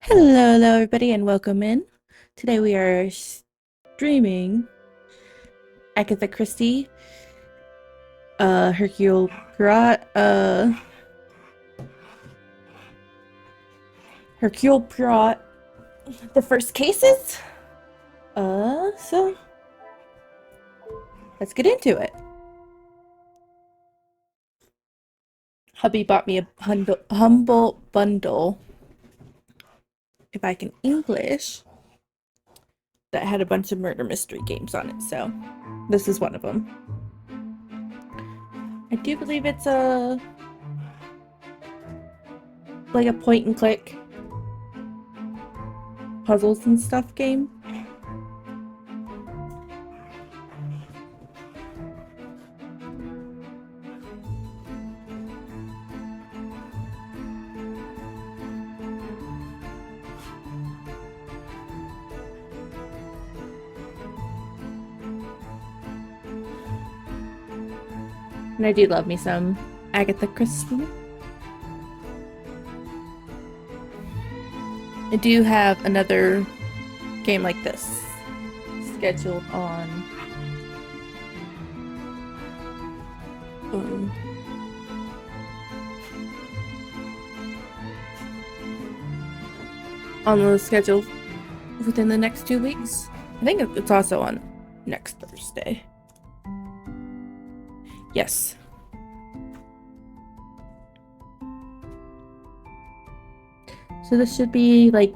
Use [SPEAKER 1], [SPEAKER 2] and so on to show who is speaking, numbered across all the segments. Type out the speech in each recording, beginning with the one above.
[SPEAKER 1] Hello, everybody, and welcome in. Today we are streaming Agatha Christie, Hercule Poirot, Hercule Poirot, the first cases. So let's get into it. Hubby bought me a humble bundle, if I can English, that had a bunch of murder mystery games on it. So this is one of them. I do believe it's like a point and click puzzles and stuff game. And I do love me some Agatha Christie. I do have another game like this scheduled on the schedule within the next 2 weeks. I think it's also on next Thursday. Yes. So this should be like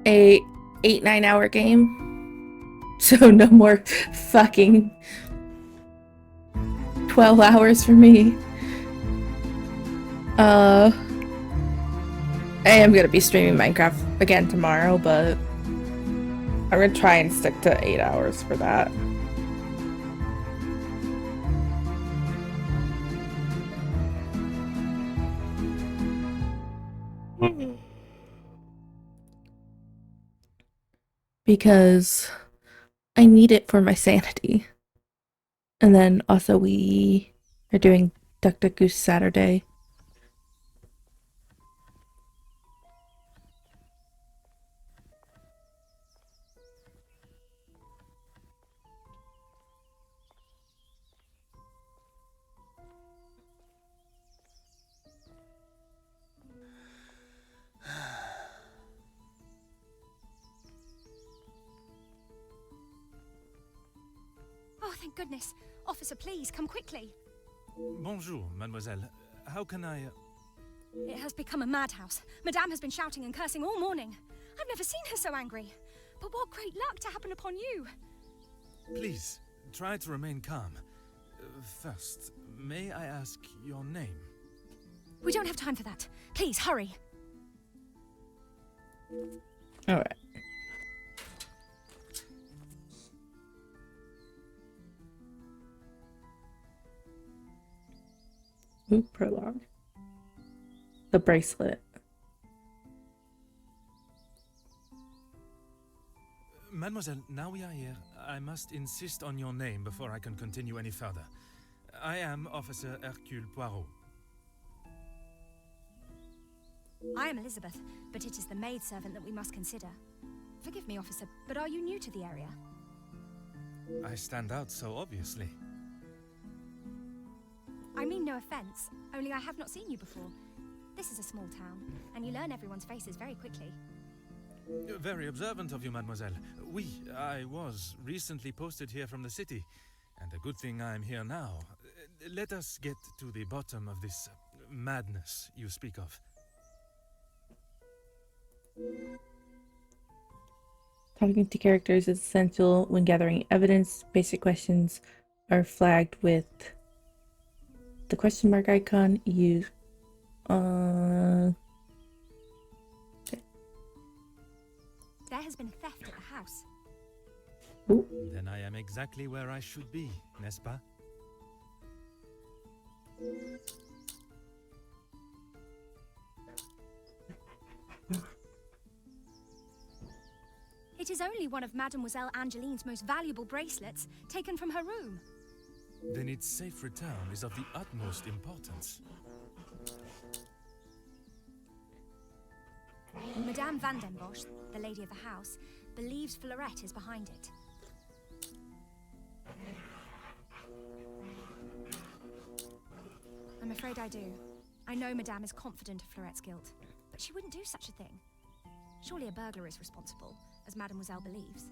[SPEAKER 1] a 8-9 hour game. So no more fucking 12 hours for me. I am gonna be streaming Minecraft again tomorrow, but I'm gonna try and stick to 8 hours for that. Because I need it for my sanity. And then also we are doing Duck Duck Goose Saturday.
[SPEAKER 2] Oh, thank goodness. Officer, please, come quickly.
[SPEAKER 3] Bonjour, mademoiselle. How can I...
[SPEAKER 2] It has become a madhouse. Madame has been shouting and cursing all morning. I've never seen her so angry. But what great luck to happen upon you.
[SPEAKER 3] Please, try to remain calm. First, may I ask your name?
[SPEAKER 2] We don't have time for that. Please, hurry.
[SPEAKER 1] Alright. Ooh, prologue. The bracelet.
[SPEAKER 3] Mademoiselle, now we are here, I must insist on your name before I can continue any further. I am Officer Hercule Poirot.
[SPEAKER 2] I am Elizabeth, but it is the maidservant that we must consider. Forgive me, officer, but are you new to the area?
[SPEAKER 3] I stand out so obviously.
[SPEAKER 2] I mean no offense, only I have not seen you before. This is a small town, and you learn everyone's faces very quickly.
[SPEAKER 3] Very observant of you, mademoiselle. I was recently posted here from the city, and a good thing I'm here now. Let us get to the bottom of this madness you speak of.
[SPEAKER 1] Talking to characters is essential when gathering evidence. Basic questions are flagged with the question mark icon. Use okay.
[SPEAKER 2] There has been theft at the house.
[SPEAKER 1] Ooh.
[SPEAKER 3] Then I am exactly where I should be, n'est-ce pas?
[SPEAKER 2] It is only one of Mademoiselle Angeline's most valuable bracelets, taken from her room.
[SPEAKER 3] Then its safe return is of the utmost importance.
[SPEAKER 2] Madame Van den Bosch, the lady of the house, believes Fleurette is behind it. I'm afraid I do. I know Madame is confident of Fleurette's guilt, but she wouldn't do such a thing. Surely a burglar is responsible, as Mademoiselle believes.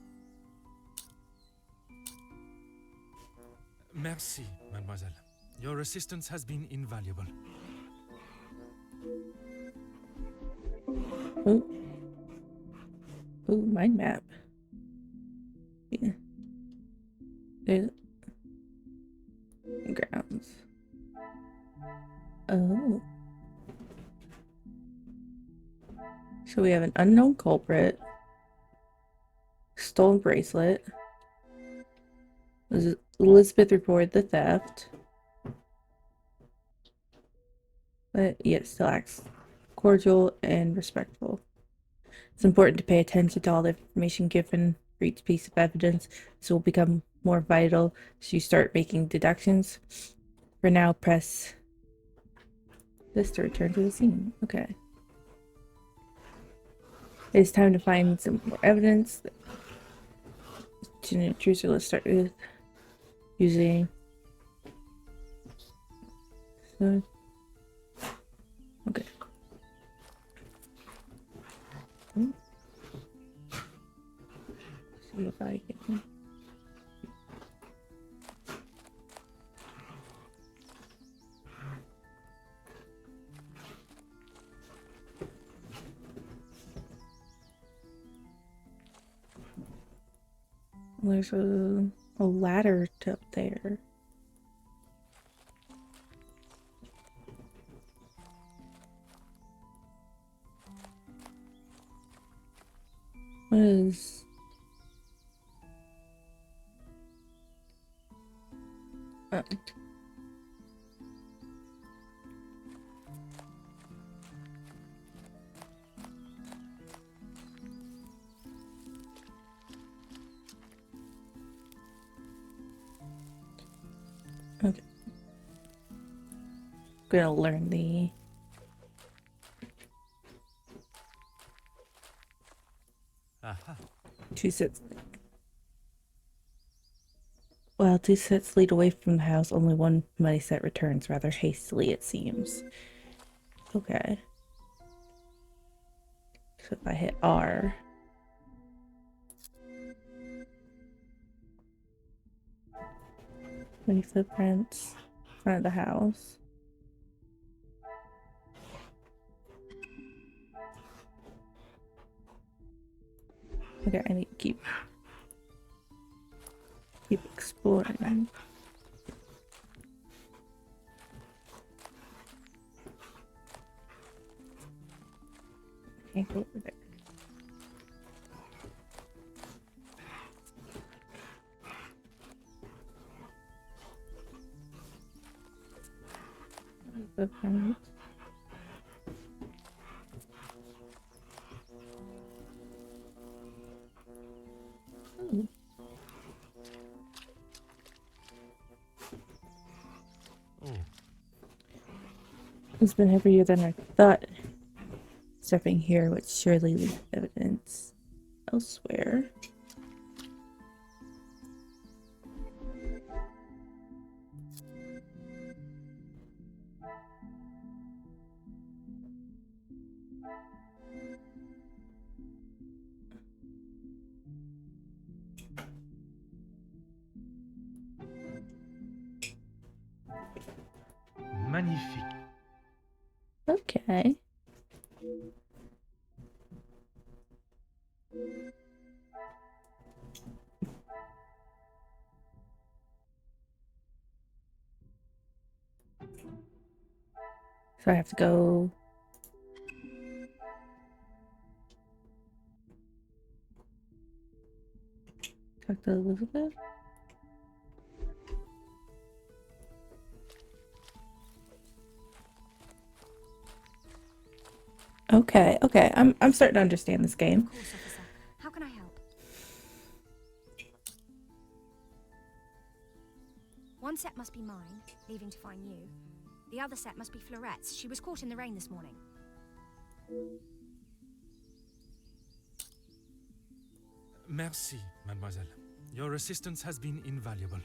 [SPEAKER 3] Merci, mademoiselle. Your assistance has been invaluable.
[SPEAKER 1] Oh. Oh, mind map. Yeah. There's grounds. Oh. So we have an unknown culprit. Stolen bracelet. Elizabeth reported the theft. But yet still acts cordial and respectful. It's important to pay attention to all the information given for each piece of evidence. This will become more vital as you start making deductions. For now, press this to return to the scene. Okay. It's time to find some more evidence. Intruder, let's start with using. So, okay. See if I can. There's a ladder up there. What is... Oh. Okay. Gonna learn the...
[SPEAKER 3] Aha.
[SPEAKER 1] 2 sets. While 2 sets lead away from the house, only one money set returns, rather hastily it seems. Okay. So if I hit R... Many footprints in front of the house. Okay, I need to keep exploring. Can't go over there. Footprints. Ooh.
[SPEAKER 3] Oh.
[SPEAKER 1] It's been heavier than I thought. Stepping here would surely leave evidence elsewhere.
[SPEAKER 3] Magnifique.
[SPEAKER 1] Okay. So I have to go... talk to Elizabeth? Okay, okay. I'm starting to understand this game.
[SPEAKER 2] Of course, officer. How can I help? One set must be mine, leaving to find you. The other set must be Fleurette's. She was caught in the rain this morning.
[SPEAKER 3] Merci, mademoiselle. Your assistance has been invaluable.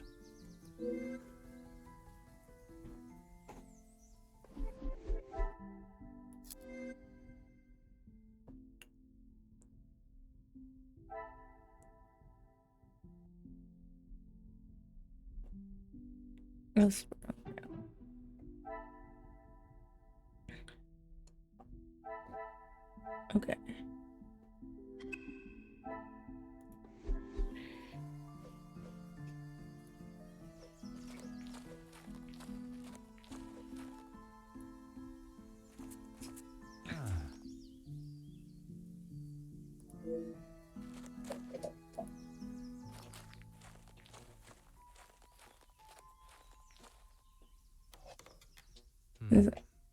[SPEAKER 1] Let's- Okay.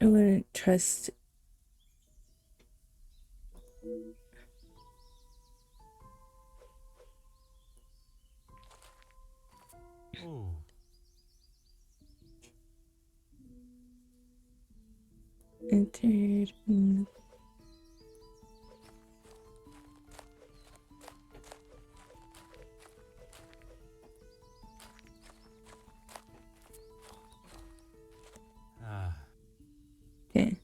[SPEAKER 1] I wouldn't trust.
[SPEAKER 3] Oh.
[SPEAKER 1] Entered.
[SPEAKER 3] Ah.
[SPEAKER 1] Okay.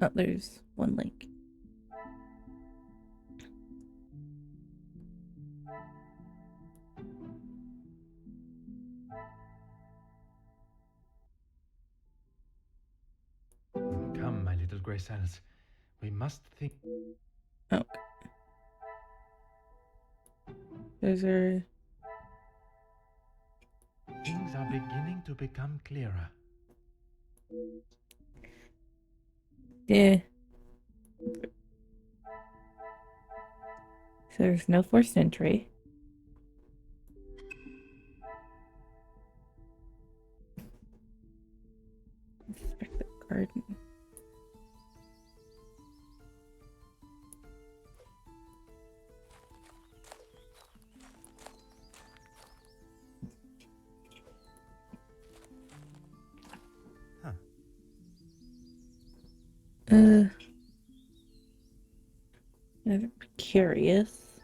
[SPEAKER 1] Oh, there's one link.
[SPEAKER 3] Come, my little grey cells. We must think.
[SPEAKER 1] Oh. Those are.
[SPEAKER 3] Things are beginning to become clearer.
[SPEAKER 1] Yeah. So there's no forced entry. Inspect the garden.
[SPEAKER 3] Huh.
[SPEAKER 1] I'm curious.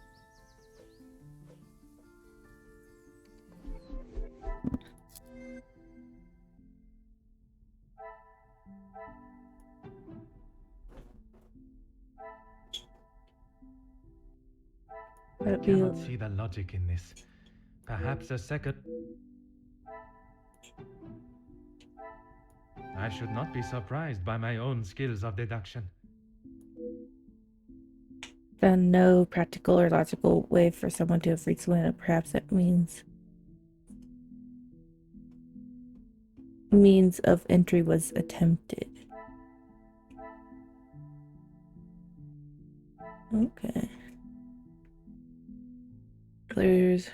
[SPEAKER 3] I cannot see the logic in this. Perhaps a second. I should not be surprised by my own skills of deduction.
[SPEAKER 1] Found no practical or logical way for someone to have reached Luna. Perhaps that means of entry was attempted. Okay. There's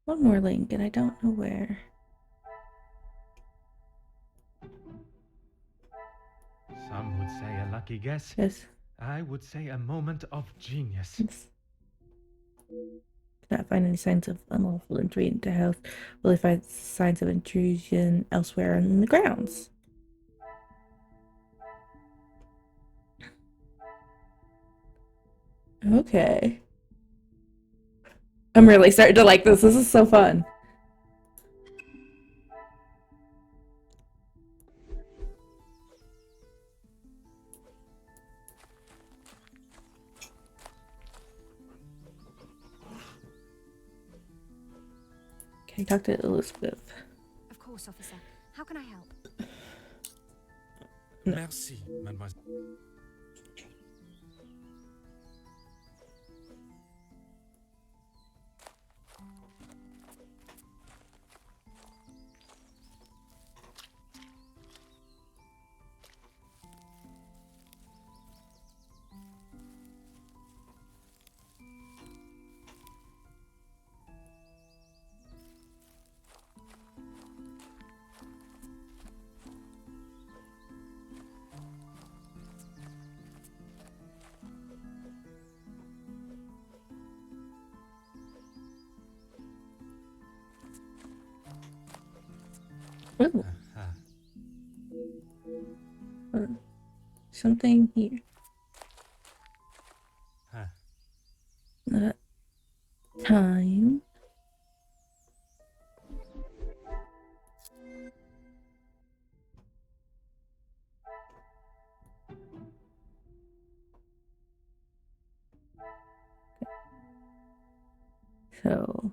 [SPEAKER 1] one more link, and I don't know where.
[SPEAKER 3] Some would say a lucky guess.
[SPEAKER 1] Yes.
[SPEAKER 3] I would say a moment of genius.
[SPEAKER 1] Yes. Did not find any signs of unlawful entry into house. Will they find signs of intrusion elsewhere in the grounds? Okay. I'm really starting to like this. This is so fun. Okay, talk to Elizabeth.
[SPEAKER 2] Of course, officer. How can I help?
[SPEAKER 1] No.
[SPEAKER 3] Merci, mademoiselle.
[SPEAKER 1] Ooh,
[SPEAKER 3] Ah,
[SPEAKER 1] something here.
[SPEAKER 3] ah.
[SPEAKER 1] Time. So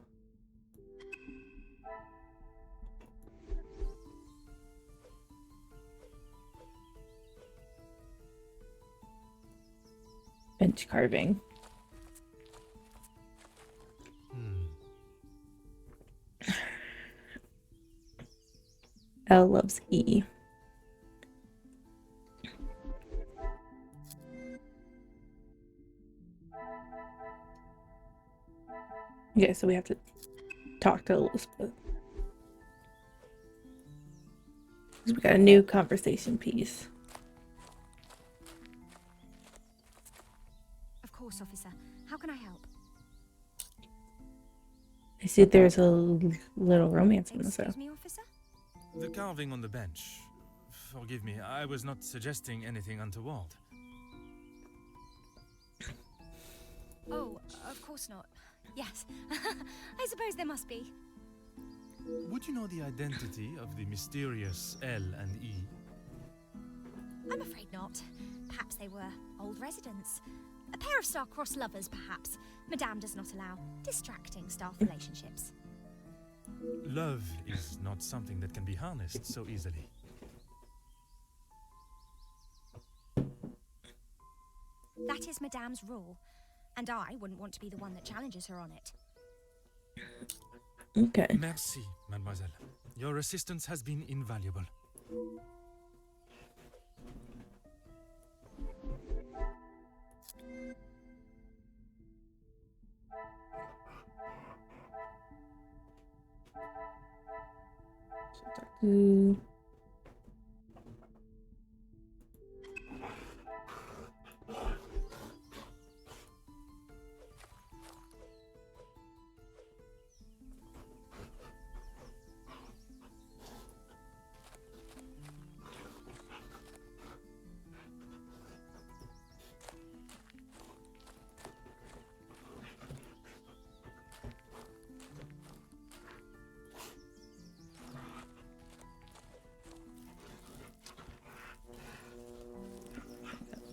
[SPEAKER 1] bench carving.
[SPEAKER 3] Hmm.
[SPEAKER 1] L loves E. Okay, so we have to talk to Elizabeth. We got a new conversation piece.
[SPEAKER 2] Of course, officer. How can I help?
[SPEAKER 1] I see there's a little romance in this.
[SPEAKER 2] Excuse me, officer?
[SPEAKER 3] The carving on the bench. Forgive me, I was not suggesting anything untoward.
[SPEAKER 2] Oh, of course not. Yes. I suppose there must be.
[SPEAKER 3] Would you know the identity of the mysterious L and E?
[SPEAKER 2] I'm afraid not. Perhaps they were old residents. A pair of star-crossed lovers, perhaps. Madame does not allow distracting staff relationships.
[SPEAKER 3] Love is not something that can be harnessed so easily.
[SPEAKER 2] That is Madame's rule, and I wouldn't want to be the one that challenges her on it.
[SPEAKER 1] Okay.
[SPEAKER 3] Merci, mademoiselle. Your assistance has been invaluable.
[SPEAKER 1] Mm,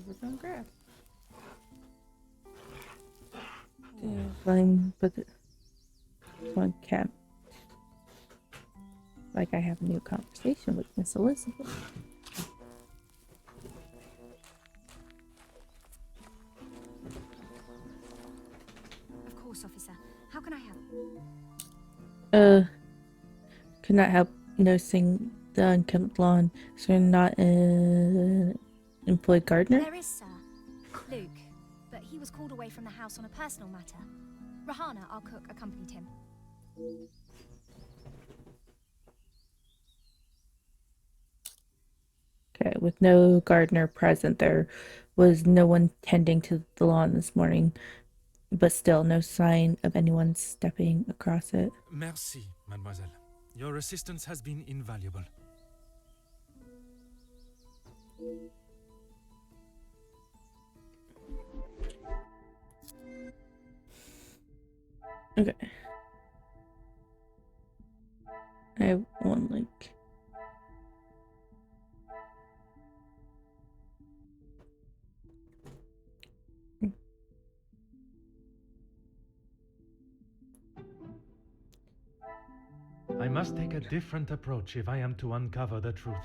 [SPEAKER 1] we're gonna grab. Yeah, fine, but one cat. Like I have a new conversation with Miss Elizabeth.
[SPEAKER 2] Of course, officer. How can I help?
[SPEAKER 1] Could not help noticing the unkempt lawn. So you're not an employed gardener?
[SPEAKER 2] There is, sir. Luke, but he was called away from the house on a personal matter. Rahana, our cook, accompanied him.
[SPEAKER 1] Okay, with no gardener present, there was no one tending to the lawn this morning, but still no sign of anyone stepping across it.
[SPEAKER 3] Merci, mademoiselle. Your assistance has been invaluable.
[SPEAKER 1] Okay. I have one link.
[SPEAKER 3] I must take a different approach if I am to uncover the truth.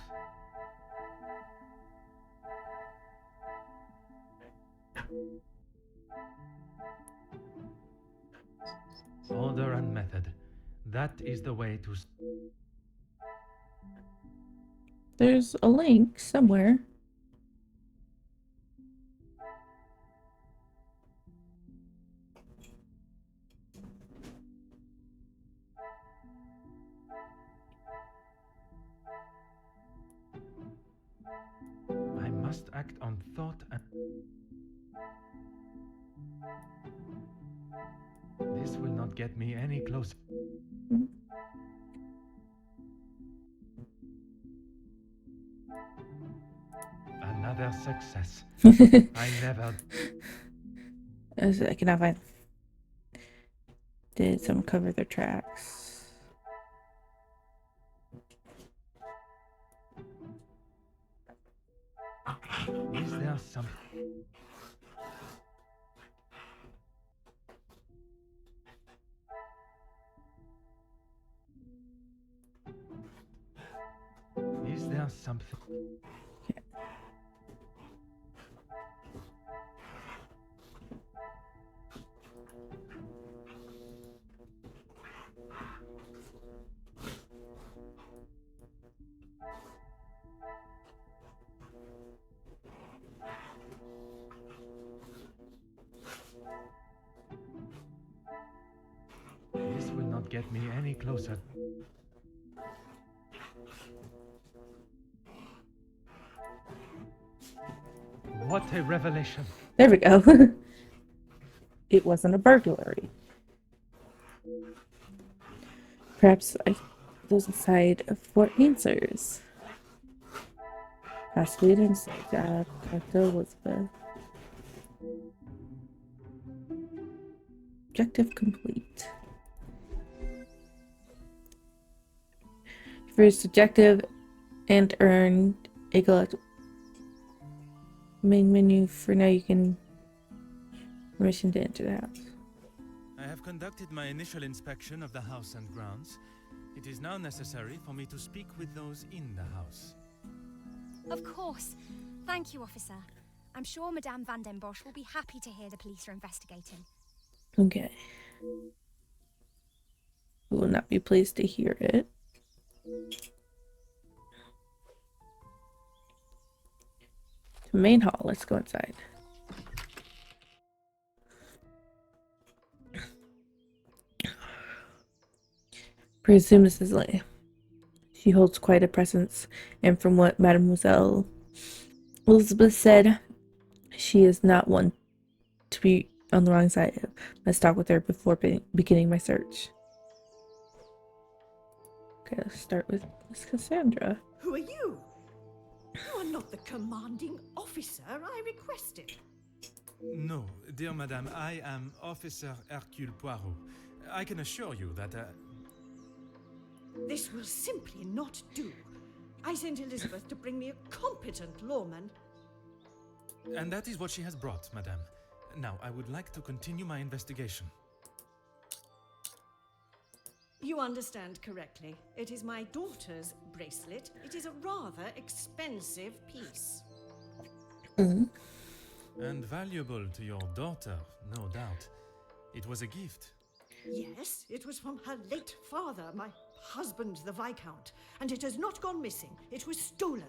[SPEAKER 3] Order and method. That is the way to...
[SPEAKER 1] There's a link somewhere.
[SPEAKER 3] I must act on thought and... This will not get me any closer. Another success. I never...
[SPEAKER 1] I cannot find. Did someone cover their tracks?
[SPEAKER 3] Is there some... Is there something... This will not get me any closer. What a revelation.
[SPEAKER 1] There we go. It wasn't a burglary. Perhaps there's a side for answers. Possibly an insect. Dr. Elizabeth. Objective complete. First objective and earn a collectible. Main menu. For now, you can permission to enter the house.
[SPEAKER 3] I have conducted my initial inspection of the house and grounds. It is now necessary for me to speak with those in the house.
[SPEAKER 2] Of course. Thank you, officer. I'm sure Madame Van den Bosch will be happy to hear the police are investigating.
[SPEAKER 1] Okay. We will not be pleased to hear it. The main hall. Let's go inside. Presume Mrs. Lay. She holds quite a presence, and from what Mademoiselle Elizabeth said, she is not one to be on the wrong side of. Let's talk with her before beginning my search. Okay, let's start with Miss Cassandra.
[SPEAKER 4] Who are you? You are not the commanding officer I requested.
[SPEAKER 3] No, dear madame, I am Officer Hercule Poirot. I can assure you that...
[SPEAKER 4] This will simply not do. I sent Elizabeth to bring me a competent lawman.
[SPEAKER 3] And that is what she has brought, madame. Now, I would like to continue my investigation.
[SPEAKER 4] You understand correctly. It is my daughter's bracelet. It is a rather expensive piece.
[SPEAKER 3] And valuable to your daughter, no doubt. It was a gift.
[SPEAKER 4] Yes, it was from her late father, my husband, the Viscount, and it has not gone missing. It was stolen.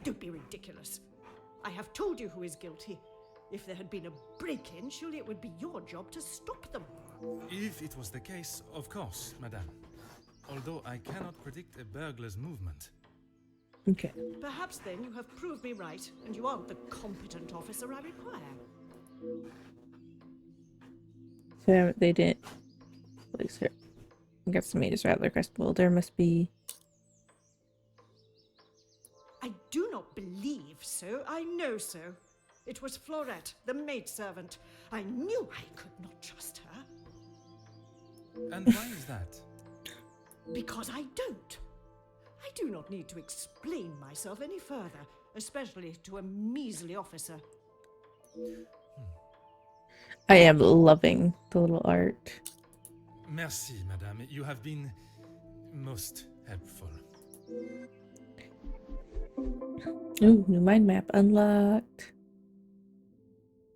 [SPEAKER 4] Don't be ridiculous. I have told you who is guilty. If there had been a break-in, surely it would be your job to stop them.
[SPEAKER 3] If it was the case, of course, madame. Although I cannot predict a burglar's movement.
[SPEAKER 1] Okay.
[SPEAKER 4] Perhaps then you have proved me right, and you aren't the competent officer I require.
[SPEAKER 1] So they didn't place her. I guess the maid is rather crestful. There must be.
[SPEAKER 4] I do not believe so. I know so. It was Florette, the maidservant. I knew I could not trust her.
[SPEAKER 3] And why is that?
[SPEAKER 4] Because I don't. I do not need to explain myself any further, especially to a measly officer.
[SPEAKER 1] I am loving the little art.
[SPEAKER 3] Merci, madame. You have been most helpful.
[SPEAKER 1] Ooh, new mind map unlocked.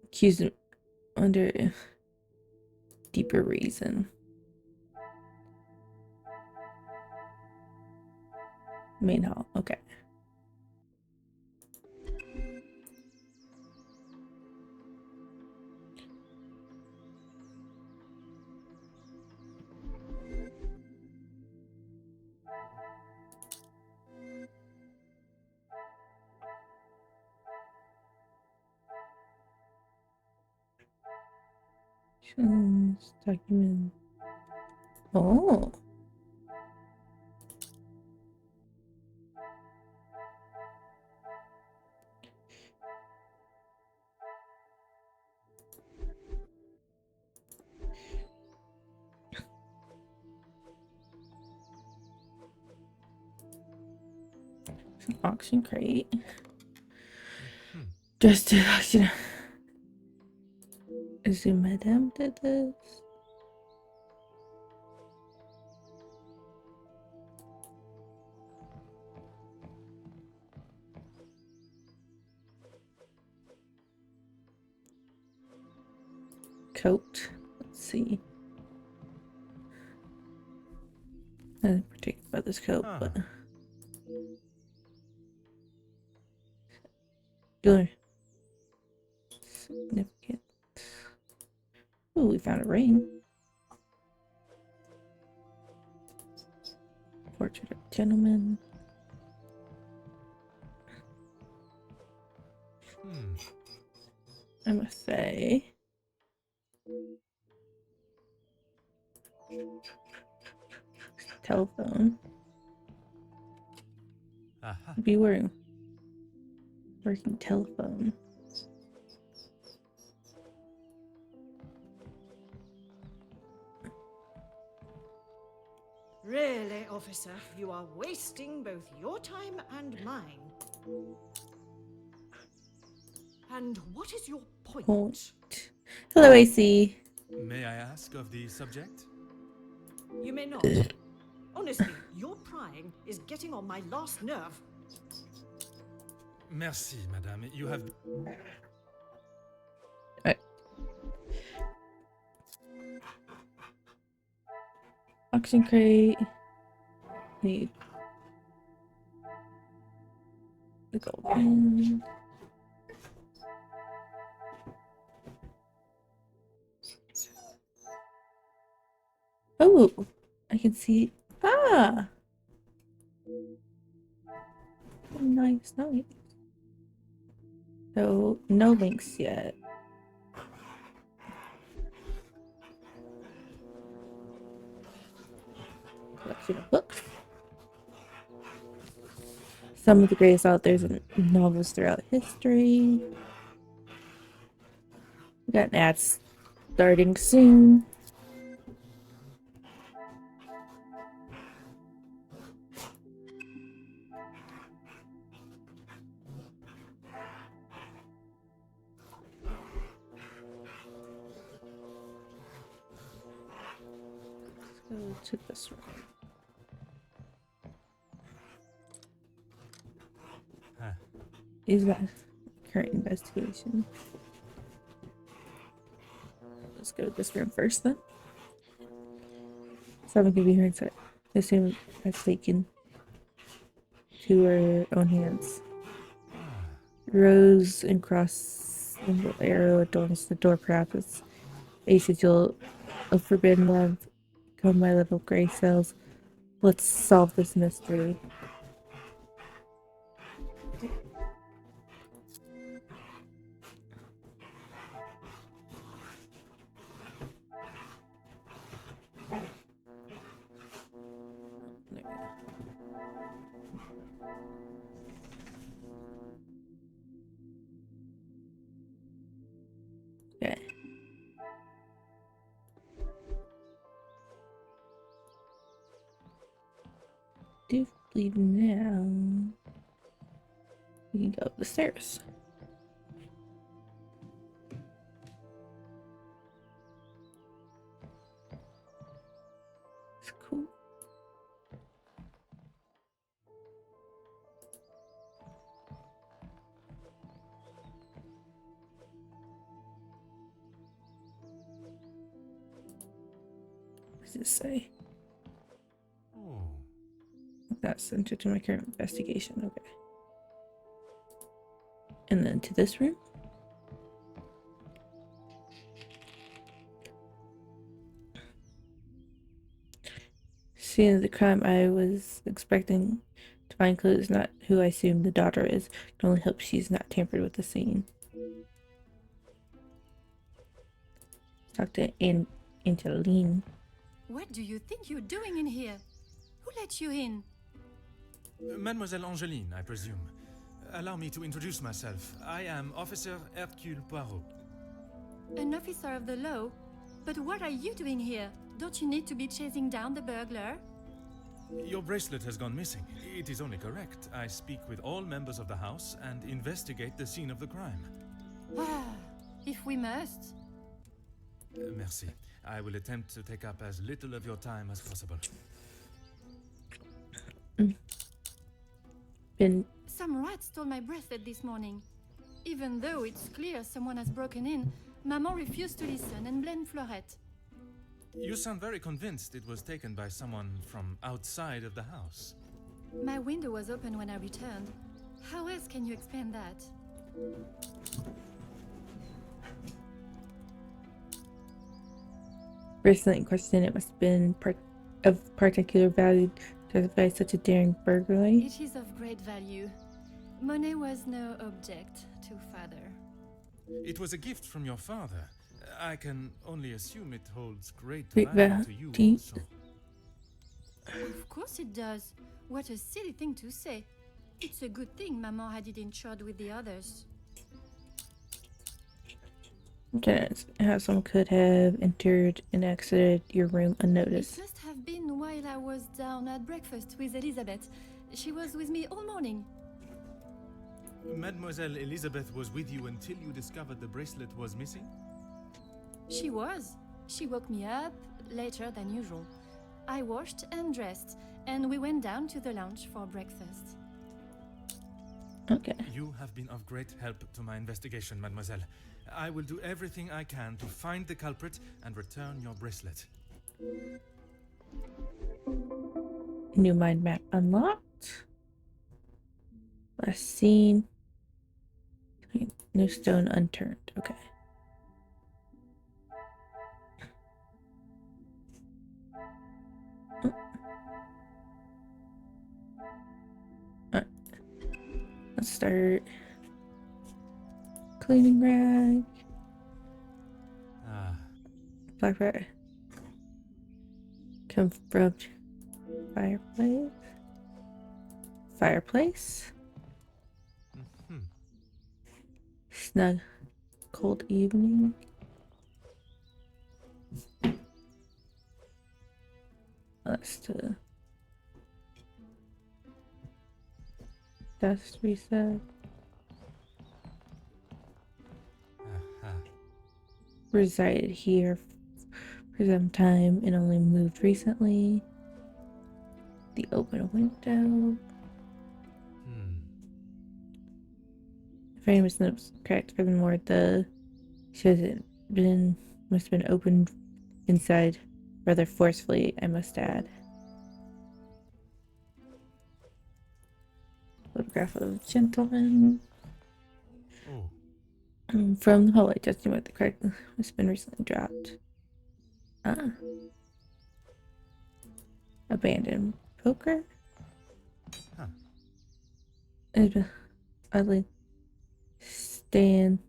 [SPEAKER 1] Accused under deeper reason. Main hall. Okay. Document. Oh. An auction crate. Just to auction. Assume Madame did this. Coat. Let's see. I didn't particular about this coat, but good. Significant. Ooh, we found a ring. Portrait of a gentleman. I must say. Telephone.
[SPEAKER 3] Aha.
[SPEAKER 1] Be wearing working telephone.
[SPEAKER 4] Really, officer, you are wasting both your time and mine. And what is your point?
[SPEAKER 1] Point. Hello, AC.
[SPEAKER 3] May I ask of the subject?
[SPEAKER 4] You may not. Honestly, your prying is getting on my last nerve.
[SPEAKER 3] Merci, madame. You have...
[SPEAKER 1] Auction crate. Need the gold ring. Oh, I can see. Ah, nice, nice. So no links yet. Collection of books. Some of the greatest authors and novels throughout history. We got an ad starting soon. Let's go to this one. Is that current investigation? Let's go to this room first then. Someone can be heard, so I assume that's taken to her own hands. Rose and cross symbol arrow adorns the door, perhaps a sigil of forbidden love. Come, my little gray cells. Let's solve this mystery. Okay. believe now we can go up the stairs. It's cool. What does it say?
[SPEAKER 3] Oh,
[SPEAKER 1] That's sent to my current investigation. Okay. And then to this room. Scene of the crime, I was expecting to find clues, not who I assume the daughter is. Can only hope she's not tampered with the scene. Talk to Angeline.
[SPEAKER 5] What do you think you're doing in here? Who let you in?
[SPEAKER 3] Mademoiselle Angeline, I presume. Allow me to introduce myself. I am Officer Hercule Poirot.
[SPEAKER 5] An officer of the law? But what are you doing here? Don't you need to be chasing down the burglar?
[SPEAKER 3] Your bracelet has gone missing. It is only correct. I speak with all members of the house and investigate the scene of the crime.
[SPEAKER 5] Ah, if we must.
[SPEAKER 3] Merci. I will attempt to take up as little of your time as possible.
[SPEAKER 1] Been
[SPEAKER 5] Some rat stole my bracelet this morning. Even though it's clear someone has broken in, Maman refused to listen and blamed Florette.
[SPEAKER 3] You sound very convinced it was taken by someone from outside of the house.
[SPEAKER 5] My window was open when I returned. How else can you explain that?
[SPEAKER 1] bracelet in question. It must have been of particular value to justify such a daring burglary.
[SPEAKER 5] It is of great value. Money was no object to father.
[SPEAKER 3] It was a gift from your father. I can only assume it holds great
[SPEAKER 1] Great
[SPEAKER 3] value to you
[SPEAKER 1] value.
[SPEAKER 3] also.
[SPEAKER 5] Of course it does. What a silly thing to say. It's a good thing Maman had it insured with the others.
[SPEAKER 1] How someone could have entered and exited your room
[SPEAKER 5] It
[SPEAKER 1] unnoticed.
[SPEAKER 5] must have been while I was down at breakfast with Elizabeth. She was with me all morning.
[SPEAKER 3] Mademoiselle Elizabeth was with you until you discovered the bracelet was missing?
[SPEAKER 5] She was. She woke me up later than usual. I washed and dressed, and we went down to the lounge for breakfast.
[SPEAKER 1] Okay.
[SPEAKER 3] You have been of great help to my investigation, mademoiselle. I will do everything I can to find the culprit and return your bracelet.
[SPEAKER 1] New mind map unlocked. Last scene. New stone unturned. Okay. Alright. Let's start. Cleaning rag.
[SPEAKER 3] Ah,
[SPEAKER 1] Black rat. Confront fireplace. Fireplace.
[SPEAKER 3] mhm.
[SPEAKER 1] Snug. Cold evening. Let's do dust reset.
[SPEAKER 3] Aha.
[SPEAKER 1] Resided here for some time and only moved recently. The open window. Frame is not correct. Furthermore, the shows it must have been opened inside rather forcefully, I must add. Photograph of gentleman.
[SPEAKER 3] Oh,
[SPEAKER 1] From the hallway, judging what the correct must have been recently dropped. Abandoned poker.
[SPEAKER 3] Huh.
[SPEAKER 1] It's been oddly stand.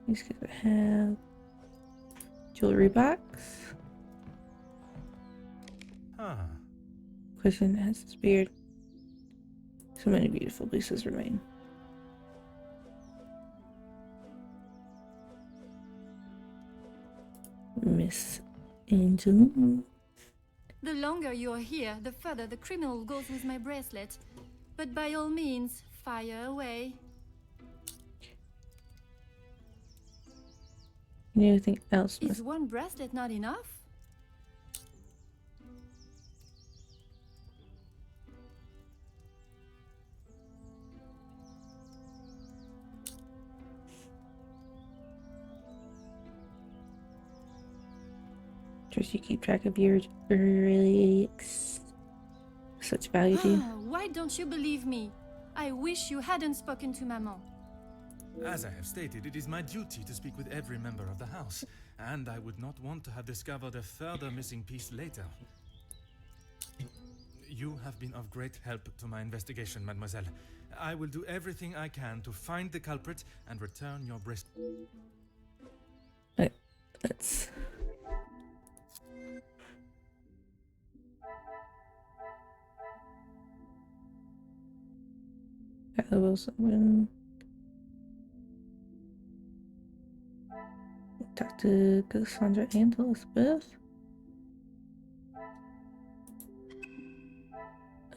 [SPEAKER 1] These guys have jewelry box.
[SPEAKER 3] huh.
[SPEAKER 1] Question has this beard. So many beautiful pieces remain. Miss Angeline.
[SPEAKER 5] The longer you're here, the further the criminal goes with my bracelet. But by all means, fire away.
[SPEAKER 1] Anything else?
[SPEAKER 5] Is one bracelet not enough?
[SPEAKER 1] Just you keep track of your relics. Such value to you.
[SPEAKER 5] Why don't you believe me? I wish you hadn't spoken to Maman.
[SPEAKER 3] As I have stated, it is my duty to speak with every member of the house, and I would not want to have discovered a further missing piece later. You have been of great help to my investigation, mademoiselle. I will do everything I can to find the culprit and return your bracelet.
[SPEAKER 1] Wait, let's... Wilson. Talk to Cassandra and Elizabeth.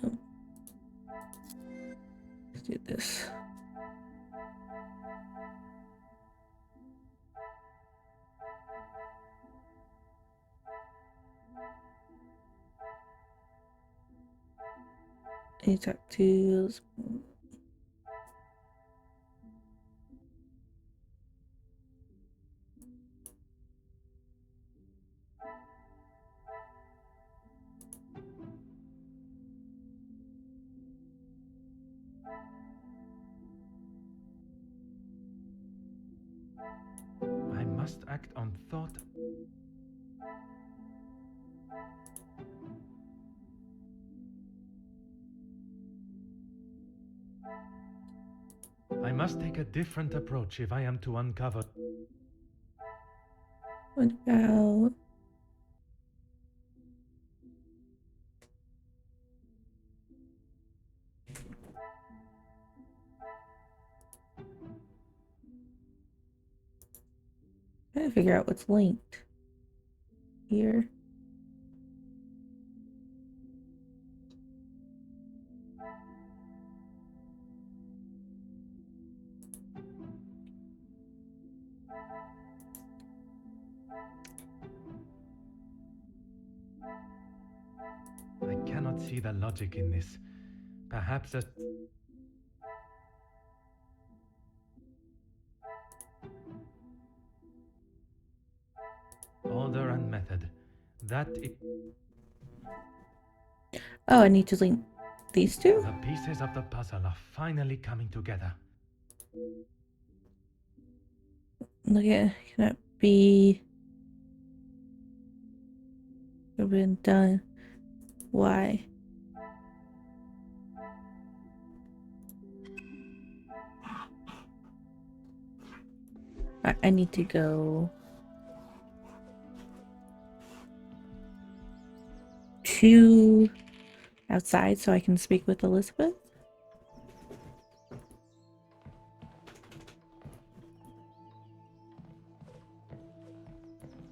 [SPEAKER 1] Oh. Let's do this. You talk to Elizabeth.
[SPEAKER 3] I must act on thought. I must take a different approach if I am to uncover.
[SPEAKER 1] What about... I gotta figure out what's linked here.
[SPEAKER 3] I cannot see the logic in this. Perhaps a... Order and method. That is...
[SPEAKER 1] Oh, I need to link these two?
[SPEAKER 3] The pieces of the puzzle are finally coming together.
[SPEAKER 1] Look at... Can it be... been done? Why? I need to go to outside so I can speak with Elizabeth.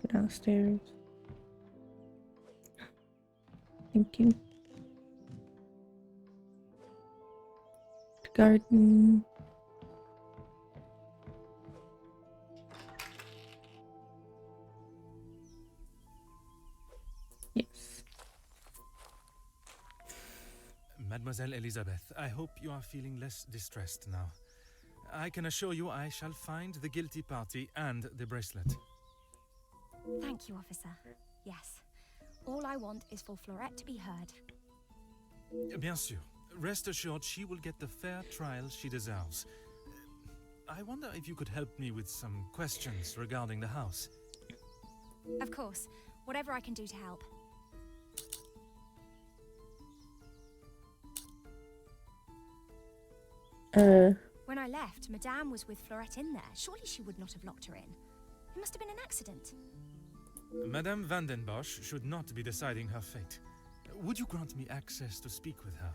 [SPEAKER 1] Go downstairs. Thank you. Garden. Yes.
[SPEAKER 3] Mademoiselle Elizabeth, I hope you are feeling less distressed now. I can assure you I shall find the guilty party and the bracelet.
[SPEAKER 2] Thank you, officer. Yes. All I want is for Florette to be heard.
[SPEAKER 3] Bien sûr. Rest assured she will get the fair trial she deserves. I wonder if you could help me with some questions regarding the house.
[SPEAKER 2] Of course. Whatever I can do to help. When I left, Madame was with Florette in there. Surely she would not have locked her in. It must have been an accident.
[SPEAKER 3] Madame Van den Bosch should not be deciding her fate. Would you grant me access to speak with her?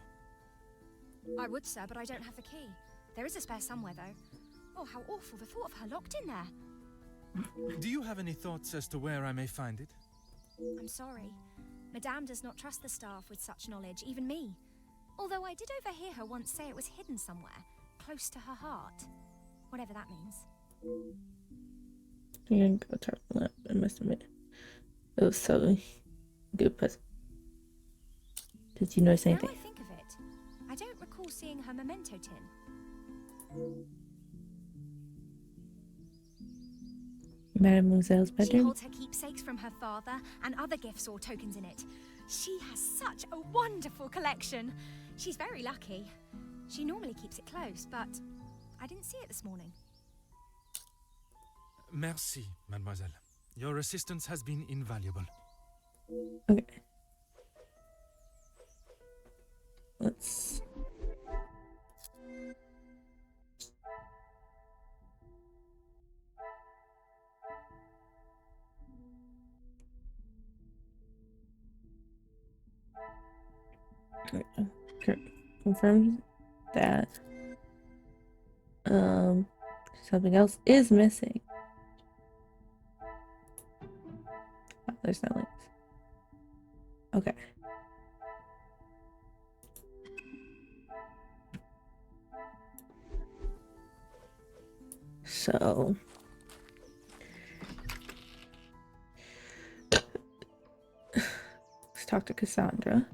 [SPEAKER 2] I would, sir, but I don't have the key. There is a spare somewhere, though. Oh, how awful, the thought of her locked in there.
[SPEAKER 3] Do you have any thoughts as to where I may find it?
[SPEAKER 2] I'm sorry. Madame does not trust the staff with such knowledge, even me. Although I did overhear her once say it was hidden somewhere, close to her heart. Whatever that means.
[SPEAKER 1] You're gonna go talk to that. I must admit. It was so good puzzle. Did you notice
[SPEAKER 2] Now
[SPEAKER 1] anything?
[SPEAKER 2] I think of it, I don't recall seeing her memento tin.
[SPEAKER 1] Mademoiselle's
[SPEAKER 2] She
[SPEAKER 1] bedroom?
[SPEAKER 2] holds her keepsakes from her father and other gifts or tokens in it. She has such a wonderful collection. She's very lucky. She normally keeps it close, but I didn't see it this morning.
[SPEAKER 3] Merci, mademoiselle. Your assistance has been invaluable.
[SPEAKER 1] Okay. Let's... confirm that something else is missing. Oh, there's no links. Okay. So let's talk to Cassandra.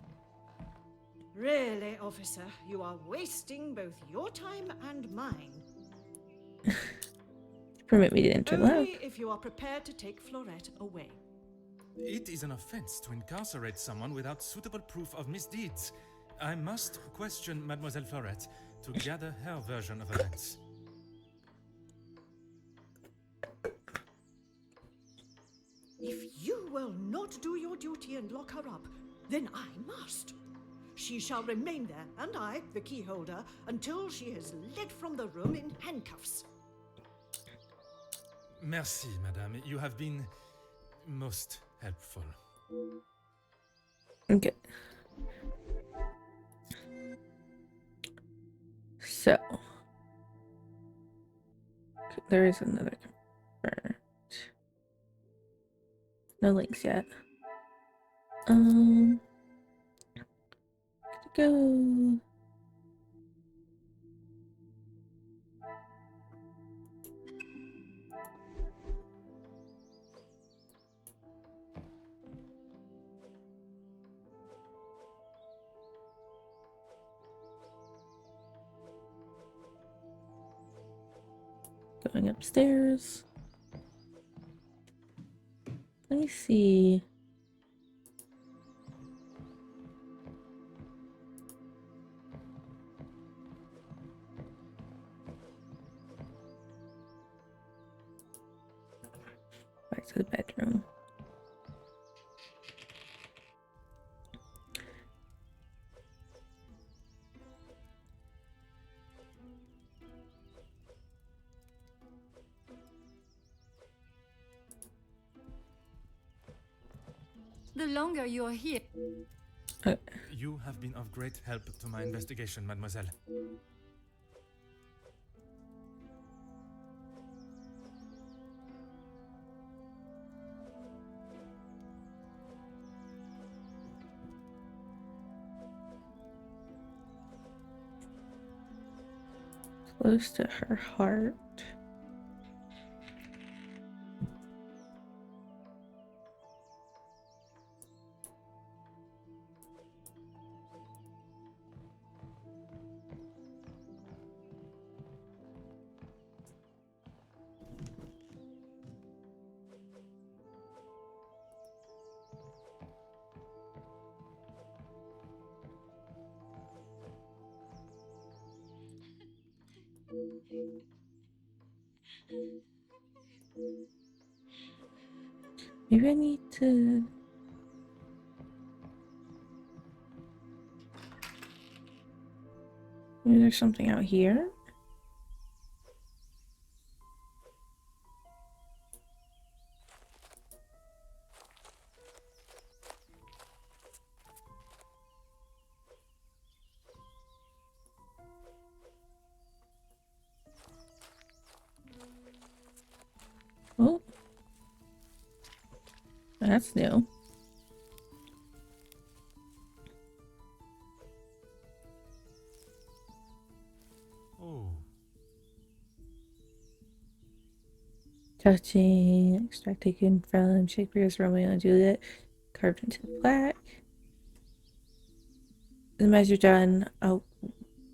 [SPEAKER 4] Really, officer, you are wasting both your time and mine.
[SPEAKER 1] Permit me to interlock.
[SPEAKER 4] Only if you are prepared to take Florette away.
[SPEAKER 3] It is an offense to incarcerate someone without suitable proof of misdeeds. I must question Mademoiselle Florette to gather her version of events.
[SPEAKER 4] If you will not do your duty and lock her up, then I must. She shall remain there, and I, the key holder, until she is led from the room in handcuffs.
[SPEAKER 3] Merci, madame. You have been most helpful.
[SPEAKER 1] Okay. So there is another confirmed. No links yet. Gotta go. Going upstairs. Let me see. Back to the bedroom.
[SPEAKER 5] The longer you're here,
[SPEAKER 3] You have been of great help to my investigation, mademoiselle.
[SPEAKER 1] Close to her heart. Maybe I need to... Maybe there's something out here? Oh. That's new. Touching, extract taken from Shakespeare's Romeo and Juliet, carved into the plaque. The measure done. I'll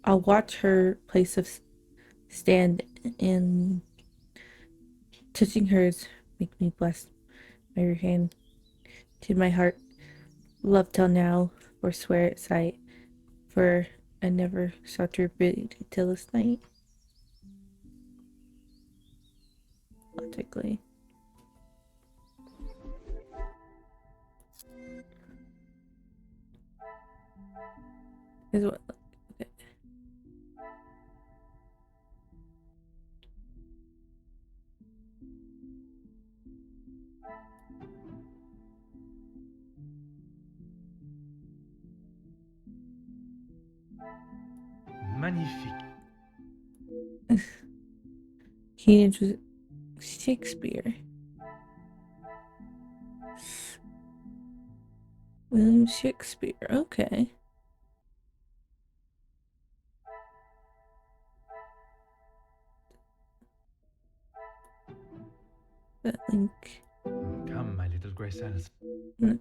[SPEAKER 1] watch her place of stand and touching hers make me bless my hand to my heart. Love till now, or swear at sight, for I never sought to repeat it till this night. Logically. Is what. Okay.
[SPEAKER 3] Magnifique.
[SPEAKER 1] He was Shakespeare. William Shakespeare. Okay. That link.
[SPEAKER 3] Come, my little grey cells.
[SPEAKER 1] No.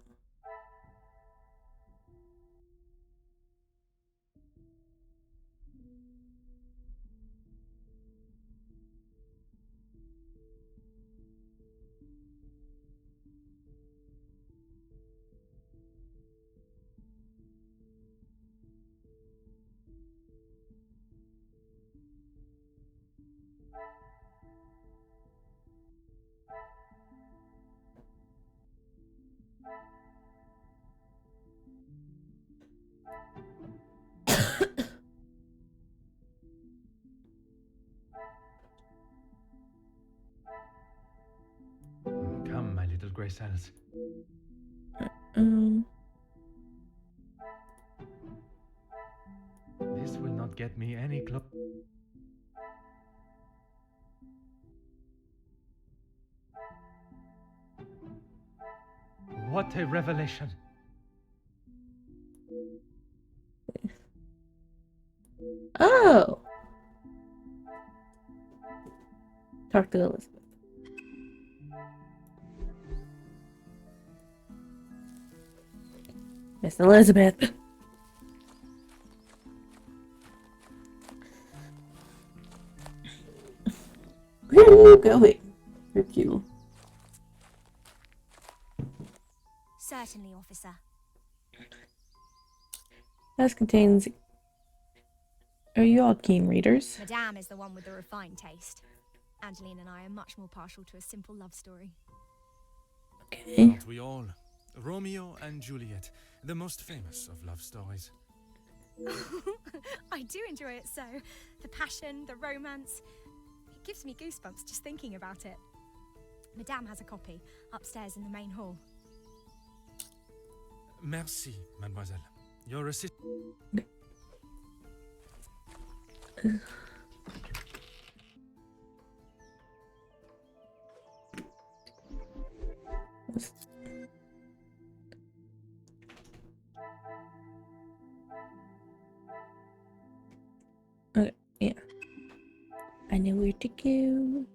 [SPEAKER 3] Come, my little grey cells. This will not get me any close. What a revelation!
[SPEAKER 1] Oh! Talk to Elizabeth. Miss Elizabeth. Where are you going? Hercule.
[SPEAKER 2] Certainly, officer.
[SPEAKER 1] This contains. Are you all keen readers?
[SPEAKER 2] Madame is the one with the refined taste. Angeline and I are much more partial to a simple love story.
[SPEAKER 1] Okay.
[SPEAKER 3] Aren't we all? Romeo and Juliet, the most famous of love stories.
[SPEAKER 2] I do enjoy it so. The passion, the romance. It gives me goosebumps just thinking about it. Madame has a copy upstairs in the main hall.
[SPEAKER 3] Merci, mademoiselle. Your assist.
[SPEAKER 1] Okay, yeah. I know where to go.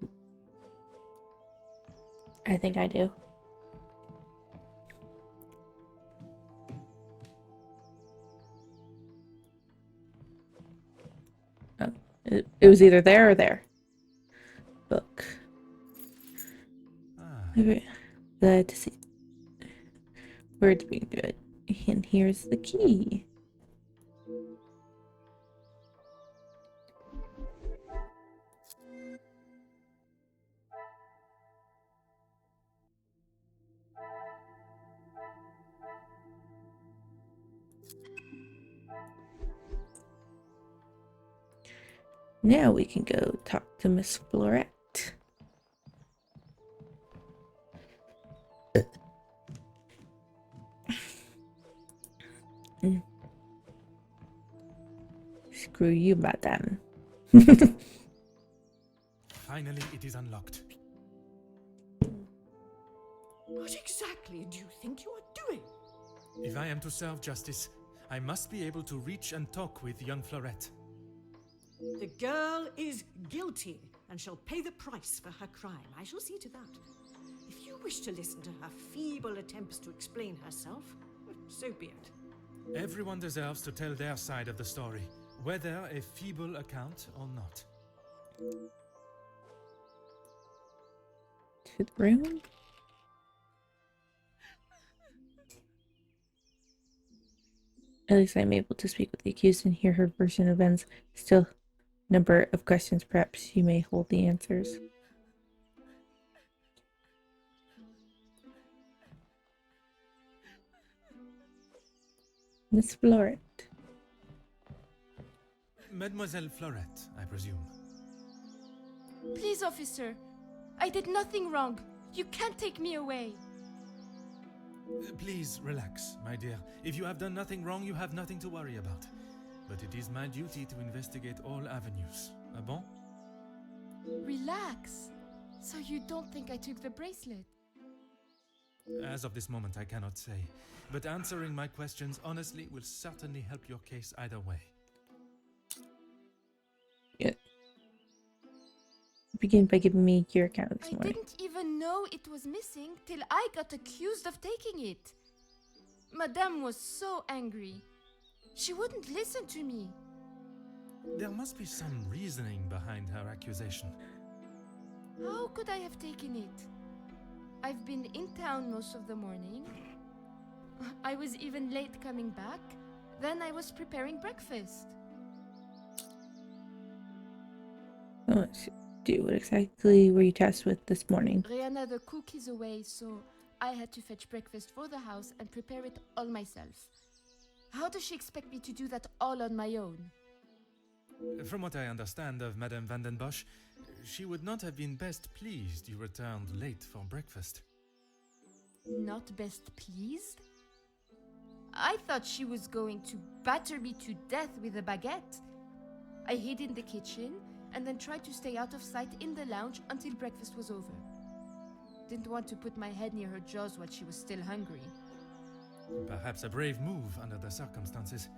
[SPEAKER 1] I think I do. Oh, it was either there or there. Book. Okay. Glad to see. Words being good. And here's the key. Now we can go talk to Miss Florette. Screw you, madame.
[SPEAKER 3] Finally, it is unlocked.
[SPEAKER 4] What exactly do you think you are doing?
[SPEAKER 3] If I am to serve justice, I must be able to reach and talk with young Florette.
[SPEAKER 4] The girl is guilty, and shall pay the price for her crime. I shall see to that. If you wish to listen to her feeble attempts to explain herself, so be it.
[SPEAKER 3] Everyone deserves to tell their side of the story, whether a feeble account or not.
[SPEAKER 1] To the room. At least I'm able to speak with the accused and hear her version of events. Still, number of questions. Perhaps you may hold the answers. Miss Florette.
[SPEAKER 3] Mademoiselle Florette, I presume.
[SPEAKER 5] Please, officer. I did nothing wrong. You can't take me away.
[SPEAKER 3] Please relax, my dear. If you have done nothing wrong, you have nothing to worry about. But it is my duty to investigate all avenues. Ah bon?
[SPEAKER 5] Relax. So you don't think I took the bracelet?
[SPEAKER 3] As of this moment, I cannot say. But answering my questions honestly will certainly help your case either way.
[SPEAKER 1] Yeah. Begin by giving me your account this
[SPEAKER 5] I
[SPEAKER 1] morning.
[SPEAKER 5] didn't even know it was missing till I got accused of taking it. Madame was so angry. She wouldn't listen to me.
[SPEAKER 3] There must be some reasoning behind her accusation.
[SPEAKER 5] How could I have taken it? I've been in town most of the morning. I was even late coming back. Then I was preparing breakfast.
[SPEAKER 1] Let's do what exactly were you tasked with this morning?
[SPEAKER 5] Rihanna the cook is away, so I had to fetch breakfast for the house and prepare it all myself. How does she expect me to do that all on my own?
[SPEAKER 3] From what I understand of Madame van den Bosch, she would not have been best pleased you returned late for breakfast.
[SPEAKER 5] Not best pleased? I thought she was going to batter me to death with a baguette. I hid in the kitchen and then tried to stay out of sight in the lounge until breakfast was over. Didn't want to put my head near her jaws while she was still hungry.
[SPEAKER 3] Perhaps a brave move under the circumstances.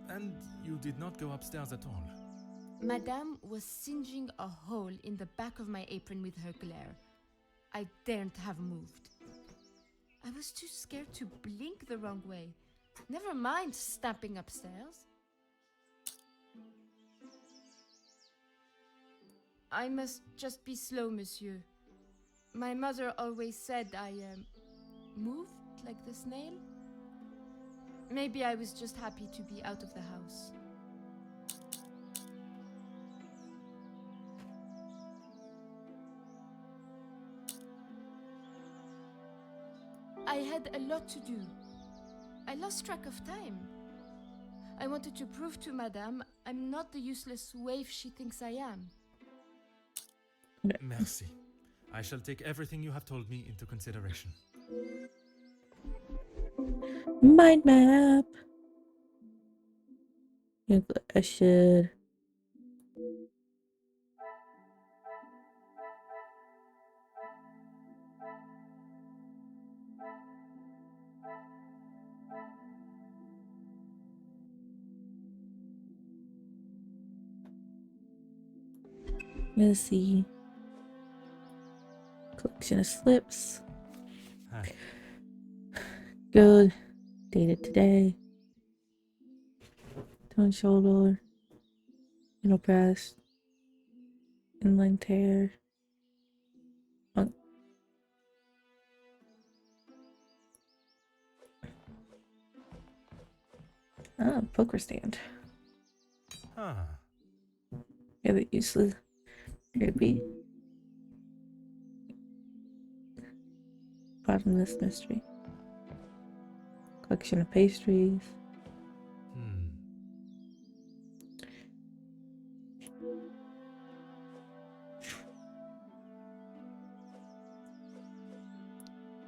[SPEAKER 3] And you did not go upstairs at all.
[SPEAKER 5] Madame was singeing a hole in the back of my apron with her glare. I daren't have moved. I was too scared to blink the wrong way. Never mind stamping upstairs. I must just be slow, monsieur. My mother always said I moved like the snail. Maybe I was just happy to be out of the house. I had a lot to do. I lost track of time. I wanted to prove to Madame I'm not the useless waif she thinks I am.
[SPEAKER 3] Merci. I shall take everything you have told me into consideration.
[SPEAKER 1] Mind map. I should. Let's see. Collection of slips.
[SPEAKER 3] Hi.
[SPEAKER 1] Good. Dated today. Tone shoulder. Middle breast. Inline tear. Poker stand.
[SPEAKER 3] Huh.
[SPEAKER 1] Yeah, that useless. Could be. Bottomless mystery. Collection of pastries.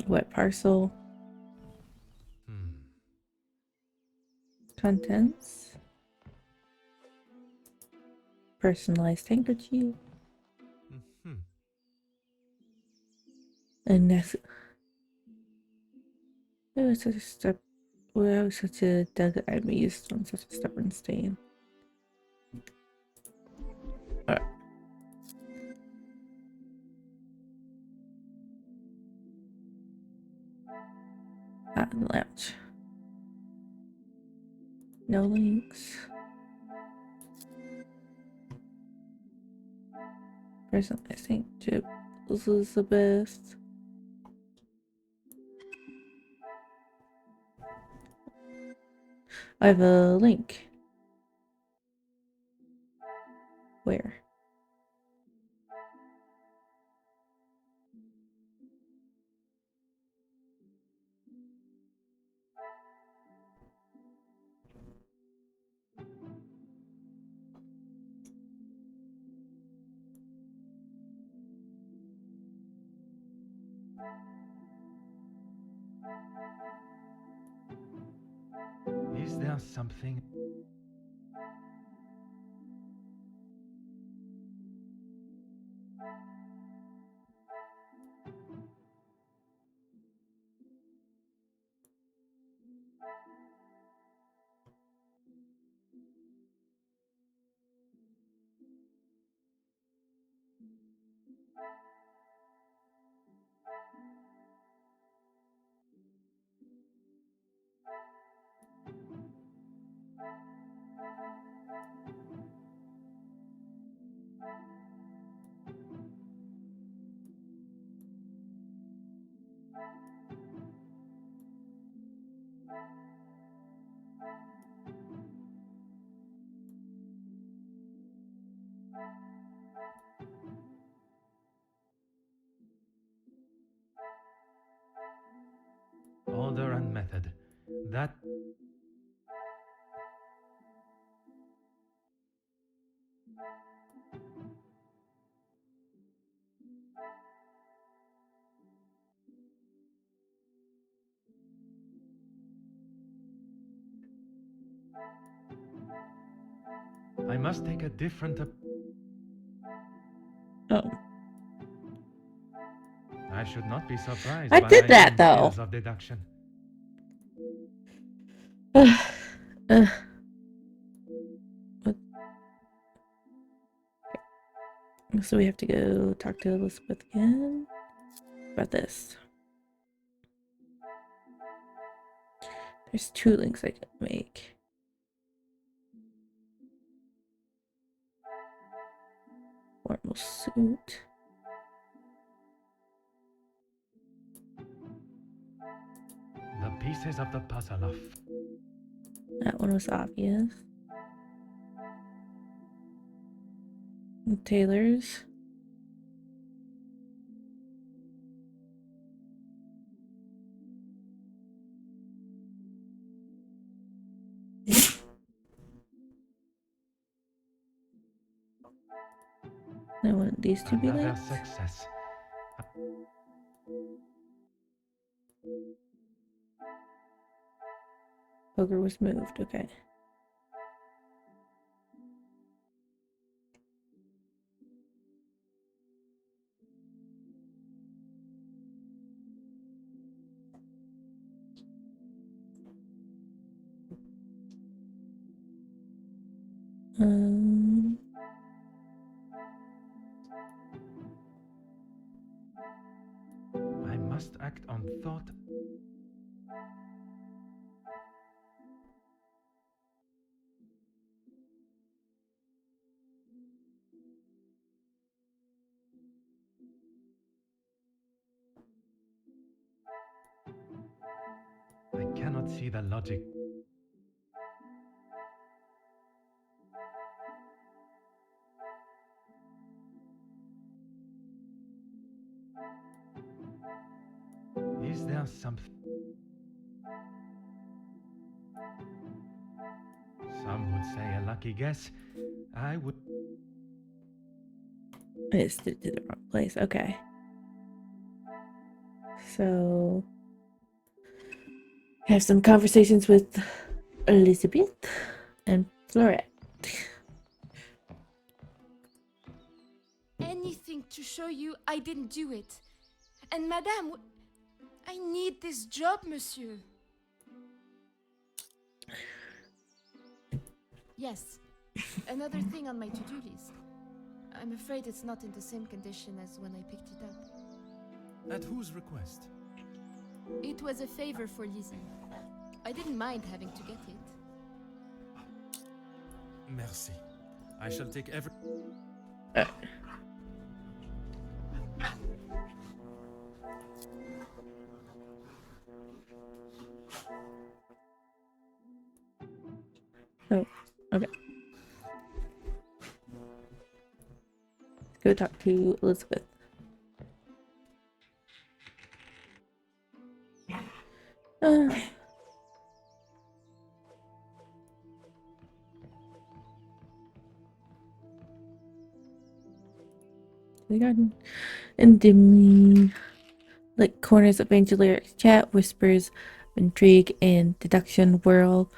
[SPEAKER 1] Wet parcel. Contents. Personalized handkerchief. And next. It was such a step. Well, I was such a delicate item used on such a stubborn stain. Alright. not in the lounge. No links. Present, I think, to Elizabeth. I have a link. Where?
[SPEAKER 3] Is there something? Order and method. That. I must take a different.
[SPEAKER 1] Oh.
[SPEAKER 3] I should not be surprised.
[SPEAKER 1] I
[SPEAKER 3] by
[SPEAKER 1] did
[SPEAKER 3] my
[SPEAKER 1] that,
[SPEAKER 3] own
[SPEAKER 1] though.
[SPEAKER 3] skills of deduction.
[SPEAKER 1] What? So we have to go talk to Elizabeth again about this. There's 2 links I can make. Formal suit.
[SPEAKER 3] The pieces of the puzzle of.
[SPEAKER 1] That one was obvious. And Taylor's. I want these to be
[SPEAKER 3] Another
[SPEAKER 1] links.
[SPEAKER 3] success.
[SPEAKER 1] Poker was moved, okay.
[SPEAKER 3] I must act on thought. I cannot see the logic. Is there something? Some would say a lucky guess. I would.
[SPEAKER 1] I just did it to the wrong place. Okay. So, have some conversations with Elizabeth and Florette.
[SPEAKER 5] Anything to show you I didn't do it. And madame, I need this job, monsieur. Yes, another thing on my to-do list. I'm afraid it's not in the same condition as when I picked it up.
[SPEAKER 3] At whose request?
[SPEAKER 5] It was a favor for Lizzie. I didn't mind having to get it.
[SPEAKER 3] Merci. I shall take every.
[SPEAKER 1] Oh, okay. Let's go talk to Elizabeth. The garden. In dimly lit corners of Angel's chat, whispers of intrigue and deduction whirl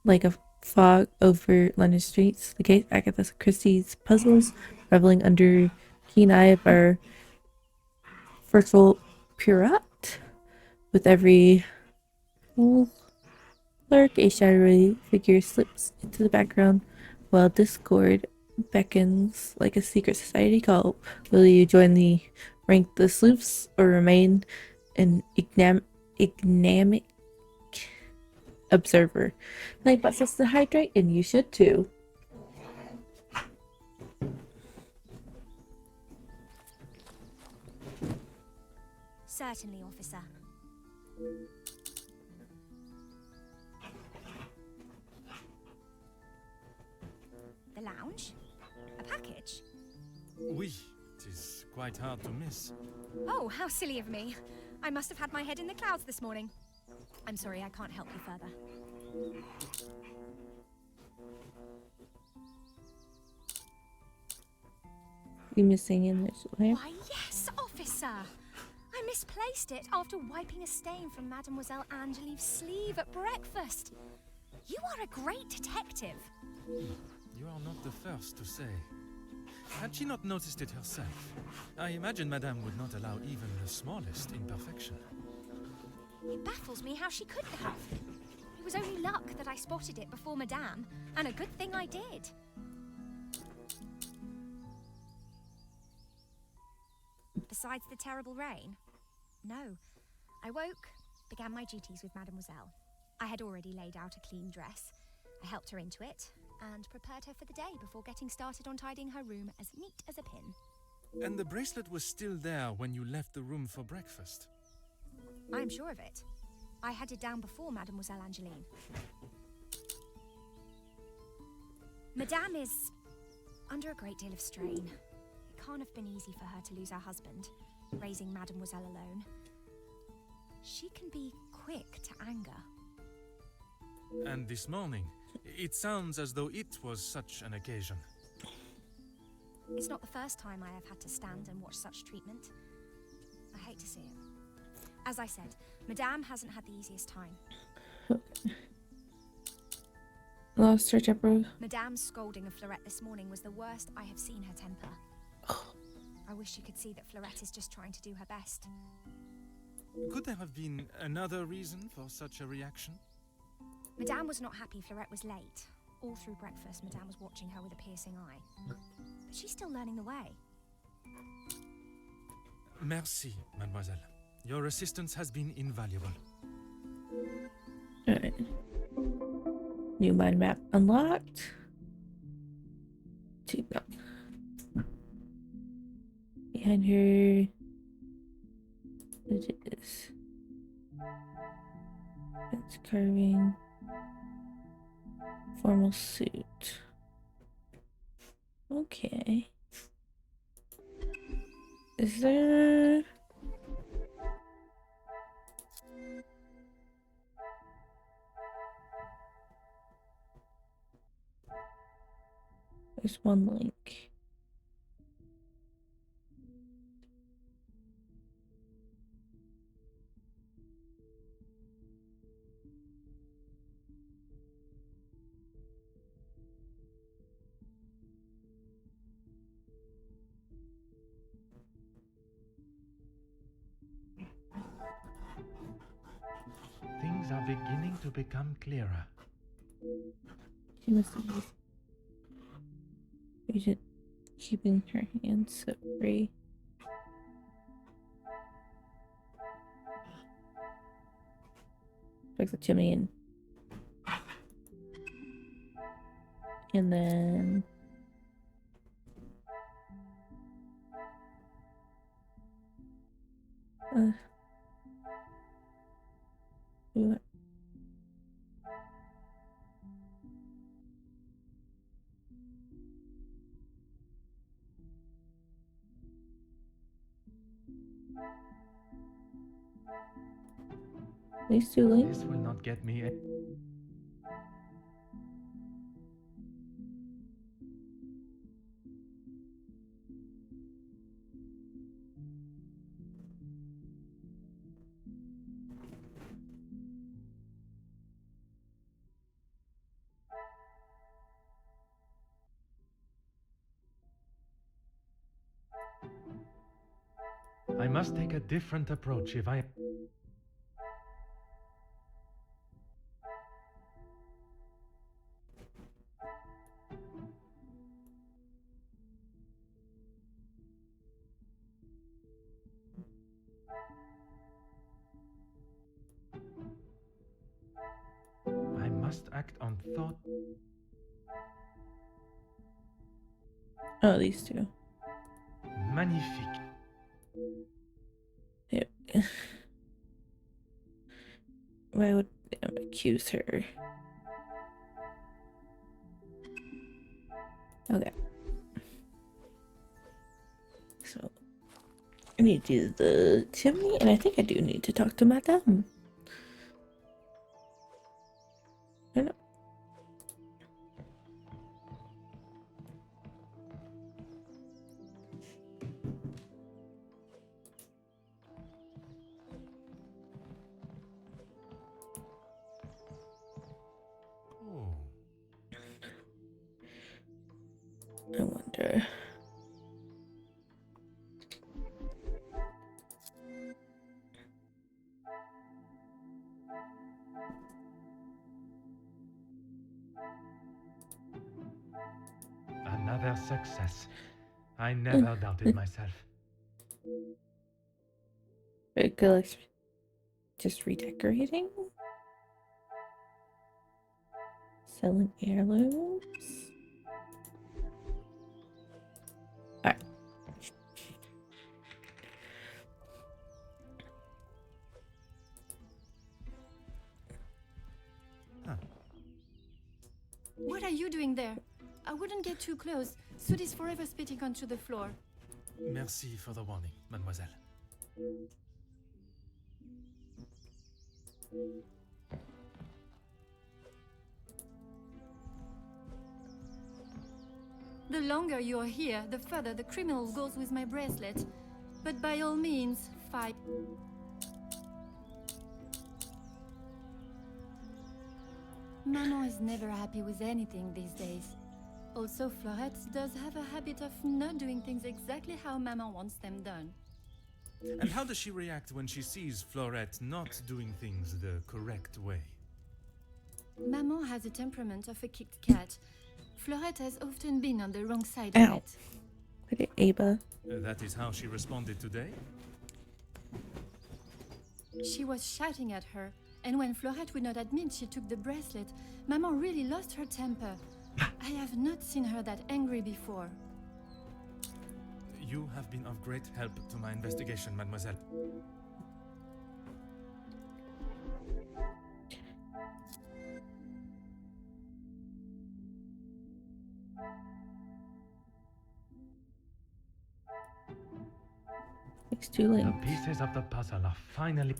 [SPEAKER 1] like a fog over London streets. The gate Agatha Christie's puzzles, reveling under keen eye of our virtual Purate. With every lurk, a shadowy figure slips into the background, while discord beckons like a secret society call. Will you join the rank the sleuths or remain an ignamic observer? Night bus us to hydrate, and you should too.
[SPEAKER 2] Certainly, officer. The lounge? A package?
[SPEAKER 3] Oui, it is quite hard to miss.
[SPEAKER 2] Oh, how silly of me. I must have had my head in the clouds this morning. I'm sorry, I can't help you further.
[SPEAKER 1] You missing in this way?
[SPEAKER 2] Why, yes, officer! I misplaced it after wiping a stain from Mademoiselle Angelieve's sleeve at breakfast. You are a great detective.
[SPEAKER 3] You are not the first to say. Had she not noticed it herself, I imagine Madame would not allow even the smallest imperfection.
[SPEAKER 2] It baffles me how she could have. It was only luck that I spotted it before Madame, and a good thing I did. Besides the terrible rain? No. I woke, began my duties with Mademoiselle. I had already laid out a clean dress. I helped her into it, and prepared her for the day before getting started on tidying her room as neat as a pin.
[SPEAKER 3] And the bracelet was still there when you left the room for breakfast?
[SPEAKER 2] I'm sure of it. I had it down before Mademoiselle Angeline. Madame is under a great deal of strain. It can't have been easy for her to lose her husband, raising Mademoiselle alone. She can be quick to anger.
[SPEAKER 3] And this morning, it sounds as though it was such an occasion.
[SPEAKER 2] It's not the first time I have had to stand and watch such treatment. I hate to see it. As I said, Madame hasn't had the easiest time.
[SPEAKER 1] Lost her temper.
[SPEAKER 2] Madame's scolding of Fleurette this morning was the worst I have seen her temper. I wish you could see that Fleurette is just trying to do her best.
[SPEAKER 3] Could there have been another reason for such a reaction?
[SPEAKER 2] Madame was not happy Fleurette was late. All through breakfast, Madame was watching her with a piercing eye. But she's still learning the way.
[SPEAKER 3] Merci, mademoiselle. Your assistance has been invaluable.
[SPEAKER 1] Alright. New mind map unlocked. Two go. Behind her. What is this? It's carving. Formal suit. Okay. Is there... There's one link.
[SPEAKER 3] Things are beginning to become clearer.
[SPEAKER 1] She must have used agent keeping her hands set free. Fix the chimney and then do it. These two links.
[SPEAKER 3] This will not get me. I must take a different approach if I. I must act on thought.
[SPEAKER 1] Oh, these two.
[SPEAKER 3] Magnifique.
[SPEAKER 1] Yep. Why would I accuse her? Okay. So I need to do the chimney, and I think I do need to talk to Madame. I know.
[SPEAKER 3] Oh.
[SPEAKER 1] I wonder.
[SPEAKER 3] Another success. I never doubted myself.
[SPEAKER 1] Very good. Like, just redecorating. Selling heirlooms. Alright.
[SPEAKER 5] What are you doing there? I wouldn't get too close. Soot is forever spitting onto the floor.
[SPEAKER 3] Merci for the warning, mademoiselle.
[SPEAKER 5] The longer you're here, the further the criminal goes with my bracelet. But by all means, fight. Maman is never happy with anything these days. Also, Florette does have a habit of not doing things exactly how Maman wants them done.
[SPEAKER 3] And how does she react when she sees Florette not doing things the correct way?
[SPEAKER 5] Maman has a temperament of a kicked cat. Florette has often been on the wrong side
[SPEAKER 1] Ow.
[SPEAKER 5] of it.
[SPEAKER 1] Look at Ava.
[SPEAKER 3] That is how she responded today?
[SPEAKER 5] She was shouting at her, and when Florette would not admit she took the bracelet, Maman really lost her temper. I have not seen her that angry before.
[SPEAKER 3] You have been of great help to my investigation, mademoiselle.
[SPEAKER 1] It's too
[SPEAKER 3] The
[SPEAKER 1] late.
[SPEAKER 3] pieces of the puzzle are finally...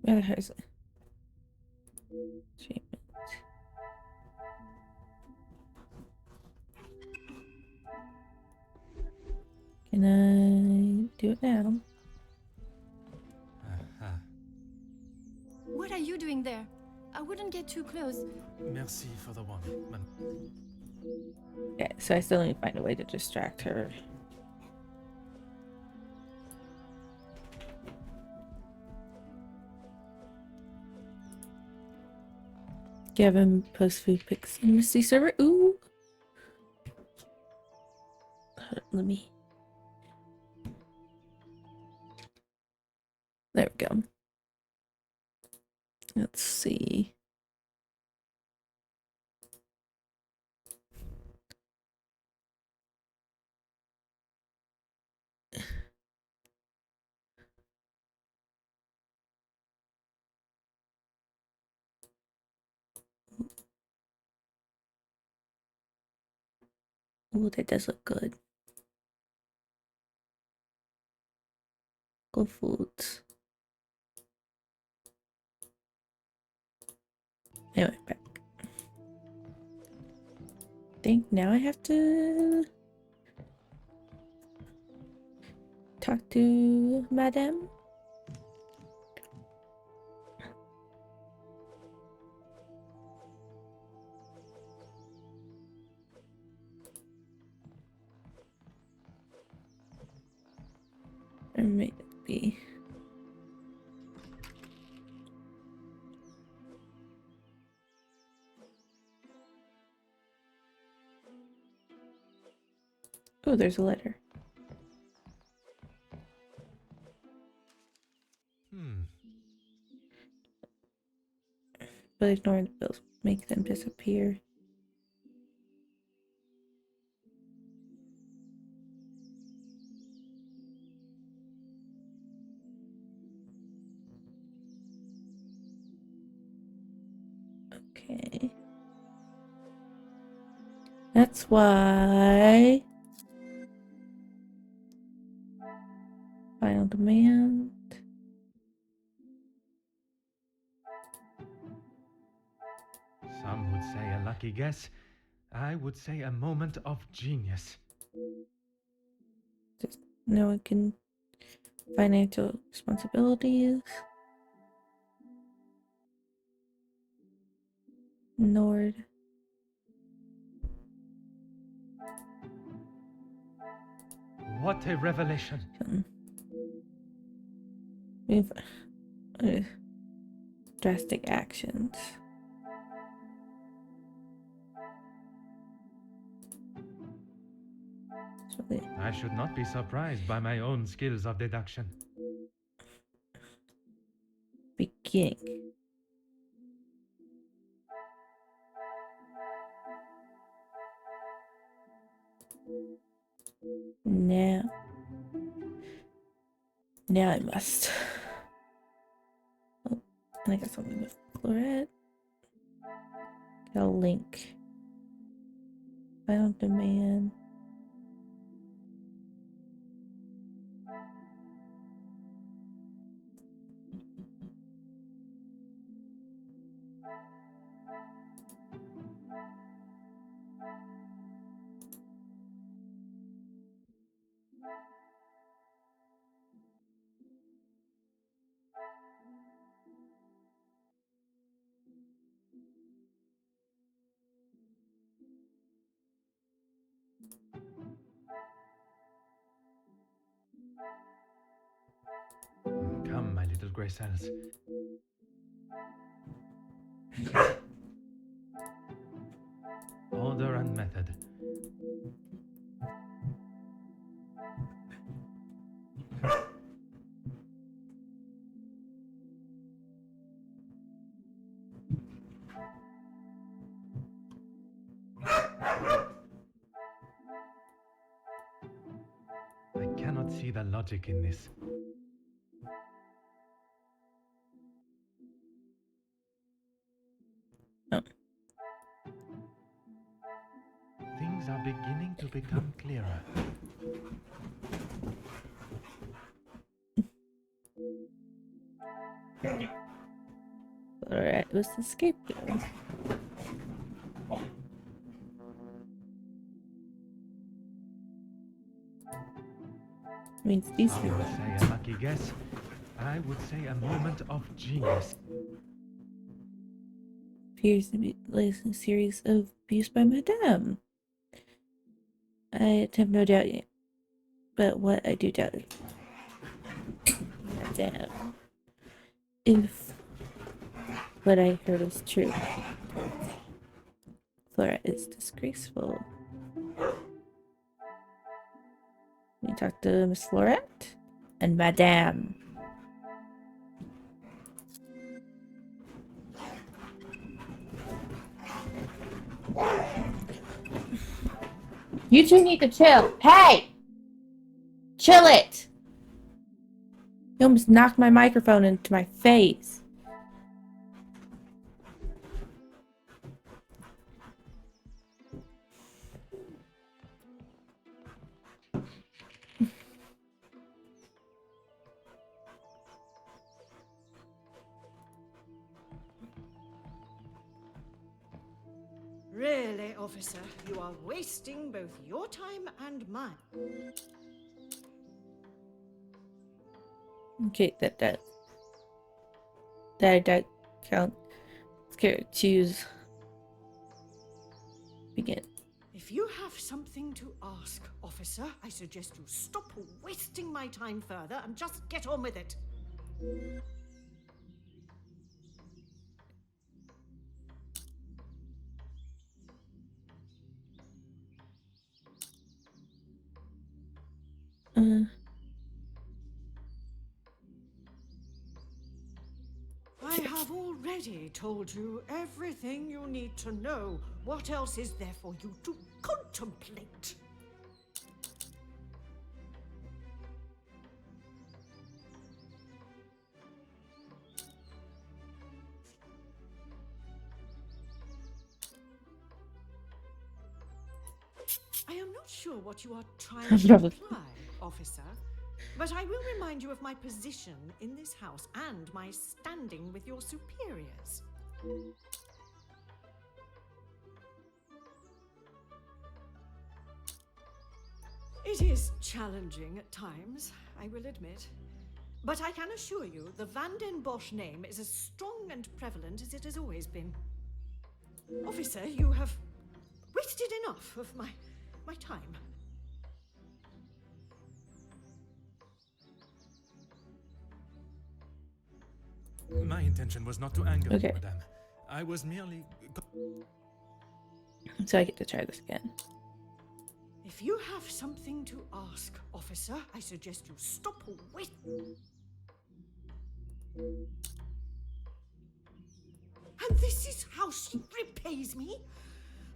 [SPEAKER 1] Where is it? Achievement. Can I do it now?
[SPEAKER 3] Aha.
[SPEAKER 5] What are you doing there? I wouldn't get too close.
[SPEAKER 3] Merci for the warning,
[SPEAKER 1] Yeah, so I still need to find a way to distract her. Gavin post food pics in Misty server. Ooh. Let me. There we go. Let's see. Oh, that does look good. Go foods. Anyway, back. Think now I have to talk to Madame. Or maybe. Oh, there's a letter. But ignoring the bills, make them disappear. Okay. That's why. Final demand.
[SPEAKER 3] Some would say a lucky guess. I would say a moment of genius.
[SPEAKER 1] Just no one can. Financial responsibilities. Nord.
[SPEAKER 3] What a revelation!
[SPEAKER 1] We've drastic actions. Really
[SPEAKER 3] I should not be surprised by my own skills of deduction.
[SPEAKER 1] beginning. Now. Now I must. Oh, and I got something with Florette. Got a link. Final demand.
[SPEAKER 3] Come, my little grey cells. Order and method. I cannot see the logic in this.
[SPEAKER 1] Oh.
[SPEAKER 3] Things are beginning to become clearer.
[SPEAKER 1] Alright, let's escape here. Means these
[SPEAKER 3] Some
[SPEAKER 1] people.
[SPEAKER 3] would say a lucky guess. I would say a moment of genius.
[SPEAKER 1] Appears to be a series of abuse by Madame. I have no doubt yet. But what I do doubt is Madame. If what I heard is true. Flora is disgraceful. We talk to Miss Florette and Madame. You two need to chill. Hey! Chill it! You almost knocked my microphone into my face.
[SPEAKER 4] Really, officer, you are wasting both your time and mine.
[SPEAKER 1] Okay, that count. Okay, choose. Begin.
[SPEAKER 4] If you have something to ask, officer, I suggest you stop wasting my time further and just get on with it. I have already told you everything you need to know. What else is there for you to contemplate? I am not sure what you are trying to imply, officer, but I will remind you of my position in this house and my standing with your superiors. It is challenging at times, I will admit. But I can assure you the Van den Bosch name is as strong and prevalent as it has always been. Officer, you have wasted enough of my time.
[SPEAKER 3] My intention was not to anger
[SPEAKER 1] Okay.
[SPEAKER 3] you, madame. I was merely...
[SPEAKER 1] So I get to try this again.
[SPEAKER 4] If you have something to ask, officer, I suggest you stop wasting. And this is how she repays me?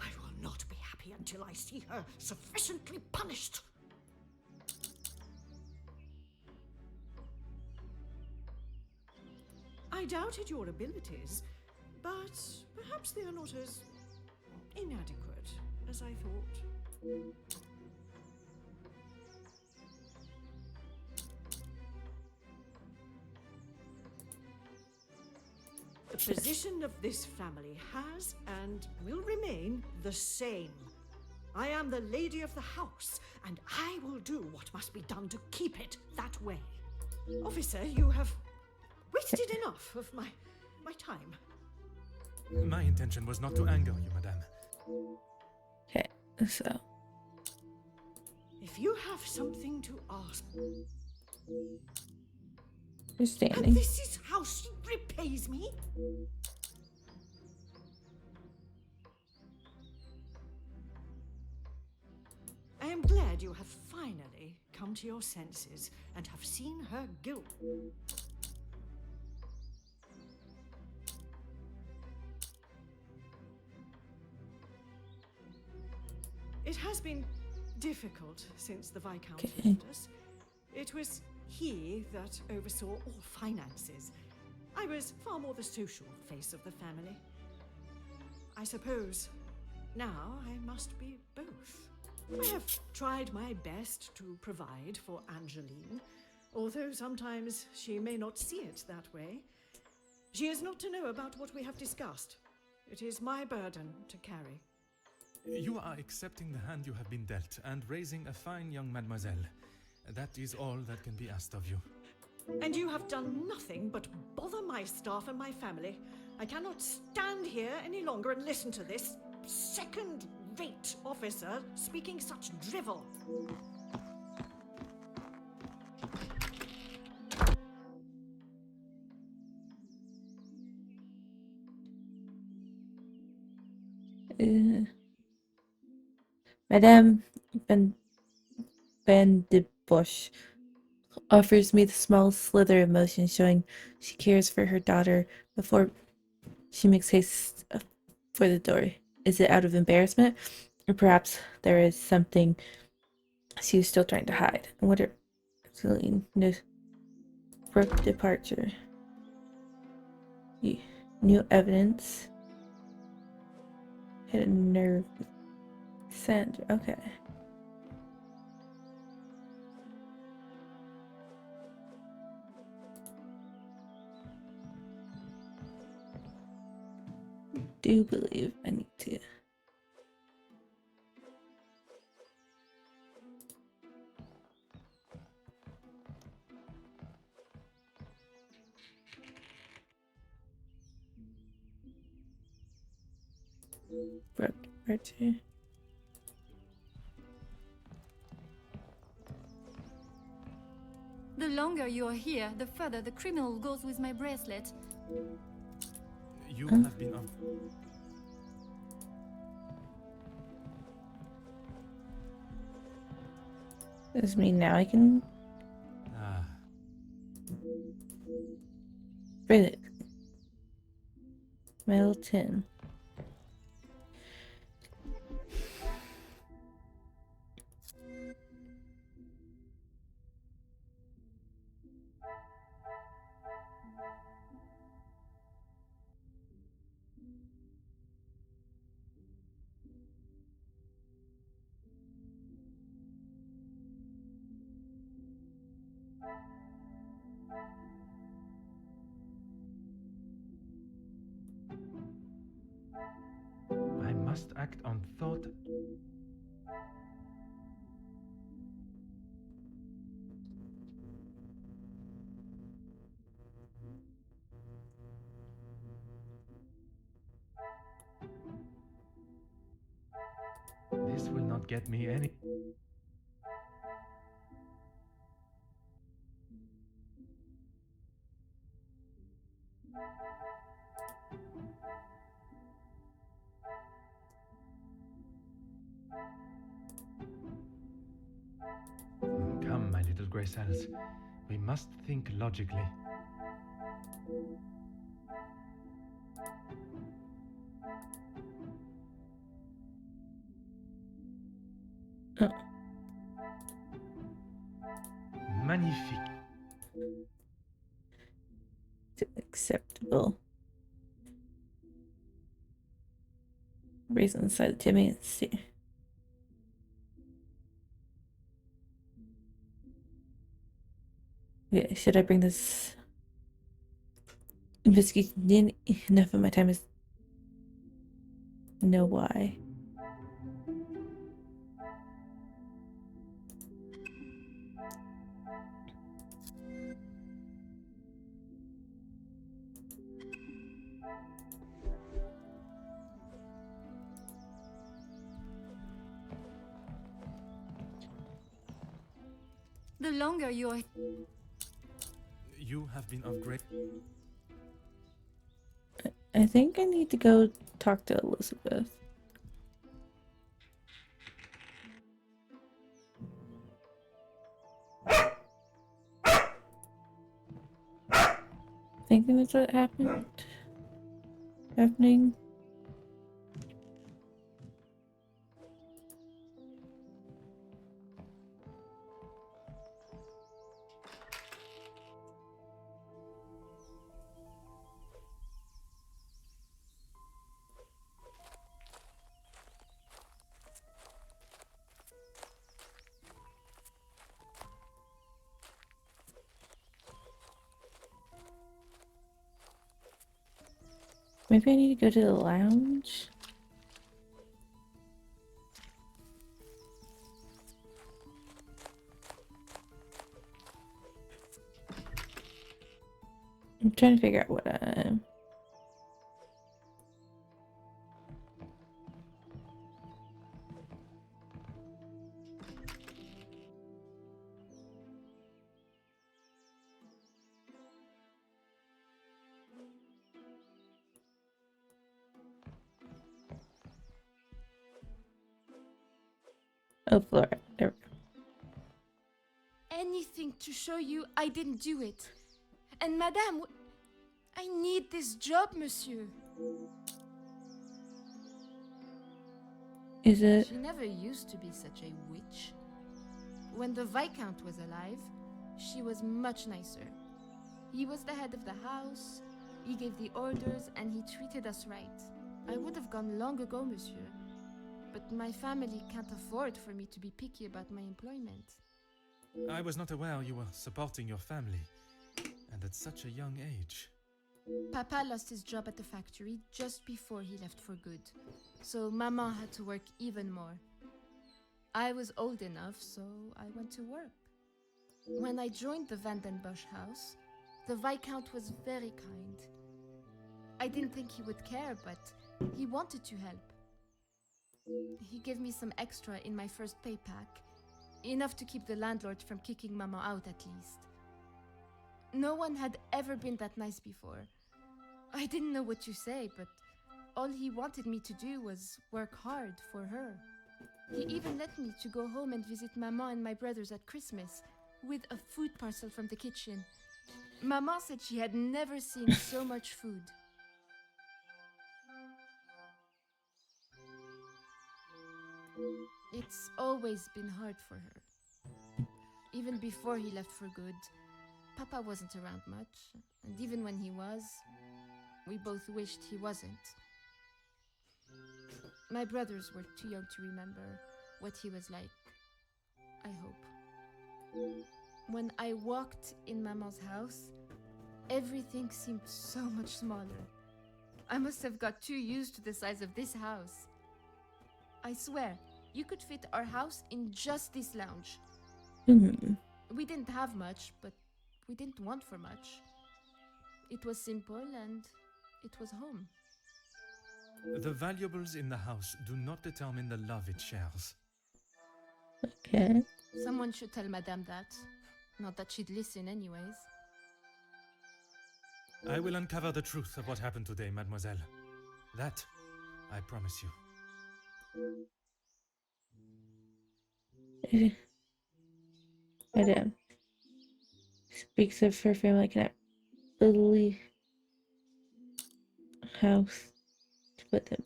[SPEAKER 4] I will not be happy until I see her sufficiently punished. I doubted your abilities, but perhaps they are not as inadequate as I thought. The position of this family has and will remain the same. I am the lady of the house, and I will do what must be done to keep it that way. Officer, you have wasted enough of my time.
[SPEAKER 3] My intention was not to anger you, madame.
[SPEAKER 1] Okay, so
[SPEAKER 4] If you have something to ask,
[SPEAKER 1] you're
[SPEAKER 4] and
[SPEAKER 1] standing.
[SPEAKER 4] this is how she repays me? I am glad you have finally come to your senses and have seen her guilt. It has been difficult since the Viscount left us. It was he that oversaw all finances. I was far more the social face of the family. I suppose now I must be both. I have tried my best to provide for Angeline, although sometimes she may not see it that way. She is not to know about what we have discussed. It is my burden to carry.
[SPEAKER 3] You are accepting the hand you have been dealt and raising a fine young mademoiselle. That is all that can be asked of you.
[SPEAKER 4] And you have done nothing but bother my staff and my family. I cannot stand here any longer and listen to this second-rate officer speaking such drivel.
[SPEAKER 1] Madame Van de Bosch offers me the small slither of motion, showing she cares for her daughter before she makes haste for the door. Is it out of embarrassment? Or perhaps there is something she was still trying to hide. I wonder. Celine, Brooke departure. New evidence. Hit a nerve. Sandra. Okay. Do believe I need to. Brooke departure.
[SPEAKER 6] The longer you're here, the further the criminal goes with my bracelet.
[SPEAKER 3] You have been of...
[SPEAKER 1] Does this mean now I can
[SPEAKER 3] Ah,
[SPEAKER 1] breathe it? Metal tin.
[SPEAKER 3] I must act on thought. This will not get me any... Come, my little grey cells. We must think logically.
[SPEAKER 1] Oh,
[SPEAKER 3] Magnifique.
[SPEAKER 1] acceptable. Reason inside Timmy and see. Okay, should I bring this investigation in? Enough of my time is know why.
[SPEAKER 6] The longer you're...
[SPEAKER 3] You have been of great...
[SPEAKER 1] I think I need to go talk to Elizabeth. Thinking that's what happening. Maybe I need to go to the lounge. I'm trying to figure out what I'm... Oh, Flora. There we go.
[SPEAKER 5] Anything to show you I didn't do it. And madame, I need this job, monsieur.
[SPEAKER 1] Is it?
[SPEAKER 5] She never used to be such a witch. When the Viscount was alive, she was much nicer. He was the head of the house, he gave the orders, and he treated us right. I would have gone long ago, monsieur, but my family can't afford for me to be picky about my employment.
[SPEAKER 3] I was not aware you were supporting your family, and at such a young age.
[SPEAKER 5] Papa lost his job at the factory just before he left for good, so Maman had to work even more. I was old enough, so I went to work. When I joined the Vandenbosch house, the Viscount was very kind. I didn't think he would care, but he wanted to help. He gave me some extra in my first pay pack, enough to keep the landlord from kicking Mama out at least. No one had ever been that nice before. I didn't know what to say, but all he wanted me to do was work hard for her. He even let me to go home and visit Mama and my brothers at Christmas with a food parcel from the kitchen. Mama said she had never seen so much food. It's always been hard for her. Even before he left for good, Papa wasn't around much, and even when he was, we both wished he wasn't. My brothers were too young to remember what he was like, I hope. When I walked in Maman's house, everything seemed so much smaller. I must have got too used to the size of this house. I swear, you could fit our house in just this lounge. We didn't have much, but we didn't want for much. It was simple and it was home.
[SPEAKER 3] The valuables in the house do not determine the love it shares.
[SPEAKER 1] Okay.
[SPEAKER 5] Someone should tell Madame that. Not that she'd listen anyways.
[SPEAKER 3] I will uncover the truth of what happened today, mademoiselle. That, I promise you.
[SPEAKER 1] Madame speaks of her family cannot believe house to put them.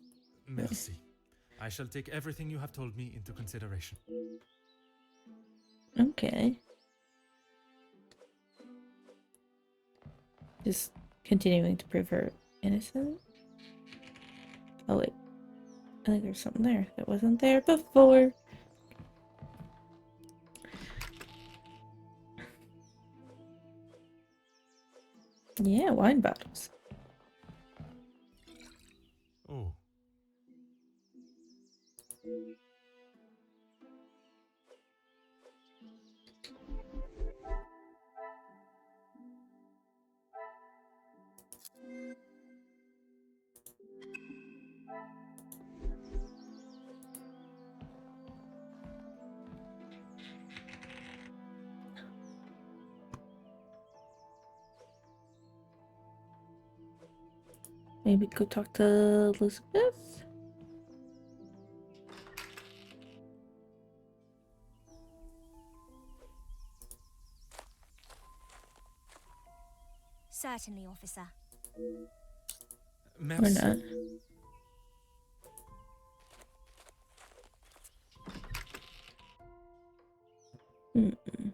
[SPEAKER 3] Merci. I shall take everything you have told me into consideration.
[SPEAKER 1] Okay. Just continuing to prove her innocent. Oh wait. I think there's something there that wasn't there before. Yeah, wine bottles.
[SPEAKER 3] Oh.
[SPEAKER 1] Maybe go talk to Elizabeth?
[SPEAKER 2] Certainly, officer.
[SPEAKER 1] Or
[SPEAKER 3] Merci.
[SPEAKER 1] not? Mm-mm.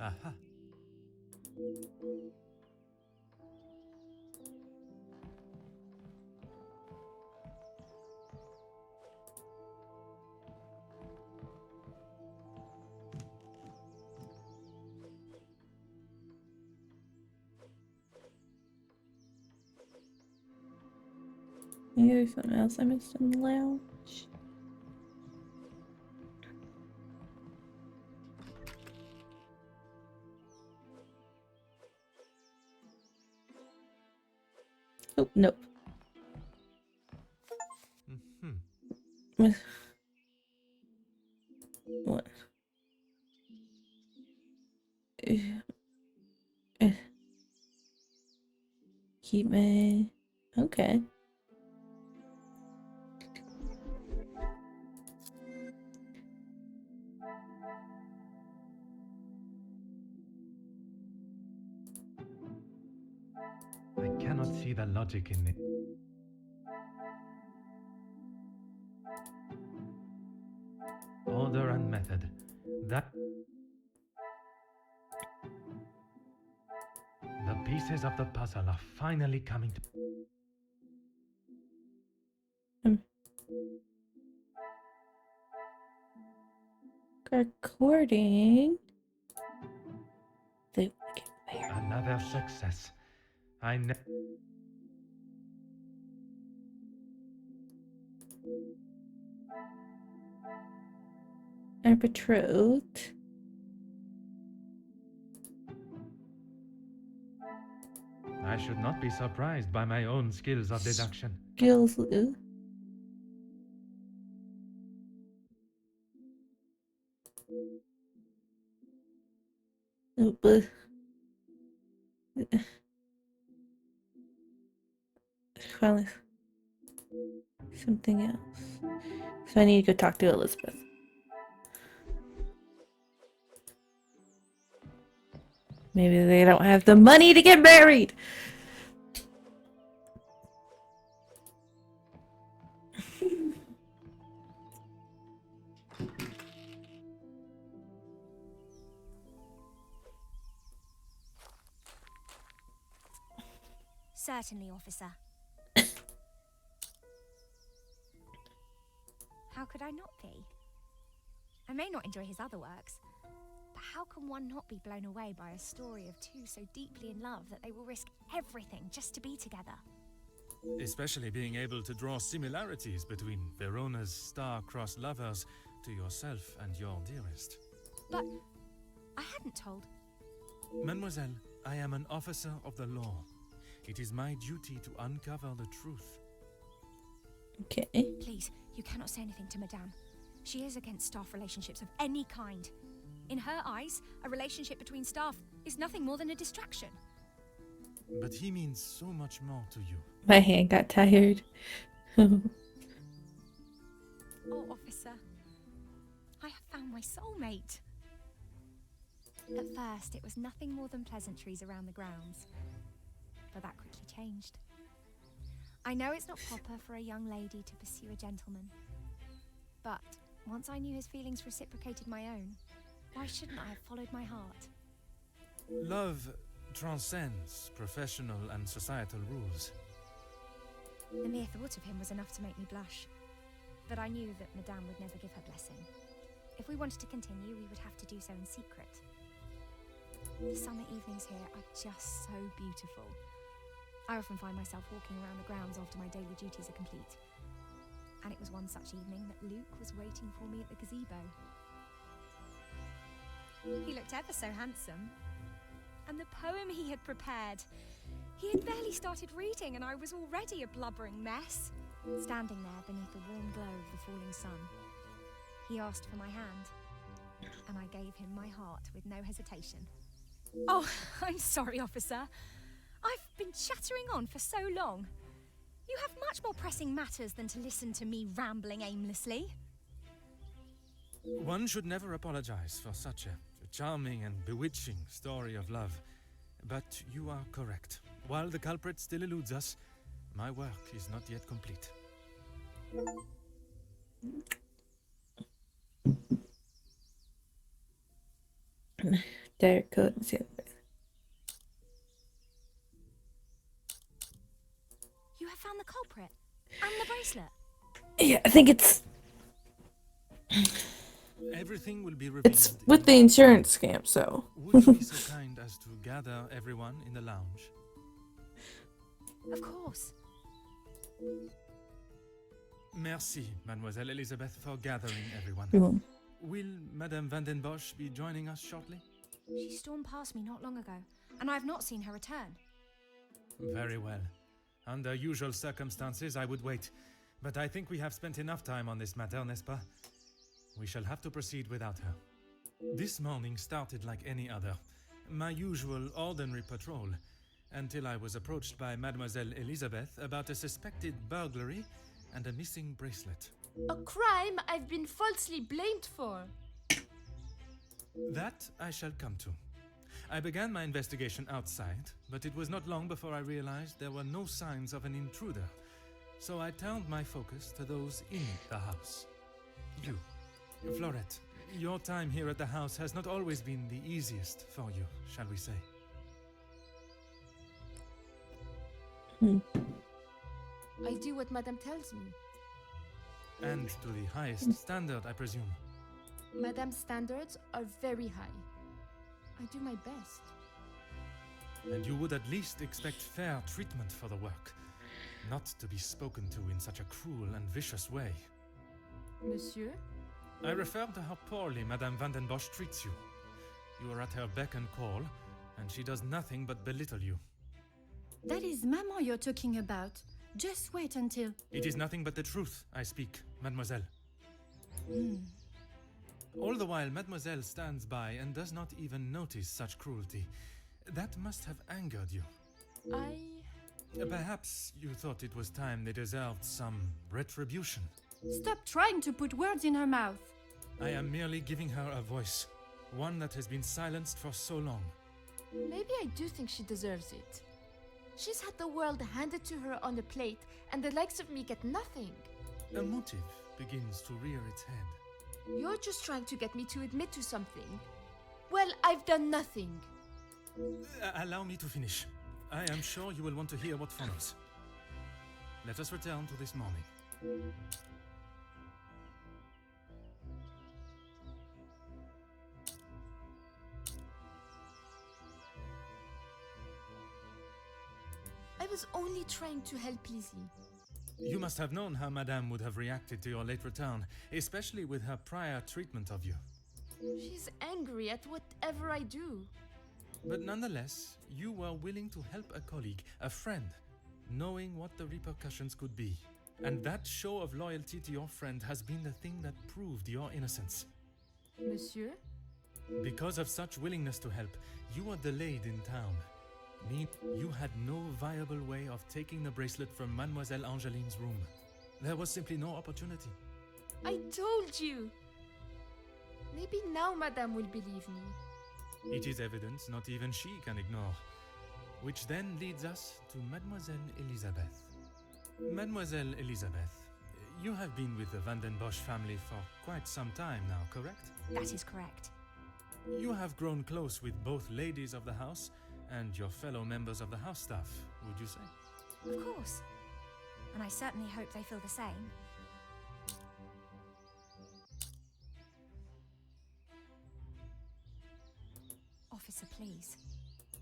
[SPEAKER 3] Aha.
[SPEAKER 1] Maybe there's something else I missed in the lounge. Oh, nope.
[SPEAKER 3] Hmm.
[SPEAKER 1] What? Keep my... Okay.
[SPEAKER 3] I cannot see the logic in it. Order and method. That... The pieces of the puzzle are finally coming to...
[SPEAKER 1] Recording. They get there.
[SPEAKER 3] Another success.
[SPEAKER 1] Our betrothed.
[SPEAKER 3] I should not be surprised by my own skills of deduction.
[SPEAKER 1] Skills. Oh, but finally something else. So I need to go talk to Elizabeth. Maybe they don't have the money to get married.
[SPEAKER 2] Certainly, officer. How could I not be? I may not enjoy his other works, but how can one not be blown away by a story of two so deeply in love that they will risk everything just to be together?
[SPEAKER 3] Especially being able to draw similarities between Verona's star-crossed lovers to yourself and your dearest.
[SPEAKER 2] But I hadn't told.
[SPEAKER 3] Mademoiselle, I am an officer of the law. It is my duty to uncover the truth.
[SPEAKER 1] Okay.
[SPEAKER 2] Please, you cannot say anything to Madame. She is against staff relationships of any kind. In her eyes, a relationship between staff is nothing more than a distraction.
[SPEAKER 3] But he means so much more to you.
[SPEAKER 1] My hand got tired.
[SPEAKER 2] Oh, officer, I have found my soulmate. At first, it was nothing more than pleasantries around the grounds, but that quickly changed. I know it's not proper for a young lady to pursue a gentleman, but once I knew his feelings reciprocated my own, why shouldn't I have followed my heart?
[SPEAKER 3] Love transcends professional and societal rules.
[SPEAKER 2] The mere thought of him was enough to make me blush, but I knew that Madame would never give her blessing. If we wanted to continue, we would have to do so in secret. The summer evenings here are just so beautiful. I often find myself walking around the grounds after my daily duties are complete, and it was one one such evening that Luke was waiting for me at the gazebo. He looked ever so handsome. And the poem he had prepared. He had barely started reading and I was already a blubbering mess, standing there beneath the warm glow of the falling sun. He asked for my hand, and I gave him my heart with no hesitation. Oh, I'm sorry, officer. I've been chattering on for so long. You have much more pressing matters than to listen to me rambling aimlessly.
[SPEAKER 3] One should never apologize for such a charming and bewitching story of love. But you are correct. While the culprit still eludes us, my work is not yet complete.
[SPEAKER 1] Derek couldn't see it.
[SPEAKER 2] You have found the culprit and the bracelet.
[SPEAKER 1] Yeah, I think it's
[SPEAKER 3] Everything will be revealed.
[SPEAKER 1] it's with the insurance scam, so.
[SPEAKER 3] Would you be so kind as to gather everyone in the lounge?
[SPEAKER 2] Of course.
[SPEAKER 3] Merci, Mademoiselle Elizabeth, for gathering everyone.
[SPEAKER 1] You're welcome.
[SPEAKER 3] Will Madame Van den Bosch be joining us shortly?
[SPEAKER 2] She stormed past me not long ago, and I have not seen her return.
[SPEAKER 3] Very well. Under usual circumstances, I would wait. But I think we have spent enough time on this matter, n'est-ce pas? We shall have to proceed without her. This morning started like any other. My usual ordinary patrol, until I was approached by Mademoiselle Elizabeth about a suspected burglary and a missing bracelet.
[SPEAKER 5] A crime I've been falsely blamed for.
[SPEAKER 3] That I shall come to. I began my investigation outside, but it was not long before I realized there were no signs of an intruder. So I turned my focus to those in the house. You, Florette, your time here at the house has not always been the easiest for you, shall we say?
[SPEAKER 5] I do what Madame tells me.
[SPEAKER 3] And to the highest standard, I presume.
[SPEAKER 5] Madame's standards are very high. I do my best.
[SPEAKER 3] And you would at least expect fair treatment for the work, not to be spoken to in such a cruel and vicious way.
[SPEAKER 5] Monsieur?
[SPEAKER 3] I refer to how poorly Madame Van den Bosch treats you. You are at her beck and call, and she does nothing but belittle you.
[SPEAKER 6] That is Maman you're talking about. Just wait until...
[SPEAKER 3] It is nothing but the truth I speak, mademoiselle. All the while, mademoiselle stands by and does not even notice such cruelty. That must have angered you. Perhaps you thought it was time they deserved some retribution.
[SPEAKER 6] Stop trying to put words in her mouth.
[SPEAKER 3] I am merely giving her a voice, one that has been silenced for so long.
[SPEAKER 5] Maybe I do think she deserves it. She's had the world handed to her on a plate, and the likes of me get nothing.
[SPEAKER 3] A motive begins to rear its head.
[SPEAKER 5] You're just trying to get me to admit to something. Well, I've done nothing.
[SPEAKER 3] Allow me to finish. I am sure you will want to hear what follows. Let us return to this morning.
[SPEAKER 5] I was only trying to help Lizzie.
[SPEAKER 3] You must have known how Madame would have reacted to your late return, especially with her prior treatment of you.
[SPEAKER 5] She's angry at whatever I do.
[SPEAKER 3] But nonetheless, you were willing to help a colleague, a friend, knowing what the repercussions could be. And that show of loyalty to your friend has been the thing that proved your innocence.
[SPEAKER 5] Monsieur?
[SPEAKER 3] Because of such willingness to help, you were delayed in town. You had no viable way of taking the bracelet from Mademoiselle Angeline's room. There was simply no opportunity.
[SPEAKER 5] I told you! Maybe now Madame will believe me.
[SPEAKER 3] It is evidence not even she can ignore. Which then leads us to Mademoiselle Elizabeth. Mademoiselle Elizabeth, you have been with the Van den Bosch family for quite some time now, correct?
[SPEAKER 2] That is correct.
[SPEAKER 3] You have grown close with both ladies of the house and your fellow members of the house staff, would you say?
[SPEAKER 2] Of course. And I certainly hope they feel the same. Officer, please.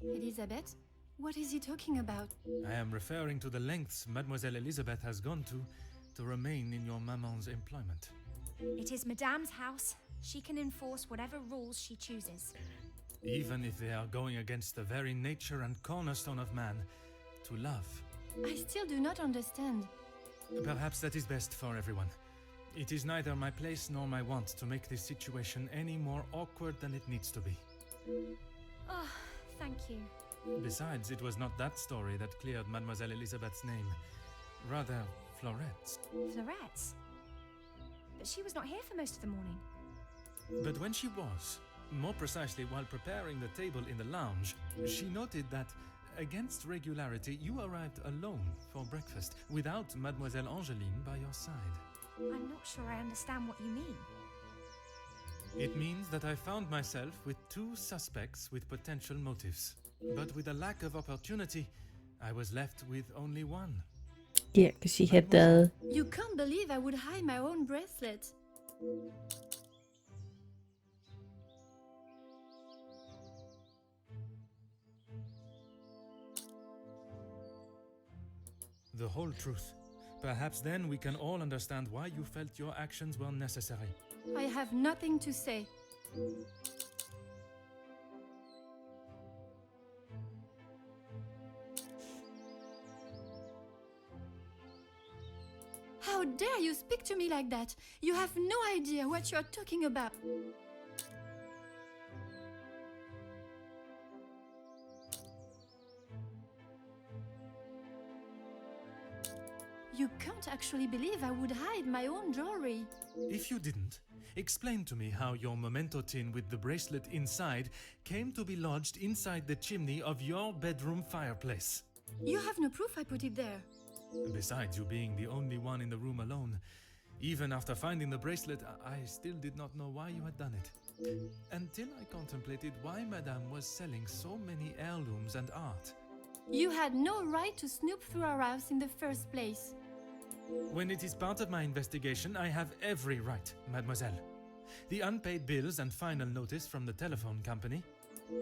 [SPEAKER 6] Elizabeth, what is he talking about?
[SPEAKER 3] I am referring to the lengths Mademoiselle Elizabeth has gone to remain in your maman's employment.
[SPEAKER 2] It is Madame's house. She can enforce whatever rules she chooses.
[SPEAKER 3] Even if they are going against the very nature and cornerstone of man, to love.
[SPEAKER 6] I still do not understand.
[SPEAKER 3] Perhaps that is best for everyone. It is neither my place nor my want to make this situation any more awkward than it needs to be.
[SPEAKER 2] Oh, thank you.
[SPEAKER 3] Besides, it was not that story that cleared Mademoiselle Elizabeth's name. Rather, Florette's.
[SPEAKER 2] Florette's? But she was not here for most of the morning.
[SPEAKER 3] But when she was, more precisely while preparing the table in the lounge, she noted that, against regularity, you arrived alone for breakfast, without Mademoiselle Angeline by your side.
[SPEAKER 2] I'm not sure I understand what you mean.
[SPEAKER 3] It means that I found myself with two suspects with potential motives. But with a lack of opportunity, I was left with only one.
[SPEAKER 1] Yeah, because she had the...
[SPEAKER 6] You can't believe I would hide my own bracelet.
[SPEAKER 3] The whole truth. Perhaps then we can all understand why you felt your actions were necessary.
[SPEAKER 6] I have nothing to say. How dare you speak to me like that? You have no idea what you're talking about. You can't actually believe I would hide my own jewelry.
[SPEAKER 3] If you didn't, explain to me how your memento tin with the bracelet inside came to be lodged inside the chimney of your bedroom fireplace.
[SPEAKER 6] You have no proof I put it there.
[SPEAKER 3] Besides you being the only one in the room alone, even after finding the bracelet, I still did not know why you had done it. Until I contemplated why Madame was selling so many heirlooms and art.
[SPEAKER 6] You had no right to snoop through our house in the first place.
[SPEAKER 3] When it is part of my investigation, I have every right, mademoiselle. The unpaid bills and final notice from the telephone company.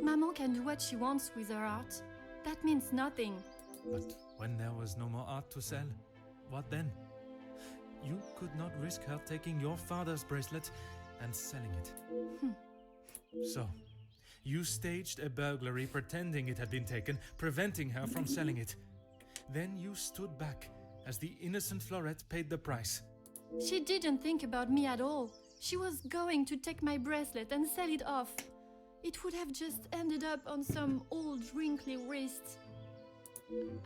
[SPEAKER 6] Maman can do what she wants with her art. That means nothing.
[SPEAKER 3] But when there was no more art to sell, what then? You could not risk her taking your father's bracelet and selling it. So, you staged a burglary pretending it had been taken, preventing her from selling it. Then you stood back as the innocent Florette paid the price.
[SPEAKER 6] She didn't think about me at all. She was going to take my bracelet and sell it off. It would have just ended up on some old wrinkly wrist.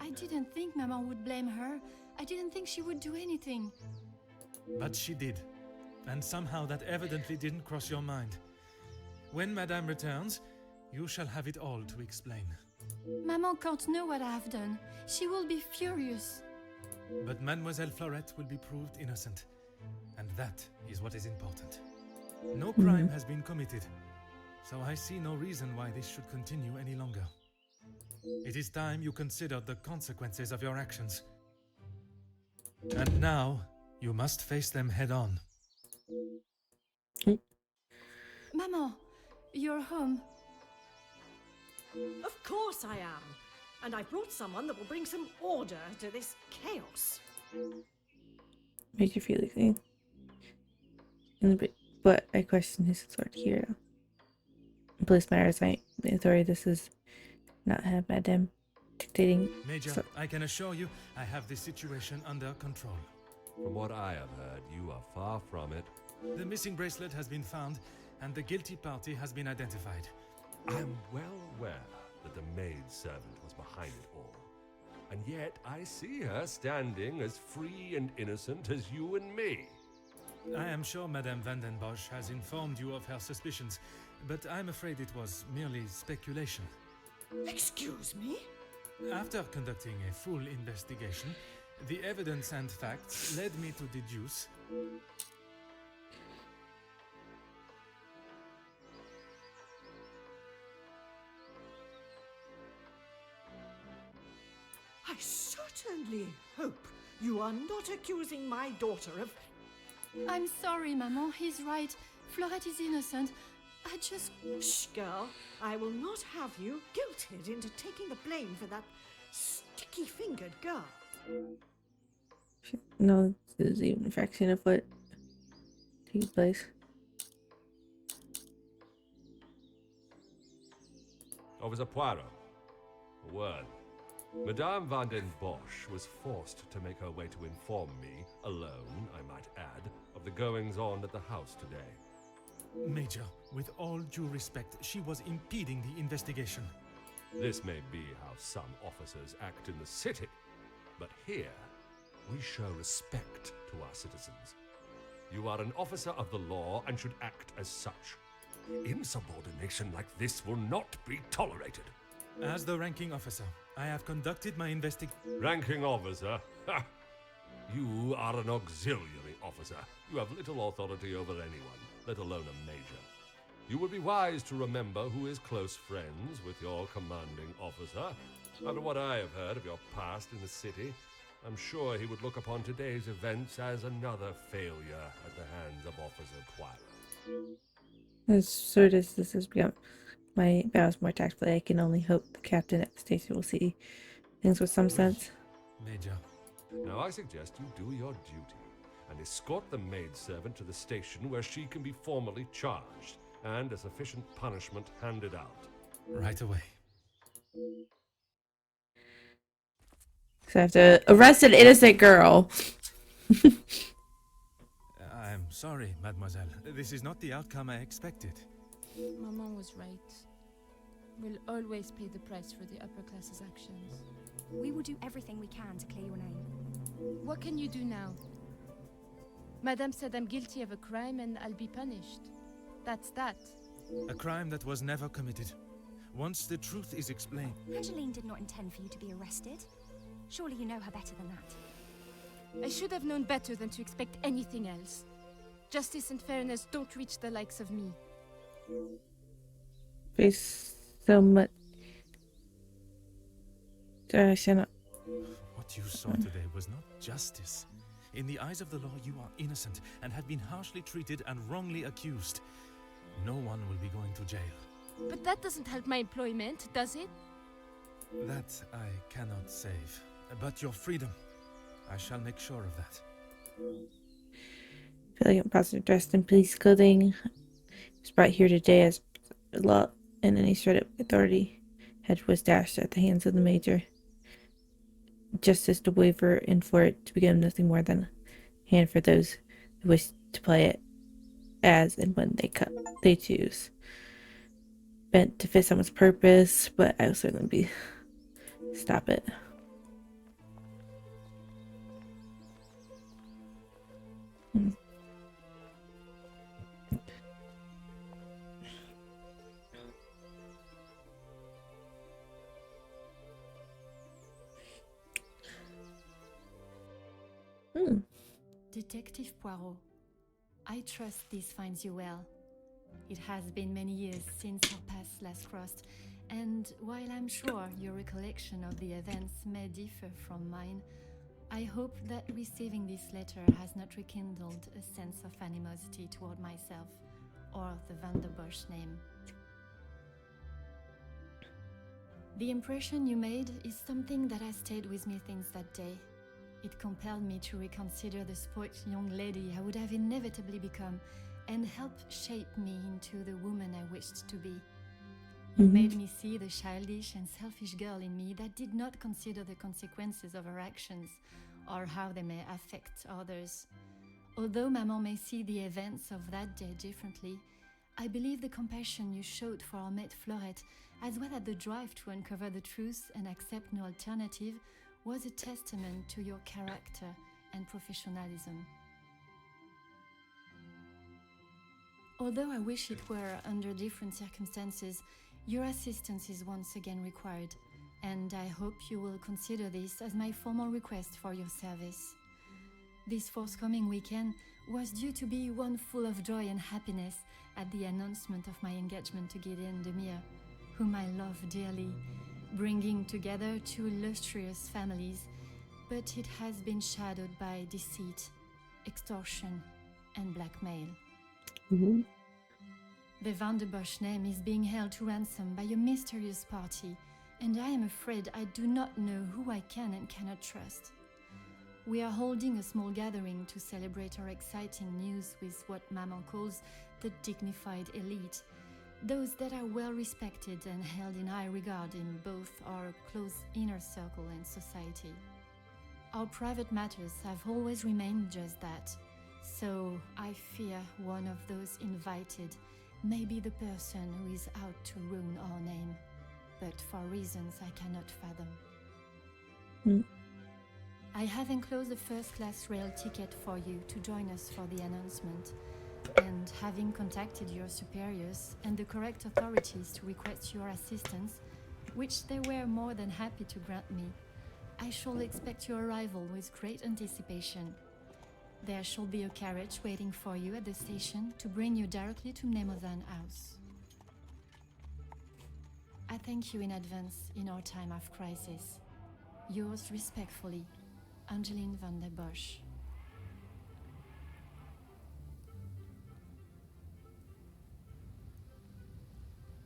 [SPEAKER 6] I didn't think Maman would blame her. I didn't think she would do anything.
[SPEAKER 3] But she did. And somehow that evidently didn't cross your mind. When Madame returns, you shall have it all to explain.
[SPEAKER 6] Maman can't know what I have done. She will be furious.
[SPEAKER 3] But Mademoiselle Florette will be proved innocent. And that is what is important. No crime has been committed, so I see no reason why this should continue any longer. It is time you considered the consequences of your actions. And now, you must face them head on.
[SPEAKER 6] Maman, you're home.
[SPEAKER 4] Of course I am. And I brought someone that will bring some order to this chaos.
[SPEAKER 1] Made you feel like but I question his authority here. Police matters, I authority. This is not have Madame dictating.
[SPEAKER 3] Major,
[SPEAKER 1] So,
[SPEAKER 3] I can assure you, I have this situation under control.
[SPEAKER 7] From what I have heard, you are far from it.
[SPEAKER 3] The missing bracelet has been found, and the guilty party has been identified.
[SPEAKER 7] I am well aware that the maidservant was behind it all. And yet I see her standing as free and innocent as you and me.
[SPEAKER 3] I am sure Madame Vandenbosch has informed you of her suspicions, but I'm afraid it was merely speculation.
[SPEAKER 4] Excuse me?
[SPEAKER 3] After conducting a full investigation, the evidence and facts led me to deduce...
[SPEAKER 4] I certainly hope you are not accusing my daughter of...
[SPEAKER 6] I'm sorry, Maman. He's right. Florette is innocent. I just...
[SPEAKER 4] Shh, girl. I will not have you guilted into taking the blame for that sticky-fingered girl.
[SPEAKER 1] No, there's even a fraction of what takes place.
[SPEAKER 7] Officer Poirot. A word. Madame van den Bosch was forced to make her way to inform me, alone, I might add, of the goings-on at the house today.
[SPEAKER 3] Major, with all due respect, she was impeding the investigation.
[SPEAKER 7] This may be how some officers act in the city, but here, we show respect to our citizens. You are an officer of the law and should act as such. Insubordination like this will not be tolerated.
[SPEAKER 3] As the ranking officer, I have conducted my
[SPEAKER 7] Ranking officer? Ha! You are an auxiliary officer. You have little authority over anyone, let alone a major. You would be wise to remember who is close friends with your commanding officer. After what I have heard of your past in the city, I'm sure he would look upon today's events as another failure at the hands of Officer Poirot.
[SPEAKER 1] As sort as this has become my vows more tactfully, I can only hope the captain at the station will see things with some sense.
[SPEAKER 3] Major.
[SPEAKER 7] Now I suggest you do your duty and escort the maidservant to the station where she can be formally charged and a sufficient punishment handed out.
[SPEAKER 3] Right away.
[SPEAKER 1] So I have to arrest an innocent girl.
[SPEAKER 3] I'm sorry, mademoiselle. This is not the outcome I expected.
[SPEAKER 5] Maman was right. We'll always pay the price for the upper class's actions.
[SPEAKER 2] We will do everything we can to clear your name.
[SPEAKER 5] What can you do now? Madame said I'm guilty of a crime and I'll be punished. That's that.
[SPEAKER 3] A crime that was never committed. Once the truth is explained.
[SPEAKER 2] Angeline did not intend for you to be arrested. Surely you know her better than that.
[SPEAKER 5] I should have known better than to expect anything else. Justice and fairness don't reach the likes of me.
[SPEAKER 1] There's so much. I cannot.
[SPEAKER 3] What you saw today was not justice. In the eyes of the law, you are innocent and have been harshly treated and wrongly accused. No one will be going to jail.
[SPEAKER 5] But that doesn't help my employment, does it?
[SPEAKER 3] That I cannot save. But your freedom, I shall make sure of that.
[SPEAKER 1] I feel like I'm possibly dressed in police clothing. Was brought here today as a lot, and any shred of authority head was dashed at the hands of the major. Justice to waver and for it to become nothing more than a hand for those who wish to play it as and when they choose. Bent to fit someone's purpose, but I will certainly stop it.
[SPEAKER 6] Detective Poirot, I trust this finds you well. It has been many years since our paths last crossed, and while I'm sure your recollection of the events may differ from mine, I hope that receiving this letter has not rekindled a sense of animosity toward myself or the Van der Bosch name. The impression you made is something that has stayed with me since that day. It compelled me to reconsider the spoilt young lady I would have inevitably become and helped shape me into the woman I wished to be. It made me see the childish and selfish girl in me that did not consider the consequences of her actions or how they may affect others. Although Maman may see the events of that day differently, I believe the compassion you showed for our mate Florette, as well as the drive to uncover the truth and accept no alternative, was a testament to your character and professionalism. Although I wish it were under different circumstances, your assistance is once again required, and I hope you will consider this as my formal request for your service. This forthcoming weekend was due to be one full of joy and happiness at the announcement of my engagement to Gideon Demir, whom I love dearly, bringing together two illustrious families, but it has been shadowed by deceit, extortion, and blackmail. The Van der Bosch name is being held to ransom by a mysterious party, and I am afraid I do not know who I can and cannot trust. We are holding a small gathering to celebrate our exciting news with what Maman calls the dignified elite, those that are well respected and held in high regard in both our close inner circle and society. Our private matters have always remained just that, so I fear one of those invited may be the person who is out to ruin our name, but for reasons I cannot fathom. I have enclosed a first-class rail ticket for you to join us for the announcement, and having contacted your superiors and the correct authorities to request your assistance, which they were more than happy to grant me, I shall expect your arrival with great anticipation. There shall be a carriage waiting for you at the station to bring you directly to Mnemosyne House. I thank you in advance in our time of crisis. Yours respectfully, Angeline van der Bosch.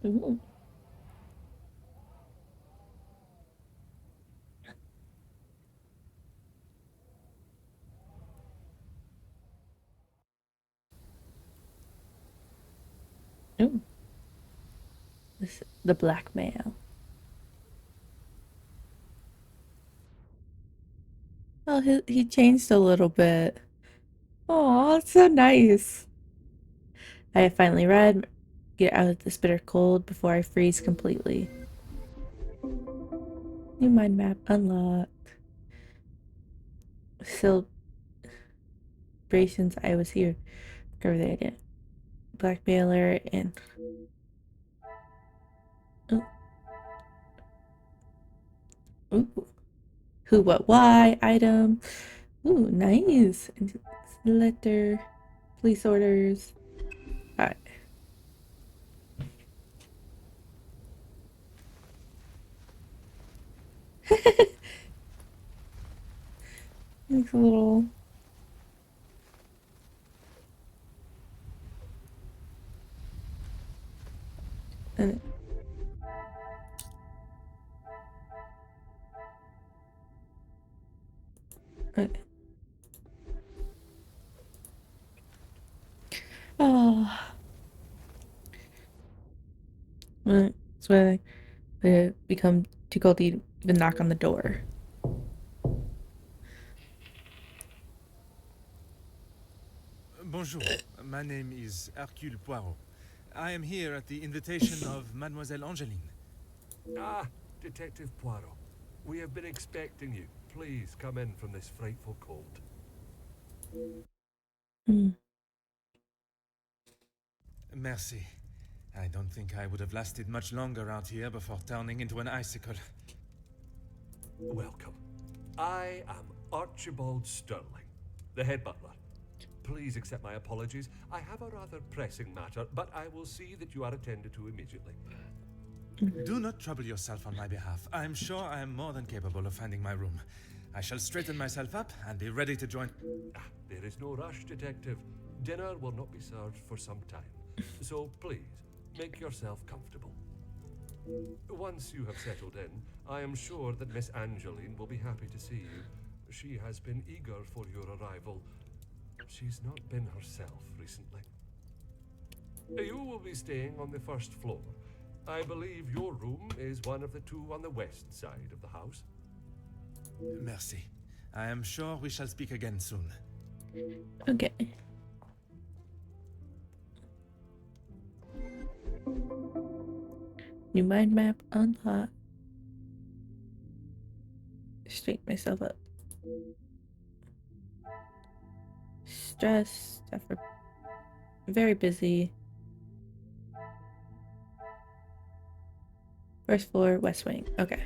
[SPEAKER 1] Ooh. Ooh. The blackmail. Oh, he changed a little bit. Oh, it's so nice. I have finally read. Get out of this bitter cold before I freeze completely. New mind map unlocked. Celebrations. I was here. Cover the idea. Blackmailer and. Ooh. Ooh. Who, what, why, item. Ooh, nice. Letter. Police orders. Alright. Makes a little. Okay. Oh. That's why they become too cold to even knock on the door.
[SPEAKER 3] Bonjour, my name is Hercule Poirot. I am here at the invitation of Mademoiselle Angeline.
[SPEAKER 7] Ah, Detective Poirot. We have been expecting you. Please come in from this frightful cold.
[SPEAKER 3] Merci. I don't think I would have lasted much longer out here before turning into an icicle.
[SPEAKER 7] Welcome. I am Archibald Sterling, the head butler. Please accept my apologies. I have a rather pressing matter, but I will see that you are attended to immediately.
[SPEAKER 3] Do not trouble yourself on my behalf. I'm sure I am more than capable of finding my room. I shall straighten myself up and be ready to join.
[SPEAKER 7] There is no rush, Detective. Dinner will not be served for some time. So please, make yourself comfortable. Once you have settled in, I am sure that Miss Angeline will be happy to see you. She has been eager for your arrival. She's not been herself recently. You will be staying on the first floor. I believe your room is one of the two on the west side of the house.
[SPEAKER 3] Merci. I am sure we shall speak again soon.
[SPEAKER 1] Okay. New mind map unlocked. Straighten myself up. Stress. Stuff are very busy. First floor, west wing. Okay.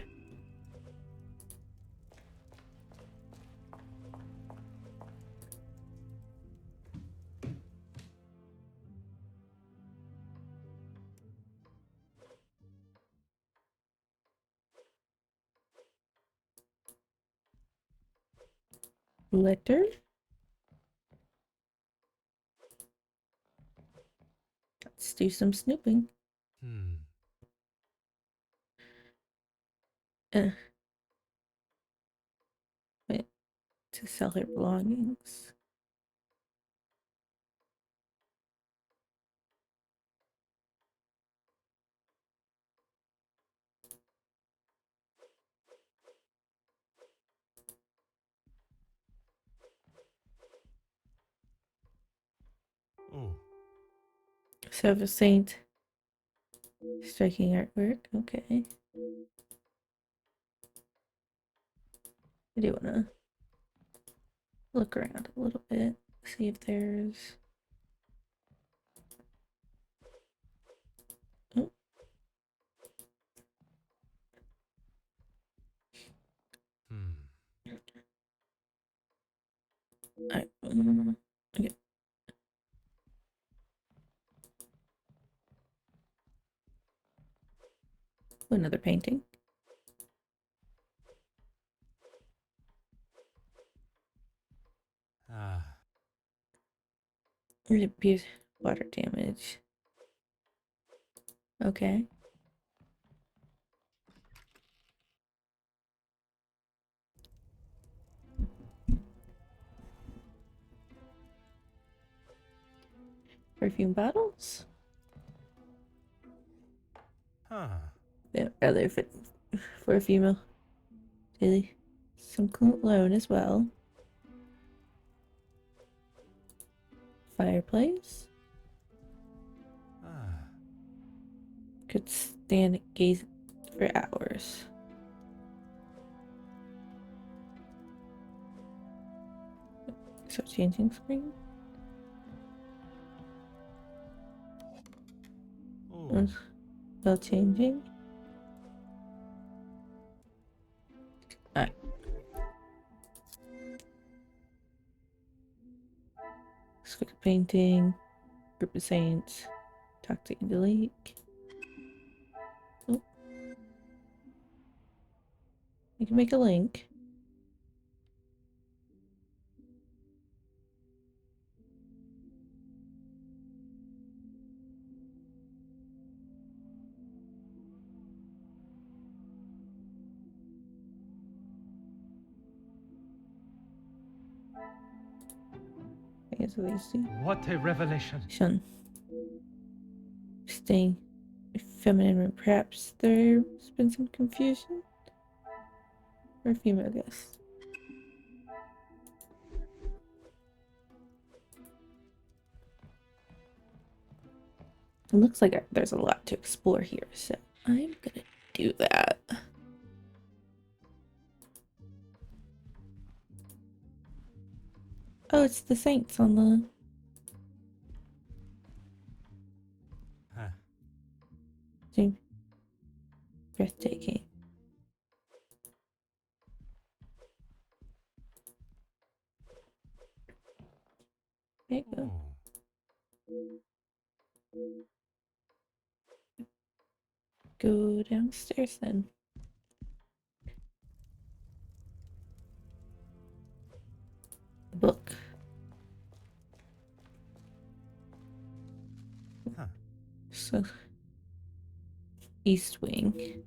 [SPEAKER 1] Letter. Let's do some snooping. Wait. to sell her belongings.
[SPEAKER 3] Oh,
[SPEAKER 1] Silver Saint. Striking artwork. Okay. I do want to look around a little bit, see if there's. Oh. Alright, okay. Another painting.
[SPEAKER 3] ah,
[SPEAKER 1] It appears water damage. Okay. Perfume bottles?
[SPEAKER 3] huh.
[SPEAKER 1] Yeah, rather fit for a female. Daily. Some cologne as well. Fireplace.
[SPEAKER 3] Ah,
[SPEAKER 1] Could stand gaze for hours. So changing screen.
[SPEAKER 3] oh,
[SPEAKER 1] Still changing. Alright. Quick painting. Group of saints. Toxic in the lake. Oh. You can make a link. I guess what you see.
[SPEAKER 3] what a revelation.
[SPEAKER 1] Shun. Staying feminine, perhaps there's been some confusion. Or female, I guess. It looks like there's a lot to explore here, so I'm gonna do that. Oh, it's the saints on the.
[SPEAKER 3] Huh.
[SPEAKER 1] Seem breathtaking. There you go.
[SPEAKER 3] Oh.
[SPEAKER 1] Go downstairs then. The book.
[SPEAKER 3] Huh.
[SPEAKER 1] So, East Wing.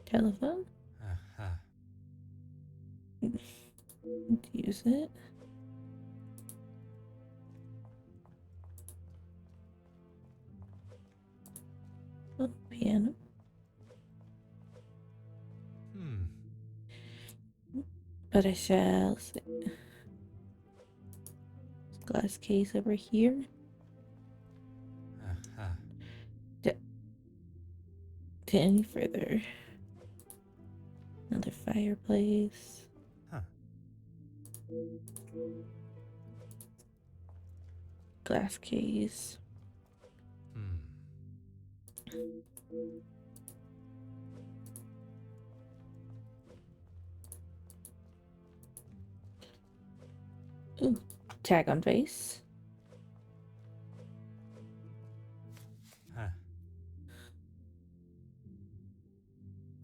[SPEAKER 1] Telephone.
[SPEAKER 3] Uh-huh.
[SPEAKER 1] Use it. Oh, piano. But I shall see. Glass case over here.
[SPEAKER 3] Uh-huh.
[SPEAKER 1] To any further. Another fireplace.
[SPEAKER 3] Huh.
[SPEAKER 1] Glass case. Ooh, tag on vase.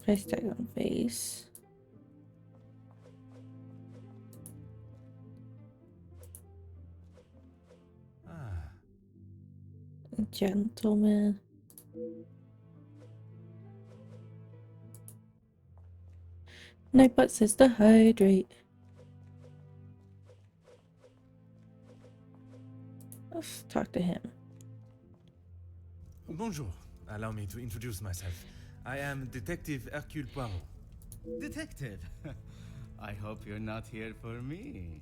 [SPEAKER 1] Price tag on face.
[SPEAKER 3] Ah,
[SPEAKER 1] Gentleman. Nightbot says to hydrate. Let's talk to him.
[SPEAKER 3] bonjour. Allow me to introduce myself. I am Detective Hercule Poirot.
[SPEAKER 8] Detective, I hope you're not here for me.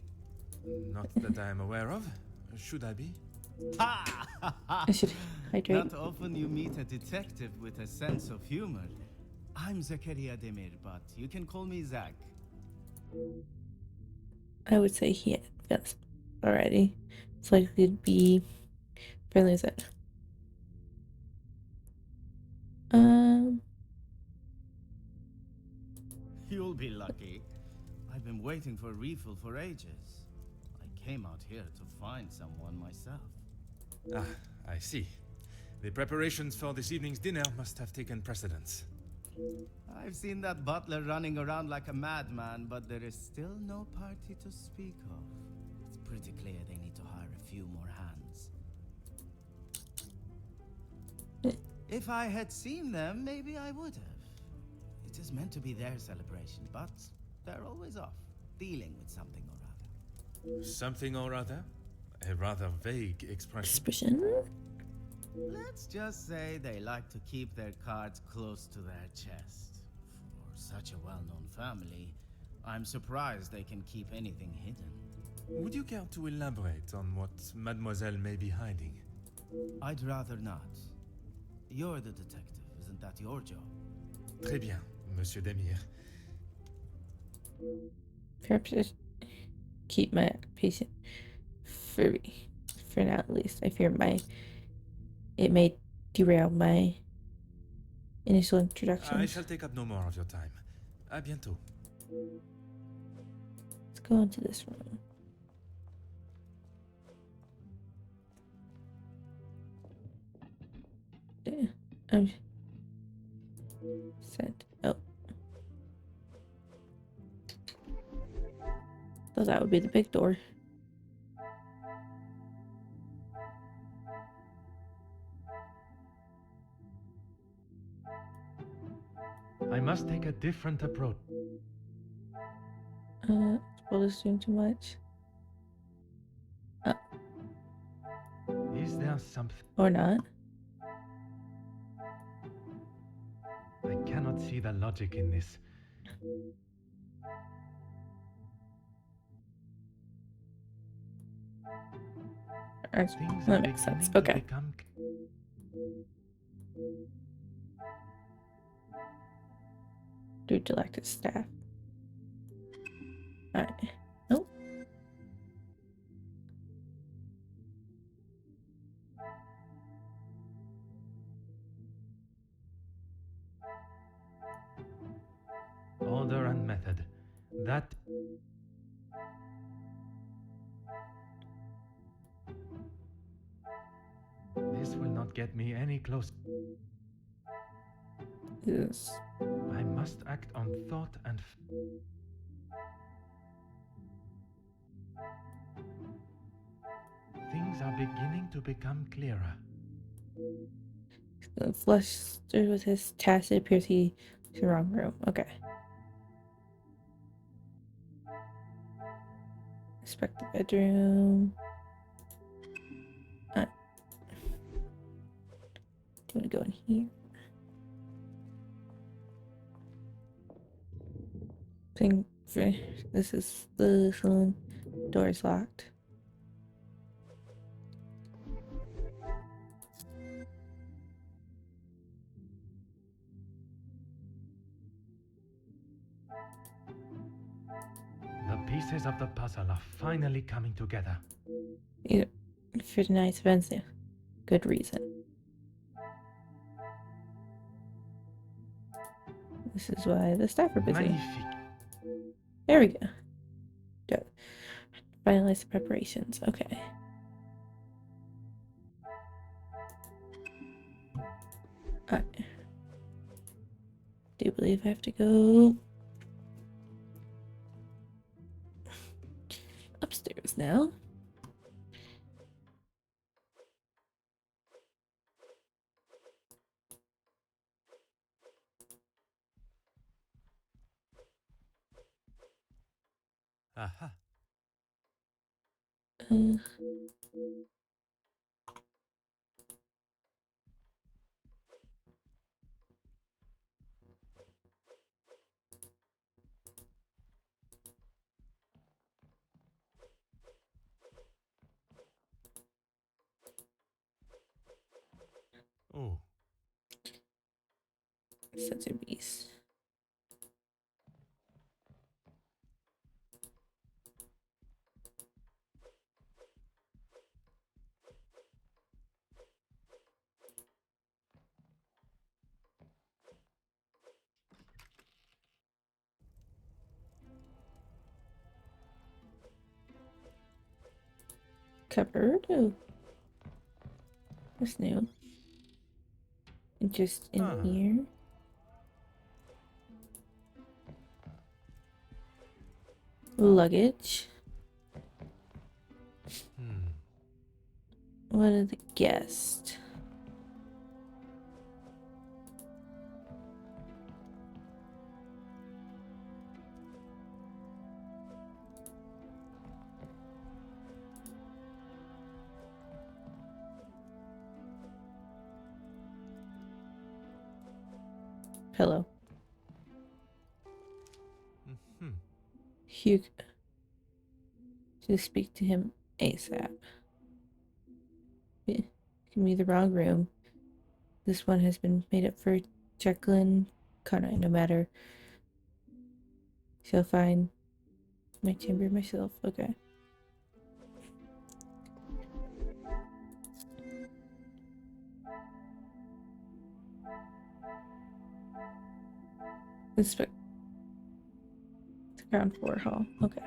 [SPEAKER 3] Not that I am aware of. Should I be?
[SPEAKER 8] Ha!
[SPEAKER 1] I should hydrate.
[SPEAKER 8] Not often you meet a detective with a sense of humor. I'm Zakaria Demir, but you can call me Zach.
[SPEAKER 1] I would say he advanced already. It's like we'd be friendly as it.
[SPEAKER 8] You'll be lucky. I've been waiting for a refill for ages. I came out here to find someone myself.
[SPEAKER 3] Ah, I see. The preparations for this evening's dinner must have taken precedence.
[SPEAKER 8] I've seen that butler running around like a madman, but there is still no party to speak of. It's pretty clear they need to hire a few more hands. If I had seen them, maybe I would have. It is meant to be their celebration, but they're always off, dealing with something or other.
[SPEAKER 3] Something or other? A rather vague expression.
[SPEAKER 1] Expression.
[SPEAKER 8] Let's just say they like to keep their cards close to their chest. For such a well-known family, I'm surprised they can keep anything hidden.
[SPEAKER 3] Would you care to elaborate on what Mademoiselle may be hiding?
[SPEAKER 8] I'd rather not. You're the detective, isn't that your job?
[SPEAKER 3] Très bien, Monsieur Demir.
[SPEAKER 1] Perhaps I should keep my occupation free. For now, at least. I fear it may derail my initial introduction.
[SPEAKER 3] I shall take up no more of your time. À bientôt.
[SPEAKER 1] Let's go into this room. Yeah, sent. Oh. Thought that would be the big door.
[SPEAKER 3] I must take a different approach.
[SPEAKER 1] Well, is doing too much.
[SPEAKER 3] Is there something?
[SPEAKER 1] Or not.
[SPEAKER 3] I cannot see the logic in this. Things are
[SPEAKER 1] That makes sense.
[SPEAKER 3] beginning to
[SPEAKER 1] Okay.
[SPEAKER 3] become
[SPEAKER 1] Due to lack of staff. Alright. Nope.
[SPEAKER 3] order and method. That this will not get me any closer.
[SPEAKER 1] Yes.
[SPEAKER 3] I must act on thought and things are beginning to become clearer.
[SPEAKER 1] Flustered with his task, it appears he is in the wrong room. Okay. Inspect the bedroom. Do you want to go in here? This is the saloon. Door is locked.
[SPEAKER 3] The pieces of the puzzle are finally coming together.
[SPEAKER 1] Either for tonight's events, yeah. Good reason. This is why the staff are busy.
[SPEAKER 3] Magnifique.
[SPEAKER 1] There we go. Good. Finalize the preparations. Okay. Alright. do believe I have to go upstairs now.
[SPEAKER 3] Aha.
[SPEAKER 1] Uh,
[SPEAKER 3] Oh.
[SPEAKER 1] such a beast. Cupboard? Oh. What's new? And just in
[SPEAKER 3] Ah.
[SPEAKER 1] here. Luggage. What are the guests? Hello.
[SPEAKER 3] Hmm.
[SPEAKER 1] Hugh. To speak to him ASAP. Give me the wrong room. This one has been made up for Jacqueline Conroy. No matter. Shall find my chamber myself. Okay. Inspect the ground floor hall. Okay.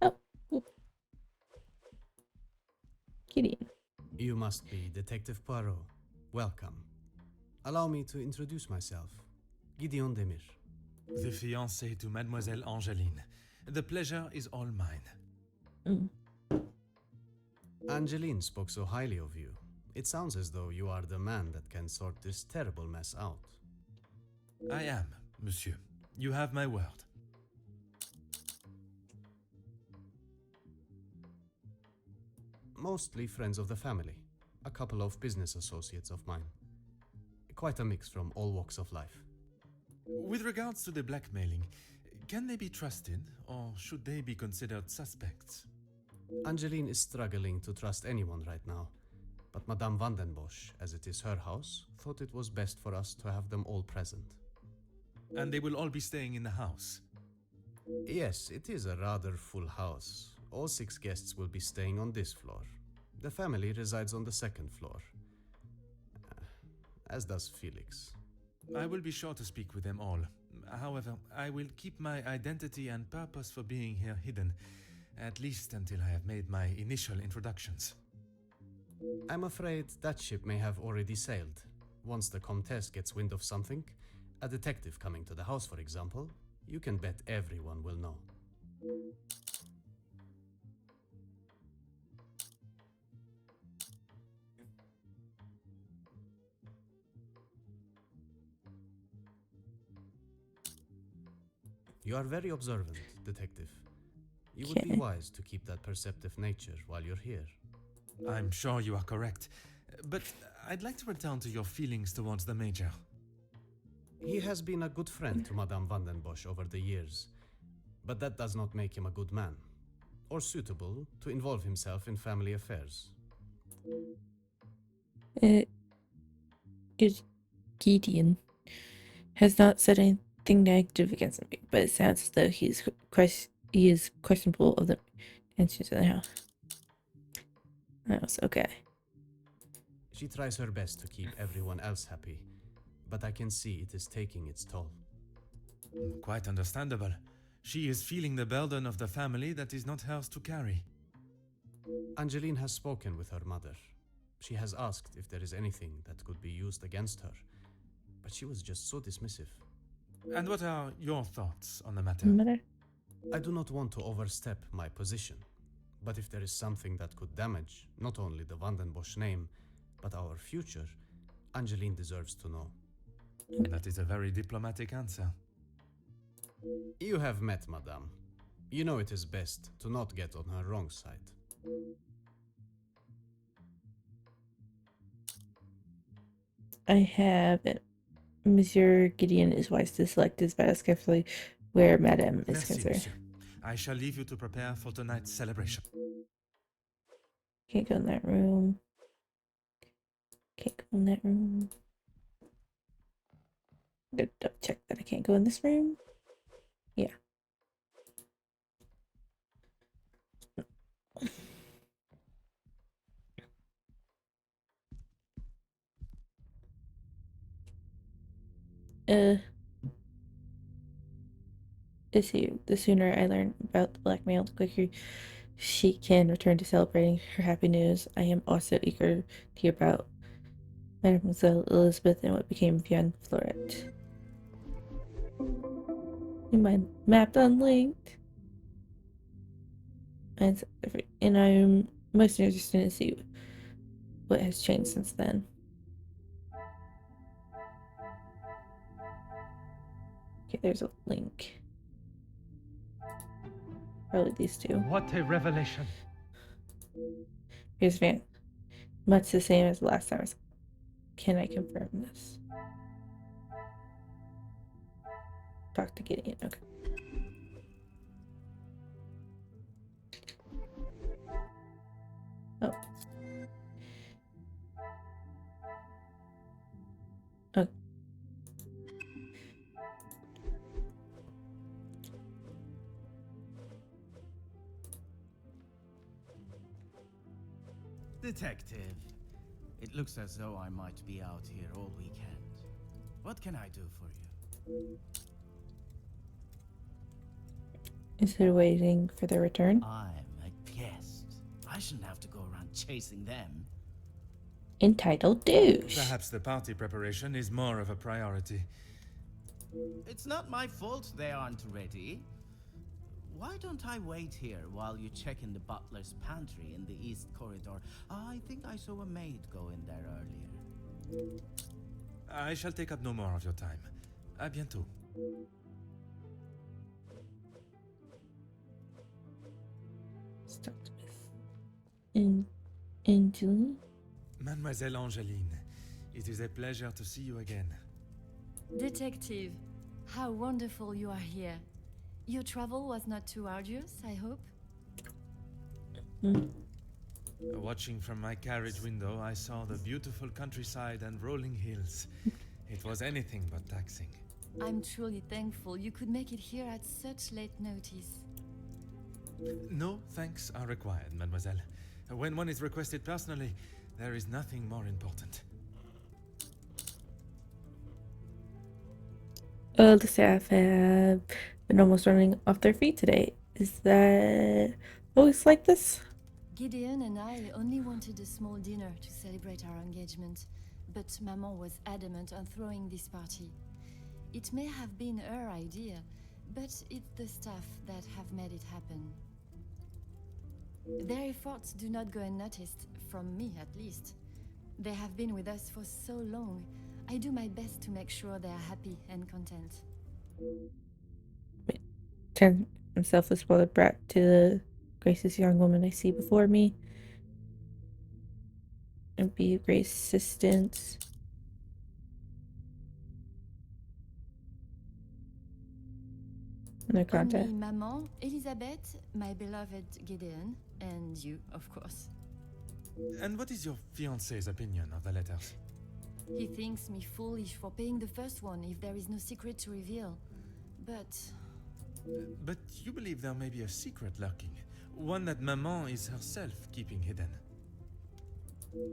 [SPEAKER 1] Oh, Gideon.
[SPEAKER 9] You must be Detective Poirot. Welcome. Allow me to introduce myself. Gideon Demir.
[SPEAKER 3] The fiancé to Mademoiselle Angeline. The pleasure is all mine.
[SPEAKER 1] Mm.
[SPEAKER 9] Angeline spoke so highly of you. It sounds as though you are the man that can sort this terrible mess out.
[SPEAKER 3] I am, monsieur. You have my word.
[SPEAKER 9] Mostly friends of the family. A couple of business associates of mine. Quite a mix from all walks of life.
[SPEAKER 3] With regards to the blackmailing, can they be trusted, or should they be considered suspects?
[SPEAKER 9] Angeline is struggling to trust anyone right now. But Madame van den Bosch, as it is her house, thought it was best for us to have them all present.
[SPEAKER 3] And they will all be staying in the house.
[SPEAKER 9] Yes, it is a rather full house. All 6 guests will be staying on this floor. The family resides on the 2nd floor. As does Felix.
[SPEAKER 3] I will be sure to speak with them all. However, I will keep my identity and purpose for being here hidden, at least until I have made my initial introductions.
[SPEAKER 9] I'm afraid that ship may have already sailed. Once the Comtesse gets wind of something, a detective coming to the house, for example, you can bet everyone will know. You are very observant, detective. You would be
[SPEAKER 1] Okay.
[SPEAKER 9] wise to keep that perceptive nature while you're here.
[SPEAKER 3] I'm sure you are correct. But I'd like to return to your feelings towards the Major.
[SPEAKER 9] He has been a good friend to Madame van den Bosch over the years, but that does not make him a good man, or suitable to involve himself in family affairs.
[SPEAKER 1] Gideon has not said anything negative against me, but it sounds as though he is questionable of the intentions of the house. Okay.
[SPEAKER 9] She tries her best to keep everyone else happy, but I can see it is taking its toll.
[SPEAKER 3] Quite understandable. She is feeling the burden of the family that is not hers to carry.
[SPEAKER 9] Angeline has spoken with her mother. She has asked if there is anything that could be used against her, but she was just so dismissive.
[SPEAKER 3] And what are your thoughts on the matter?
[SPEAKER 1] Mother?
[SPEAKER 9] I do not want to overstep my position, but if there is something that could damage not only the Vandenbosch name, but our future, Angeline deserves to know.
[SPEAKER 3] That is a very diplomatic answer.
[SPEAKER 9] You have met Madame. You know it is best to not get on her wrong side.
[SPEAKER 1] I have it. Monsieur Gideon is wise to select his battles carefully where Madame is
[SPEAKER 3] Merci,
[SPEAKER 1] concerned.
[SPEAKER 3] monsieur. I shall leave you to prepare for tonight's celebration.
[SPEAKER 1] Can't go in that room. Can't go in that room. Good, double check that I can't go in this room. Yeah. The sooner I learn about the blackmail, the quicker she can return to celebrating her happy news. I am also eager to hear about Mademoiselle Elizabeth and what became of young Florette. My map unlinked. And I'm most interested to see what has changed since then. Okay, there's a link. Probably these two.
[SPEAKER 3] What a revelation!
[SPEAKER 1] Here's Van. Much the same as the last time. Can I confirm this? Talk to Gideon. Okay. Oh. Oh.
[SPEAKER 8] Detective, it looks as though I might be out here all weekend. What can I do for you?
[SPEAKER 1] Instead of waiting for their return.
[SPEAKER 8] I'm a guest. I shouldn't have to go around chasing them.
[SPEAKER 1] Entitled douche.
[SPEAKER 3] Perhaps the party preparation is more of a priority.
[SPEAKER 8] It's not my fault they aren't ready. Why don't I wait here while you check in the butler's pantry in the east corridor? I think I saw a maid go in there earlier.
[SPEAKER 3] I shall take up no more of your time. À bientôt.
[SPEAKER 1] Start with Angeline.
[SPEAKER 3] Mademoiselle Angeline, it is a pleasure to see you again.
[SPEAKER 6] Detective, how wonderful you are here. Your travel was not too arduous, I hope?
[SPEAKER 3] Watching from my carriage window, I saw the beautiful countryside and rolling hills. It was anything but taxing.
[SPEAKER 6] I'm truly thankful you could make it here at such late notice.
[SPEAKER 3] No thanks are required, mademoiselle. When one is requested personally, there is nothing more important.
[SPEAKER 1] The staff have been almost running off their feet today. Is that always like this?
[SPEAKER 6] Gideon and I only wanted a small dinner to celebrate our engagement, but Maman was adamant on throwing this party. It may have been her idea, but it's the staff that have made it happen. Their efforts do not go unnoticed, from me at least. They have been with us for so long. I do my best to make sure they are happy and content.
[SPEAKER 1] Turn himself a spoiled brat to the gracious young woman I see before me. And be a great assistant. No contact.
[SPEAKER 6] Only Maman, Elizabeth, my beloved Gideon, and you, of course.
[SPEAKER 3] And what is your fiancé's opinion of the letters?
[SPEAKER 6] He thinks me foolish for paying the first one if there is no secret to reveal.
[SPEAKER 3] But you believe there may be a secret lurking, one that Maman is herself keeping hidden.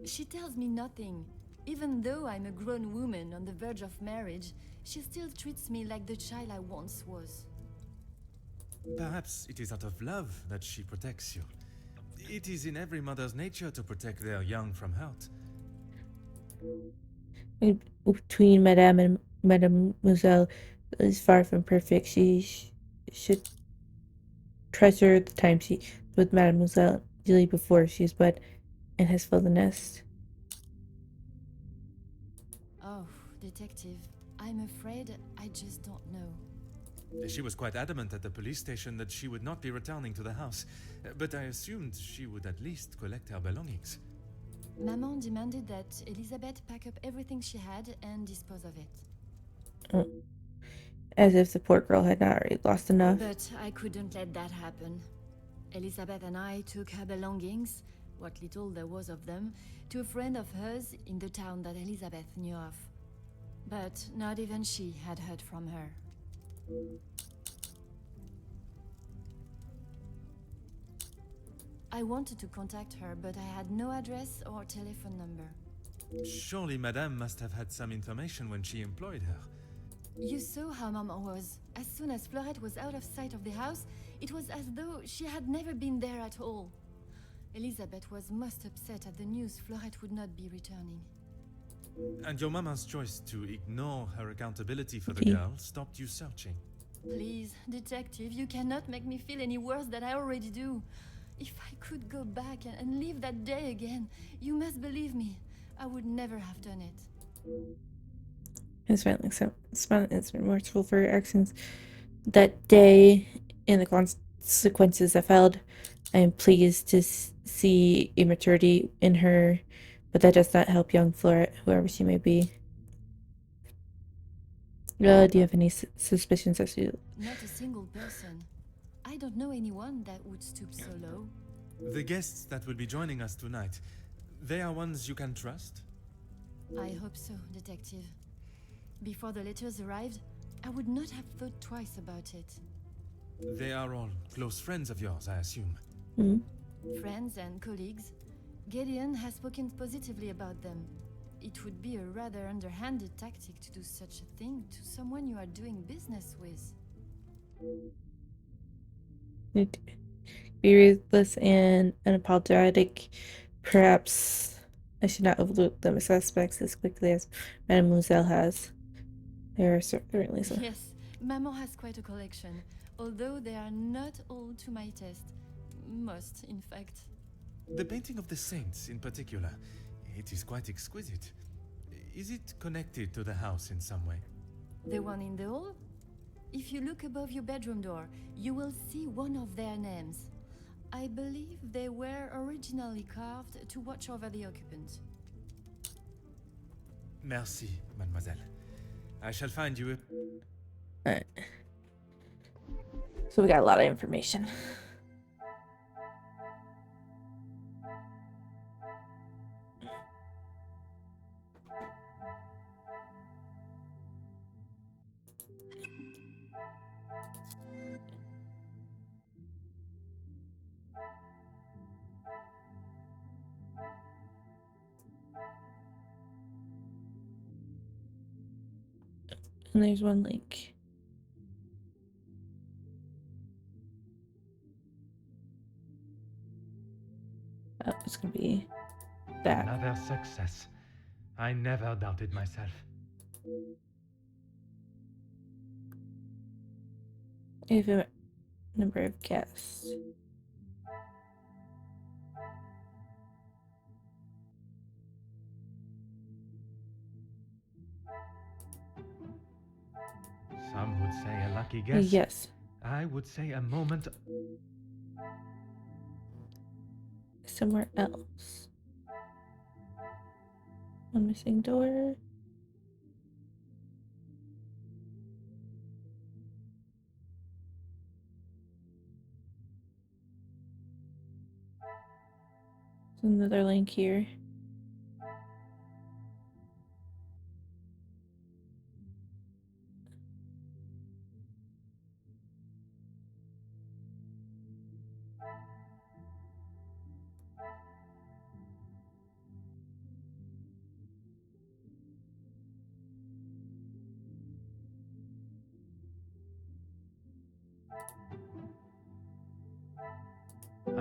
[SPEAKER 6] She tells me nothing. Even though I'm a grown woman on the verge of marriage, she still treats me like the child I once was.
[SPEAKER 3] Perhaps it is out of love that she protects you. It is in every mother's nature to protect their young from hurt.
[SPEAKER 1] Between Madame and Mademoiselle is far from perfect. She should treasure the time she with Mademoiselle daily before she is wed and has filled the nest.
[SPEAKER 6] Oh, detective, I'm afraid I just don't know.
[SPEAKER 3] She was quite adamant at the police station that she would not be returning to the house, but I assumed she would at least collect her belongings.
[SPEAKER 6] Maman demanded that Elizabeth pack up everything she had and dispose of it.
[SPEAKER 1] Oh. As if the poor girl had not already lost enough.
[SPEAKER 6] But I couldn't let that happen. Elizabeth and I took her belongings, what little there was of them, to a friend of hers in the town that Elizabeth knew of. But not even she had heard from her. I wanted to contact her, but I had no address or telephone number.
[SPEAKER 3] Surely Madame must have had some information when she employed her.
[SPEAKER 6] You saw how Mama was. As soon as Fleurette was out of sight of the house, it was as though she had never been there at all. Elizabeth was most upset at the news Fleurette would not be returning.
[SPEAKER 3] And your mama's choice to ignore her accountability for the girl stopped you searching.
[SPEAKER 6] Please, detective, you cannot make me feel any worse than I already do. If I could go back and live that day again, you must believe me, I would never have done it.
[SPEAKER 1] His family is remorseful for her actions that day and the consequences that followed. I am pleased to see a maturity in her, but that does not help young Fleurette, whoever she may be. Do you have any suspicions as to...
[SPEAKER 6] Not a single person. I don't know anyone that would stoop so low.
[SPEAKER 3] The guests that will be joining us tonight, they are ones you can trust?
[SPEAKER 6] I hope so, detective. Before the letters arrived, I would not have thought twice about it.
[SPEAKER 3] They are all close friends of yours, I assume.
[SPEAKER 1] Mm-hmm.
[SPEAKER 6] Friends and colleagues. Gideon has spoken positively about them. It would be a rather underhanded tactic to do such a thing to someone you are doing business with.
[SPEAKER 1] Be ruthless and unapologetic. Perhaps I should not overlook them as suspects as quickly as Mademoiselle has. There are certainly some.
[SPEAKER 6] Yes, Maman has quite a collection, although they are not all to my taste. Most, in fact.
[SPEAKER 3] The painting of the saints, in particular, it is quite exquisite. Is it connected to the house in some way?
[SPEAKER 6] The one in the hall? If you look above your bedroom door, you will see one of their names. I believe they were originally carved to watch over the occupant.
[SPEAKER 3] Merci, mademoiselle. I shall find you.
[SPEAKER 1] Alright. So we got a lot of information. And there's one link. Oh, it's gonna be that.
[SPEAKER 3] Another success. I never doubted myself.
[SPEAKER 1] Even number of guests.
[SPEAKER 3] Some would say a lucky guess.
[SPEAKER 1] Yes.
[SPEAKER 3] I would say a moment.
[SPEAKER 1] Somewhere else. One missing door. There's another link here.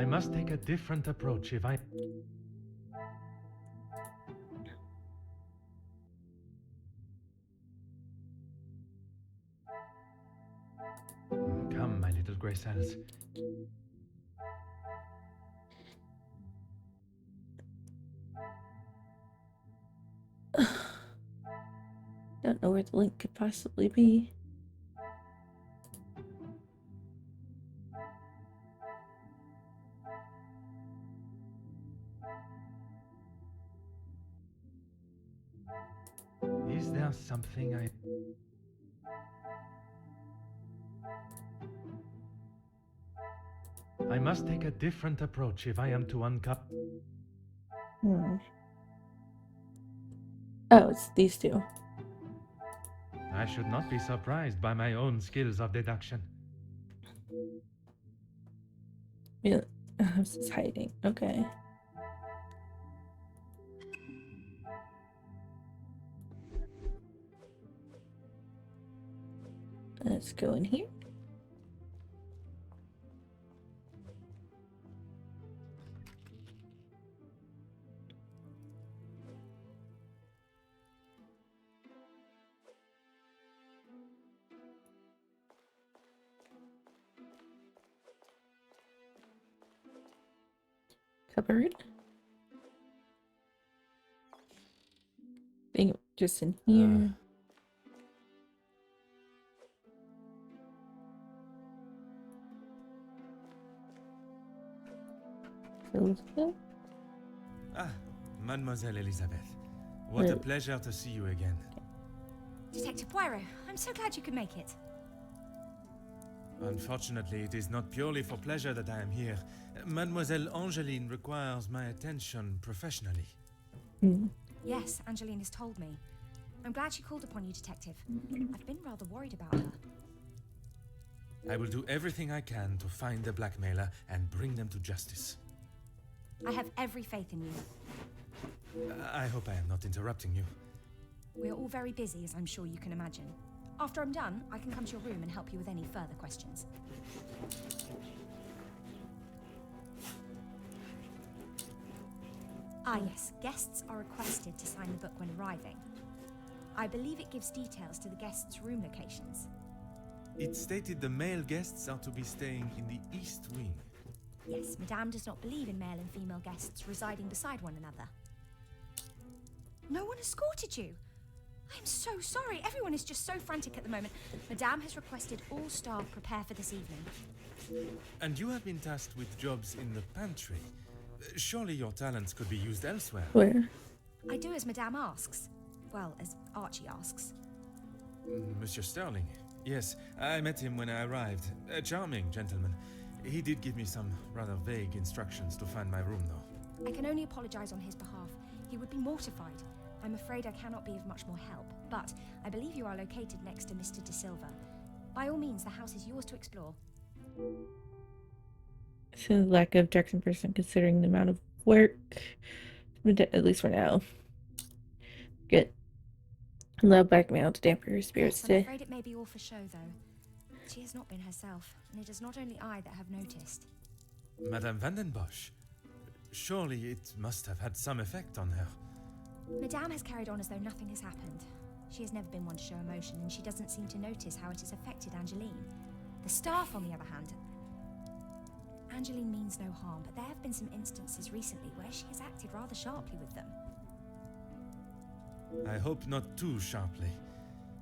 [SPEAKER 3] I must take a different approach if I... Come, my little grey cells.
[SPEAKER 1] Don't know where the link could possibly be.
[SPEAKER 3] Is there something I... I must take a different approach if I am to uncover...
[SPEAKER 1] Hmm. Oh, it's these two.
[SPEAKER 3] I should not be surprised by my own skills of deduction.
[SPEAKER 1] Yeah, house is hiding. Okay. Let's go in here. Cupboard. Think just in here. Elizabeth?
[SPEAKER 3] Ah, Mademoiselle Elizabeth. What a pleasure to see you again.
[SPEAKER 2] Detective Poirot, I'm so glad you could make it.
[SPEAKER 3] Unfortunately, it is not purely for pleasure that I am here. Mademoiselle Angeline requires my attention professionally.
[SPEAKER 1] Hmm.
[SPEAKER 2] Yes, Angeline has told me. I'm glad she called upon you, Detective. I've been rather worried about her.
[SPEAKER 3] I will do everything I can to find the blackmailer and bring them to justice.
[SPEAKER 2] I have every faith in you.
[SPEAKER 3] I hope I am not interrupting you.
[SPEAKER 2] We're all very busy, as I'm sure you can imagine. After I'm done, I can come to your room and help you with any further questions. Ah yes, guests are requested to sign the book when arriving. I believe it gives details to the guests' room locations.
[SPEAKER 3] It stated the male guests are to be staying in the East Wing.
[SPEAKER 2] Yes, Madame does not believe in male and female guests residing beside one another. No one escorted you! I'm so sorry. Everyone is just so frantic at the moment. Madame has requested all staff prepare for this evening.
[SPEAKER 3] And you have been tasked with jobs in the pantry. Surely your talents could be used elsewhere.
[SPEAKER 1] Where?
[SPEAKER 2] I do as Madame asks. Well, as Archie asks.
[SPEAKER 3] Monsieur Sterling. Yes, I met him when I arrived. A charming gentleman. He did give me some rather vague instructions to find my room, though.
[SPEAKER 2] I can only apologize on his behalf. He would be mortified. I'm afraid I cannot be of much more help, but I believe you are located next to Mr. De Silva. By all means, the house is yours to explore.
[SPEAKER 1] So lack of direction person considering the amount of work. At least for now. Good. Allow blackmail to dampen her spirits
[SPEAKER 2] Yes, I'm
[SPEAKER 1] today.
[SPEAKER 2] afraid it may be all for show, though. She has not been herself, and it is not only I that have noticed.
[SPEAKER 3] Madame Vandenbosch. Surely it must have had some effect on her.
[SPEAKER 2] Madame has carried on as though nothing has happened. She has never been one to show emotion, and she doesn't seem to notice how it has affected Angeline. The staff, on the other hand... Angeline means no harm, but there have been some instances recently where she has acted rather sharply with them.
[SPEAKER 3] I hope not too sharply.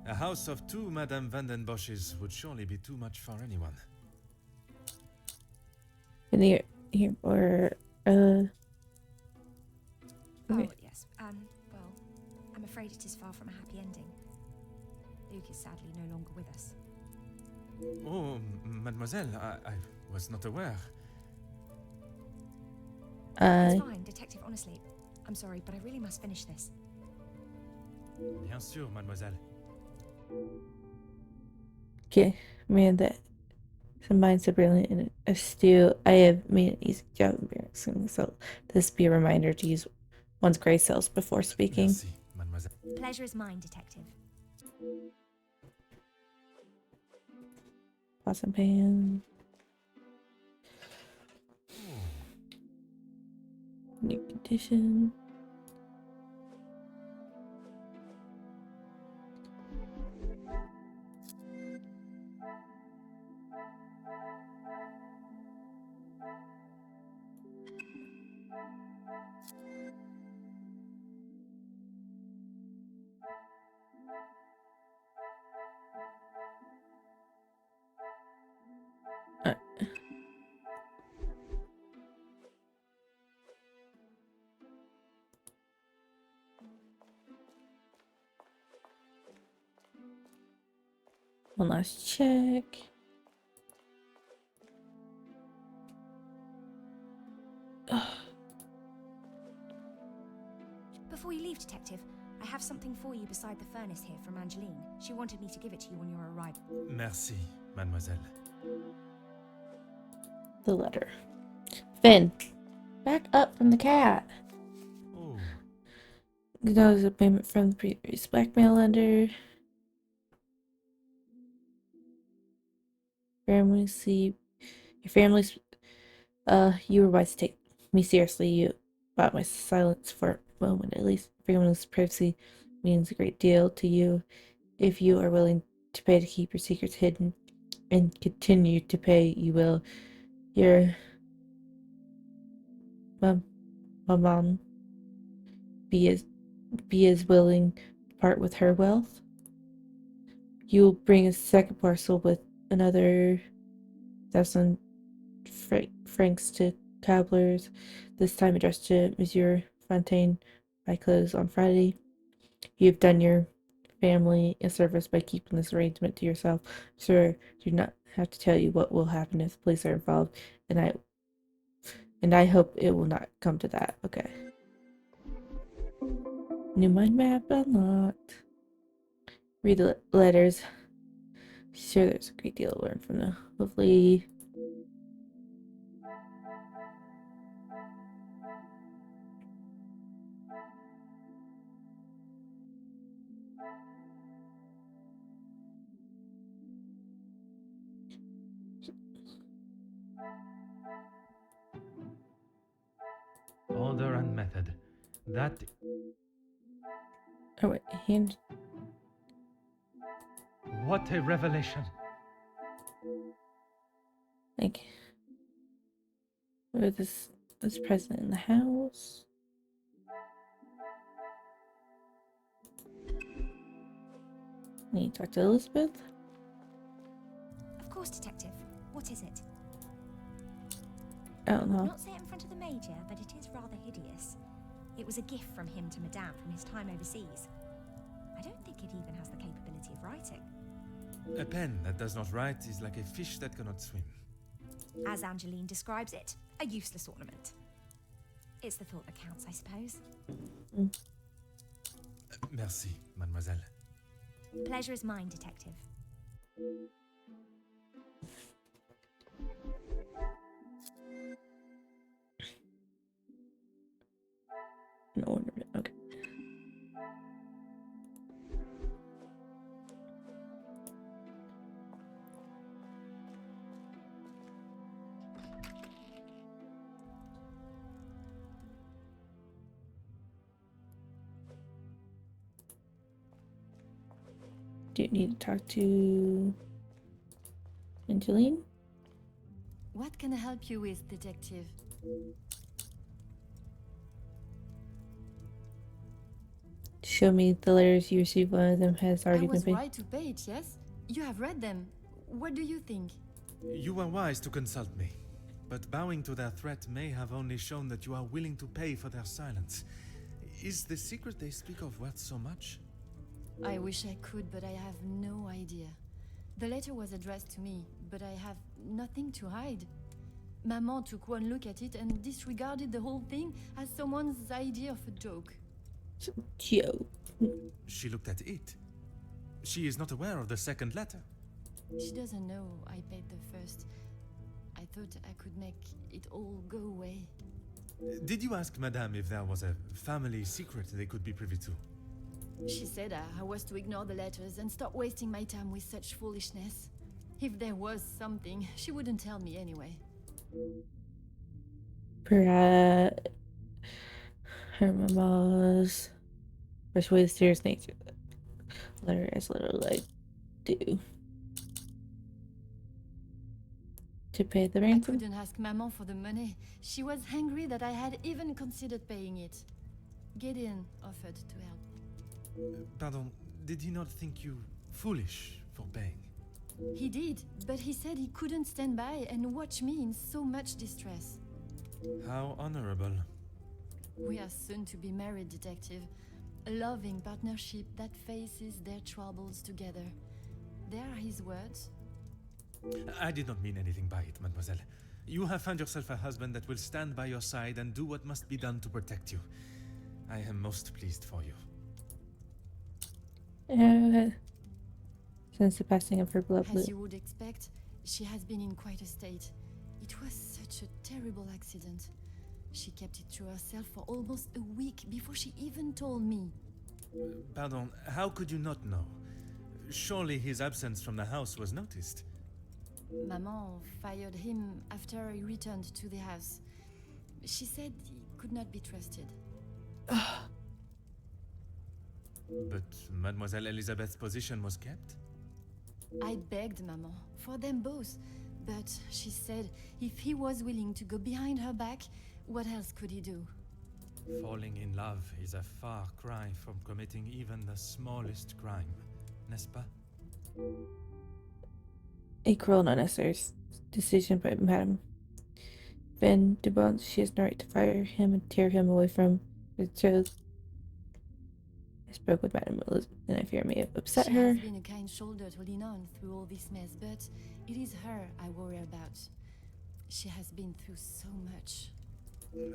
[SPEAKER 3] A house of two Madame Vandenbosches would surely be too much for anyone.
[SPEAKER 1] In the here or
[SPEAKER 2] Oh,
[SPEAKER 1] okay.
[SPEAKER 2] yes. Well, I'm afraid it is far from a happy ending. Luke is sadly no longer with us.
[SPEAKER 3] Oh, mademoiselle, I was not aware.
[SPEAKER 2] It's fine, Detective, honestly. I'm sorry, but I really must finish this.
[SPEAKER 3] Bien sûr, mademoiselle.
[SPEAKER 1] Okay, man, that combines the brilliant and astute. I have made an easy job of embarrassing myself. This be a reminder to use one's gray cells before speaking.
[SPEAKER 3] Merci, mademoiselle.
[SPEAKER 2] Pleasure is mine, Detective.
[SPEAKER 1] Pots and pan. New condition. One last check.
[SPEAKER 2] Before you leave, Detective, I have something for you beside the furnace here from Angeline. She wanted me to give it to you on your arrival.
[SPEAKER 3] Merci, mademoiselle.
[SPEAKER 1] The letter. Finn, back up from the cat.
[SPEAKER 3] Oh,
[SPEAKER 1] Acknowledge the payment from the previous blackmail lender. Family sleep. Your family's. You were wise to take me seriously. You bought my silence for a moment, at least. Family's privacy means a great deal to you. If you are willing to pay to keep your secrets hidden and continue to pay, you will. Your mom be as willing to part with her wealth. You'll bring a second parcel with another 1,000 francs to cobblers, this time addressed to Monsieur Fontaine. By close on Friday. You have done your family a service by keeping this arrangement to yourself. Sir, do not have to tell you what will happen if the police are involved, and I hope it will not come to that. Okay. New mind map unlocked. Read the letters. Sure, there's a great deal to learn from them. Hopefully.
[SPEAKER 3] order and method. That.
[SPEAKER 1] Oh wait, hand.
[SPEAKER 3] What a revelation!
[SPEAKER 1] Like, or this present in the house. Need to talk to Elizabeth.
[SPEAKER 2] Of course, Detective. What is it?
[SPEAKER 1] I don't know.
[SPEAKER 2] Not say it in front of the Major, but it is rather hideous. It was a gift from him to Madame from his time overseas. I don't think it even has the capability of writing.
[SPEAKER 3] A pen that does not write is like a fish that cannot swim.
[SPEAKER 2] As Angeline describes it, a useless ornament. It's the thought that counts, I suppose.
[SPEAKER 3] Merci, mademoiselle.
[SPEAKER 2] Pleasure is mine, Detective.
[SPEAKER 1] An ornament. Okay. Do you need to talk to Angeline?
[SPEAKER 6] What can I help you with, Detective?
[SPEAKER 1] Show me the letters you received. One of them has already
[SPEAKER 6] I
[SPEAKER 1] been
[SPEAKER 6] was
[SPEAKER 1] paid.
[SPEAKER 6] right to pay it, yes? You have read them. What do you think?
[SPEAKER 3] You were wise to consult me, but bowing to their threat may have only shown that you are willing to pay for their silence. Is the secret they speak of worth so much?
[SPEAKER 6] I wish I could, but I have no idea. The letter was addressed to me, but I have nothing to hide. Maman took one look at it and disregarded the whole thing as someone's idea of a joke.
[SPEAKER 1] Joe.
[SPEAKER 3] She looked at it. She is not aware of the second letter.
[SPEAKER 6] She doesn't know I paid the first. I thought I could make it all go away.
[SPEAKER 3] Did you ask Madame if there was a family secret they could be privy to?
[SPEAKER 6] She said I was to ignore the letters and stop wasting my time with such foolishness. If there was something, she wouldn't tell me anyway.
[SPEAKER 1] Her mama's persuade serious nature. Let her as little I do. To pay the
[SPEAKER 6] I
[SPEAKER 1] ransom?
[SPEAKER 6] couldn't ask Maman for the money. She was angry that I had even considered paying it. Gideon offered to help.
[SPEAKER 3] Pardon, did he not think you foolish for paying?
[SPEAKER 6] He did, but he said he couldn't stand by and watch me in so much distress.
[SPEAKER 3] How honorable.
[SPEAKER 6] We are soon to be married, Detective. A loving partnership that faces their troubles together. There are his words.
[SPEAKER 3] I did not mean anything by it, mademoiselle. You have found yourself a husband that will stand by your side and do what must be done to protect you. I am most pleased for you.
[SPEAKER 1] Since the passing of her
[SPEAKER 6] As
[SPEAKER 1] beloved.
[SPEAKER 6] you would expect, she has been in quite a state. It was such a terrible accident. She kept it to herself for almost a week before she even told me.
[SPEAKER 3] Pardon, how could you not know? Surely his absence from the house was noticed.
[SPEAKER 6] Maman fired him after he returned to the house. She said he could not be trusted.
[SPEAKER 3] But Mademoiselle Elizabeth's position was kept?
[SPEAKER 6] I begged Maman for them both, but she said if he was willing to go behind her back, what else could he do?
[SPEAKER 3] Falling in love is a far cry from committing even the smallest crime, n'est-ce pas?
[SPEAKER 1] A cruel and unnecessary decision by Madame Van de Bont. She has no right to fire him and tear him away from his child. I spoke with Madame Elizabeth, and I fear I may have upset
[SPEAKER 6] She
[SPEAKER 1] her.
[SPEAKER 6] has been a kind shoulder to lean on through all this mess, but it is her I worry about. She has been through so much.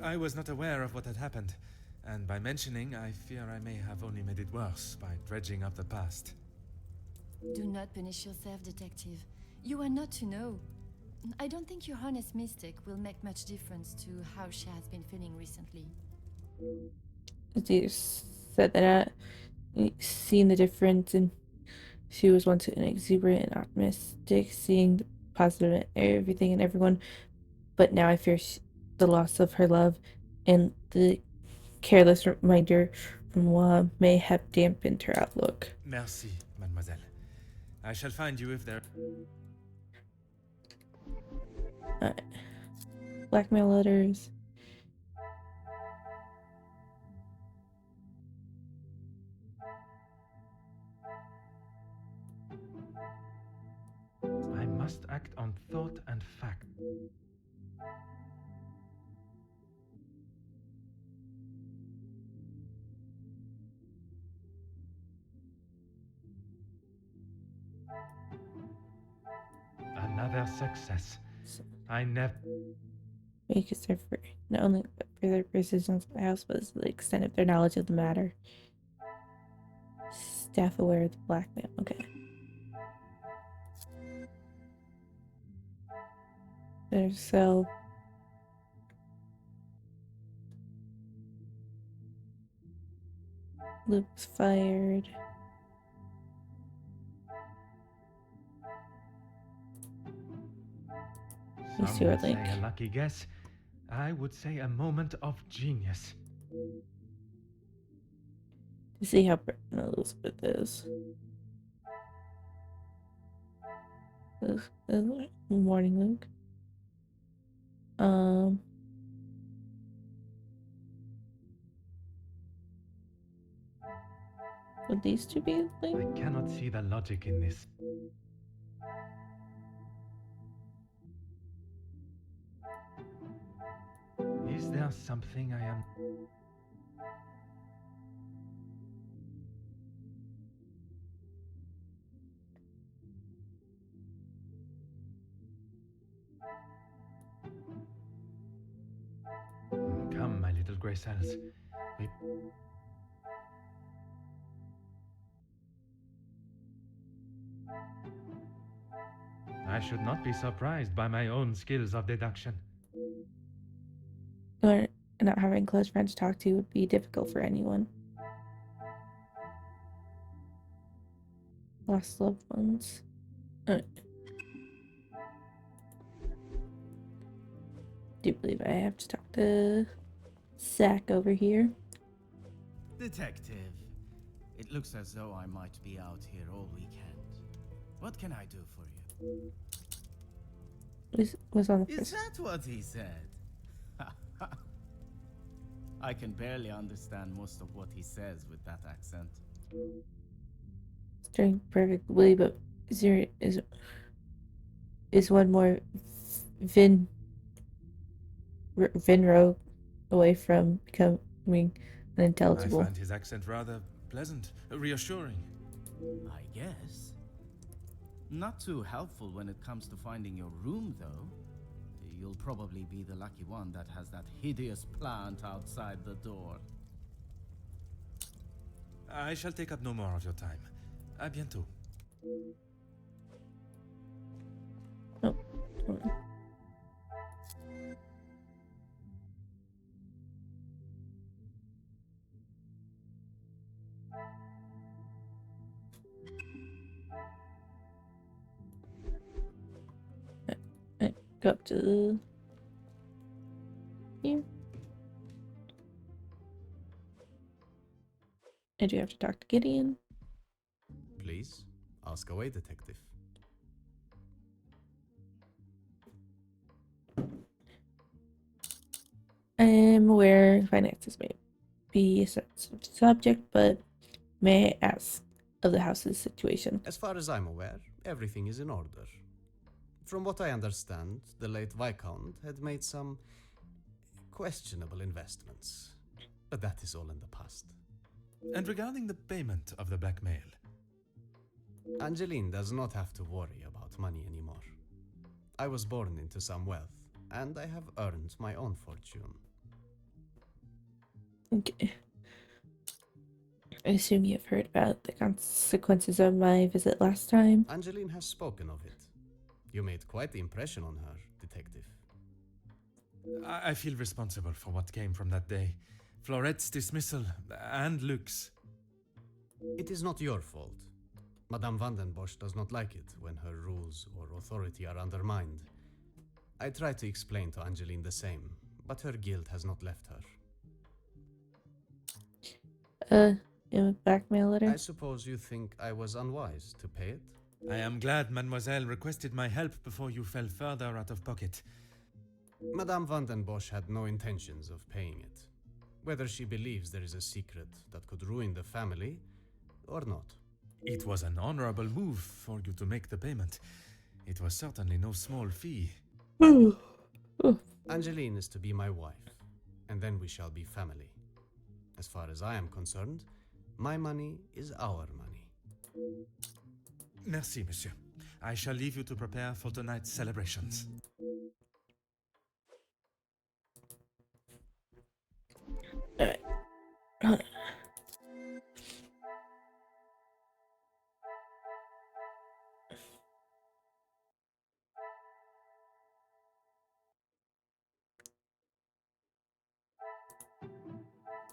[SPEAKER 3] I was not aware of what had happened, and by mentioning, I fear I may have only made it worse by dredging up the past.
[SPEAKER 6] Do not punish yourself, Detective. You are not to know. I don't think your honest mistake will make much difference to how she has been feeling recently.
[SPEAKER 1] She said that seeing the difference, and she was once an exuberant and optimistic, seeing the positive in everything and everyone, but now I fear the loss of her love and the careless reminder from Wa may have dampened her outlook.
[SPEAKER 3] Merci, mademoiselle. I shall find you if there...
[SPEAKER 1] Blackmail letters.
[SPEAKER 3] I must act on thought and fact. Another success. I never...
[SPEAKER 1] Because they're for not only for their persistence of the house, but also the extent of their knowledge of the matter. Staff aware of the blackmail. Okay. There's so. Luke's fired. You
[SPEAKER 3] Some
[SPEAKER 1] see our
[SPEAKER 3] would say
[SPEAKER 1] link.
[SPEAKER 3] a lucky guess. I would say a moment of genius.
[SPEAKER 1] To see how pregnant Elizabeth is. Morning, Luke. Would these two be
[SPEAKER 3] I
[SPEAKER 1] linked?
[SPEAKER 3] cannot see the logic in this. Is there something I am... Come, my little grey cells. We... I should not be surprised by my own skills of deduction.
[SPEAKER 1] Or not having close friends to talk to would be difficult for anyone. Lost loved ones. Do believe I have to talk to Zach over here.
[SPEAKER 8] Detective, it looks as though I might be out here all weekend. What can I do for you?
[SPEAKER 1] Was on the
[SPEAKER 8] Is
[SPEAKER 1] first.
[SPEAKER 8] that what he said? I can barely understand most of what he says with that accent.
[SPEAKER 1] It's doing perfectly, but is one more Vinro away from becoming
[SPEAKER 3] I
[SPEAKER 1] unintelligible.
[SPEAKER 3] find his accent rather pleasant, reassuring.
[SPEAKER 8] I guess. Not too helpful when it comes to finding your room, though. You'll probably be the lucky one that has that hideous plant outside the door.
[SPEAKER 3] I shall take up no more of your time. À bientôt.
[SPEAKER 1] Oh, hold on. Go up to here. I do have to talk to Gideon.
[SPEAKER 9] Please, ask away, detective.
[SPEAKER 1] I am aware finances may be a sensitive subject, but may I ask of the house's situation?
[SPEAKER 9] As far as I'm aware, everything is in order. From what I understand, the late Viscount had made some questionable investments. But that is all in the past.
[SPEAKER 3] And regarding the payment of the blackmail,
[SPEAKER 9] Angeline does not have to worry about money anymore. I was born into some wealth, and I have earned my own fortune.
[SPEAKER 1] Okay. I assume you've heard about the consequences of my visit last time.
[SPEAKER 9] Angeline has spoken of it. You made quite the impression on her, detective.
[SPEAKER 3] I feel responsible for what came from that day. Florette's dismissal and Luke's.
[SPEAKER 9] It is not your fault. Madame Vandenbosch does not like it when her rules or authority are undermined. I tried to explain to Angeline the same, but her guilt has not left her.
[SPEAKER 1] A blackmail letter?
[SPEAKER 9] I suppose you think I was unwise to pay it?
[SPEAKER 3] I am glad Mademoiselle requested my help before you fell further out of pocket.
[SPEAKER 9] Madame Vandenbosch had no intentions of paying it. Whether she believes there is a secret that could ruin the family or not.
[SPEAKER 3] It was an honorable move for you to make the payment. It was certainly no small fee.
[SPEAKER 9] Angeline is to be my wife, and then we shall be family. As far as I am concerned, my money is our money.
[SPEAKER 3] Merci, monsieur. I shall leave you to prepare for tonight's celebrations.
[SPEAKER 1] Alright.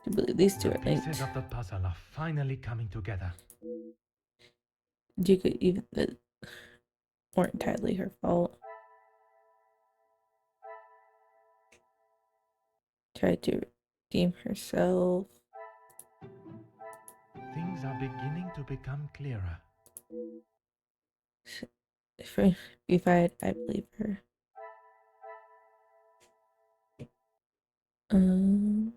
[SPEAKER 1] I believe these two
[SPEAKER 3] The
[SPEAKER 1] are linked.
[SPEAKER 3] pieces of the puzzle are finally coming together.
[SPEAKER 1] You could even weren't entirely her fault. Tried to redeem herself.
[SPEAKER 3] Things are beginning to become clearer.
[SPEAKER 1] If I believe her. Um.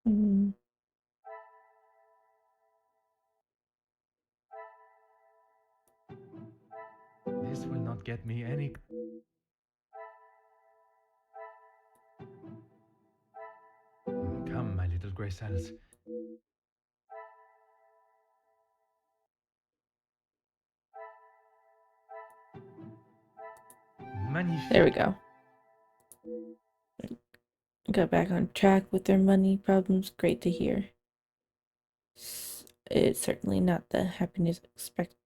[SPEAKER 1] mm,
[SPEAKER 3] This will not get me any... Come, my little grey cells. Magnifique.
[SPEAKER 1] There we go. Got back on track with their money problems. Great to hear. It's certainly not the happiness expected.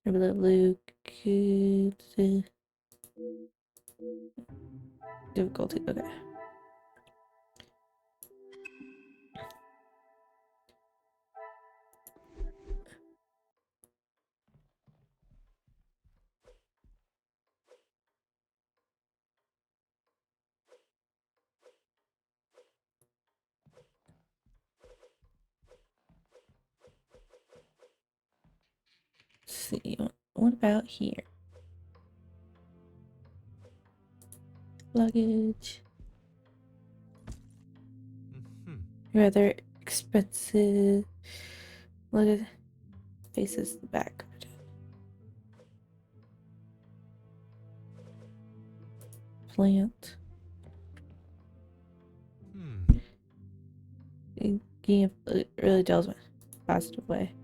[SPEAKER 1] Remember that Luke difficulty. Okay. see. What about here? Luggage. Rather expensive. Look at faces the back. Plant. It really tells me positive way.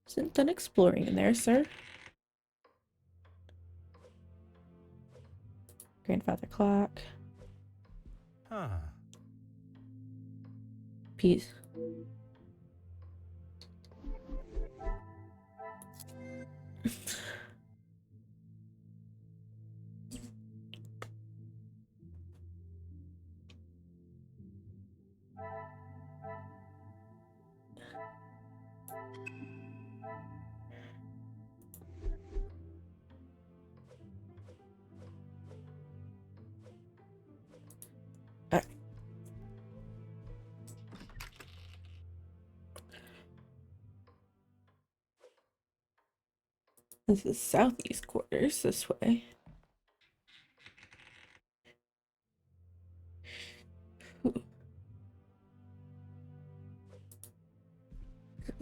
[SPEAKER 1] Isn't done exploring in there, sir? Grandfather clock.
[SPEAKER 3] Huh.
[SPEAKER 1] Peace. Alright. This is southeast quarters this way.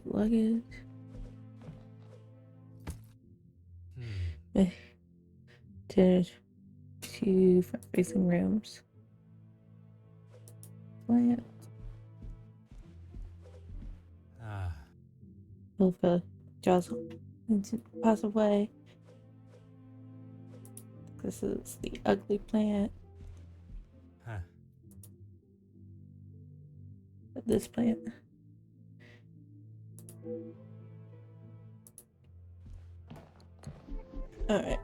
[SPEAKER 1] Luggage. To 2 front-facing rooms. Plant. Move the jaws into a positive way. This is the ugly plant. This plant. Alright.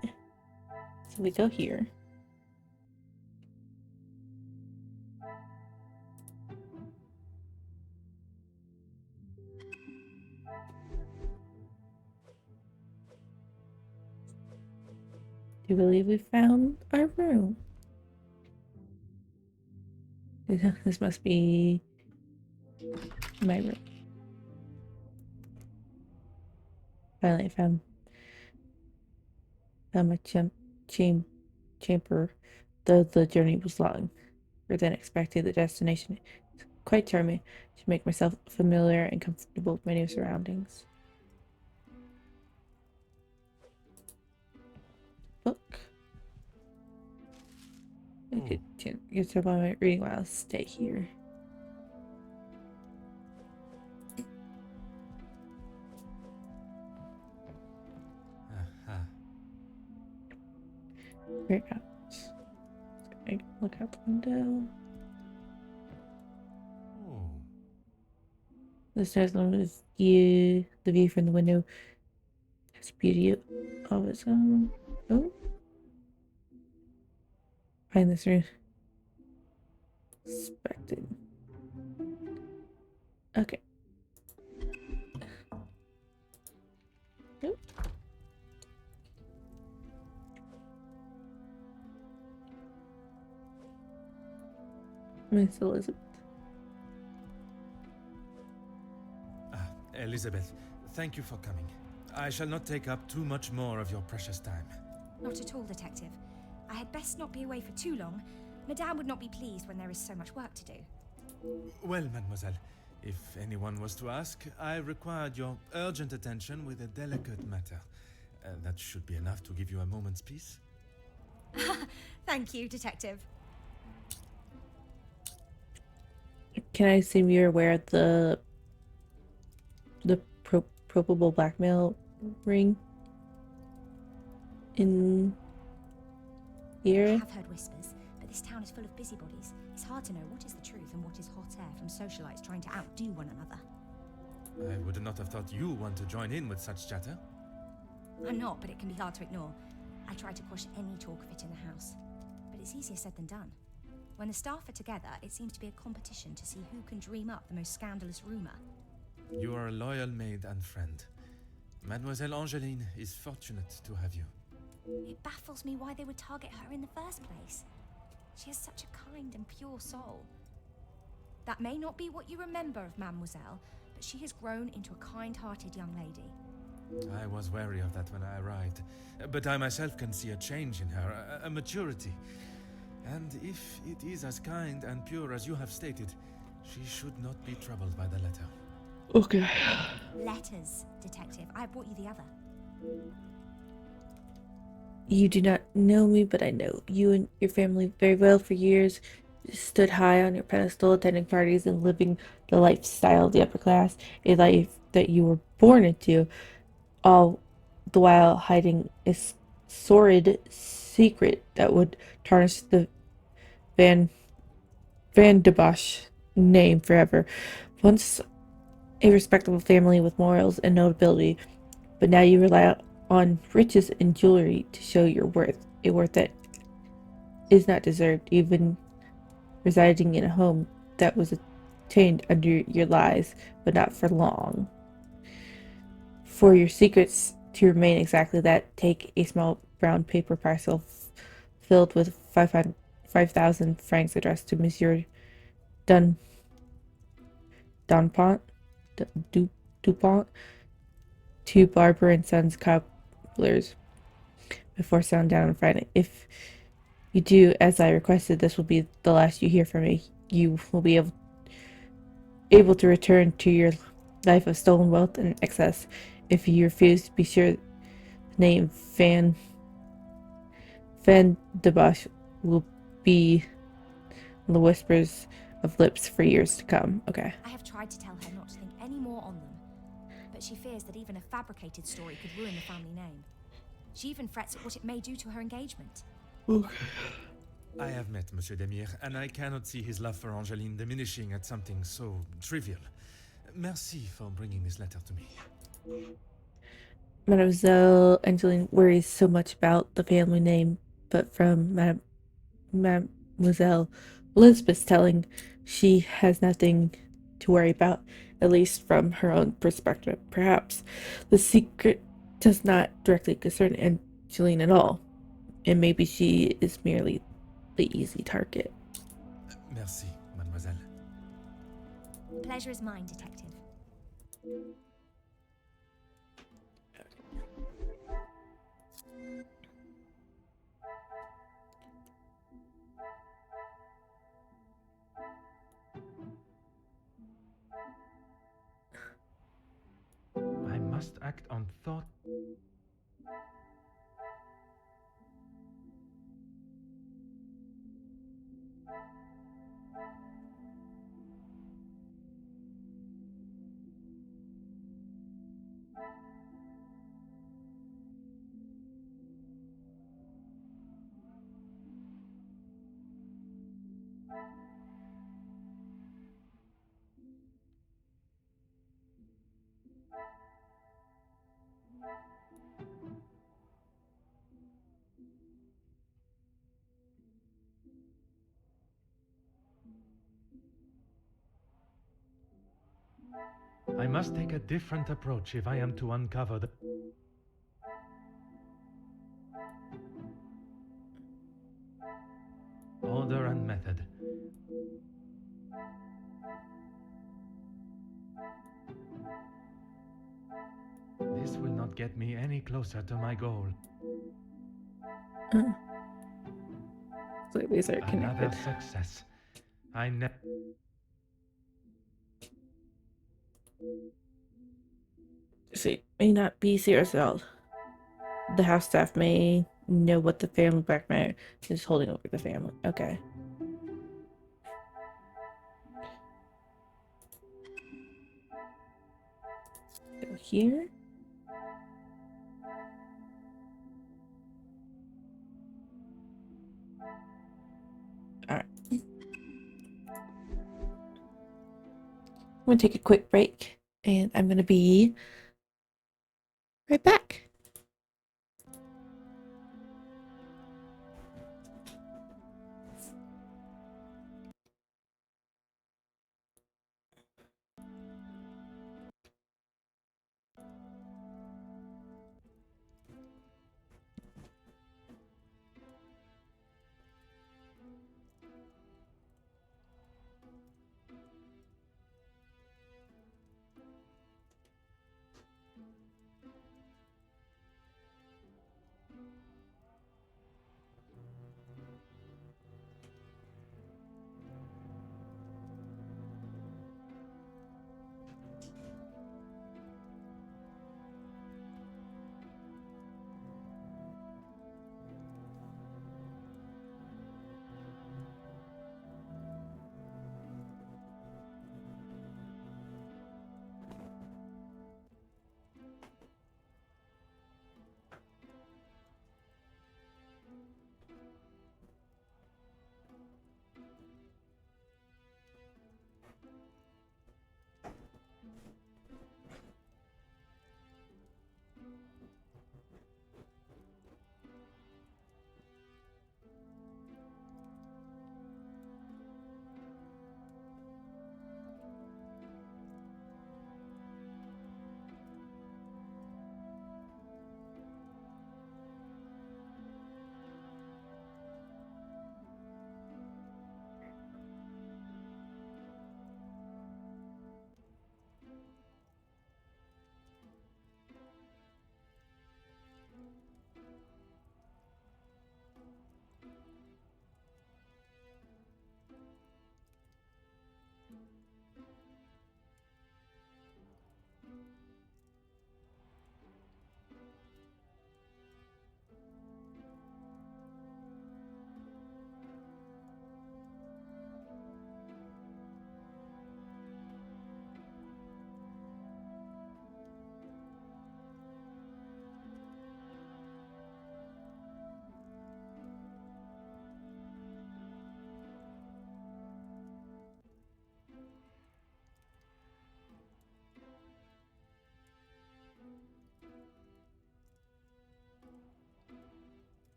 [SPEAKER 1] So we go here. Do you believe we found our room? This must be my room. Finally found my chamber. Though the journey was longer than expected, the destination is quite charming to make myself familiar and comfortable with my new surroundings. Book. I could get up on my reading while I stay here. Great house. I look out the window. This has the view from the window has beauty of its own. Oh, find this room. Expected. Okay. Nope. Miss Elizabeth.
[SPEAKER 3] Elizabeth, thank you for coming. I shall not take up too much more of your precious time.
[SPEAKER 2] Not at all, Detective. I had best not be away for too long. Madame would not be pleased when there is so much work to do.
[SPEAKER 3] Well, mademoiselle, if anyone was to ask, I required your urgent attention with a delicate matter. That should be enough to give you a moment's peace.
[SPEAKER 2] Thank you, Detective.
[SPEAKER 1] Can I assume you're aware of the probable blackmail ring in here?
[SPEAKER 2] I have heard whispers, but this town is full of busybodies. It's hard to know what is the truth and what is hot air from socialites trying to outdo one another.
[SPEAKER 3] I would not have thought you want to join in with such chatter.
[SPEAKER 2] I'm not, but it can be hard to ignore. I try to quash any talk of it in the house, but it's easier said than done. When the staff are together, it seems to be a competition to see who can dream up the most scandalous rumor.
[SPEAKER 3] You are a loyal maid and friend. Mademoiselle Angeline is fortunate to have you.
[SPEAKER 2] It baffles me why they would target her in the first place. She has such a kind and pure soul. That may not be what you remember of Mademoiselle, but she has grown into a kind-hearted young lady.
[SPEAKER 3] I was wary of that when I arrived, but I myself can see a change in her, a maturity. And if it is as kind and pure as you have stated, she should not be troubled by the letter.
[SPEAKER 1] Okay.
[SPEAKER 2] Letters, Detective. I brought you the other.
[SPEAKER 1] You do not know me, but I know you and your family very well. For years, you stood high on your pedestal, attending parties and living the lifestyle of the upper class, a life that you were born into, all the while hiding a sordid secret that would tarnish the Van de Bosch name forever. Once a respectable family with morals and notability, but now you rely on riches and jewelry to show your worth, a worth that is not deserved, even residing in a home that was attained under your lies, but not for long. For your secrets to remain exactly that, take a small brown paper parcel filled with 5,000 francs addressed to Monsieur Dun Donpont, Dupont, to Barber and Sons cobblers before sundown on Friday. If you do as I requested, this will be the last you hear from me. You will be able to return to your life of stolen wealth and excess. If you refuse, be sure the name Van de Bosch will be on the whispers of lips for years to come. Okay.
[SPEAKER 2] I have tried to tell her not to think any more on them, but she fears that even a fabricated story could ruin the family name. She even frets at what it may do to her engagement.
[SPEAKER 1] Okay.
[SPEAKER 3] I have met Monsieur Demire, and I cannot see his love for Angeline diminishing at something so trivial. Merci for bringing this letter to me.
[SPEAKER 1] Mademoiselle Angeline worries so much about the family name, but from Mademoiselle Elizabeth's telling, she has nothing to worry about, at least from her own perspective. Perhaps the secret does not directly concern Angeline at all, and maybe she is merely the easy target.
[SPEAKER 3] Merci, mademoiselle.
[SPEAKER 2] Pleasure is mine, Detective.
[SPEAKER 3] I must act on thought. I must take a different approach if I am to uncover the... Order and method. This will not get me any closer to my goal.
[SPEAKER 1] So these are connected.
[SPEAKER 3] Another success. I never...
[SPEAKER 1] So it may not be serious at all. The house staff may know what the family black man is holding over the family. Okay. Go here. Alright. I'm gonna take a quick break and I'm gonna be right back.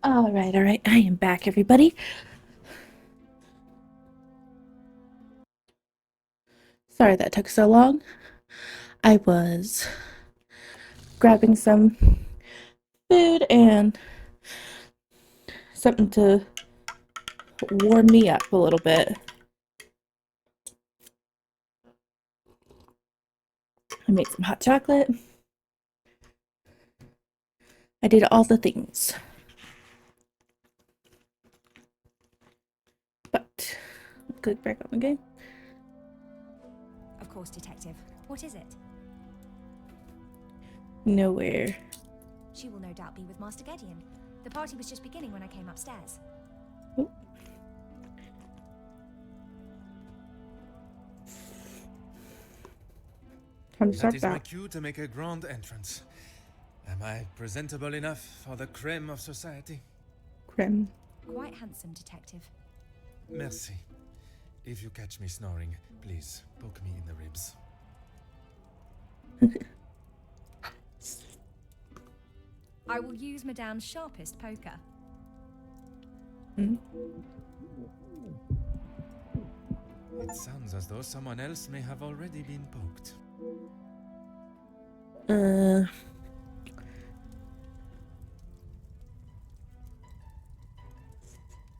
[SPEAKER 1] All right. I am back, everybody. Sorry that took so long. I was grabbing some food and something to warm me up a little bit. I made some hot chocolate. I did all the things. But, click back on the game.
[SPEAKER 2] Of course, Detective. What is it?
[SPEAKER 1] Nowhere.
[SPEAKER 2] She will no doubt be with Master Gideon. The party was just beginning when I came upstairs.
[SPEAKER 1] Oh. Time to
[SPEAKER 3] That
[SPEAKER 1] start
[SPEAKER 3] is my
[SPEAKER 1] that.
[SPEAKER 3] cue to make a grand entrance. Am I presentable enough for the creme of society?
[SPEAKER 1] Creme.
[SPEAKER 2] Quite handsome, Detective.
[SPEAKER 3] Merci. If you catch me snoring, please poke me in the ribs.
[SPEAKER 2] I will use Madame's sharpest poker.
[SPEAKER 1] Mm.
[SPEAKER 3] It sounds as though someone else may have already been poked.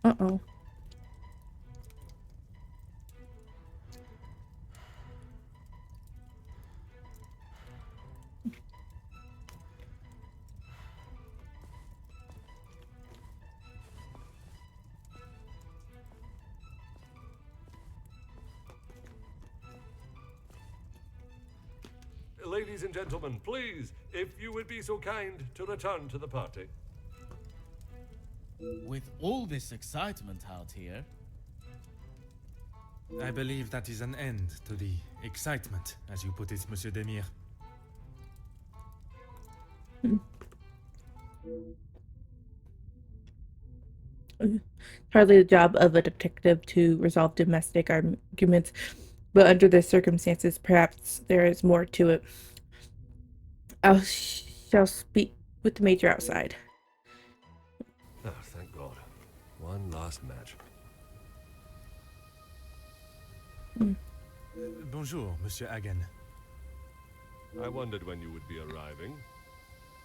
[SPEAKER 1] Uh-oh.
[SPEAKER 7] Ladies and gentlemen, please, if you would be so kind to return to the party.
[SPEAKER 8] With all this excitement out here,
[SPEAKER 3] I believe that is an end to the excitement, as you put it, Monsieur Demire.
[SPEAKER 1] Hardly the job of a detective to resolve domestic arguments, but under the circumstances, perhaps there is more to it. I shall speak with the major outside.
[SPEAKER 7] Oh, thank God. One last match.
[SPEAKER 3] Bonjour, Monsieur Hagen.
[SPEAKER 7] I wondered when you would be arriving.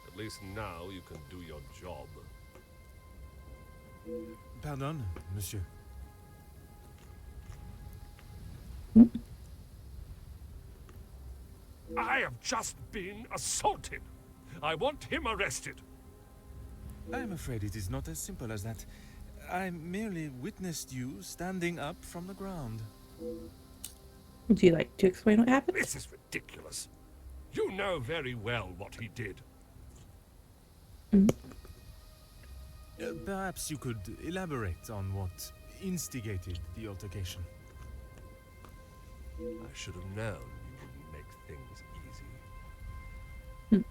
[SPEAKER 7] At least now you can do your job.
[SPEAKER 3] Pardon, Monsieur.
[SPEAKER 7] I have just been assaulted. I want him arrested.
[SPEAKER 3] I'm afraid it is not as simple as that. I merely witnessed you standing up from the ground.
[SPEAKER 1] Would you like to explain what happened?
[SPEAKER 7] This is ridiculous. You know very well what he did.
[SPEAKER 3] Perhaps you could elaborate on what instigated the altercation.
[SPEAKER 7] I should have known you wouldn't make things easy.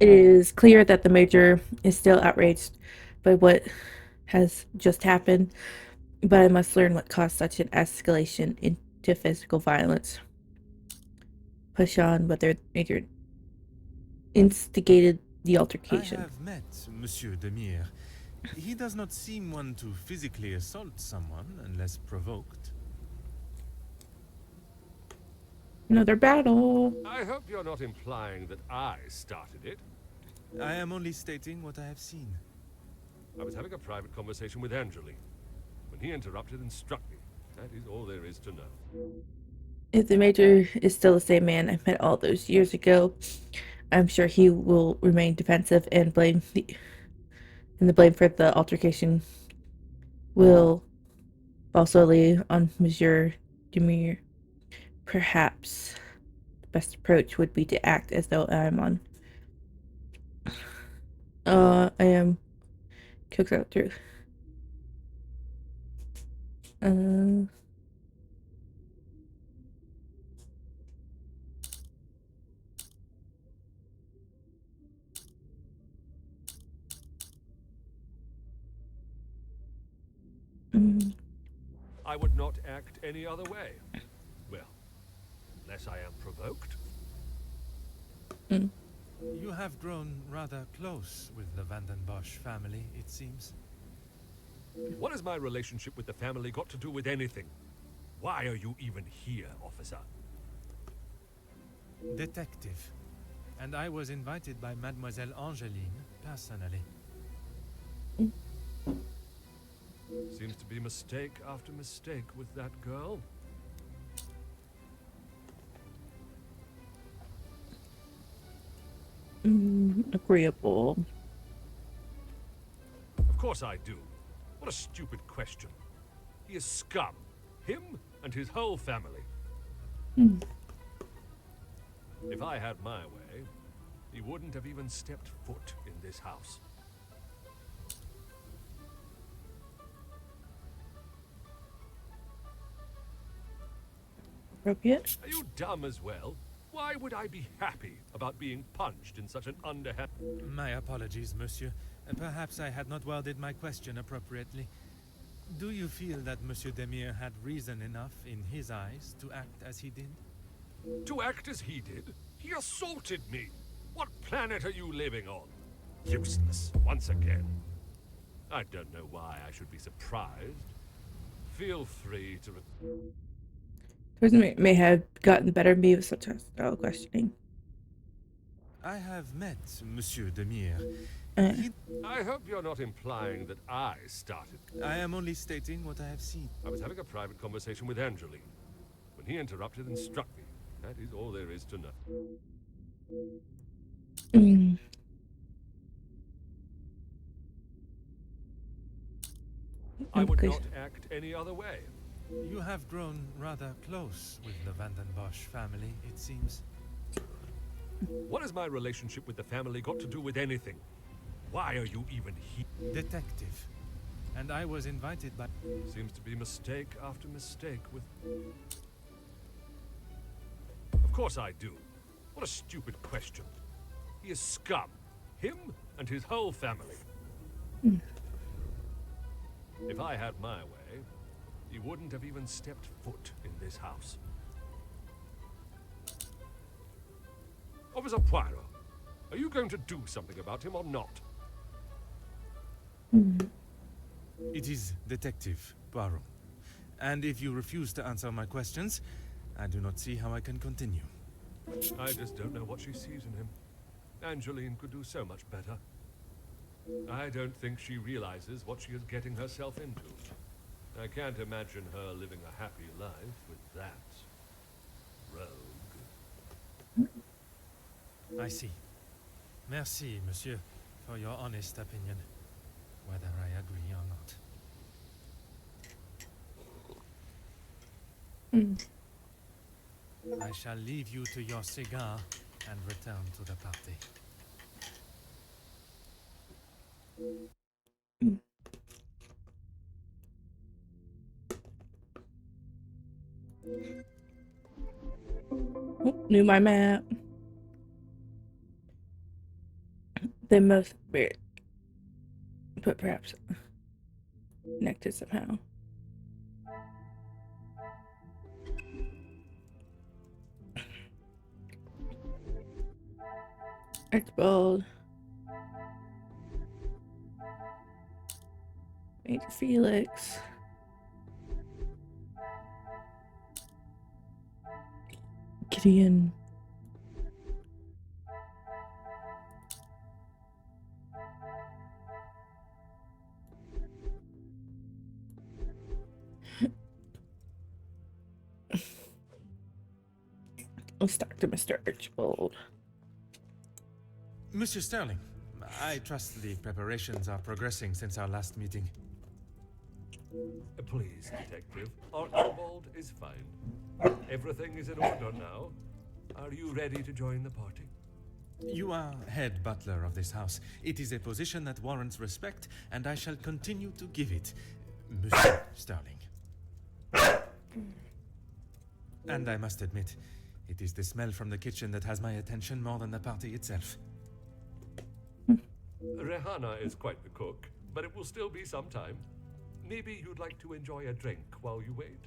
[SPEAKER 1] It is clear that the major is still outraged by what has just happened, but I must learn what caused such an escalation into physical violence. Push on whether the major instigated the altercation.
[SPEAKER 3] I have met Monsieur Demire. He does not seem one to physically assault someone unless provoked.
[SPEAKER 1] Another battle.
[SPEAKER 7] I hope you're not implying that I started it.
[SPEAKER 3] I am only stating what I have seen.
[SPEAKER 7] I was having a private conversation with Angeline when he interrupted and struck me. That is all there is to know.
[SPEAKER 1] If the major is still the same man I met all those years ago, I'm sure he will remain defensive and the blame for the altercation will also lay on Monsieur Demire. Perhaps the best approach would be to act as though I am cooks out through.
[SPEAKER 7] I would not act any other way. Well, unless I am provoked.
[SPEAKER 3] You have grown rather close with the Vanden Bosch family, it seems.
[SPEAKER 7] What has my relationship with the family got to do with anything? Why are you even here, officer?
[SPEAKER 3] Detective. And I was invited by Mademoiselle Angeline personally.
[SPEAKER 7] Seems to be mistake after mistake with that girl.
[SPEAKER 1] Agreeable.
[SPEAKER 7] Of course I do. What a stupid question. He is scum. Him and his whole family. If I had my way, he wouldn't have even stepped foot in this house.
[SPEAKER 1] Appropriate.
[SPEAKER 7] Are you dumb as well? Why would I be happy about being punched in such an underhand...
[SPEAKER 3] My apologies, monsieur. Perhaps I had not worded my question appropriately. Do you feel that Monsieur Demire had reason enough in his eyes to act as he did?
[SPEAKER 7] To act as he did? He assaulted me! What planet are you living on? Useless, once again. I don't know why I should be surprised. Feel free to...
[SPEAKER 1] Person may have gotten the better of me with such a style of questioning.
[SPEAKER 3] I have met Monsieur Demire.
[SPEAKER 7] I hope you're not implying that I started.
[SPEAKER 3] I am only stating what I have seen.
[SPEAKER 7] I was having a private conversation with Angeline when he interrupted and struck me. That is all there is to know. I would not act any other way.
[SPEAKER 3] You have grown rather close with the Vanden Bosch family, it seems.
[SPEAKER 7] What has my relationship with the family got to do with anything? Why are you even here?
[SPEAKER 3] Detective. And I was invited by...
[SPEAKER 7] Seems to be mistake after mistake with... Of course I do. What a stupid question. He is scum. Him and his whole family. If I had my way, he wouldn't have even stepped foot in this house. Officer Poirot, are you going to do something about him or not?
[SPEAKER 3] It is Detective Poirot. And if you refuse to answer my questions, I do not see how I can continue.
[SPEAKER 7] I just don't know what she sees in him. Angeline could do so much better. I don't think she realizes what she is getting herself into. I can't imagine her living a happy life with that rogue.
[SPEAKER 3] I see. Merci, monsieur, for your honest opinion, whether I agree or not. I shall leave you to your cigar and return to the party.
[SPEAKER 1] Oh, knew my map. They must be, but perhaps connected somehow. Archibald. Major Felix. Gideon. Let's talk to Mr. Archibald.
[SPEAKER 3] Monsieur Sterling, I trust the preparations are progressing since our last meeting.
[SPEAKER 7] Please, Detective. Archibald is fine. Everything is in order now. Are you ready to join the party?
[SPEAKER 3] You are head butler of this house. It is a position that warrants respect, and I shall continue to give it, Monsieur Sterling. And I must admit, it is the smell from the kitchen that has my attention more than the party itself.
[SPEAKER 7] Rehana is quite the cook, but it will still be some time. Maybe you'd like to enjoy a drink while you wait?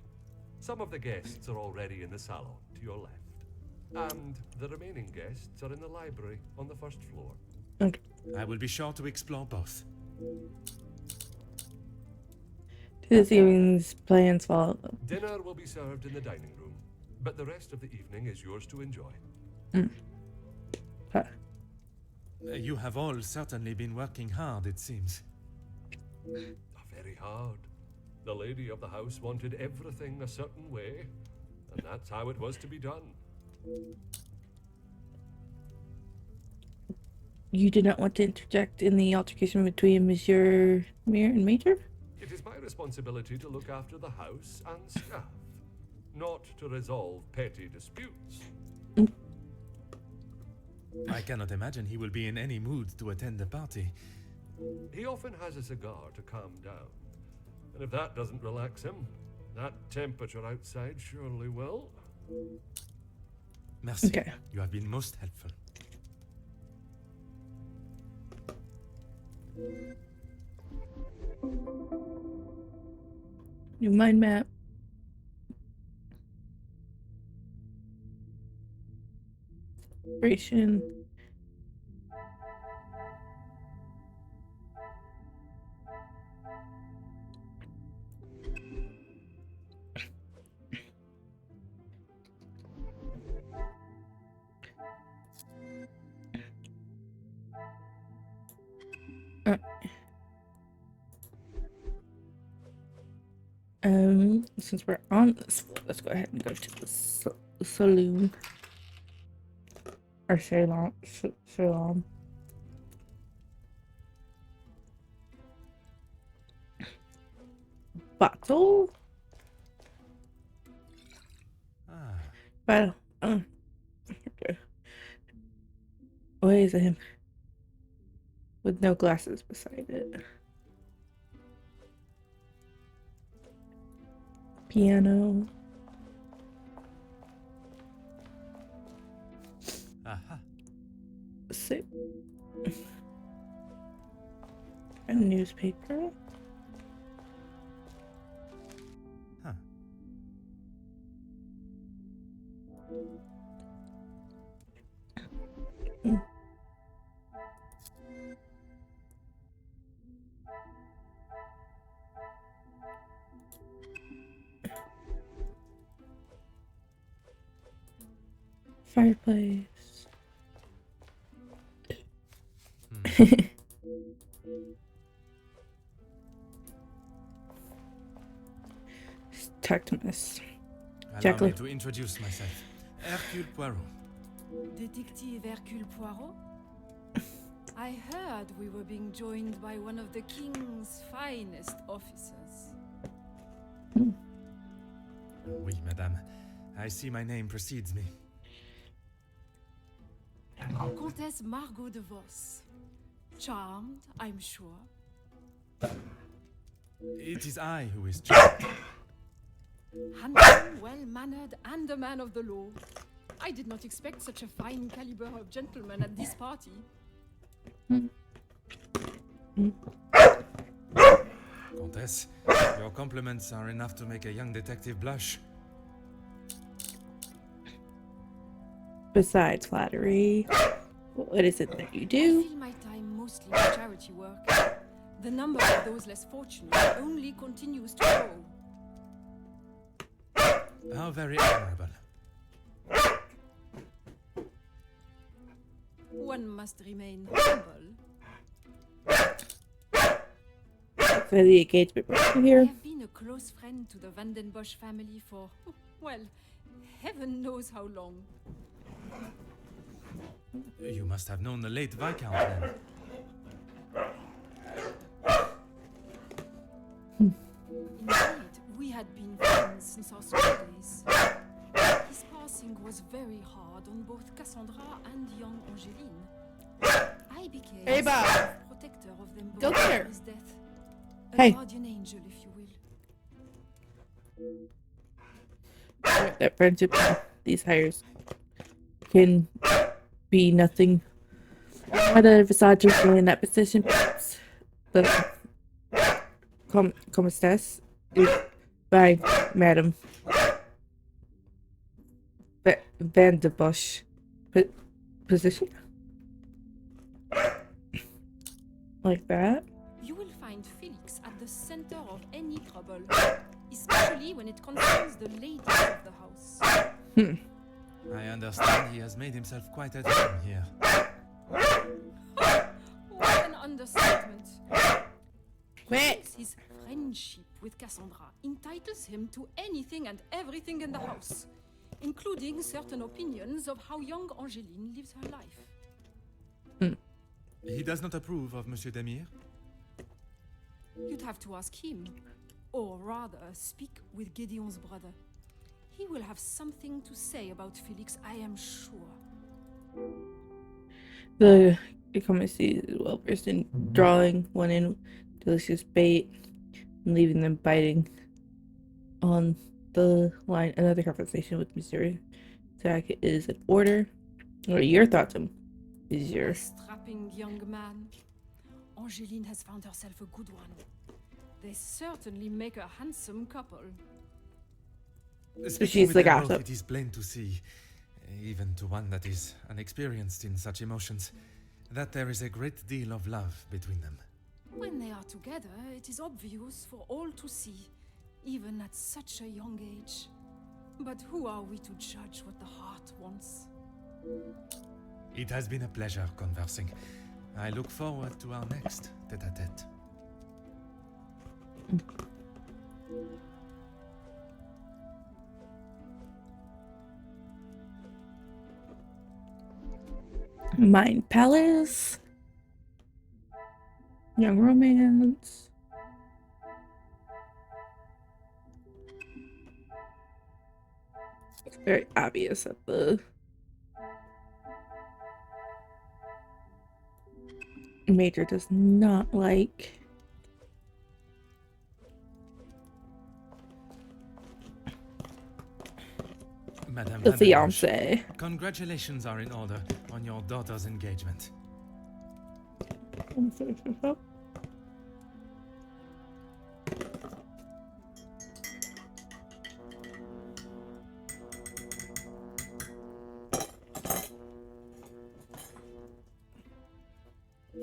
[SPEAKER 7] Some of the guests are already in the salon to your left. And the remaining guests are in the library on the first floor.
[SPEAKER 1] Okay.
[SPEAKER 3] I will be sure to explore both.
[SPEAKER 1] This evening's plans follow.
[SPEAKER 7] Dinner will be served in the dining room, but the rest of the evening is yours to enjoy.
[SPEAKER 1] Okay.
[SPEAKER 3] You have all certainly been working hard, it seems.
[SPEAKER 7] Very hard. The lady of the house wanted everything a certain way, and that's how it was to be done.
[SPEAKER 1] You did not want to interject in the altercation between Monsieur Mayor and Major?
[SPEAKER 7] It is my responsibility to look after the house and staff, not to resolve petty disputes.
[SPEAKER 3] I cannot imagine he will be in any mood to attend the party.
[SPEAKER 7] He often has a cigar to calm down. And if that doesn't relax him, that temperature outside surely will.
[SPEAKER 3] Merci.
[SPEAKER 1] Okay.
[SPEAKER 3] You have been most helpful.
[SPEAKER 1] New mind map. Operation. Since we're on this floor, let's go ahead and go to the saloon. Or salon. Bottle? Battle. Okay. Why is it him? With no glasses beside it. Piano.
[SPEAKER 3] Aha.
[SPEAKER 1] Sip. A newspaper.
[SPEAKER 3] Huh.
[SPEAKER 1] Fireplace. Tactimus.
[SPEAKER 3] Allow me to introduce myself. Hercule Poirot.
[SPEAKER 10] Detective Hercule Poirot? I heard we were being joined by one of the king's finest officers.
[SPEAKER 3] Oui, madame. I see my name precedes me.
[SPEAKER 10] Comtesse Margot de Vos. Charmed, I'm sure.
[SPEAKER 3] It is I who is charmed.
[SPEAKER 10] Handsome, well-mannered, and a man of the law. I did not expect such a fine caliber of gentleman at this party.
[SPEAKER 3] Comtesse, your compliments are enough to make a young detective blush.
[SPEAKER 1] Besides flattery, what is it that you
[SPEAKER 10] I
[SPEAKER 1] do?
[SPEAKER 10] fill my time mostly with charity work. The number of those less fortunate only continues to grow.
[SPEAKER 3] How very admirable.
[SPEAKER 10] One must remain humble.
[SPEAKER 1] For the engagement
[SPEAKER 10] I
[SPEAKER 1] here.
[SPEAKER 10] have been a close friend to the Vandenbosch family for, well, heaven knows how long.
[SPEAKER 3] You must have known the late Viscount then.
[SPEAKER 10] Indeed, we had been friends since our school days. His passing was very hard on both Cassandra and young Angeline. I became
[SPEAKER 1] Hey, Bob.
[SPEAKER 10] sort of protector of them
[SPEAKER 1] Go
[SPEAKER 10] both
[SPEAKER 1] there.
[SPEAKER 10] after his death. A
[SPEAKER 1] Hey.
[SPEAKER 10] guardian angel, if you will.
[SPEAKER 1] That friendship, these hires can be nothing. Had a Visage in that position, perhaps the ¿Cómo estás? Bye, madam. Van de Bosch. Position? Like that?
[SPEAKER 10] You will find Felix at the center of any trouble, especially when it concerns the ladies of the house.
[SPEAKER 3] I understand he has made himself quite at home here.
[SPEAKER 10] What an understatement.
[SPEAKER 1] Wait.
[SPEAKER 10] His friendship with Cassandra entitles him to anything and everything in the house, including certain opinions of how young Angeline lives her life.
[SPEAKER 3] He does not approve of Monsieur Demir?
[SPEAKER 10] You'd have to ask him, or rather, speak with Gideon's brother. He will have something to say about Felix, I am sure.
[SPEAKER 1] The comedy is well versed in drawing one in delicious bait and leaving them biting on the line. Another conversation with Monsieur Zach is in order. What are your thoughts on Monsieur?
[SPEAKER 10] A strapping young man. Angeline has found herself a good one. They certainly make a handsome couple.
[SPEAKER 3] Speaking
[SPEAKER 1] she's
[SPEAKER 3] with
[SPEAKER 1] the
[SPEAKER 3] them both,
[SPEAKER 1] gossip.
[SPEAKER 3] it is plain to see, even to one that is unexperienced in such emotions, that there is a great deal of love between them.
[SPEAKER 10] When they are together, it is obvious for all to see, even at such a young age. But who are we to judge what the heart wants?
[SPEAKER 3] It has been a pleasure conversing. I look forward to our next tete-a-tete.
[SPEAKER 1] Mind Palace. Young Romance. It's very obvious that the Major does not like
[SPEAKER 3] Madame
[SPEAKER 1] the
[SPEAKER 3] Vandenbosch,
[SPEAKER 1] fiance.
[SPEAKER 3] congratulations are in order on your daughter's engagement.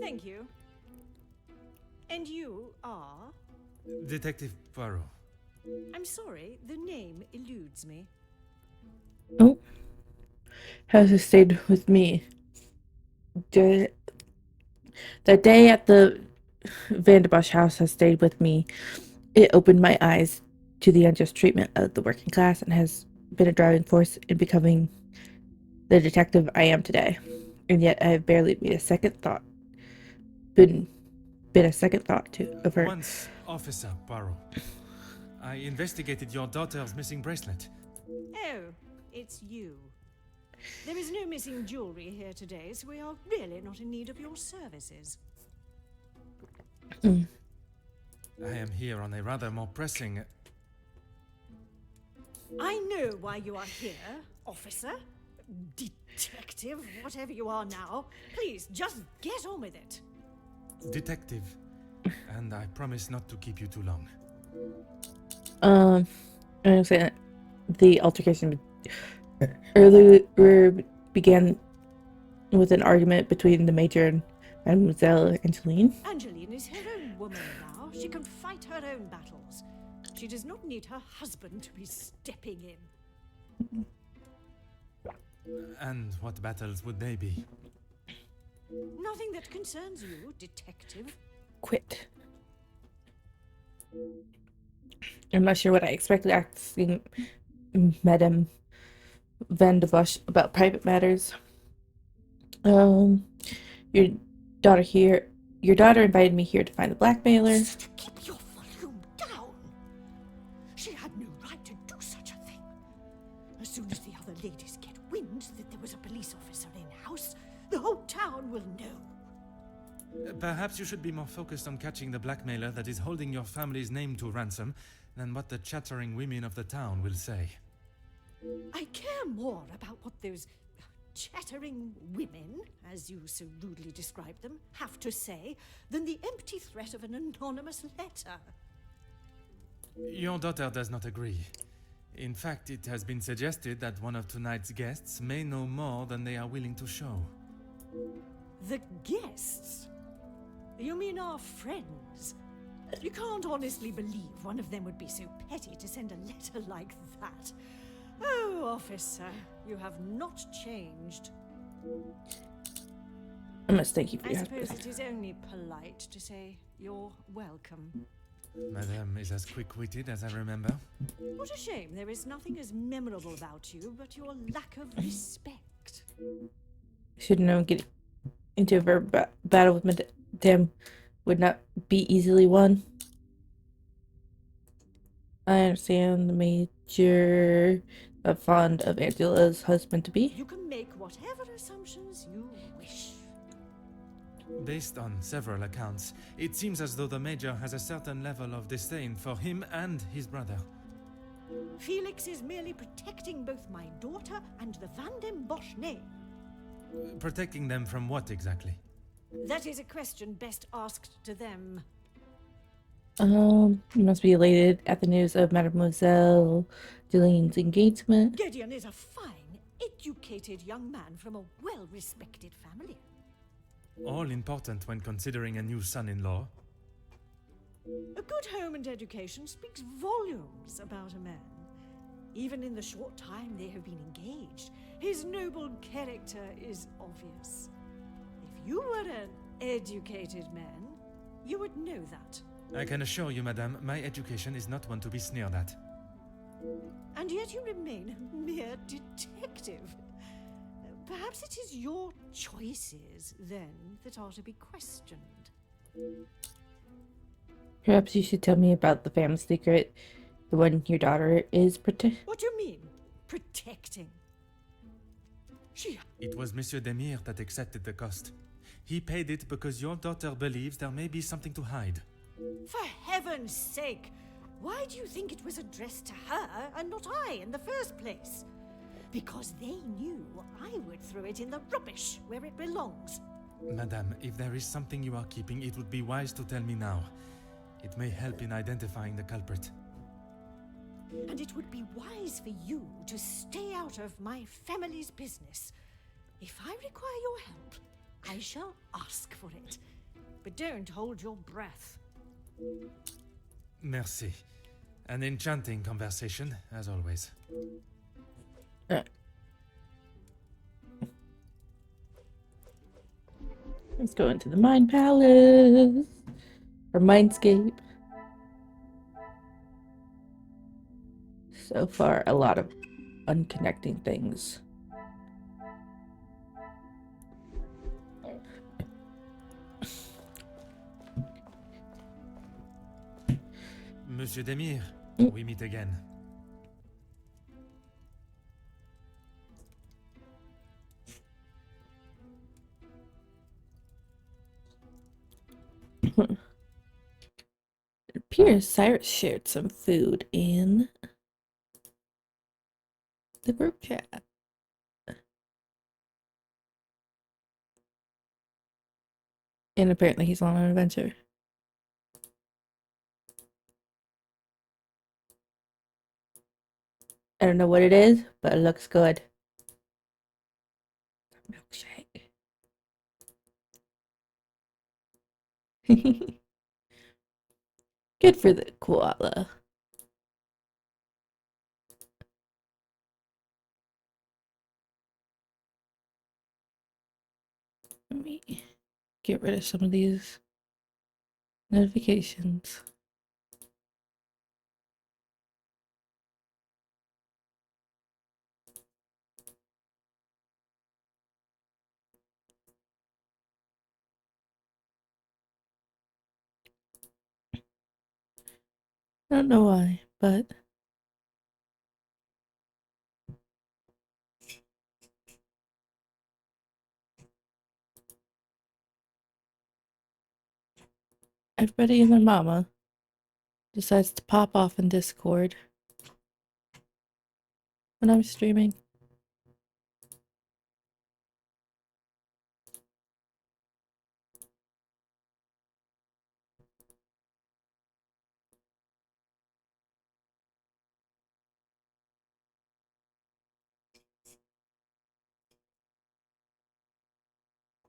[SPEAKER 4] Thank you. And you are?
[SPEAKER 3] Detective Poirot.
[SPEAKER 4] I'm sorry, the name eludes me.
[SPEAKER 1] Oh, has stayed with me. The day at the Vanderbush house has stayed with me. It opened my eyes to the unjust treatment of the working class and has been a driving force in becoming the detective I am today. And yet I have barely made a second thought. Been a second thought of her.
[SPEAKER 3] Once, Officer Poirot, I investigated your daughter's missing bracelet.
[SPEAKER 4] Oh, it's you. There is no missing jewelry here today, so we are really not in need of your services.
[SPEAKER 3] I am here on a rather more pressing...
[SPEAKER 4] I know why you are here, officer. Detective, whatever you are now. Please, just get on with it.
[SPEAKER 3] detective. And I promise not to keep you too long.
[SPEAKER 1] I'm gonna say that the altercation earlier began with an argument between the Major and Mademoiselle Angeline.
[SPEAKER 4] Angeline is her own woman now. She can fight her own battles. She does not need her husband to be stepping in.
[SPEAKER 3] And what battles would they be?
[SPEAKER 4] Nothing that concerns you, detective.
[SPEAKER 1] Quit. I'm not sure what I expected asking Madame Vanderbush about private matters. Your daughter invited me here to find the blackmailer.
[SPEAKER 4] Keep your volume down. She had no right to do such a thing. As soon as the other ladies get wind that there was a police officer in-house, the whole town will know.
[SPEAKER 3] Perhaps you should be more focused on catching the blackmailer that is holding your family's name to ransom than what the chattering women of the town will say.
[SPEAKER 4] I care more about what those chattering women, as you so rudely describe them, have to say than the empty threat of an anonymous letter.
[SPEAKER 3] Your daughter does not agree. In fact, it has been suggested that one of tonight's guests may know more than they are willing to show.
[SPEAKER 4] The guests? You mean our friends? You can't honestly believe one of them would be so petty to send a letter like that. Oh, officer, you have not changed.
[SPEAKER 1] I must thank you for
[SPEAKER 4] I
[SPEAKER 1] your
[SPEAKER 4] suppose
[SPEAKER 1] husband.
[SPEAKER 4] it is only polite to say you're welcome.
[SPEAKER 3] Madame is as quick-witted as I remember.
[SPEAKER 4] What a shame there is nothing as memorable about you but your lack of respect.
[SPEAKER 1] Should know getting into a verbal battle with Madame would not be easily won. I understand the major fond of Angela's husband to be.
[SPEAKER 4] You can make whatever assumptions you wish.
[SPEAKER 3] Based on several accounts, it seems as though the Major has a certain level of disdain for him and his brother.
[SPEAKER 4] Felix is merely protecting both my daughter and the Van den Bosch name.
[SPEAKER 3] Protecting them from what exactly?
[SPEAKER 4] That is a question best asked to them.
[SPEAKER 1] You must be elated at the news of Mademoiselle Julien's engagement.
[SPEAKER 4] Gideon is a fine, educated young man from a well-respected family.
[SPEAKER 3] All important when considering a new son-in-law.
[SPEAKER 4] A good home and education speaks volumes about a man. Even in the short time they have been engaged, his noble character is obvious. If you were an educated man, you would know that.
[SPEAKER 3] I can assure you, madame, my education is not one to be sneered at.
[SPEAKER 4] And yet you remain a mere detective. Perhaps it is your choices, then, that are to be questioned.
[SPEAKER 1] Perhaps you should tell me about the family secret, the one your daughter is
[SPEAKER 4] What do you mean, protecting?
[SPEAKER 3] It was Monsieur Demire that accepted the cost. He paid it because your daughter believes there may be something to hide.
[SPEAKER 4] For heaven's sake! Why do you think it was addressed to her and not I in the first place? Because they knew I would throw it in the rubbish where it belongs.
[SPEAKER 3] Madame, if there is something you are keeping, it would be wise to tell me now. It may help in identifying the culprit.
[SPEAKER 4] And it would be wise for you to stay out of my family's business. If I require your help, I shall ask for it. But don't hold your breath.
[SPEAKER 3] Merci. An enchanting conversation, as always.
[SPEAKER 1] Let's go into the Mind Palace. Or Mindscape. So far, a lot of unconnecting things.
[SPEAKER 3] Monsieur Demire, we meet again.
[SPEAKER 1] It appears Cyrus shared some food in the group chat. And apparently he's on an adventure. I don't know what it is, but it looks good. Milkshake. Good for the koala. Let me get rid of some of these notifications. I don't know why, but everybody and their mama decides to pop off in Discord when I'm streaming.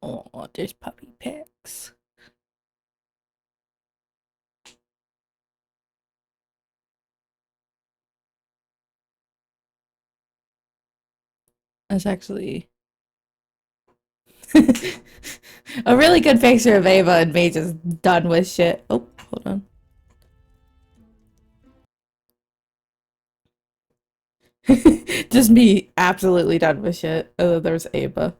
[SPEAKER 1] Oh, there's puppy pics. That's actually a really good picture of Ava and me just done with shit. Oh, hold on. Just me absolutely done with shit. Oh, there's Ava.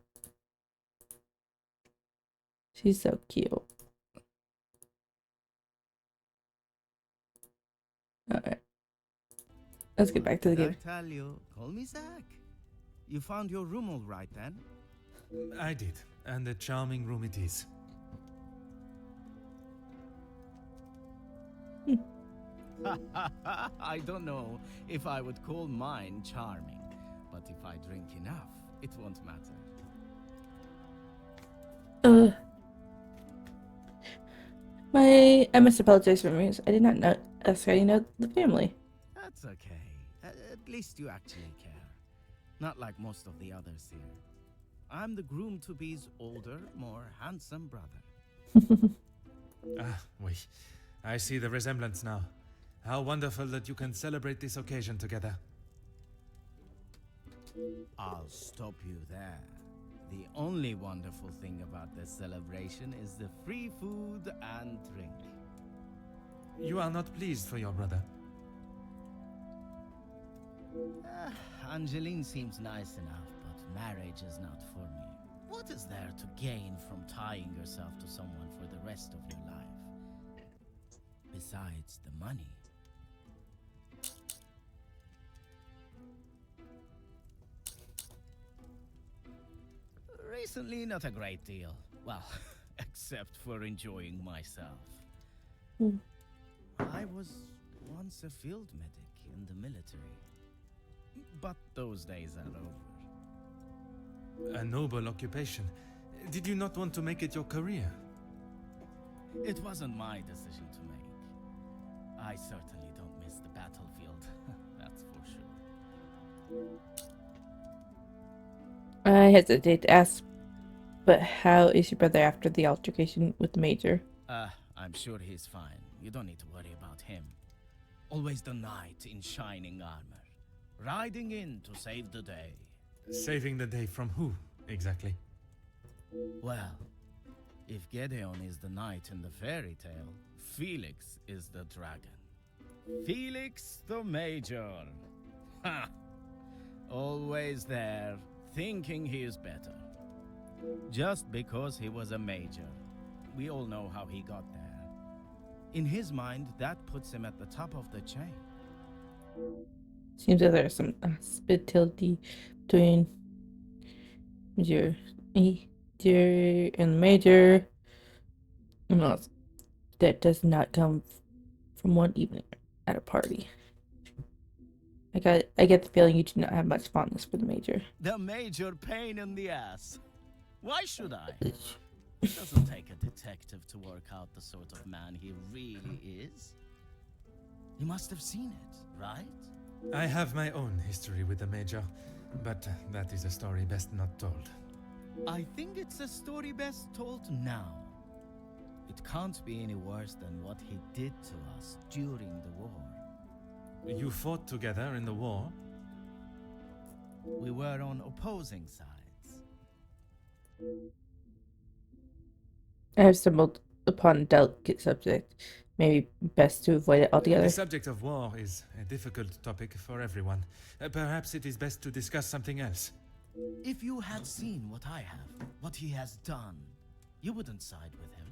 [SPEAKER 1] She's so cute. Alright. Let's get back to the
[SPEAKER 8] What
[SPEAKER 1] game.
[SPEAKER 8] did I tell you? Call me Zach. You found your room all right then?
[SPEAKER 3] I did, and a charming room it is.
[SPEAKER 8] I don't know if I would call mine charming, but if I drink enough, it won't matter.
[SPEAKER 1] I must apologize for me. I did not know necessarily know the family.
[SPEAKER 8] That's okay. At least you actually care. Not like most of the others here. I'm the groom-to-be's older, more handsome brother.
[SPEAKER 3] Ah, oui. I see the resemblance now. How wonderful that you can celebrate this occasion together.
[SPEAKER 8] I'll stop you there. The only wonderful thing about this celebration is the free food and drink.
[SPEAKER 3] You are not pleased for your brother.
[SPEAKER 8] Angeline seems nice enough, but marriage is not for me. What is there to gain from tying yourself to someone for the rest of your life? Besides the money. Recently, not a great deal. Well, except for enjoying myself. I was once a field medic in the military. But those days are over.
[SPEAKER 3] A noble occupation. Did you not want to make it your career?
[SPEAKER 8] It wasn't my decision to make. I certainly don't miss the battlefield, that's for sure.
[SPEAKER 1] I hesitate to ask, but how is your brother after the altercation with the Major?
[SPEAKER 8] I'm sure he's fine. You don't need to worry about him. Always the knight in shining armor, riding in to save the day.
[SPEAKER 3] Saving the day from who, exactly?
[SPEAKER 8] Well, if Gedeon is the knight in the fairy tale, Felix is the dragon. Felix the Major. Ha! Always there, thinking he is better. Just because he was a major. We all know how he got there. In his mind, that puts him at the top of the chain.
[SPEAKER 1] Seems that there's some hospitality between your and the Major. No, that does not come from one evening at a party. I get the feeling you do not have much fondness for the Major.
[SPEAKER 8] The major pain in the ass. Why should I? It doesn't take a detective to work out the sort of man he really is. You must have seen it, right?
[SPEAKER 3] I have my own history with the Major, but that is a story best not told.
[SPEAKER 8] I think it's a story best told now. It can't be any worse than what he did to us during the war.
[SPEAKER 3] You fought together in the war?
[SPEAKER 8] We were on opposing sides.
[SPEAKER 1] I have stumbled upon a delicate subject. Maybe best to avoid it altogether.
[SPEAKER 3] The subject of war is a difficult topic for everyone. Perhaps it is best to discuss something else.
[SPEAKER 8] If you had seen what I have, what he has done, you wouldn't side with him.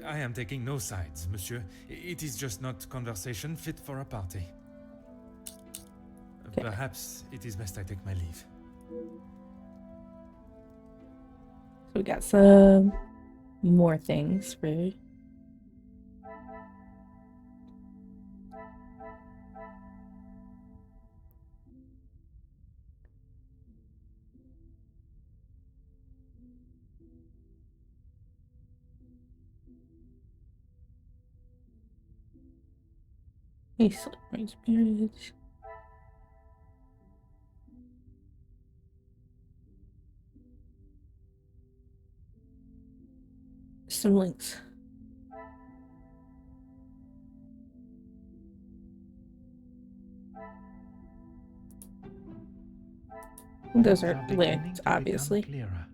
[SPEAKER 3] I am taking no sides, monsieur. It is just not conversation fit for a party.
[SPEAKER 1] Okay.
[SPEAKER 3] Perhaps it is best I take my leave.
[SPEAKER 1] So we got some more things for Sleep Range marriage. some links. Those
[SPEAKER 3] Things
[SPEAKER 1] are
[SPEAKER 3] beginning
[SPEAKER 1] linked,
[SPEAKER 3] to become
[SPEAKER 1] obviously.
[SPEAKER 3] clearer.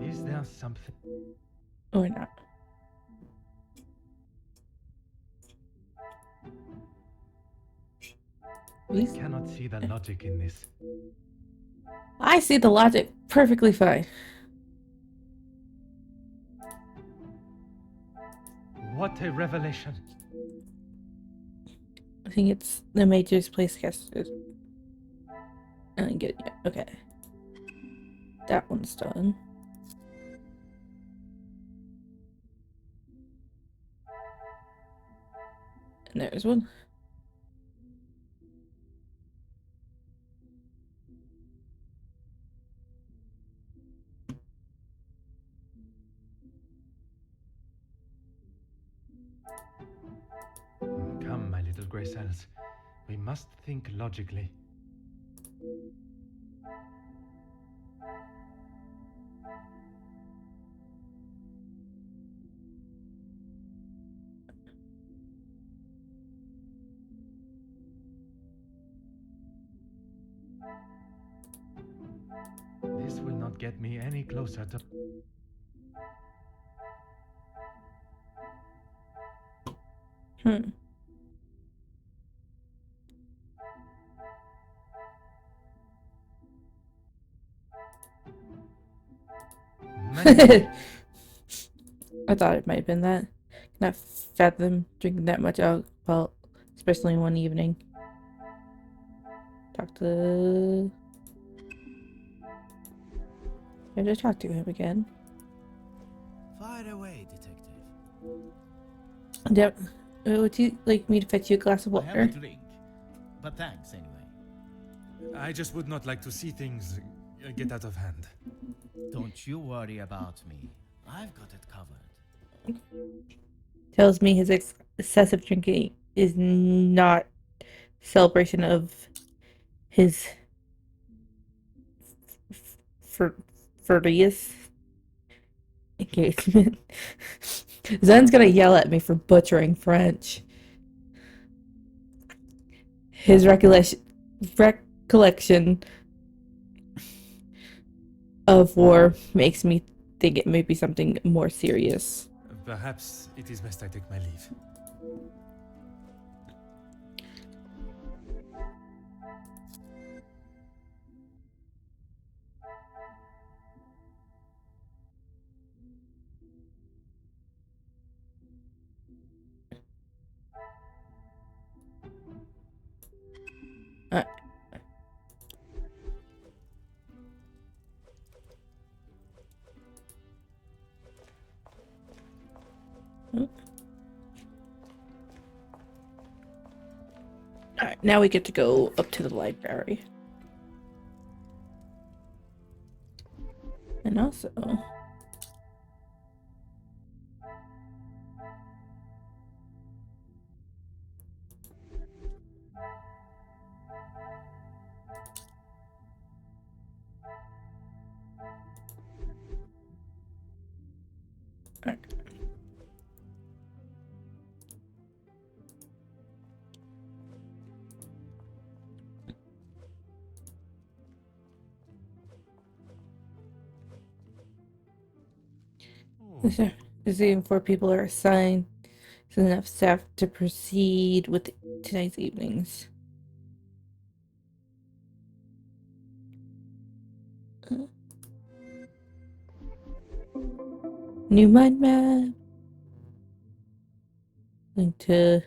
[SPEAKER 3] Is there something?
[SPEAKER 1] Or not.
[SPEAKER 3] I cannot see the logic in this.
[SPEAKER 1] I see the logic perfectly fine.
[SPEAKER 3] What a revelation!
[SPEAKER 1] I think it's the Major's place casters. I didn't get it yet. Okay. That one's done. And there's one.
[SPEAKER 3] Come, my little grey cells. We must think logically. This will not get me any closer to...
[SPEAKER 1] Hmm.
[SPEAKER 3] Many-
[SPEAKER 1] I thought it might have been that. Cannot fathom drinking that much alcohol, especially in one evening. Talk to... I have to talk to him again.
[SPEAKER 8] Fire away, detective.
[SPEAKER 1] Yep. Would you like me to fetch you a glass of
[SPEAKER 8] I have
[SPEAKER 1] water?
[SPEAKER 8] a drink, but thanks anyway.
[SPEAKER 3] I just would not like to see things get out of hand.
[SPEAKER 8] Don't you worry about me. I've got it covered.
[SPEAKER 1] Tells me his excessive drinking is not celebration of his furious engagement. Zen's gonna yell at me for butchering French. His recollection of war makes me think it may be something more serious.
[SPEAKER 3] Perhaps it is best I take my leave.
[SPEAKER 1] Alright, now we get to go up to the library. And also... Alright. Assuming 4 people are assigned, there's enough staff to proceed with tonight's evenings. New mind map. Link to...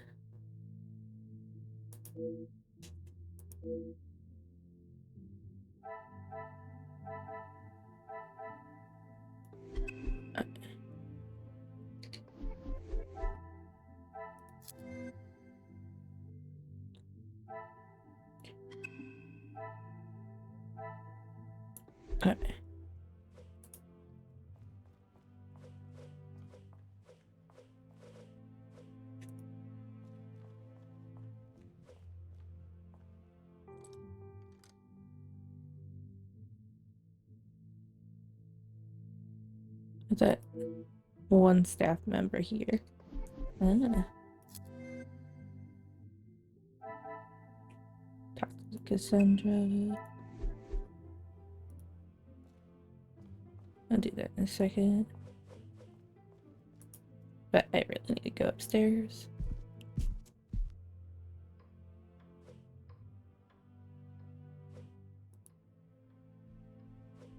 [SPEAKER 1] that one staff member here. Ah. Talk to Cassandra. I'll do that in a second. But I really need to go upstairs.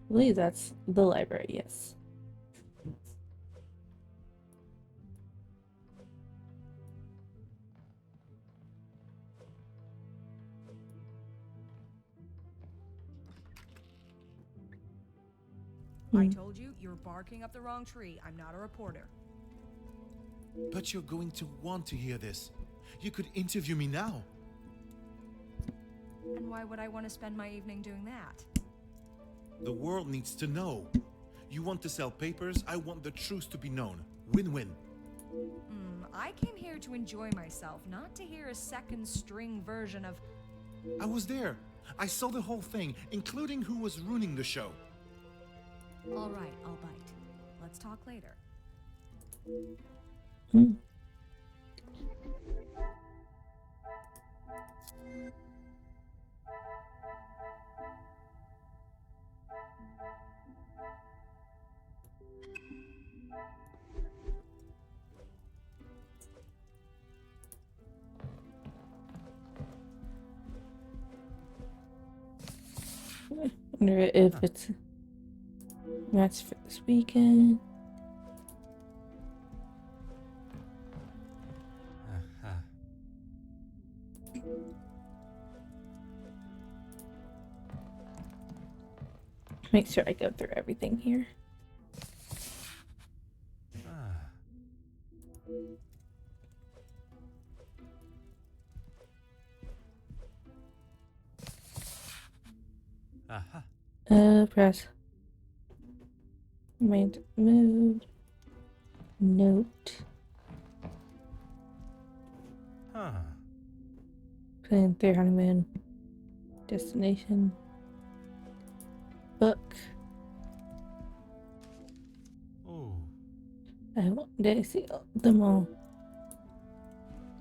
[SPEAKER 1] I believe that's the library, yes.
[SPEAKER 11] I told you, you're barking up the wrong tree. I'm not a reporter.
[SPEAKER 12] But you're going to want to hear this. You could interview me now.
[SPEAKER 11] And why would I want to spend my evening doing that?
[SPEAKER 12] The world needs to know. You want to sell papers, I want the truth to be known. Win-win.
[SPEAKER 11] I came here to enjoy myself, not to hear a second string version of...
[SPEAKER 12] I was there. I saw the whole thing, including who was ruining the show.
[SPEAKER 11] All right, I'll bite. Let's talk later.
[SPEAKER 1] I wonder if it's match for this weekend. Make sure I go through everything here. Press. Mind mode. Note. Plan their honeymoon. Destination. Book.
[SPEAKER 3] Oh.
[SPEAKER 1] I want to see them all.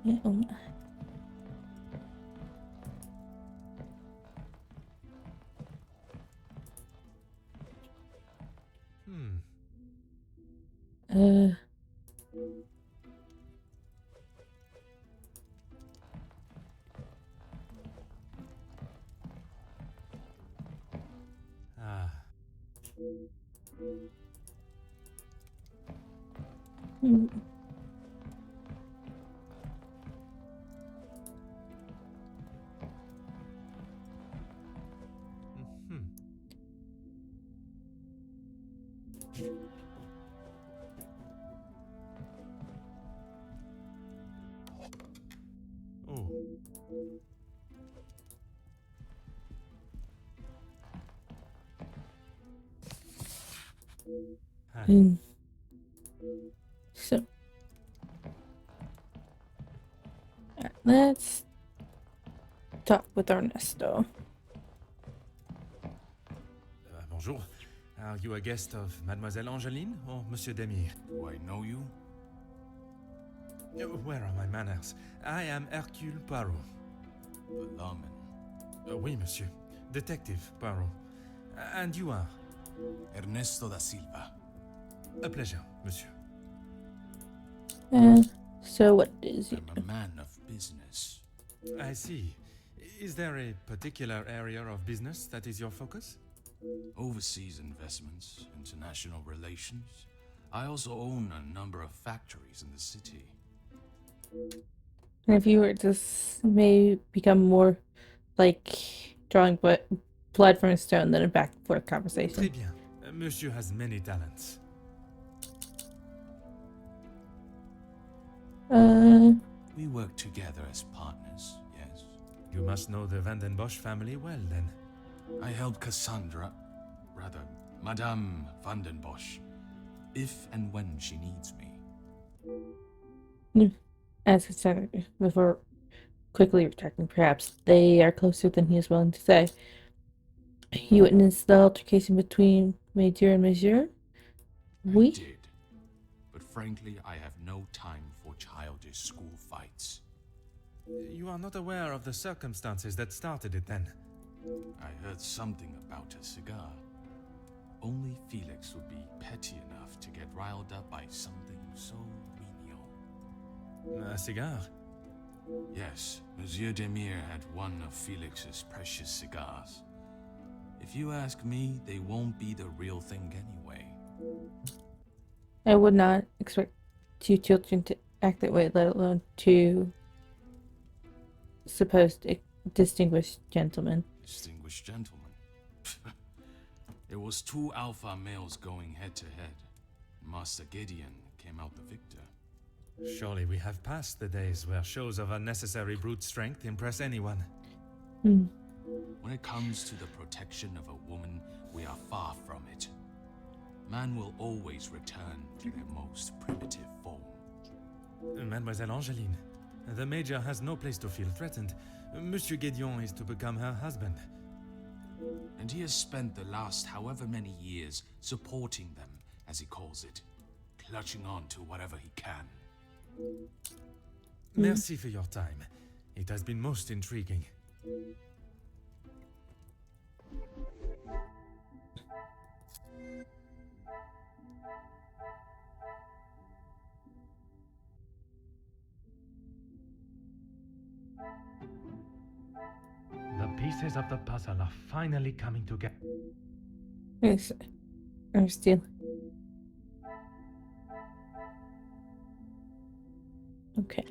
[SPEAKER 1] Yeah, So let's talk with Ernesto.
[SPEAKER 3] Bonjour. Are you a guest of Mademoiselle Angeline or Monsieur Demir?
[SPEAKER 13] Do I know you?
[SPEAKER 3] Where are my manners? I am Hercule Poirot.
[SPEAKER 13] The lawman.
[SPEAKER 3] Oui, monsieur. Detective Poirot. And you are?
[SPEAKER 13] Ernesto da Silva.
[SPEAKER 3] A pleasure, monsieur.
[SPEAKER 1] So what is it?
[SPEAKER 13] I'm a man of business.
[SPEAKER 3] I see. Is there a particular area of business that is your focus?
[SPEAKER 13] Overseas investments, international relations. I also own a number of factories in the city.
[SPEAKER 1] And if you were to may become more like drawing blood from a stone than a back and forth conversation.
[SPEAKER 3] Très bien. Monsieur has many talents.
[SPEAKER 13] We work together as partners, yes.
[SPEAKER 3] You must know the Van den Bosch family well, then.
[SPEAKER 13] I help Cassandra, rather, Madame Van den Bosch, if and when she needs me.
[SPEAKER 1] As I said before, quickly retracting, perhaps they are closer than he is willing to say. You witnessed the altercation between Major and Monsieur? We?
[SPEAKER 13] I did. But frankly, I have no time for childish school fights.
[SPEAKER 3] You are not aware of the circumstances that started it then?
[SPEAKER 13] I heard something about a cigar. Only Felix would be petty enough to get riled up by something so menial.
[SPEAKER 3] A cigar?
[SPEAKER 13] Yes, Monsieur Demire had one of Felix's precious cigars. If you ask me, they won't be the real thing anyway.
[SPEAKER 1] I would not expect two children to act that way, let alone two supposed distinguished gentlemen.
[SPEAKER 13] Distinguished gentlemen. It was two alpha males going head to head. Master Gideon came out the victor.
[SPEAKER 3] Surely we have passed the days where shows of unnecessary brute strength impress anyone.
[SPEAKER 1] Hmm.
[SPEAKER 13] When it comes to the protection of a woman, we are far from it. Man will always return to their most primitive form.
[SPEAKER 3] Mademoiselle Angeline, the Major has no place to feel threatened. Monsieur Gideon is to become her husband.
[SPEAKER 13] And he has spent the last however many years supporting them, as he calls it, clutching on to whatever he can.
[SPEAKER 3] Merci for your time. It has been most intriguing. The pieces of the puzzle are finally coming together.
[SPEAKER 1] Yes. I'm still. Okay.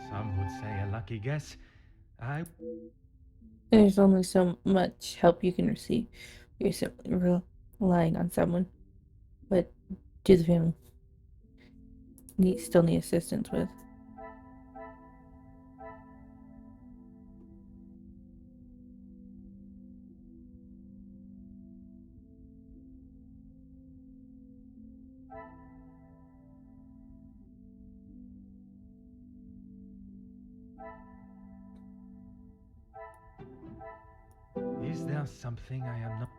[SPEAKER 3] Some would say a lucky guess.
[SPEAKER 1] There's only so much help you can receive. You're simply relying on someone. But do the family still need assistance with?
[SPEAKER 3] Is there something I am not?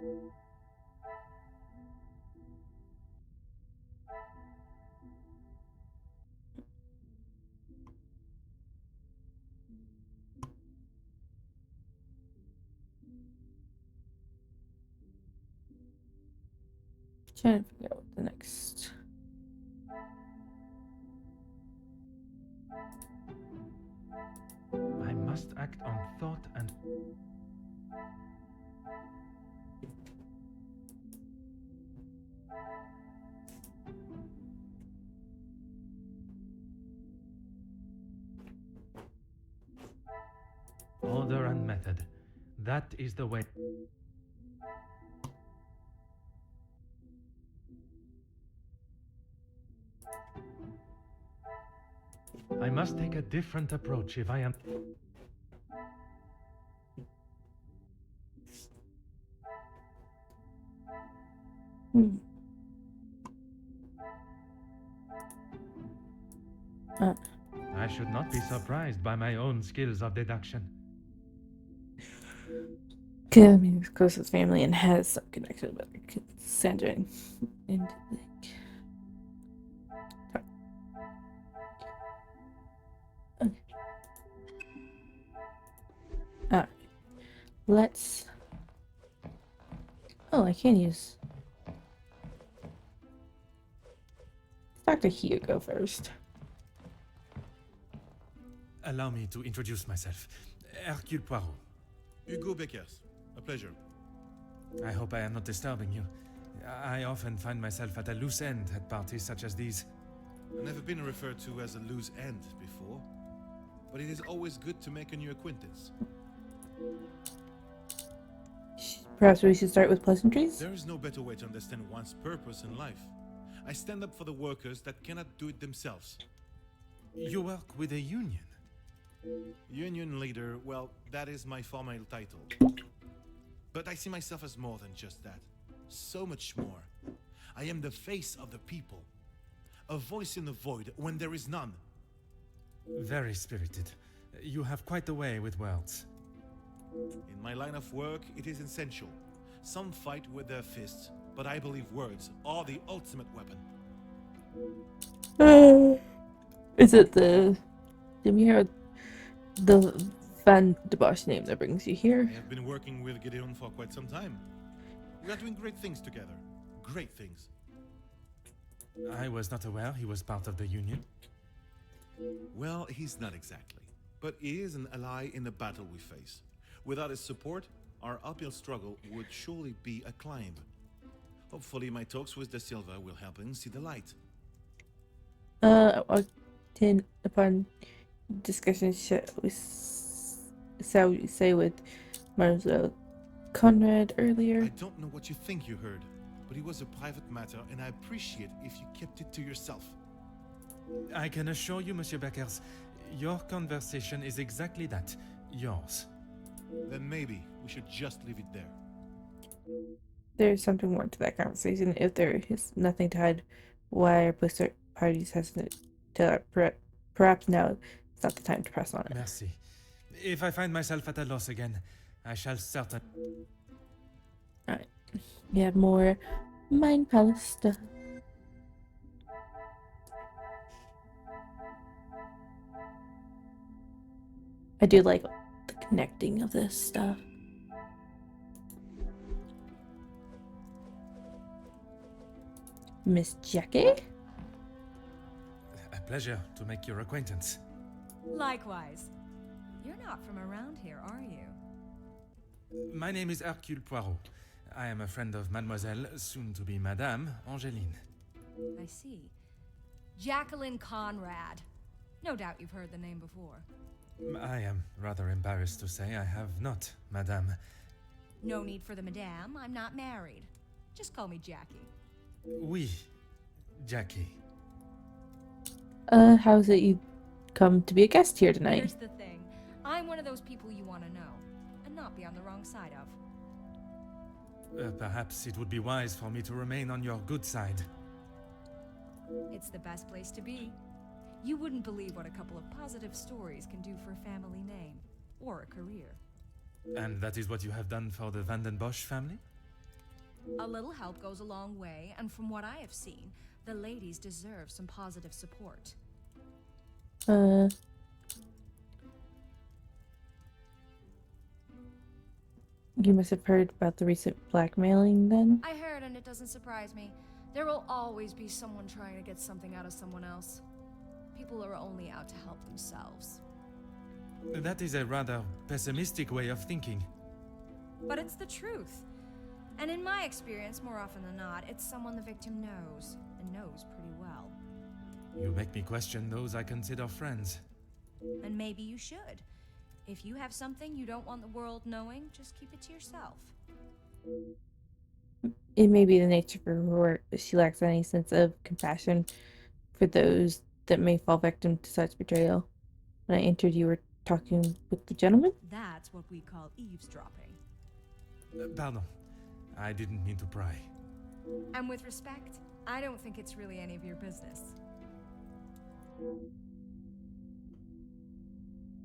[SPEAKER 1] Trying to figure out what the next.
[SPEAKER 3] I must act on thought and. Order and method. That is the way. I must take a different approach if I am. I should not be surprised by my own skills of deduction.
[SPEAKER 1] I mean, his closest family and has some connection with Cassandra and okay. Alright. Let's. Oh, I can use. Dr. Hugo first.
[SPEAKER 3] Allow me to introduce myself. Hercule Poirot.
[SPEAKER 12] Hugo Beckers. A pleasure.
[SPEAKER 3] I hope I am not disturbing you. I often find myself at a loose end at parties such as these.
[SPEAKER 12] I've never been referred to as a loose end before, but it is always good to make a new acquaintance.
[SPEAKER 1] Perhaps we should start with pleasantries?
[SPEAKER 12] There is no better way to understand one's purpose in life. I stand up for the workers that cannot do it themselves.
[SPEAKER 3] You work with a union?
[SPEAKER 12] Union leader, well, that is my formal title. But I see myself as more than just that. So much more. I am the face of the people. A voice in the void when there is none.
[SPEAKER 3] Very spirited. You have quite the way with words.
[SPEAKER 12] In my line of work, it is essential. Some fight with their fists, but I believe words are the ultimate weapon.
[SPEAKER 1] Is it the Demir, the Van de Bosch name that brings you here?
[SPEAKER 12] I have been working with Gideon for quite some time. We are doing great things together. Great things.
[SPEAKER 3] I was not aware he was part of the Union.
[SPEAKER 12] Well, he's not exactly. But he is an ally in the battle we face. Without his support, our uphill struggle would surely be a climb. Hopefully my talks with De Silva will help him see the light.
[SPEAKER 1] I walked in upon discussions shall we say with Mademoiselle Conrad earlier.
[SPEAKER 12] I don't know what you think you heard, but it was a private matter, and I appreciate if you kept it to yourself.
[SPEAKER 3] I can assure you, Monsieur Beckers, your conversation is exactly that. Yours.
[SPEAKER 12] Then maybe we should just leave it there.
[SPEAKER 1] There's something more to that conversation. If there is nothing to hide, why are both parties hesitant to perhaps now it's not the time to press on it.
[SPEAKER 3] Merci. If I find myself at a loss again, I shall certainly...
[SPEAKER 1] Alright. We have more Mind Palace stuff. I do like the connecting of this stuff. Miss Jackie?
[SPEAKER 3] A pleasure to make your acquaintance.
[SPEAKER 11] Likewise. You're not from around here, are you?
[SPEAKER 3] My name is Hercule Poirot. I am a friend of Mademoiselle, soon to be Madame, Angeline.
[SPEAKER 11] I see. Jacqueline Conrad. No doubt you've heard the name before.
[SPEAKER 3] I am rather embarrassed to say I have not, Madame.
[SPEAKER 11] No need for the madame. I'm not married. Just call me Jackie.
[SPEAKER 3] Oui, Jackie.
[SPEAKER 1] How's it you come to be a guest here tonight?
[SPEAKER 11] Here's the thing. I'm one of those people you want to know, and not be on the wrong side of.
[SPEAKER 3] Perhaps it would be wise for me to remain on your good side.
[SPEAKER 11] It's the best place to be. You wouldn't believe what a couple of positive stories can do for a family name, or a career.
[SPEAKER 3] And that is what you have done for the Van den Bosch family?
[SPEAKER 11] A little help goes a long way, and from what I have seen, the ladies deserve some positive support.
[SPEAKER 1] You must have heard about the recent blackmailing then?
[SPEAKER 11] I heard, and it doesn't surprise me. There will always be someone trying to get something out of someone else. People are only out to help themselves.
[SPEAKER 3] That is a rather pessimistic way of thinking.
[SPEAKER 11] But it's the truth. And in my experience, more often than not, it's someone the victim knows, and knows pretty well.
[SPEAKER 3] You make me question those I consider friends.
[SPEAKER 11] And maybe you should. If you have something you don't want the world knowing, just keep it to yourself.
[SPEAKER 1] It may be the nature of her work, but she lacks any sense of compassion for those that may fall victim to such betrayal. When I entered, you were talking with the gentleman?
[SPEAKER 11] That's what we call eavesdropping.
[SPEAKER 3] Pardon. I didn't mean to pry.
[SPEAKER 11] And with respect, I don't think it's really any of your business.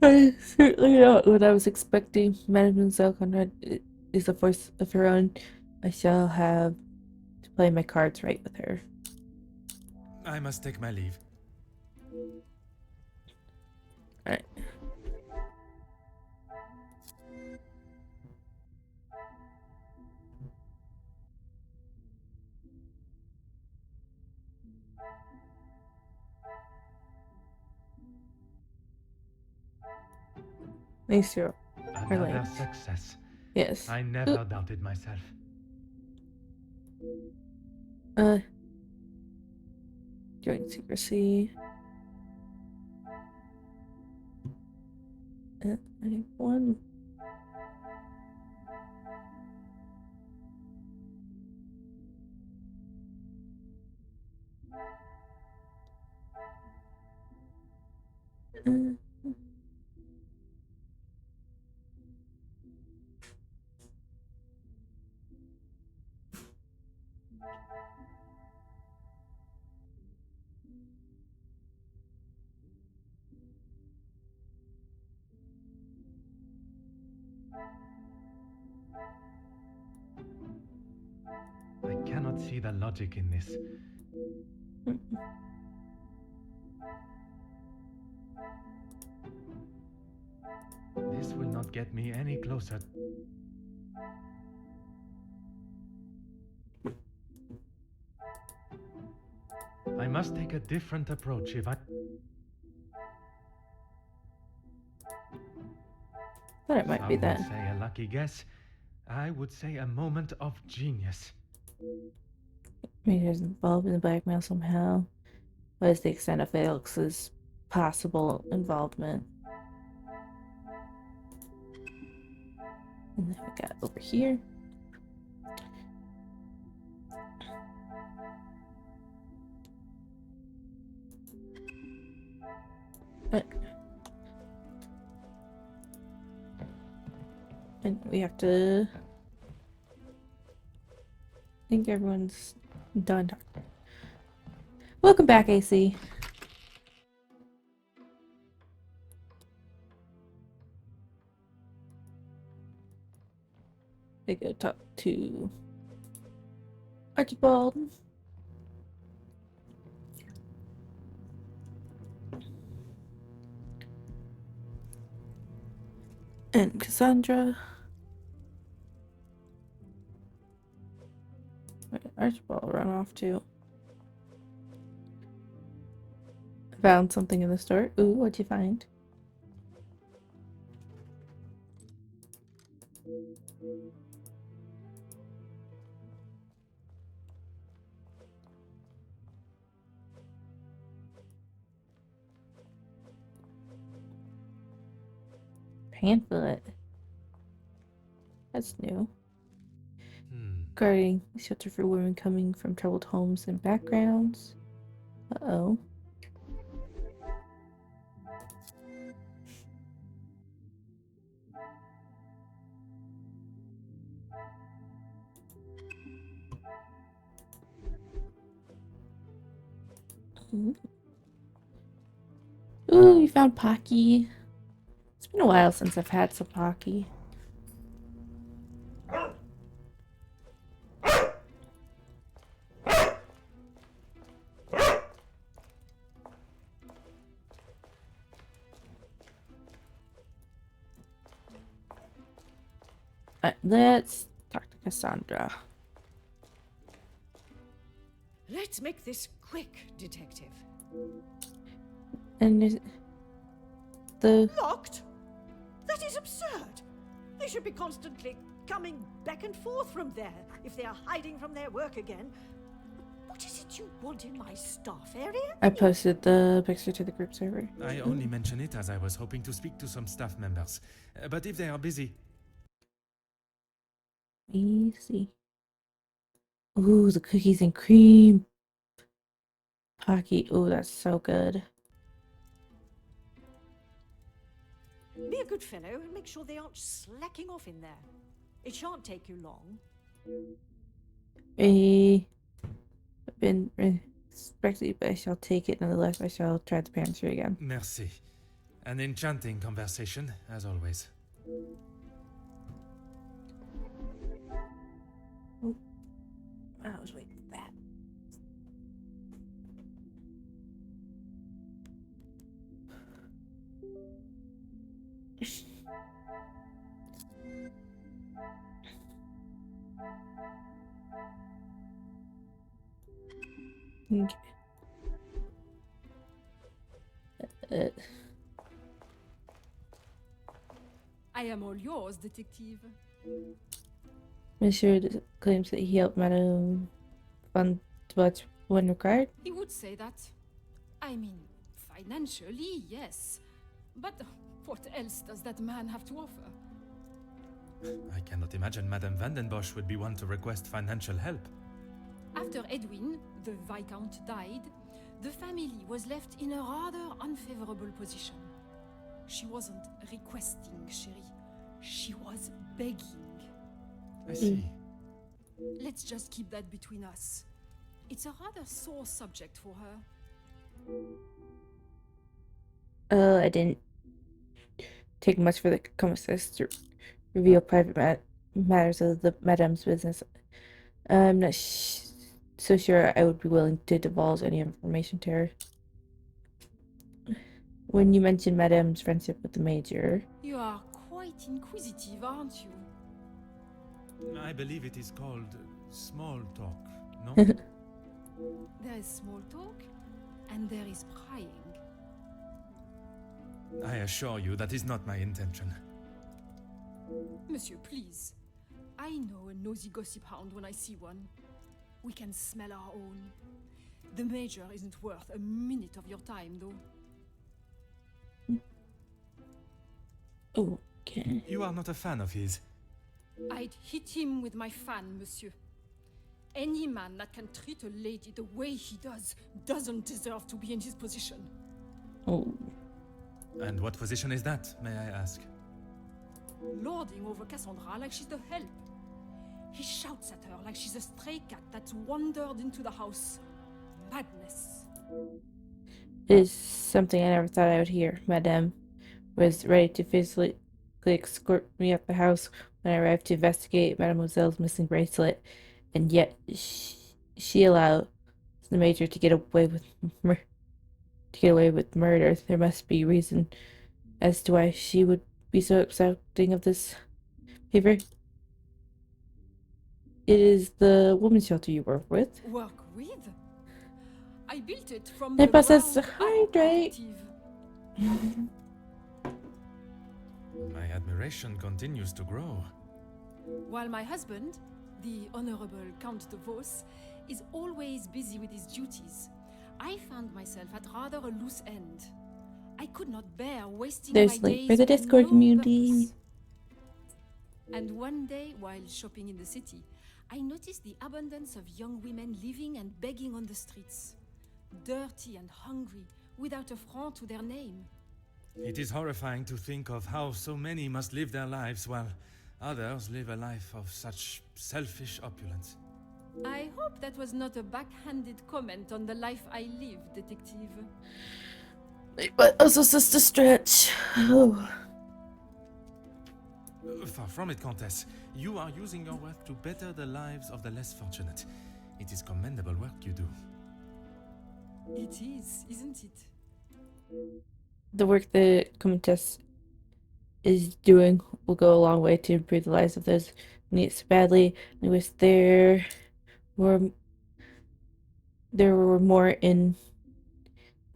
[SPEAKER 1] Certainly not what I was expecting. Mademoiselle Conrad is a voice of her own. I shall have to play my cards right with her.
[SPEAKER 3] I must take my leave.
[SPEAKER 1] Alright. Nice to
[SPEAKER 3] Another success.
[SPEAKER 1] Yes.
[SPEAKER 3] I never doubted myself.
[SPEAKER 1] Joint secrecy. I have one.
[SPEAKER 3] I cannot see the logic in this. This will not get me any closer. I must take a different approach if I...
[SPEAKER 1] Thought it might be
[SPEAKER 3] Some
[SPEAKER 1] that.
[SPEAKER 3] would say a lucky guess. I would say a moment of genius.
[SPEAKER 1] Maybe there's involved in the blackmail somehow. What is the extent of Felix's possible involvement? And then we got over here. And we have to... I think everyone's done talking. Welcome back, AC. I go talk to Archibald. And Cassandra. Wait, Archibald run off too. Found something in the store. Ooh, what'd you find? Pamphlet. That's new. Guarding shelter for women coming from troubled homes and backgrounds. Uh-oh. Ooh, we found Pocky. It's been a while since I've had some Pocky. Let's talk to Cassandra.
[SPEAKER 4] Let's make this quick, detective.
[SPEAKER 1] And is the...
[SPEAKER 4] Locked? That is absurd. They should be constantly coming back and forth from there if they are hiding from their work again. What is it you want in my staff area?
[SPEAKER 1] I posted the picture to the group server.
[SPEAKER 3] I only mention it as I was hoping to speak to some staff members. But if they are busy...
[SPEAKER 1] Easy. Ooh, the cookies and cream. Pocky. Ooh, that's so good.
[SPEAKER 4] Be a good fellow and make sure they aren't slacking off in there. It shan't take you long.
[SPEAKER 1] I've been respected, but I shall take it. Nonetheless, I shall try the pantry again.
[SPEAKER 3] Merci. An enchanting conversation, as always.
[SPEAKER 1] Oh, I was waiting for that. Okay.
[SPEAKER 10] I am all yours, detective.
[SPEAKER 1] Monsieur claims that he helped Madame fund what when required.
[SPEAKER 10] He would say that. I mean, financially, yes. But what else does that man have to offer?
[SPEAKER 3] I cannot imagine Madame Vandenbosch would be one to request financial help.
[SPEAKER 10] After Edwin, the Viscount, died, the family was left in a rather unfavorable position. She wasn't requesting, chérie. She was begging.
[SPEAKER 3] I see.
[SPEAKER 10] Let's just keep that between us. It's a rather sore subject for her.
[SPEAKER 1] I didn't take much for the commissars to reveal private matters of the Madame's business. I'm not so sure I would be willing to divulge any information to her. When you mentioned Madame's friendship with the Major...
[SPEAKER 10] You are quite inquisitive, aren't you?
[SPEAKER 3] I believe it is called small talk, no?
[SPEAKER 10] There is small talk, and there is prying.
[SPEAKER 3] I assure you that is not my intention.
[SPEAKER 10] Monsieur, please. I know a nosy gossip hound when I see one. We can smell our own. The Major isn't worth a minute of your time, though.
[SPEAKER 1] Okay.
[SPEAKER 3] You are not a fan of his.
[SPEAKER 10] I'd hit him with my fan, monsieur. Any man that can treat a lady the way he does doesn't deserve to be in his position.
[SPEAKER 1] Oh.
[SPEAKER 3] And what position is that, may I ask?
[SPEAKER 10] Lording over Cassandra like she's the help. He shouts at her like she's a stray cat that's wandered into the house. Madness.
[SPEAKER 1] It is something I never thought I would hear. Madame was ready to physically escort me out the house when I arrived to investigate Mademoiselle's missing bracelet, and yet she allowed the Major to get away with murder. There must be reason as to why she would be so accepting of this favor. It is the women's shelter you work with.
[SPEAKER 10] Work with? I built it from
[SPEAKER 1] They
[SPEAKER 10] the
[SPEAKER 1] possess
[SPEAKER 10] ground
[SPEAKER 1] a
[SPEAKER 10] up,
[SPEAKER 1] hydrate.
[SPEAKER 10] detective.
[SPEAKER 3] My admiration continues to grow.
[SPEAKER 10] While my husband, the Honorable Count de Vos, is always busy with his duties, I found myself at rather a loose end. I could not bear wasting
[SPEAKER 1] There's
[SPEAKER 10] my
[SPEAKER 1] link
[SPEAKER 10] days
[SPEAKER 1] for the
[SPEAKER 10] for
[SPEAKER 1] Discord
[SPEAKER 10] no
[SPEAKER 1] community.
[SPEAKER 10] purpose. And one day, while shopping in the city, I noticed the abundance of young women living and begging on the streets. Dirty and hungry, without a franc to their name.
[SPEAKER 3] It is horrifying to think of how so many must live their lives while others live a life of such selfish opulence.
[SPEAKER 10] I hope that was not a backhanded comment on the life I live, detective.
[SPEAKER 1] But also just a stretch. Oh.
[SPEAKER 3] Far from it, Countess. You are using your wealth to better the lives of the less fortunate. It is commendable work you do.
[SPEAKER 10] It is, isn't it?
[SPEAKER 1] The work the Comtesse is doing will go a long way to improve the lives of those who need it so badly. I wish there were more in,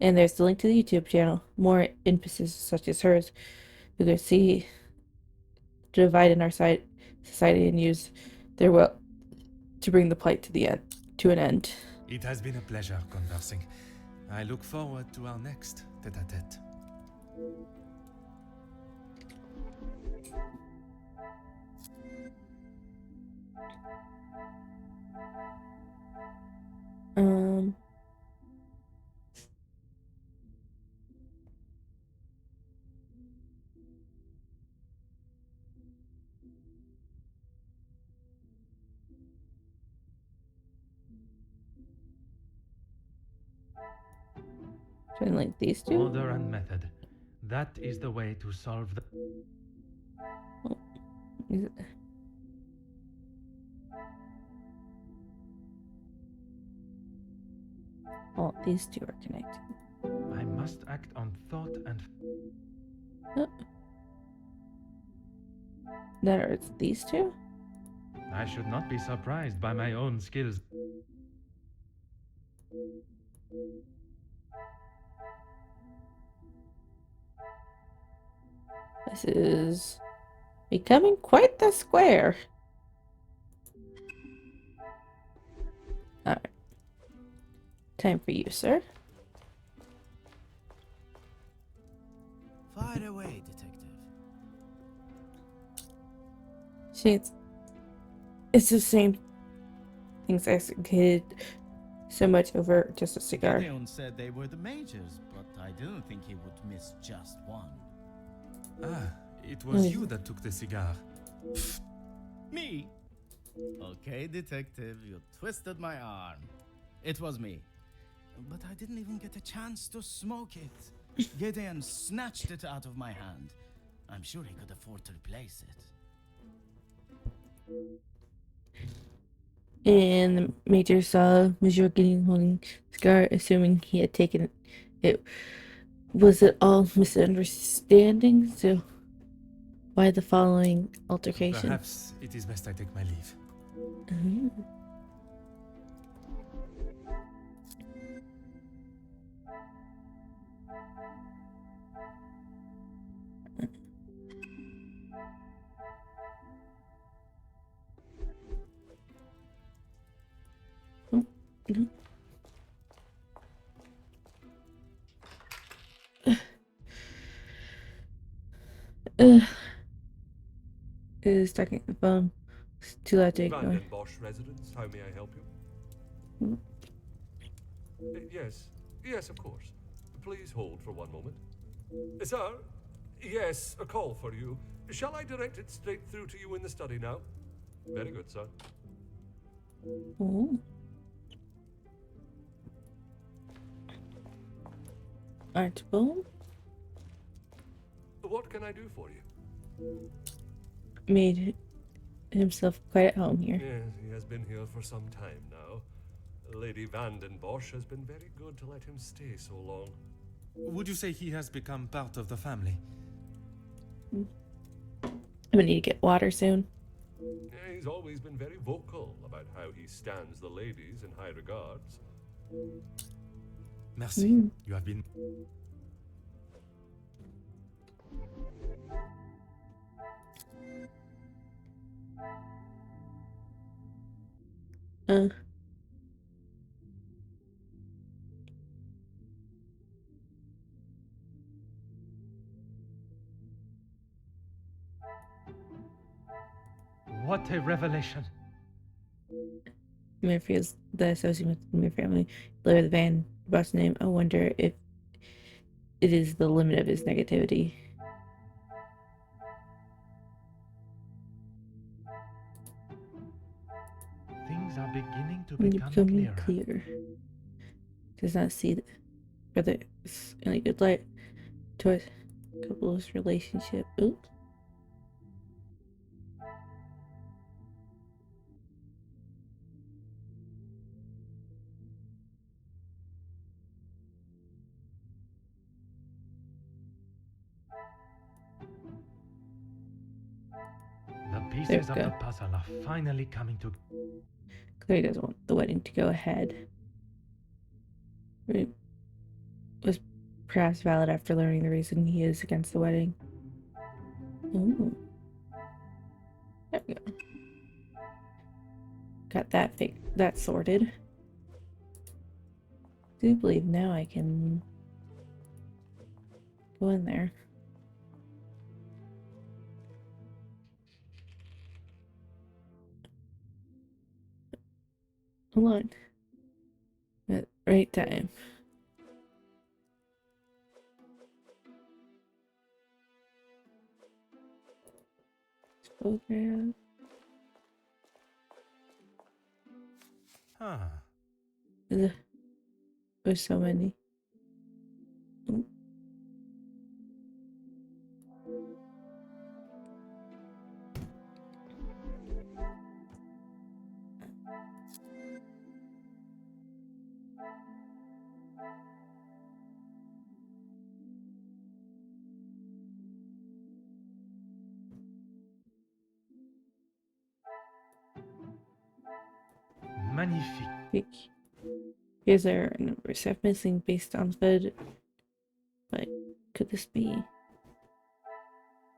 [SPEAKER 1] and there's the link to the YouTube channel, more emphasis such as hers, who could see the divide in our society and use their will to bring the plight to an end.
[SPEAKER 3] It has been a pleasure conversing. I look forward to our next tete-a-tete.
[SPEAKER 1] Should I link these two?
[SPEAKER 3] Order and method. That is the way to solve the...
[SPEAKER 1] Is it? Oh, these two are connected.
[SPEAKER 3] I must act on thought and...
[SPEAKER 1] Oh. Then are it these two?
[SPEAKER 3] I should not be surprised by my own skills.
[SPEAKER 1] This is becoming quite the square. Alright. Time for you, sir.
[SPEAKER 8] Fire away, detective.
[SPEAKER 1] It's the same things executed so much over just a cigar.
[SPEAKER 8] Gideon said they were the majors, but I didn't think he would miss just one.
[SPEAKER 3] Ah, it was you that took the cigar.
[SPEAKER 8] Me? Okay, detective, you twisted my arm. It was me. But I didn't even get a chance to smoke it. Gideon snatched it out of my hand. I'm sure he could afford to replace it.
[SPEAKER 1] And the major saw Monsieur getting holding cigar, assuming he had taken it. Was it all misunderstanding? So why the following altercation?
[SPEAKER 3] Perhaps it is best I take my leave.
[SPEAKER 1] Mhm. Oh, no. Uh, is talking on the phone. It's too loud to ignore.
[SPEAKER 7] Vanden Bosch residence, how may I help you? Yes, yes, of course. Please hold for one moment. Sir, yes, a call for you. Shall I direct it straight through to you in the study now? Very good, sir.
[SPEAKER 1] Oh. Archibald
[SPEAKER 7] What can I do for you?
[SPEAKER 1] made himself quite at home here.
[SPEAKER 7] Yes, he has been here for some time now. Lady Vanden Bosch has been very good to let him stay so long.
[SPEAKER 3] Would you say he has become part of the family?
[SPEAKER 1] I'm gonna need to get water soon.
[SPEAKER 7] He's always been very vocal about how he stands the ladies in high regards.
[SPEAKER 3] Merci. You have been... What a revelation.
[SPEAKER 1] Murphy is the associate with the Muir family. Lower the van boss name. I wonder if it is the limit of his negativity.
[SPEAKER 3] Things are beginning to
[SPEAKER 1] Becoming clear. Does not see whether it's any good light towards couple's relationship. Oops.
[SPEAKER 3] The pieces of the puzzle are finally coming to...
[SPEAKER 1] Claire doesn't want the wedding to go ahead. It was perhaps valid after learning the reason he is against the wedding. Ooh. There we go. Got that sorted. I do believe now I can go in there. Hold on. At the right time. Photograph.
[SPEAKER 3] Huh.
[SPEAKER 1] There's so many. Ooh.
[SPEAKER 3] Magnifique.
[SPEAKER 1] Here's our number 7 missing based on food. But could this be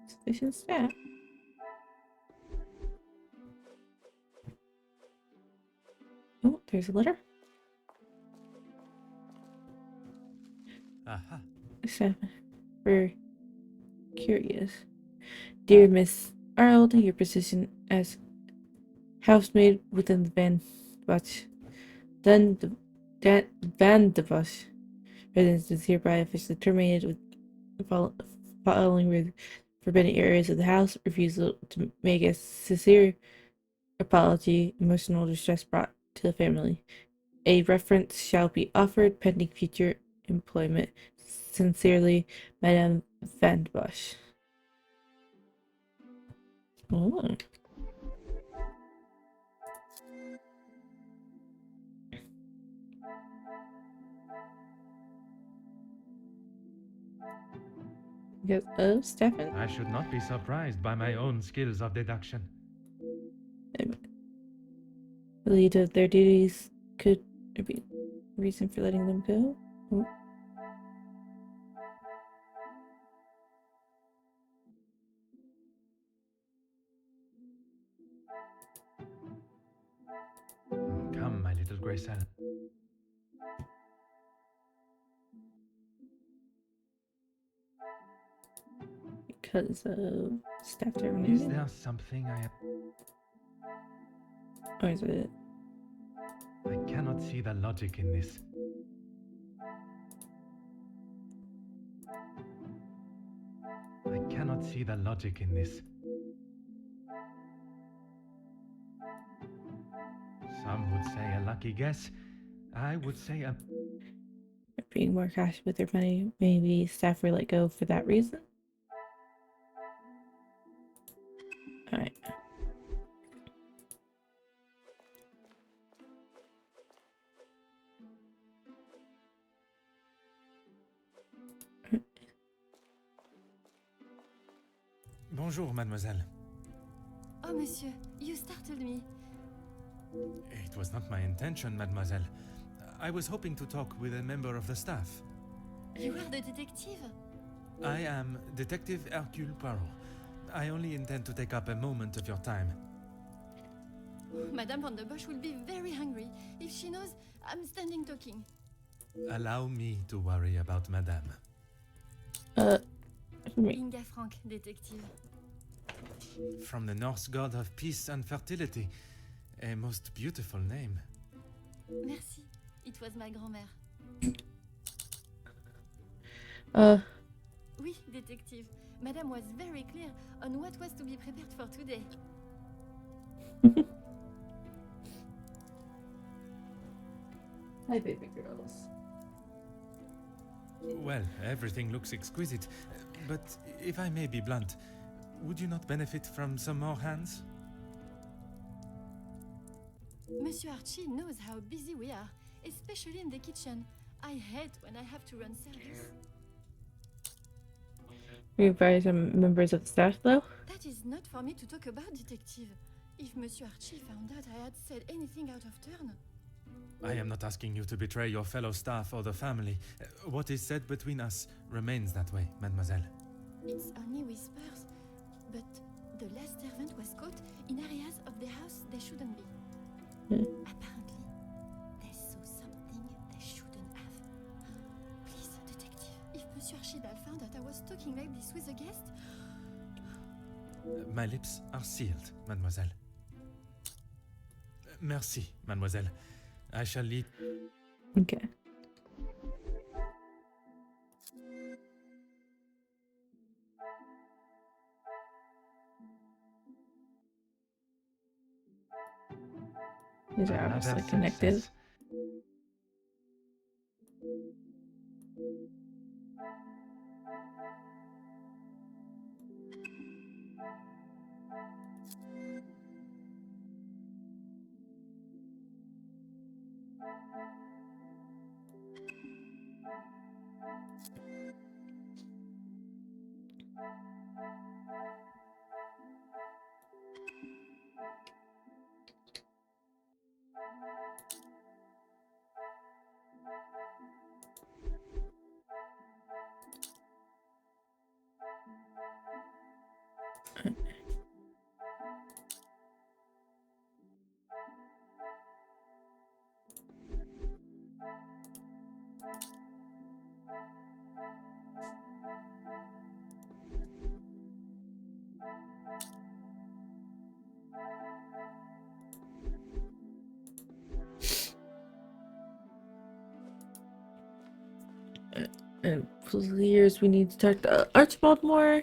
[SPEAKER 1] sufficient staff? Oh, there's a letter.
[SPEAKER 3] Aha.
[SPEAKER 1] 7. We're curious. Dear Miss Arnold, your position as housemaid within the Van de Bosch residence is hereby officially terminated with following with forbidden areas of the house, refusal to make a sincere apology, emotional distress brought to the family. A reference shall be offered pending future employment. Sincerely, Madame Van Bosch. Oh. Because of Stefan?
[SPEAKER 3] I should not be surprised by my own skills of deduction.
[SPEAKER 1] Relieved of their duties could there be reason for letting them go? Oh.
[SPEAKER 3] Come, my little Graycell.
[SPEAKER 1] Because of staff
[SPEAKER 3] Is
[SPEAKER 1] termination?
[SPEAKER 3] there something I...
[SPEAKER 1] Or is it?
[SPEAKER 3] I cannot see the logic in this. I cannot see the logic in this. Some would say a lucky guess. I would say a...
[SPEAKER 1] Being more cash with their money, maybe staff were let go for that reason? Alright.
[SPEAKER 3] Bonjour, mademoiselle.
[SPEAKER 6] Oh, monsieur, you startled me.
[SPEAKER 3] It was not my intention, mademoiselle. I was hoping to talk with a member of the staff.
[SPEAKER 6] You are the detective?
[SPEAKER 3] I am Detective Hercule Poirot. I only intend to take up a moment of your time.
[SPEAKER 6] Madame Van der Bosch will be very hungry if she knows I'm standing talking.
[SPEAKER 3] Allow me to worry about madame.
[SPEAKER 6] Inga Frank, detective.
[SPEAKER 3] From the Norse god of peace and fertility. A most beautiful name.
[SPEAKER 6] Merci. It was my grand-mère. Oui, detective. Madame was very clear on what was to be prepared for today.
[SPEAKER 1] Hi, baby girls.
[SPEAKER 3] Well, everything looks exquisite. But if I may be blunt, would you not benefit from some more hands?
[SPEAKER 6] Monsieur Archie knows how busy we are, especially in the kitchen. I hate when I have to run service.
[SPEAKER 1] We by some members of the staff, though?
[SPEAKER 6] That is not for me to talk about, detective. If Monsieur Archie found out I had said anything out of turn.
[SPEAKER 3] I am not asking you to betray your fellow staff or the family. What is said between us remains that way, mademoiselle.
[SPEAKER 6] It's only whispers, but the last servant was caught in areas of the house they shouldn't be. Apparently, they saw something they shouldn't have. Please, detective, if Monsieur Archibald found out I was talking like this with a guest...
[SPEAKER 3] My lips are sealed, mademoiselle. Merci, mademoiselle. I shall leave.
[SPEAKER 1] Okay. These are obviously
[SPEAKER 3] Another
[SPEAKER 1] connected.
[SPEAKER 3] success.
[SPEAKER 1] And clears, we need to talk to Archibald more.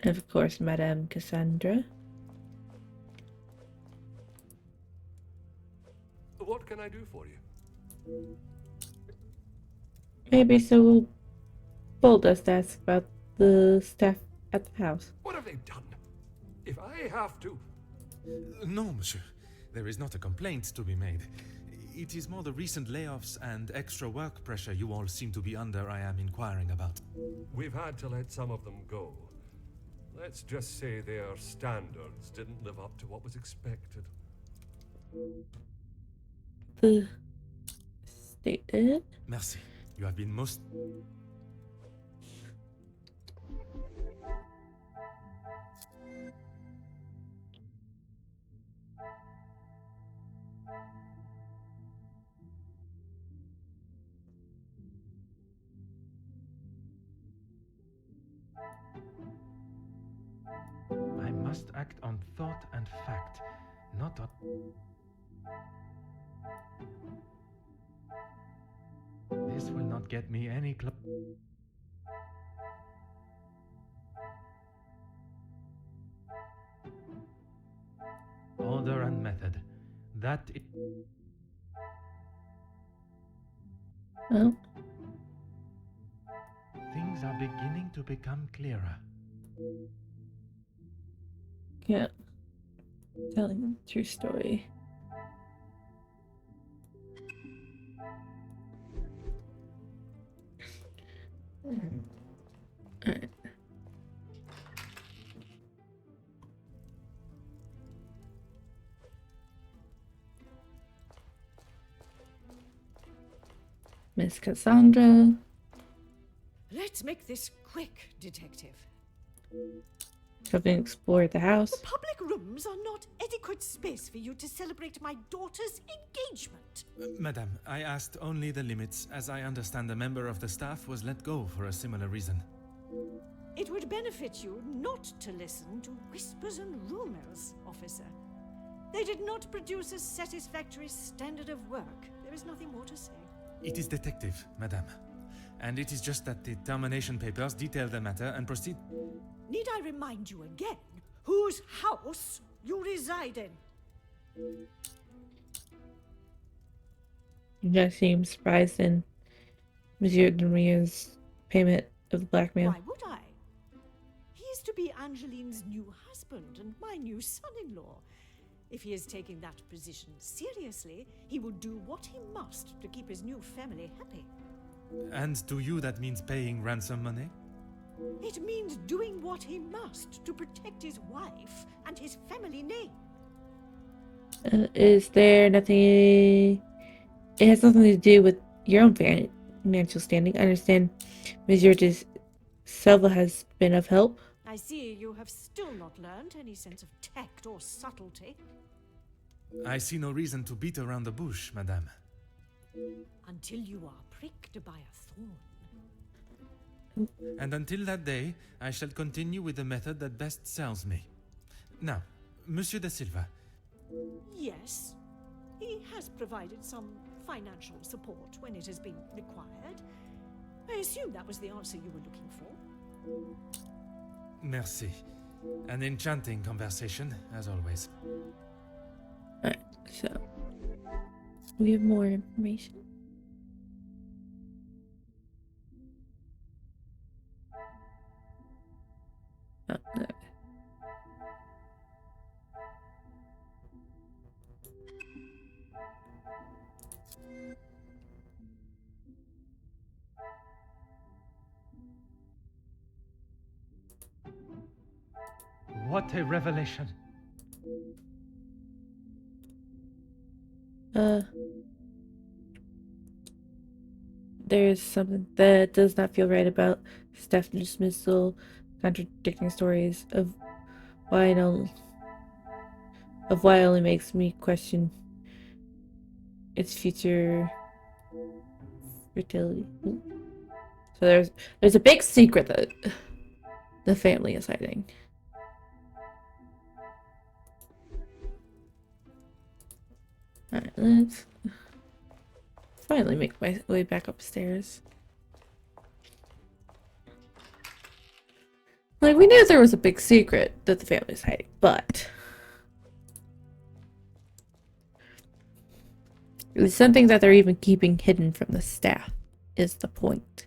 [SPEAKER 1] And of course, Madame Cassandra.
[SPEAKER 7] What can I do for you?
[SPEAKER 1] Maybe so bold as to ask about the staff at the house.
[SPEAKER 7] What have they done? If I have to...
[SPEAKER 3] No, monsieur. There is not a complaint to be made. It is more the recent layoffs and extra work pressure you all seem to be under I am inquiring about.
[SPEAKER 7] We've had to let some of them go. Let's just say their standards didn't live up to what was expected.
[SPEAKER 1] The state did?
[SPEAKER 3] Merci. You have been most... I must act on thought and fact, not on... This will not get me any Order and method. That it...
[SPEAKER 1] Oh.
[SPEAKER 3] Things are beginning to become clearer.
[SPEAKER 1] Yeah. Telling the true story. Alright. Miss Cassandra.
[SPEAKER 4] Let's make this quick, Detective.
[SPEAKER 1] Having explored the house.
[SPEAKER 4] The public rooms are not adequate space for you to celebrate my daughter's engagement.
[SPEAKER 3] Madam, I asked only the limits, as I understand a member of the staff was let go for a similar reason.
[SPEAKER 4] It would benefit you not to listen to whispers and rumors, officer. They did not produce a satisfactory standard of work. There is nothing more to say.
[SPEAKER 3] It is detective, madam. And it is just that the termination papers detail the matter and proceed...
[SPEAKER 4] Need I remind you again whose house you reside in?
[SPEAKER 1] You guys seem surprised in Monsieur Demire's payment of the blackmail.
[SPEAKER 4] Why would I? He is to be Angeline's new husband and my new son-in-law. If he is taking that position seriously, he will do what he must to keep his new family happy.
[SPEAKER 3] And to you that means paying ransom money?
[SPEAKER 4] It means doing what he must to protect his wife and his family name.
[SPEAKER 1] Is there nothing... It has nothing to do with your own financial standing. I understand Monsieur de Silva has been of help.
[SPEAKER 4] I see you have still not learned any sense of tact or subtlety.
[SPEAKER 3] I see no reason to beat around the bush, madame.
[SPEAKER 4] Until you are pricked by a thorn.
[SPEAKER 3] And until that day, I shall continue with the method that best serves me. Now, Monsieur de Silva.
[SPEAKER 4] Yes, he has provided some financial support when it has been required. I assume that was the answer you were looking for.
[SPEAKER 3] Merci. An enchanting conversation, as always.
[SPEAKER 1] Alright, so... we have more information. Oh, no.
[SPEAKER 3] What a revelation.
[SPEAKER 1] There's something that does not feel right about staff dismissal, contradicting stories of why only makes me question its future fertility. So there's a big secret that the family is hiding. Alright, let's finally make my way back upstairs. Like, we knew there was a big secret that the family's hiding, but it was something that they're even keeping hidden from the staff, is the point.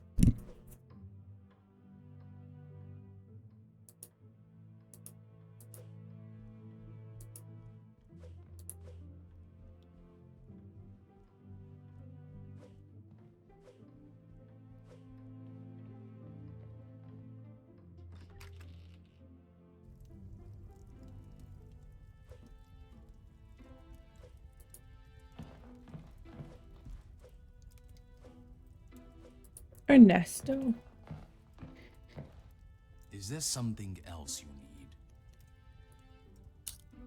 [SPEAKER 1] Ernesto.
[SPEAKER 13] Is there something else you need?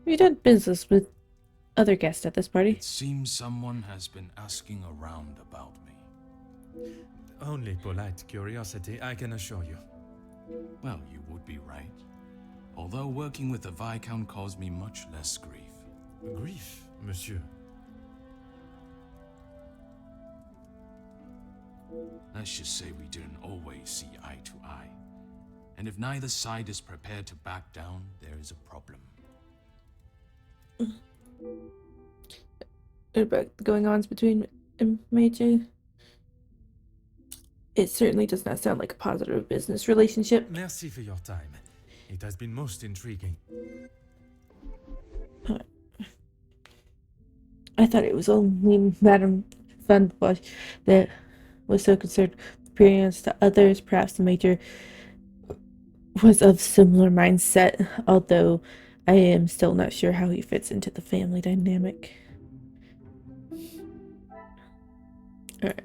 [SPEAKER 1] We done business with other guests at this party.
[SPEAKER 13] It seems someone has been asking around about me.
[SPEAKER 3] Only polite curiosity, I can assure you.
[SPEAKER 13] Well, you would be right. Although working with the Viscount caused me much less grief.
[SPEAKER 3] Grief, monsieur.
[SPEAKER 13] Let's just say we didn't always see eye to eye. And if neither side is prepared to back down, there is a problem.
[SPEAKER 1] About the going-ons between Meiji. It certainly does not sound like a positive business relationship.
[SPEAKER 3] Merci for your time. It has been most intriguing.
[SPEAKER 1] I thought it was only Madame Van Bosch that was so concerned with appearance to others. Perhaps the Major was of similar mindset, although I am still not sure how he fits into the family dynamic. Alright.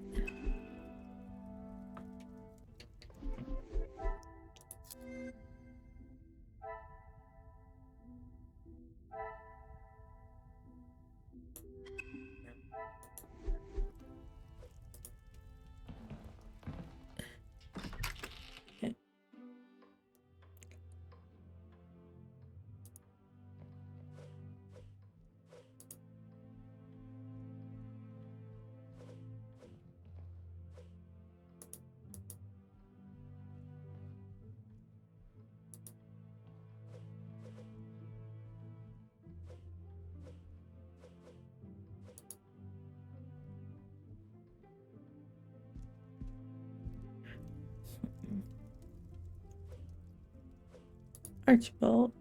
[SPEAKER 1] Archibald.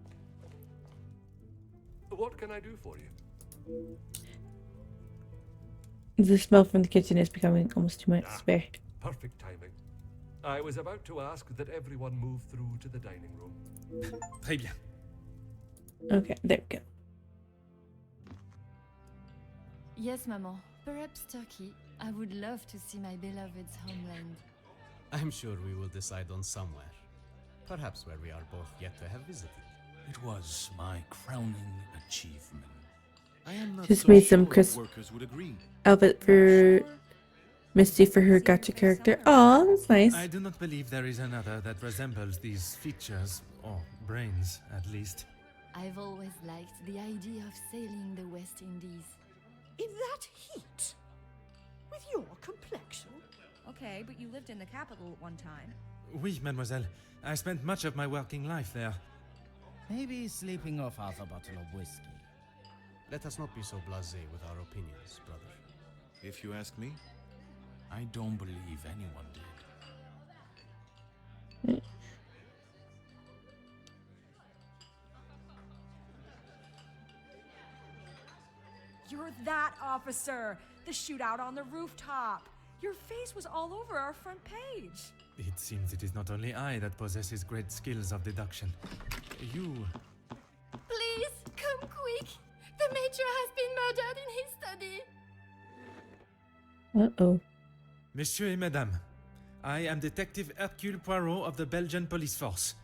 [SPEAKER 7] What can I do for you?
[SPEAKER 1] The smell from the kitchen is becoming almost too much to bear.
[SPEAKER 7] Perfect timing. I was about to ask that everyone move through to the dining room.
[SPEAKER 3] Très bien.
[SPEAKER 1] Okay, there we go.
[SPEAKER 6] Yes, Maman. Perhaps Turkey. I would love to see my beloved's homeland.
[SPEAKER 9] I'm sure we will decide on somewhere. Perhaps where we are both yet to have visited.
[SPEAKER 13] It was my crowning achievement.
[SPEAKER 12] I am not
[SPEAKER 1] Just
[SPEAKER 12] so
[SPEAKER 1] made some
[SPEAKER 12] sure
[SPEAKER 1] crisp
[SPEAKER 12] workers would agree.
[SPEAKER 1] outfit for Misty for her gotcha character. Aw, that's nice.
[SPEAKER 3] I do not believe there is another that resembles these features, or brains, at least.
[SPEAKER 6] I've always liked the idea of sailing the West Indies.
[SPEAKER 4] In that heat? With your complexion?
[SPEAKER 11] Okay, but you lived in the capital at one time.
[SPEAKER 3] Oui, mademoiselle. I spent much of my working life there.
[SPEAKER 8] Maybe sleeping off half a bottle of whiskey.
[SPEAKER 9] Let us not be so blasé with our opinions, brother.
[SPEAKER 12] If you ask me,
[SPEAKER 13] I don't believe anyone did.
[SPEAKER 11] You're that officer! The shootout on the rooftop! Your face was all over our front page!
[SPEAKER 3] It seems it is not only I that possesses great skills of deduction. You...
[SPEAKER 6] Please, come quick! The Major has been murdered in his study!
[SPEAKER 1] Uh-oh.
[SPEAKER 3] Monsieur et Madame, I am Detective Hercule Poirot of the Belgian Police Force.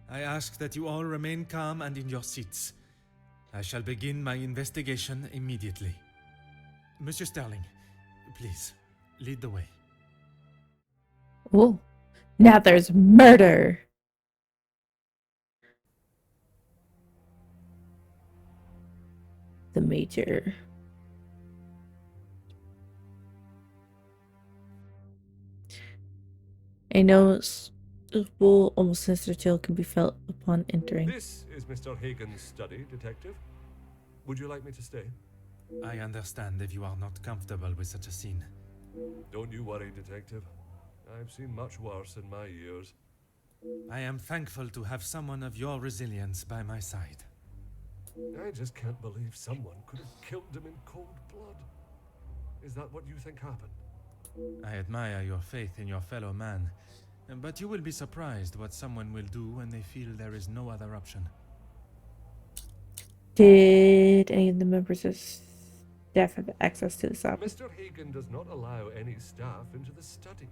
[SPEAKER 3] I ask that you all remain calm and in your seats. I shall begin my investigation immediately. Monsieur Sterling, please, lead the way.
[SPEAKER 1] Oh, now there's murder. The Major. I know the bull, almost sinister chill can be felt upon entering.
[SPEAKER 7] This is Mr. Hagen's study, Detective. Would you like me to stay?
[SPEAKER 3] I understand if you are not comfortable with such a scene.
[SPEAKER 7] Don't you worry, Detective. I've seen much worse in my years.
[SPEAKER 3] I am thankful to have someone of your resilience by my side.
[SPEAKER 7] I just can't believe someone could have killed him in cold blood. Is that what you think happened?
[SPEAKER 3] I admire your faith in your fellow man, but you will be surprised what someone will do when they feel there is no other option.
[SPEAKER 1] Did any of the members of staff have access to this office?
[SPEAKER 7] Mr. Hagen does not allow any staff into the study.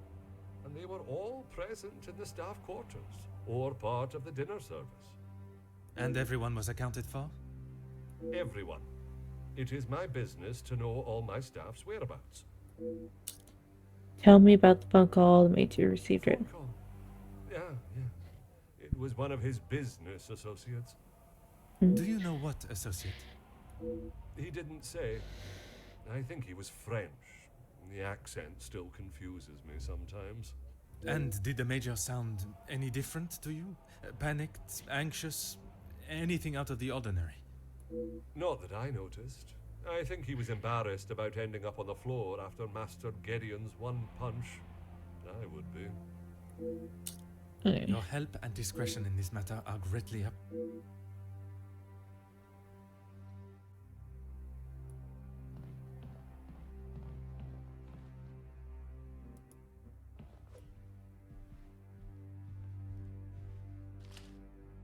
[SPEAKER 7] and they were all present in the staff quarters, or part of the dinner service.
[SPEAKER 3] And everyone was accounted for?
[SPEAKER 7] Everyone. It is my business to know all my staff's whereabouts.
[SPEAKER 1] Tell me about the phone call the major received it.
[SPEAKER 7] Phone call. Yeah. It was one of his business associates.
[SPEAKER 3] Do you know what associate?
[SPEAKER 7] He didn't say. I think he was French. The accent still confuses me sometimes.
[SPEAKER 3] And did the major sound any different to you? Panicked, anxious, anything out of the ordinary?
[SPEAKER 7] Not that I noticed. I think he was embarrassed about ending up on the floor after Master Gideon's one punch. I would be.
[SPEAKER 3] Your help and discretion in this matter are greatly up.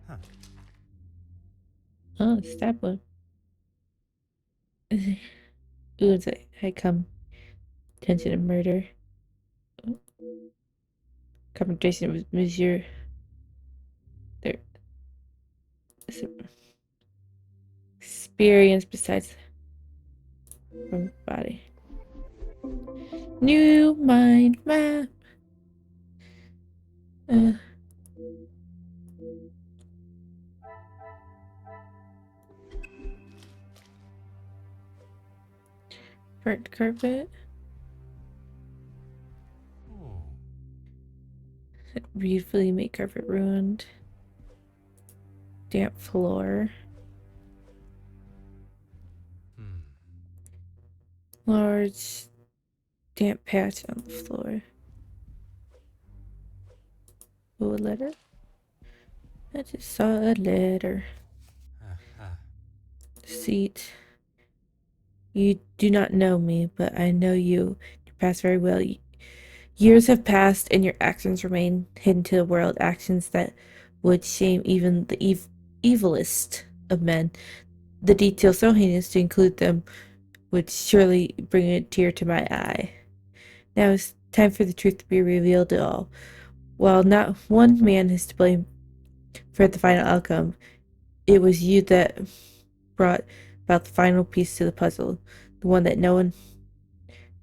[SPEAKER 3] Huh.
[SPEAKER 1] Oh, stab one. Ooh, it's a high come. Attention to murder. Confrontation with Monsieur. There. Experience besides from body. New mind map. Burnt carpet.
[SPEAKER 3] Oh.
[SPEAKER 1] Beautifully made carpet ruined. Damp floor. Large damp patch on the floor. Oh, a letter? I just saw a letter. Seat. You do not know me, but I know you. Your past very well. Years have passed, and your actions remain hidden to the world. Actions that would shame even the evilest of men. The details so heinous to include them would surely bring a tear to my eye. Now it's time for the truth to be revealed to all. While not one man is to blame for the final outcome, it was you that brought about the final piece to the puzzle, the one that no one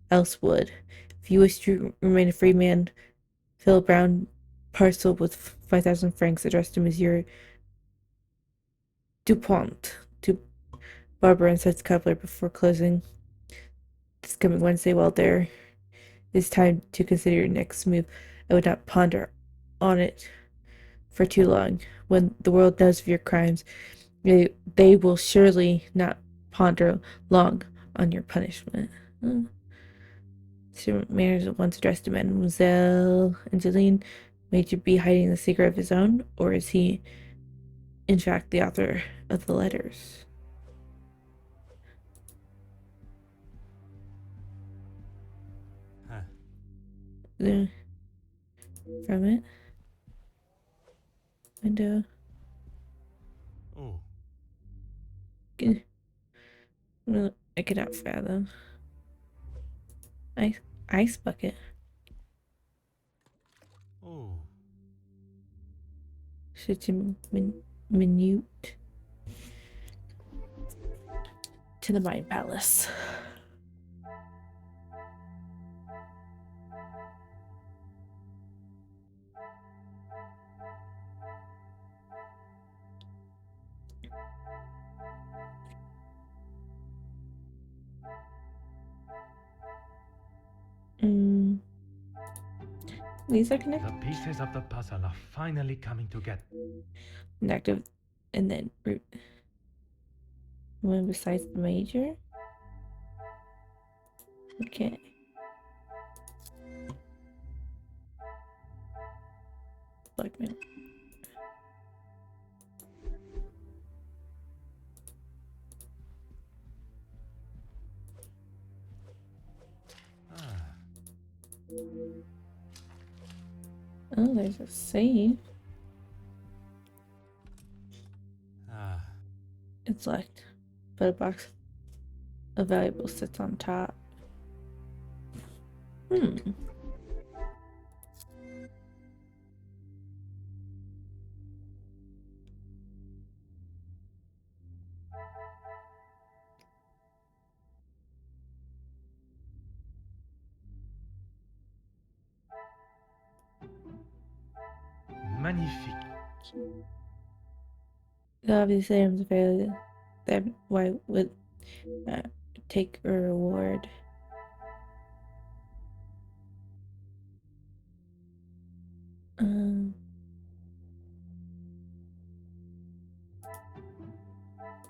[SPEAKER 1] else would. If you wish to remain a free man, fill a brown parcel with 5,000 francs addressed to Monsieur Dupont to Barbara and Seth's cobbler before closing this coming Wednesday. While there is time to consider your next move, I would not ponder on it for too long. When the world knows of your crimes, they will surely not ponder long on your punishment. Sir Manners at once addressed to Mademoiselle Angeline. May you be hiding the secret of his own, or is he, in fact, the author of the letters? From it. Window.
[SPEAKER 3] Oh.
[SPEAKER 1] I cannot fathom. Ice bucket.
[SPEAKER 3] Oh.
[SPEAKER 1] Such a minute. To the Mind Palace. These are connected.
[SPEAKER 3] The pieces of the puzzle are finally coming together.
[SPEAKER 1] Inactive, and then root. One besides the major. Okay. Blackmail. Oh, there's a save. It's locked, but a box of valuables sits on top.
[SPEAKER 3] Magnifique.
[SPEAKER 1] Obviously, I'm failure. That why would take a reward.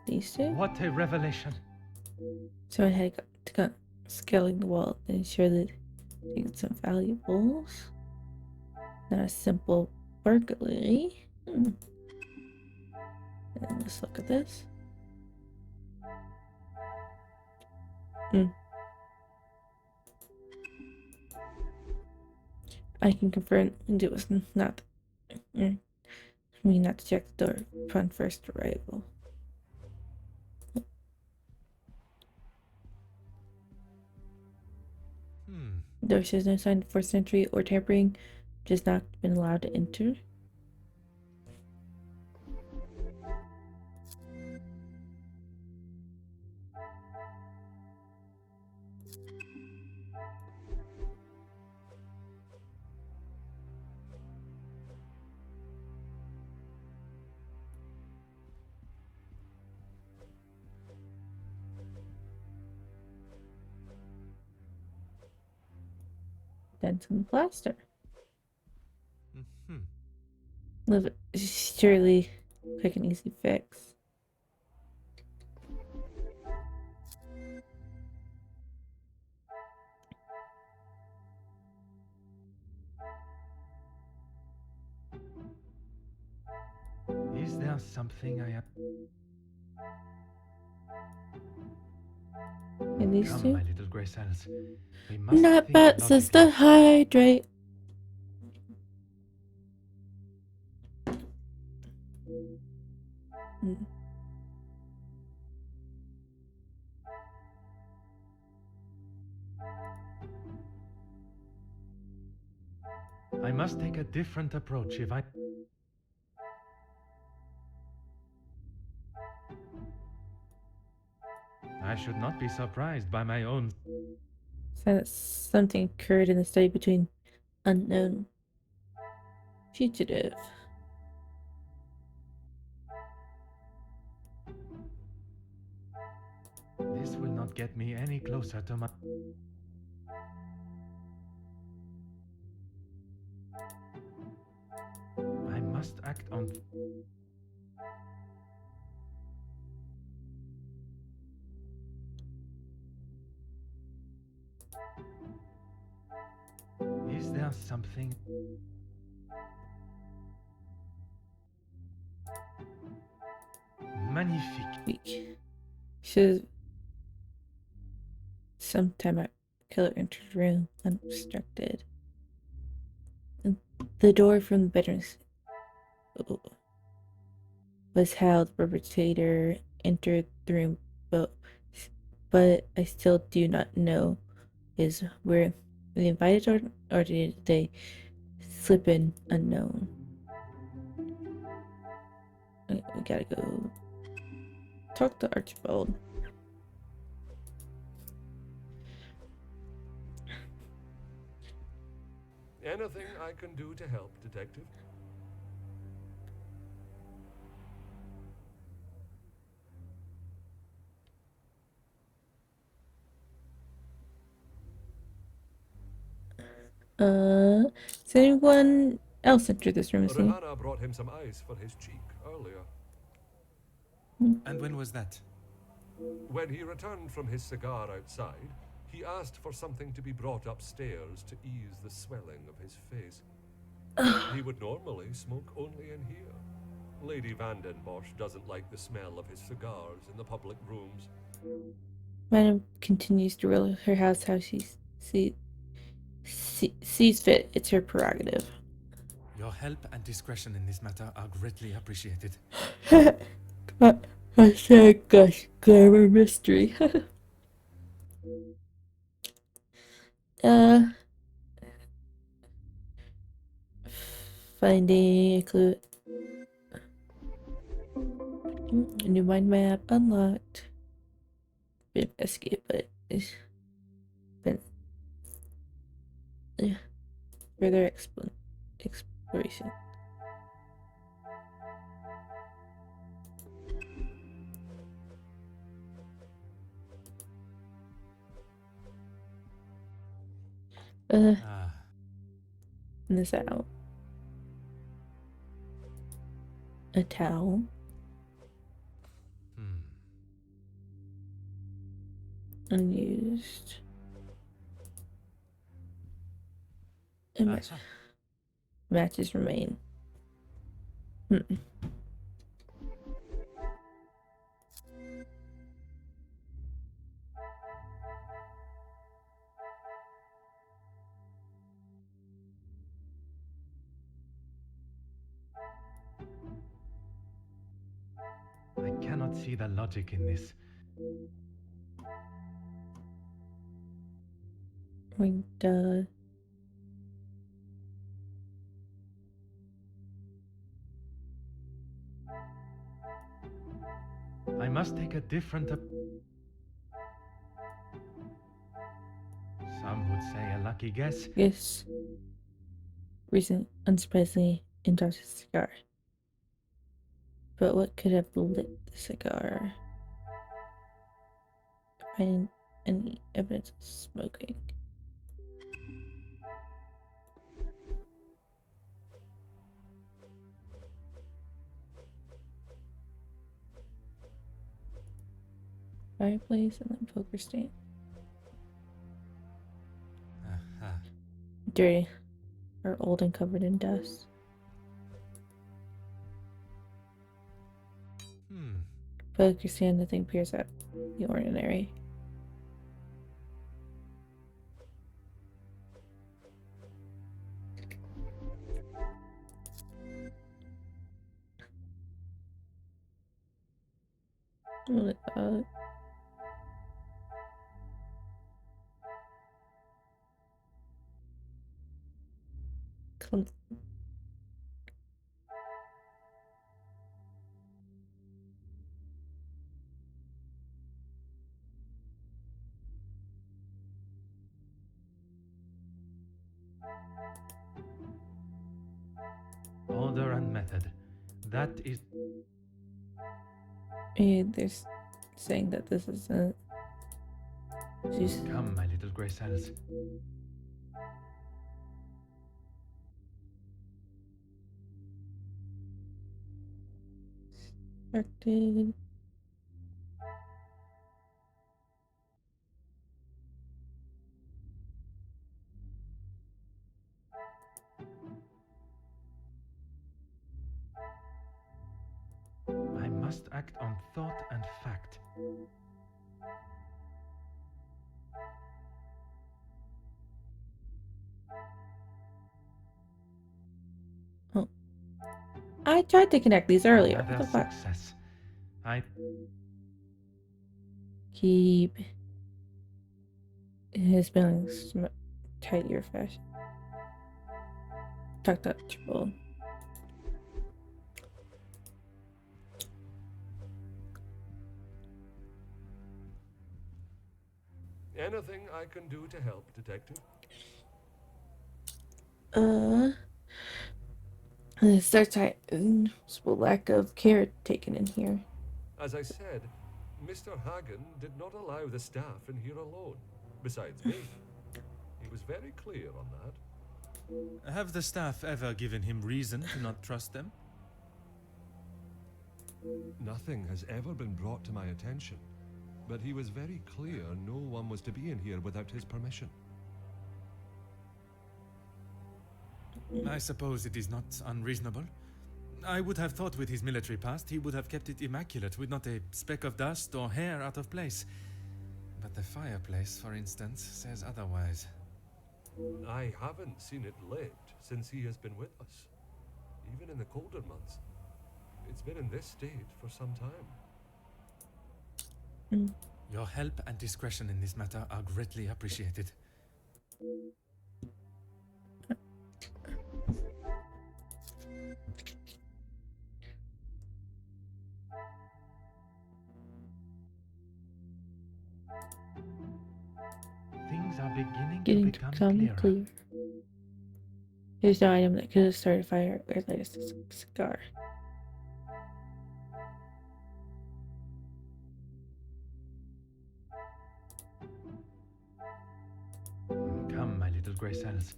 [SPEAKER 1] These two.
[SPEAKER 3] What a revelation.
[SPEAKER 1] Someone had to go scaling the wall to ensure that they get some valuables. Not a simple burglary. And let's look at this. I can confirm it was not me not to check the door upon first arrival. Door says no sign of forced entry or tampering, just not been allowed to enter. Then some plaster. Live surely quick and easy fix.
[SPEAKER 3] Is there something I have?
[SPEAKER 1] And these
[SPEAKER 3] Come,
[SPEAKER 1] two?
[SPEAKER 3] my little grey cells. We must
[SPEAKER 1] Not
[SPEAKER 3] think
[SPEAKER 1] bad, sister.
[SPEAKER 3] logically.
[SPEAKER 1] Hydrate.
[SPEAKER 3] I must take a different approach if I... I should not be surprised by my own...
[SPEAKER 1] So that something occurred in the study between unknown fugitive.
[SPEAKER 3] This will not get me any closer to my... I must act on... Is there something... Magnifique.
[SPEAKER 1] Should sometime a killer entered the room unobstructed. And the door from the bedroom was how the perpetrator entered the room, but I still do not know is where they invited or did they slip in unknown. We gotta go talk to Archibald.
[SPEAKER 7] Anything I can do to help, Detective?
[SPEAKER 1] Is anyone else enter this room?
[SPEAKER 7] Rihanna brought him some ice for his cheek earlier.
[SPEAKER 3] And when was that?
[SPEAKER 7] When he returned from his cigar outside, he asked for something to be brought upstairs to ease the swelling of his face. He would normally smoke only in here. Lady Vandenbosch doesn't like the smell of his cigars in the public rooms.
[SPEAKER 1] Madam continues to rule her house how she sees fit. It's her prerogative.
[SPEAKER 3] Your help and discretion in this matter are greatly appreciated.
[SPEAKER 1] I said gosh, glamour mystery. Finding a clue. New mind map unlocked. Bit of escape, but it's been further exploration.
[SPEAKER 3] Ah,
[SPEAKER 1] This out. A towel. Unused. And
[SPEAKER 3] so.
[SPEAKER 1] matches remain. Hmm.
[SPEAKER 3] I cannot see the logic in this.
[SPEAKER 1] Duh.
[SPEAKER 3] I must take a different Some would say a lucky guess.
[SPEAKER 1] Yes. Recent, unsurprisingly, indulged a cigar. But what could have lit the cigar? Finding any evidence of smoking. Fireplace and then poker stand. Dirty, or old and covered in dust. Poker stand, nothing appears out the ordinary.
[SPEAKER 3] Order and method. That is.
[SPEAKER 1] Yeah, they're saying that this is a.
[SPEAKER 3] Come, my little grey cells.
[SPEAKER 1] Constructed.
[SPEAKER 3] I must act on thought and fact.
[SPEAKER 1] Oh. I tried to connect these earlier. What
[SPEAKER 3] Another
[SPEAKER 1] the fuck?
[SPEAKER 3] success. I
[SPEAKER 1] Keep his feelings tighter fashion. Tucked up triple.
[SPEAKER 7] Anything I can do to help, Detective?
[SPEAKER 1] It starts lack of care taken in here.
[SPEAKER 7] As I said, Mr. Hagen did not allow the staff in here alone, besides me. He was very clear on that.
[SPEAKER 3] Have the staff ever given him reason to not trust them?
[SPEAKER 7] Nothing has ever been brought to my attention, but he was very clear no one was to be in here without his permission.
[SPEAKER 3] I suppose it is not unreasonable. I would have thought with his military past he would have kept it immaculate with not a speck of dust or hair out of place. But the fireplace, for instance, says otherwise.
[SPEAKER 7] I haven't seen it lit since he has been with us, even in the colder months. It's been in this state for some time.
[SPEAKER 3] Your help and discretion in this matter are greatly appreciated. Things are beginning to become clear.
[SPEAKER 1] There's no item that could have started a fire or light a cigar.
[SPEAKER 3] Come, my little gray cells.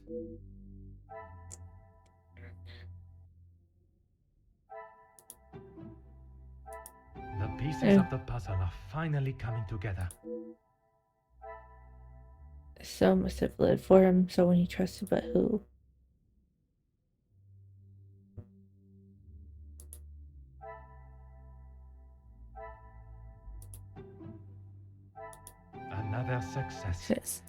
[SPEAKER 3] The pieces of the puzzle are finally coming together.
[SPEAKER 1] So must have lived for him, someone he trusted, but who?
[SPEAKER 3] Another success.
[SPEAKER 1] Yes.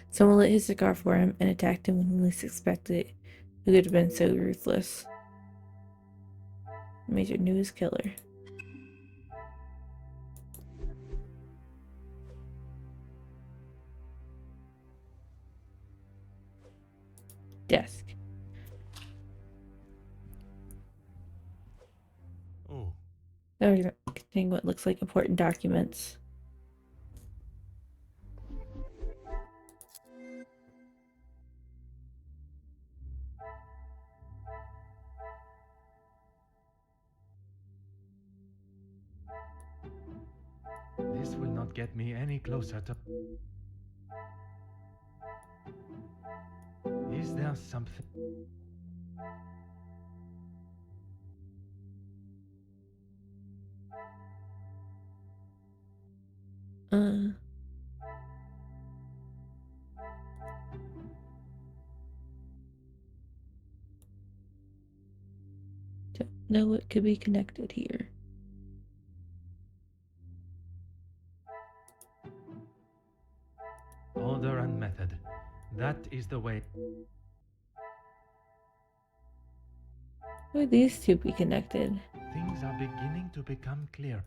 [SPEAKER 1] Someone lit his cigar for him and attacked him when he least expected it. Who could have been so ruthless? Major knew his killer. Desk.
[SPEAKER 3] Oh.
[SPEAKER 1] That containing what looks like important documents.
[SPEAKER 3] This will not get me any closer to... Is there something...
[SPEAKER 1] Don't know what could be connected here.
[SPEAKER 3] Order and method. That is the way.
[SPEAKER 1] Would these two be connected?
[SPEAKER 3] Things are beginning to become clear.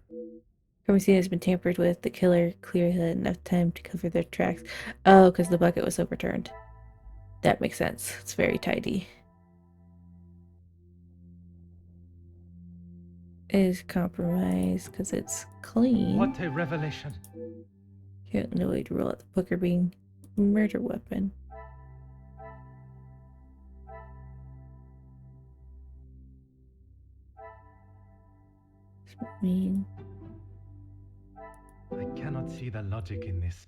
[SPEAKER 1] Crime scene has been tampered with. The killer clearly had enough time to cover their tracks. Oh, because the bucket was overturned. That makes sense. It's very tidy. It is compromised because it's clean.
[SPEAKER 3] What a revelation.
[SPEAKER 1] You have no way to rule out the booker being a murder weapon. I mean,
[SPEAKER 3] I cannot see the logic in this.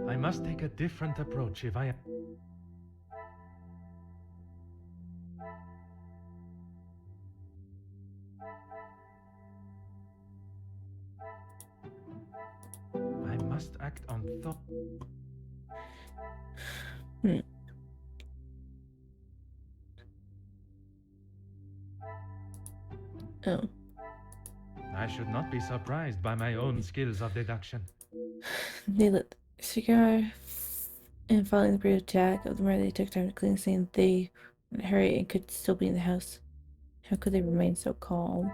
[SPEAKER 3] I must take a different approach if I... I must act on thought.
[SPEAKER 1] Oh.
[SPEAKER 3] I should not be surprised by my own skills of deduction.
[SPEAKER 1] They lit the cigar, and following the brutal attack of the murder, they took time to clean the scene. They were in a hurry and could still be in the house. How could they remain so calm?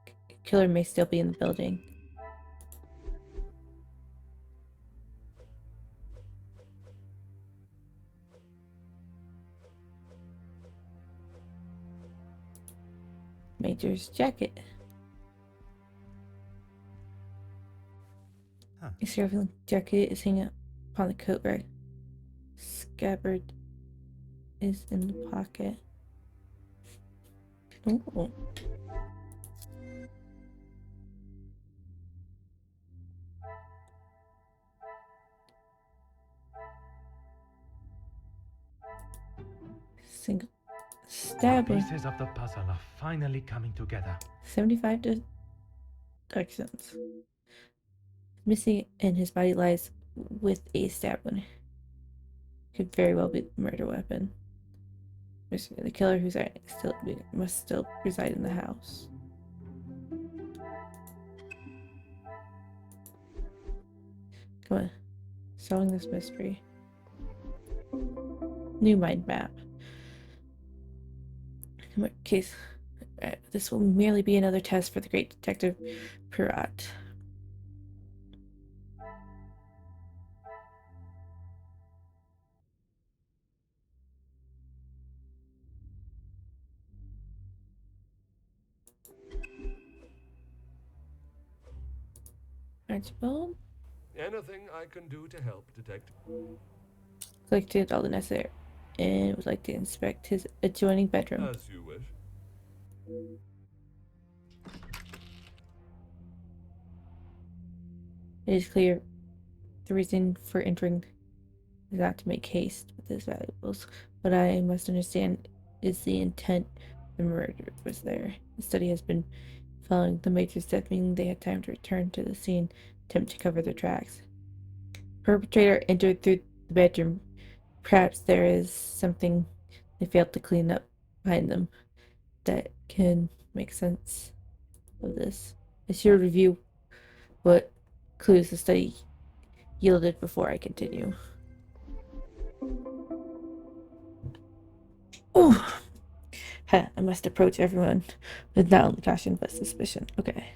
[SPEAKER 1] The killer may still be in the building. Major's jacket. A traveling jacket is hanging up upon the coat rack. Scabbard is in the pocket. Ooh. Single stabbing.
[SPEAKER 3] The pieces of the puzzle are finally coming together.
[SPEAKER 1] 75 deductions. Missing in his body lies with a stab wound. Could very well be the murder weapon. The killer who's must still reside in the house. Come on. Solving this mystery. New mind map. Case. This will merely be another test for the great detective Pirat. Alright, well,
[SPEAKER 7] Anything I can do to help, Detective?
[SPEAKER 1] collected all the necessary and would like to inspect his adjoining bedroom.
[SPEAKER 7] As you wish.
[SPEAKER 1] It is clear the reason for entering is not to make haste with his valuables. What I must understand is the intent the murder was there. The study has been following the major's death, meaning they had time to return to the scene, attempt to cover their tracks. Perpetrator entered through the bedroom. Perhaps there is something they failed to clean up behind them that can make sense of this. I should review what clues the study yielded before I continue. Oh, I must approach everyone with not only caution but suspicion. Okay.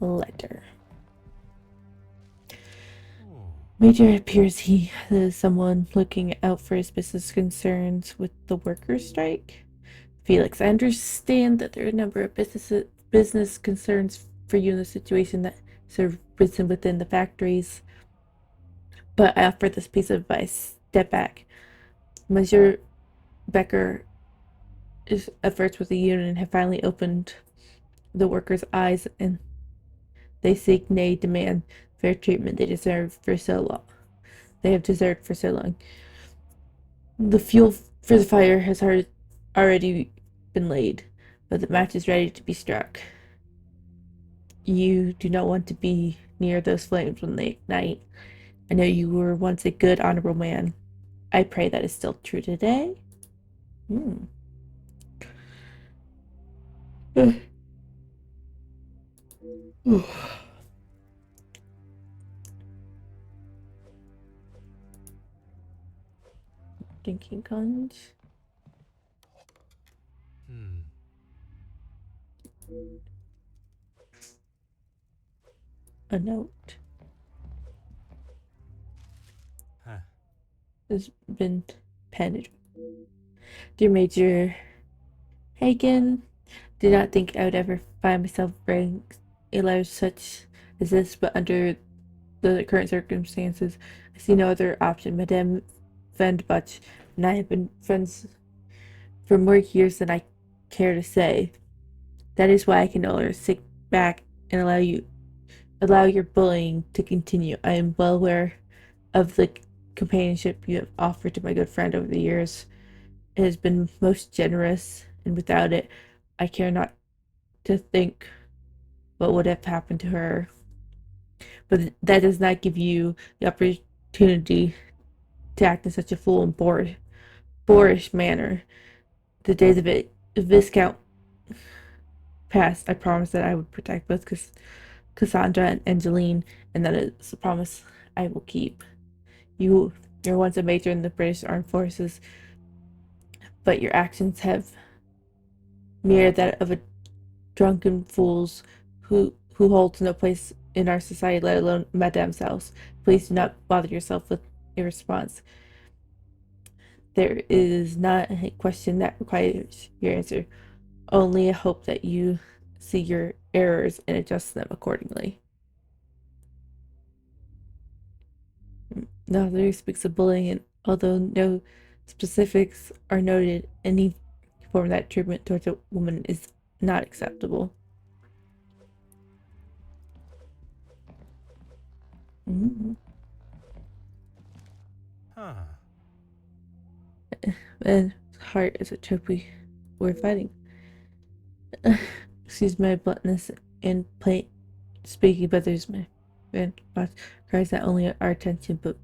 [SPEAKER 1] Letter. Major appears he is someone looking out for his business concerns with the workers' strike. Felix, I understand that there are a number of business concerns for you in the situation that have risen within the factories, but I offer this piece of advice. Step back. Monsieur Becker's efforts with the union have finally opened the workers' eyes, and they seek, nay, demand fair treatment they deserve for so long. They have deserved for so long. The fuel for the fire has already been laid, but the match is ready to be struck. You do not want to be near those flames when they ignite. I know you were once a good, honorable man. I pray that is still true today. Drinking conch. A note. Has been penned. Dear Major Hagen, did not think I would ever find myself writing a letter such as this, but under the current circumstances, I see no other option. Madame Van Butch and I have been friends for more years than I care to say. That is why I can no longer sit back and allow your bullying to continue. I am well aware of the companionship you have offered to my good friend over the years. It has been most generous, and without it, I care not to think what would have happened to her. But that does not give you the opportunity to act in such a fool and boorish manner. The days of Viscount passed. I promised that I would protect both Cassandra and Angeline, and that is a promise I will keep. You were once a major in the British Armed Forces, but your actions have mirrored that of a drunken fools who holds no place in our society, let alone Madame's house. Please do not bother yourself with a response. There is not a question that requires your answer, only a hope that you see your errors and adjust them accordingly. The author speaks of bullying, and although no specifics are noted, any form of that treatment towards a woman is not acceptable. And heart is a trope we're fighting. Excuse my bluntness and plain speaking, but there's my man cries not only our attention but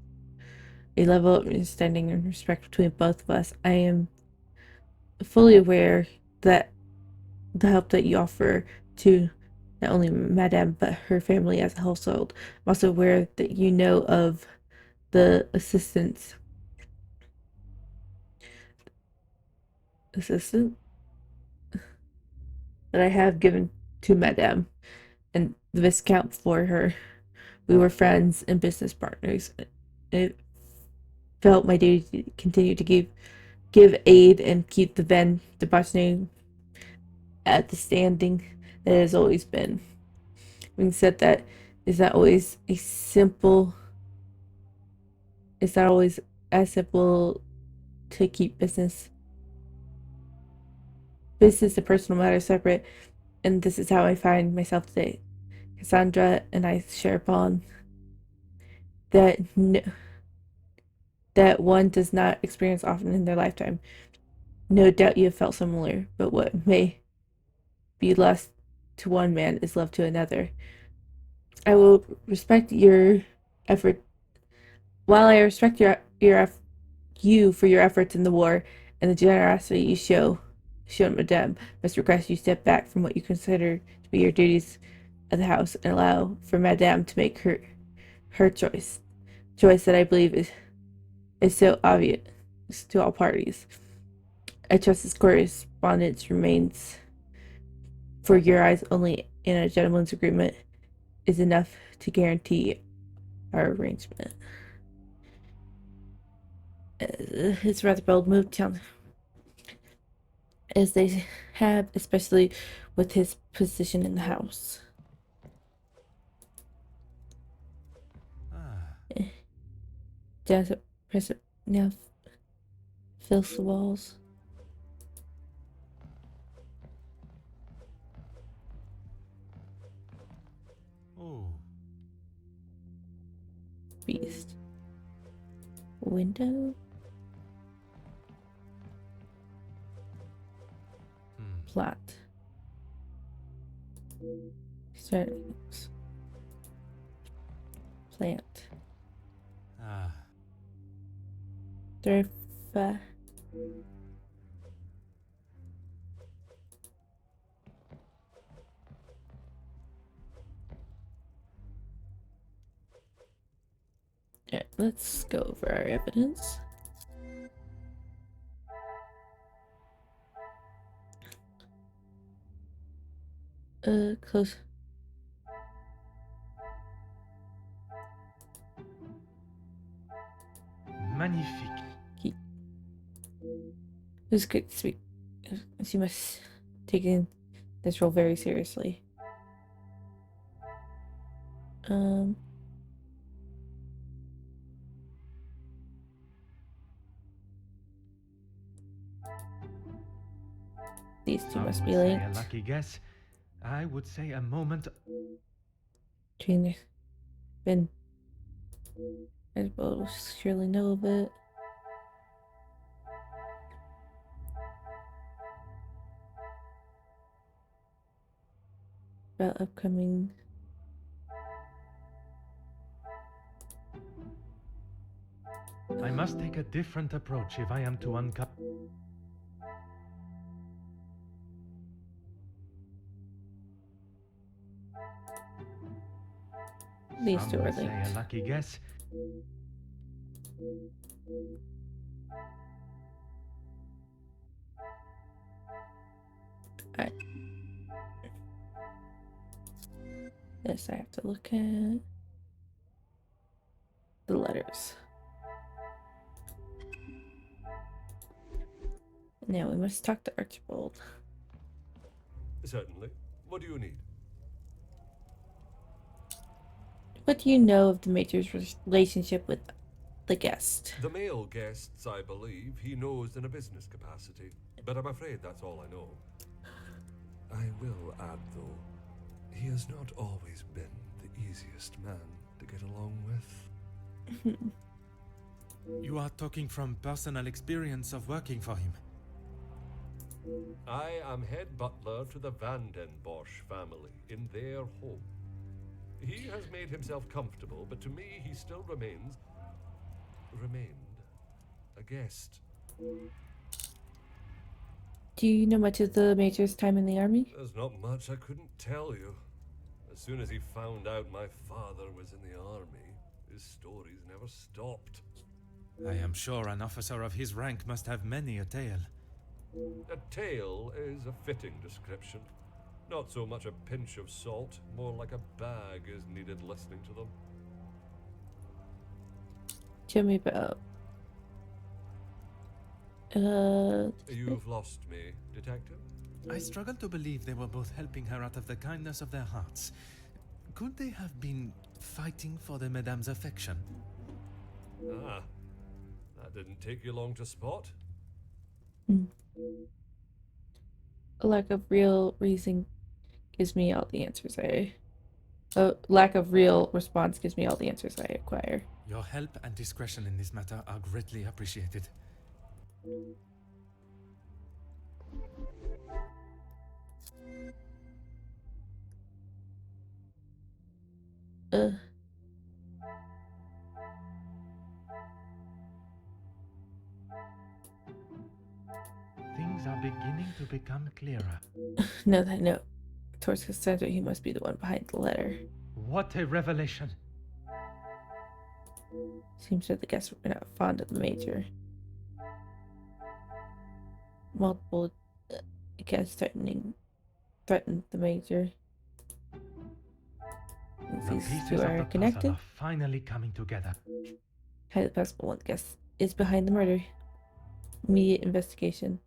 [SPEAKER 1] a level of understanding and respect between both of us. I am fully aware that the help that you offer to not only Madame but her family as a household. I'm also aware that you know of the assistant that I have given to Madame and the Viscount for her. We were friends and business partners. It felt my duty to continue to give aid and keep the debauchery at the standing that it has always been. Having said that, it's not always as simple to keep business and personal matters separate, and this is how I find myself today. Cassandra and I share upon that that one does not experience often in their lifetime. No doubt you have felt similar, but what may be lust to one man is love to another. I will respect your effort. While I respect you for your efforts in the war and the generosity you shown Madame, must request you step back from what you consider to be your duties of the house and allow for Madame to make her choice that I believe is so obvious to all parties. I trust this correspondence remains for your eyes only, and a gentleman's agreement is enough to guarantee our arrangement. It's rather bold move, as they have, especially with his position in the house. Desert present now fills the walls.
[SPEAKER 3] Oh.
[SPEAKER 1] Beast. Window. Plot. Settings. Plant. Durfa. Alright, let's go over our evidence. Close.
[SPEAKER 3] Magnifique.
[SPEAKER 1] Who's good to speak? She must take this role very seriously. These two must be linked.
[SPEAKER 3] A lucky guess. I would say a moment.
[SPEAKER 1] Between been. I will surely know of it. About upcoming.
[SPEAKER 3] I must take a different approach if I am to uncover.
[SPEAKER 1] These two are
[SPEAKER 3] Say
[SPEAKER 1] linked.
[SPEAKER 3] a lucky guess.
[SPEAKER 1] Alright. This I have to look at. The letters. Now we must talk to Archibald.
[SPEAKER 7] Certainly. What do you need?
[SPEAKER 1] What do you know of the Major's relationship with the guest?
[SPEAKER 7] The male guests, I believe, he knows in a business capacity. But I'm afraid that's all I know. I will add, though, he has not always been the easiest man to get along with.
[SPEAKER 3] You are talking from personal experience of working for him.
[SPEAKER 7] I am head butler to the Van den Bosch family in their home. He has made himself comfortable, but to me he still remained a guest.
[SPEAKER 1] Do you know much of the Major's time in the army?
[SPEAKER 7] There's not much I couldn't tell you. As soon as he found out my father was in the army, his stories never stopped.
[SPEAKER 3] I am sure an officer of his rank must have many a tale.
[SPEAKER 7] A tale is a fitting description. Not so much a pinch of salt, more like a bag is needed listening to them.
[SPEAKER 1] Tell me about
[SPEAKER 7] You've lost me, detective.
[SPEAKER 3] I struggle to believe they were both helping her out of the kindness of their hearts. Could they have been fighting for the madame's affection?
[SPEAKER 7] Ah, that didn't take you long to spot.
[SPEAKER 1] A lack of real reason gives me all the answers a lack of real response gives me all the answers I acquire.
[SPEAKER 3] Your help and discretion in this matter are greatly appreciated. Things are beginning to become clearer.
[SPEAKER 1] No, that note. Towards Cassandra, he must be the one behind the letter.
[SPEAKER 3] What a revelation!
[SPEAKER 1] Seems that the guests were not fond of the major. Multiple guests threatened the major.
[SPEAKER 3] The
[SPEAKER 1] These
[SPEAKER 3] pieces
[SPEAKER 1] two
[SPEAKER 3] of
[SPEAKER 1] are
[SPEAKER 3] the
[SPEAKER 1] connected.
[SPEAKER 3] puzzle are finally coming together.
[SPEAKER 1] Highly possible one guess is behind the murder. Immediate investigation.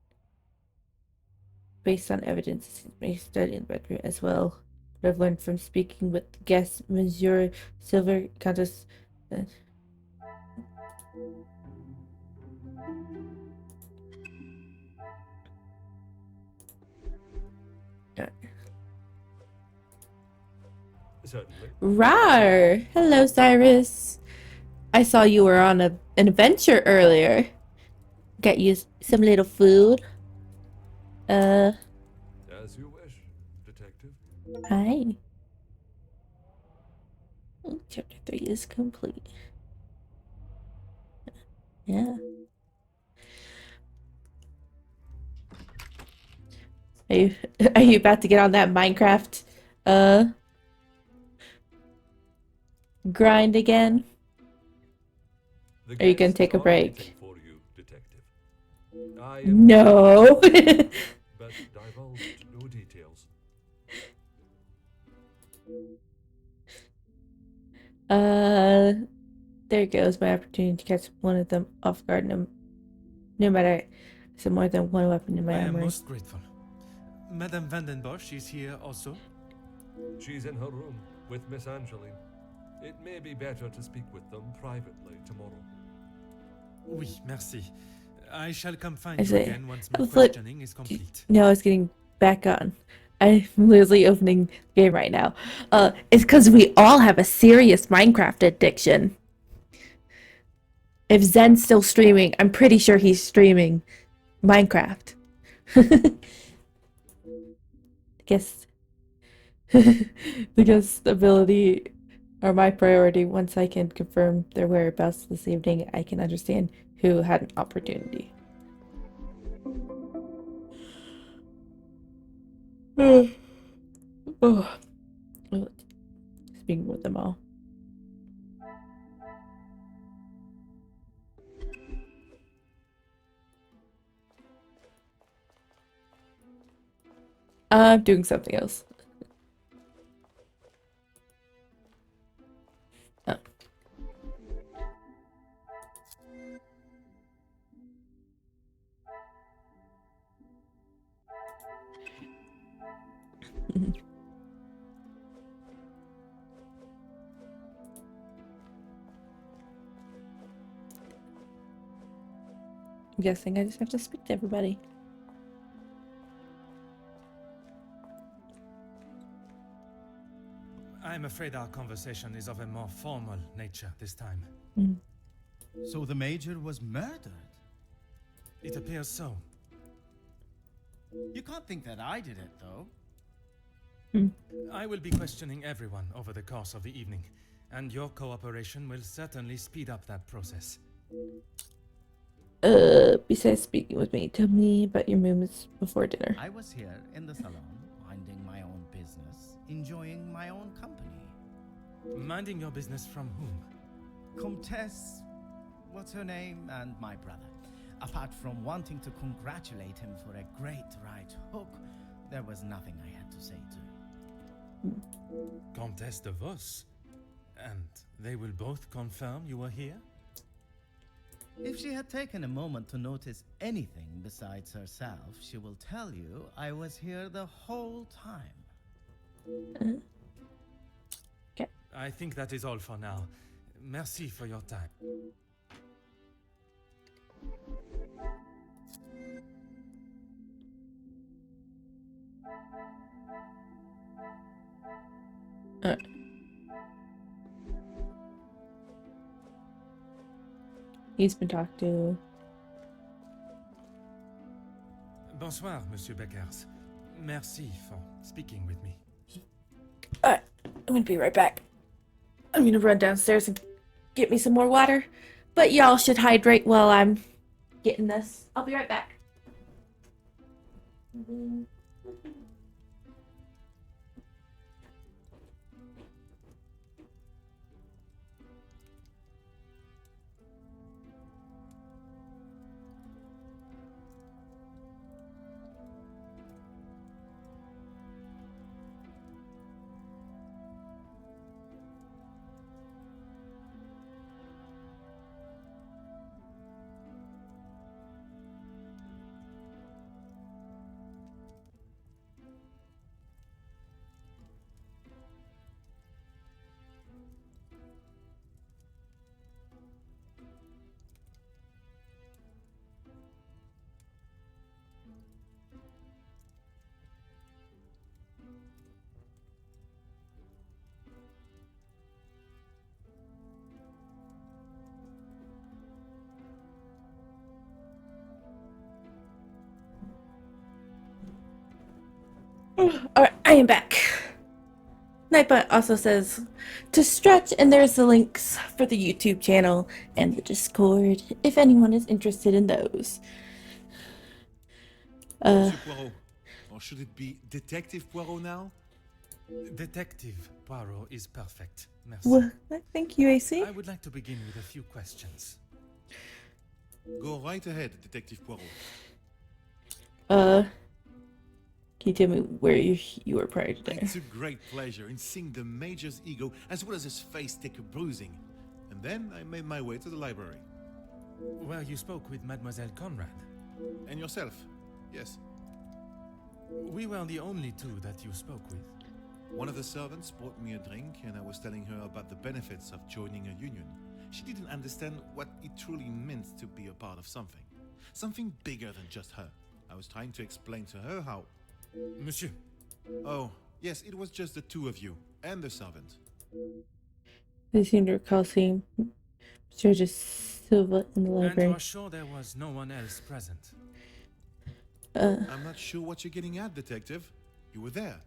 [SPEAKER 1] Based on evidence, may study in the bedroom as well. What I've learned from speaking with guests, Monsieur Silver, Countess.
[SPEAKER 7] Certainly.
[SPEAKER 1] Rar! Hello, Cyrus. I saw you were on an adventure earlier. Got you some little food.
[SPEAKER 7] As you wish, detective.
[SPEAKER 1] Hi. Chapter 3 is complete. Yeah. Are you about to get on that Minecraft grind again? Are you gonna take a break?
[SPEAKER 7] For you, detective. I
[SPEAKER 1] No.
[SPEAKER 7] but divulged no details.
[SPEAKER 1] There goes my opportunity to catch one of them off guard. No matter, so more than one weapon in my
[SPEAKER 3] I am
[SPEAKER 1] armory.
[SPEAKER 3] most grateful. Madame Vandenbosch is here also?
[SPEAKER 7] She's in her room with Miss Angeline. It may be better to speak with them privately tomorrow.
[SPEAKER 3] Oui, merci. I shall come find
[SPEAKER 1] Is
[SPEAKER 3] you
[SPEAKER 1] it-
[SPEAKER 3] again once my
[SPEAKER 1] Oh, flip.
[SPEAKER 3] questioning is complete.
[SPEAKER 1] No, I was getting back on. I'm literally opening the game right now. It's because we all have a serious Minecraft addiction. If Zen's still streaming, I'm pretty sure he's streaming Minecraft. I guess the guest ability are my priority. Once I can confirm their whereabouts this evening, I can understand who had an opportunity. Oh. Speaking with them all. I'm doing something else. Oh. I'm guessing I just have to speak to everybody.
[SPEAKER 3] I'm afraid our conversation is of a more formal nature this time.
[SPEAKER 8] So the Major was murdered?
[SPEAKER 3] It appears so.
[SPEAKER 8] You can't think that I did it, though.
[SPEAKER 3] I will be questioning everyone over the course of the evening, and your cooperation will certainly speed up that process.
[SPEAKER 1] Besides speaking with me, tell me about your movements before dinner.
[SPEAKER 8] I was here in the salon, minding my own business, enjoying my own company.
[SPEAKER 3] Minding your business from whom?
[SPEAKER 8] Comtesse, what's her name, and my brother. Apart from wanting to congratulate him for a great right hook, there was nothing I had to say to him.
[SPEAKER 3] Comtesse de Vos? And they will both confirm you were here?
[SPEAKER 8] If she had taken a moment to notice anything besides herself, she will tell you I was here the whole time.
[SPEAKER 1] Okay.
[SPEAKER 3] I think that is all for now. Merci for your time.
[SPEAKER 1] He's been talked to.
[SPEAKER 3] Bonsoir, Monsieur Beckers. Merci for speaking with me.
[SPEAKER 1] Alright, I'm gonna be right back. I'm gonna run downstairs and get me some more water. But y'all should hydrate while I'm getting this. I'll be right back. Alright, I am back. Nightbot also says to stretch, and there's the links for the YouTube channel and the Discord if anyone is interested in those.
[SPEAKER 12] Monsieur Poirot. Or should it be Detective Poirot now?
[SPEAKER 3] Detective Poirot is perfect. Merci.
[SPEAKER 1] Well, thank you, AC.
[SPEAKER 3] I would like to begin with a few questions.
[SPEAKER 12] Go right ahead, Detective Poirot.
[SPEAKER 1] Can you tell me where you were prior to
[SPEAKER 12] I
[SPEAKER 1] there?
[SPEAKER 12] took great pleasure in seeing the Major's ego as well as his face take a bruising. And then I made my way to the library.
[SPEAKER 3] Where you spoke with Mademoiselle Conrad.
[SPEAKER 12] And yourself? Yes.
[SPEAKER 3] We were the only two that you spoke with.
[SPEAKER 12] One of the servants brought me a drink and I was telling her about the benefits of joining a union. She didn't understand what it truly meant to be a part of something. Something bigger than just her. I was trying to explain to her how...
[SPEAKER 3] Monsieur.
[SPEAKER 12] Oh, yes, it was just the two of you and the servant.
[SPEAKER 1] I seem to recall seeing Georgia Silva in the
[SPEAKER 3] And you
[SPEAKER 1] library.
[SPEAKER 3] are sure there was no one else present?
[SPEAKER 12] I'm not sure what you're getting at, Detective. You were there.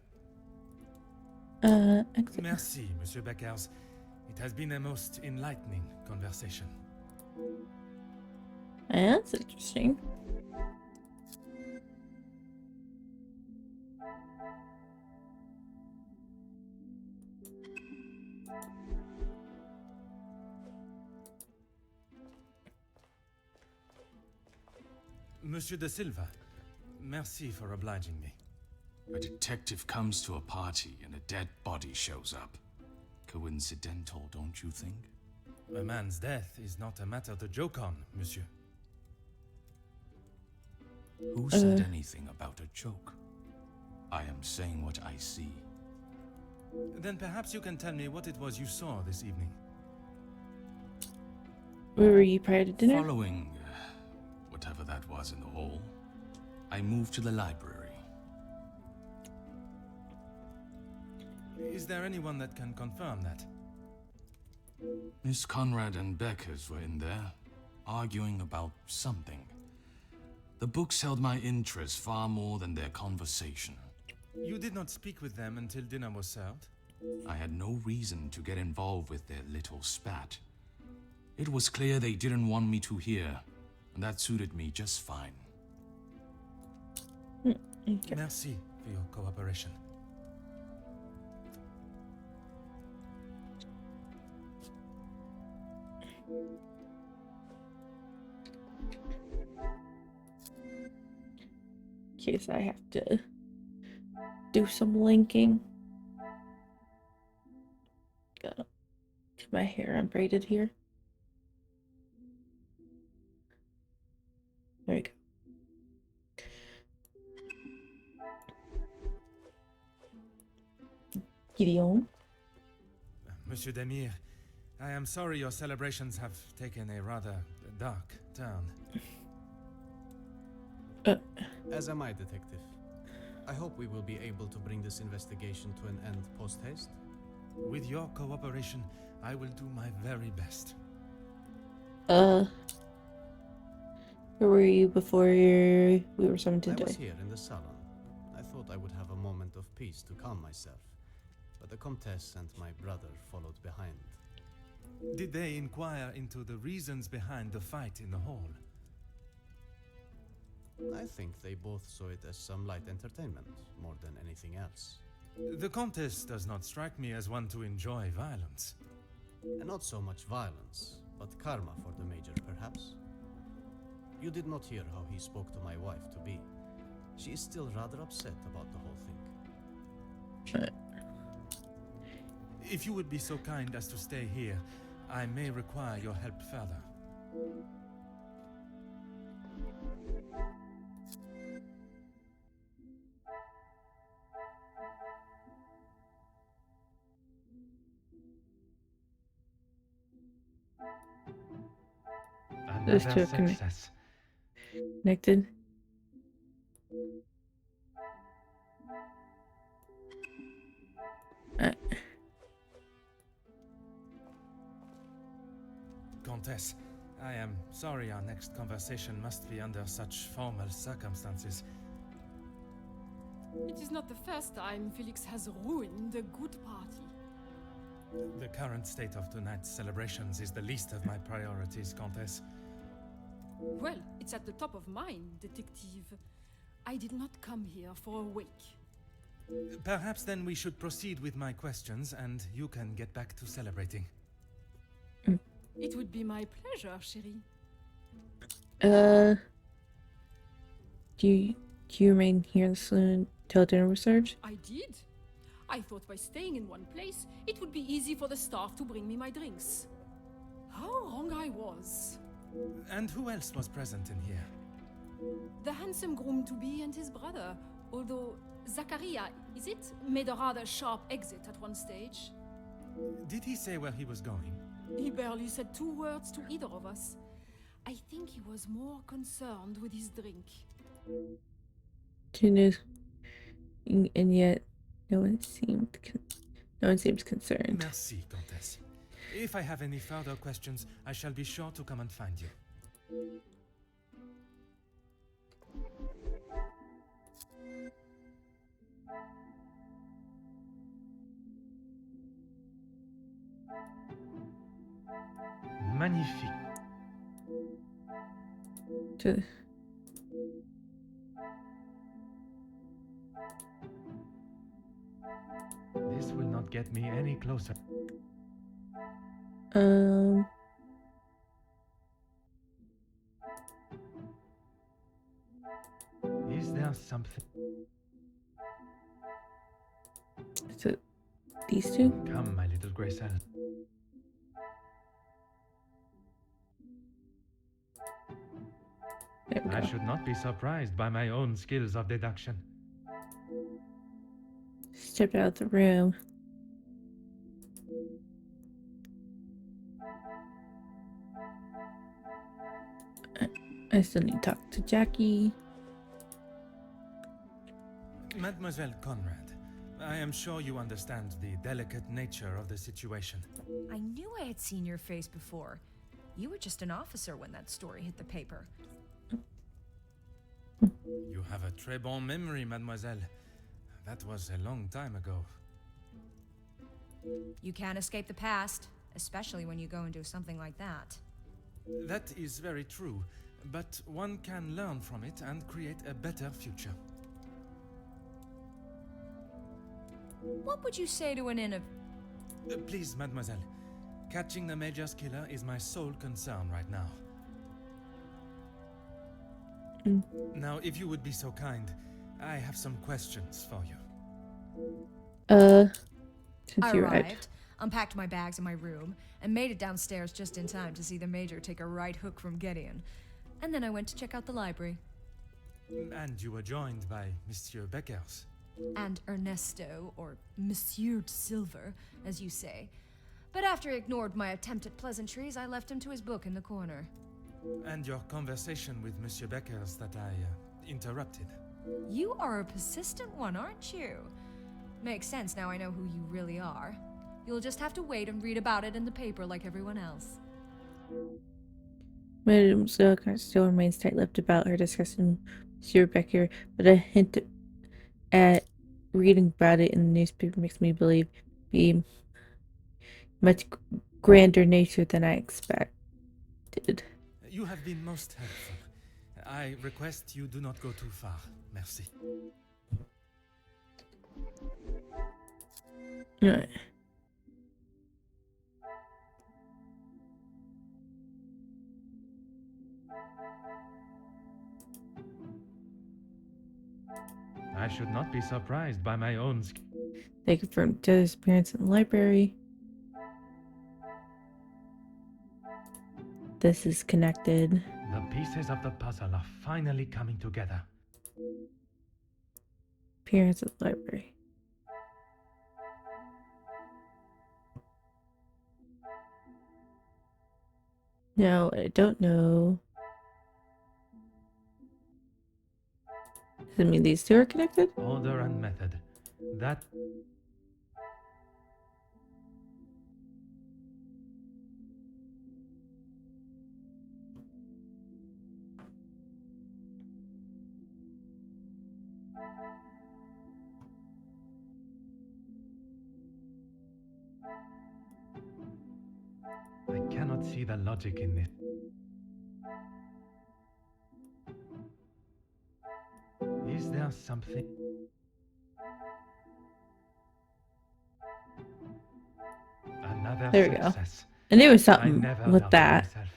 [SPEAKER 3] Merci, Monsieur Beckers. It has been a most enlightening conversation.
[SPEAKER 1] That's interesting.
[SPEAKER 3] Monsieur de Silva, merci for obliging me.
[SPEAKER 13] A detective comes to a party and a dead body shows up. Coincidental, don't you think?
[SPEAKER 3] A man's death is not a matter to joke on, monsieur.
[SPEAKER 13] Who said anything about a joke? I am saying what I see.
[SPEAKER 3] Then perhaps you can tell me what it was you saw this evening.
[SPEAKER 1] Where were you prior to dinner?
[SPEAKER 13] Following whatever that was in the hall, I moved to the library.
[SPEAKER 3] Is there anyone that can confirm that?
[SPEAKER 13] Miss Conrad and Beckers were in there, arguing about something. The books held my interest far more than their conversation.
[SPEAKER 3] You did not speak with them until dinner was served?
[SPEAKER 13] I had no reason to get involved with their little spat. It was clear they didn't want me to hear, and that suited me just fine.
[SPEAKER 1] Okay.
[SPEAKER 3] Merci for your cooperation.
[SPEAKER 1] In case I have to do some linking. Gotta get my hair unbraided here. Gideon.
[SPEAKER 3] Monsieur Demir, I am sorry your celebrations have taken a rather dark turn.
[SPEAKER 9] As am I, Detective. I hope we will be able to bring this investigation to an end post-haste.
[SPEAKER 3] With your cooperation, I will do my very best.
[SPEAKER 1] Where were you before we were summoned
[SPEAKER 9] I
[SPEAKER 1] into
[SPEAKER 9] was
[SPEAKER 1] it?
[SPEAKER 9] here in the salon. I thought I would have a moment of peace to calm myself, but the Comtesse and my brother followed behind.
[SPEAKER 3] Did they inquire into the reasons behind the fight in the hall?
[SPEAKER 9] I think they both saw it as some light entertainment, more than anything else.
[SPEAKER 3] The Countess does not strike me as one to enjoy violence.
[SPEAKER 9] And not so much violence, but karma for the Major, perhaps. You did not hear how he spoke to my wife-to-be. She is still rather upset about the whole thing.
[SPEAKER 3] If you would be so kind as to stay here, I may require your help further.
[SPEAKER 1] Those two are connected.
[SPEAKER 3] Countess, I am sorry our next conversation must be under such formal circumstances.
[SPEAKER 10] It is not the first time Felix has ruined a good party.
[SPEAKER 3] The current state of tonight's celebrations is the least of my priorities, Countess.
[SPEAKER 10] Well, it's at the top of mine, detective. I did not come here for a wake.
[SPEAKER 3] Perhaps then we should proceed with my questions and you can get back to celebrating.
[SPEAKER 10] It would be my pleasure, chérie.
[SPEAKER 1] Do you remain here in the saloon till dinner was served?
[SPEAKER 10] I did. I thought by staying in one place, it would be easy for the staff to bring me my drinks. How wrong I was.
[SPEAKER 3] And who else was present in here?
[SPEAKER 10] The handsome groom-to-be and his brother, although Zachariah, is it, made a rather sharp exit at one stage.
[SPEAKER 3] Did he say where he was going?
[SPEAKER 10] He barely said 2 words to either of us. I think he was more concerned with his drink.
[SPEAKER 1] And yet, no one seems concerned.
[SPEAKER 3] Merci, Comtesse. If I have any further questions, I shall be sure to come and find you. Magnifique. This will not get me any closer. Is there something?
[SPEAKER 1] Is it these two?
[SPEAKER 3] Come, my little Graycell. I should not be surprised by my own skills of deduction.
[SPEAKER 1] Stepped out of the room. I still need to talk to Jackie.
[SPEAKER 3] Mademoiselle Conrad, I am sure you understand the delicate nature of the situation.
[SPEAKER 11] I knew I had seen your face before. You were just an officer when that story hit the paper.
[SPEAKER 3] You have a très bon memory, mademoiselle. That was a long time ago.
[SPEAKER 11] You can't escape the past, especially when you go and do something like that.
[SPEAKER 3] That is very true, but one can learn from it and create a better future.
[SPEAKER 11] What would you say to an
[SPEAKER 3] Please, mademoiselle. Catching the Major's killer is my sole concern right now. Now, if you would be so kind, I have some questions for you.
[SPEAKER 1] Since
[SPEAKER 11] I
[SPEAKER 1] you
[SPEAKER 11] arrived, unpacked my bags in my room, and made it downstairs just in time to see the Major take a right hook from Gideon. And then I went to check out the library.
[SPEAKER 3] And you were joined by Monsieur Beckers.
[SPEAKER 11] And Ernesto, or Monsieur Silver, as you say. But after he ignored my attempt at pleasantries, I left him to his book in the corner.
[SPEAKER 3] And your conversation with Monsieur Beckers that I interrupted.
[SPEAKER 11] You are a persistent one, aren't you? Makes sense now I know who you really are. You'll just have to wait and read about it in the paper like everyone else.
[SPEAKER 1] Mademoiselle still remains tight-lipped about her discussion with Monsieur Becker, but a hint at reading about it in the newspaper makes me believe be much grander nature than I expected.
[SPEAKER 3] You have been most helpful. I request you do not go too far. Merci.
[SPEAKER 1] Right.
[SPEAKER 3] I should not be surprised by my own
[SPEAKER 1] They confirmed Joe's appearance in the library. This is connected.
[SPEAKER 3] The pieces of the puzzle are finally coming together.
[SPEAKER 1] Appearance at the library. No, I don't know. Does it mean these two are connected?
[SPEAKER 3] Order and method. That... I cannot see the logic in this. Is there something? Another
[SPEAKER 1] There we go.
[SPEAKER 3] success.
[SPEAKER 1] I knew it was
[SPEAKER 3] I
[SPEAKER 1] something
[SPEAKER 3] never
[SPEAKER 1] with
[SPEAKER 3] doubted
[SPEAKER 1] that.
[SPEAKER 3] myself.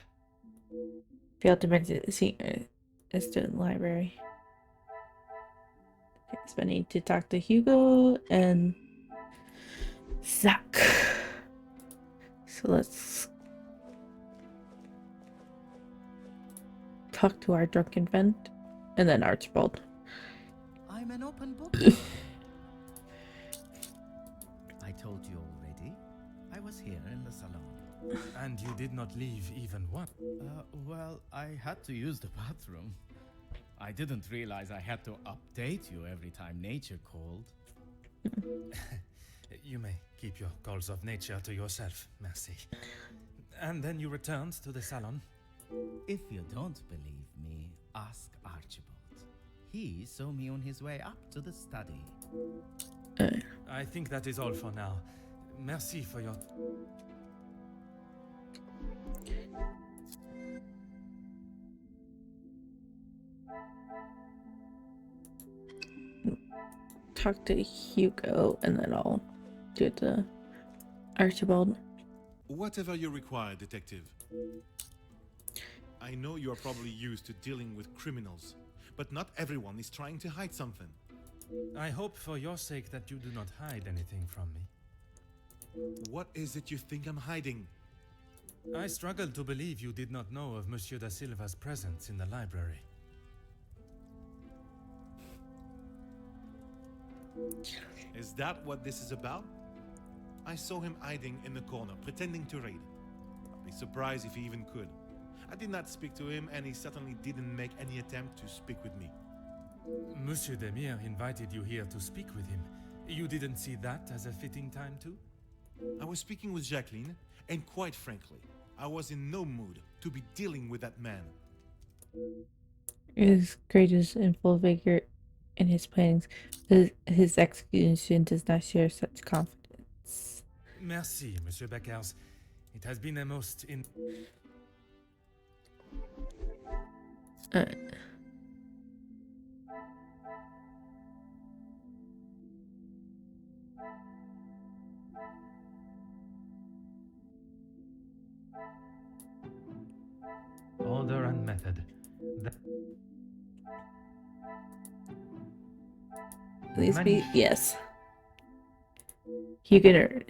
[SPEAKER 1] Failed to mention the senior student library. Okay, so I need to talk to Hugo and Zach. So let's talk to our drunken friend and then Archibald.
[SPEAKER 8] I'm an open book. I told you already. I was here in the salon.
[SPEAKER 3] And you did not leave even one.
[SPEAKER 8] Well, I had to use the bathroom. I didn't realize I had to update you every time nature called.
[SPEAKER 3] You may keep your calls of nature to yourself, merci. And then you returned to the salon?
[SPEAKER 8] If you don't believe me, ask Archibald. He saw me on his way up to the study.
[SPEAKER 3] I think that is all for now. Merci for your...
[SPEAKER 1] Talk to Hugo and then I'll do it to Archibald.
[SPEAKER 12] Whatever you require, detective. I know you are probably used to dealing with criminals, but not everyone is trying to hide something.
[SPEAKER 3] I hope for your sake that you do not hide anything from me.
[SPEAKER 12] What is it you think I'm hiding?
[SPEAKER 3] I struggle to believe you did not know of Monsieur da Silva's presence in the library.
[SPEAKER 12] Is that what this is about? I saw him hiding in the corner, pretending to read. I'd be surprised if he even could. I did not speak to him, and he certainly didn't make any attempt to speak with me.
[SPEAKER 3] Monsieur Demire invited you here to speak with him. You didn't see that as a fitting time too?
[SPEAKER 12] I was speaking with Jacqueline, and quite frankly, I was in no mood to be dealing with that man.
[SPEAKER 1] Is courageous and full vigor in his plannings. His execution does not share such confidence.
[SPEAKER 3] Merci, Monsieur Beckers. It has been a most order and method.
[SPEAKER 1] Please be yes. Hugo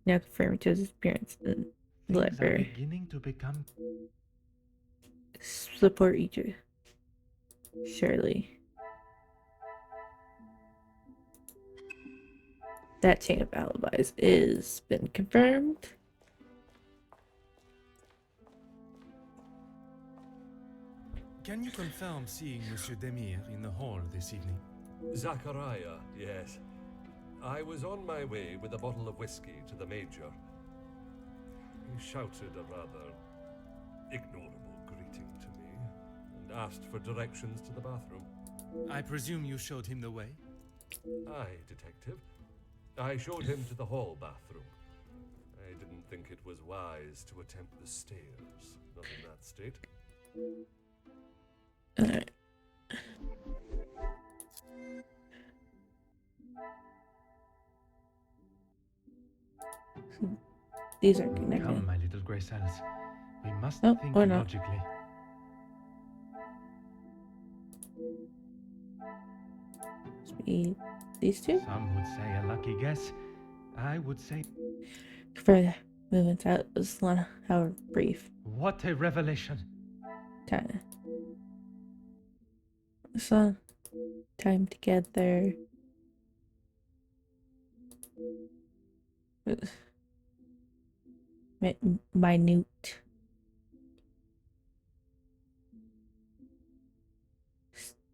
[SPEAKER 1] now confirmed Joseph's appearance in the
[SPEAKER 3] Things are
[SPEAKER 1] library.
[SPEAKER 3] beginning to become...
[SPEAKER 1] Support each other. Surely. that chain of alibis is been confirmed.
[SPEAKER 3] Can you confirm seeing Monsieur Demir in the hall this evening?
[SPEAKER 7] Zachariah, yes. I was on my way with a bottle of whiskey to the Major. He shouted a rather ignorable greeting to me and asked for directions to the bathroom.
[SPEAKER 3] I presume you showed him the way?
[SPEAKER 7] Aye, detective. I showed him to the hall bathroom. I didn't think it was wise to attempt the stairs, not in that state.
[SPEAKER 1] Alright. These are connected.
[SPEAKER 3] Come, my little grey cells. We must
[SPEAKER 1] Oh,
[SPEAKER 3] think
[SPEAKER 1] or not.
[SPEAKER 3] logically.
[SPEAKER 1] Speed. These two?
[SPEAKER 3] Some would say a lucky guess. I would say...
[SPEAKER 1] For movements out of salon, however brief.
[SPEAKER 3] What a revelation!
[SPEAKER 1] Kinda. So, time together. Minute.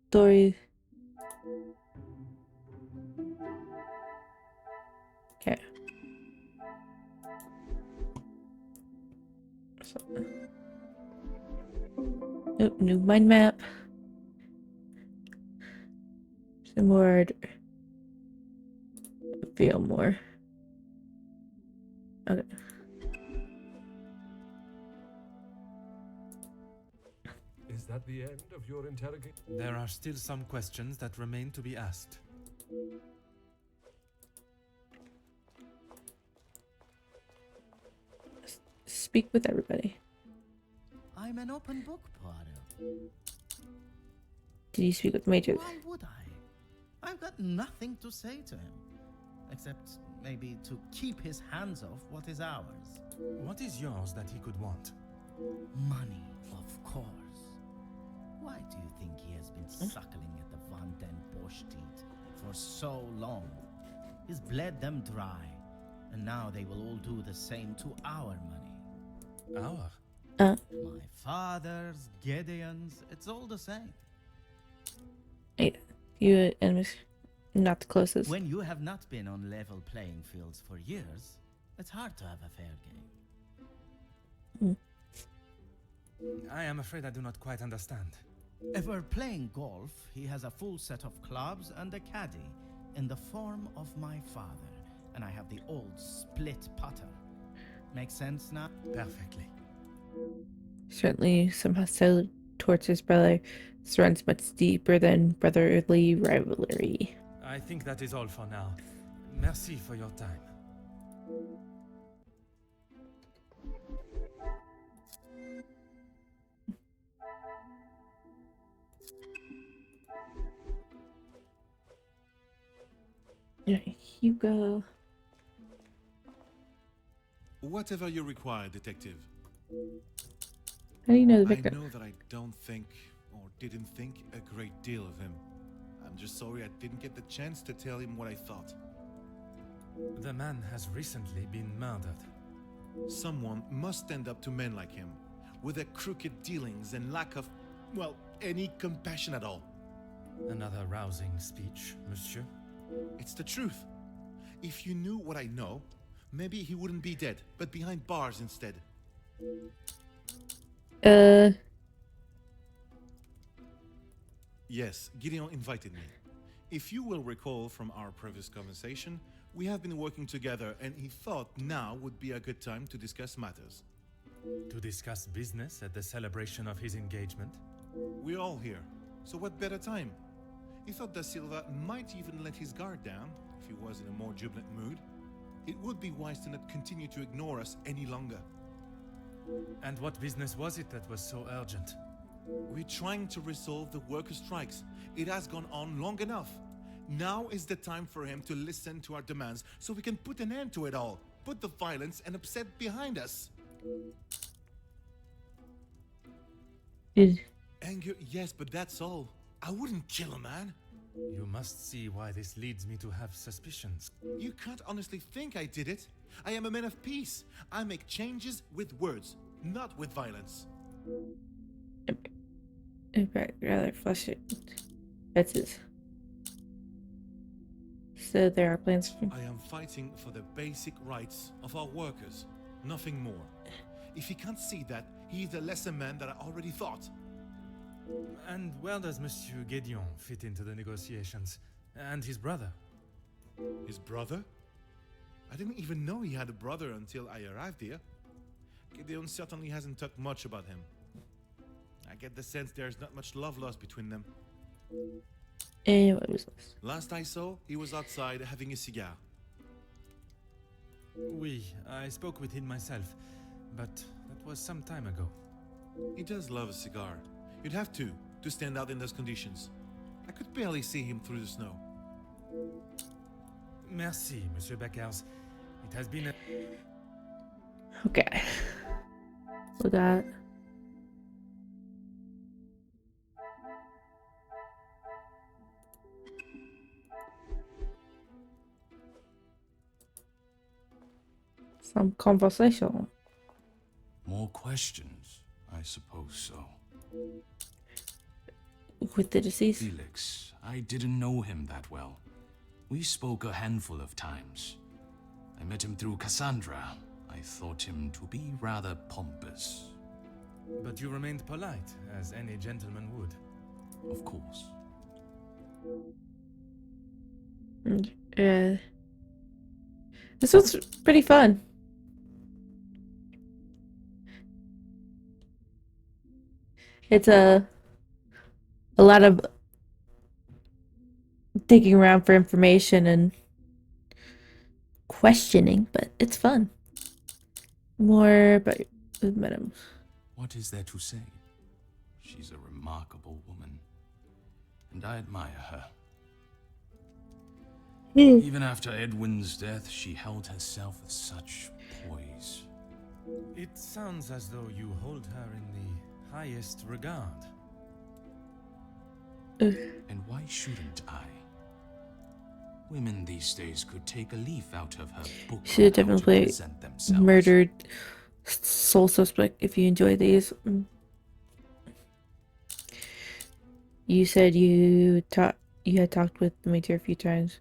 [SPEAKER 1] Story. Okay. So. Oh, new mind map. Some more. Feel more. Okay.
[SPEAKER 7] Is that the end of your interrogation?
[SPEAKER 3] There are still some questions that remain to be asked.
[SPEAKER 1] Speak with everybody.
[SPEAKER 8] I'm an open book, Poirot.
[SPEAKER 1] Did you speak with Major?
[SPEAKER 8] Why would I? I've got nothing to say to him, except maybe to keep his hands off what is ours.
[SPEAKER 3] What is yours that he could want?
[SPEAKER 8] Money, of course. Why do you think he has been suckling at the Van den Bosch teat for so long? He's bled them dry, and now they will all do the same to our money.
[SPEAKER 3] Our?
[SPEAKER 8] My father's, Gideon's, it's all the same.
[SPEAKER 1] Hey, you and Miss, not the closest.
[SPEAKER 8] When you have not been on level playing fields for years, it's hard to have a fair game.
[SPEAKER 3] I am afraid I do not quite understand.
[SPEAKER 8] If we're playing golf, he has a full set of clubs and a caddy in the form of my father, and I have the old split putter. Make sense now?
[SPEAKER 3] Perfectly.
[SPEAKER 1] Certainly, some hostility towards his brother runs much deeper than brotherly rivalry.
[SPEAKER 3] I think that is all for now. Merci for your time.
[SPEAKER 1] Yeah, Hugo.
[SPEAKER 12] Whatever you require, detective.
[SPEAKER 1] How do you know the
[SPEAKER 12] I
[SPEAKER 1] victim?
[SPEAKER 12] know that I don't think, or didn't think, a great deal of him. I'm just sorry I didn't get the chance to tell him what I thought.
[SPEAKER 3] The man has recently been murdered.
[SPEAKER 12] Someone must stand up to men like him, with their crooked dealings and lack of, well, any compassion at all.
[SPEAKER 3] Another rousing speech, monsieur.
[SPEAKER 12] It's the truth. If you knew what I know, maybe he wouldn't be dead, but behind bars instead. Yes, Gideon invited me. If you will recall from our previous conversation, we have been working together and he thought now would be a good time to discuss matters.
[SPEAKER 3] To discuss business at the celebration of his engagement?
[SPEAKER 12] We're all here, so what better time? He thought Da Silva might even let his guard down if he was in a more jubilant mood. It would be wise to not continue to ignore us any longer.
[SPEAKER 3] And what business was it that was so urgent?
[SPEAKER 12] We're trying to resolve the worker strikes. It has gone on long enough. Now is the time for him to listen to our demands so we can put an end to it all. Put the violence and upset behind us.
[SPEAKER 1] Is
[SPEAKER 12] Anger, yes, but that's all. I wouldn't kill a man.
[SPEAKER 3] You must see why this leads me to have suspicions.
[SPEAKER 12] You can't honestly think I did it. I am a man of peace. I make changes with words, not with violence.
[SPEAKER 1] In fact, rather flush it. That's it. So there are plans for...
[SPEAKER 12] I am fighting for the basic rights of our workers, nothing more. If he can't see that, he is a lesser man than I already thought.
[SPEAKER 3] And where does Monsieur Gédéon fit into the negotiations? And his brother?
[SPEAKER 12] His brother? I didn't even know he had a brother until I arrived here. Gédéon certainly hasn't talked much about him. I get the sense there's not much love lost between them.
[SPEAKER 1] And what was this?
[SPEAKER 12] Last I saw, he was outside having a cigar.
[SPEAKER 3] Oui, I spoke with him myself, but that was some time ago.
[SPEAKER 12] He does love a cigar. You'd have to stand out in those conditions. I could barely see him through the snow.
[SPEAKER 3] Merci, Monsieur Beckers. It has been a...
[SPEAKER 1] Okay. So that... some conversation.
[SPEAKER 13] More questions? I suppose so.
[SPEAKER 1] With the deceased?
[SPEAKER 13] Felix, I didn't know him that well. We spoke a handful of times. I met him through Cassandra. I thought him to be rather pompous.
[SPEAKER 3] But you remained polite, as any gentleman would.
[SPEAKER 13] Of course.
[SPEAKER 1] This one's pretty fun. It's a lot of digging around for information and questioning, but it's fun. More about Madam.
[SPEAKER 13] What is there to say? She's a remarkable woman, and I admire her. Even after Edwin's death, she held herself with such poise.
[SPEAKER 3] It sounds as though you hold her in the highest regard.
[SPEAKER 13] And why shouldn't I? Women these days could take a leaf out of her book.
[SPEAKER 1] Should have definitely murdered Soul Suspect if you enjoy these. You said you had talked with the Major a few times.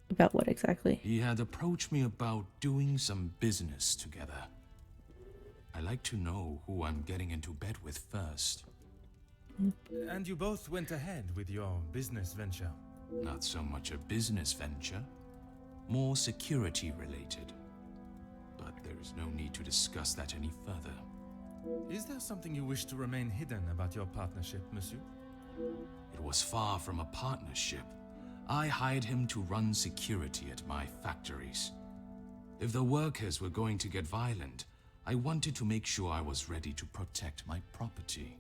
[SPEAKER 1] About what exactly?
[SPEAKER 13] He had approached me about doing some business together. I like to know who I'm getting into bed with first.
[SPEAKER 3] And you both went ahead with your business venture.
[SPEAKER 13] Not so much a business venture, more security related. But there is no need to discuss that any further.
[SPEAKER 3] Is there something you wish to remain hidden about your partnership, monsieur?
[SPEAKER 13] It was far from a partnership. I hired him to run security at my factories. If the workers were going to get violent, I wanted to make sure I was ready to protect my property.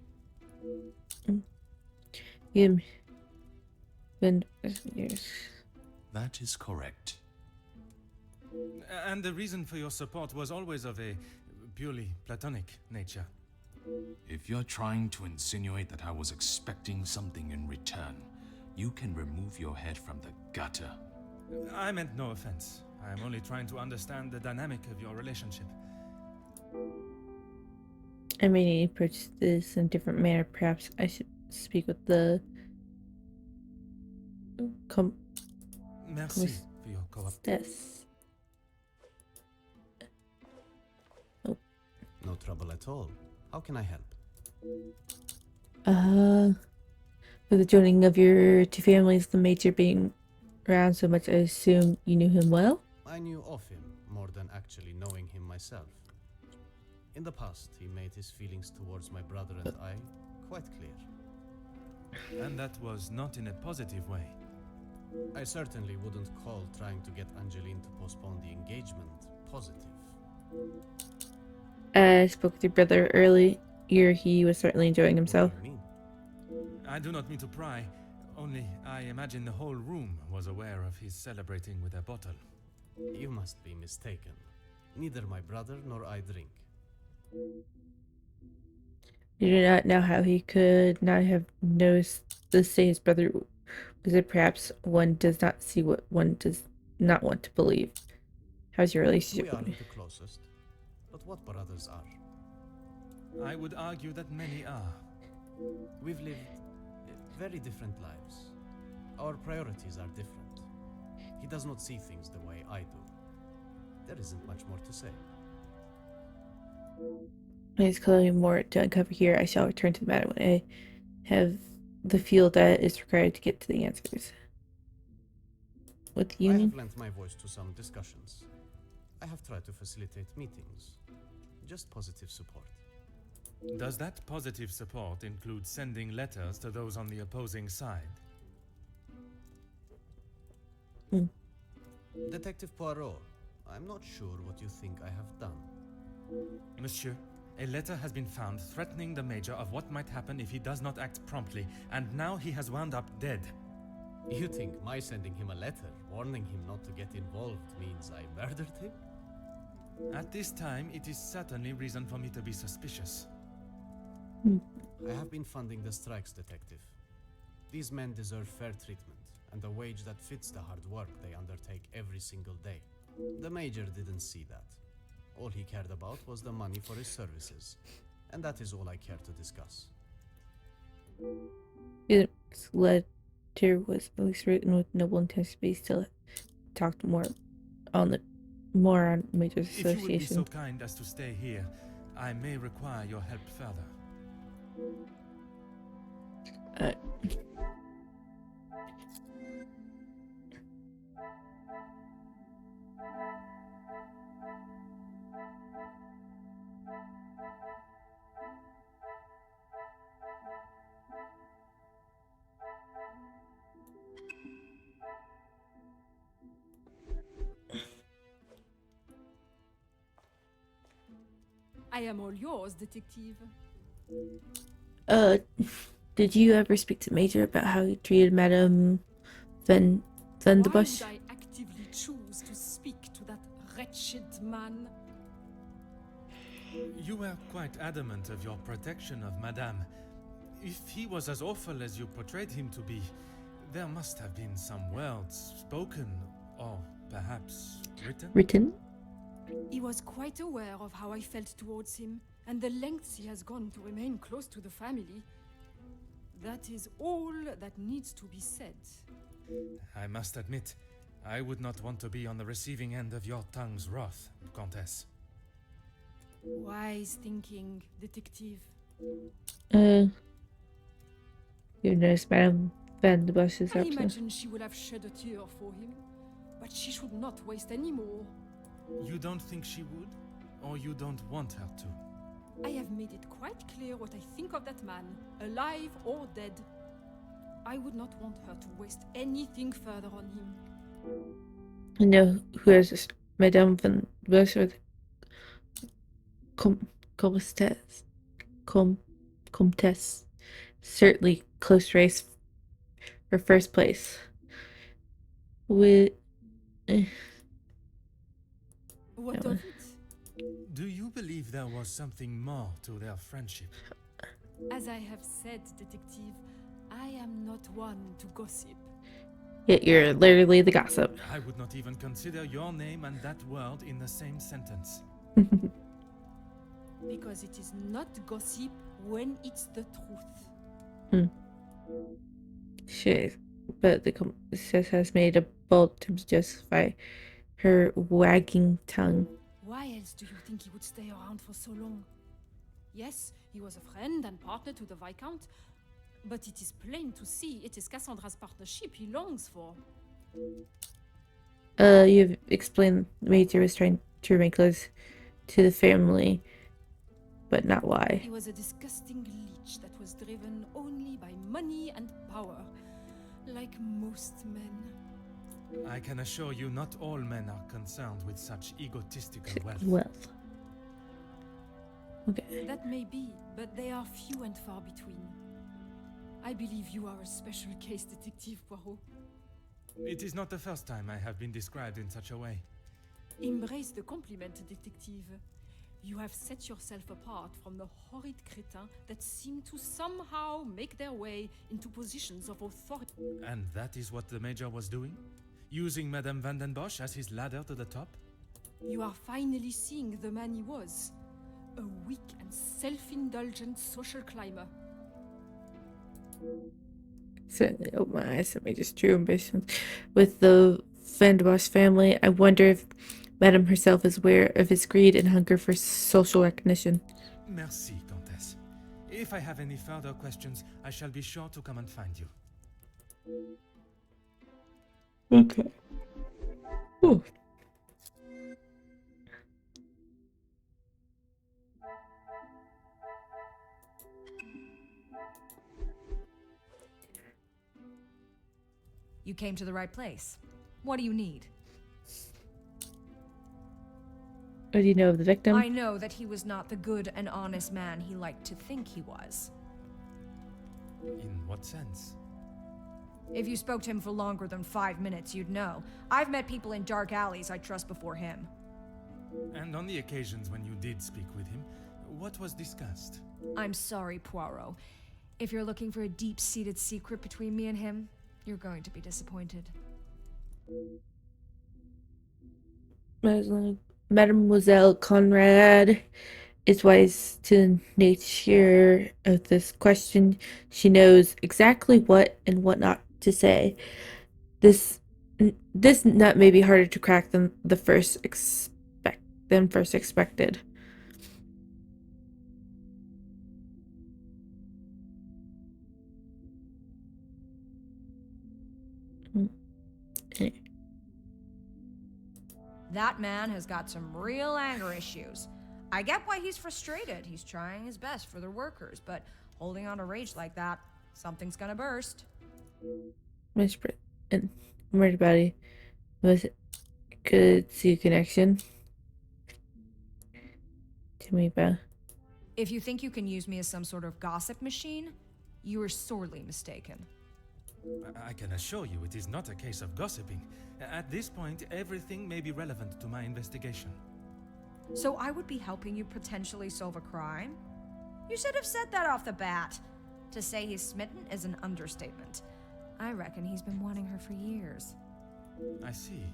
[SPEAKER 1] Yes.
[SPEAKER 13] That is correct.
[SPEAKER 3] And the reason for your support was always of a purely platonic nature.
[SPEAKER 13] If you're trying to insinuate that I was expecting something in return, you can remove your head from the gutter.
[SPEAKER 3] I meant no offense. I'm only trying to understand the dynamic of your relationship.
[SPEAKER 1] I may need to approach this in a different manner. Perhaps I should speak with the...
[SPEAKER 3] Merci for your co-op.
[SPEAKER 1] Oh.
[SPEAKER 9] No trouble at all. How can I help?
[SPEAKER 1] For the joining of your two families, the Major being around so much, I assume you knew him well?
[SPEAKER 9] I knew of him more than actually knowing him myself. In the past, he made his feelings towards my brother and I quite clear.
[SPEAKER 3] And that was not in a positive way.
[SPEAKER 9] I certainly wouldn't call trying to get Angeline to postpone the engagement positive.
[SPEAKER 1] I spoke with your brother earlier. He was certainly enjoying himself.
[SPEAKER 9] What do you mean?
[SPEAKER 3] I do not mean to pry, only I imagine the whole room was aware of his celebrating with a bottle.
[SPEAKER 9] You must be mistaken. Neither my brother nor I drink.
[SPEAKER 1] You do not know how he could not have noticed the state his brother Because perhaps one does not see what one does not want to believe. How's your
[SPEAKER 9] We
[SPEAKER 1] relationship?
[SPEAKER 9] aren't the closest, but what brothers are?
[SPEAKER 3] I would argue that many are.
[SPEAKER 9] We've lived very different lives. Our priorities are different. He does not see things the way I do. There isn't much more to say.
[SPEAKER 1] There is clearly more to uncover here. I shall return to the matter when I have the field that is required to get to the answers. With the
[SPEAKER 9] I have
[SPEAKER 1] union?
[SPEAKER 9] lent my voice to some discussions. I have tried to facilitate meetings. Just positive support.
[SPEAKER 3] Does that positive support include sending letters to those on the opposing side?
[SPEAKER 9] Detective Poirot, I'm not sure what you think I have done.
[SPEAKER 3] Monsieur, a letter has been found threatening the Major of what might happen if he does not act promptly, and now he has wound up dead.
[SPEAKER 9] You think my sending him a letter, warning him not to get involved, means I murdered him?
[SPEAKER 3] At this time, it is certainly reason for me to be suspicious.
[SPEAKER 9] I have been funding the strikes, Detective. These men deserve fair treatment, and a wage that fits the hard work they undertake every single day. The Major didn't see that. All he cared about was the money for his services, and that is all I care to discuss.
[SPEAKER 1] This letter was at least written with noble intentions, but he still talked more on Major's
[SPEAKER 3] If you would be
[SPEAKER 1] association.
[SPEAKER 3] so kind as to stay here, I may require your help further.
[SPEAKER 10] I am all yours, detective.
[SPEAKER 1] Did you ever speak to Major about how he treated Madame Van
[SPEAKER 10] Why
[SPEAKER 1] the Bush?
[SPEAKER 10] would I actively choose to speak to that wretched man?
[SPEAKER 3] You were quite adamant of your protection of Madame. If he was as awful as you portrayed him to be, there must have been some words spoken, or perhaps written?
[SPEAKER 1] Written?
[SPEAKER 10] He was quite aware of how I felt towards him, and the lengths he has gone to remain close to the family. That is all that needs to be said.
[SPEAKER 3] I must admit, I would not want to be on the receiving end of your tongue's wrath, Countess.
[SPEAKER 10] Wise thinking, detective.
[SPEAKER 1] You noticed Madame Van the Bush is
[SPEAKER 10] I
[SPEAKER 1] up to.
[SPEAKER 10] imagine she would have shed a tear for him, but she should not waste any more.
[SPEAKER 3] You don't think she would? Or you don't want her to?
[SPEAKER 10] I have made it quite clear what I think of that man, alive or dead. I would not want her to waste anything further on him.
[SPEAKER 1] I know who is this Madame Van Bush or the Comtesse. Certainly close race for first place. With
[SPEAKER 10] What
[SPEAKER 1] Yeah.
[SPEAKER 10] of it?
[SPEAKER 3] Do you believe there was something more to their friendship?
[SPEAKER 10] As I have said, detective, I am not one to gossip.
[SPEAKER 1] Yet you're literally the gossip.
[SPEAKER 3] I would not even consider your name and that word in the same sentence.
[SPEAKER 10] Because it is not gossip when it's the truth.
[SPEAKER 1] She, but the Comtesse has made a bold attempt to justify her wagging tongue.
[SPEAKER 10] Why else do you think he would stay around for so long? Yes, he was a friend and partner to the Viscount, but it is plain to see it is Cassandra's partnership he longs for.
[SPEAKER 1] You've explained Major was trying to remain close to the family, but not why.
[SPEAKER 10] He was a disgusting leech that was driven only by money and power, like most men.
[SPEAKER 3] I can assure you not all men are concerned with such egotistical wealth.
[SPEAKER 1] Wealth. Okay.
[SPEAKER 10] That may be, but they are few and far between. I believe you are a special case, Detective Poirot.
[SPEAKER 3] It is not the first time I have been described in such a way.
[SPEAKER 10] Embrace the compliment, Detective. You have set yourself apart from the horrid crétins that seem to somehow make their way into positions of authority.
[SPEAKER 3] And that is what the Major was doing? Using Madame Van den Bosch as his ladder to the top?
[SPEAKER 10] You are finally seeing the man he was. A weak and self-indulgent social climber.
[SPEAKER 1] Certainly opened my eyes to Major's true ambition. With the Van den Bosch family, I wonder if Madame herself is aware of his greed and hunger for social recognition.
[SPEAKER 3] Merci, Countess. If I have any further questions, I shall be sure to come and find you.
[SPEAKER 1] Okay. Ooh.
[SPEAKER 11] You came to the right place. What do you need?
[SPEAKER 1] What do you know of the victim?
[SPEAKER 11] I know that he was not the good and honest man he liked to think he was.
[SPEAKER 3] In what sense?
[SPEAKER 11] If you spoke to him for longer than 5 minutes, you'd know. I've met people in dark alleys I trust before him.
[SPEAKER 3] And on the occasions when you did speak with him, what was discussed?
[SPEAKER 11] I'm sorry, Poirot. If you're looking for a deep-seated secret between me and him, you're going to be disappointed.
[SPEAKER 1] Mademoiselle Conrad is wise to the nature of this question. She knows exactly what and what not to say. This nut may be harder to crack than first expected.
[SPEAKER 11] That man has got some real anger issues. I get why he's frustrated. He's trying his best for the workers, but holding on to rage like that, something's gonna burst.
[SPEAKER 1] Miss Brit and Murder Body was good see connection to me, Beth.
[SPEAKER 11] If you think you can use me as some sort of gossip machine, you are sorely mistaken.
[SPEAKER 3] I can assure you it is not a case of gossiping. At this point, everything may be relevant to my investigation.
[SPEAKER 11] So I would be helping you potentially solve a crime? You should have said that off the bat. To say he's smitten is an understatement. I reckon he's been wanting her for years.
[SPEAKER 3] I see.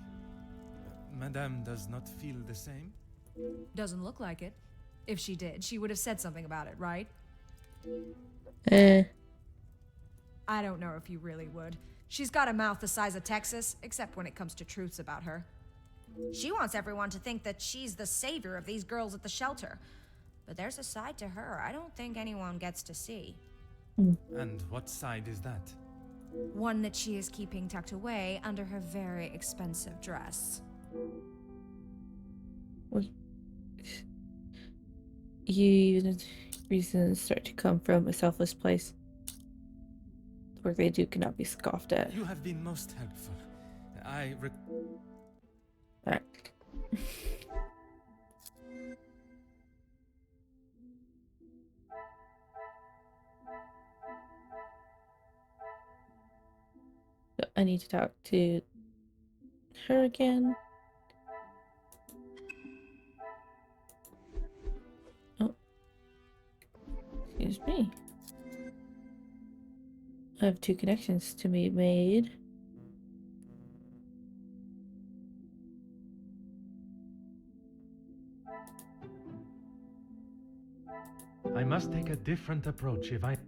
[SPEAKER 3] Madame does not feel the same?
[SPEAKER 11] Doesn't look like it. If she did, she would have said something about it, right? I don't know if you really would. She's got a mouth the size of Texas, except when it comes to truths about her. She wants everyone to think that she's the savior of these girls at the shelter. But there's a side to her I don't think anyone gets to see.
[SPEAKER 3] And what side is that?
[SPEAKER 11] One that she is keeping tucked away under her very expensive dress.
[SPEAKER 1] You reasons start to come from a selfless place. The work they do cannot be scoffed at.
[SPEAKER 3] You have been most helpful.
[SPEAKER 1] Alright. So I need to talk to her again. Oh. Excuse me. I have 2 connections to be made.
[SPEAKER 3] I must take a different approach if I...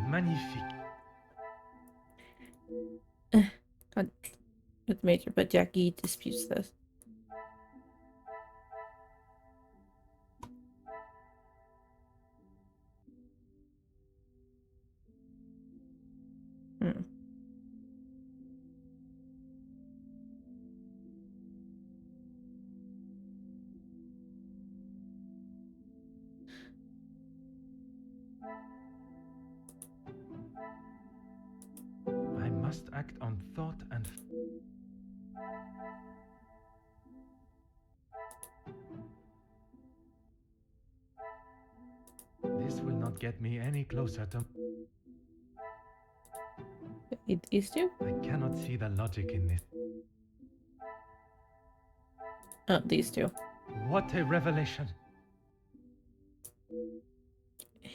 [SPEAKER 3] Magnifique.
[SPEAKER 1] Not with Major, but Jackie disputes this.
[SPEAKER 3] I must act on thought and... This will not get me any closer to...
[SPEAKER 1] These two?
[SPEAKER 3] I cannot see the logic in this.
[SPEAKER 1] Oh, these two.
[SPEAKER 3] What a revelation!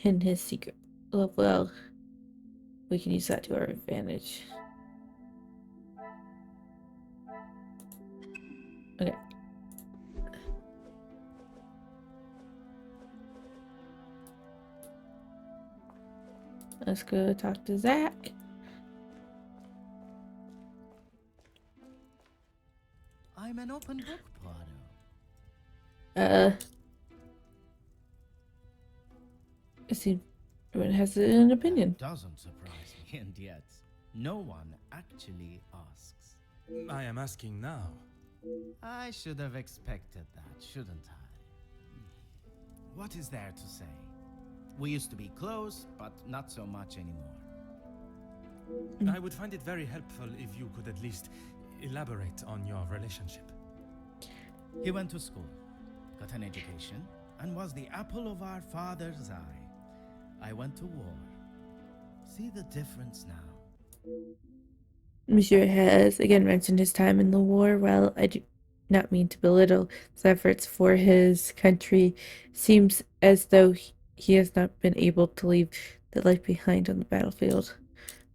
[SPEAKER 1] In his secret. Well, we can use that to our advantage. Okay. Let's go talk to Zach.
[SPEAKER 8] I'm an open book, Prado.
[SPEAKER 1] See, everyone has an opinion.
[SPEAKER 8] That doesn't surprise me, and yet no one actually asks.
[SPEAKER 3] I am asking now.
[SPEAKER 8] I should have expected that, shouldn't I? What is there to say? We used to be close, but not so much anymore.
[SPEAKER 3] I would find it very helpful if you could at least elaborate on your relationship.
[SPEAKER 8] He went to school, got an education, and was the apple of our father's eye. I went to war. See the difference now?
[SPEAKER 1] Monsieur has again mentioned his time in the war. While I do not mean to belittle his efforts for his country, seems as though he has not been able to leave the life behind on the battlefield.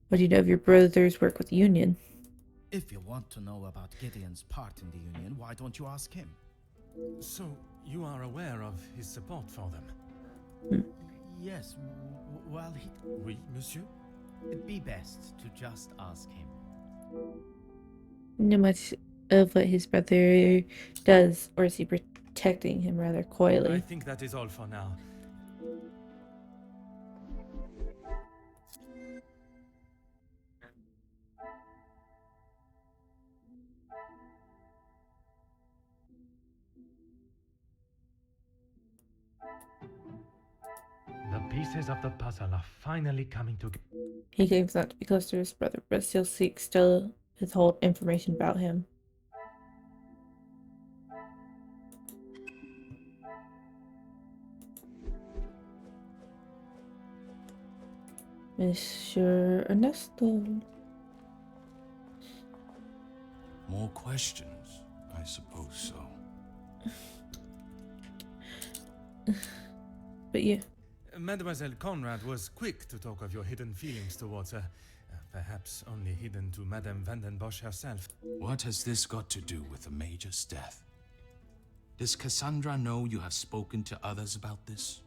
[SPEAKER 1] What do you know of your brother's work with the Union?
[SPEAKER 8] If you want to know about Gideon's part in the Union, why don't you ask him?
[SPEAKER 3] So, you are aware of his support for them?
[SPEAKER 8] Yes, well,
[SPEAKER 3] Oui, monsieur?
[SPEAKER 8] it'd be best to just ask him.
[SPEAKER 1] Know much of what his brother does, or is he protecting him rather coyly?
[SPEAKER 3] I think that is all for now. The pieces of the puzzle are finally coming together.
[SPEAKER 1] He claims not to be close to his brother, but still seeks to withhold information about him. Monsieur Ernesto.
[SPEAKER 13] More questions? I suppose so.
[SPEAKER 1] But yeah.
[SPEAKER 3] Mademoiselle Conrad was quick to talk of your hidden feelings towards her. Perhaps only hidden to Madame van den Bosch herself.
[SPEAKER 13] What has this got to do with the Major's death? Does Cassandra know you have spoken to others about this?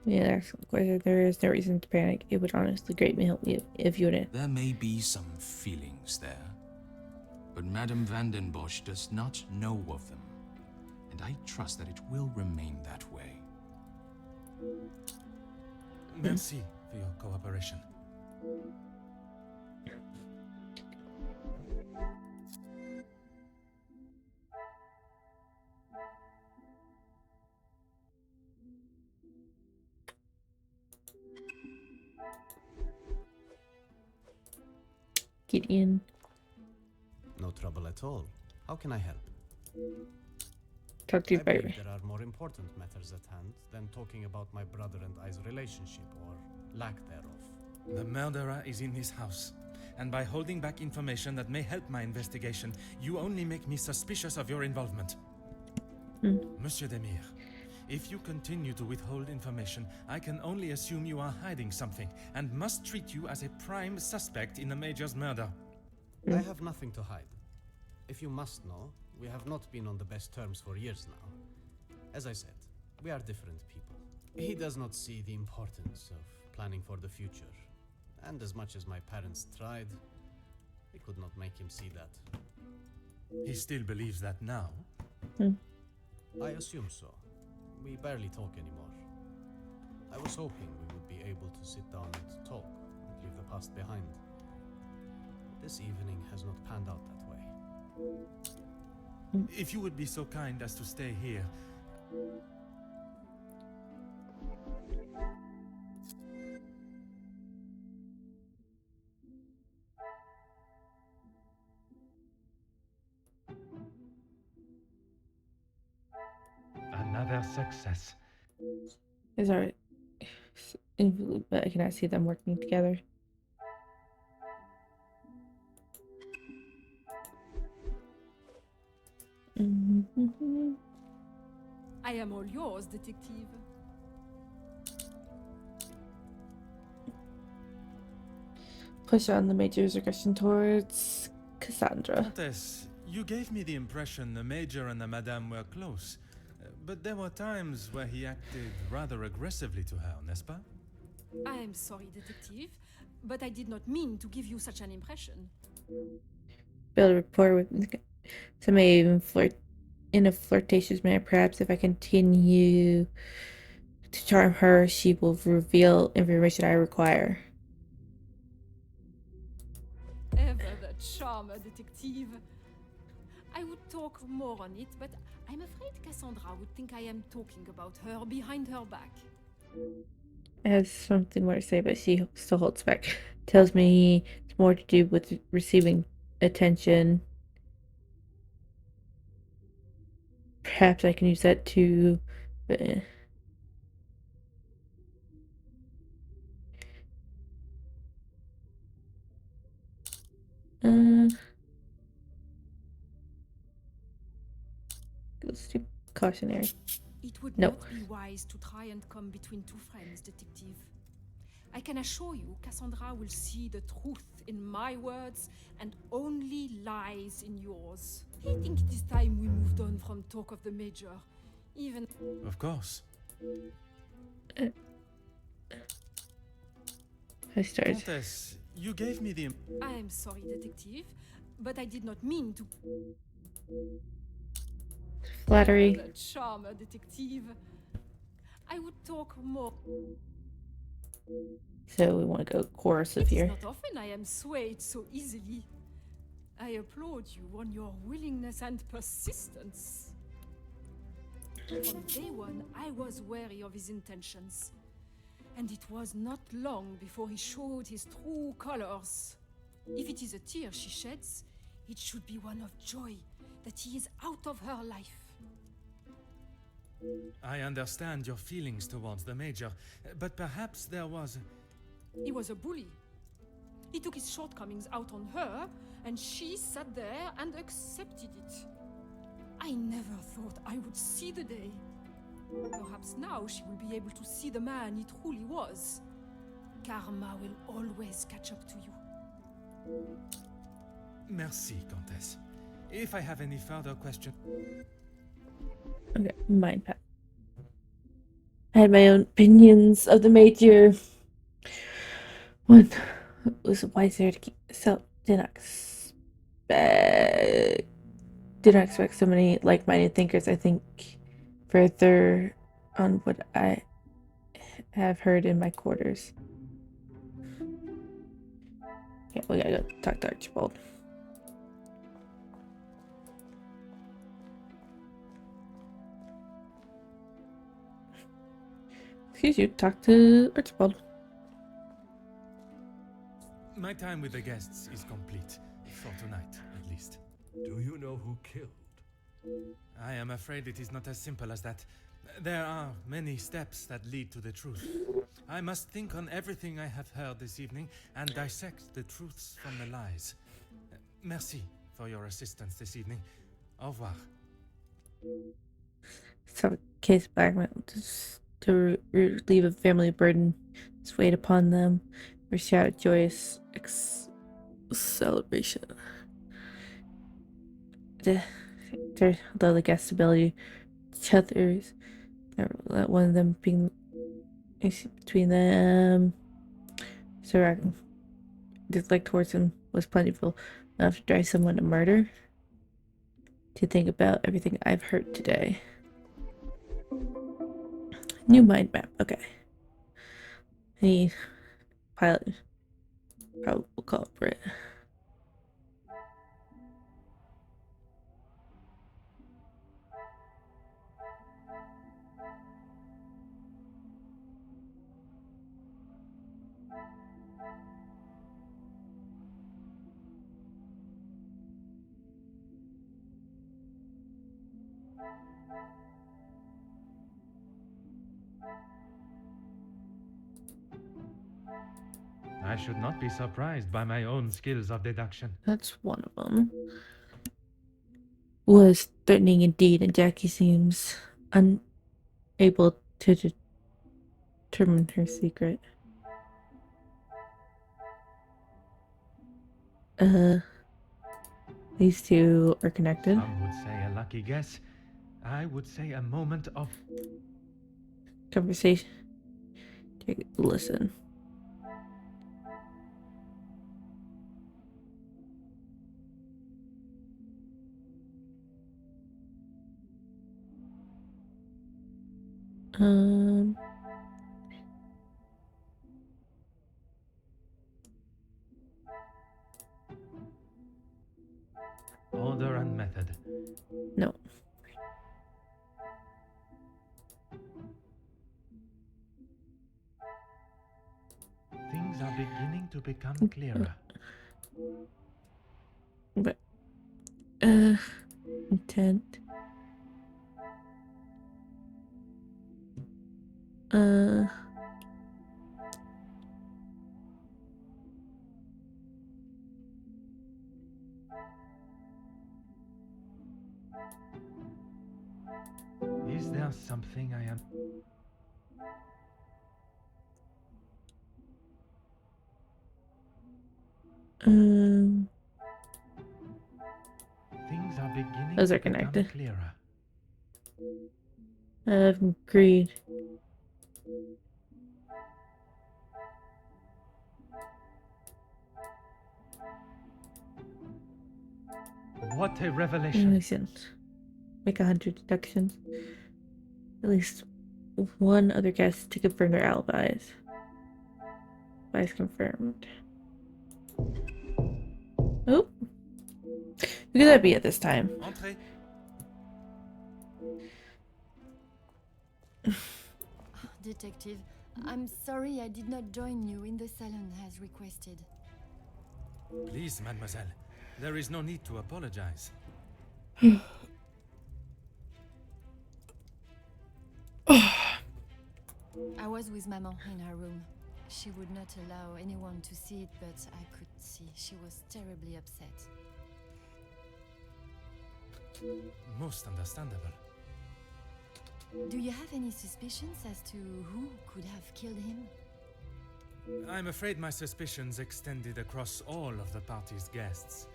[SPEAKER 1] Yeah, excellent question. There is no reason to panic. It would honestly greatly help me if you didn't.
[SPEAKER 13] There may be some feelings there, but Madame van den Bosch does not know of them, and I trust that it will remain that way.
[SPEAKER 3] Merci for your cooperation.
[SPEAKER 1] Gideon.
[SPEAKER 9] No trouble at all. How can I help?
[SPEAKER 1] Talk to you
[SPEAKER 9] I
[SPEAKER 1] about
[SPEAKER 9] believe there are more important matters at hand than talking about my brother and I's relationship, or lack thereof.
[SPEAKER 3] The murderer is in this house, and by holding back information that may help my investigation, you only make me suspicious of your involvement. Monsieur Demir, if you continue to withhold information, I can only assume you are hiding something, and must treat you as a prime suspect in the Major's murder.
[SPEAKER 9] I have nothing to hide. If you must know, we have not been on the best terms for years now. As I said, we are different people. He does not see the importance of planning for the future. And as much as my parents tried, we could not make him see that.
[SPEAKER 3] He still believes that now?
[SPEAKER 9] I assume so. We barely talk anymore. I was hoping we would be able to sit down and talk and leave the past behind. But this evening has not panned out that way.
[SPEAKER 3] If you would be so kind as to stay here. Another success.
[SPEAKER 1] It's alright. But I cannot see them working together.
[SPEAKER 10] I am all yours, detective.
[SPEAKER 1] Push on the Major's aggression towards Cassandra.
[SPEAKER 3] Countess, you gave me the impression the Major and the Madame were close. But there were times where he acted rather aggressively to her, n'est-ce pas?
[SPEAKER 10] I am sorry, detective, but I did not mean to give you such an impression.
[SPEAKER 1] Build a rapport with some may even flirt in a flirtatious manner. Perhaps if I continue to charm her, she will reveal information I require.
[SPEAKER 10] Ever the charmer, detective. I would talk more on it, but I'm afraid Cassandra would think I am talking about her behind her back.
[SPEAKER 1] I have something more to say, but she still holds back. Tells me it's more to do with receiving attention. Perhaps I can use that to... let's do cautionary.
[SPEAKER 10] It would
[SPEAKER 1] No.
[SPEAKER 10] not be wise to try and come between two friends, detective. I can assure you, Cassandra will see the truth in my words and only lies in yours. I think it is time we moved on from talk of the Major. Even...
[SPEAKER 3] Of course.
[SPEAKER 1] I started.
[SPEAKER 3] Countess, you gave me the...
[SPEAKER 10] I am sorry, detective, but I did not mean to...
[SPEAKER 1] Flattery.
[SPEAKER 10] The charmer, detective. I would talk more.
[SPEAKER 1] So we want to go coercive here.
[SPEAKER 10] It is not often I am swayed so easily. I applaud you on your willingness and persistence. From day one, I was wary of his intentions. And it was not long before he showed his true colors. If it is a tear she sheds, it should be one of joy that he is out of her life.
[SPEAKER 3] I understand your feelings towards the Major, but perhaps there was...
[SPEAKER 10] He was a bully. He took his shortcomings out on her, and she sat there and accepted it. I never thought I would see the day. Perhaps now she will be able to see the man he truly was. Karma will always catch up to you.
[SPEAKER 3] Merci, Countess. If I have any further questions...
[SPEAKER 1] Okay, mind pack. I had my own opinions of the Major. One was wiser to keep so did not expect so many like-minded thinkers. I think further on what I have heard in my quarters. Yeah, we gotta go talk to Archibald. Excuse you, talk to Archibald.
[SPEAKER 3] My time with the guests is complete, for tonight, at least.
[SPEAKER 7] Do you know who killed?
[SPEAKER 3] I am afraid it is not as simple as that. There are many steps that lead to the truth. I must think on everything I have heard this evening and dissect the truths from the lies. Merci for your assistance this evening. Au revoir.
[SPEAKER 1] So, case blackmail to relieve a family burden is weighed upon them. Or shout a joyous celebration. Although the guest's ability to others, let one of them being between them. So dislike towards him was plentiful enough to drive someone to murder. To think about everything I've heard today. New mind map. Okay. Any pilot. Probable culprit.
[SPEAKER 3] I should not be surprised by my own skills of deduction.
[SPEAKER 1] That's one of them. Was threatening indeed, and Jackie seems unable to determine her secret. These two are connected.
[SPEAKER 3] Some would say a lucky guess. I would say a moment of
[SPEAKER 1] Conversation. Take a listen.
[SPEAKER 3] order and method.
[SPEAKER 1] No.
[SPEAKER 3] Things are beginning to become clearer.
[SPEAKER 1] But intent.
[SPEAKER 3] Is there something I am... Things are beginning
[SPEAKER 1] Those
[SPEAKER 3] to
[SPEAKER 1] are connected.
[SPEAKER 3] become clearer.
[SPEAKER 1] Agreed.
[SPEAKER 3] What a revelation.
[SPEAKER 1] Listen. Make 100 deductions. At least one other guess to confirm their alibis. Alibis confirmed. Oh. Who could that be at this time?
[SPEAKER 3] Entrez.
[SPEAKER 6] Detective, I'm sorry I did not join you in the salon as requested.
[SPEAKER 3] Please, mademoiselle. There is no need to apologize.
[SPEAKER 6] I was with Maman in her room. She would not allow anyone to see it, but I could see she was terribly upset.
[SPEAKER 3] Most understandable.
[SPEAKER 6] Do you have any suspicions as to who could have killed him?
[SPEAKER 3] I'm afraid my suspicions extended across all of the party's guests.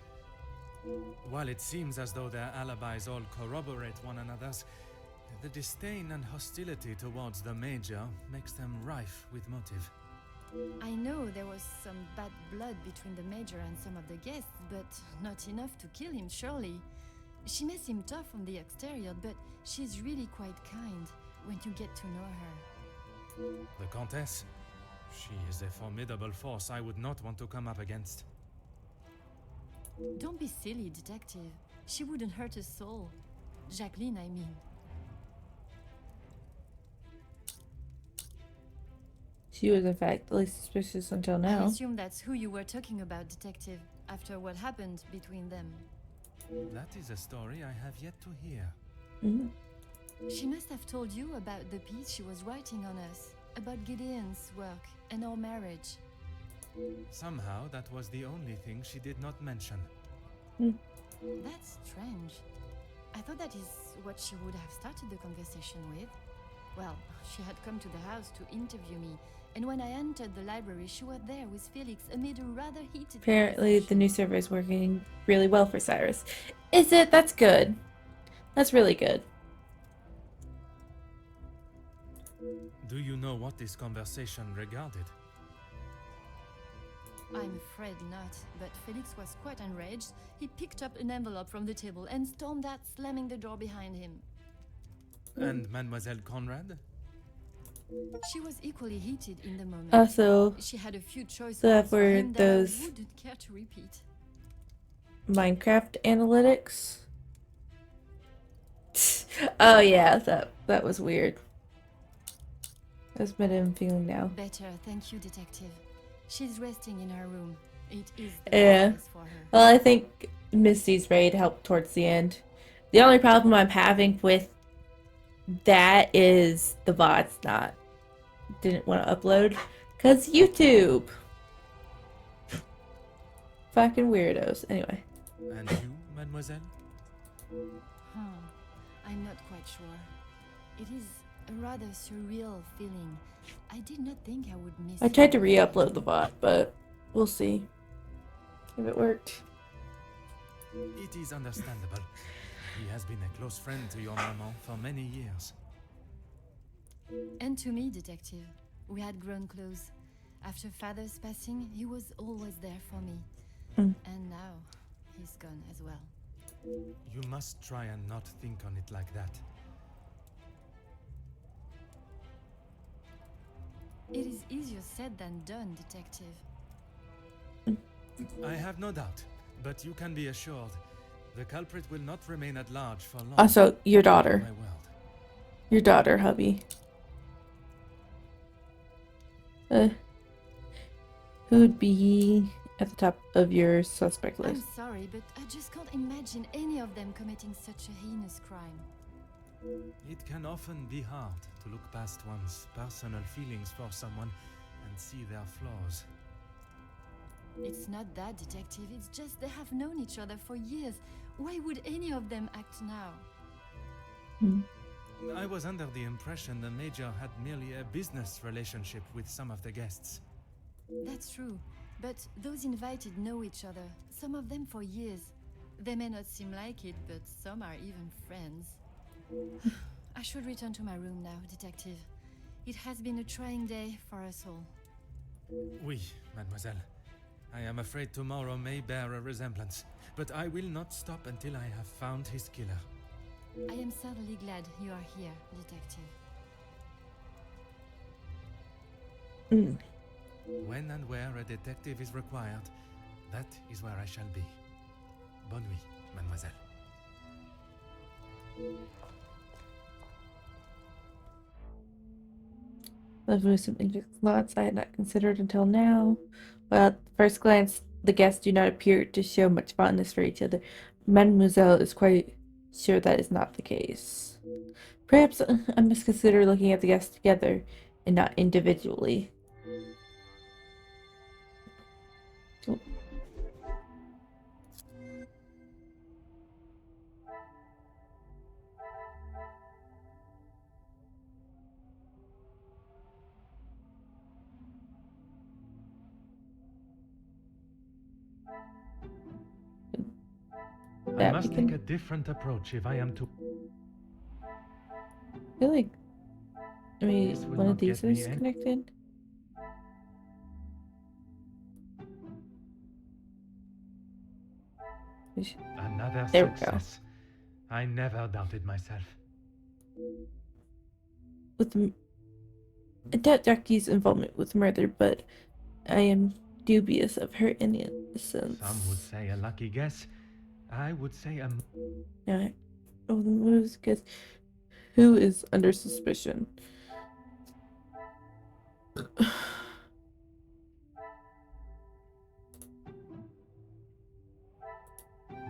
[SPEAKER 3] While it seems as though their alibis all corroborate one another's, the disdain and hostility towards the Major makes them rife with motive.
[SPEAKER 6] I know there was some bad blood between the Major and some of the guests, but not enough to kill him, surely. She may seem tough on the exterior, but she's really quite kind when you get to know her.
[SPEAKER 3] The Countess? She is a formidable force I would not want to come up against.
[SPEAKER 6] Don't be silly, Detective. She wouldn't hurt a soul. Jacqueline, I mean.
[SPEAKER 1] She was in fact the least suspicious until
[SPEAKER 6] I
[SPEAKER 1] now.
[SPEAKER 6] assume that's who you were talking about, Detective, after what happened between them.
[SPEAKER 3] That is a story I have yet to hear.
[SPEAKER 6] She must have told you about the piece she was writing on us, about Gideon's work and our marriage.
[SPEAKER 3] Somehow that was the only thing she did not mention.
[SPEAKER 6] That's strange. I thought that is what she would have started the conversation with. Well, she had come to the house to interview me, and when I entered the library, she was there with Felix amid a rather heated
[SPEAKER 1] Apparently, the new server is working really well for Cyrus. Is it? That's good. That's really good.
[SPEAKER 3] Do you know what this conversation regarded?
[SPEAKER 6] I'm afraid not, but Felix was quite enraged. He picked up an envelope from the table and stormed out, slamming the door behind him.
[SPEAKER 3] And Mademoiselle Conrad?
[SPEAKER 6] She was equally heated in the moment.
[SPEAKER 1] Also,
[SPEAKER 6] she had a few choices
[SPEAKER 1] that
[SPEAKER 6] for
[SPEAKER 1] were
[SPEAKER 6] him that I
[SPEAKER 1] those
[SPEAKER 6] wouldn't care to repeat.
[SPEAKER 1] Minecraft analytics. Oh yeah, that was weird. That's what I'm feeling now.
[SPEAKER 6] Better, thank you, Detective. She's resting in her room. It is the
[SPEAKER 1] Yeah.
[SPEAKER 6] best for her.
[SPEAKER 1] Well, I think Misty's raid helped towards the end. The only problem I'm having with that is the bots didn't want to upload because YouTube. Fucking weirdos. Anyway.
[SPEAKER 3] And you, mademoiselle?
[SPEAKER 6] I'm not quite sure. It is a rather surreal feeling. I did not think I would miss
[SPEAKER 1] I tried to
[SPEAKER 6] him.
[SPEAKER 1] re-upload the bot, but we'll see if it worked.
[SPEAKER 3] It is understandable. He has been a close friend to your maman for many years.
[SPEAKER 6] And to me, detective. We had grown close. After father's passing, he was always there for me. And now, he's gone as well.
[SPEAKER 3] You must try and not think on it like that.
[SPEAKER 6] It is easier said than done, detective.
[SPEAKER 3] I have no doubt, but you can be assured the culprit will not remain at large for long.
[SPEAKER 1] Also, your daughter.
[SPEAKER 3] My world.
[SPEAKER 1] Your daughter, hubby. Who'd be at the top of your suspect list?
[SPEAKER 6] I'm sorry, but I just can't imagine any of them committing such a heinous crime.
[SPEAKER 3] It can often be hard to look past one's personal feelings for someone and see their flaws.
[SPEAKER 6] It's not that, detective. It's just they have known each other for years. Why would any of them act now?
[SPEAKER 3] I was under the impression the Major had merely a business relationship with some of the guests.
[SPEAKER 6] That's true. But those invited know each other, some of them for years. They may not seem like it, but some are even friends. I should return to my room now, detective. It has been a trying day for us all.
[SPEAKER 3] Oui, mademoiselle. I am afraid tomorrow may bear a resemblance, but I will not stop until I have found his killer.
[SPEAKER 6] I am certainly glad you are here, detective.
[SPEAKER 3] When and where a detective is required, that is where I shall be. Bonne nuit, mademoiselle.
[SPEAKER 1] Those were some interesting thoughts I had not considered until now. Well, at first glance, the guests do not appear to show much fondness for each other. Mademoiselle is quite sure that is not the case. Perhaps I must consider looking at the guests together and not individually.
[SPEAKER 3] I must take a different approach if I am to...
[SPEAKER 1] I feel like
[SPEAKER 3] This will
[SPEAKER 1] one of
[SPEAKER 3] not
[SPEAKER 1] these
[SPEAKER 3] get me
[SPEAKER 1] is
[SPEAKER 3] any-
[SPEAKER 1] connected.
[SPEAKER 3] Another
[SPEAKER 1] There we go.
[SPEAKER 3] success. I never doubted myself.
[SPEAKER 1] I doubt Jackie's involvement with murder, but I am dubious of her innocence.
[SPEAKER 3] Some would say a lucky guess. I would say a...
[SPEAKER 1] Yeah. Oh, the moves guess who is under suspicion.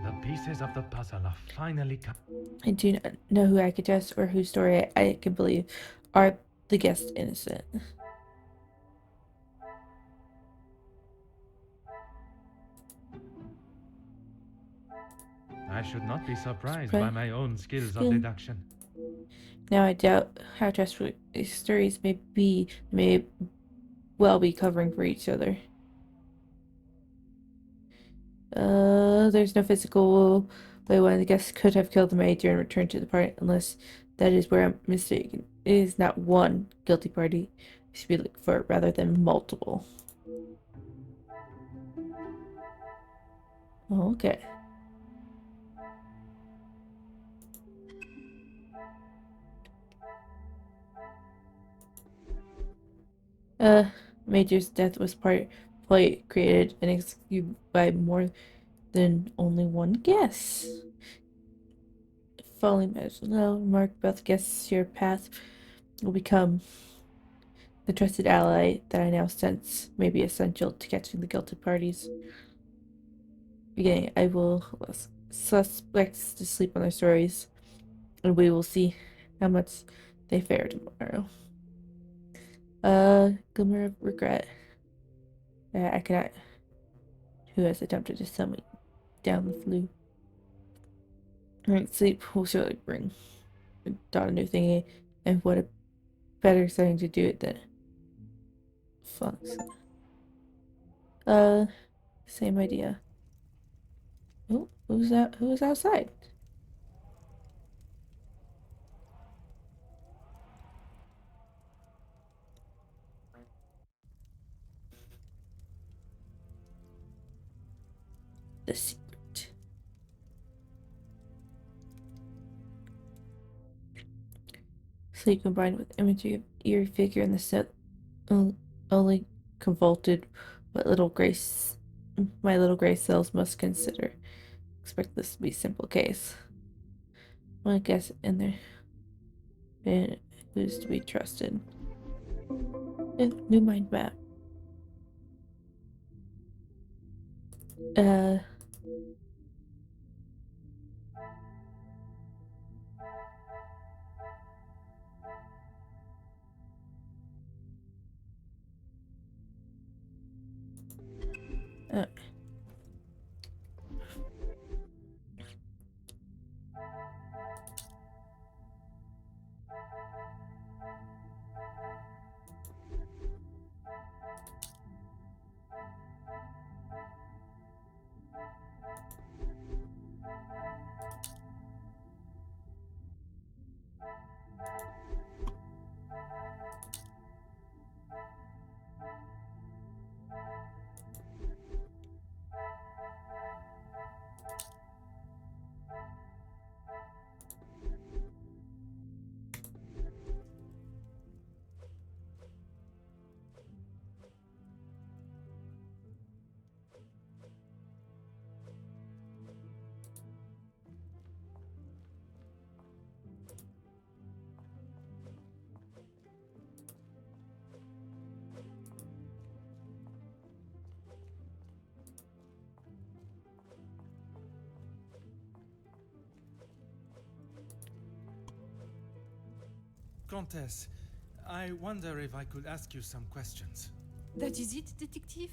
[SPEAKER 3] The pieces of the puzzle are finally come.
[SPEAKER 1] I do not know who I could trust or whose story I can believe. Are the guests innocent?
[SPEAKER 3] I should not be surprised by my own skills of deduction.
[SPEAKER 1] Now I doubt how trustworthy stories may well be covering for each other. There's no physical way one of the guests could have killed the Major and returned to the party unless that is where I'm mistaken. It is not one guilty party. We should be looking for rather than multiple. Okay. Major's death was partly created and executed by more than only one guess. Following Mademoiselle remarked both guests your path will become the trusted ally that I now sense may be essential to catching the guilty parties. Beginning, I will suspects to sleep on their stories, and we will see how much they fare tomorrow. Glimmer of regret. I cannot who has attempted to sell me down the flue. Right, sleep will surely bring dawn a new thing, and what a better setting to do it than Fox. Same idea. Oh, who's that? Who's outside? The secret. Sleep combined with imagery of eerie figure in the set only convoluted what my little gray cells must consider. Expect this to be a simple case. Well, I guess in there. And who's to be trusted? New mind map. Uh,
[SPEAKER 3] Countess, I wonder if I could ask you some questions.
[SPEAKER 10] That is it, detective?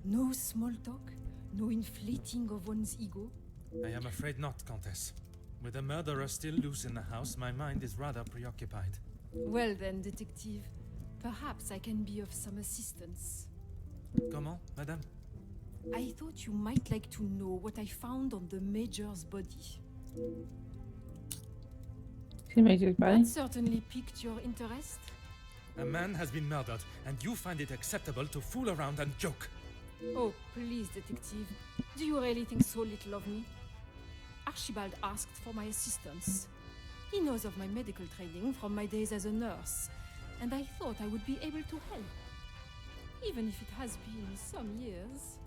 [SPEAKER 10] No small talk? No inflating of one's ego?
[SPEAKER 3] I am afraid not, Countess. With the murderer still loose in the house, my mind is rather preoccupied.
[SPEAKER 10] Well then, detective, perhaps I can be of some assistance.
[SPEAKER 3] Comment, madame?
[SPEAKER 10] I thought you might like to know what I found on the Major's body. That certainly piqued your interest.
[SPEAKER 3] A man has been murdered, and you find it acceptable to fool around and joke.
[SPEAKER 10] Oh, please, detective. Do you really think so little of me? Archibald asked for my assistance. He knows of my medical training from my days as a nurse, and I thought I would be able to help. Even if it has been some years.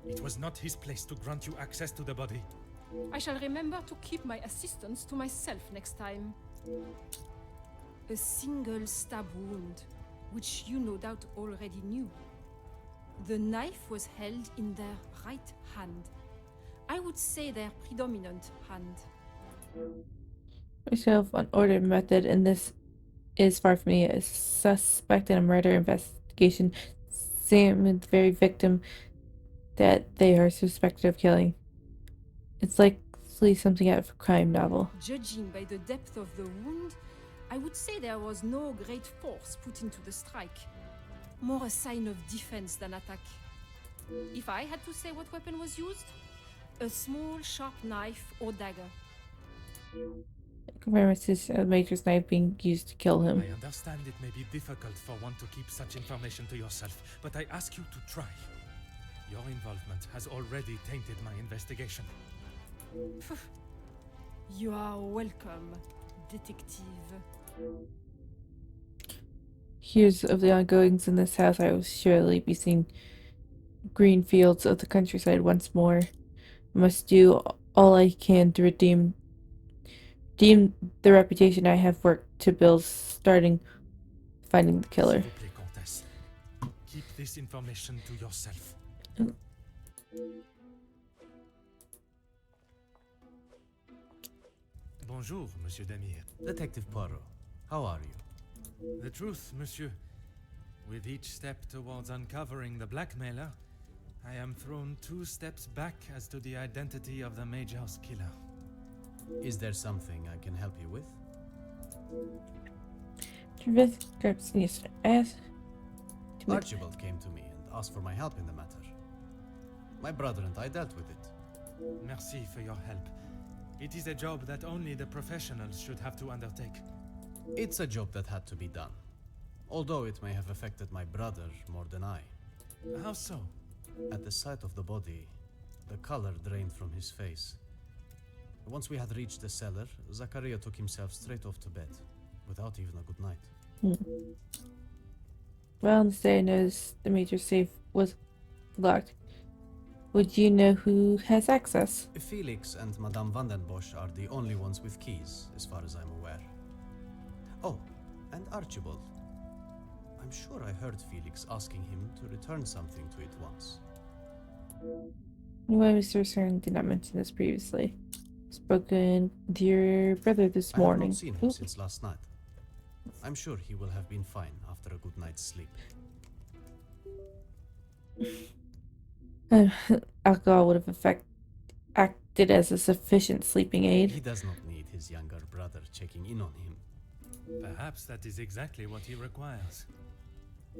[SPEAKER 3] It was not his place to grant you access to the body.
[SPEAKER 10] I shall remember to keep my assistance to myself next time. A single stab wound, which you no doubt already knew. The knife was held in their right hand. I would say their predominant hand.
[SPEAKER 1] Myself, unordered method, and this is far from me a suspect in a murder investigation. Sam is the very victim that they are suspected of killing. It's likely something out of a crime novel.
[SPEAKER 10] Judging by the depth of the wound, I would say there was no great force put into the strike. More a sign of defense than attack. If I had to say what weapon was used, a small sharp knife or dagger.
[SPEAKER 1] Confirms Major's knife being used to kill him.
[SPEAKER 3] I understand it may be difficult for one to keep such information to yourself, but I ask you to try. Your involvement has already tainted my investigation.
[SPEAKER 10] You are welcome, detective.
[SPEAKER 1] Years of the ongoings in this house, I will surely be seeing green fields of the countryside once more. I must do all I can to redeem the reputation I have worked to build, starting finding the killer.
[SPEAKER 3] S'il vous plaît, Comtesse. Keep this information to yourself. Bonjour, Monsieur Demir.
[SPEAKER 9] Detective Poirot, how are you?
[SPEAKER 3] The truth, Monsieur. With each step towards uncovering the blackmailer, I am thrown 2 steps back as to the identity of the Mage House killer.
[SPEAKER 9] Is there something I can help you with? Archibald came to me and asked for my help in the matter. My brother and I dealt with it.
[SPEAKER 3] Merci for your help. It is a job that only the professionals should have to undertake.
[SPEAKER 9] It's a job that had to be done, although it may have affected my brother more than I.
[SPEAKER 3] How so?
[SPEAKER 9] At the sight of the body, the color drained from his face. Once we had reached the cellar, Zachariah took himself straight off to bed, without even a good night.
[SPEAKER 1] Well, the day knows the major safe was locked. Would you know who has access?
[SPEAKER 9] Felix and Madame van den Bosch are the only ones with keys, as far as I'm aware. Oh, and Archibald. I'm sure I heard Felix asking him to return something to it once.
[SPEAKER 1] Why Mr. Cern did not mention this previously. Spoken to your brother this morning.
[SPEAKER 9] I have not seen him since last night. I'm sure he will have been fine after a good night's sleep.
[SPEAKER 1] Alcohol would have acted as a sufficient sleeping aid.
[SPEAKER 9] He does not need his younger brother checking in on him.
[SPEAKER 3] Perhaps that is exactly what he requires.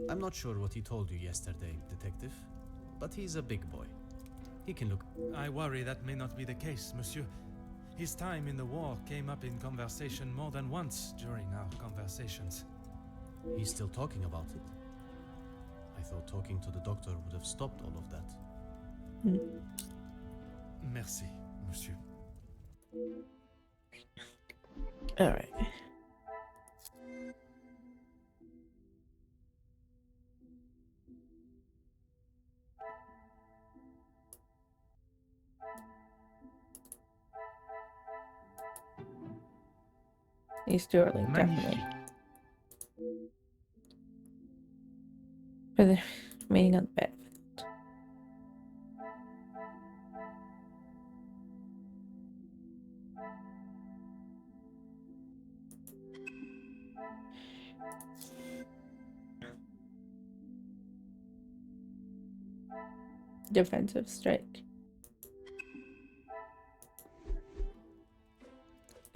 [SPEAKER 9] I'm not sure what he told you yesterday, Detective, but he's a big boy. He can look...
[SPEAKER 3] I worry that may not be the case, monsieur. His time in the war came up in conversation more than once during our conversations.
[SPEAKER 9] He's still talking about it? I thought talking to the doctor would have stopped all of that.
[SPEAKER 3] Merci, monsieur.
[SPEAKER 1] Alright. He's Sterling, definitely. For the remaining on the bed. Defensive strike.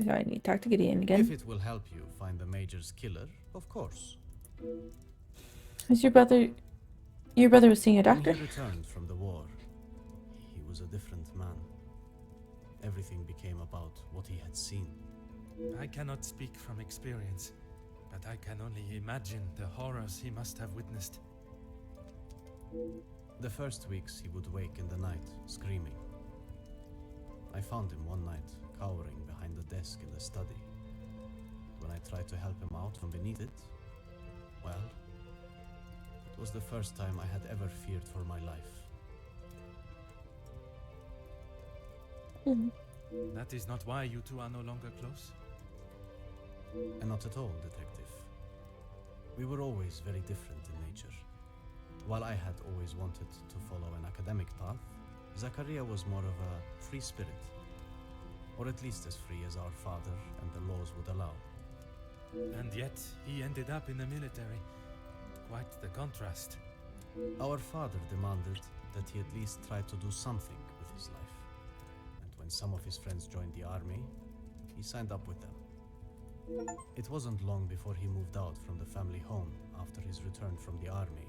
[SPEAKER 1] So I need to talk to Gideon again.
[SPEAKER 9] If it will help you find the Major's killer, of course.
[SPEAKER 1] Is your brother was seeing a doctor?
[SPEAKER 9] When he returned from the war, he was a different man. Everything became about what he had seen.
[SPEAKER 3] I cannot speak from experience, but I can only imagine the horrors he must have witnessed.
[SPEAKER 9] The first weeks he would wake in the night, screaming. I found him one night, cowering behind the desk in the study. When I tried to help him out from beneath it, well, it was the first time I had ever feared for my life.
[SPEAKER 3] That is not why you two are no longer close?
[SPEAKER 9] And not at all, Detective. We were always very different in nature. While I had always wanted to follow an academic path, Zachariah was more of a free spirit. Or at least as free as our father and the laws would allow.
[SPEAKER 3] And yet, he ended up in the military. Quite the contrast.
[SPEAKER 9] Our father demanded that he at least try to do something with his life. And when some of his friends joined the army, he signed up with them. It wasn't long before he moved out from the family home after his return from the army.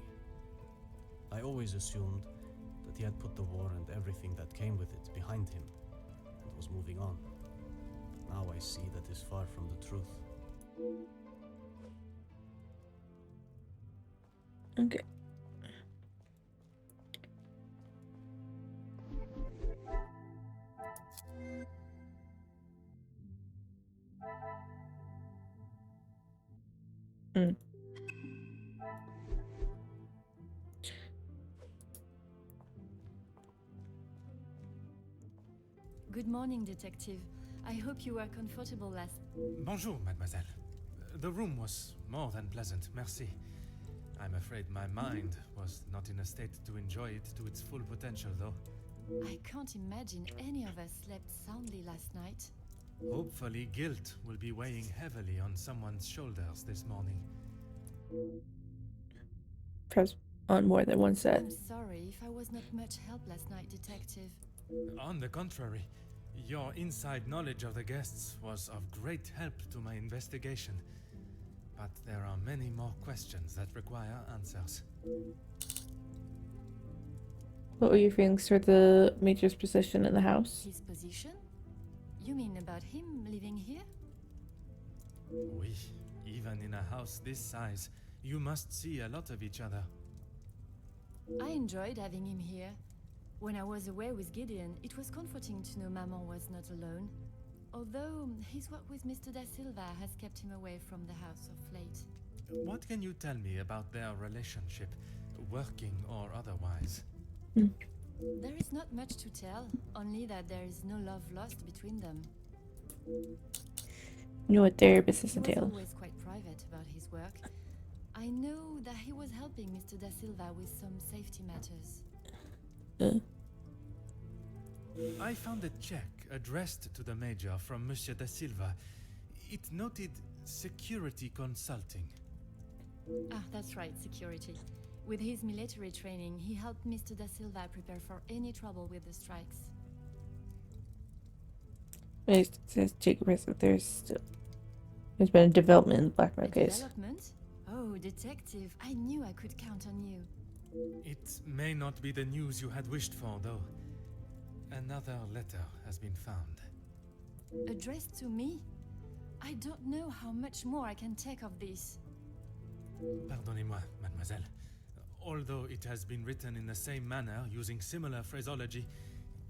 [SPEAKER 9] I always assumed that he had put the war and everything that came with it behind him and was moving on. But now I see that is far from the truth.
[SPEAKER 1] Okay.
[SPEAKER 6] Good morning, Detective. I hope you were comfortable last...
[SPEAKER 3] Bonjour, mademoiselle. The room was more than pleasant, merci. I'm afraid my mind was not in a state to enjoy it to its full potential, though.
[SPEAKER 6] I can't imagine any of us slept soundly last night.
[SPEAKER 3] Hopefully, guilt will be weighing heavily on someone's shoulders this morning.
[SPEAKER 1] on more than one set.
[SPEAKER 6] I'm sorry if I was not much help last night, Detective.
[SPEAKER 3] On the contrary, your inside knowledge of the guests was of great help to my investigation. But there are many more questions that require answers.
[SPEAKER 1] What were your feelings toward the Major's position in the house?
[SPEAKER 6] His position? You mean about him living here?
[SPEAKER 3] Oui, even in a house this size, you must see a lot of each other.
[SPEAKER 6] I enjoyed having him here. When I was away with Gideon, it was comforting to know Maman was not alone. Although his work with Mr. Da Silva has kept him away from the house of late.
[SPEAKER 3] What can you tell me about their relationship, working or otherwise?
[SPEAKER 6] There is not much to tell, only that there is no love lost between them.
[SPEAKER 1] You know what their business
[SPEAKER 6] He was
[SPEAKER 1] entails.
[SPEAKER 6] always quite private about his work. I know that he was helping Mr. Da Silva with some safety matters.
[SPEAKER 3] I found a check addressed to the Major from Monsieur Da Silva. It noted security consulting.
[SPEAKER 6] Ah, that's right, security. With his military training, he helped Mr. Da Silva prepare for any trouble with the strikes.
[SPEAKER 1] It says take a risk that there's been a development in the blackmail
[SPEAKER 6] A
[SPEAKER 1] case.
[SPEAKER 6] development? Oh, detective, I knew I could count on you.
[SPEAKER 3] It may not be the news you had wished for, though. Another letter has been found.
[SPEAKER 6] Addressed to me? I don't know how much more I can take of this.
[SPEAKER 3] Pardonnez-moi, mademoiselle. Although it has been written in the same manner, using similar phraseology,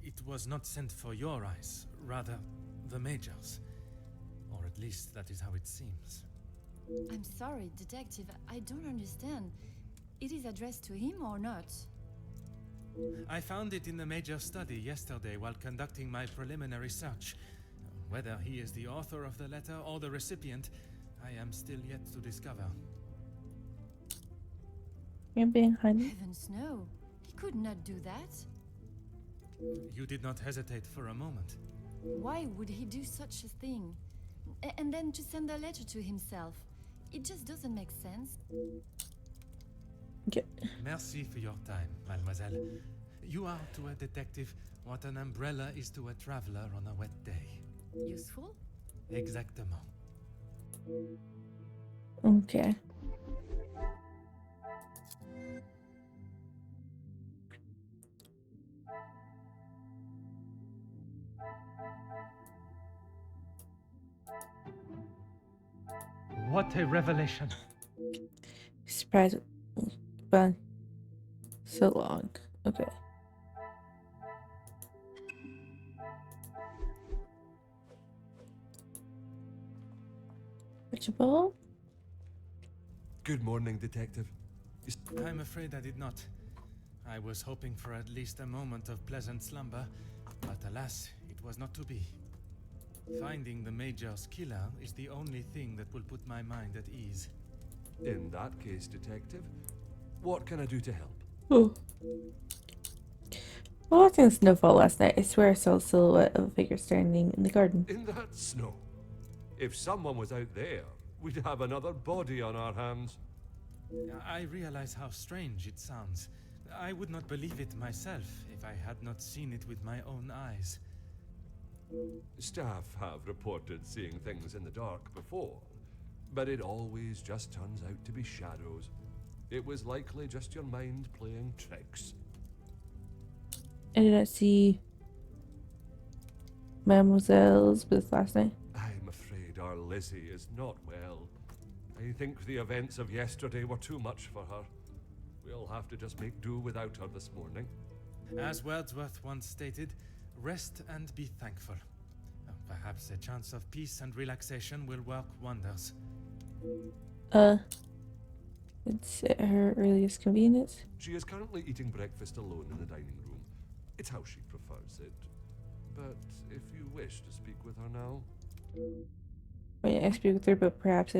[SPEAKER 3] it was not sent for your eyes, rather the Major's. Or at least that is how it seems.
[SPEAKER 6] I'm sorry, detective, I don't understand. It is addressed to him or not?
[SPEAKER 3] I found it in the Major's study yesterday while conducting my preliminary search. Whether he is the author of the letter or the recipient, I am still yet to discover.
[SPEAKER 1] You're behind me.
[SPEAKER 6] Heavens no, he could not do that.
[SPEAKER 3] You did not hesitate for a moment.
[SPEAKER 6] Why would he do such a thing? And then to send a letter to himself? It just doesn't make sense.
[SPEAKER 1] Okay.
[SPEAKER 3] Merci for your time, mademoiselle. You are to a detective what an umbrella is to a traveler on a wet day.
[SPEAKER 6] Useful?
[SPEAKER 3] Exactement.
[SPEAKER 1] Okay.
[SPEAKER 3] What a revelation.
[SPEAKER 1] Surprise. Been so long. Okay. Archibald?
[SPEAKER 7] Good morning, Detective.
[SPEAKER 3] I'm afraid I did not. I was hoping for at least a moment of pleasant slumber, but alas, it was not to be. Finding the Major's killer is the only thing that will put my mind at ease.
[SPEAKER 7] In that case, Detective, what can I do to help?
[SPEAKER 1] Oh. While watching the snowfall last night, I swear I saw a silhouette of a figure standing in the garden.
[SPEAKER 7] In that snow? If someone was out there, we'd have another body on our hands.
[SPEAKER 3] I realize how strange it sounds. I would not believe it myself if I had not seen it with my own eyes.
[SPEAKER 7] Staff have reported seeing things in the dark before, but it always just turns out to be shadows. It was likely just your mind playing tricks.
[SPEAKER 1] I did not see Mademoiselle Elizabeth last night.
[SPEAKER 7] I'm afraid our Lizzie is not well. I think the events of yesterday were too much for her. We'll have to just make do without her this morning.
[SPEAKER 3] As Wordsworth once stated, rest and be thankful. Perhaps a chance of peace and relaxation will work wonders.
[SPEAKER 1] It's at her earliest convenience.
[SPEAKER 7] She is currently eating breakfast alone in the dining room. It's how she prefers it. But if you wish to speak with her now...
[SPEAKER 1] I speak with her, but perhaps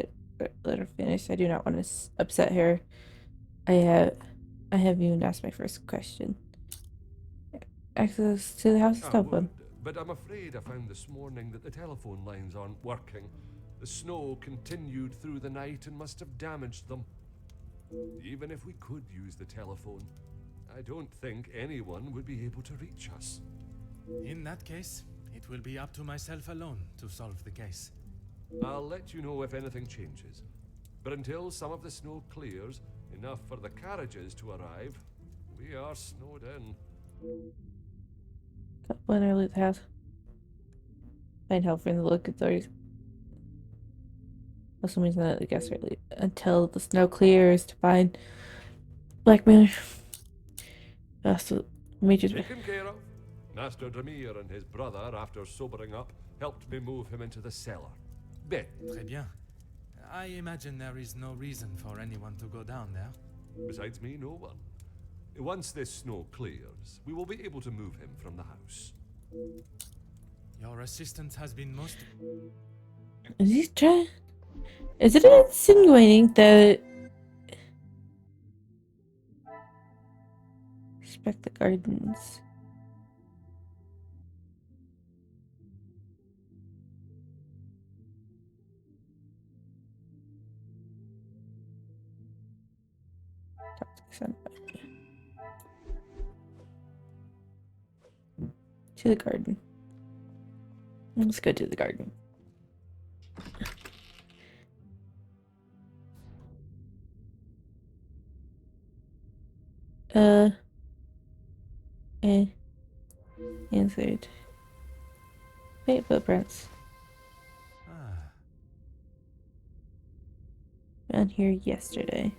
[SPEAKER 1] let her finish. I do not want to upset her. I have even asked my first question. Access to the house is open.
[SPEAKER 7] But I'm afraid I found this morning that the telephone lines aren't working. The snow continued through the night and must have damaged them. Even if we could use the telephone, I don't think anyone would be able to reach us.
[SPEAKER 3] In that case, it will be up to myself alone to solve the case.
[SPEAKER 7] I'll let you know if anything changes. But until some of the snow clears, enough for the carriages to arrive, we are snowed in.
[SPEAKER 1] When I leave the house. Find help from the local authorities. For some reason, I guess really until the snow clears to find blackmailer. So major.
[SPEAKER 7] Taken care of. Master Demir and his brother, after sobering up, helped me move him into the cellar. Bet.
[SPEAKER 3] Très bien. I imagine there is no reason for anyone to go down there.
[SPEAKER 7] Besides me, no one. Once this snow clears, we will be able to move him from the house.
[SPEAKER 3] Your assistant has been most...
[SPEAKER 1] Is he trying? Is it insinuating that... Respect the gardens. To the garden. Let's go to the garden. Answered. Wait, footprints.
[SPEAKER 3] Ah,
[SPEAKER 1] Found here yesterday.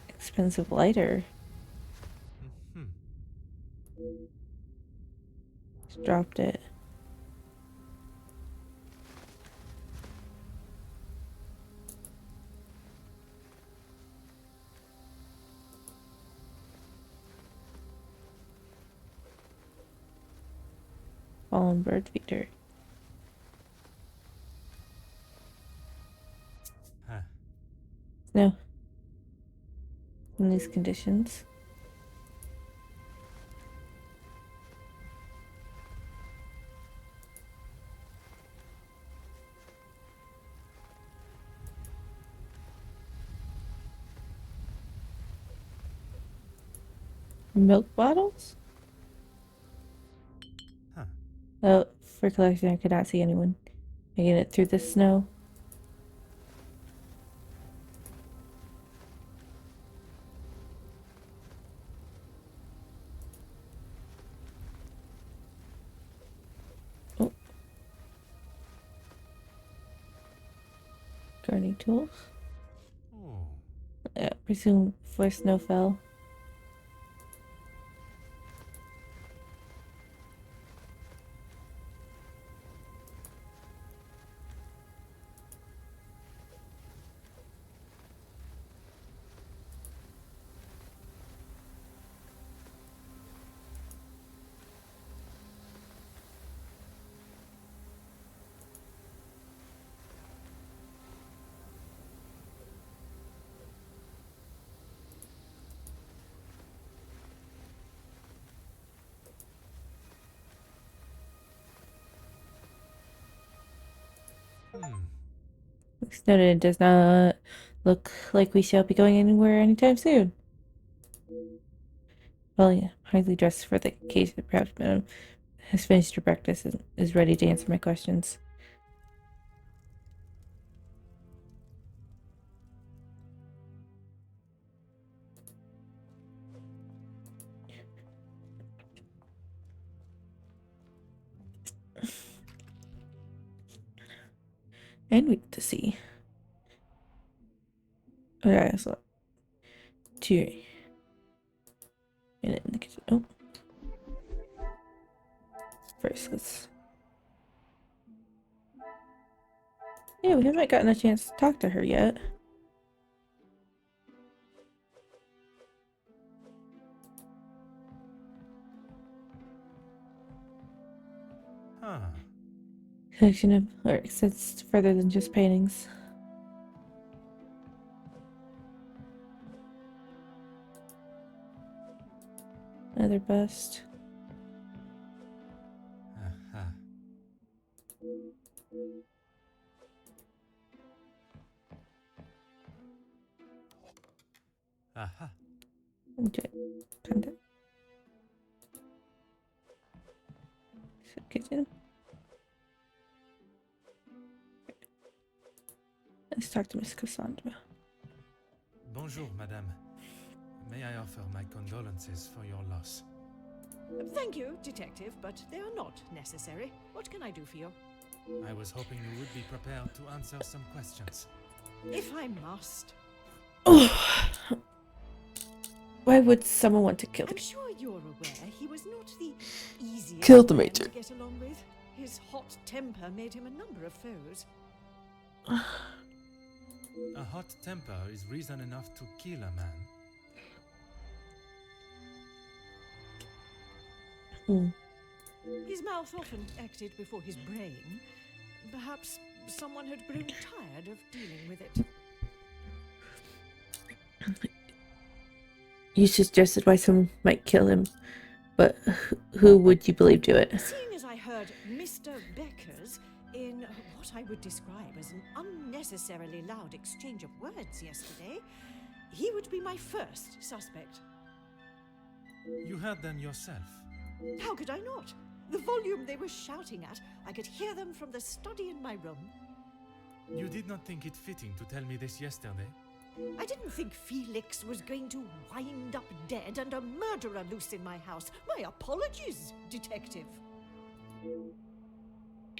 [SPEAKER 1] Expensive lighter. Just dropped it. Fallen bird feeder.
[SPEAKER 3] huh.
[SPEAKER 1] No. In these conditions. Milk bottles?
[SPEAKER 3] Huh.
[SPEAKER 1] Oh, for collection, I could not see anyone making it through the snow. Oh. Gardening tools.
[SPEAKER 3] Oh.
[SPEAKER 1] Presume before snow fell. Looks noted, it does not look like we shall be going anywhere anytime soon. Well, yeah, hardly dressed for the occasion. Perhaps Madam has finished her breakfast and is ready to answer my questions. And we get to see. Okay, so two. In the kitchen. Oh. First, let's. Yeah, we haven't gotten a chance to talk to her yet.
[SPEAKER 3] Huh.
[SPEAKER 1] Collection of works that's further than just paintings. Another bust.
[SPEAKER 3] Uh-huh. Aha.
[SPEAKER 1] Okay. Kinda. So, kitchen. Let's talk to Miss Cassandra.
[SPEAKER 3] Bonjour, madame. May I offer my condolences for your loss?
[SPEAKER 4] Thank you, Detective, but they are not necessary. What can I do for you?
[SPEAKER 3] I was hoping you would be prepared to answer some questions.
[SPEAKER 4] If I must.
[SPEAKER 1] Why would someone want to kill
[SPEAKER 4] I'm
[SPEAKER 1] me?
[SPEAKER 4] sure you're aware he was not the easiest
[SPEAKER 1] Kill the
[SPEAKER 4] man
[SPEAKER 1] Major.
[SPEAKER 4] to get along with. His hot temper made him a number of foes.
[SPEAKER 3] A hot temper is reason enough to kill a man.
[SPEAKER 4] His mouth often acted before his brain. Perhaps someone had grown tired of dealing with it.
[SPEAKER 1] You suggested why someone might kill him, but who would you believe do it?
[SPEAKER 4] Seeing as I heard Mr. Becker's in what I would describe as an unnecessarily loud exchange of words yesterday, he would be my first suspect.
[SPEAKER 3] You heard them yourself.
[SPEAKER 4] How could I not? The volume they were shouting at, I could hear them from the study in my room.
[SPEAKER 3] You did not think it fitting to tell me this yesterday?
[SPEAKER 4] I didn't think Felix was going to wind up dead and a murderer loose in my house. My apologies, Detective.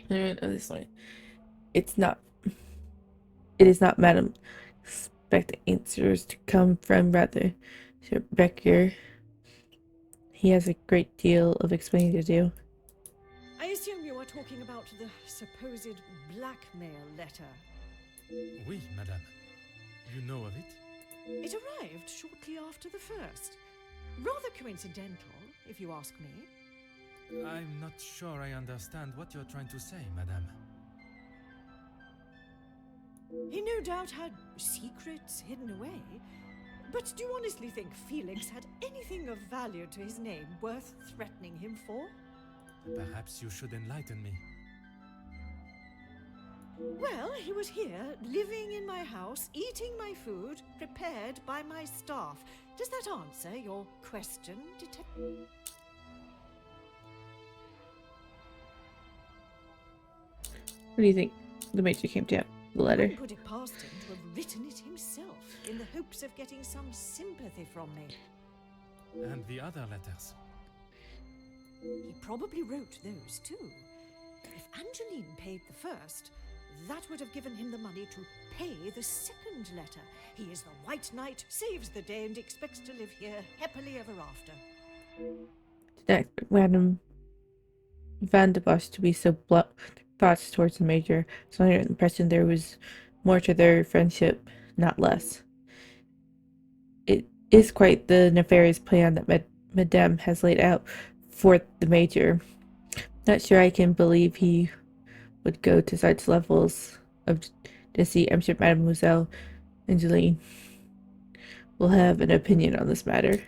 [SPEAKER 1] This one. It is not Madam. Expect the answers to come from rather Sir Becker. He has a great deal of explaining to do.
[SPEAKER 4] I assume you are talking about the supposed blackmail letter.
[SPEAKER 3] Oui, madame. You know of it?
[SPEAKER 4] It arrived shortly after the first. Rather coincidental, if you ask me.
[SPEAKER 3] I'm not sure I understand what you're trying to say, madame.
[SPEAKER 4] He no doubt had secrets hidden away. But do you honestly think Felix had anything of value to his name worth threatening him for?
[SPEAKER 3] Perhaps you should enlighten me.
[SPEAKER 4] Well, he was here, living in my house, eating my food, prepared by my staff. Does that answer your question, Detective?
[SPEAKER 1] What do you think the Major came to? The letter?
[SPEAKER 4] One put it past him to have written it himself, in the hopes of getting some sympathy from me.
[SPEAKER 3] And the other letters?
[SPEAKER 4] He probably wrote those too. If Angeline paid the first, that would have given him the money to pay the second letter. He is the White Knight, saves the day, and expects to live here happily ever after.
[SPEAKER 1] Did not expect Madam Van de Bosch to be so blunt with thoughts towards the Major. So under the impression there was more to their friendship, not less. It is quite the nefarious plan that Madame has laid out for the Major. Not sure I can believe he would go to such levels of deceit. I'm sure Mademoiselle Angeline will have an opinion on this matter.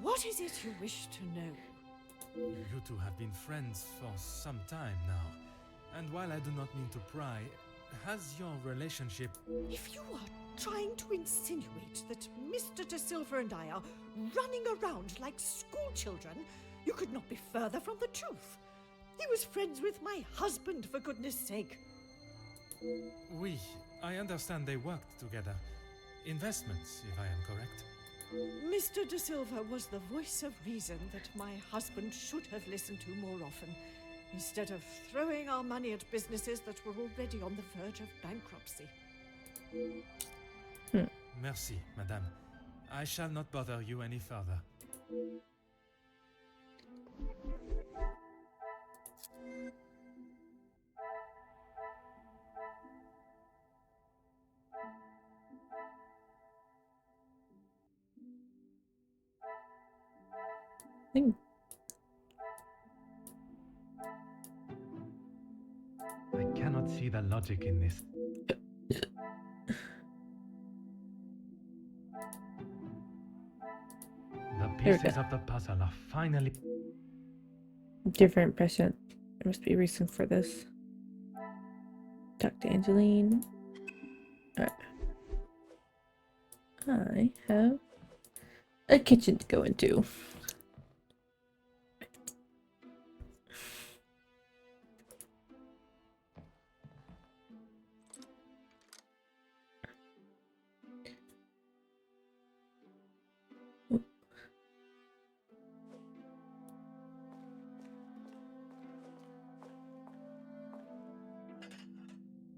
[SPEAKER 4] What is it you wish to know?
[SPEAKER 3] You two have been friends for some time now, and while I do not mean to pry, has your relationship...
[SPEAKER 4] If you are trying to insinuate that Mr. De Silva and I are running around like schoolchildren, you could not be further from the truth. He was friends with my husband, for goodness sake.
[SPEAKER 3] Oui, I understand they worked together. Investments, if I am correct.
[SPEAKER 4] Mr. De Silva was the voice of reason that my husband should have listened to more often, instead of throwing our money at businesses that were already on the verge of bankruptcy.
[SPEAKER 3] Merci, madame. I shall not bother you any further. I cannot see the logic in this. The pieces of the puzzle are finally...
[SPEAKER 1] Different impression. There must be a reason for this. Talk to Angeline. Alright. I have a kitchen to go into.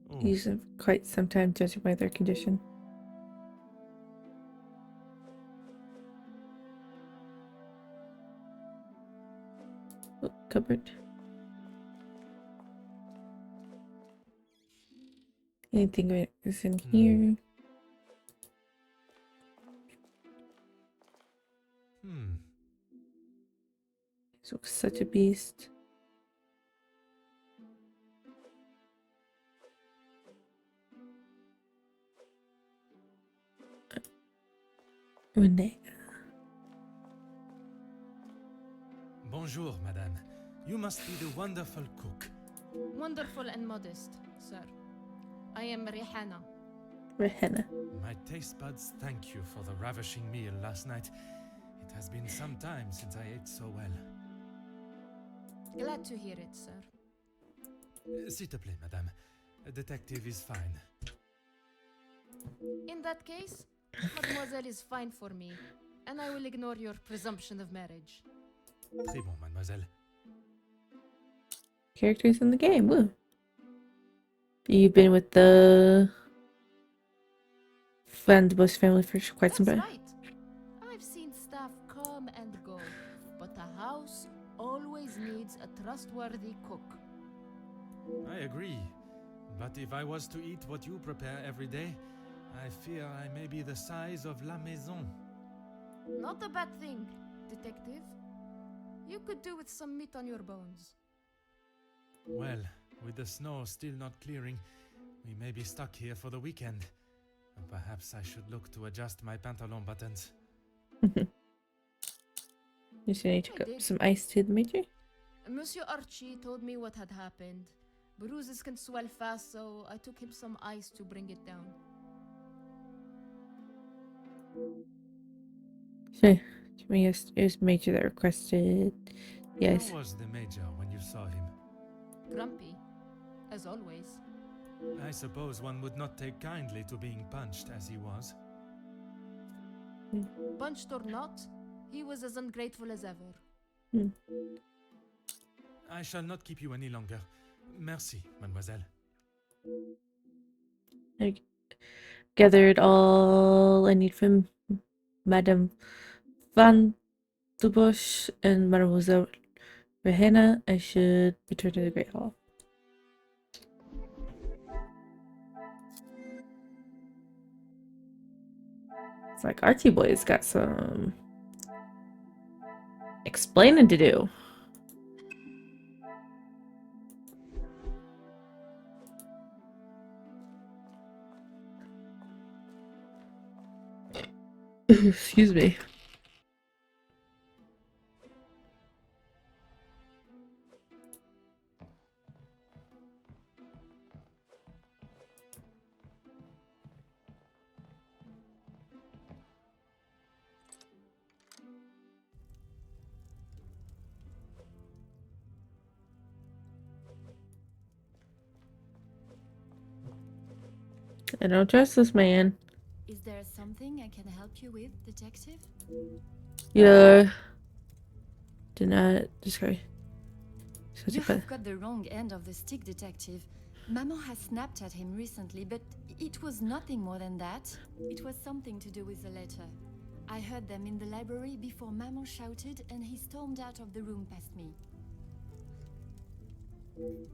[SPEAKER 3] Oh,
[SPEAKER 1] Use them quite some time judging by their condition. Oh, cupboard. Anything is in here? So such a beast. Renee.
[SPEAKER 3] Bonjour, madame. You must be the wonderful cook.
[SPEAKER 5] Wonderful and modest, sir. I am Rihanna.
[SPEAKER 1] Rehenna.
[SPEAKER 3] My taste buds thank you for the ravishing meal last night. It has been some time since I ate so well.
[SPEAKER 5] Glad to hear it, sir.
[SPEAKER 3] S'il te plaît, madame. A detective is fine.
[SPEAKER 5] In that case, mademoiselle is fine for me, and I will ignore your presumption of marriage.
[SPEAKER 3] Très bon, mademoiselle.
[SPEAKER 1] Characters in the game. Woo. You've been with the Van de Bush family for quite some
[SPEAKER 5] That's
[SPEAKER 1] time.
[SPEAKER 5] right. I've seen staff come and go, but a house always needs a trustworthy cook.
[SPEAKER 3] I agree. But if I was to eat what you prepare every day, I fear I may be the size of La Maison.
[SPEAKER 5] Not a bad thing, detective. You could do with some meat on your bones.
[SPEAKER 3] Well, with the snow still not clearing, we may be stuck here for the weekend. Perhaps I should look to adjust my pantalon buttons.
[SPEAKER 1] Just need to
[SPEAKER 5] I
[SPEAKER 1] go
[SPEAKER 5] did.
[SPEAKER 1] some ice to the major.
[SPEAKER 5] Monsieur Archie told me what had happened. Bruises can swell fast, so I took him some ice to bring it down.
[SPEAKER 1] Sure. Yes, it was major that requested. Yes.
[SPEAKER 3] How was the major when you saw him?
[SPEAKER 5] Grumpy, as always.
[SPEAKER 3] I suppose one would not take kindly to being punched as he was.
[SPEAKER 5] Punched or not, he was as ungrateful as ever.
[SPEAKER 3] I shall not keep you any longer. Merci, mademoiselle.
[SPEAKER 1] I gathered all I need from Madame Van de Bush and Mademoiselle Rehenna. I should return to the Great Hall. It's like Archie Boy's got some explaining to do. Excuse me. I don't trust this man.
[SPEAKER 6] Is there something I can help you with, detective?
[SPEAKER 1] Yeah. Do not describe.
[SPEAKER 6] You have got the wrong end of the stick, detective. Maman has snapped at him recently, but it was nothing more than that. It was something to do with the letter. I heard them in the library before Maman shouted and he stormed out of the room past me.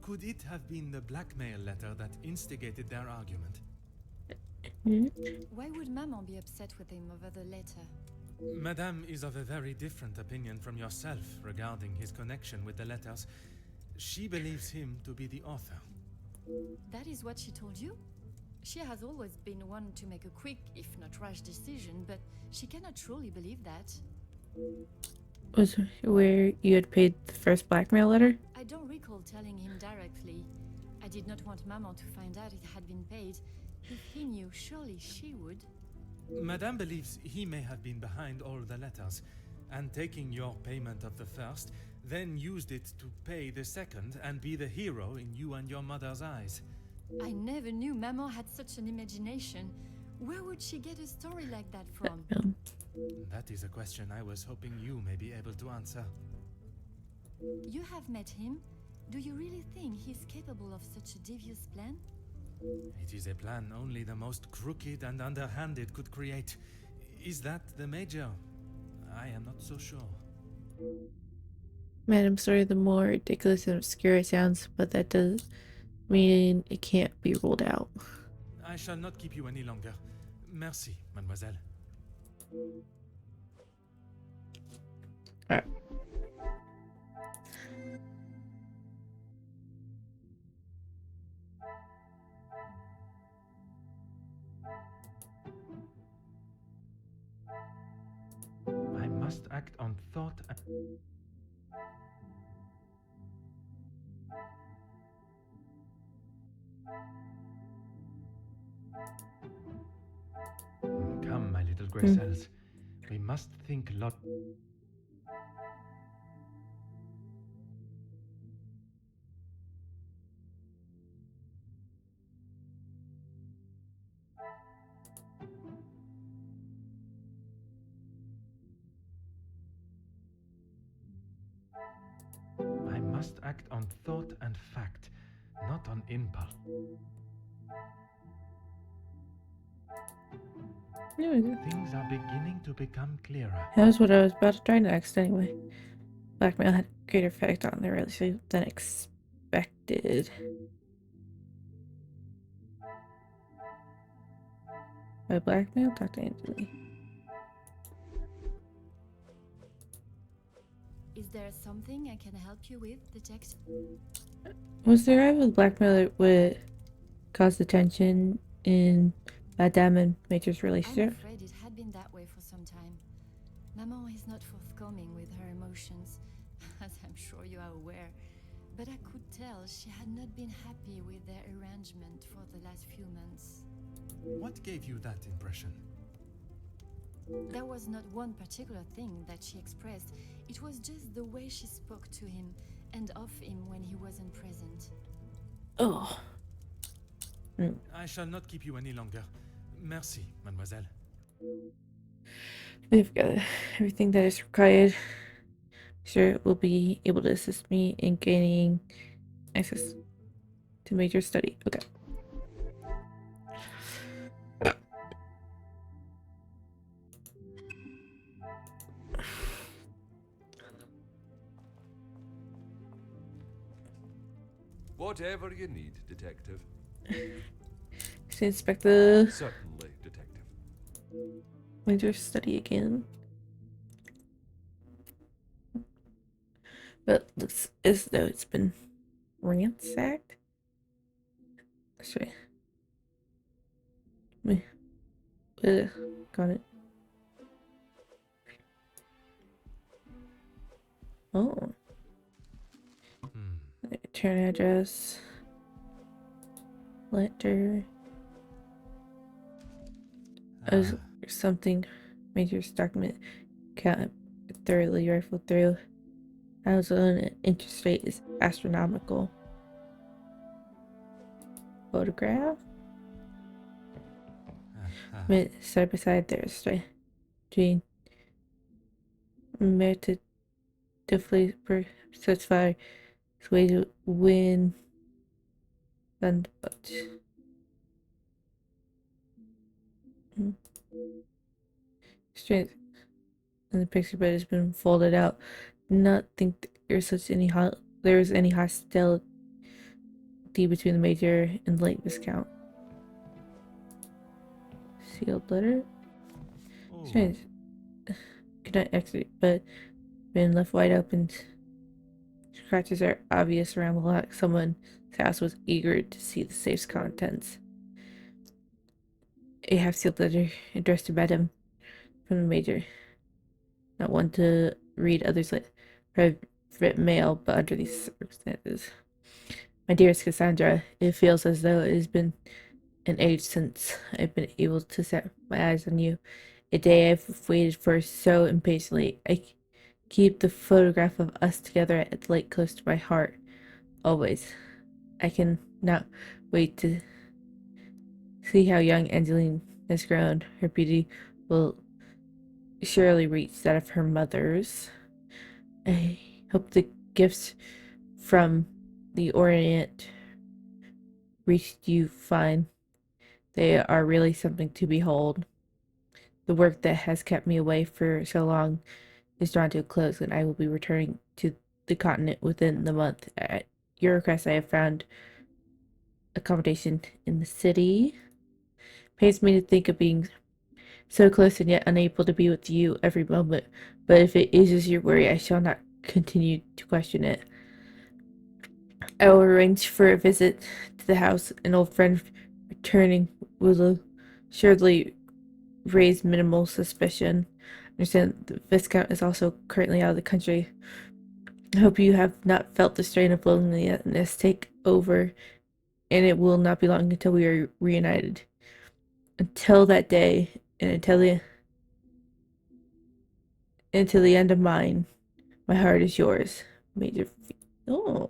[SPEAKER 3] Could it have been the blackmail letter that instigated their argument?
[SPEAKER 6] Why would Maman be upset with him over the letter?
[SPEAKER 3] Madame is of a very different opinion from yourself regarding his connection with the letters. She believes him to be the author.
[SPEAKER 6] That is what she told you? She has always been one to make a quick, if not rash decision, but she cannot truly believe that.
[SPEAKER 1] Was where you had paid the first blackmail letter?
[SPEAKER 6] I don't recall telling him directly. I did not want Maman to find out it had been paid. If he knew, surely she would.
[SPEAKER 3] Madame believes he may have been behind all the letters, and taking your payment of the first, then used it to pay the second and be the hero in you and your mother's eyes.
[SPEAKER 6] I never knew Maman had such an imagination. Where would she get a story like that from?
[SPEAKER 3] That is a question I was hoping you may be able to answer.
[SPEAKER 6] You have met him. Do you really think he's capable of such a devious plan?
[SPEAKER 3] It is a plan only the most crooked and underhanded could create. Is that the Major? I am not so sure.
[SPEAKER 1] Madam, sorry, the more ridiculous and obscure it sounds, but that does mean it can't be ruled out.
[SPEAKER 3] I shall not keep you any longer. Merci, mademoiselle.
[SPEAKER 1] Alright.
[SPEAKER 3] I must act on thought and... Come, my little grey cells. We must think lot... I must act on thought and fact, not on impulse. Things are beginning to become clearer.
[SPEAKER 1] That was what I was about to try next anyway. Blackmail had a greater effect on their relationship than expected. By blackmail, talk to Anthony.
[SPEAKER 6] Is there something I can help you with, detective?
[SPEAKER 1] Was there ever blackmail that would cause the tension in Madame and Major's
[SPEAKER 6] I'm
[SPEAKER 1] relationship?
[SPEAKER 6] afraid it had been that way for some time. Maman is not forthcoming with her emotions, as I'm sure you are aware. But I could tell she had not been happy with their arrangement for the last few months.
[SPEAKER 3] What gave you that impression?
[SPEAKER 6] There was not one particular thing that she expressed. It was just the way she spoke to him and of him when he wasn't present.
[SPEAKER 1] Oh.
[SPEAKER 3] I shall not keep you any longer. Merci, mademoiselle.
[SPEAKER 1] We've got everything that is required. Sure, it will be able to assist me in gaining access to Major study. Okay.
[SPEAKER 7] Whatever you need, Detective.
[SPEAKER 1] To inspect the
[SPEAKER 7] Certainly, Detective.
[SPEAKER 1] Major study again. But looks as though it's been ransacked. Sorry. Got it. Oh. Return address. Letter. As something Major's document can't thoroughly rifled through. House on interest rate is astronomical. Photograph? Side by side there, straight between merited definitely satisfy his way to win and but strength in the picture but has been folded out. Do not think that there is any hostility between the Major and the late Viscount. Sealed letter. Strange. Could not exit, but been left wide open. Scratches are obvious around the lock. Someone's house was eager to see the safe's contents. A half-sealed letter addressed to Madame from the Major. Not one to read others like private mail, but under these circumstances. My dearest Cassandra, it feels as though it has been an age since I've been able to set my eyes on you. A day I've waited for so impatiently. I keep the photograph of us together at the lake close to my heart, always. I can not wait to see how young Angeline has grown. Her beauty will surely reach that of her mother's. I hope the gifts from the Orient reached you fine. They are really something to behold. The work that has kept me away for so long is drawn to a close, and I will be returning to the continent within the month. At your request, I have found accommodation in the city. Pains me to think of being so close and yet unable to be with you every moment, but if it eases your worry, I shall not continue to question it. I will arrange for a visit to the house. An old friend returning will assuredly raise minimal suspicion. I understand the Viscount is also currently out of the country. I hope you have not felt the strain of loneliness take over, and it will not be long until we are reunited. Until that day, and until the end of mine, my heart is yours, Major. Oh,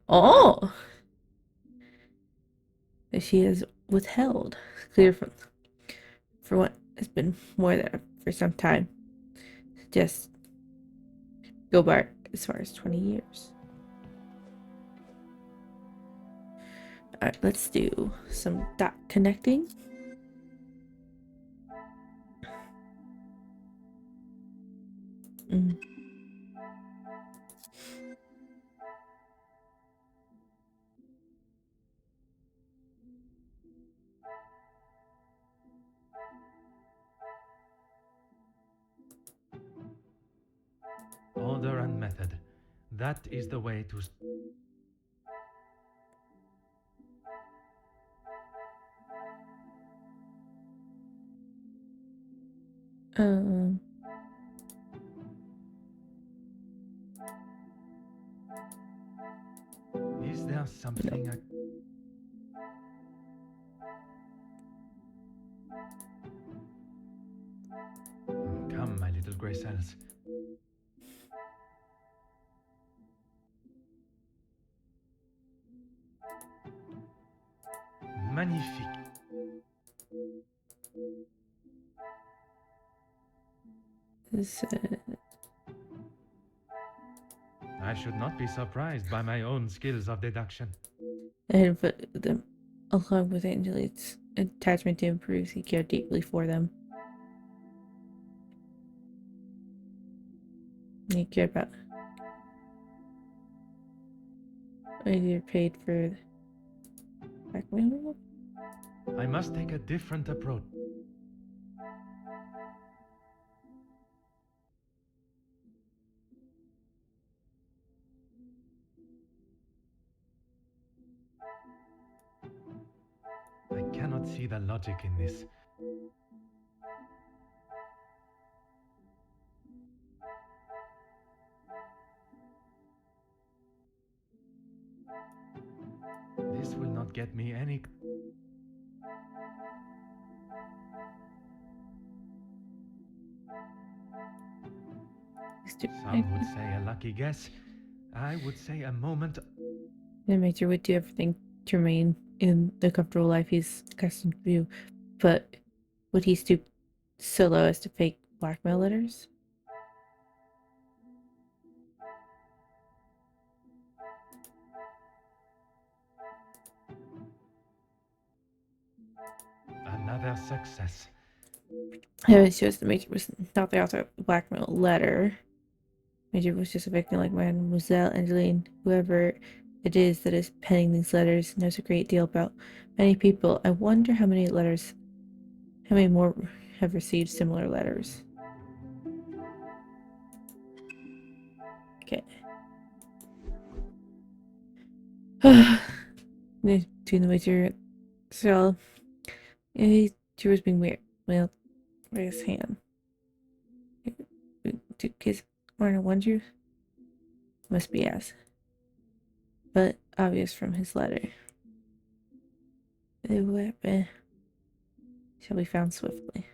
[SPEAKER 1] oh, that she has withheld, clear from for what has been more than for some time. Just go back as far as 20 years. Alright, let's do some dot connecting.
[SPEAKER 3] Order and method. That is the way to... Is there something I... Come, my little grey cells. Magnifique. I should not be surprised by my own skills of deduction.
[SPEAKER 1] And put them along with Angelique's attachment to him proves he cared deeply for them. He cared about either paid for blackmail.
[SPEAKER 3] I must take a different approach. I cannot see the logic in this. This will not get me any... Some would say a lucky guess. I would say a moment...
[SPEAKER 1] The Major would do everything to remain in the comfortable life he's accustomed to, but would he stoop so low as to fake blackmail letters?
[SPEAKER 3] Another success.
[SPEAKER 1] It shows the Major was not the author of the blackmail letter. Major was just a victim like Mademoiselle Angeline. Whoever it is that is penning these letters knows a great deal about many people. I wonder how many more have received similar letters. Okay. Between the Major, so he was being weird. Well, raise his hand. To kiss or wonder? Must be yes. But obvious from his letter. The weapon shall be found swiftly.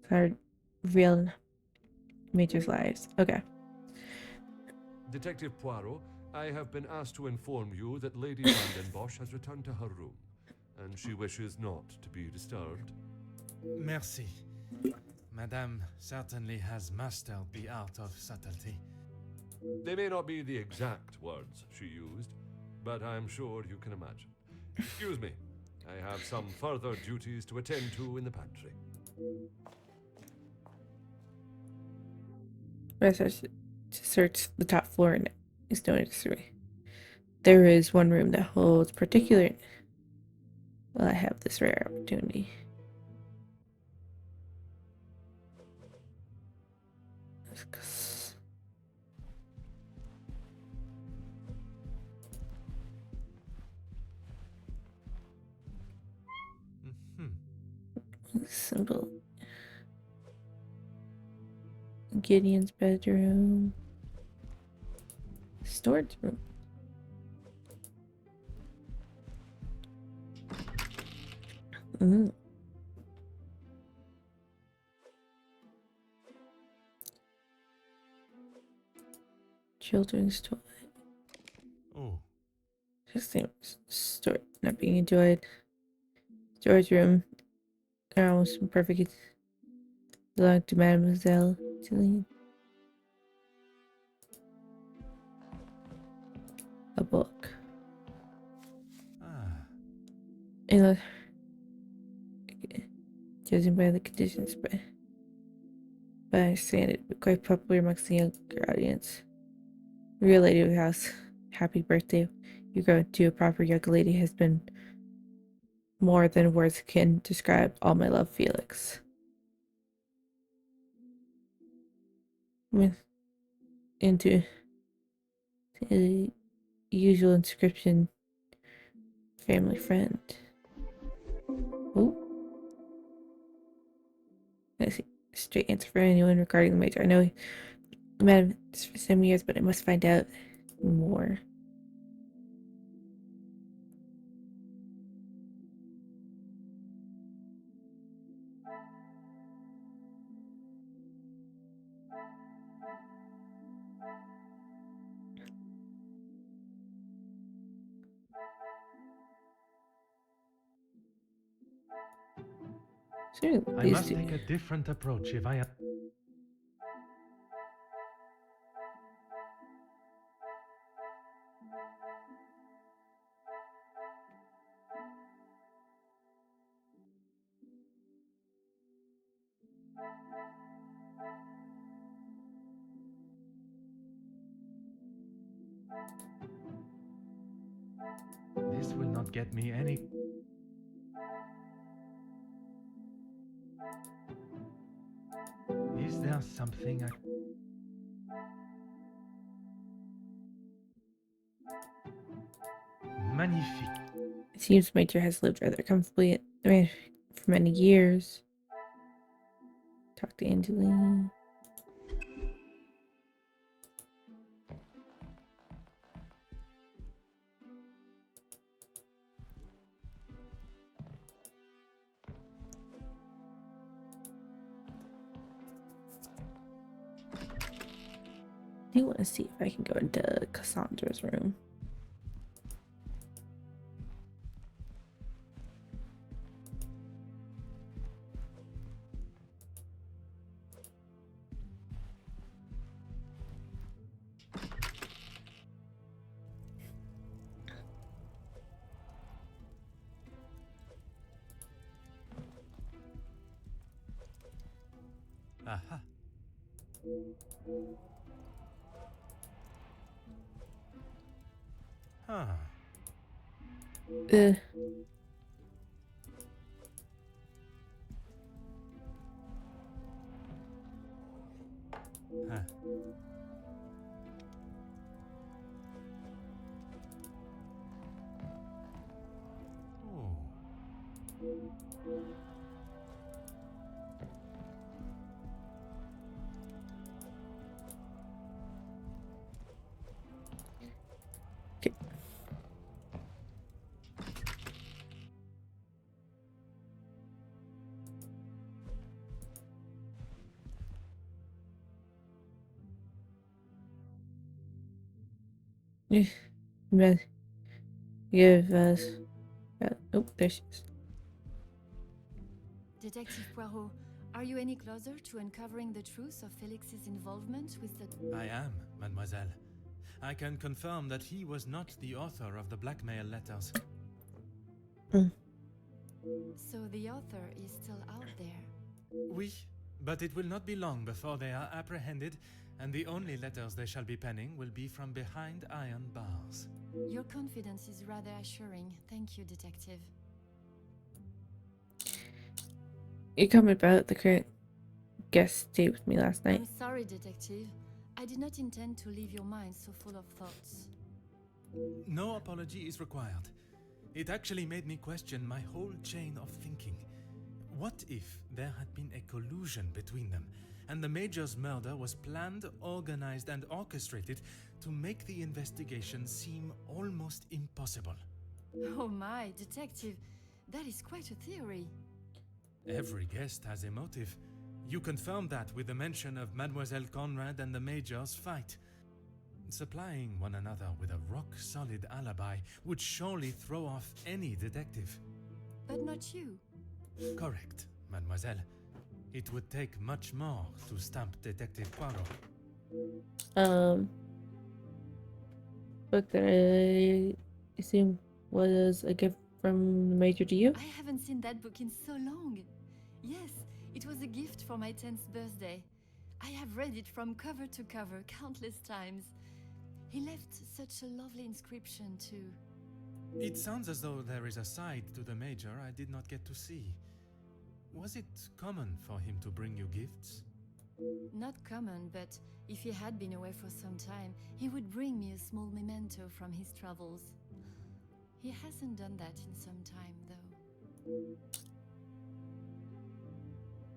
[SPEAKER 1] It's our real Major's lives. Okay.
[SPEAKER 7] Detective Poirot, I have been asked to inform you that Lady Van den Bosch has returned to her room, and she wishes not to be disturbed.
[SPEAKER 3] Merci. Madame certainly has mastered the art of subtlety.
[SPEAKER 7] They may not be the exact words she used, but I'm sure you can imagine. Excuse me. I have some further duties to attend to in the pantry.
[SPEAKER 1] Research to search the top floor and is no history. There is one room that holds particular. Well, I have this rare opportunity. Simple. Gideon's bedroom. Storage room. Children's toy.
[SPEAKER 3] Oh.
[SPEAKER 1] Just store not being enjoyed. Storage room. They're almost perfect. Belong to Mademoiselle Celine. A book. You know, judging by the conditions, but I understand it, but quite popular amongst the younger audience. Real lady of the house, happy birthday. You grow into a proper young lady has been more than words can describe. All my love, Felix. Into the usual inscription, family friend. Oh, I see. Straight answer for anyone regarding the major. I know we met him for some years, but I must find out more. Sure,
[SPEAKER 3] I must take a different approach if I am. This will not get me any. Is there something I... Magnifique.
[SPEAKER 1] It seems Major has lived rather comfortably for many years. Talk to Angeline. I do want to see if I can go into Cassandra's room.
[SPEAKER 3] Aha. Huh. Huh. Oh.
[SPEAKER 1] Give us. Oh, there she is.
[SPEAKER 6] Detective Poirot, are you any closer to uncovering the truth of Felix's involvement with the...
[SPEAKER 3] I am, mademoiselle. I can confirm that he was not the author of the blackmail letters.
[SPEAKER 6] So the author is still out there.
[SPEAKER 3] Oui, but it will not be long before they are apprehended, and the only letters they shall be penning will be from behind iron bars.
[SPEAKER 6] Your confidence is rather assuring. Thank you, Detective.
[SPEAKER 1] You comment about the current guest stayed with me last night.
[SPEAKER 6] I'm sorry, Detective. I did not intend to leave your mind so full of thoughts.
[SPEAKER 3] No apology is required. It actually made me question my whole chain of thinking. What if there had been a collusion between them, and the Major's murder was planned, organized, and orchestrated to make the investigation seem almost impossible?
[SPEAKER 6] Oh my, Detective, that is quite a theory.
[SPEAKER 3] Every guest has a motive. You confirm that with the mention of Mademoiselle Conrad and the Major's fight. Supplying one another with a rock-solid alibi would surely throw off any detective.
[SPEAKER 6] But not you.
[SPEAKER 3] Correct, mademoiselle. It would take much more to stamp Detective Poirot.
[SPEAKER 1] Book that I assume was a gift from the Major to you?
[SPEAKER 6] I haven't seen that book in so long. Yes, it was a gift for my 10th birthday. I have read it from cover to cover countless times. He left such a lovely inscription too.
[SPEAKER 3] It sounds as though there is a side to the Major I did not get to see. Was it common for him to bring you gifts?
[SPEAKER 6] Not common, but if he had been away for some time, he would bring me a small memento from his travels. He hasn't done that in some time, though.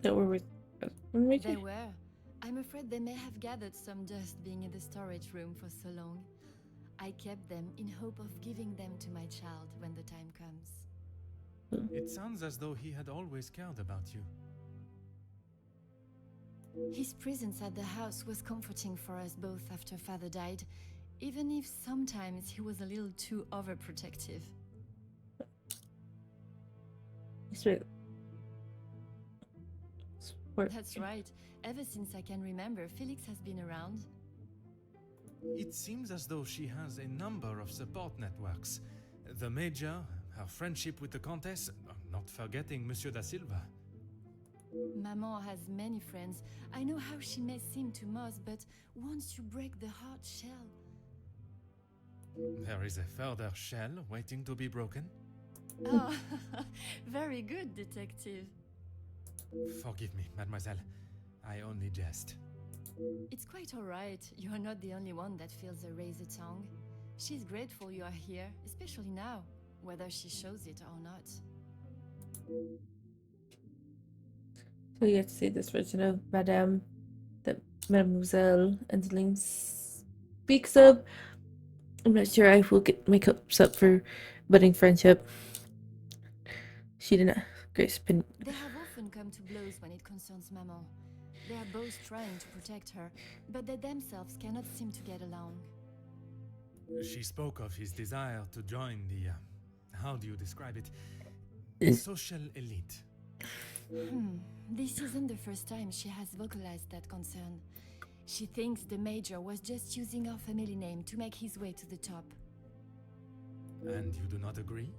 [SPEAKER 1] That were with the Major?
[SPEAKER 6] They were. I'm afraid they may have gathered some dust being in the storage room for so long. I kept them in hope of giving them to my child when the time comes.
[SPEAKER 3] It sounds as though he had always cared about you.
[SPEAKER 6] His presence at the house was comforting for us both after Father died, even if sometimes he was a little too overprotective.
[SPEAKER 1] Sweet.
[SPEAKER 6] That's right. Ever since I can remember, Felix has been around.
[SPEAKER 3] It seems as though she has a number of support networks. The Major, her friendship with the Countess, not forgetting Monsieur da Silva.
[SPEAKER 6] Maman has many friends. I know how she may seem to most, but once you break the hard shell...
[SPEAKER 3] There is a further shell waiting to be broken.
[SPEAKER 6] Oh, very good, Detective.
[SPEAKER 3] Forgive me, mademoiselle. I only jest.
[SPEAKER 6] It's quite all right. You are not the only one that feels a razor tongue. She's grateful you are here, especially now, whether she shows it or not.
[SPEAKER 1] So you get to see this version of Madame that Mademoiselle Angeline speaks of. I'm not sure I will get my cups up for budding friendship. She did not. Grace been.
[SPEAKER 6] They have often come to blows when it concerns Maman. They are both trying to protect her, but they themselves cannot seem to get along.
[SPEAKER 3] She spoke of his desire to join the, how do you describe it? Social elite.
[SPEAKER 6] This isn't the first time she has vocalized that concern. She thinks the Major was just using our family name to make his way to the top.
[SPEAKER 3] And you do not agree?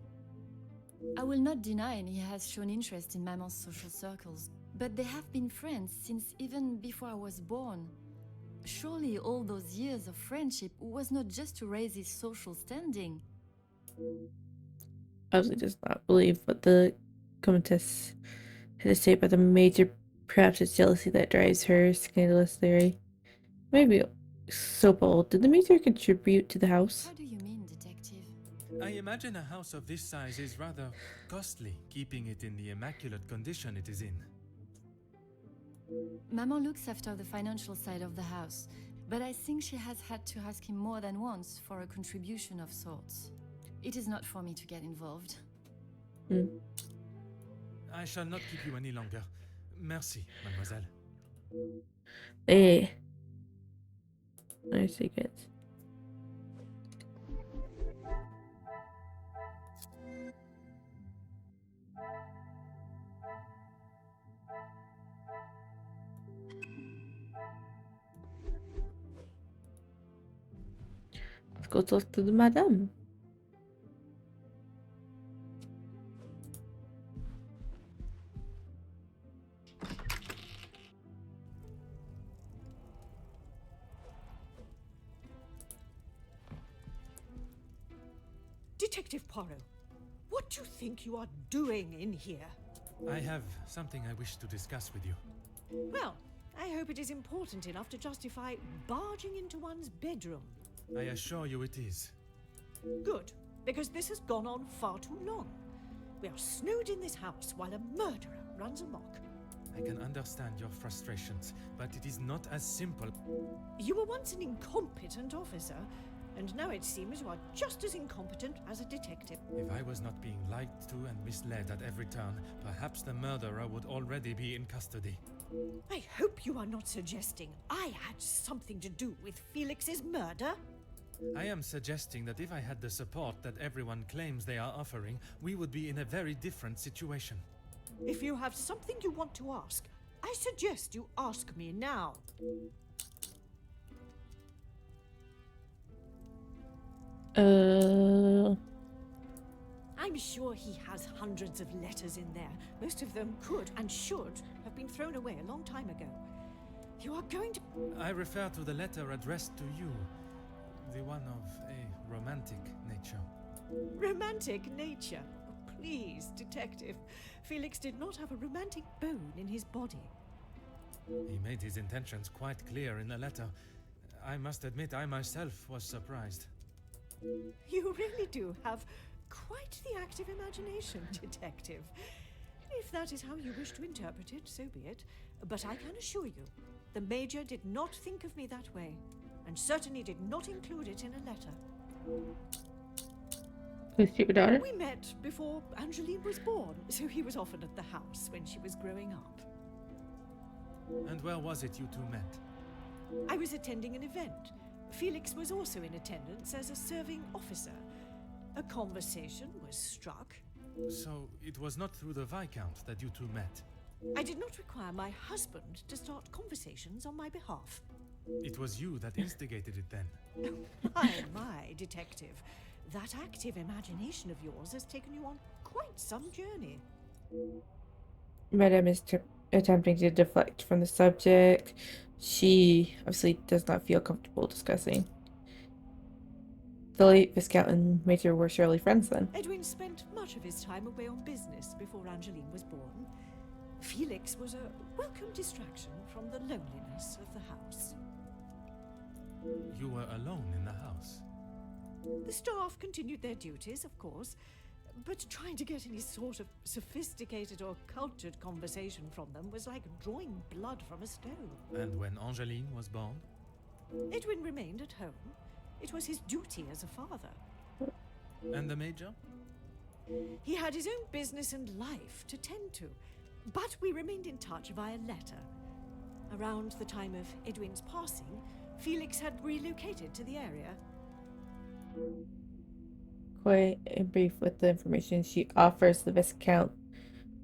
[SPEAKER 6] I will not deny he has shown interest in Maman's social circles, but they have been friends since even before I was born. Surely all those years of friendship was not just to raise his social standing.
[SPEAKER 1] Obviously does not believe what the Countess had to say about the Major. Perhaps it's jealousy that drives her scandalous theory. Maybe so bold. Did the Major contribute to the house?
[SPEAKER 6] How do you mean, Detective?
[SPEAKER 3] I imagine a house of this size is rather costly, keeping it in the immaculate condition it is in.
[SPEAKER 6] Maman looks after the financial side of the house, but I think she has had to ask him more than once for a contribution of sorts. It is not for me to get involved.
[SPEAKER 3] I shall not keep you any longer. Merci, mademoiselle.
[SPEAKER 1] Hey. Nice secrets. go talk to the madame.
[SPEAKER 4] Detective Poirot, what do you think you are doing in here?
[SPEAKER 3] I have something I wish to discuss with you.
[SPEAKER 4] Well, I hope it is important enough to justify barging into one's bedroom.
[SPEAKER 3] I assure you it is.
[SPEAKER 4] Good, because this has gone on far too long. We are snowed in this house while a murderer runs amok.
[SPEAKER 3] I can understand your frustrations, but it is not as simple.
[SPEAKER 4] You were once an incompetent officer, and now it seems you are just as incompetent as a detective.
[SPEAKER 3] If I was not being lied to and misled at every turn, perhaps the murderer would already be in custody.
[SPEAKER 4] I hope you are not suggesting I had something to do with Felix's murder.
[SPEAKER 3] I am suggesting that if I had the support that everyone claims they are offering, we would be in a very different situation.
[SPEAKER 4] If you have something you want to ask, I suggest you ask me now. I'm sure he has hundreds of letters in there. Most of them could and should have been thrown away a long time ago. You are going to...
[SPEAKER 3] I refer to the letter addressed to you, the one of a romantic nature.
[SPEAKER 4] Romantic nature? Please, detective. Felix did not have a romantic bone in his body.
[SPEAKER 3] He made his intentions quite clear in the letter. I must admit I myself was surprised.
[SPEAKER 4] You really do have quite the active imagination, detective. If that is how you wish to interpret it, so be it. But I can assure you, the Major did not think of me that way, and certainly did not include it in a letter.
[SPEAKER 1] Who's your daughter?
[SPEAKER 4] We met before Angeline was born, so he was often at the house when she was growing up.
[SPEAKER 3] And where was it you two met?
[SPEAKER 4] I was attending an event. Felix was also in attendance as a serving officer. A conversation was struck.
[SPEAKER 3] So it was not through the Viscount that you two met?
[SPEAKER 4] I did not require my husband to start conversations on my behalf.
[SPEAKER 3] It was you that instigated it then?
[SPEAKER 4] My detective. That active imagination of yours has taken you on quite some journey.
[SPEAKER 1] Madame is attempting to deflect from the subject. She obviously does not feel comfortable discussing. The late Viscount and Major were surely friends then.
[SPEAKER 4] Edwin spent much of his time away on business before Angeline was born. Felix was a welcome distraction from the loneliness of the house.
[SPEAKER 3] You were alone in the house?
[SPEAKER 4] The staff continued their duties, of course, but trying to get any sort of sophisticated or cultured conversation from them was like drawing blood from a stone.
[SPEAKER 3] And when Angeline was born?
[SPEAKER 4] Edwin remained at home. It was his duty as a father.
[SPEAKER 3] And the Major?
[SPEAKER 4] He had his own business and life to tend to, but we remained in touch via letter. Around the time of Edwin's passing, Felix had relocated to the area.
[SPEAKER 1] Quite brief with the information she offers the Viscount,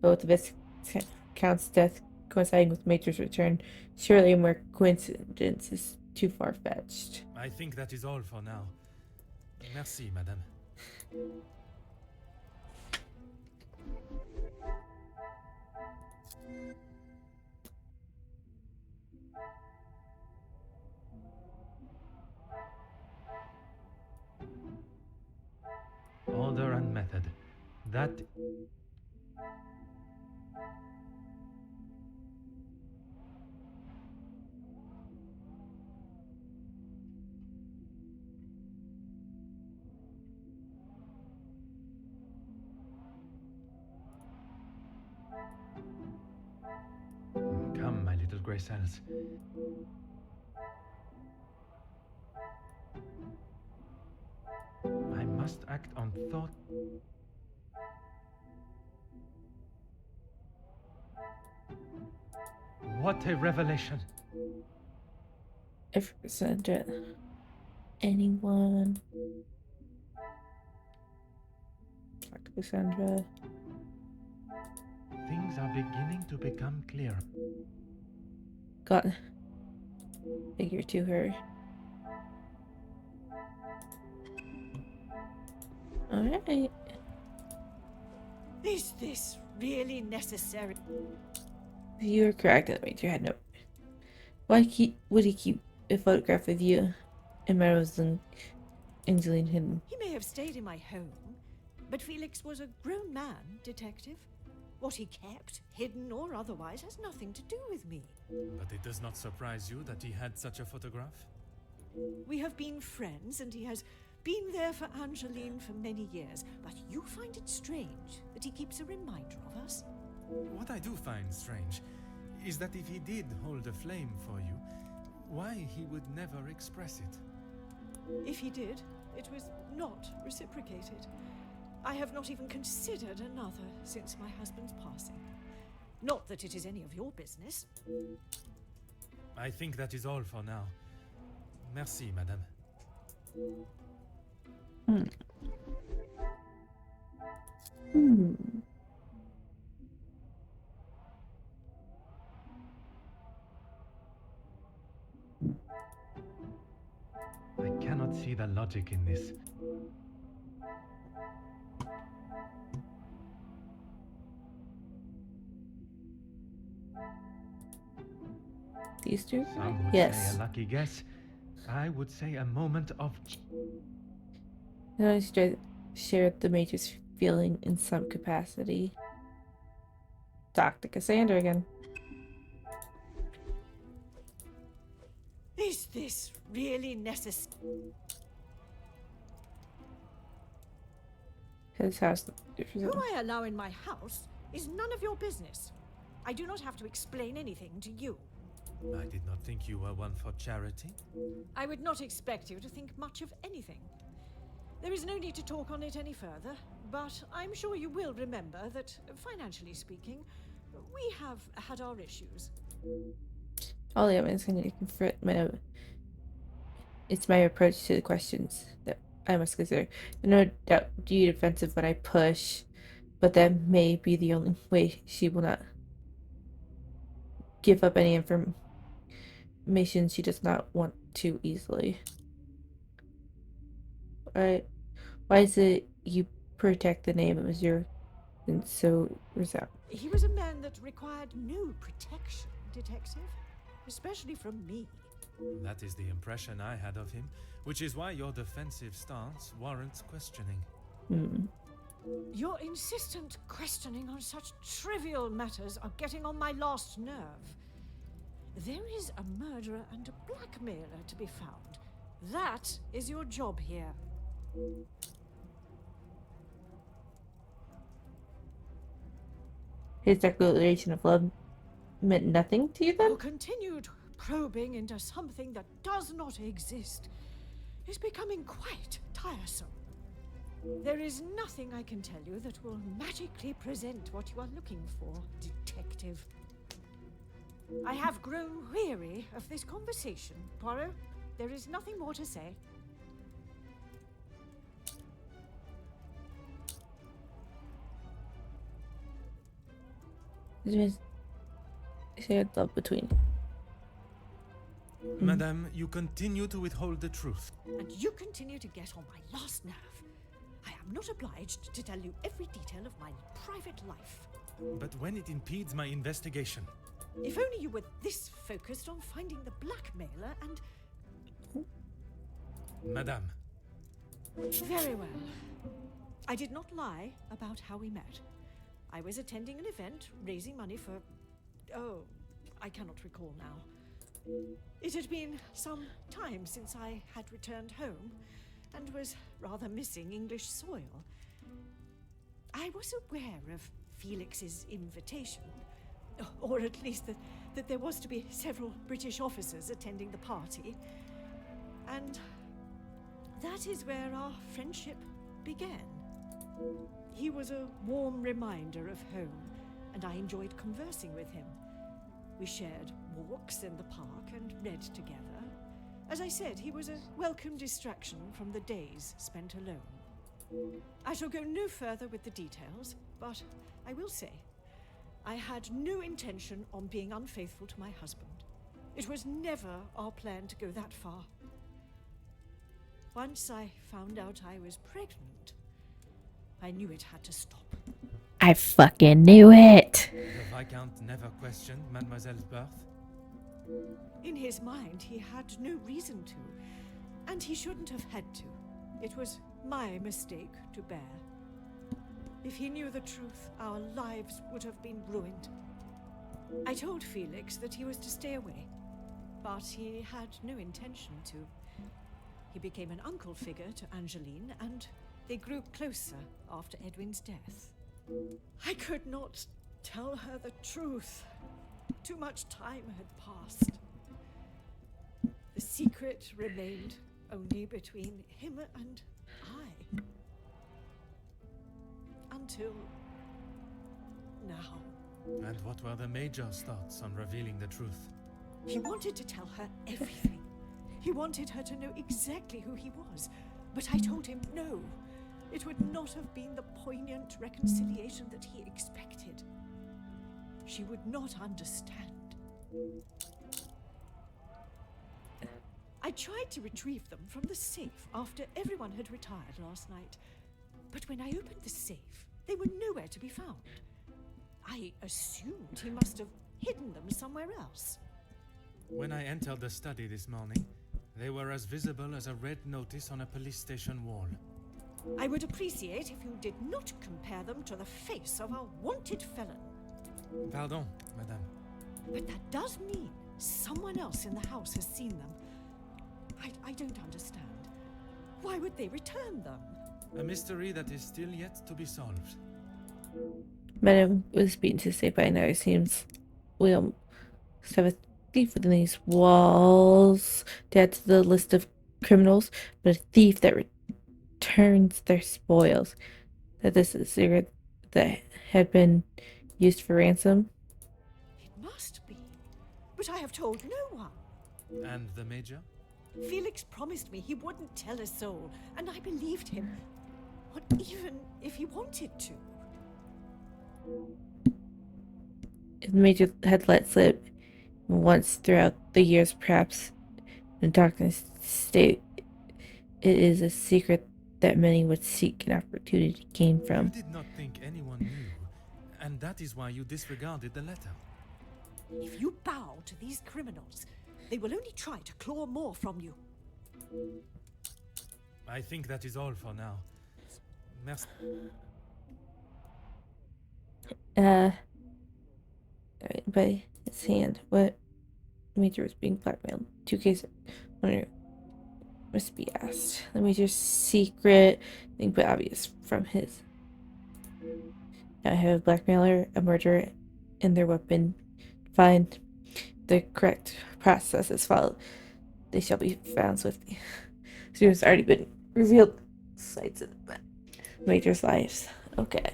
[SPEAKER 1] both the Viscount's death coinciding with Major's return. Surely a mere coincidence is too far-fetched.
[SPEAKER 3] I think that is all for now. Merci, madame. Order and method. That... Come, my little grey cells. I must act on thought. What a revelation!
[SPEAKER 1] If Sandra, anyone, talk to Cassandra.
[SPEAKER 3] Things are beginning to become clear.
[SPEAKER 1] Got figure to her. Alright.
[SPEAKER 4] Is this really necessary?
[SPEAKER 1] You are correct. That makes your head no. Why would he keep a photograph of you and Melrose and Angeline hidden?
[SPEAKER 4] He may have stayed in my home, but Felix was a grown man, Detective. What he kept, hidden or otherwise, has nothing to do with me.
[SPEAKER 3] But it does not surprise you that he had such a photograph?
[SPEAKER 4] We have been friends, and he has been there for Angeline for many years, but you find it strange that he keeps a reminder of us?
[SPEAKER 3] What I do find strange is that if he did hold a flame for you, why he would never express it.
[SPEAKER 4] If he did, it was not reciprocated. I have not even considered another since my husband's passing. Not that it is any of your business.
[SPEAKER 3] I think that is all for now. Merci, madame. I cannot see the logic in this.
[SPEAKER 1] These two?
[SPEAKER 3] Some would
[SPEAKER 1] Yes.
[SPEAKER 3] say a lucky guess. I would say a moment of...
[SPEAKER 1] I shared the Major's feeling in some capacity. Dr. Cassandra again.
[SPEAKER 4] Is this really necessary?
[SPEAKER 1] His house.
[SPEAKER 4] Who I allow in my house is none of your business. I do not have to explain anything to you.
[SPEAKER 3] I did not think you were one for charity.
[SPEAKER 4] I would not expect you to think much of anything. There is no need to talk on it any further, but I'm sure you will remember that, financially speaking, we have had our issues.
[SPEAKER 1] All the evidence I need to confront it's my approach to the questions that I must consider. No doubt do you defensive when I push, but that may be the only way. She will not give up any information she does not want to easily. Alright. Why is it you protect the name of Missouri and so resound?
[SPEAKER 4] He was a man that required no protection, Detective. Especially from me.
[SPEAKER 3] That is the impression I had of him, which is why your defensive stance warrants questioning.
[SPEAKER 4] Your insistent questioning on such trivial matters are getting on my last nerve. There is a murderer and a blackmailer to be found. That is your job here.
[SPEAKER 1] His declaration of love meant nothing to you then?
[SPEAKER 4] Your continued probing into something that does not exist is becoming quite tiresome. There is nothing I can tell you that will magically present what you are looking for, Detective. I have grown weary of this conversation, Poirot. There is nothing more to say.
[SPEAKER 1] There's shared love between.
[SPEAKER 3] Madame, you continue to withhold the truth.
[SPEAKER 4] And you continue to get on my last nerve. I am not obliged to tell you every detail of my private life.
[SPEAKER 3] But when it impedes my investigation...
[SPEAKER 4] If only you were this focused on finding the blackmailer and...
[SPEAKER 3] Madame.
[SPEAKER 4] Very well. I did not lie about how we met. I was attending an event, raising money for... Oh, I cannot recall now. It had been some time since I had returned home, and was rather missing English soil. I was aware of Felix's invitation, or at least that there was to be several British officers attending the party, and that is where our friendship began. He was a warm reminder of home, and I enjoyed conversing with him. We shared walks in the park and read together. As I said, he was a welcome distraction from the days spent alone. I shall go no further with the details, but I will say, I had no intention on being unfaithful to my husband. It was never our plan to go that far. Once I found out I was pregnant, I knew it had to stop.
[SPEAKER 1] I fucking knew it.
[SPEAKER 3] The Viscount never questioned Mademoiselle's birth.
[SPEAKER 4] In his mind, he had no reason to, and he shouldn't have had to. It was my mistake to bear. If he knew the truth, our lives would have been ruined. I told Felix that he was to stay away, but he had no intention to. He became an uncle figure to Angeline, and they grew closer after Edwin's death. I could not tell her the truth. Too much time had passed. The secret remained only between him and I. Until now.
[SPEAKER 3] And what were the Major's thoughts on revealing the truth?
[SPEAKER 4] He wanted to tell her everything. He wanted her to know exactly who he was. But I told him no. It would not have been the poignant reconciliation that he expected. She would not understand. I tried to retrieve them from the safe after everyone had retired last night. But when I opened the safe, they were nowhere to be found. I assumed he must have hidden them somewhere else.
[SPEAKER 3] When I entered the study this morning, they were as visible as a red notice on a police station wall.
[SPEAKER 4] I would appreciate if you did not compare them to the face of a wanted felon.
[SPEAKER 3] Pardon, madame.
[SPEAKER 4] But that does mean someone else in the house has seen them. I don't understand. Why would they return them?
[SPEAKER 3] A mystery that is still yet to be solved.
[SPEAKER 1] Madame was beaten to say by now. It seems we almost have a thief within these walls to add to the list of criminals, but a thief that returns their spoils. That this is a secret that had been used for ransom.
[SPEAKER 4] It must be. But I have told no one.
[SPEAKER 3] And the Major?
[SPEAKER 4] Felix promised me he wouldn't tell a soul, and I believed him. Not even if he wanted to.
[SPEAKER 1] If the Major had let slip once throughout the years, perhaps in darkness state, it is a secret that many would seek an opportunity to gain from.
[SPEAKER 3] You did not think anyone knew, and that is why you disregarded the letter.
[SPEAKER 4] If you bow to these criminals, they will only try to claw more from you.
[SPEAKER 3] I think that is all for now. Merci.
[SPEAKER 1] By his hand, what Major was being blackmailed. 2 cases. Must be asked. The Major's secret thing, but obvious from his. Now I have a blackmailer, a murderer, and their weapon. Find the correct process is followed. They shall be found swiftly. So it's already been revealed. Sides of the Major's lives. Okay.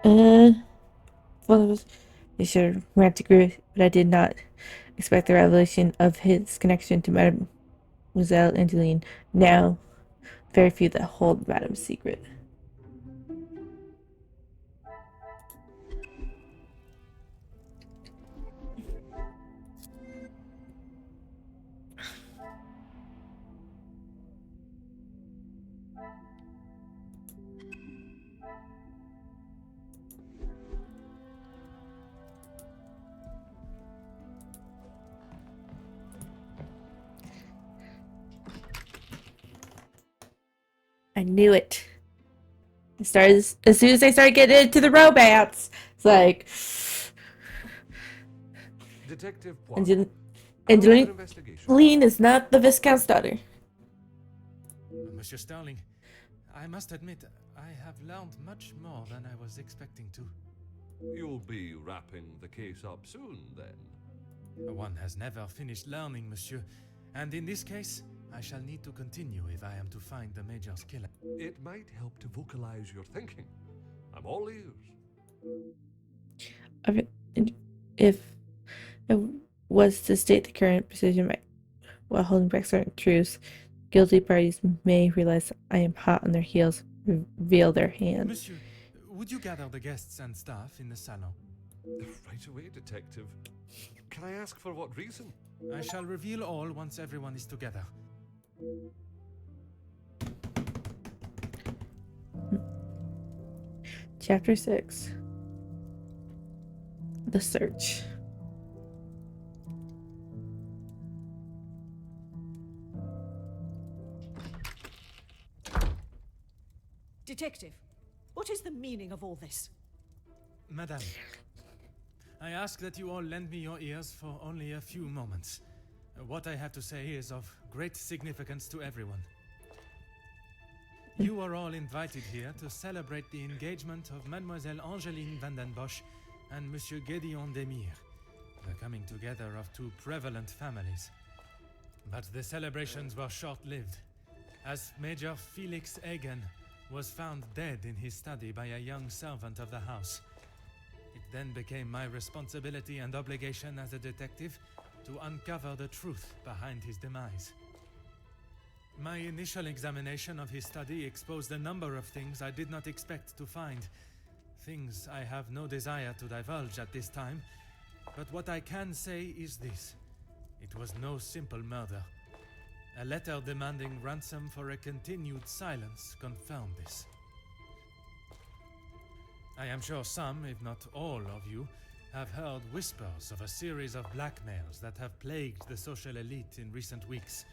[SPEAKER 1] One of us, they should have romantic group, but I did not expect the revelation of his connection to Mademoiselle Angeline. Now, very few that hold Madame's secret. I knew it. As soon as I started getting into the romance, it's like
[SPEAKER 7] Detective Poirot.
[SPEAKER 1] Angeline is not the Viscount's daughter.
[SPEAKER 3] Monsieur Sterling, I must admit, I have learned much more than I was expecting to.
[SPEAKER 7] You'll be wrapping the case up soon, then.
[SPEAKER 3] One has never finished learning, monsieur, and in this case, I shall need to continue if I am to find the Major's killer.
[SPEAKER 7] It might help to vocalize your thinking. I'm all ears.
[SPEAKER 1] If it was to state the current position while holding back certain truths, guilty parties may realize I am hot on their heels, reveal their hands.
[SPEAKER 3] Monsieur, would you gather the guests and staff in the salon?
[SPEAKER 7] Right away, Detective. Can I ask for what reason?
[SPEAKER 3] I shall reveal all once everyone is together.
[SPEAKER 1] Chapter 6. The Search.
[SPEAKER 4] Detective, what is the meaning of all this?
[SPEAKER 3] Madame, I ask that you all lend me your ears for only a few moments. What I have to say is of great significance to everyone. You are all invited here to celebrate the engagement of Mademoiselle Angeline van den Bosch and Monsieur Gédéon Demire, the coming together of two prevalent families. But the celebrations were short-lived, as Major Felix Egan was found dead in his study by a young servant of the house. It then became my responsibility and obligation as a detective to uncover the truth behind his demise. My initial examination of his study exposed a number of things I did not expect to find. Things I have no desire to divulge at this time, but what I can say is this. It was no simple murder. A letter demanding ransom for a continued silence confirmed this. I am sure some, if not all of you, have heard whispers of a series of blackmails that have plagued the social elite in recent weeks.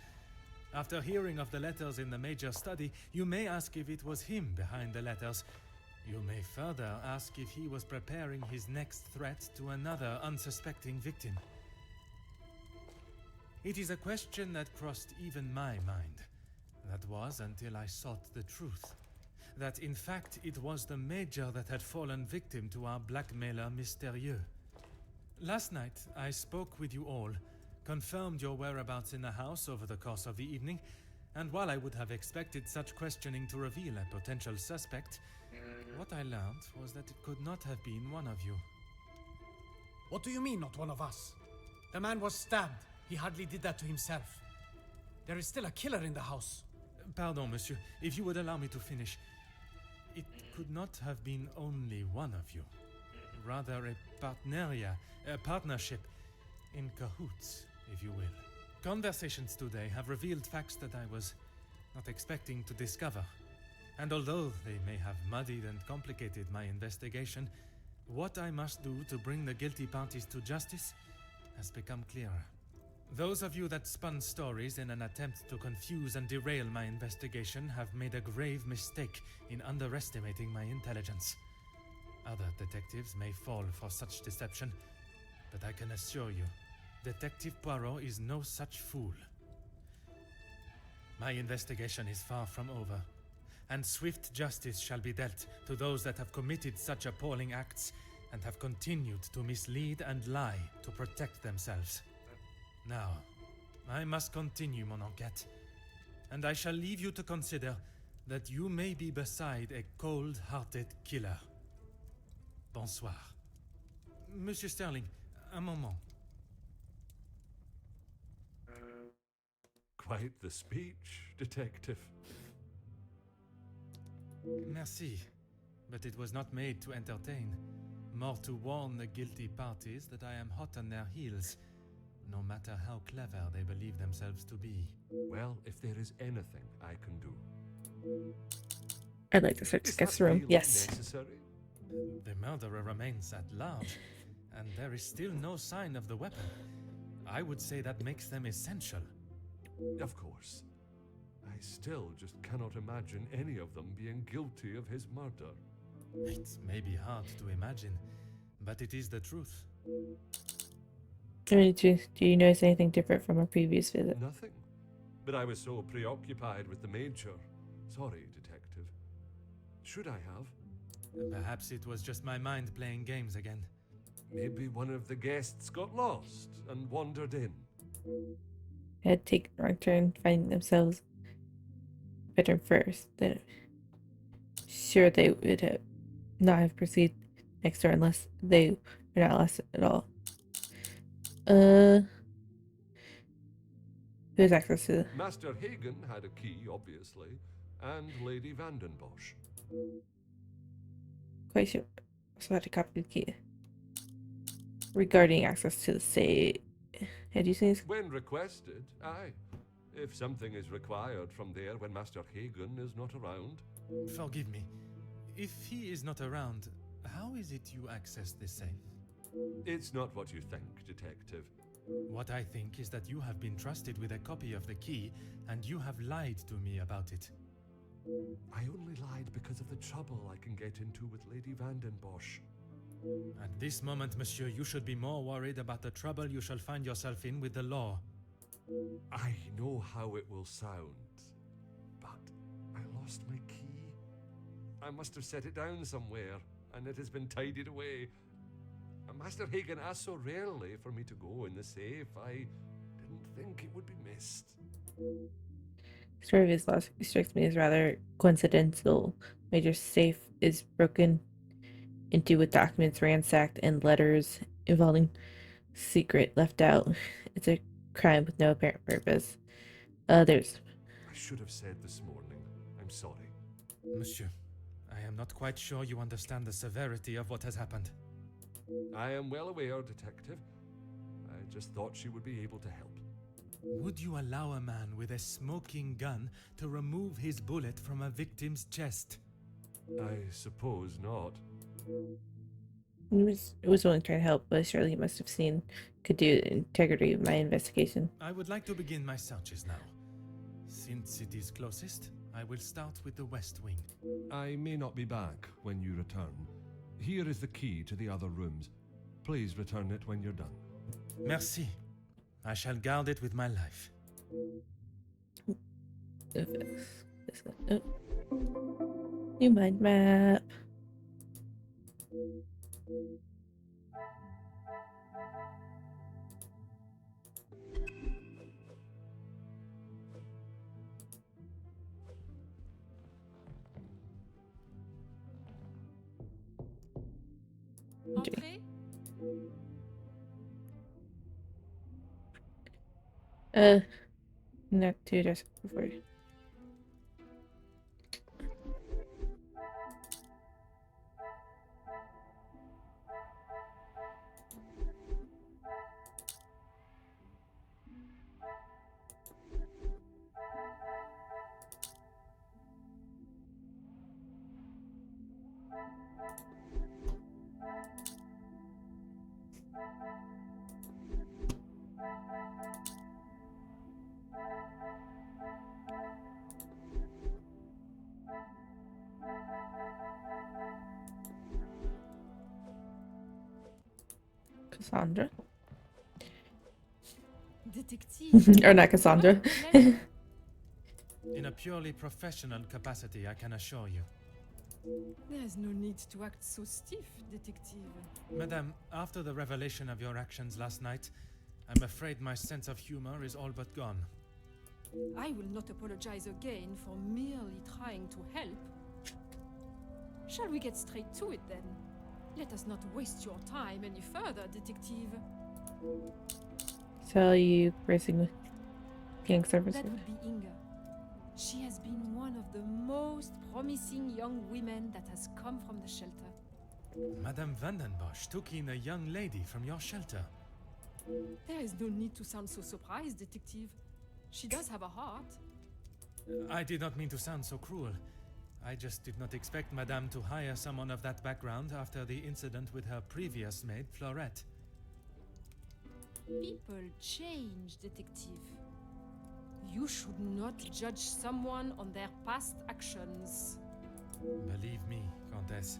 [SPEAKER 3] After hearing of the letters in the major study, you may ask if it was him behind the letters. You may further ask if he was preparing his next threat to another unsuspecting victim. It is a question that crossed even my mind. That was until I sought the truth. That in fact it was the Major that had fallen victim to our blackmailer Mystérieux. Last night I spoke with you all, confirmed your whereabouts in the house over the course of the evening, and while I would have expected such questioning to reveal a potential suspect, what I learned was that it could not have been one of you.
[SPEAKER 9] What do you mean, not one of us? The man was stabbed. He hardly did that to himself. There is still a killer in the house.
[SPEAKER 3] Pardon, monsieur, if you would allow me to finish. It could not have been only one of you. Rather a partnership, in cahoots, if you will. Conversations today have revealed facts that I was not expecting to discover. And although they may have muddied and complicated my investigation, what I must do to bring the guilty parties to justice has become clearer. Those of you that spun stories in an attempt to confuse and derail my investigation have made a grave mistake in underestimating my intelligence. Other detectives may fall for such deception, but I can assure you, Detective Poirot is no such fool. My investigation is far from over, and swift justice shall be dealt to those that have committed such appalling acts and have continued to mislead and lie to protect themselves. Now, I must continue mon enquête, and I shall leave you to consider that you may be beside a cold-hearted killer. Bonsoir. Monsieur Sterling, un moment.
[SPEAKER 7] Quite the speech, detective.
[SPEAKER 3] Merci, but it was not made to entertain, more to warn the guilty parties that I am hot on their heels, no matter how clever they believe themselves to be.
[SPEAKER 7] Well, if there is anything I can do.
[SPEAKER 1] I'd like to search the guest room.
[SPEAKER 7] Really
[SPEAKER 1] Yes.
[SPEAKER 7] necessary?
[SPEAKER 3] The murderer remains at large, and there is still no sign of the weapon. I would say that makes them essential.
[SPEAKER 7] Of course. I still just cannot imagine any of them being guilty of his murder.
[SPEAKER 3] It may be hard to imagine, but it is the truth.
[SPEAKER 1] Do you notice anything different from our previous visit?
[SPEAKER 7] Nothing. But I was so preoccupied with the Major. Sorry, detective. Should I have?
[SPEAKER 3] Perhaps it was just my mind playing games again.
[SPEAKER 7] Maybe one of the guests got lost and wandered in.
[SPEAKER 1] Had taken a wrong turn, finding themselves better first. Then, sure, they would have not have proceeded next door unless they were not lost at all. Who has access to the...
[SPEAKER 7] Master Hagen had a key, obviously, and Lady van den Bosch.
[SPEAKER 1] Quite sure. So I had to copy the key. Regarding access to the safe. Had you seen this?
[SPEAKER 7] When requested, aye. If something is required from there when Master Hagen is not around.
[SPEAKER 3] Forgive me. If he is not around, how is it you access this safe?
[SPEAKER 7] It's not what you think, Detective.
[SPEAKER 3] What I think is that you have been trusted with a copy of the key, and you have lied to me about it.
[SPEAKER 7] I only lied because of the trouble I can get into with Lady Vandenbosch.
[SPEAKER 3] At this moment, monsieur, you should be more worried about the trouble you shall find yourself in with the law.
[SPEAKER 7] I know how it will sound, but I lost my key. I must have set it down somewhere, and it has been tidied away. Master Hagen asked so rarely for me to go in the safe, I didn't think it would be missed.
[SPEAKER 1] The story of his loss strikes me as rather coincidental. Major safe is broken into with documents ransacked and letters involving secret left out. It's a crime with no apparent purpose. There's...
[SPEAKER 7] I should have said this morning. I'm sorry.
[SPEAKER 3] Monsieur, I am not quite sure you understand the severity of what has happened.
[SPEAKER 7] I am well aware, Detective. I just thought she would be able to help.
[SPEAKER 3] Would you allow a man with a smoking gun to remove his bullet from a victim's chest?
[SPEAKER 7] I suppose not.
[SPEAKER 1] He was willing to try to help, but surely he must have seen could do the integrity of my investigation.
[SPEAKER 3] I would like to begin my searches now. Since it is closest, I will start with the west wing.
[SPEAKER 7] I may not be back when you return. Here is the key to the other rooms. Please return it when you're done.
[SPEAKER 3] Merci. I shall guard it with my life.
[SPEAKER 1] New mind map.
[SPEAKER 10] Entrez.
[SPEAKER 1] Not two desks before. Cassandra?
[SPEAKER 10] Detective.
[SPEAKER 1] Or not Cassandra.
[SPEAKER 3] In a purely professional capacity, I can assure you.
[SPEAKER 10] There is no need to act so stiff, Detective.
[SPEAKER 3] Madame, after the revelation of your actions last night, I'm afraid my sense of humor is all but gone.
[SPEAKER 10] I will not apologize again for merely trying to help. Shall we get straight to it then? Let us not waste your time any further, Detective.
[SPEAKER 1] So you racing with gang services?
[SPEAKER 10] That would be Inga. She has been one of the most promising young women that has come from the shelter.
[SPEAKER 3] Madame Vandenbosch took in a young lady from your shelter.
[SPEAKER 10] There is no need to sound so surprised, Detective. She does have a heart.
[SPEAKER 3] I did not mean to sound so cruel. I just did not expect Madame to hire someone of that background after the incident with her previous maid, Florette.
[SPEAKER 10] People change, Detective. You should not judge someone on their past actions.
[SPEAKER 3] Believe me, Countess,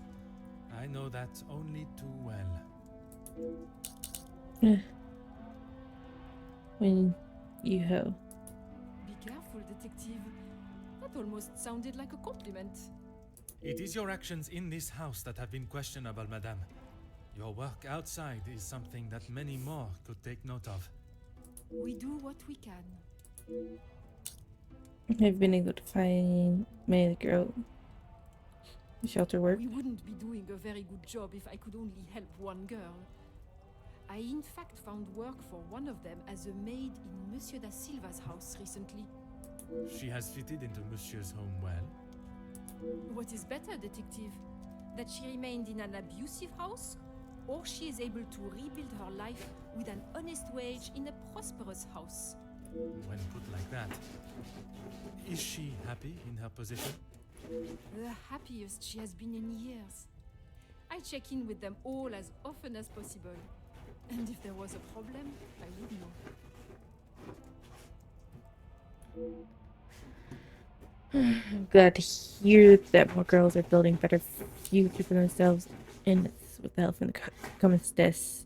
[SPEAKER 3] I know that only too well.
[SPEAKER 1] When you ho.
[SPEAKER 10] Be careful, Detective. That almost sounded like a compliment.
[SPEAKER 3] It is your actions in this house that have been questionable, Madame. Your work outside is something that many more could take note of.
[SPEAKER 10] We do what we can.
[SPEAKER 1] I've been able to find many of the girl shelter work.
[SPEAKER 10] We wouldn't be doing a very good job if I could only help one girl. I in fact found work for one of them as a maid in Monsieur da Silva's house recently.
[SPEAKER 3] She has fitted into Monsieur's home well.
[SPEAKER 10] What is better, Detective? That she remained in an abusive house? Or she is able to rebuild her life with an honest wage in a prosperous house?
[SPEAKER 3] When put like that, is she happy in her position?
[SPEAKER 10] The happiest she has been in years. I check in with them all as often as possible. And if there was a problem, I would know.
[SPEAKER 1] I'm glad to hear that more girls are building better future for themselves and with the help from the comitess.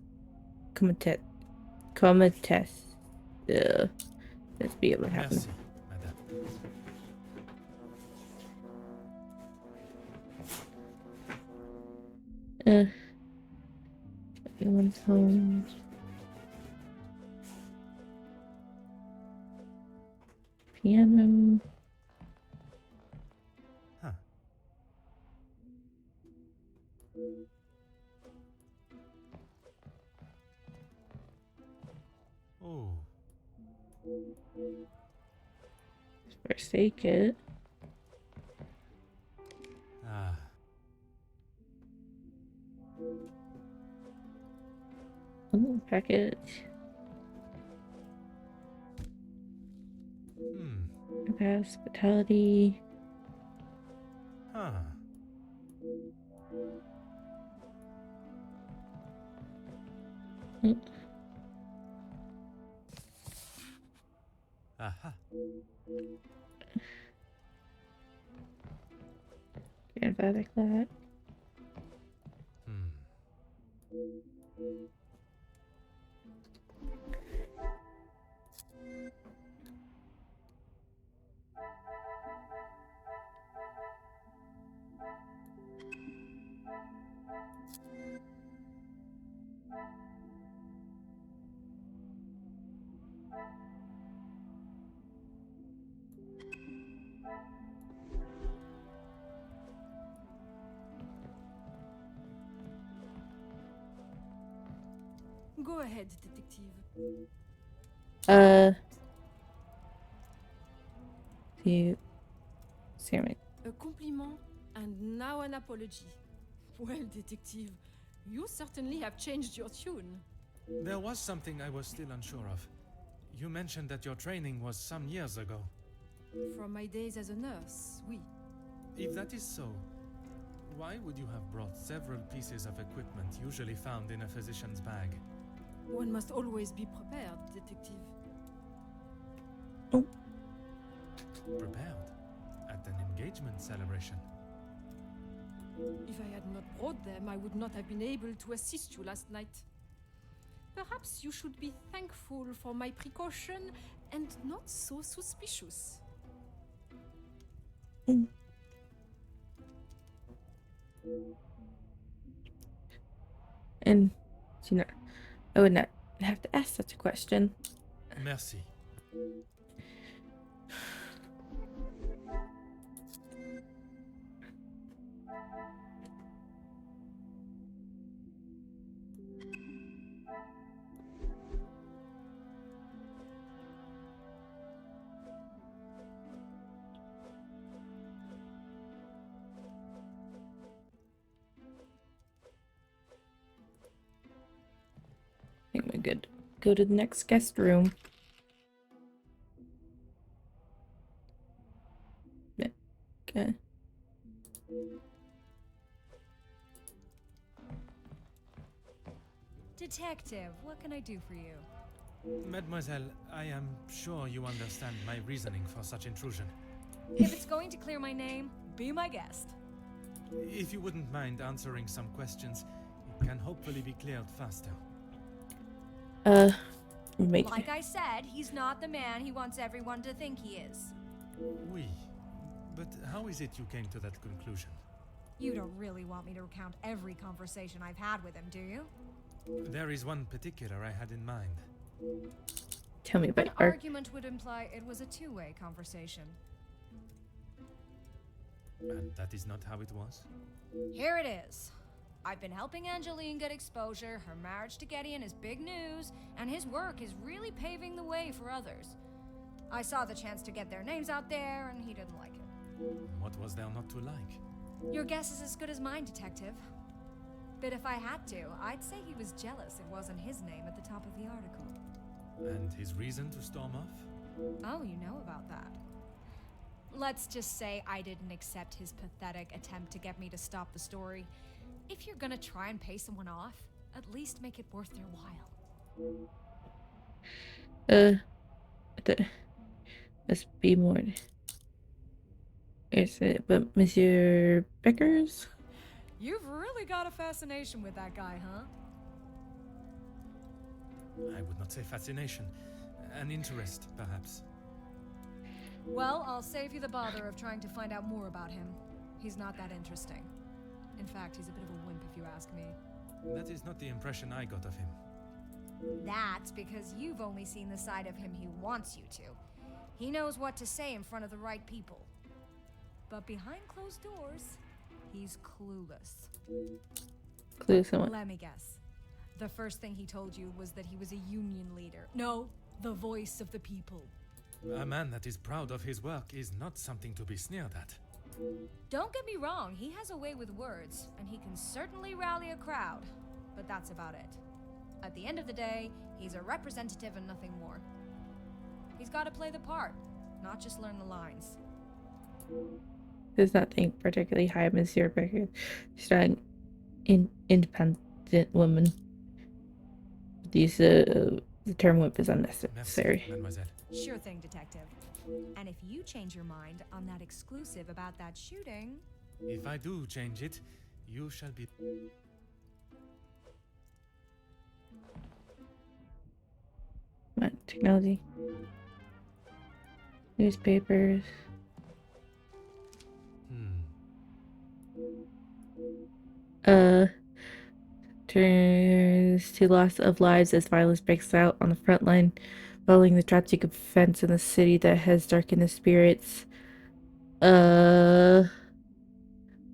[SPEAKER 1] Let's be able to happen.
[SPEAKER 3] Merci, madame.
[SPEAKER 1] Everyone's home. Piano.
[SPEAKER 3] Huh. Oh.
[SPEAKER 1] Forsake it.
[SPEAKER 3] Ah.
[SPEAKER 1] Oh, package. Hospitality.
[SPEAKER 3] Huh. Aha.
[SPEAKER 1] Can't buy like that.
[SPEAKER 10] Go ahead, detective.
[SPEAKER 1] You ceramic.
[SPEAKER 10] A compliment and now an apology. Well, detective, you certainly have changed your tune.
[SPEAKER 3] There was something I was still unsure of. You mentioned that your training was some years ago.
[SPEAKER 10] From my days as a nurse, oui.
[SPEAKER 3] If that is so, why would you have brought several pieces of equipment usually found in a physician's bag?
[SPEAKER 10] One must always be prepared, detective.
[SPEAKER 1] Oh.
[SPEAKER 3] Prepared? At an engagement celebration?
[SPEAKER 10] If I had not brought them, I would not have been able to assist you last night. Perhaps you should be thankful for my precaution and not so suspicious.
[SPEAKER 1] And you know, I would not have to ask such a question.
[SPEAKER 3] Merci.
[SPEAKER 1] I think we're good. Go to the next guest room. Yeah. Okay.
[SPEAKER 11] Detective, what can I do for you?
[SPEAKER 3] Mademoiselle, I am sure you understand my reasoning for such intrusion.
[SPEAKER 11] If it's going to clear my name, be my guest.
[SPEAKER 3] If you wouldn't mind answering some questions, it can hopefully be cleared faster.
[SPEAKER 11] Like I said, he's not the man he wants everyone to think he is.
[SPEAKER 3] Oui. But how is it you came to that conclusion?
[SPEAKER 11] You don't really want me to recount every conversation I've had with him, do you?
[SPEAKER 3] There is one particular I had in mind.
[SPEAKER 1] Tell me about
[SPEAKER 11] An
[SPEAKER 1] your
[SPEAKER 11] argument would imply it was a two-way conversation.
[SPEAKER 3] And that is not how it was?
[SPEAKER 11] Here it is. I've been helping Angeline get exposure, her marriage to Gideon is big news, and his work is really paving the way for others. I saw the chance to get their names out there, and he didn't like it.
[SPEAKER 3] What was there not to like?
[SPEAKER 11] Your guess is as good as mine, Detective. But if I had to, I'd say he was jealous it wasn't his name at the top of the article.
[SPEAKER 3] And his reason to storm off?
[SPEAKER 11] Oh, you know about that. Let's just say I didn't accept his pathetic attempt to get me to stop the story. If you're gonna try and pay someone off, at least make it worth their while.
[SPEAKER 1] Must be more. Is it, but Monsieur Becker's?
[SPEAKER 11] You've really got a fascination with that guy, huh?
[SPEAKER 3] I would not say fascination. An interest, perhaps.
[SPEAKER 11] Well, I'll save you the bother of trying to find out more about him. He's not that interesting. In fact, he's a bit of a wimp if you ask me.
[SPEAKER 3] That is not the impression I got of him.
[SPEAKER 11] That's because you've only seen the side of him he wants you to. He knows what to say in front of the right people. But behind closed doors, he's clueless.
[SPEAKER 1] Clueless on what?
[SPEAKER 11] Let me guess. The first thing he told you was that he was a union leader. No, the voice of the people.
[SPEAKER 3] A man that is proud of his work is not something to be sneered at.
[SPEAKER 11] Don't get me wrong, he has a way with words, and he can certainly rally a crowd. But that's about it. At the end of the day, he's a representative and nothing more. He's got to play the part, not just learn the lines.
[SPEAKER 1] Does not think particularly high of Monsieur Becker. She's not an independent woman. The term wimp is unnecessary.
[SPEAKER 3] Merci, mademoiselle.
[SPEAKER 11] Sure thing, detective. And if you change your mind on that exclusive about that shooting...
[SPEAKER 3] If I do change it, you shall be...
[SPEAKER 1] What? Technology. Newspapers. Turns to loss of lives as violence breaks out on the front line following the tragic events in the city that has darkened the spirits.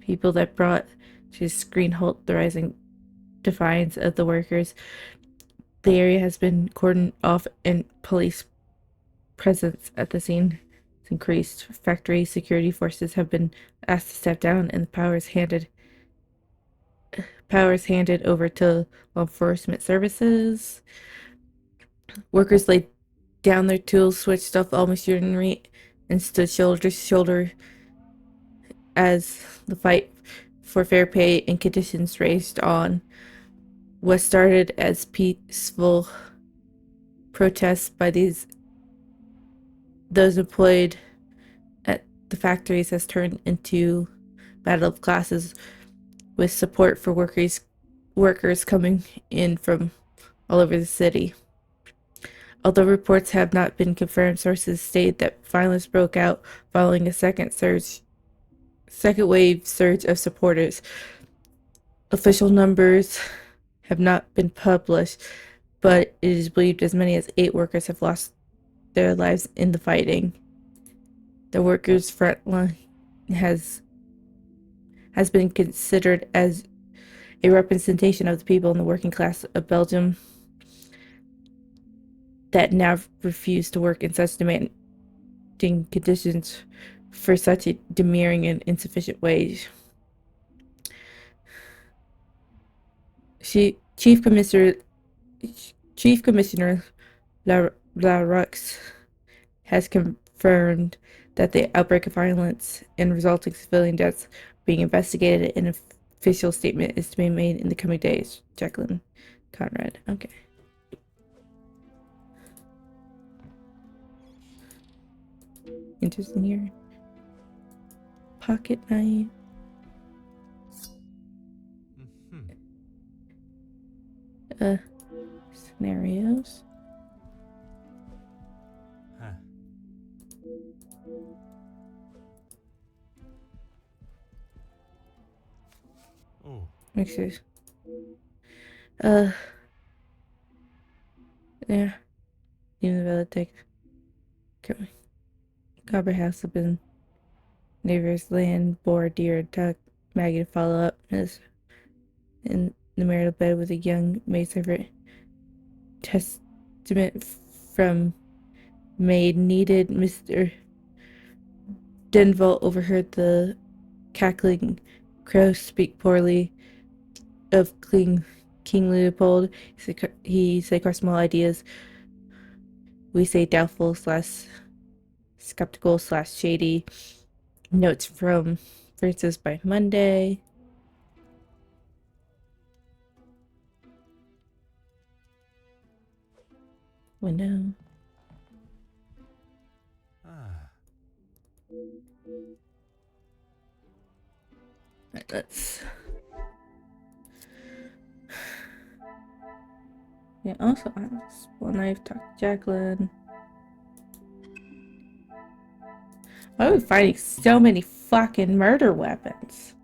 [SPEAKER 1] People that brought to screen halt the rising defiance of the workers. The area has been cordoned off and police presence at the scene has increased. Factory security forces have been asked to step down and the powers handed over to law enforcement services. Workers laid down their tools, switched off all machinery, and stood shoulder to shoulder as the fight for fair pay and conditions raged on. What started as peaceful protests by those employed at the factories has turned into battle of classes, with support for workers coming in from all over the city. Although reports have not been confirmed, sources state that violence broke out following a second wave surge of supporters. Official numbers have not been published, but it is believed as many as 8 workers have lost their lives in the fighting. The workers' front line has been considered as a representation of the people in the working class of Belgium that now refuse to work in such demanding conditions for such a demurring and insufficient wage. Chief Commissioner Larux has confirmed that the outbreak of violence and resulting civilian deaths being investigated. An official statement is to be made in the coming days. Jacqueline Conrad. Okay. Interesting here. Pocket knife. Scenarios.
[SPEAKER 3] Oh.
[SPEAKER 1] Mixers. Yeah. Even the Velatic. Copper House have been neighbors land, boar, deer, duck, Maggie to follow up is in the marital bed with a young maidservant. Testament from maid needed. Mr. Denville overheard the cackling crow speak poorly of King Leopold. He said small ideas. We say doubtful / skeptical / shady. Notes from Francis by Monday. Window. Right, let's. Yeah, also ask. Well, I've talked to Jacqueline. Why are we finding so many fucking murder weapons?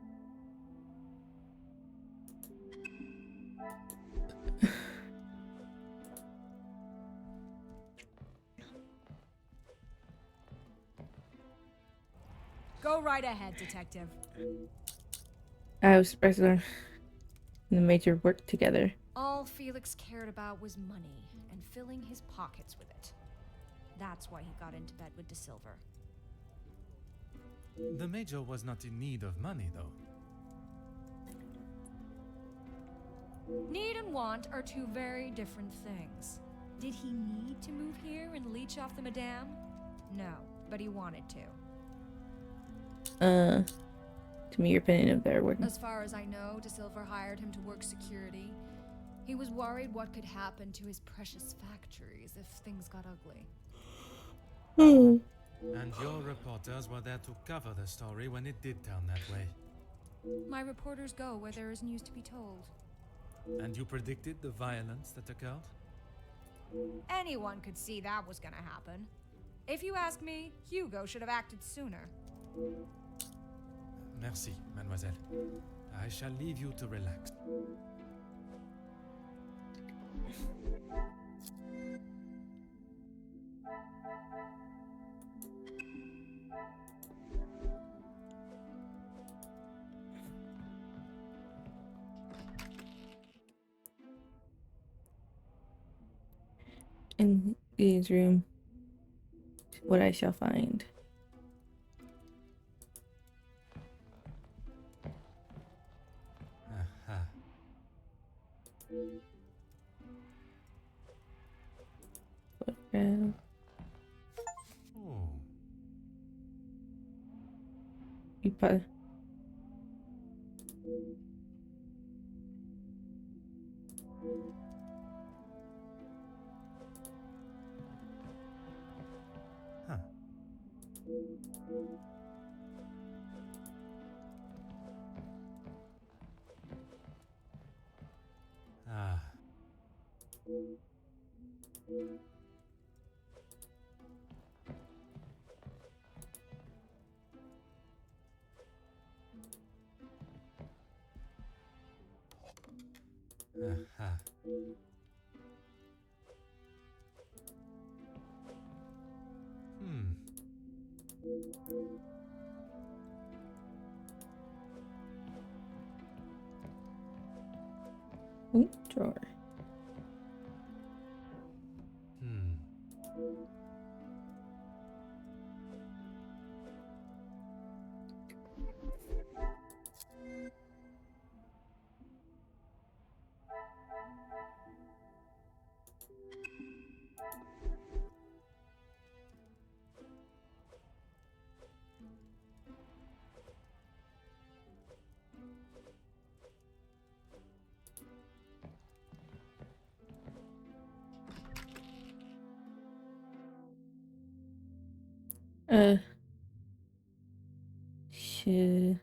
[SPEAKER 11] Go right ahead, Detective.
[SPEAKER 1] I was surprised when the major worked together.
[SPEAKER 11] All Felix cared about was money and filling his pockets with it. That's why he got into bed with De Silver.
[SPEAKER 3] The Major was not in need of money, though.
[SPEAKER 11] Need and want are two very different things. Did he need to move here and leech off the Madame? No, but he wanted to.
[SPEAKER 1] To me, your opinion of their work.
[SPEAKER 11] As far as I know, De Silver hired him to work security. He was worried what could happen to his precious factories if things got ugly.
[SPEAKER 3] And your reporters were there to cover the story when it did turn that way.
[SPEAKER 11] My reporters go where there is news to be told.
[SPEAKER 3] And you predicted the violence that occurred?
[SPEAKER 11] Anyone could see that was gonna happen. If you ask me, Hugo should have acted sooner.
[SPEAKER 3] Merci, mademoiselle. I shall leave you to relax.
[SPEAKER 1] In Ian's room, what I shall find.
[SPEAKER 3] Aha.
[SPEAKER 1] Photograph.
[SPEAKER 3] Oh.
[SPEAKER 1] You put.
[SPEAKER 3] Huh. Ah. Aha. Hmm.
[SPEAKER 1] Ooh, drawer.
[SPEAKER 3] Hmm.
[SPEAKER 1] Shit.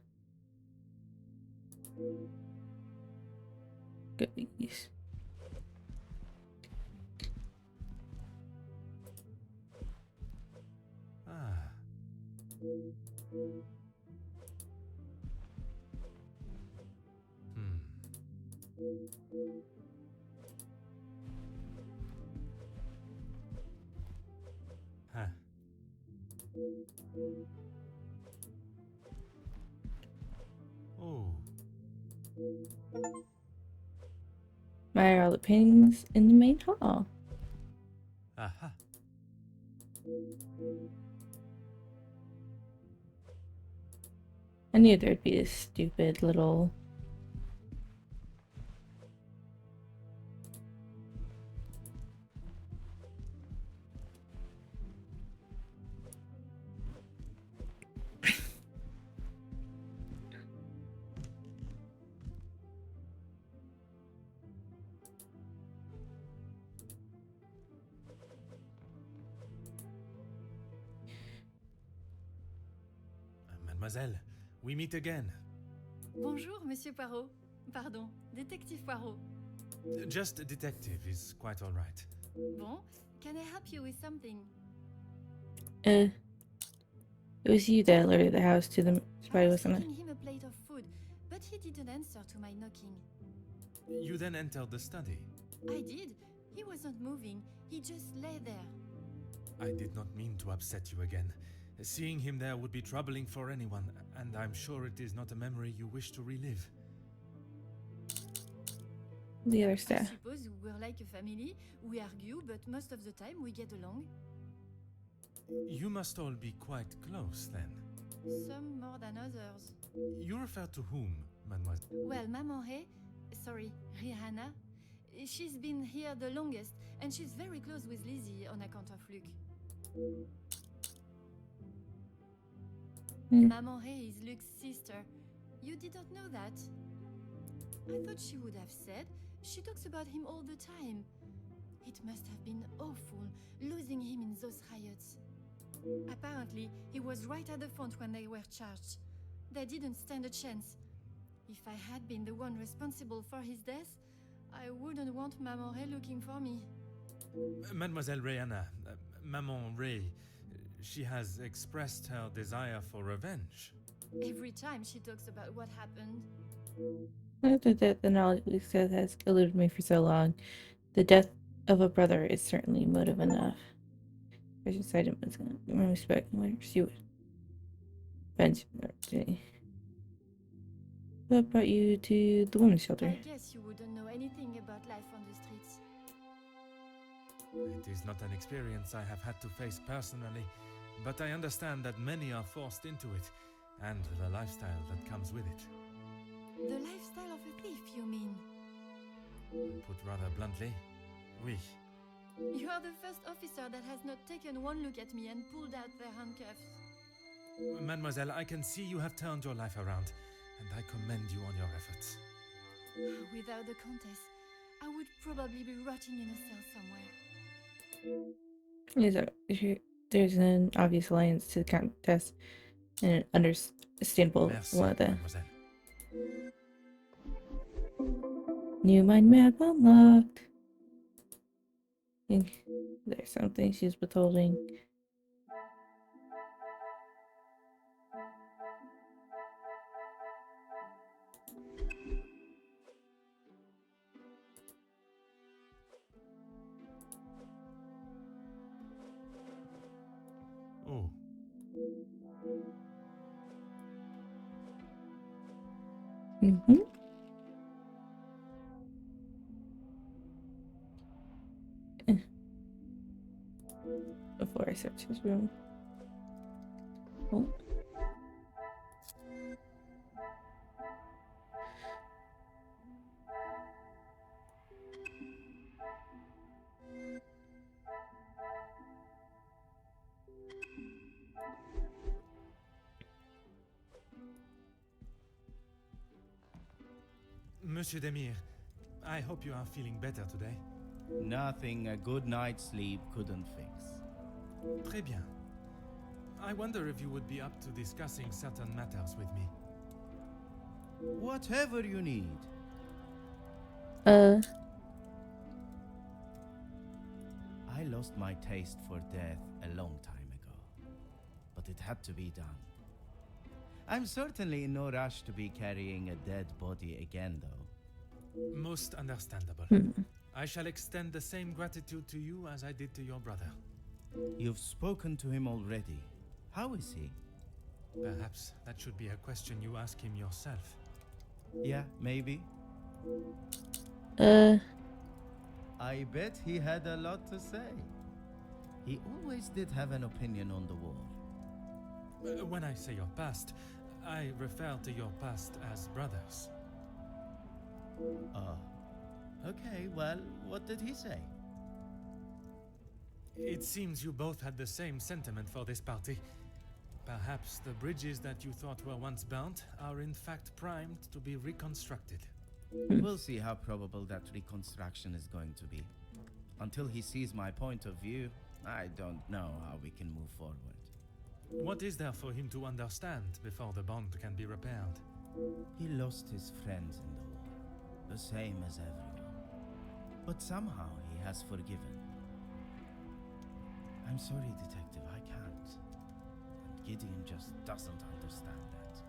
[SPEAKER 1] Goodies.
[SPEAKER 3] Ah. Hmm. Huh. Oh.
[SPEAKER 1] Why are all the paintings in the main hall?
[SPEAKER 3] Aha.
[SPEAKER 1] I knew there'd be this stupid little.
[SPEAKER 3] Mademoiselle, we meet again.
[SPEAKER 6] Bonjour, Monsieur Poirot. Pardon, Détective Poirot.
[SPEAKER 3] Just a detective is quite all right.
[SPEAKER 6] Bon, can I help you with something?
[SPEAKER 1] It was you that alerted the house to the spy,
[SPEAKER 6] I was
[SPEAKER 1] wasn't it?
[SPEAKER 6] taking him a plate of food, but he didn't answer to my knocking.
[SPEAKER 3] You then entered the study.
[SPEAKER 6] I did. He wasn't moving. He just lay there.
[SPEAKER 3] I did not mean to upset you again. Seeing him there would be troubling for anyone, and I'm sure it is not a memory you wish to relive.
[SPEAKER 1] The other
[SPEAKER 6] I
[SPEAKER 1] staff.
[SPEAKER 6] suppose we're like a family. We argue, but most of the time we get along.
[SPEAKER 3] You must all be quite close, then.
[SPEAKER 6] Some more than others.
[SPEAKER 3] You refer to whom, mademoiselle?
[SPEAKER 6] Well, Maman Ray, sorry, Rihanna, she's been here the longest, and she's very close with Lizzie on account of Luke. Maman Ray is Luke's sister. You didn't know that? I thought she would have said. She talks about him all the time. It must have been awful, losing him in those riots. Apparently, he was right at the front when they were charged. They didn't stand a chance. If I had been the one responsible for his death, I wouldn't want Maman Ray looking for me.
[SPEAKER 3] Mademoiselle Rihanna, Maman Ray, she has expressed her desire for revenge.
[SPEAKER 6] Every time she talks about what happened.
[SPEAKER 1] After that, the knowledge that has eluded me for so long. The death of a brother is certainly motive enough. I should cite him as my respect and my pursuit. Bench. What brought you to the women's shelter?
[SPEAKER 6] I guess you wouldn't know anything about life on the streets.
[SPEAKER 3] It is not an experience I have had to face personally, but I understand that many are forced into it, and the lifestyle that comes with it.
[SPEAKER 6] The lifestyle of a thief, you mean?
[SPEAKER 3] Put rather bluntly, oui.
[SPEAKER 6] You are the first officer that has not taken one look at me and pulled out their handcuffs.
[SPEAKER 3] Mademoiselle, I can see you have turned your life around, and I commend you on your efforts.
[SPEAKER 6] Without the Countess, I would probably be rotting in a cell somewhere.
[SPEAKER 1] There's an obvious alliance to the Countess, and an understandable
[SPEAKER 3] Merci,
[SPEAKER 1] one of the
[SPEAKER 3] mademoiselle.
[SPEAKER 1] new mind map unlocked. I think there's something she's withholding.
[SPEAKER 3] Oh.
[SPEAKER 1] Mm-hmm. Before I search his room. Oh.
[SPEAKER 3] Monsieur Demir, I hope you are feeling better today.
[SPEAKER 8] Nothing a good night's sleep couldn't fix.
[SPEAKER 3] Très bien. I wonder if you would be up to discussing certain matters with me.
[SPEAKER 8] Whatever you need.
[SPEAKER 1] Uh.
[SPEAKER 8] I lost my taste for death a long time ago, but it had to be done. I'm certainly in no rush to be carrying a dead body again, though.
[SPEAKER 3] Most understandable. I shall extend the same gratitude to you as I did to your brother.
[SPEAKER 8] You've spoken to him already. How is he?
[SPEAKER 3] Perhaps that should be a question you ask him yourself.
[SPEAKER 8] Yeah, maybe. I bet he had a lot to say. He always did have an opinion on the war.
[SPEAKER 3] When I say your past, I refer to your past as brothers.
[SPEAKER 8] Okay, well, what did he say?
[SPEAKER 3] It seems you both had the same sentiment for this party. Perhaps the bridges that you thought were once burnt are in fact primed to be reconstructed.
[SPEAKER 8] We'll see how probable that reconstruction is going to be. Until he sees my point of view, I don't know how we can move forward.
[SPEAKER 3] What is there for him to understand before the bond can be repaired?
[SPEAKER 8] He lost his friends in the war, the same as everyone. But somehow he has forgiven. I'm sorry, Detective, I can't. And Gideon just doesn't understand that.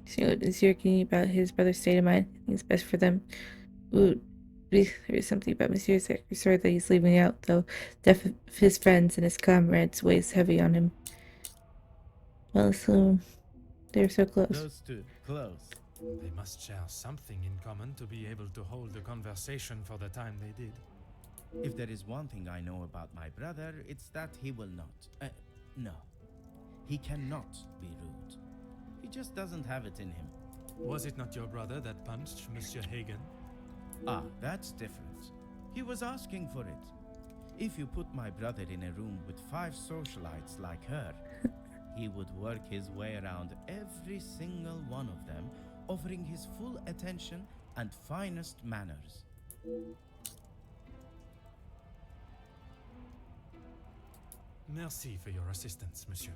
[SPEAKER 1] So is Yerking about his brother's state of mind? I think it's best for them. Ooh, there is something about Monsieur's story that he's leaving out, though. Death of his friends and his comrades weighs heavy on him. Well, so they're so close.
[SPEAKER 8] Those two, close.
[SPEAKER 3] They must share something in common to be able to hold a conversation for the time they did.
[SPEAKER 8] If there is one thing I know about my brother, it's that he will not. No. He cannot be rude. He just doesn't have it in him.
[SPEAKER 3] Was it not your brother that punched Monsieur Hagen?
[SPEAKER 8] Ah, that's different. He was asking for it. If you put my brother in a room with 5 socialites like her, he would work his way around every single one of them, offering his full attention and finest manners.
[SPEAKER 3] Merci for your assistance, monsieur.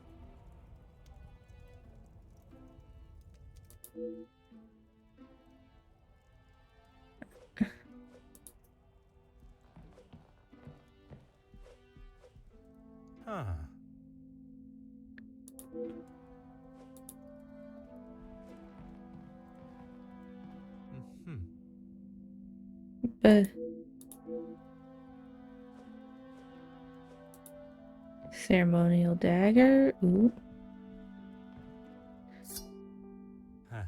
[SPEAKER 3] Ah.
[SPEAKER 1] But ceremonial dagger. Ooh.
[SPEAKER 3] Huh.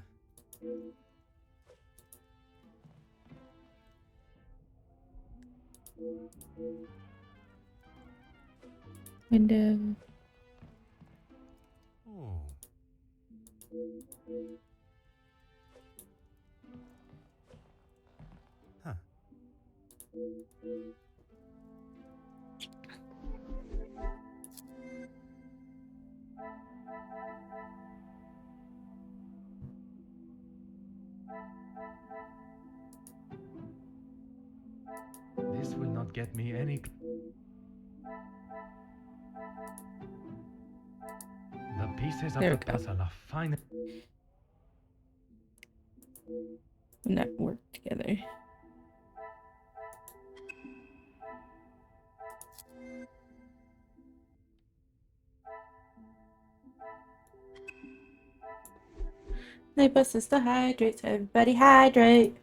[SPEAKER 1] Window.
[SPEAKER 3] Oh. Huh. This will not get me any. The pieces of
[SPEAKER 1] There
[SPEAKER 3] the
[SPEAKER 1] we go.
[SPEAKER 3] puzzle are fine.
[SPEAKER 1] Not work together. They bust us to hydrate, so everybody hydrate.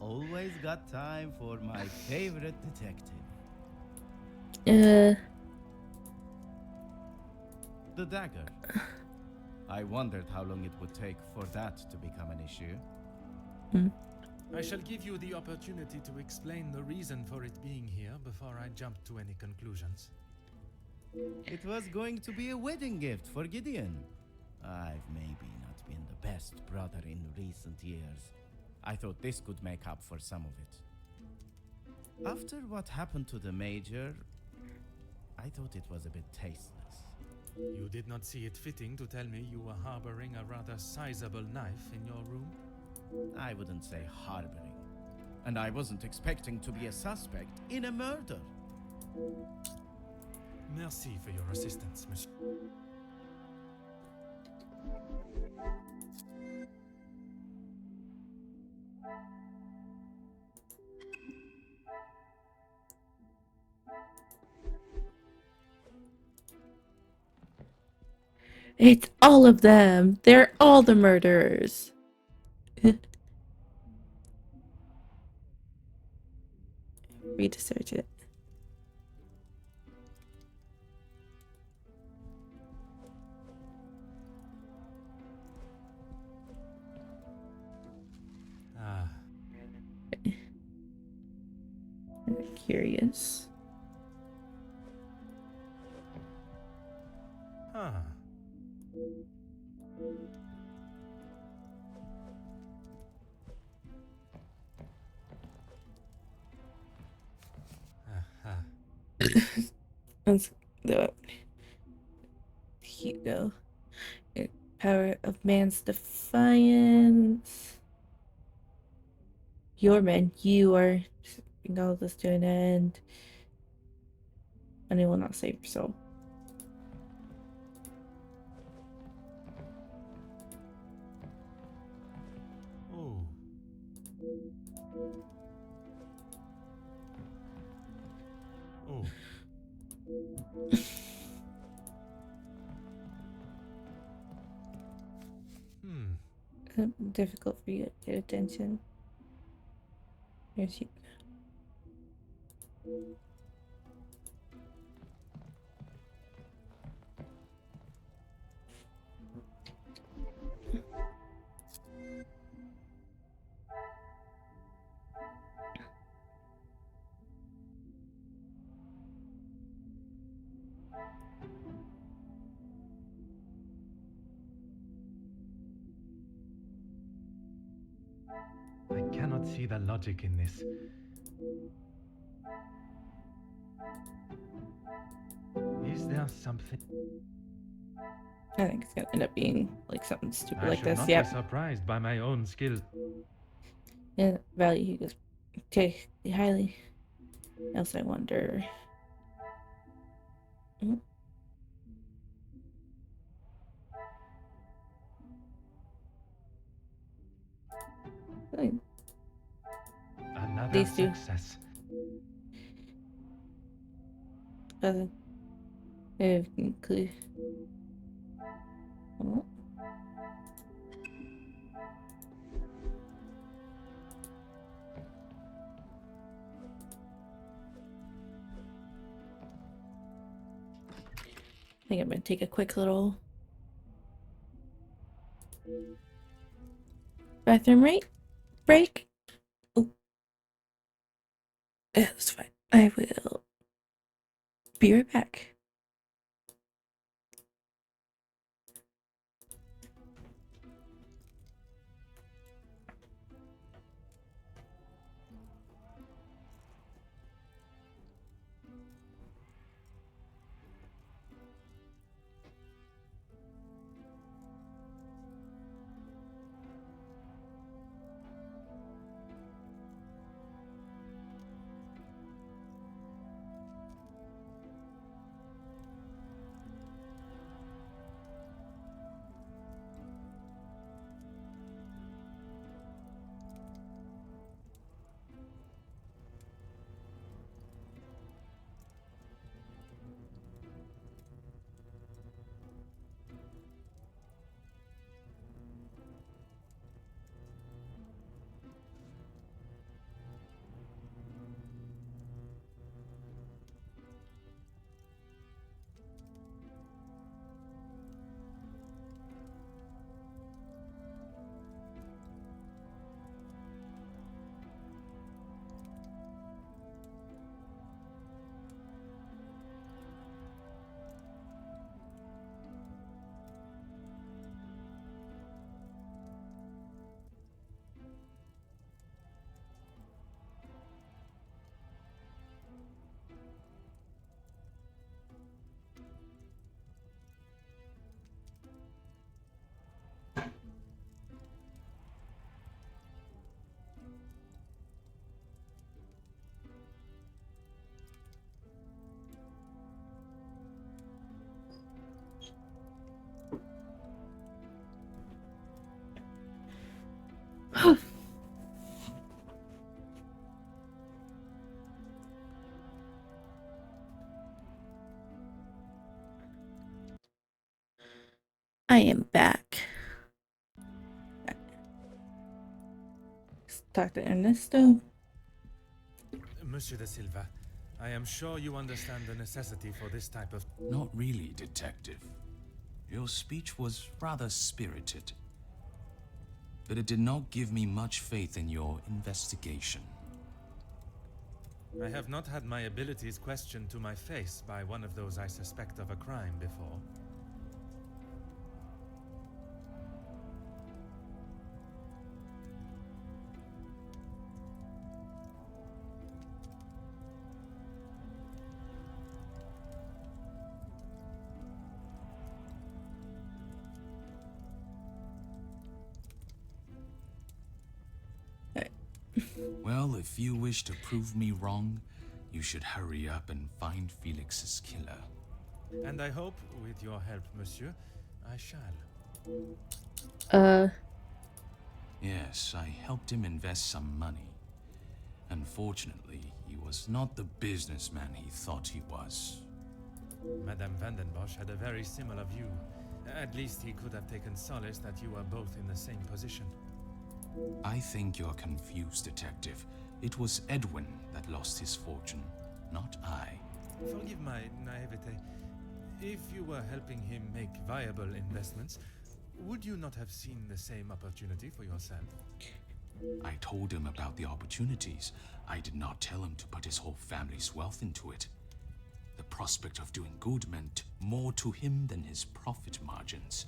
[SPEAKER 8] Always got time for my favorite detective. The dagger. I wondered how long it would take for that to become an issue.
[SPEAKER 3] I shall give you the opportunity to explain the reason for it being here before I jump to any conclusions.
[SPEAKER 8] It was going to be a wedding gift for Gideon. I've maybe not been the best brother in recent years. I thought this could make up for some of it. After what happened to the Major, I thought it was a bit tasteless.
[SPEAKER 3] You did not see it fitting to tell me you were harboring a rather sizable knife in your room?
[SPEAKER 8] I wouldn't say harboring. And I wasn't expecting to be a suspect in a murder.
[SPEAKER 3] Merci for your assistance, monsieur.
[SPEAKER 1] It's all of them. They're all the murderers. Read to search it.
[SPEAKER 3] Ah.
[SPEAKER 1] I'm curious.
[SPEAKER 3] Huh.
[SPEAKER 1] Let's do it. Here you go. Power of man's defiance. Your man, you are bring all this to an end, and it will not save your soul.
[SPEAKER 3] Oh. Oh.
[SPEAKER 1] Difficult for you to pay attention. Here's you.
[SPEAKER 3] I cannot see the logic in this. Is there something?
[SPEAKER 1] I think it's gonna end up being like something stupid
[SPEAKER 3] I
[SPEAKER 1] like
[SPEAKER 3] should
[SPEAKER 1] this.
[SPEAKER 3] not
[SPEAKER 1] Yep.
[SPEAKER 3] be surprised by my own skill.
[SPEAKER 1] Yeah, value he goes okay, highly. Else I wonder. Mm. Like,
[SPEAKER 3] Another
[SPEAKER 1] these two.
[SPEAKER 3] success.
[SPEAKER 1] Include. Oh. I think I'm gonna take a quick little bathroom break. Oh, that's fine. I will be right back. I am back. Let's talk to Ernesto.
[SPEAKER 3] Monsieur de Silva, I am sure you understand the necessity for this type of...
[SPEAKER 13] Not really, Detective. Your speech was rather spirited. But it did not give me much faith in your investigation.
[SPEAKER 3] I have not had my abilities questioned to my face by one of those I suspect of a crime before.
[SPEAKER 13] Well, if you wish to prove me wrong, you should hurry up and find Felix's killer.
[SPEAKER 3] And I hope, with your help, monsieur, I shall.
[SPEAKER 13] Yes, I helped him invest some money. Unfortunately, he was not the businessman he thought he was.
[SPEAKER 3] Madame Vandenbosch had a very similar view. At least he could have taken solace that you were both in the same position.
[SPEAKER 13] I think you're confused, Detective. It was Edwin that lost his fortune, not I.
[SPEAKER 3] Forgive my naivete. If you were helping him make viable investments, would you not have seen the same opportunity for yourself?
[SPEAKER 13] I told him about the opportunities. I did not tell him to put his whole family's wealth into it. The prospect of doing good meant more to him than his profit margins.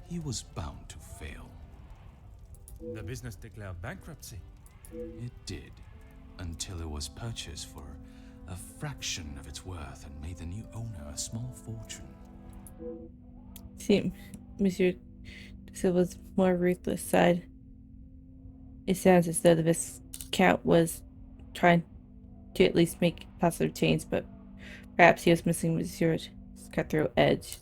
[SPEAKER 13] He was bound to fail.
[SPEAKER 3] The business declared bankruptcy.
[SPEAKER 13] It did, until it was purchased for a fraction of its worth and made the new owner a small fortune.
[SPEAKER 1] See, Monsieur de Silva's more ruthless side. It sounds as though the Viscount was trying to at least make positive change, but perhaps he was missing Monsieur's cutthroat edge.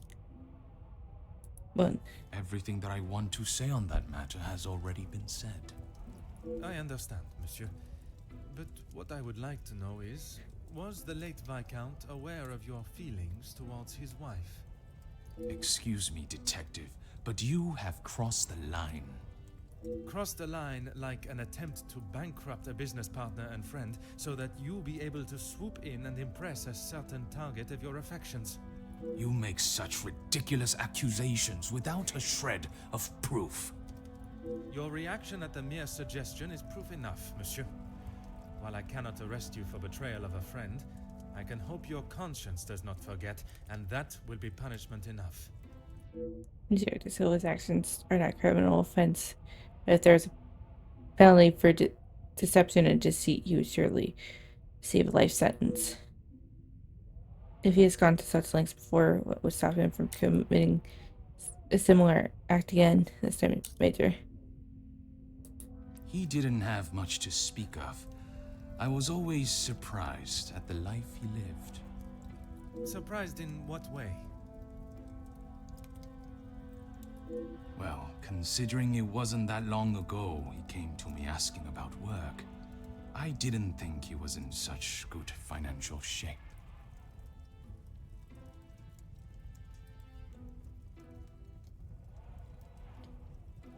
[SPEAKER 1] Well,
[SPEAKER 13] Everything that I want to say on that matter has already been said.
[SPEAKER 3] I understand, monsieur. But what I would like to know is, was the late Viscount aware of your feelings towards his wife?
[SPEAKER 13] Excuse me, Detective, but you have crossed the line.
[SPEAKER 3] Crossed the line like an attempt to bankrupt a business partner and friend so that you be able to swoop in and impress a certain target of your affections.
[SPEAKER 13] You make such ridiculous accusations without a shred of proof.
[SPEAKER 3] Your reaction at the mere suggestion is proof enough, monsieur. While I cannot arrest you for betrayal of a friend, I can hope your conscience does not forget, and that will be punishment enough.
[SPEAKER 1] Monsieur de Silva's actions are not criminal offense, but if there's a penalty for deception and deceit, he would surely receive a life sentence. If he has gone to such lengths before, what would stop him from committing a similar act again, this time major?
[SPEAKER 13] He didn't have much to speak of. I was always surprised at the life he lived.
[SPEAKER 3] Surprised in what way?
[SPEAKER 13] Well, considering it wasn't that long ago he came to me asking about work, I didn't think he was in such good financial shape.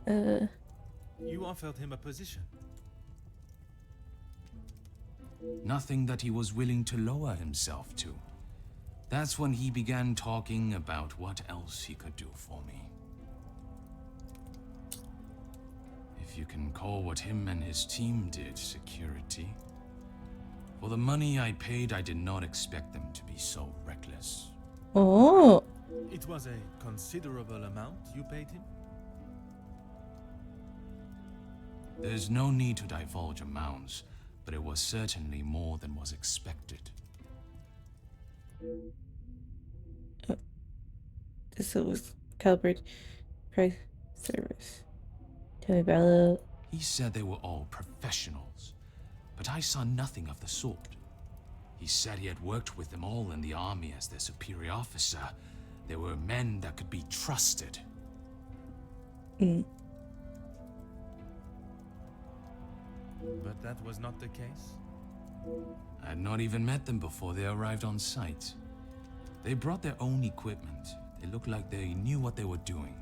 [SPEAKER 3] You offered him a position.
[SPEAKER 13] Nothing that he was willing to lower himself to. That's when he began talking about what else he could do for me. If you can call what him and his team did security. For the money I paid, I did not expect them to be so reckless.
[SPEAKER 1] Oh.
[SPEAKER 3] It was a considerable amount you paid him?
[SPEAKER 13] There's no need to divulge amounts, but it was certainly more than was expected.
[SPEAKER 1] This was calibrated price service. Tell me about it.
[SPEAKER 13] He said they were all professionals, but I saw nothing of the sort. He said he had worked with them all in the army as their superior officer. They were men that could be trusted.
[SPEAKER 3] But that was not the case?
[SPEAKER 13] I had not even met them before they arrived on site. They brought their own equipment. They looked like they knew what they were doing.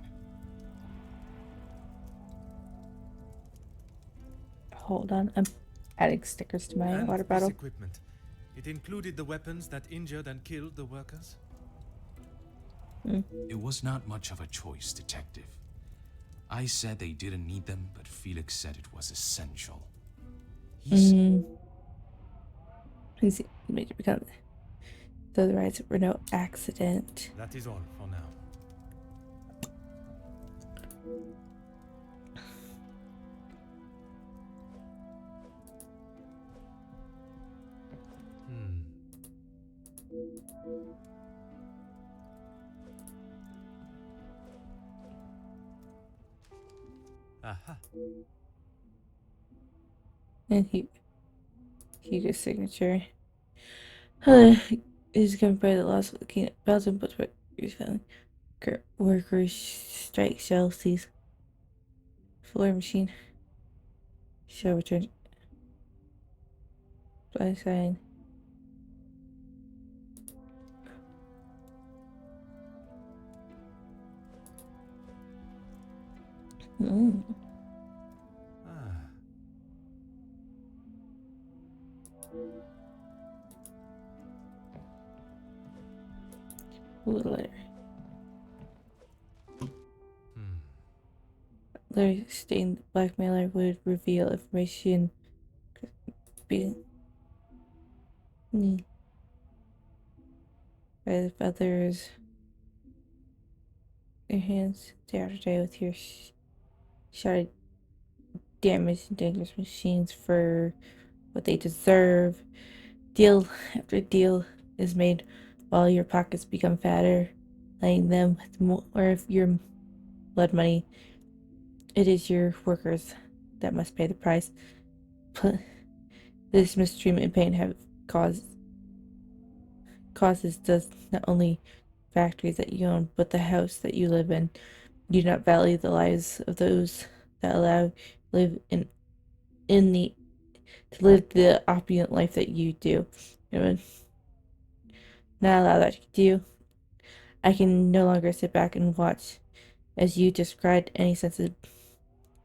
[SPEAKER 1] Hold on, I'm adding stickers to my
[SPEAKER 3] And
[SPEAKER 1] water
[SPEAKER 3] this
[SPEAKER 1] bottle.
[SPEAKER 3] equipment, it included the weapons that injured and killed the workers?
[SPEAKER 13] It was not much of a choice, Detective. I said they didn't need them, but Felix said it was essential.
[SPEAKER 1] Please make it become. Though the rides were no accident.
[SPEAKER 3] That is all for now. Aha.
[SPEAKER 1] And Hugo's signature. Is governed by the laws of the King of Belgium, but workers strike shall cease. Floor machine shall return by sign.
[SPEAKER 3] Ah.
[SPEAKER 1] Letter.
[SPEAKER 3] Hmm.
[SPEAKER 1] Letter stating the blackmailer would reveal information being by the feathers. Your hands day after day with your shouted damage and dangerous machines for what they deserve. Deal after deal is made while your pockets become fatter, laying them with more of your blood money. It is your workers that must pay the price. This mistreatment and pain have causes does not only factories that you own, but the house that you live in. You do not value the lives of those that live in the to live the opulent life that you do. You know, not allow that to do. I can no longer sit back and watch as you discard any sense of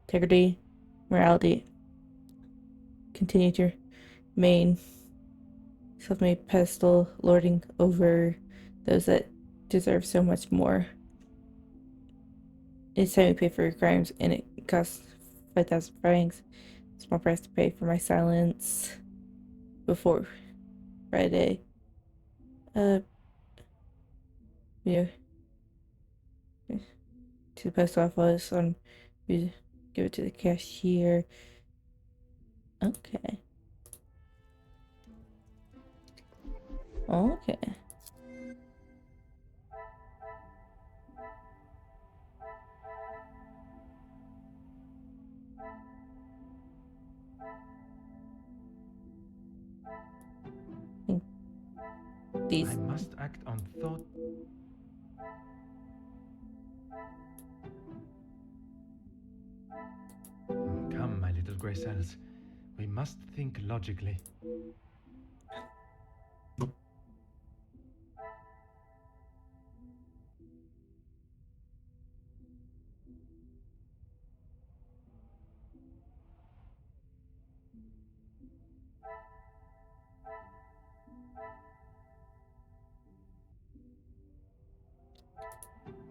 [SPEAKER 1] integrity, morality, continue to remain self-made pedestal, lording over those that deserve so much more. It's time to pay for your crimes, and it costs 5,000 francs. Small price to pay for my silence before Friday. Yeah. To the post office on give it to the cashier. Okay. Okay.
[SPEAKER 3] I must act on thought. Come, my little grey cells. We must think logically.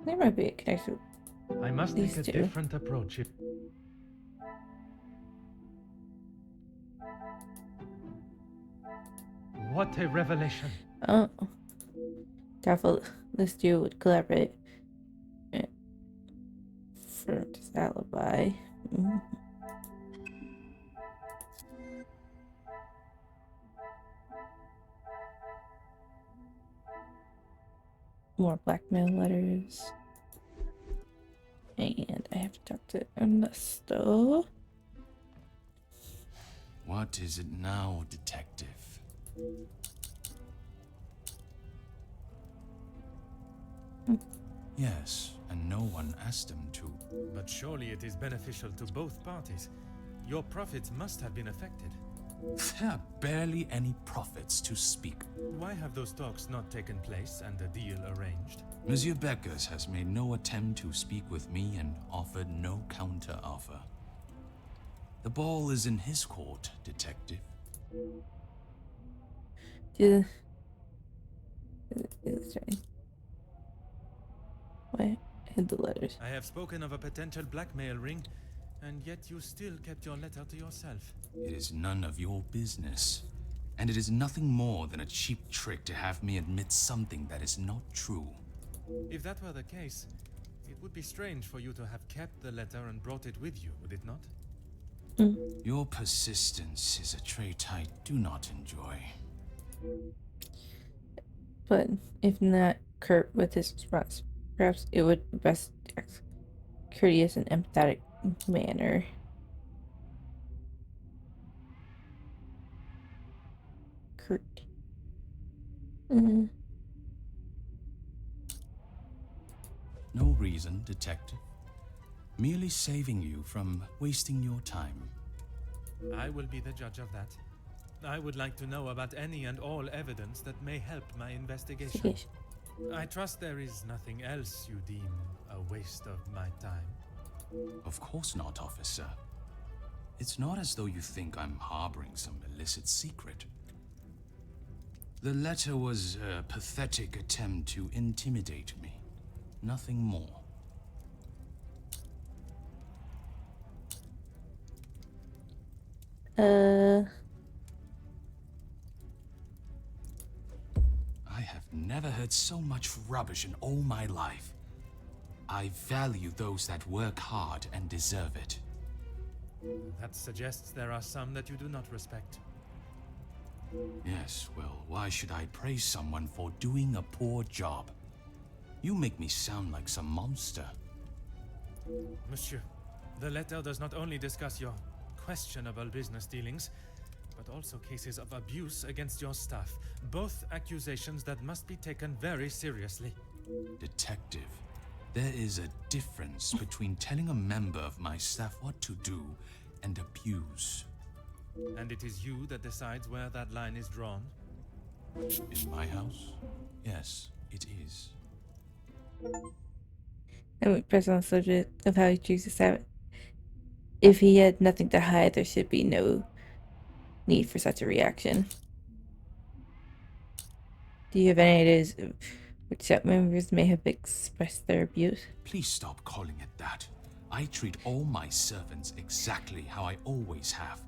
[SPEAKER 1] There might be a connection.
[SPEAKER 3] I must take a different approach. What a revelation!
[SPEAKER 1] Oh. Doubtful this dude would collaborate for his alibi. More blackmail letters. And I have to talk to Ernesto.
[SPEAKER 13] What is it now, detective? Yes, and no one asked him to.
[SPEAKER 3] But surely it is beneficial to both parties. Your profits must have been affected.
[SPEAKER 13] There are barely any profits to speak.
[SPEAKER 3] Why have those talks not taken place and a deal arranged?
[SPEAKER 13] Monsieur Beckers has made no attempt to speak with me and offered no counter-offer. The ball is in his court, detective.
[SPEAKER 1] Yeah. Wait, I had the letters.
[SPEAKER 3] I have spoken of a potential blackmail ring, and yet you still kept your letter to yourself.
[SPEAKER 13] It is none of your business. And it is nothing more than a cheap trick to have me admit something that is not true.
[SPEAKER 3] If that were the case, it would be strange for you to have kept the letter and brought it with you, would it not?
[SPEAKER 13] Your persistence is a trait I do not enjoy.
[SPEAKER 1] But if not curt with his response, perhaps it would be best courteous and empathetic manner. Kurt. Mm.
[SPEAKER 13] No reason, detective. Merely saving you from wasting your time.
[SPEAKER 3] I will be the judge of that. I would like to know about any and all evidence that may help my investigation. I trust there is nothing else you deem a waste of my time.
[SPEAKER 13] Of course not, officer. It's not as though you think I'm harboring some illicit secret. The letter was a pathetic attempt to intimidate me. Nothing more. I have never heard so much rubbish in all my life. I value those that work hard and deserve it.
[SPEAKER 3] That suggests there are some that you do not respect.
[SPEAKER 13] Yes, well, why should I praise someone for doing a poor job? You make me sound like some monster.
[SPEAKER 3] Monsieur, the letter does not only discuss your questionable business dealings, but also cases of abuse against your staff. Both accusations that must be taken very seriously.
[SPEAKER 13] Detective, there is a difference between telling a member of my staff what to do and abuse.
[SPEAKER 3] And it is you that decides where that line is drawn?
[SPEAKER 13] In my house? Yes, it is.
[SPEAKER 1] I would press on the subject of how he chooses out. If he had nothing to hide, there should be no need for such a reaction. Do you have any ideas of which set members may have expressed their abuse?
[SPEAKER 13] Please stop calling it that. I treat all my servants exactly how I always have,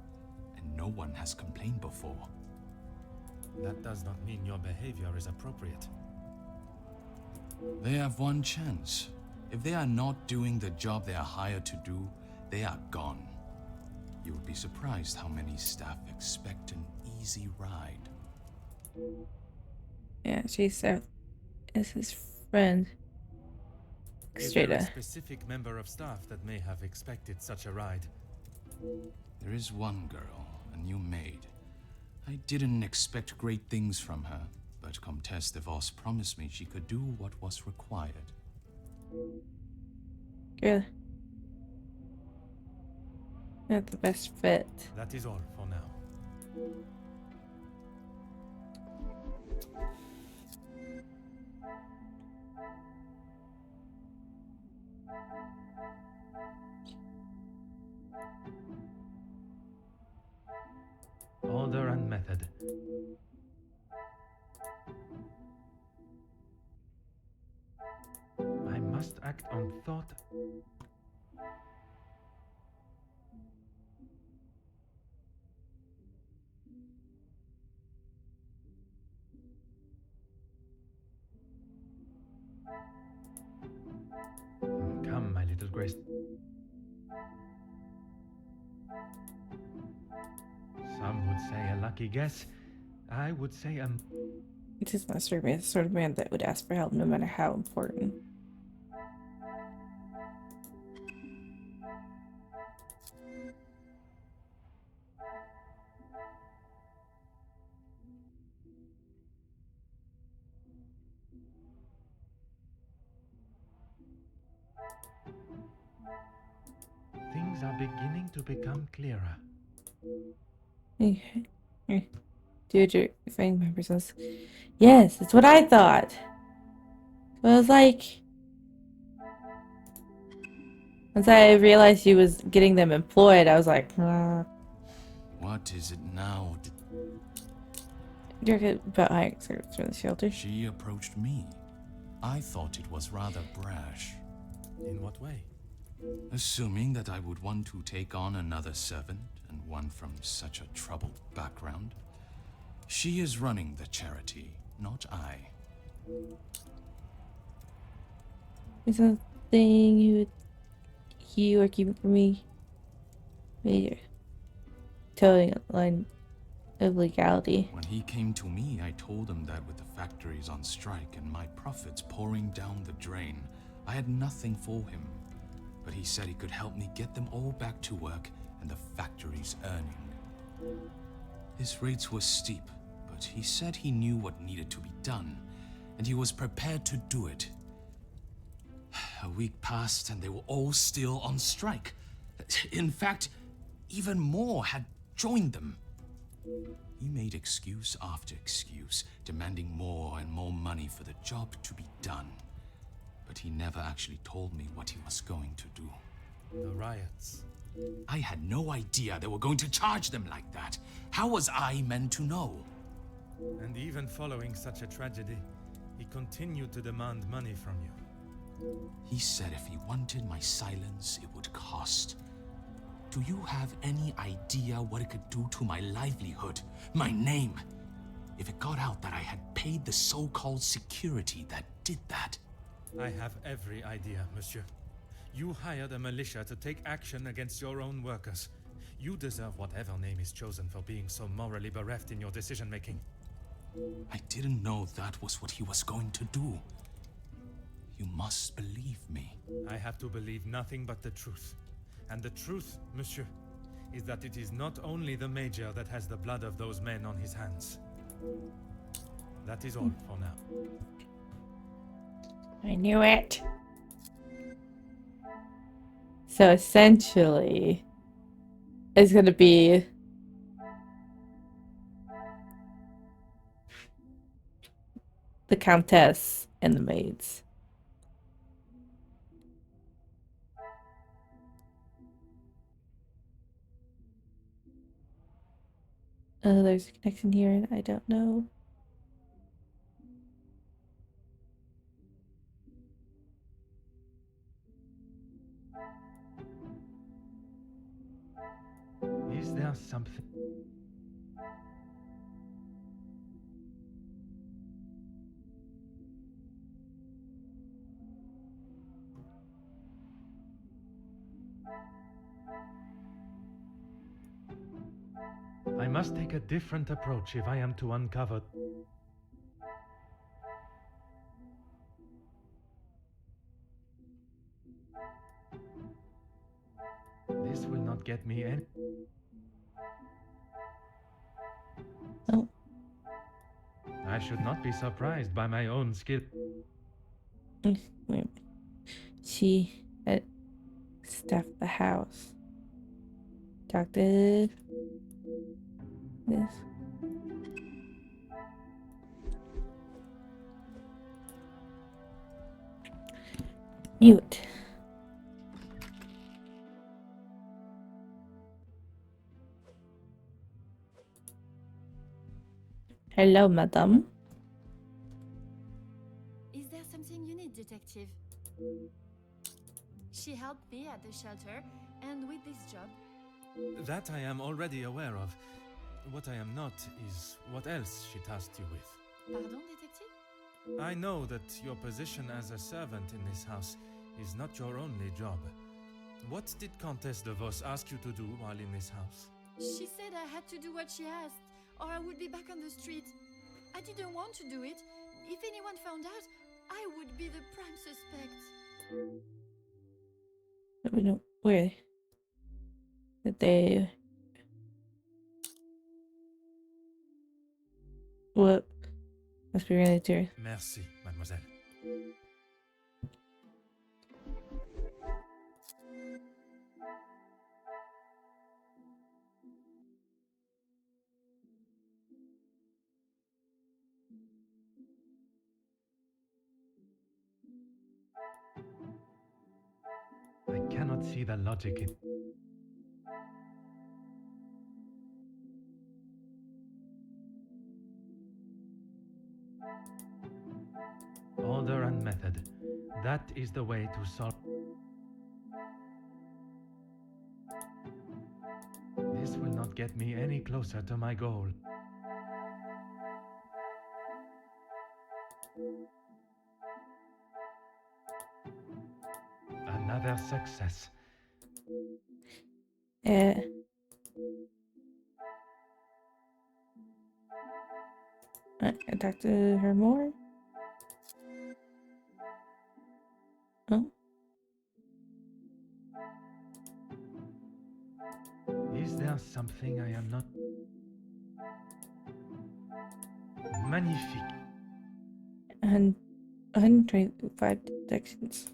[SPEAKER 13] and no one has complained before.
[SPEAKER 3] That does not mean your behavior is appropriate.
[SPEAKER 13] They have one chance. If they are not doing the job they are hired to do, they are gone. You would be surprised how many staff expect an easy ride.
[SPEAKER 1] Yeah, she's out as his friend.
[SPEAKER 3] Is there a specific member of staff that may have expected such a ride?
[SPEAKER 13] There is one girl, a new maid. I didn't expect great things from her, but Comtesse de Vos promised me she could do what was required.
[SPEAKER 1] Good. Not the best fit.
[SPEAKER 3] That is all for now. Order and method. I must act on thought. Come, my little Grace. Some would say a lucky guess. I would say
[SPEAKER 1] It just must strike me as the sort of man that would ask for help no matter how important.
[SPEAKER 3] Things are beginning to become clearer.
[SPEAKER 1] Okay. Dude, find my person's. Yes, that's what I thought. So I was like, once I realized she was getting them employed, I was like,
[SPEAKER 13] What is it now?
[SPEAKER 1] You're about hiring service for the shelter.
[SPEAKER 13] She approached me. I thought it was rather brash.
[SPEAKER 3] In what way?
[SPEAKER 13] Assuming that I would want to take on another servant, and one from such a troubled background. She is running the charity, not I.
[SPEAKER 1] Is something you are keeping from me? Major. Towing a line of legality.
[SPEAKER 13] When he came to me, I told him that with the factories on strike and my profits pouring down the drain, I had nothing for him. But he said he could help me get them all back to work and the factories earning. His rates were steep, but But he said he knew what needed to be done, and he was prepared to do it. A week passed and they were all still on strike. In fact, even more had joined them. He made excuse after excuse, demanding more and more money for the job to be done. But he never actually told me what he was going to do.
[SPEAKER 3] The riots.
[SPEAKER 13] I had no idea they were going to charge them like that. How was I meant to know?
[SPEAKER 3] And even following such a tragedy, he continued to demand money from you.
[SPEAKER 13] He said if he wanted my silence, it would cost. Do you have any idea what it could do to my livelihood, my name? If it got out that I had paid the so-called security that did that.
[SPEAKER 3] I have every idea, monsieur. You hired a militia to take action against your own workers. You deserve whatever name is chosen for being so morally bereft in your decision-making.
[SPEAKER 13] I didn't know that was what he was going to do. You must believe me.
[SPEAKER 3] I have to believe nothing but the truth. And the truth, monsieur, is that it is not only the Major that has the blood of those men on his hands. That is all for now.
[SPEAKER 1] I knew it. So essentially, it's gonna be the Countess and the maids. Oh, there's a connection here, and I don't know.
[SPEAKER 3] Is there something? I must take a different approach if I am to uncover. This will not get me any.
[SPEAKER 1] Oh.
[SPEAKER 3] I should not be surprised by my own skill.
[SPEAKER 1] Wait. She stuffed the house. Doctor. This. Mute. Hello, madam.
[SPEAKER 6] Is there something you need, detective? She helped me at the shelter, and with this job.
[SPEAKER 3] That I am already aware of. What I am not is what else she tasked you with.
[SPEAKER 6] Pardon, detective?
[SPEAKER 3] I know that your position as a servant in this house is not your only job. What did Countess de Vos ask you to do while in this house?
[SPEAKER 6] She said I had to do what she asked, or I would be back on the street. I didn't want to do it. If anyone found out, I would be the prime suspect.
[SPEAKER 1] Where did they? What? Must be really serious.
[SPEAKER 3] Merci, mademoiselle. I cannot see the logic in. Order and method. That is the way to solve. This will not get me any closer to my goal. Another success.
[SPEAKER 1] I talked to her more. Oh.
[SPEAKER 3] Is there something I am not? Magnifique.
[SPEAKER 1] And 125 detections.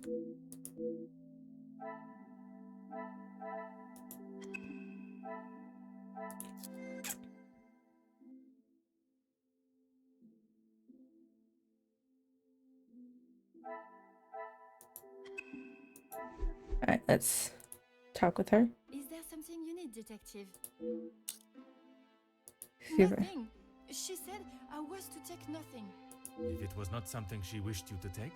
[SPEAKER 1] Alright, let's talk with her.
[SPEAKER 6] Is there something you need, detective?
[SPEAKER 1] See if
[SPEAKER 6] Nothing. She said I was to take nothing.
[SPEAKER 3] If it was not something she wished you to take,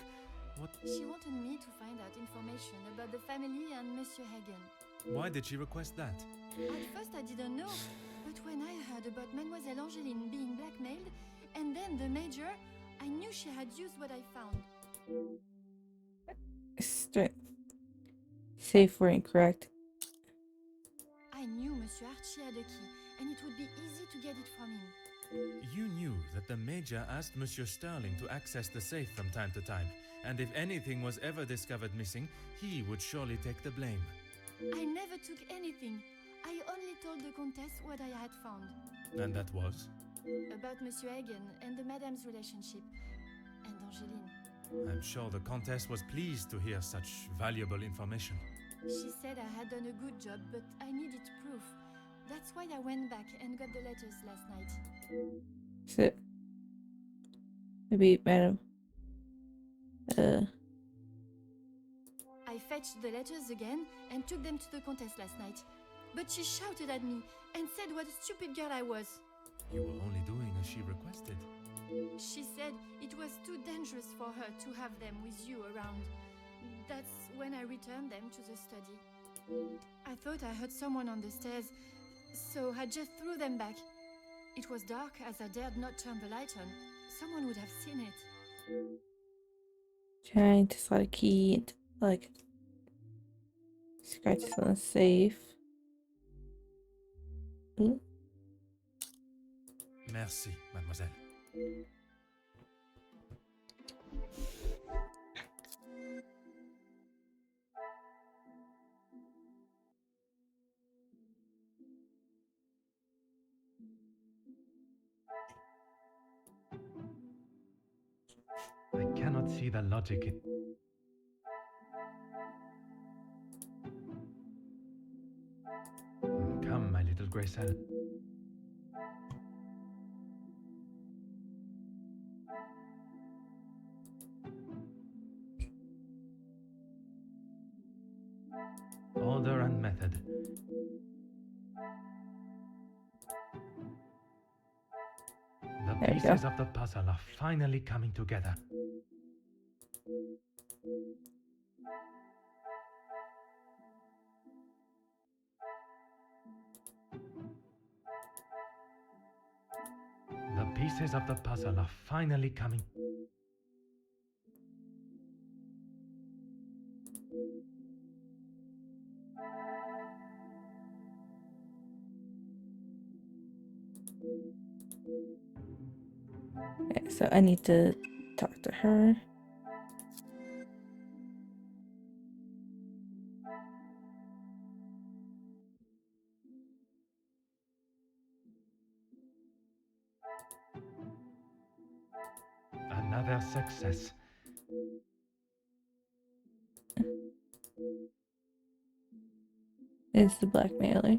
[SPEAKER 3] what?
[SPEAKER 6] She wanted me to find out information about the family and Monsieur Hagen.
[SPEAKER 3] Why did she request that?
[SPEAKER 6] At first I didn't know, but when I heard about Mademoiselle Angeline being blackmailed, and then the Major, I knew she had used what I found.
[SPEAKER 1] Strength. Safe were incorrect.
[SPEAKER 6] I knew Monsieur Archie had a key, and it would be easy to get it from him.
[SPEAKER 3] You knew that the Major asked Monsieur Sterling to access the safe from time to time, and if anything was ever discovered missing, he would surely take the blame.
[SPEAKER 6] I never took anything. I only told the Countess what I had found.
[SPEAKER 3] And that was?
[SPEAKER 6] About Monsieur Hagen and the Madame's relationship. And Angeline.
[SPEAKER 3] I'm sure the Countess was pleased to hear such valuable information.
[SPEAKER 6] She said I had done a good job, but I needed proof. That's why I went back and got the letters last night.
[SPEAKER 1] So, maybe, madam.
[SPEAKER 6] I fetched the letters again and took them to the Countess last night. But she shouted at me and said what a stupid girl I was.
[SPEAKER 3] You were only doing as she requested.
[SPEAKER 6] She said it was too dangerous for her to have them with you around. That's when I returned them to the study. I thought I heard someone on the stairs, so I just threw them back. It was dark as I dared not turn the light on. Someone would have seen it.
[SPEAKER 1] Trying to slide a key into, like, scratches on the safe. Ooh.
[SPEAKER 3] Merci, mademoiselle. I cannot see the logic in... Come, my little Graycell. Order and method. The
[SPEAKER 1] There you
[SPEAKER 3] pieces
[SPEAKER 1] go.
[SPEAKER 3] of the puzzle are finally coming together. The pieces of the puzzle are finally coming.
[SPEAKER 1] Okay, so I need to talk to her.
[SPEAKER 3] Another success.
[SPEAKER 1] Is the blackmailer.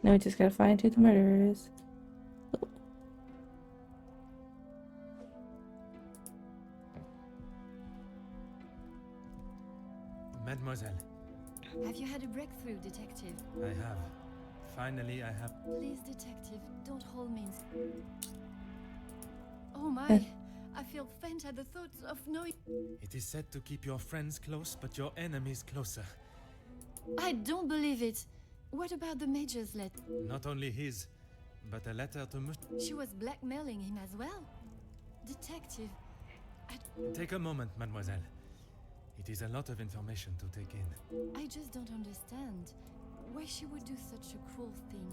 [SPEAKER 1] Now we just gotta find who the murderer is.
[SPEAKER 3] Mademoiselle,
[SPEAKER 6] Have you had a breakthrough, detective?
[SPEAKER 3] I have. Finally, I have...
[SPEAKER 6] Please, detective, don't hold me. Oh my, I feel faint at the thought of knowing.
[SPEAKER 3] It is said to keep your friends close, but your enemies closer.
[SPEAKER 6] I don't believe it. What about the Major's letter?
[SPEAKER 3] Not only his, but a letter to
[SPEAKER 6] She was blackmailing him as well. Detective,
[SPEAKER 3] Take a moment, mademoiselle. It is a lot of information to take in.
[SPEAKER 6] I just don't understand why she would do such a cruel thing.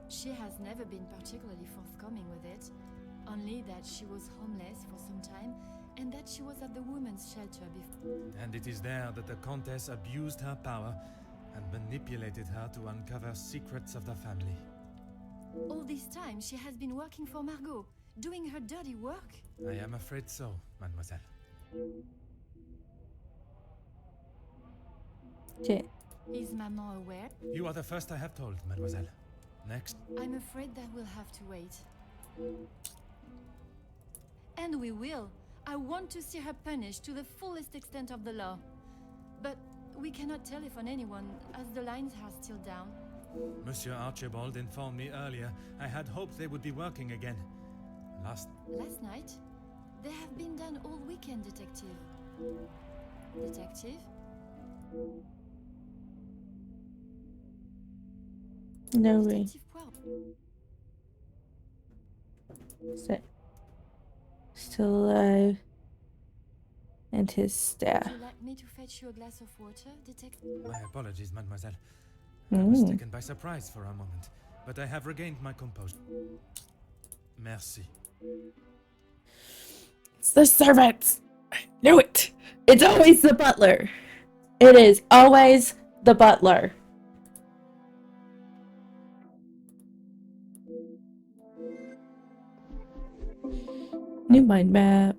[SPEAKER 6] She has never been particularly forthcoming with it, only that she was homeless for some time and that she was at the women's shelter before.
[SPEAKER 3] And it is there that the Countess abused her power and manipulated her to uncover secrets of the family.
[SPEAKER 6] All this time, she has been working for Margot, doing her dirty work?
[SPEAKER 3] I am afraid so, mademoiselle.
[SPEAKER 1] Okay.
[SPEAKER 6] Is Maman aware?
[SPEAKER 3] You are the first I have told, mademoiselle. Next.
[SPEAKER 6] I'm afraid that we'll have to wait. And we will. I want to see her punished to the fullest extent of the law. But we cannot telephone anyone, as the lines are still down.
[SPEAKER 3] Monsieur Archibald informed me earlier. I had hoped they would be working again. Last
[SPEAKER 6] night? They have been done all weekend, Detective. Detective?
[SPEAKER 1] No way.
[SPEAKER 6] Detective Poirot.
[SPEAKER 1] Still alive. And his staff.
[SPEAKER 6] Would you like me to fetch you a glass of water, Detective?
[SPEAKER 3] My apologies, mademoiselle. I was taken by surprise for a moment, but I have regained my composure. Merci.
[SPEAKER 1] It's the servants! I knew it! It's always the butler! It is always the butler. New mind map.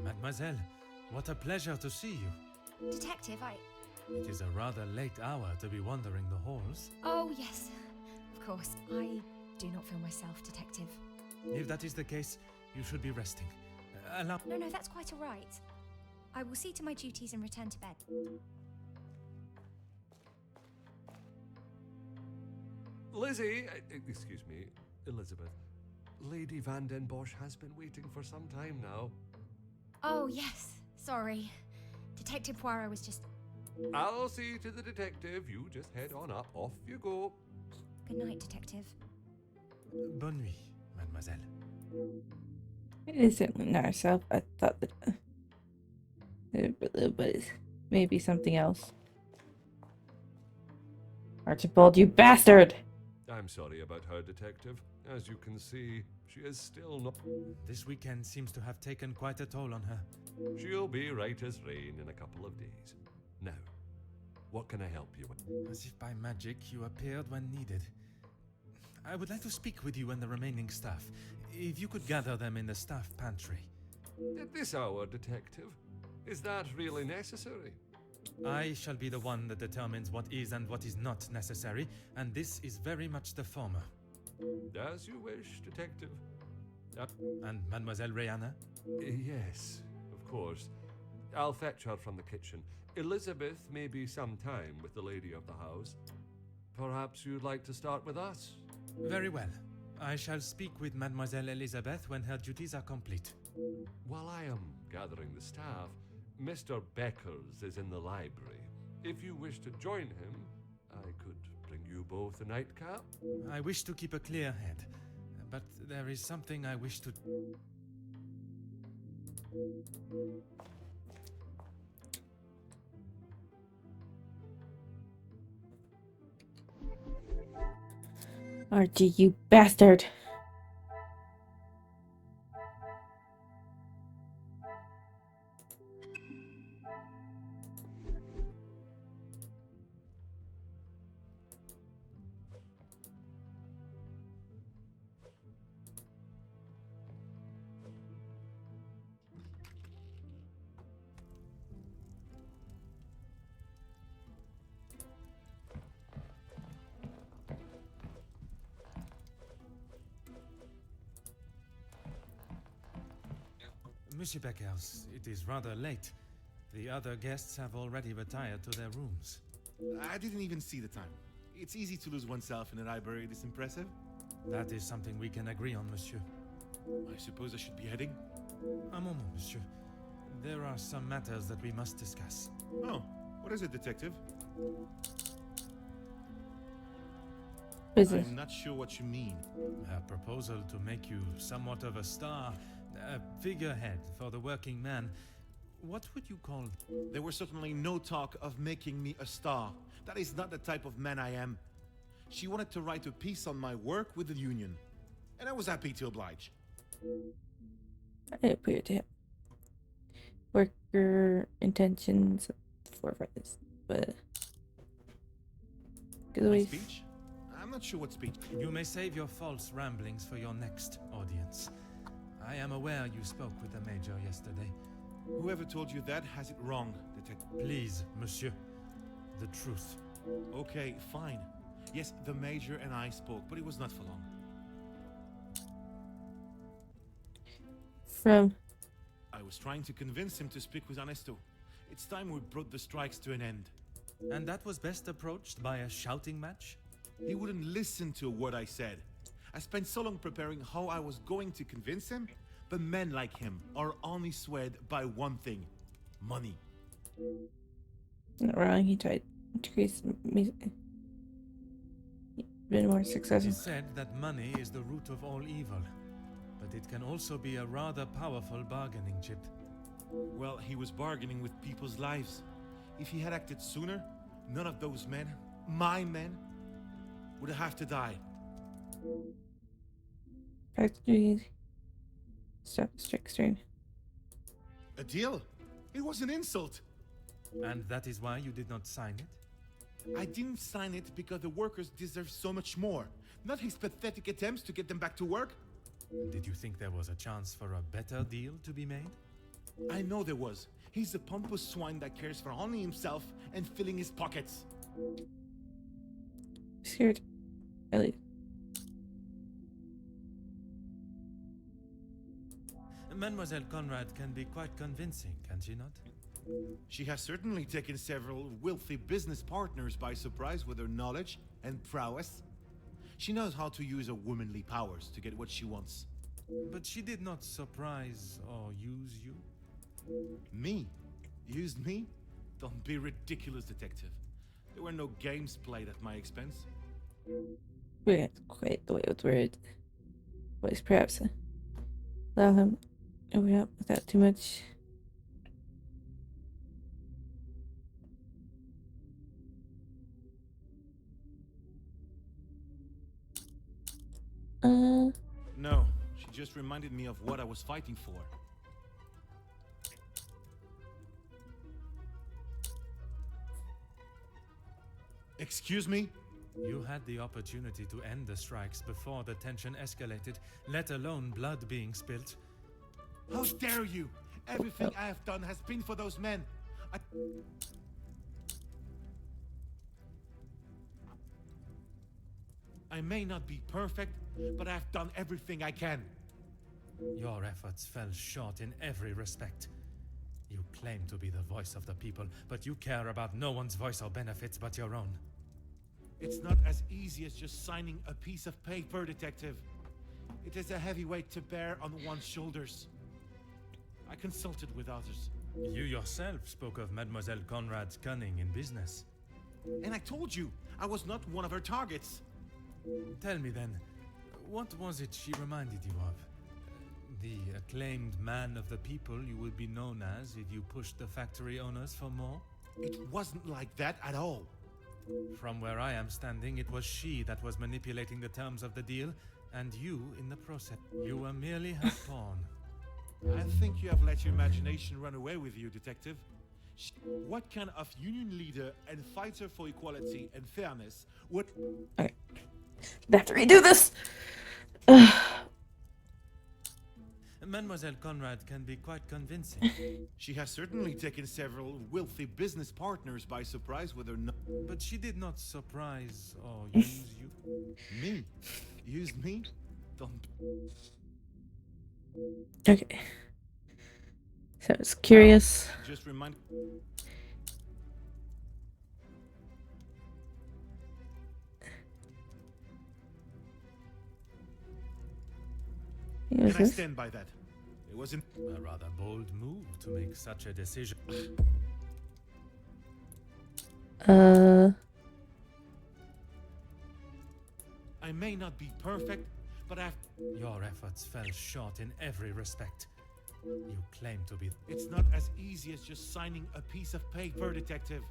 [SPEAKER 3] Mademoiselle, what a pleasure to see you.
[SPEAKER 2] Detective,
[SPEAKER 3] It is a rather late hour to be wandering the halls.
[SPEAKER 2] Oh, yes. Of course. I do not feel myself, Detective.
[SPEAKER 3] If that is the case, you should be resting. Allow...
[SPEAKER 2] No, that's quite all right. I will see to my duties and return to bed.
[SPEAKER 7] Lizzie, excuse me, Elizabeth. Lady Van den Bosch has been waiting for some time now.
[SPEAKER 2] Oh, yes. Sorry. Detective Poirot was just...
[SPEAKER 7] I'll see to the detective. You just head on up. Off you go.
[SPEAKER 2] Good night, Detective.
[SPEAKER 3] Bonne nuit, mademoiselle.
[SPEAKER 1] It is certainly not herself. I thought that but it's maybe something else. Archibald, you bastard!
[SPEAKER 7] I'm sorry about her, Detective. As you can see, she is still not...
[SPEAKER 3] This weekend seems to have taken quite a toll on her.
[SPEAKER 7] She'll be right as rain in a couple of days. Now, what can I help you with?
[SPEAKER 3] As if by magic you appeared when needed. I would like to speak with you and the remaining staff. If you could gather them in the staff pantry.
[SPEAKER 7] At this hour, Detective? Is that really necessary?
[SPEAKER 3] I shall be the one that determines what is and what is not necessary, and this is very much the former.
[SPEAKER 7] As you wish, Detective.
[SPEAKER 3] And Mademoiselle Rihanna?
[SPEAKER 7] Yes, of course. I'll fetch her from the kitchen. Elizabeth may be some time with the lady of the house. Perhaps you'd like to start with us?
[SPEAKER 3] Very well. I shall speak with Mademoiselle Elizabeth when her duties are complete.
[SPEAKER 7] While I am gathering the staff, Mr. Beckers is in the library. If you wish to join him, I could bring you both a nightcap.
[SPEAKER 3] I wish to keep a clear head, but there is something I wish to...
[SPEAKER 1] Archie, you bastard!
[SPEAKER 3] Monsieur Beckers, it is rather late. The other guests have already retired to their rooms.
[SPEAKER 12] I didn't even see the time. It's easy to lose oneself in a library this impressive.
[SPEAKER 3] That is something we can agree on, monsieur.
[SPEAKER 12] I suppose I should be heading?
[SPEAKER 3] A moment, monsieur. There are some matters that we must discuss.
[SPEAKER 12] Oh, what is it, detective?
[SPEAKER 1] Busy.
[SPEAKER 12] I'm not sure what you mean.
[SPEAKER 3] A proposal to make you somewhat of a star, a figurehead for the working man. What would you call...
[SPEAKER 12] There was certainly no talk of making me a star. That is not the type of man I am. She wanted to write a piece on my work with the union, and I was happy to oblige.
[SPEAKER 1] I appear to him. Worker intentions for friends, but good
[SPEAKER 12] My
[SPEAKER 1] ways.
[SPEAKER 12] speech? I'm not sure what speech.
[SPEAKER 3] You may save your false ramblings for your next audience. I am aware you spoke with the Major yesterday.
[SPEAKER 12] Whoever told you that has it wrong, detective.
[SPEAKER 3] Please, monsieur. The truth.
[SPEAKER 12] Okay, fine. Yes, the Major and I spoke, but it was not for long.
[SPEAKER 1] From
[SPEAKER 12] I was trying to convince him to speak with Ernesto. It's time we brought the strikes to an end.
[SPEAKER 3] And that was best approached by a shouting match?
[SPEAKER 12] He wouldn't listen to what I said. I spent so long preparing how I was going to convince him, but men like him are only swayed by one thing: money.
[SPEAKER 1] not wrong, he tried to increase music. Been more
[SPEAKER 3] It
[SPEAKER 1] successful.
[SPEAKER 3] is said that money is the root of all evil, but it can also be a rather powerful bargaining chip.
[SPEAKER 12] Well, he was bargaining with people's lives. If he had acted sooner, none of those men, my men, would have to die.
[SPEAKER 1] Factory. Stop the strike string.
[SPEAKER 12] A deal? It was an insult.
[SPEAKER 3] And that is why you did not sign it?
[SPEAKER 12] I didn't sign it because the workers deserve so much more, not his pathetic attempts to get them back to work.
[SPEAKER 3] Did you think there was a chance for a better deal to be made?
[SPEAKER 12] I know there was. He's a pompous swine that cares for only himself and filling his pockets.
[SPEAKER 1] Scared. Elliot.
[SPEAKER 3] Mademoiselle Conrad can be quite convincing, can she not?
[SPEAKER 12] She has certainly taken several wealthy business partners by surprise with her knowledge and prowess. She knows how to use her womanly powers to get what she wants.
[SPEAKER 3] But she did not surprise or use you?
[SPEAKER 12] Me? Used me? Don't be ridiculous, detective. There were no games played at my expense.
[SPEAKER 1] We have quite the way with word. Voice perhaps. Allow him open up without too much.
[SPEAKER 12] No, she just reminded me of what I was fighting for. Excuse me?
[SPEAKER 3] You had the opportunity to end the strikes before the tension escalated, let alone blood being spilt.
[SPEAKER 12] How dare you? Everything I have done has been for those men. I may not be perfect, but I've done everything I can.
[SPEAKER 3] Your efforts fell short in every respect. You claim to be the voice of the people, but you care about no one's voice or benefits but your own.
[SPEAKER 12] It's not as easy as just signing a piece of paper, detective. It is a heavy weight to bear on one's shoulders. I consulted with others.
[SPEAKER 3] You yourself spoke of Mademoiselle Conrad's cunning in business.
[SPEAKER 12] And I told you, I was not one of her targets.
[SPEAKER 3] Tell me then, what was it she reminded you of? The acclaimed man of the people you would be known as if you pushed the factory owners for more?
[SPEAKER 12] It wasn't like that at all.
[SPEAKER 3] From where I am standing, it was she that was manipulating the terms of the deal, and you in the process. You were merely her pawn.
[SPEAKER 12] I think you have let your imagination run away with you, detective. What kind of union leader and fighter for equality and fairness would...
[SPEAKER 1] Okay. I have to redo this!
[SPEAKER 3] Mademoiselle Conrad can be quite convincing.
[SPEAKER 12] She has certainly taken several wealthy business partners by surprise with her...
[SPEAKER 3] But she did not surprise or use you.
[SPEAKER 12] Me? Use me? Don't...
[SPEAKER 1] Okay. So I was curious.
[SPEAKER 12] Just remind.
[SPEAKER 1] Who
[SPEAKER 12] And
[SPEAKER 1] is
[SPEAKER 12] I
[SPEAKER 1] this?
[SPEAKER 12] stand by that. It wasn't.
[SPEAKER 3] A rather bold move to make such a decision.
[SPEAKER 12] I may not be perfect, but
[SPEAKER 3] Your efforts fell short in every respect. You claim to be.
[SPEAKER 12] it's not as easy as just signing a piece of paper, detective.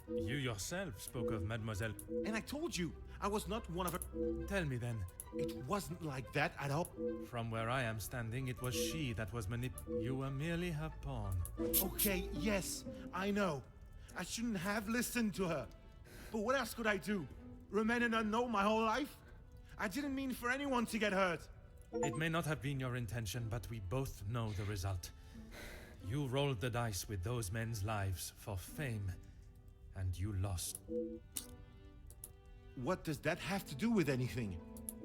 [SPEAKER 3] You yourself spoke of Mademoiselle.
[SPEAKER 12] And I told you, I was not one of her.
[SPEAKER 3] Tell me then.
[SPEAKER 12] It wasn't like that at all.
[SPEAKER 3] From where I am standing, it was she that was You were merely her pawn.
[SPEAKER 12] Okay, yes, I know. I shouldn't have listened to her. But what else could I do? Remain an unknown my whole life? I didn't mean for anyone to get hurt.
[SPEAKER 3] It may not have been your intention, but we both know the result. You rolled the dice with those men's lives for fame, and you lost.
[SPEAKER 12] What does that have to do with anything?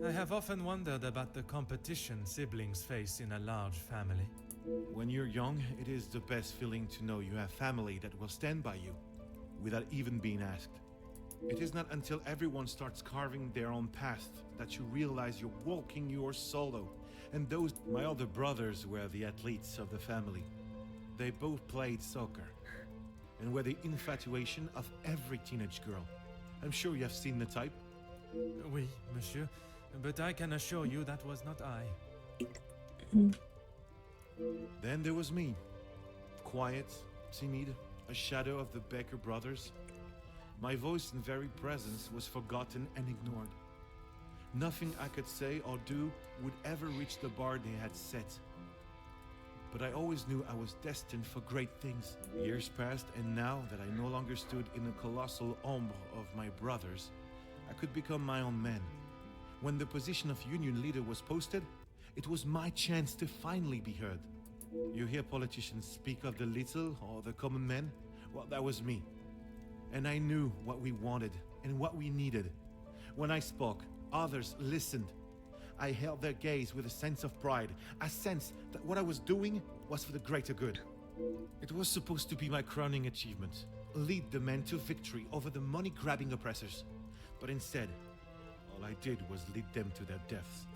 [SPEAKER 3] I have often wondered about the competition siblings face in a large family.
[SPEAKER 12] When you're young, it is the best feeling to know you have family that will stand by you, without even being asked. It is not until everyone starts carving their own path that you realize you're walking yours solo. And my other brothers were the athletes of the family. They both played soccer, and were the infatuation of every teenage girl. I'm sure you have seen the type.
[SPEAKER 3] Oui, monsieur, but I can assure you that was not I.
[SPEAKER 12] Then there was me. Quiet, timid, a shadow of the Becker brothers. My voice and very presence was forgotten and ignored. Nothing I could say or do would ever reach the bar they had set. But I always knew I was destined for great things. Years passed, and now that I no longer stood in the colossal ombre of my brothers, I could become my own man. When the position of union leader was posted, it was my chance to finally be heard. You hear politicians speak of the little or the common man? Well, that was me. And I knew what we wanted and what we needed. When I spoke, others listened. I held their gaze with a sense of pride, a sense that what I was doing was for the greater good. It was supposed to be my crowning achievement, lead the men to victory over the money-grabbing oppressors. But instead, all I did was lead them to their deaths.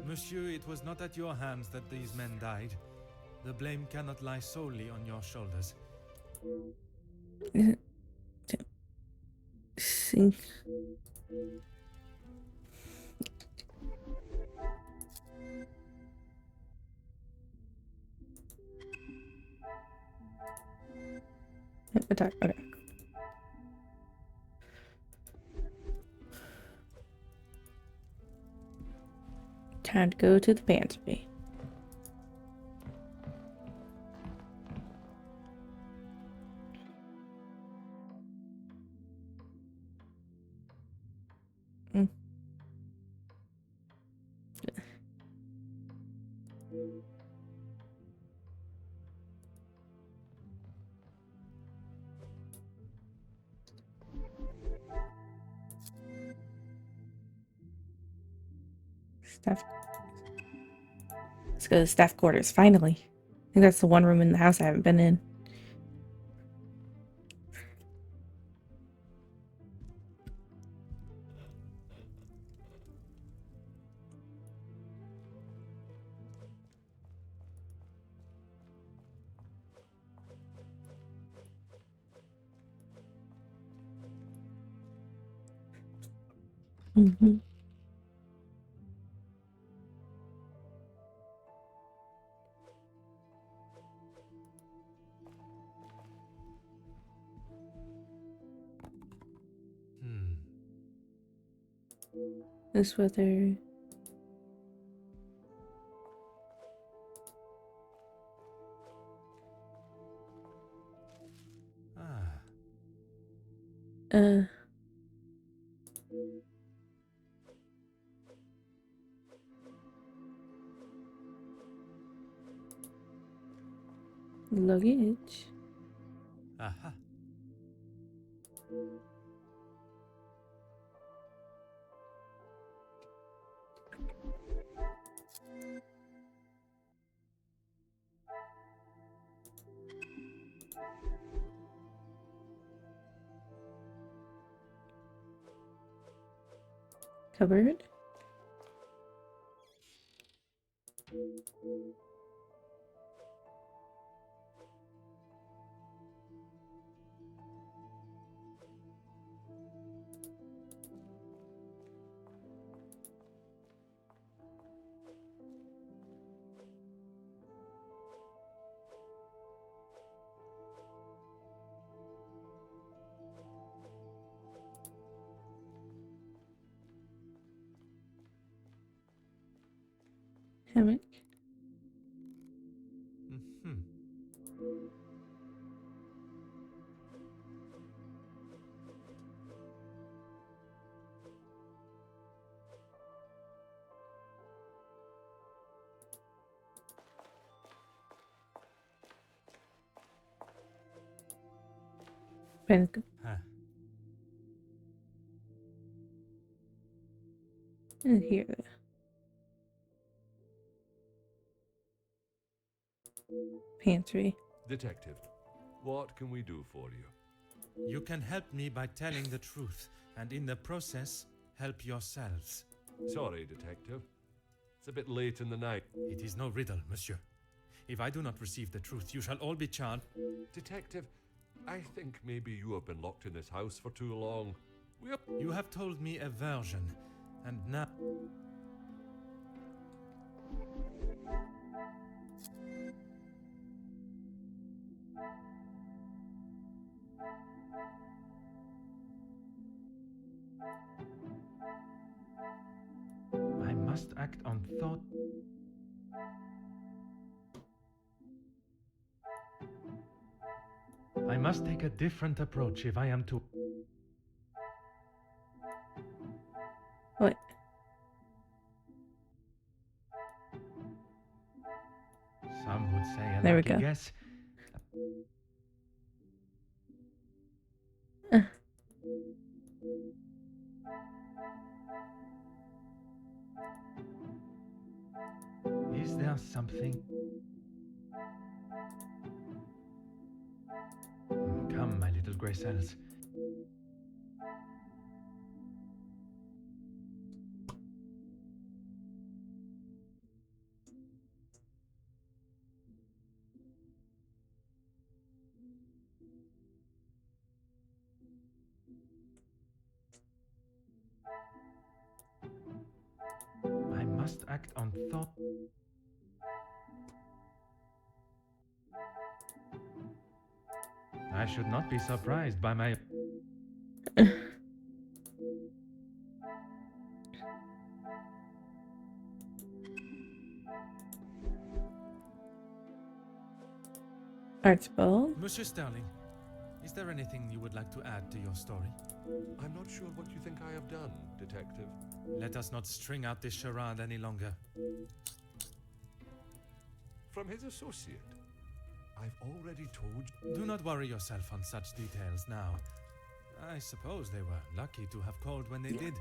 [SPEAKER 3] Monsieur, it was not at your hands that these men died. The blame cannot lie solely on your shoulders.
[SPEAKER 1] Sink. Attack. Okay. Time to go to the pantry. Staff. Let's go to the staff quarters, finally. I think that's the one room in the house I haven't been in. Mm-hmm. This weather. Luggage.
[SPEAKER 3] Aha.
[SPEAKER 1] Cupboard. Hammock.
[SPEAKER 3] Hmm.
[SPEAKER 1] Panic.
[SPEAKER 3] Huh.
[SPEAKER 1] And here. Pantry.
[SPEAKER 7] Detective, what can we do for you?
[SPEAKER 3] You can help me by telling the truth, and in the process, help yourselves.
[SPEAKER 7] Sorry, Detective. It's a bit late in the night.
[SPEAKER 3] It is no riddle, monsieur. If I do not receive the truth, you shall all be charged.
[SPEAKER 7] Detective, I think maybe you have been locked in this house for too long.
[SPEAKER 3] You have told me a version, and now... I must act on thought. I must take a different approach if I am to...
[SPEAKER 1] What?
[SPEAKER 3] Some would say a
[SPEAKER 1] There we
[SPEAKER 3] lucky
[SPEAKER 1] go.
[SPEAKER 3] guess. Is there something? Come, my little grey cells. I must act on thought. I should not be surprised by my...
[SPEAKER 1] Archibald.
[SPEAKER 3] Monsieur Sterling, is there anything you would like to add to your story?
[SPEAKER 7] I'm not sure what you think I have done, Detective.
[SPEAKER 3] Let us not string out this charade any longer.
[SPEAKER 7] From his associate, I've already told you.
[SPEAKER 3] Do not worry yourself on such details now. I suppose they were lucky to have called when they did.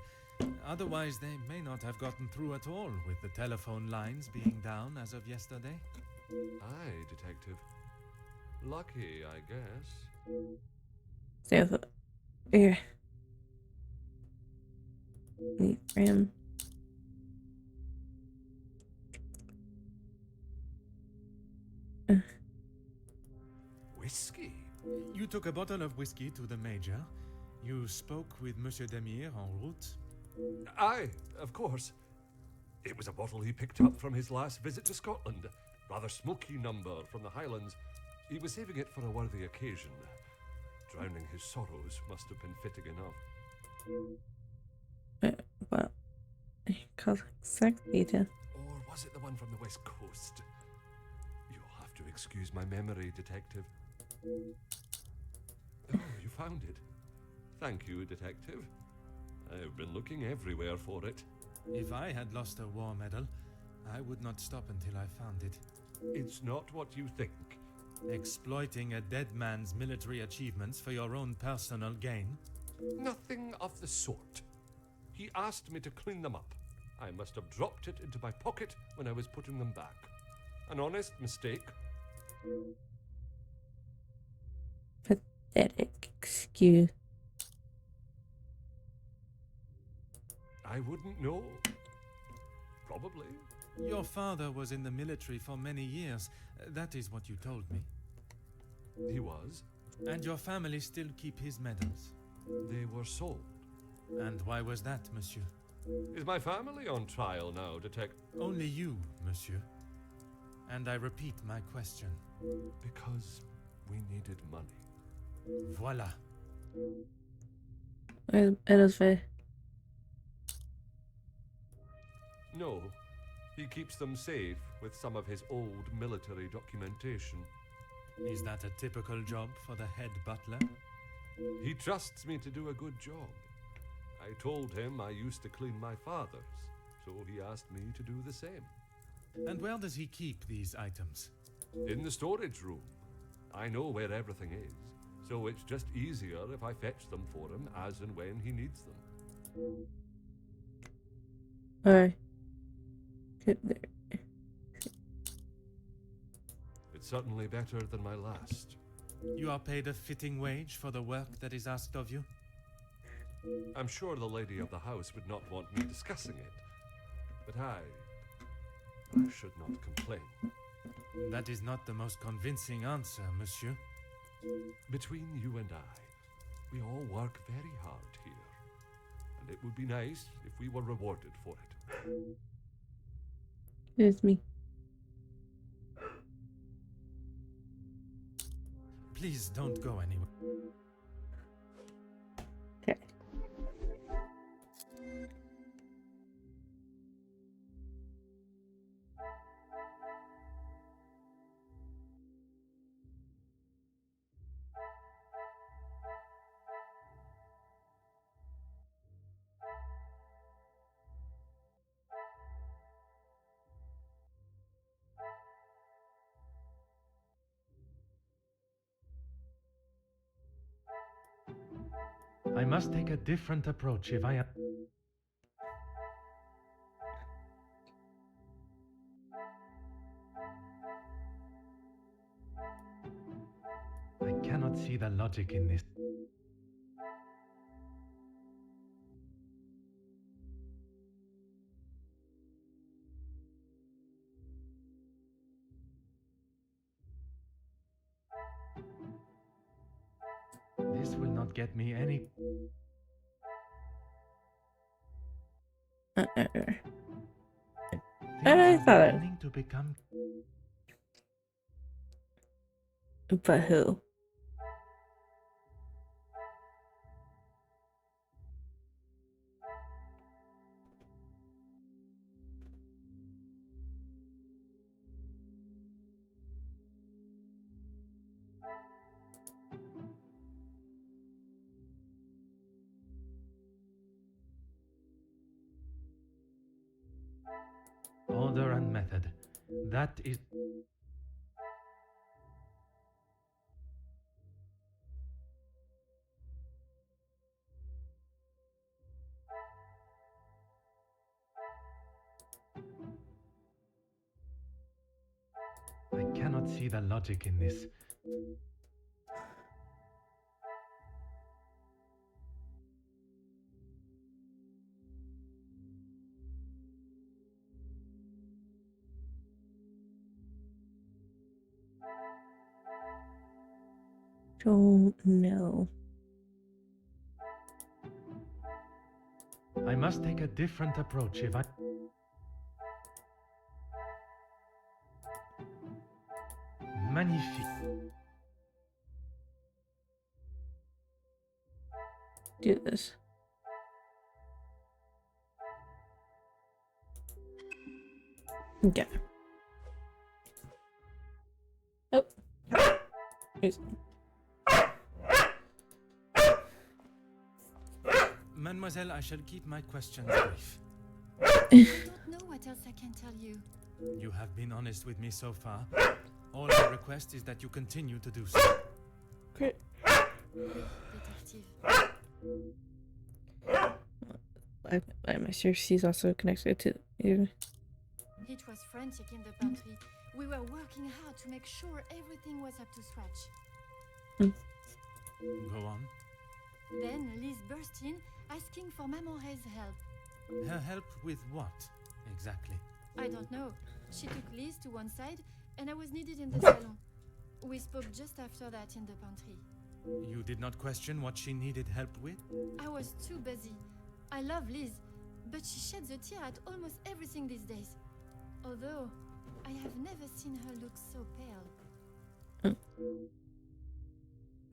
[SPEAKER 3] Otherwise, they may not have gotten through at all, with the telephone lines being down as of yesterday.
[SPEAKER 7] Aye, Detective. Lucky, I guess.
[SPEAKER 1] So, here. Ram.
[SPEAKER 7] Whiskey?
[SPEAKER 3] You took a bottle of whiskey to the Major. You spoke with Monsieur Demire en route.
[SPEAKER 7] Aye, of course. It was a bottle he picked up from his last visit to Scotland. Rather smoky number from the Highlands. He was saving it for a worthy occasion. Drowning his sorrows must have been fitting enough.
[SPEAKER 1] Well, cause exactly to.
[SPEAKER 7] Or was it the one from the West Coast? You'll have to excuse my memory, Detective. Oh, you found it. Thank you, Detective. I've been looking everywhere for it.
[SPEAKER 3] If I had lost a war medal, I would not stop until I found it.
[SPEAKER 7] It's not what you think.
[SPEAKER 3] Exploiting a dead man's military achievements for your own personal gain?
[SPEAKER 7] Nothing of the sort. He asked me to clean them up. I must have dropped it into my pocket when I was putting them back. An honest mistake.
[SPEAKER 1] Pathetic excuse.
[SPEAKER 7] I wouldn't know. Probably.
[SPEAKER 3] Your father was in the military for many years. That is what you told me.
[SPEAKER 7] He was.
[SPEAKER 3] And your family still keep his medals.
[SPEAKER 7] They were sold.
[SPEAKER 3] And why was that, monsieur?
[SPEAKER 7] Is my family on trial now, Detective?
[SPEAKER 3] Only you, monsieur. And I repeat my question.
[SPEAKER 7] Because we needed money.
[SPEAKER 3] Voila.
[SPEAKER 1] Eres fe.
[SPEAKER 7] No, he keeps them safe with some of his old military documentation.
[SPEAKER 3] Is that a typical job for the head butler?
[SPEAKER 7] He trusts me to do a good job. I told him I used to clean my father's, so he asked me to do the same.
[SPEAKER 3] And where does he keep these items?
[SPEAKER 7] In the storage room. I know where everything is, so it's just easier if I fetch them for him as and when he needs them.
[SPEAKER 1] Alright. Get there.
[SPEAKER 7] It's certainly better than my last.
[SPEAKER 3] You are paid a fitting wage for the work that is asked of you?
[SPEAKER 7] I'm sure the lady of the house would not want me discussing it, but I should not complain.
[SPEAKER 3] That is not the most convincing answer, monsieur.
[SPEAKER 7] Between you and I, we all work very hard here, and it would be nice if we were rewarded for it.
[SPEAKER 1] It's me.
[SPEAKER 3] Please don't go anywhere.
[SPEAKER 1] Okay.
[SPEAKER 3] I must take a different approach if I am. I cannot see the logic in this. This will not get me any.
[SPEAKER 1] I
[SPEAKER 3] Things are
[SPEAKER 1] thought it.
[SPEAKER 3] beginning to become.
[SPEAKER 1] But who?
[SPEAKER 3] Order and method. That is. I cannot see the logic in this.
[SPEAKER 1] Don't know.
[SPEAKER 3] I must take a different approach if I. Magnifique.
[SPEAKER 1] Do this. Okay. Oh. Here's-
[SPEAKER 3] Mademoiselle, I shall keep my questions brief.
[SPEAKER 6] I don't know what else I can tell you.
[SPEAKER 3] You have been honest with me so far. All I request is that you continue to do so.
[SPEAKER 1] Great.
[SPEAKER 6] Detective.
[SPEAKER 1] I'm sure she's also connected to you.
[SPEAKER 6] It was frantic in the pantry. We were working hard to make sure everything was up to scratch.
[SPEAKER 3] Go on.
[SPEAKER 6] Then Liz burst in, asking for Maman Ray's help.
[SPEAKER 3] Her help with what, exactly?
[SPEAKER 6] I don't know. She took Liz to one side, and I was needed in the salon. We spoke just after that in the pantry.
[SPEAKER 3] You did not question what she needed help with?
[SPEAKER 6] I was too busy. I love Liz, but she sheds a tear at almost everything these days. Although, I have never seen her look so pale.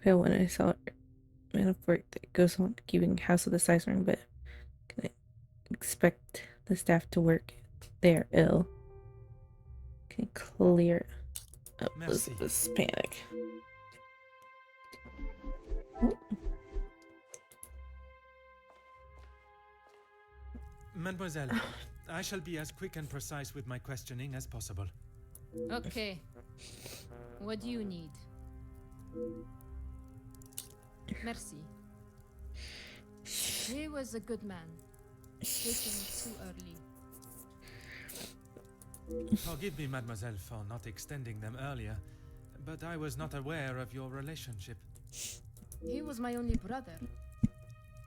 [SPEAKER 1] Pale when I saw her. Man of work that goes on keeping house with the size ring, but can I expect the staff to work? They are ill. Can clear up this panic.
[SPEAKER 3] Mademoiselle, I shall be as quick and precise with my questioning as possible.
[SPEAKER 5] Okay. What do you need? Merci. He was a good man. Taken too early.
[SPEAKER 3] Forgive me, mademoiselle, for not extending them earlier, but I was not aware of your relationship.
[SPEAKER 5] He was my only brother.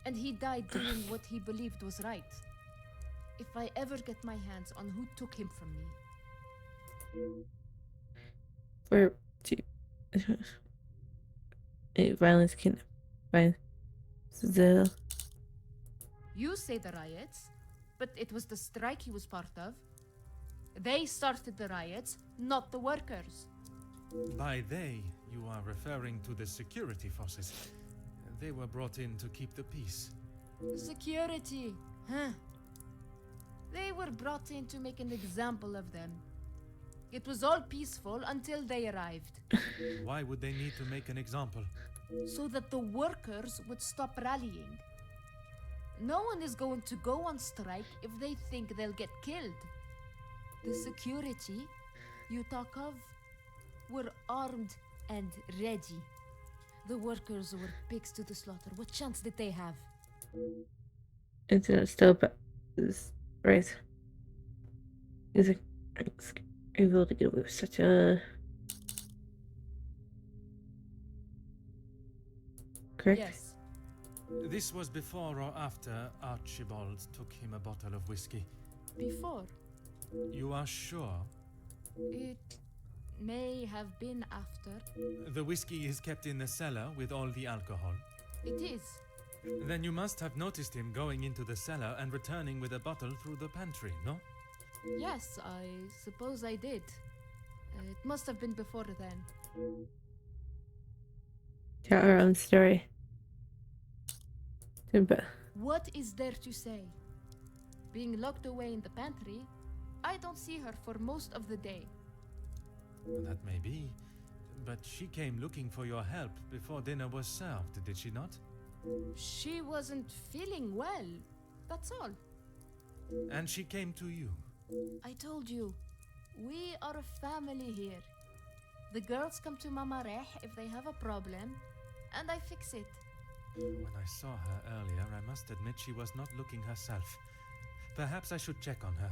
[SPEAKER 5] And he died doing what he believed was right. If I ever get my hands on who took him from me.
[SPEAKER 1] For violence can the
[SPEAKER 5] You say the riots, but it was the strike he was part of. They started the riots, not the workers.
[SPEAKER 3] By they, you are referring to the security forces. They were brought in to keep the peace.
[SPEAKER 5] Security, huh? They were brought in to make an example of them. It was all peaceful until they arrived.
[SPEAKER 3] Why would they need to make an example?
[SPEAKER 5] So that the workers would stop rallying. No one is going to go on strike if they think they'll get killed. The security you talk of were armed and ready. The workers were pigs to the slaughter. What chance did they have?
[SPEAKER 1] incident still is right. Is it able to get away with such a correct?
[SPEAKER 5] Yes.
[SPEAKER 3] This was before or after Archibald took him a bottle of whiskey.
[SPEAKER 5] Before.
[SPEAKER 3] You are sure?
[SPEAKER 5] It may have been after.
[SPEAKER 3] The whiskey is kept in the cellar with all the alcohol.
[SPEAKER 5] It is.
[SPEAKER 3] Then you must have noticed him going into the cellar and returning with a bottle through the pantry, no?
[SPEAKER 5] Yes, I suppose I did. It must have been before then.
[SPEAKER 1] Tell our own story.
[SPEAKER 5] What is there to say? Being locked away in the pantry, I don't see her for most of the day.
[SPEAKER 3] That may be, but she came looking for your help before dinner was served, did she not?
[SPEAKER 5] She wasn't feeling well, that's all.
[SPEAKER 3] And she came to you?
[SPEAKER 5] I told you, we are a family here. The girls come to Mama Reh if they have a problem, and I fix it.
[SPEAKER 3] When I saw her earlier, I must admit she was not looking herself. Perhaps I should check on her.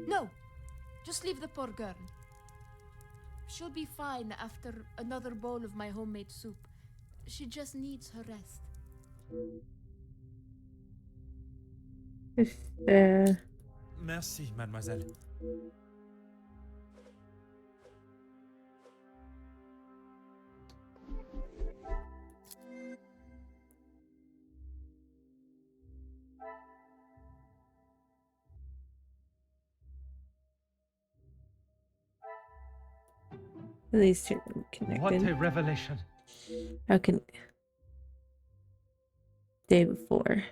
[SPEAKER 5] No! Just leave the poor girl. She'll be fine after another bowl of my homemade soup. She just needs her rest.
[SPEAKER 3] Merci, mademoiselle.
[SPEAKER 1] These two are connected.
[SPEAKER 3] What a revelation.
[SPEAKER 1] How can day before?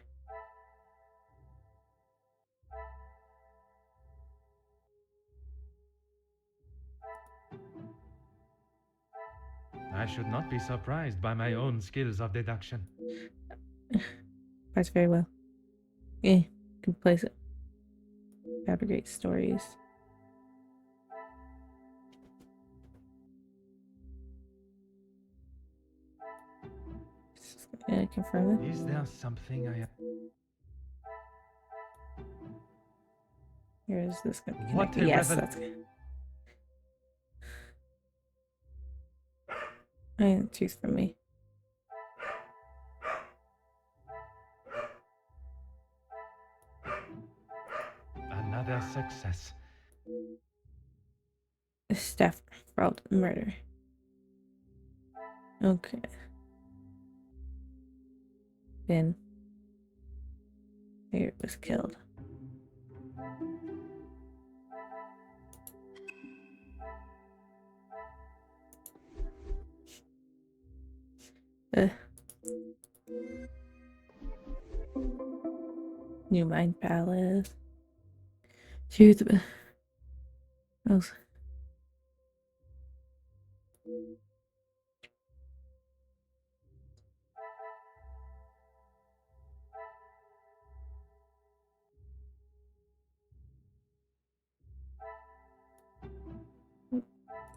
[SPEAKER 3] I should not be surprised by my own skills of deduction.
[SPEAKER 1] Parts very well. Yeah, can place it. Fabricate stories. Confirm it.
[SPEAKER 3] Is there something I...
[SPEAKER 1] Here is this going to be
[SPEAKER 3] What
[SPEAKER 1] connected?
[SPEAKER 3] a
[SPEAKER 1] Yes, that's good. And choose from me.
[SPEAKER 3] their success.
[SPEAKER 1] Staff fraud murder. Okay. Then Here was killed. New Mind Palace. Choose the else.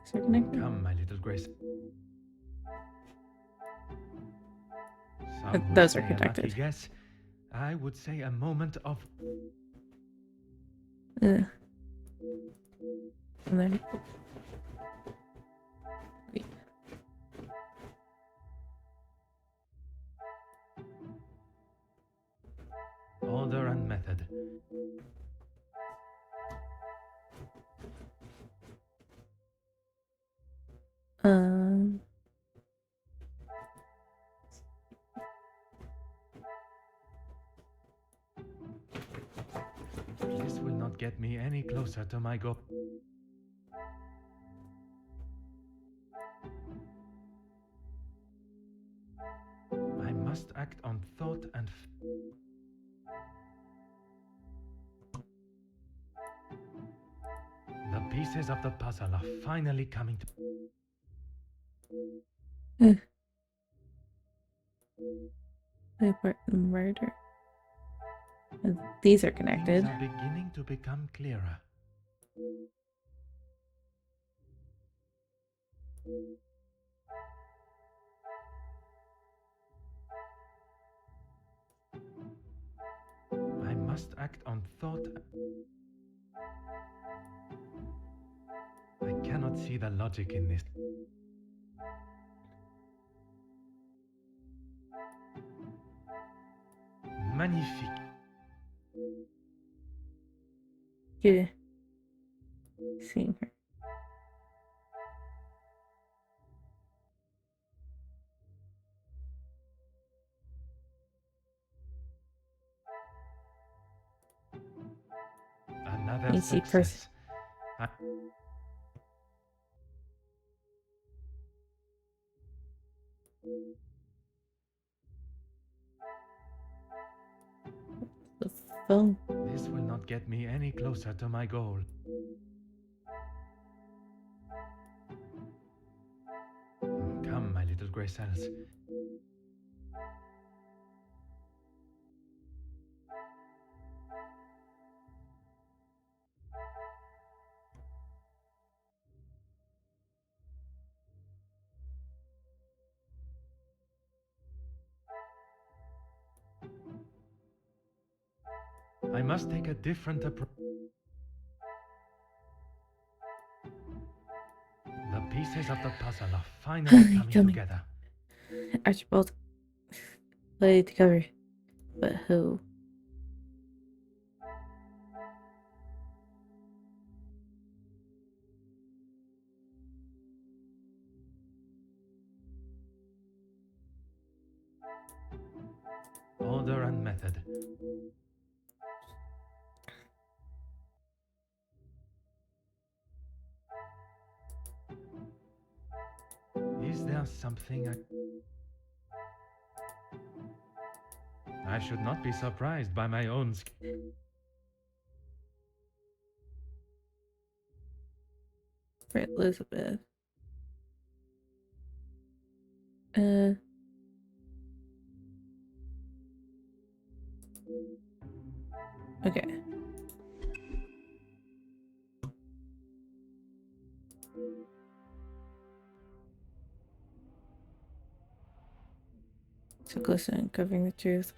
[SPEAKER 1] Is there connected?
[SPEAKER 3] Come, my little Grace. Some would
[SPEAKER 1] Those
[SPEAKER 3] say
[SPEAKER 1] are
[SPEAKER 3] a lucky
[SPEAKER 1] connected.
[SPEAKER 3] guess. I would say a moment of.
[SPEAKER 1] And then. Wait.
[SPEAKER 3] Order and method. This will not get me any closer to my goal. I must act on thought and. The pieces of the puzzle are finally coming to.
[SPEAKER 1] Murder. These are connected.
[SPEAKER 3] Things are beginning to become clearer. I must act on thought. I cannot see the logic in this. Magnifique.
[SPEAKER 1] Yeah. Seeing her.
[SPEAKER 3] Another
[SPEAKER 1] Easy
[SPEAKER 3] success.
[SPEAKER 1] person. The phone.
[SPEAKER 3] This will not get me any closer to my goal. Come, my little grey cells. I must take a different approach. The pieces of the puzzle are finally coming together.
[SPEAKER 1] Archibald played together. But who?
[SPEAKER 3] Order and method. Is there something I should not be surprised by my own
[SPEAKER 1] For Elizabeth. Okay. So close to uncovering the truth.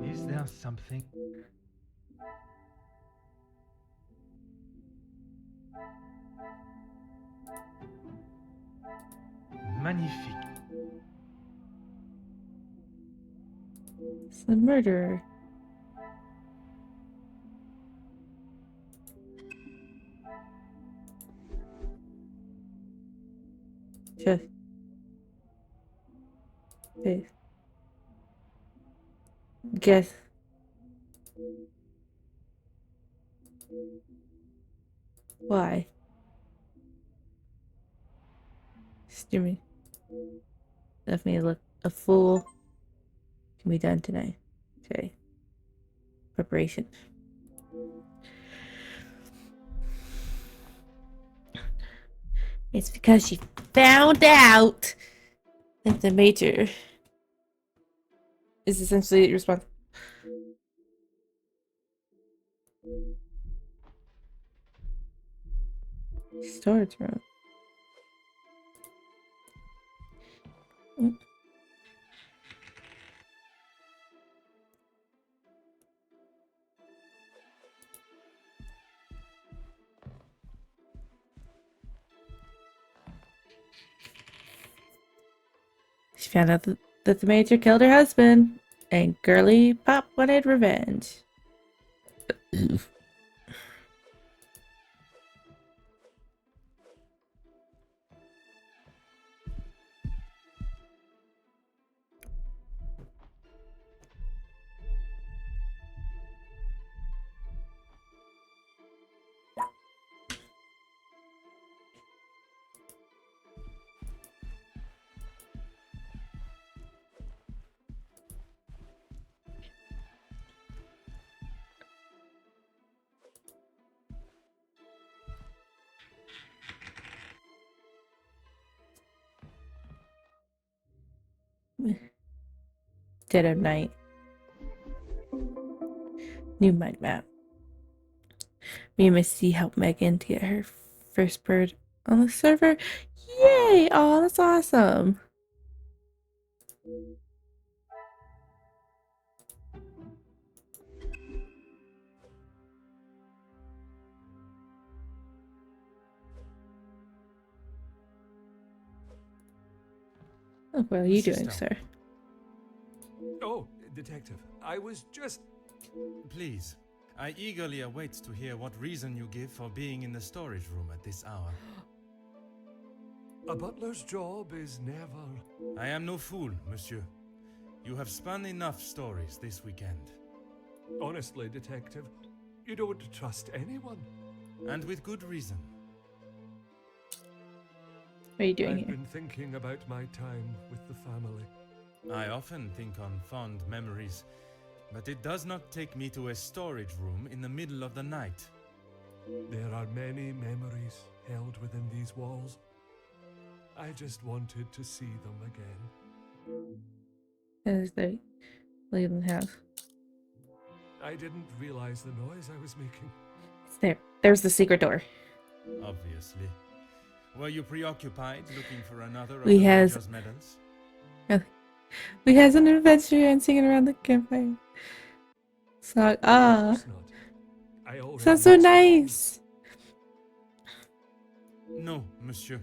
[SPEAKER 3] Is there something? Magnifique.
[SPEAKER 1] It's the murderer. Just face. Guess. Why? Jimmy left me look a fool. Can be done tonight. Okay. Preparation. It's because she found out that the major is essentially responsible. Storage room. She found out that the major killed her husband, and girly pop wanted revenge. Dead of night. New mind map. Me and Misty helped Megan to get her first bird on the server. Yay! Oh, that's awesome. Oh, what are you doing, sir?
[SPEAKER 7] Oh, Detective, I was just...
[SPEAKER 3] Please, I eagerly await to hear what reason you give for being in the storage room at this hour.
[SPEAKER 7] A butler's job is never...
[SPEAKER 3] I am no fool, monsieur. You have spun enough stories this weekend.
[SPEAKER 7] Honestly, Detective, you don't trust anyone.
[SPEAKER 3] And with good reason.
[SPEAKER 1] What are you doing
[SPEAKER 7] I've
[SPEAKER 1] here?
[SPEAKER 7] been thinking about my time with the family.
[SPEAKER 3] I often think on fond memories, but it does not take me to a storage room in the middle of the night.
[SPEAKER 7] There are many memories held within these walls. I just wanted to see them again.
[SPEAKER 1] As they leave the house.
[SPEAKER 7] I didn't realize the noise I was making.
[SPEAKER 1] It's there. There's the secret door.
[SPEAKER 3] Obviously. Were you preoccupied looking for another of
[SPEAKER 1] We
[SPEAKER 3] the
[SPEAKER 1] has-
[SPEAKER 3] Major's medals?
[SPEAKER 1] We had an adventure and singing around the campfire. Song. Ah.
[SPEAKER 7] Of course not. I already
[SPEAKER 1] Sounds so
[SPEAKER 7] missed them.
[SPEAKER 1] nice.
[SPEAKER 3] No, monsieur.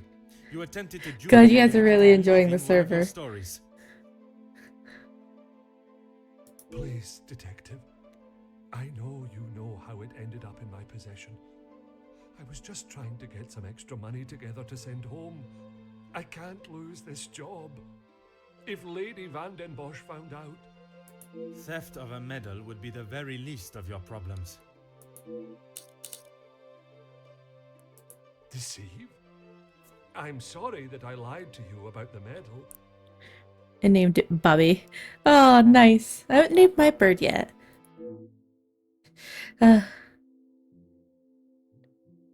[SPEAKER 3] You attempted to
[SPEAKER 1] God, you
[SPEAKER 3] me
[SPEAKER 1] guys are
[SPEAKER 3] into
[SPEAKER 1] really enjoying
[SPEAKER 3] believing
[SPEAKER 1] the
[SPEAKER 3] one of your
[SPEAKER 1] server.
[SPEAKER 3] stories.
[SPEAKER 7] Please, Detective. I know you know how it ended up in my possession. I was just trying to get some extra money together to send home. I can't lose this job. If Lady Van den Bosch found out...
[SPEAKER 3] Theft of a medal would be the very least of your problems.
[SPEAKER 7] Deceive? I'm sorry that I lied to you about the medal.
[SPEAKER 1] And named it Bobby. Oh, nice. I haven't named my bird yet.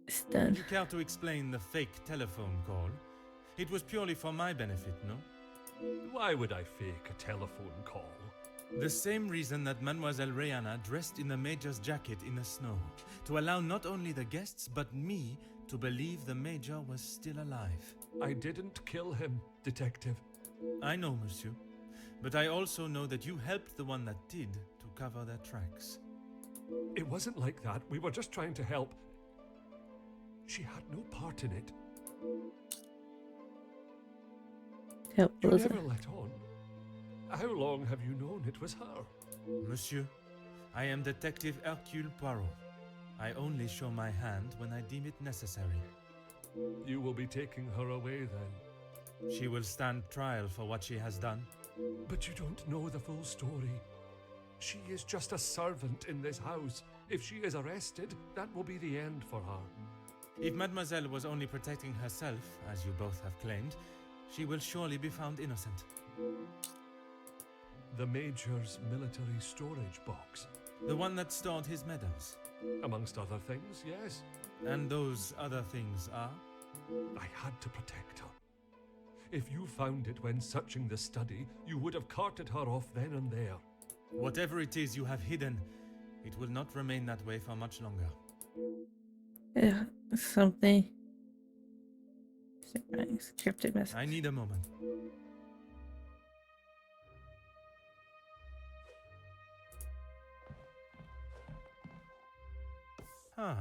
[SPEAKER 1] It's done.
[SPEAKER 3] Would you care to explain the fake telephone call? It was purely for my benefit, no?
[SPEAKER 7] Why would I fake a telephone call?
[SPEAKER 3] The same reason that Mademoiselle Rihanna dressed in the Major's jacket in the snow. To allow not only the guests, but me to believe the Major was still alive.
[SPEAKER 7] I didn't kill him, Detective.
[SPEAKER 3] I know, monsieur. But I also know that you helped the one that did to cover their tracks.
[SPEAKER 7] It wasn't like that. We were just trying to help. She had no part in it.
[SPEAKER 1] Help
[SPEAKER 7] You
[SPEAKER 1] Elizabeth.
[SPEAKER 7] never let on. How long have you known it was her?
[SPEAKER 3] Monsieur, I am Detective Hercule Poirot. I only show my hand when I deem it necessary.
[SPEAKER 7] You will be taking her away then.
[SPEAKER 3] She will stand trial for what she has done.
[SPEAKER 7] But you don't know the full story. She is just a servant in this house. If she is arrested, that will be the end for her.
[SPEAKER 3] If Mademoiselle was only protecting herself, as you both have claimed, she will surely be found innocent.
[SPEAKER 7] The Major's military storage box.
[SPEAKER 3] The one that stored his medals.
[SPEAKER 7] Amongst other things, yes.
[SPEAKER 3] And those other things are?
[SPEAKER 7] I had to protect her. If you found it when searching the study, you would have carted her off then and there.
[SPEAKER 3] Whatever it is you have hidden, it will not remain that way for much longer.
[SPEAKER 1] Yeah, something. Scripted message.
[SPEAKER 3] I need a moment. Huh.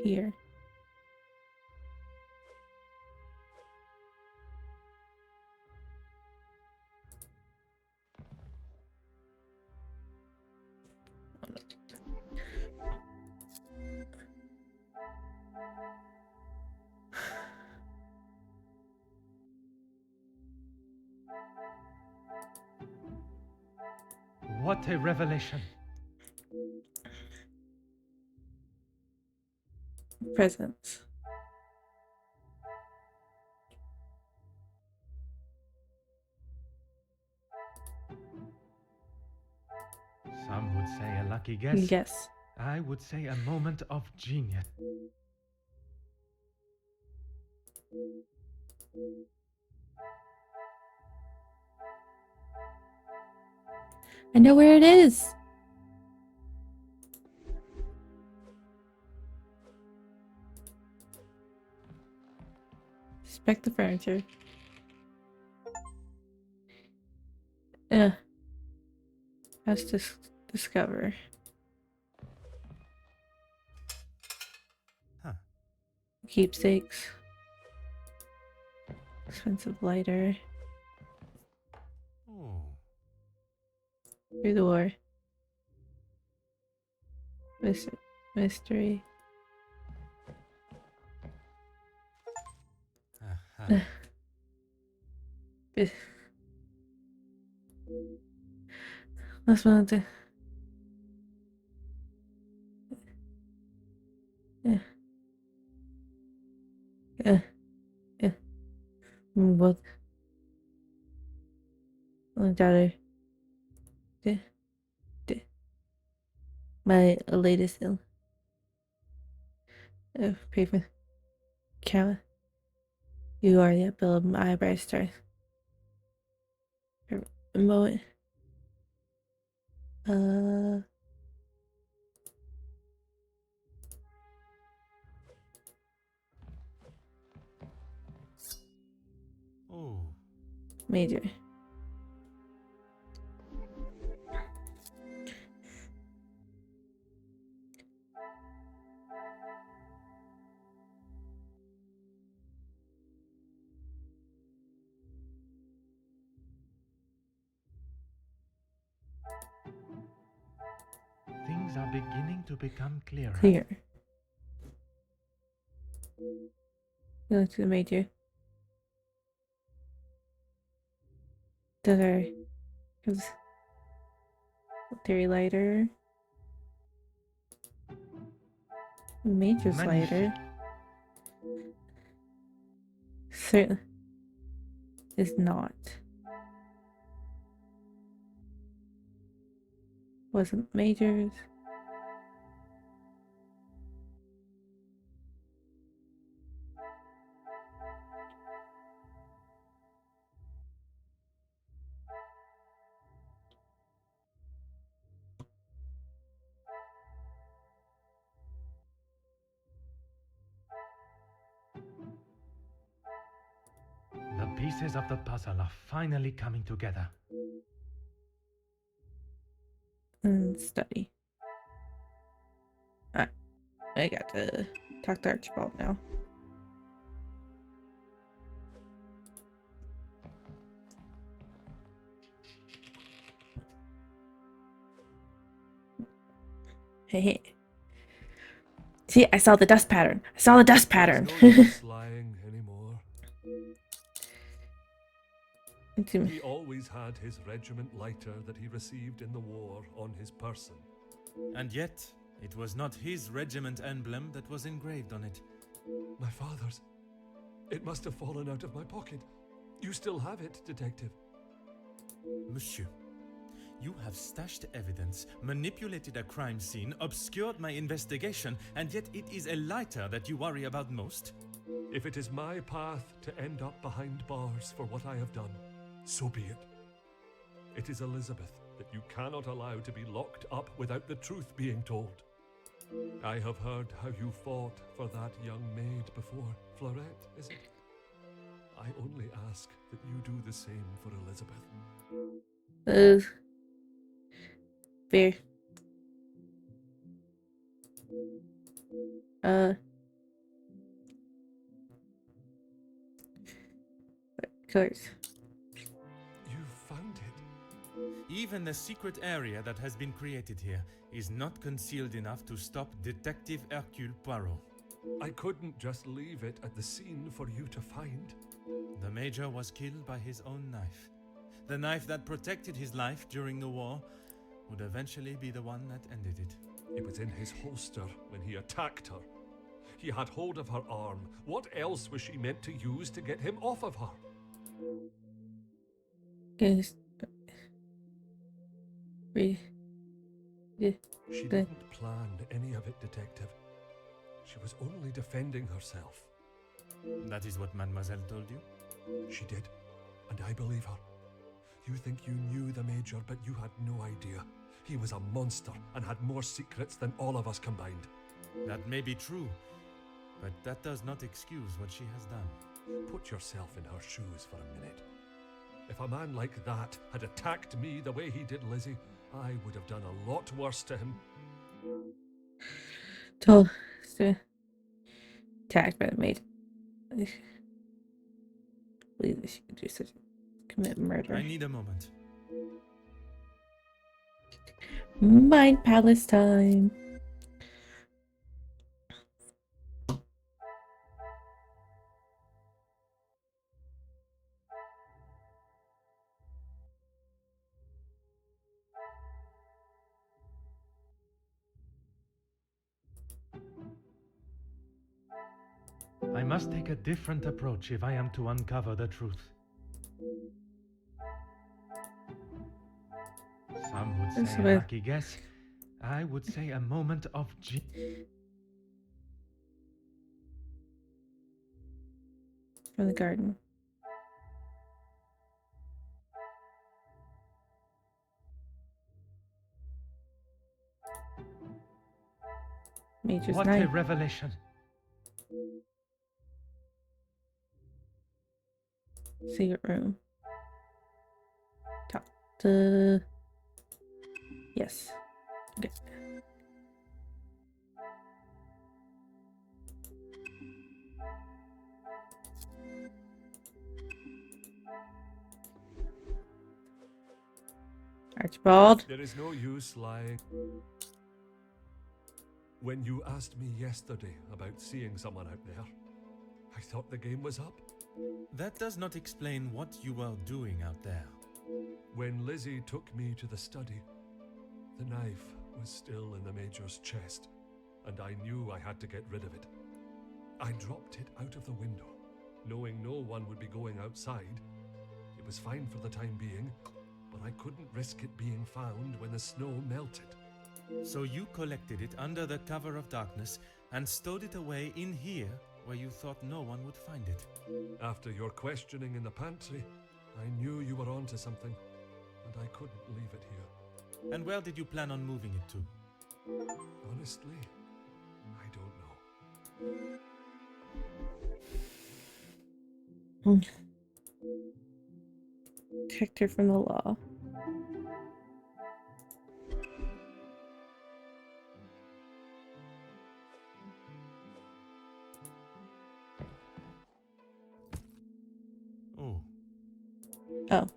[SPEAKER 1] Here.
[SPEAKER 3] What a revelation.
[SPEAKER 1] Presents.
[SPEAKER 3] Some would say a lucky guess.
[SPEAKER 1] Yes.
[SPEAKER 3] I would say a moment of genius.
[SPEAKER 1] I know where it is. Inspect the furniture. Let's just discover.
[SPEAKER 3] Huh.
[SPEAKER 1] Keepsakes. Expensive lighter.
[SPEAKER 3] Oh.
[SPEAKER 1] Through the door. Mystery.
[SPEAKER 3] Aha.
[SPEAKER 1] That's one of the. What? Daughter. My latest ill. Pray for. Cow. You are the apple of my bright stars. A moment.
[SPEAKER 3] Oh.
[SPEAKER 1] Major.
[SPEAKER 3] Things are beginning to become clearer.
[SPEAKER 1] Clear. Go to the major. Other. Theory lighter. Major's lighter. Certainly is not. Wasn't Major's.
[SPEAKER 3] The pieces of the puzzle are finally coming together.
[SPEAKER 1] Study. Alright. I got to talk to Archibald now. Hey. See, I saw the dust pattern. I saw the dust pattern.
[SPEAKER 7] There's no use lying anymore. He always had his regiment lighter that he received in the war on his person.
[SPEAKER 3] And yet, it was not his regiment emblem that was engraved on it.
[SPEAKER 7] My father's. It must have fallen out of my pocket. You still have it, Detective.
[SPEAKER 3] Monsieur, you have stashed evidence, manipulated a crime scene, obscured my investigation, and yet it is a lighter that you worry about most?
[SPEAKER 7] If it is my path to end up behind bars for what I have done, so be it. It is Elizabeth that you cannot allow to be locked up without the truth being told. I have heard how you fought for that young maid before. Florette, is it? I only ask that you do the same for Elizabeth.
[SPEAKER 1] Fair. Of course.
[SPEAKER 7] You found it.
[SPEAKER 3] Even the secret area that has been created here is not concealed enough to stop Detective Hercule Poirot.
[SPEAKER 7] I couldn't just leave it at the scene for you to find.
[SPEAKER 3] The Major was killed by his own knife. The knife that protected his life during the war would eventually be the one that ended it.
[SPEAKER 7] It was in his holster when he attacked her. He had hold of her arm. What else was she meant to use to get him off of her?
[SPEAKER 1] Yes.
[SPEAKER 7] She didn't plan any of it, Detective. She was only defending herself.
[SPEAKER 3] That is what Mademoiselle told you?
[SPEAKER 7] She did, and I believe her. You think you knew the Major, but you had no idea. He was a monster and had more secrets than all of us combined.
[SPEAKER 3] That may be true, but that does not excuse what she has done.
[SPEAKER 7] Put yourself in her shoes for a minute. If a man like that had attacked me the way he did Lizzie, I would have done a lot worse to him.
[SPEAKER 1] Told attacked by the maid. Believe that she could do such commit murder.
[SPEAKER 3] I need a moment.
[SPEAKER 1] Mind Palace time.
[SPEAKER 3] I must take a different approach if I am to uncover the truth. Some would say a lucky guess. I would say a moment of
[SPEAKER 1] From the garden. Major's
[SPEAKER 3] What
[SPEAKER 1] knife.
[SPEAKER 3] a revelation!
[SPEAKER 1] Secret room. Talk to. Yes. Okay. Archibald.
[SPEAKER 7] There is no use lying. When you asked me yesterday about seeing someone out there, I thought the game was up.
[SPEAKER 3] That does not explain what you are doing out there.
[SPEAKER 7] When Lizzie took me to the study, the knife was still in the Major's chest, and I knew I had to get rid of it. I dropped it out of the window, knowing no one would be going outside. It was fine for the time being, but I couldn't risk it being found when the snow melted.
[SPEAKER 3] So you collected it under the cover of darkness and stowed it away in here where you thought no one would find it.
[SPEAKER 7] After your questioning in the pantry, I knew you were onto something, and I couldn't leave it here.
[SPEAKER 3] And where did you plan on moving it to?
[SPEAKER 7] Honestly, I don't know.
[SPEAKER 1] Detective from the law.
[SPEAKER 3] Oh.
[SPEAKER 1] Oh.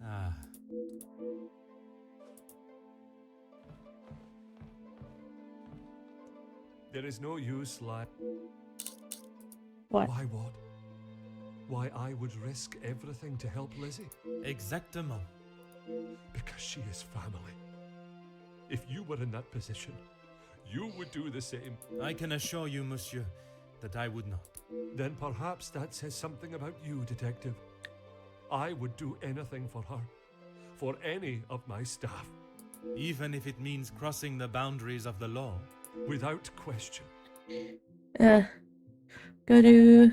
[SPEAKER 3] Ah.
[SPEAKER 7] There is no use, lad.
[SPEAKER 1] What?
[SPEAKER 7] Why what? Why I would risk everything to help Lizzie?
[SPEAKER 3] Exactement.
[SPEAKER 7] Because she is family. If you were in that position, you would do the same.
[SPEAKER 3] I can assure you, monsieur, that I would not.
[SPEAKER 7] Then perhaps that says something about you, detective. I would do anything for her. For any of my staff.
[SPEAKER 3] Even if it means crossing the boundaries of the law.
[SPEAKER 7] Without question.
[SPEAKER 1] Go to...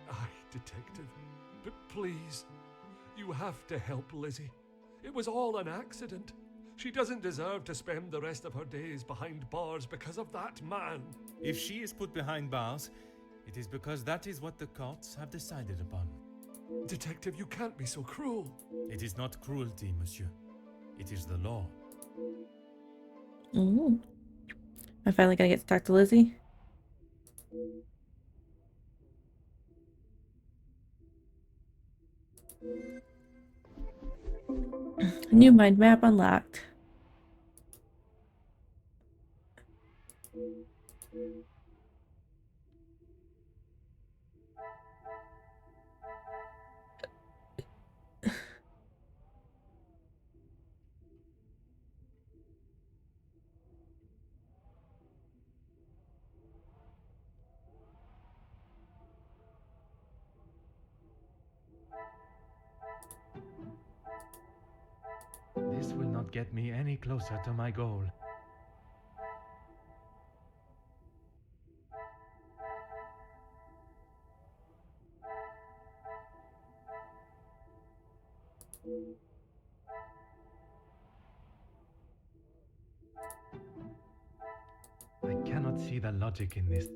[SPEAKER 7] Aye, detective. But please, you have to help Lizzie. It was all an accident. She doesn't deserve to spend the rest of her days behind bars because of that man.
[SPEAKER 3] If she is put behind bars, it is because that is what the courts have decided upon.
[SPEAKER 7] Detective, you can't be so cruel.
[SPEAKER 3] It is not cruelty, monsieur. It is the law.
[SPEAKER 1] Am I finally gonna get to talk to Lizzie? New mind map unlocked.
[SPEAKER 3] This will not get me any closer to my goal. I cannot see the logic in this.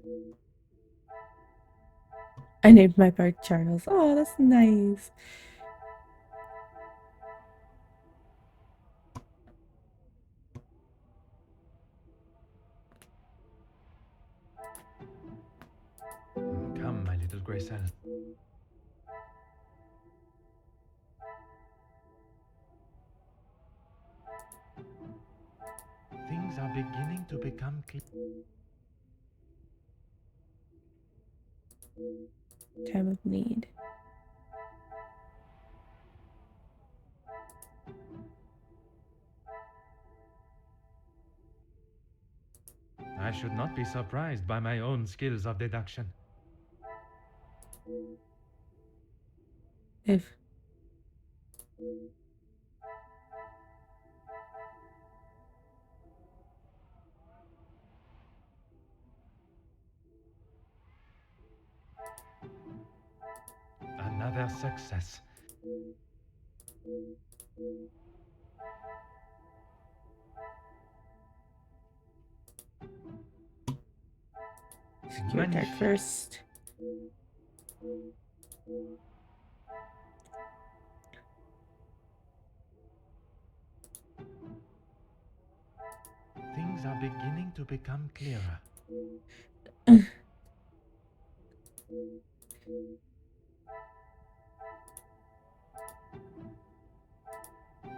[SPEAKER 1] I named my bird Charles. Oh, that's nice.
[SPEAKER 3] Come, my little Grayson. Things are beginning to become clear.
[SPEAKER 1] Time of need.
[SPEAKER 3] I should not be surprised by my own skills of deduction.
[SPEAKER 1] If
[SPEAKER 3] Another success.
[SPEAKER 1] secure dark first.
[SPEAKER 3] Things are beginning to become clearer.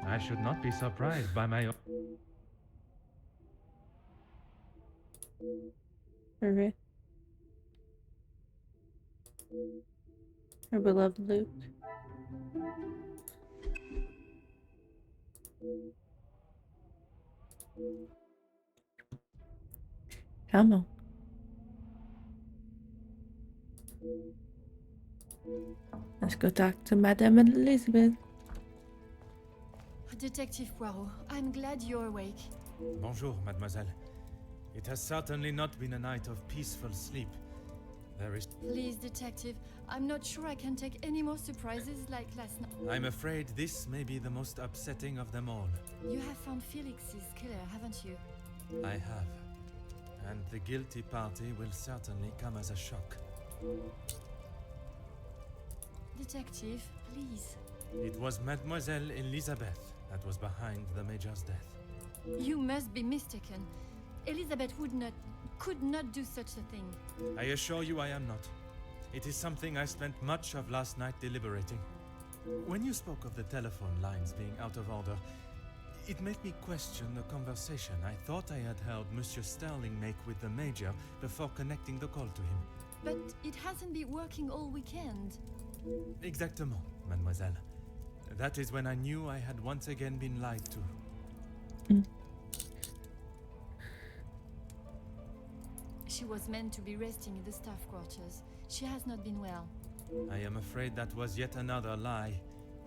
[SPEAKER 3] I should not be surprised by my own.
[SPEAKER 1] Perfect. Our beloved Luke. Come on. Let's go talk to Madame Elizabeth.
[SPEAKER 6] Detective Poirot, I'm glad you're awake.
[SPEAKER 3] Bonjour, mademoiselle. It has certainly not been a night of peaceful sleep. There is...
[SPEAKER 6] Please, Detective, I'm not sure I can take any more surprises like last night.
[SPEAKER 3] I'm afraid this may be the most upsetting of them all.
[SPEAKER 6] You have found Felix's killer, haven't you?
[SPEAKER 3] I have. And the guilty party will certainly come as a shock.
[SPEAKER 6] Detective, please.
[SPEAKER 3] It was Mademoiselle Elizabeth that was behind the Major's death.
[SPEAKER 6] You must be mistaken. Elizabeth could not do such a thing.
[SPEAKER 3] I assure you I am not. It is something I spent much of last night deliberating. When you spoke of the telephone lines being out of order, it made me question the conversation I thought I had heard Monsieur Sterling make with the Major before connecting the call to him.
[SPEAKER 6] But it hasn't been working all weekend.
[SPEAKER 3] Exactement, mademoiselle. That is when I knew I had once again been lied to.
[SPEAKER 6] She was meant to be resting in the staff quarters. She has not been well.
[SPEAKER 3] I am afraid that was yet another lie,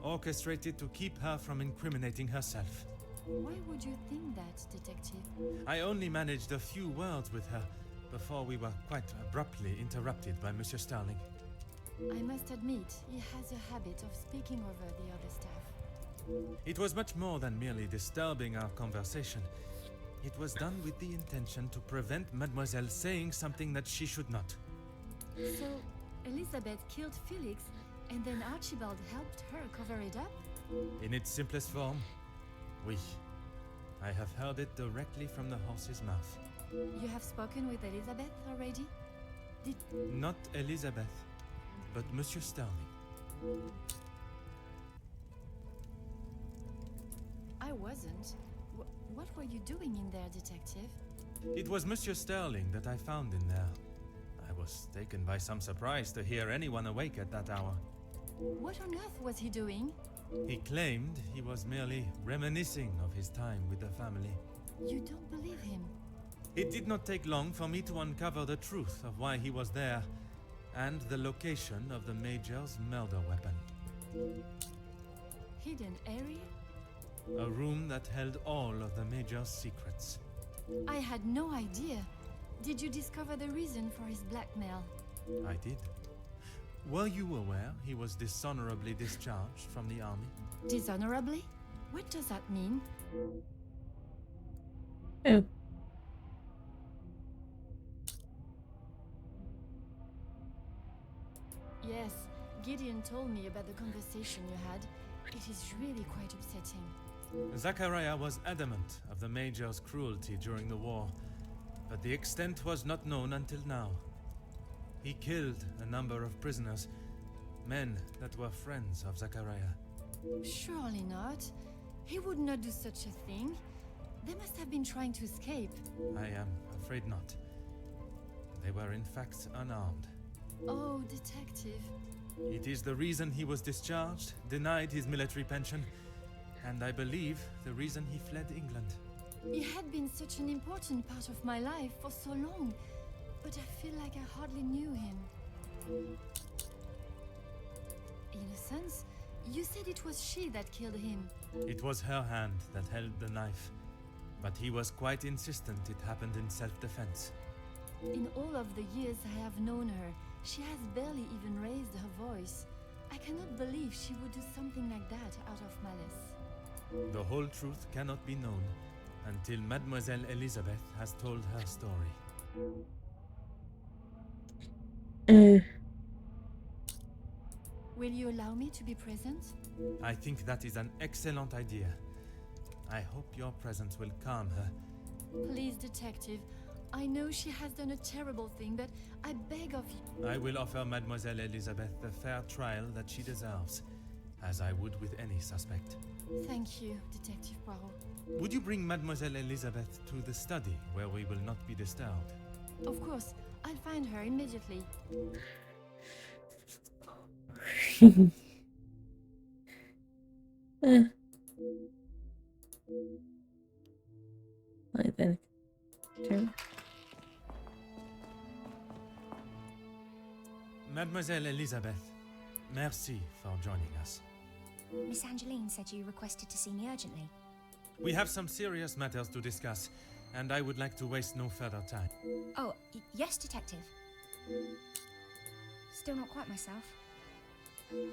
[SPEAKER 3] orchestrated to keep her from incriminating herself.
[SPEAKER 6] Why would you think that, Detective?
[SPEAKER 3] I only managed a few words with her before we were quite abruptly interrupted by Monsieur Sterling.
[SPEAKER 6] I must admit, he has a habit of speaking over the other staff.
[SPEAKER 3] It was much more than merely disturbing our conversation. It was done with the intention to prevent Mademoiselle saying something that she should not.
[SPEAKER 6] So, Elizabeth killed Felix, and then Archibald helped her cover it up?
[SPEAKER 3] In its simplest form, oui. I have heard it directly from the horse's mouth.
[SPEAKER 6] You have spoken with Elizabeth already?
[SPEAKER 3] Not Elizabeth, but Monsieur Sterling.
[SPEAKER 6] I wasn't. What were you doing in there, Detective?
[SPEAKER 3] It was Monsieur Sterling that I found in there. I was taken by some surprise to hear anyone awake at that hour.
[SPEAKER 6] What on earth was he doing?
[SPEAKER 3] He claimed he was merely reminiscing of his time with the family.
[SPEAKER 6] You don't believe him?
[SPEAKER 3] It did not take long for me to uncover the truth of why he was there, and the location of the Major's murder weapon.
[SPEAKER 6] Hidden area?
[SPEAKER 3] A room that held all of the Major's secrets.
[SPEAKER 6] I had no idea. Did you discover the reason for his blackmail?
[SPEAKER 3] I did. Were you aware he was dishonorably discharged from the army?
[SPEAKER 6] Dishonorably? What does that mean?
[SPEAKER 1] Oh.
[SPEAKER 6] Yes, Gideon told me about the conversation you had. It is really quite upsetting.
[SPEAKER 3] Zachariah was adamant of the Major's cruelty during the war, but the extent was not known until now. He killed a number of prisoners, men that were friends of Zachariah.
[SPEAKER 6] Surely not. He would not do such a thing. They must have been trying to escape.
[SPEAKER 3] I am afraid not. They were in fact unarmed.
[SPEAKER 6] Oh, Detective.
[SPEAKER 3] It is the reason he was discharged, denied his military pension, and I believe the reason he fled England.
[SPEAKER 6] He had been such an important part of my life for so long, but I feel like I hardly knew him. In a sense, you said it was she that killed him.
[SPEAKER 3] It was her hand that held the knife, but he was quite insistent it happened in self-defense.
[SPEAKER 6] In all of the years I have known her, she has barely even raised her voice. I cannot believe she would do something like that out of malice.
[SPEAKER 3] The whole truth cannot be known until Mademoiselle Elizabeth has told her story.
[SPEAKER 6] Will you allow me to be present?
[SPEAKER 3] I think that is an excellent idea. I hope your presence will calm her.
[SPEAKER 6] Please, Detective. I know she has done a terrible thing, but I beg of you.
[SPEAKER 3] I will offer Mademoiselle Elizabeth the fair trial that she deserves, as I would with any suspect.
[SPEAKER 6] Thank you, Detective Poirot.
[SPEAKER 3] Would you bring Mademoiselle Elizabeth to the study, where we will not be disturbed?
[SPEAKER 6] Of course, I'll find her immediately.
[SPEAKER 3] Mademoiselle Elizabeth, merci for joining us.
[SPEAKER 2] Miss Angeline said you requested to see me urgently.
[SPEAKER 3] We have some serious matters to discuss, and I would like to waste no further time.
[SPEAKER 2] Oh, yes, Detective. Still not quite myself.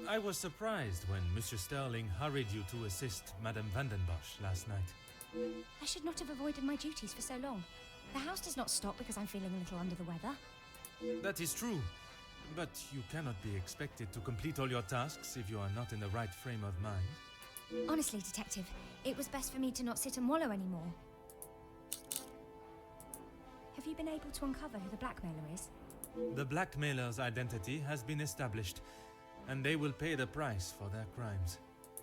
[SPEAKER 3] I was surprised when Monsieur Sterling hurried you to assist Madame Vandenbosch last night.
[SPEAKER 2] I should not have avoided my duties for so long. The house does not stop because I'm feeling a little under the weather.
[SPEAKER 3] That is true, but you cannot be expected to complete all your tasks if you are not in the right frame of mind.
[SPEAKER 2] Honestly, Detective, it was best for me to not sit and wallow anymore. Have you been able to uncover who the blackmailer is?
[SPEAKER 3] The blackmailer's identity has been established, and they will pay the price for their crimes.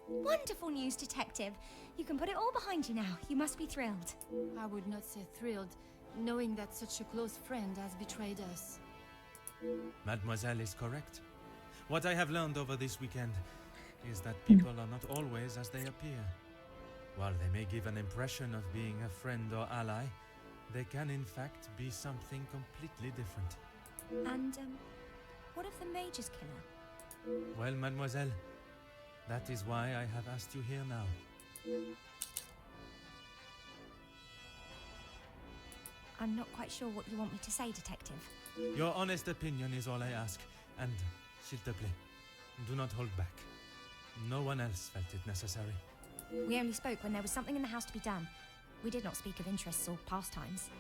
[SPEAKER 2] Wonderful news, Detective. You can put it all behind you now. You must be thrilled.
[SPEAKER 6] I would not say thrilled, knowing that such a close friend has betrayed us.
[SPEAKER 3] Mademoiselle is correct. What I have learned over this weekend is that people are not always as they appear. While they may give an impression of being a friend or ally, they can in fact be something completely different.
[SPEAKER 2] And, what of the Major's killer?
[SPEAKER 3] Well, mademoiselle, that is why I have asked you here now.
[SPEAKER 2] I'm not quite sure what you want me to say, Detective.
[SPEAKER 3] Your honest opinion is all I ask, and, s'il te plaît, do not hold back. No one else felt it necessary.
[SPEAKER 2] We only spoke when there was something in the house to be done. We did not speak of interests or pastimes.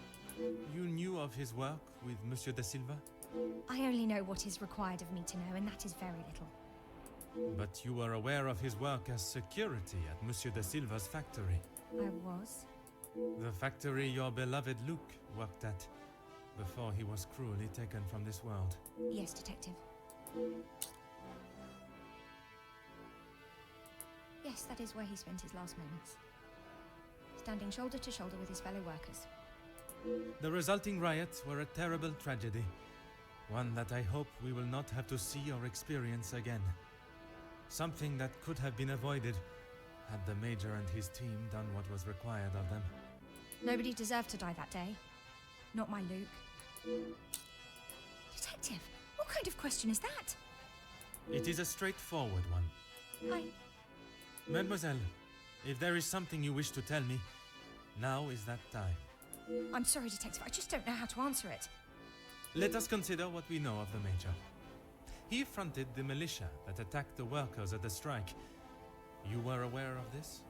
[SPEAKER 3] You knew of his work with Monsieur de Silva?
[SPEAKER 2] I only know what is required of me to know, and that is very little.
[SPEAKER 3] But you were aware of his work as security at Monsieur de Silva's factory.
[SPEAKER 2] I was.
[SPEAKER 3] The factory your beloved Luke worked at before he was cruelly taken from this world.
[SPEAKER 2] Yes, Detective. Yes, that is where he spent his last moments. Standing shoulder to shoulder with his fellow workers.
[SPEAKER 3] The resulting riots were a terrible tragedy. One that I hope we will not have to see or experience again. Something that could have been avoided had the Major and his team done what was required of them.
[SPEAKER 2] Nobody deserved to die that day. Not my Luke. Detective, what kind of question is that?
[SPEAKER 3] It is a straightforward one. Mademoiselle, if there is something you wish to tell me, now is that time.
[SPEAKER 2] I'm sorry, Detective, I just don't know how to answer it.
[SPEAKER 3] Let us consider what we know of the Major. He fronted the militia that attacked the workers at the strike. You were aware of this?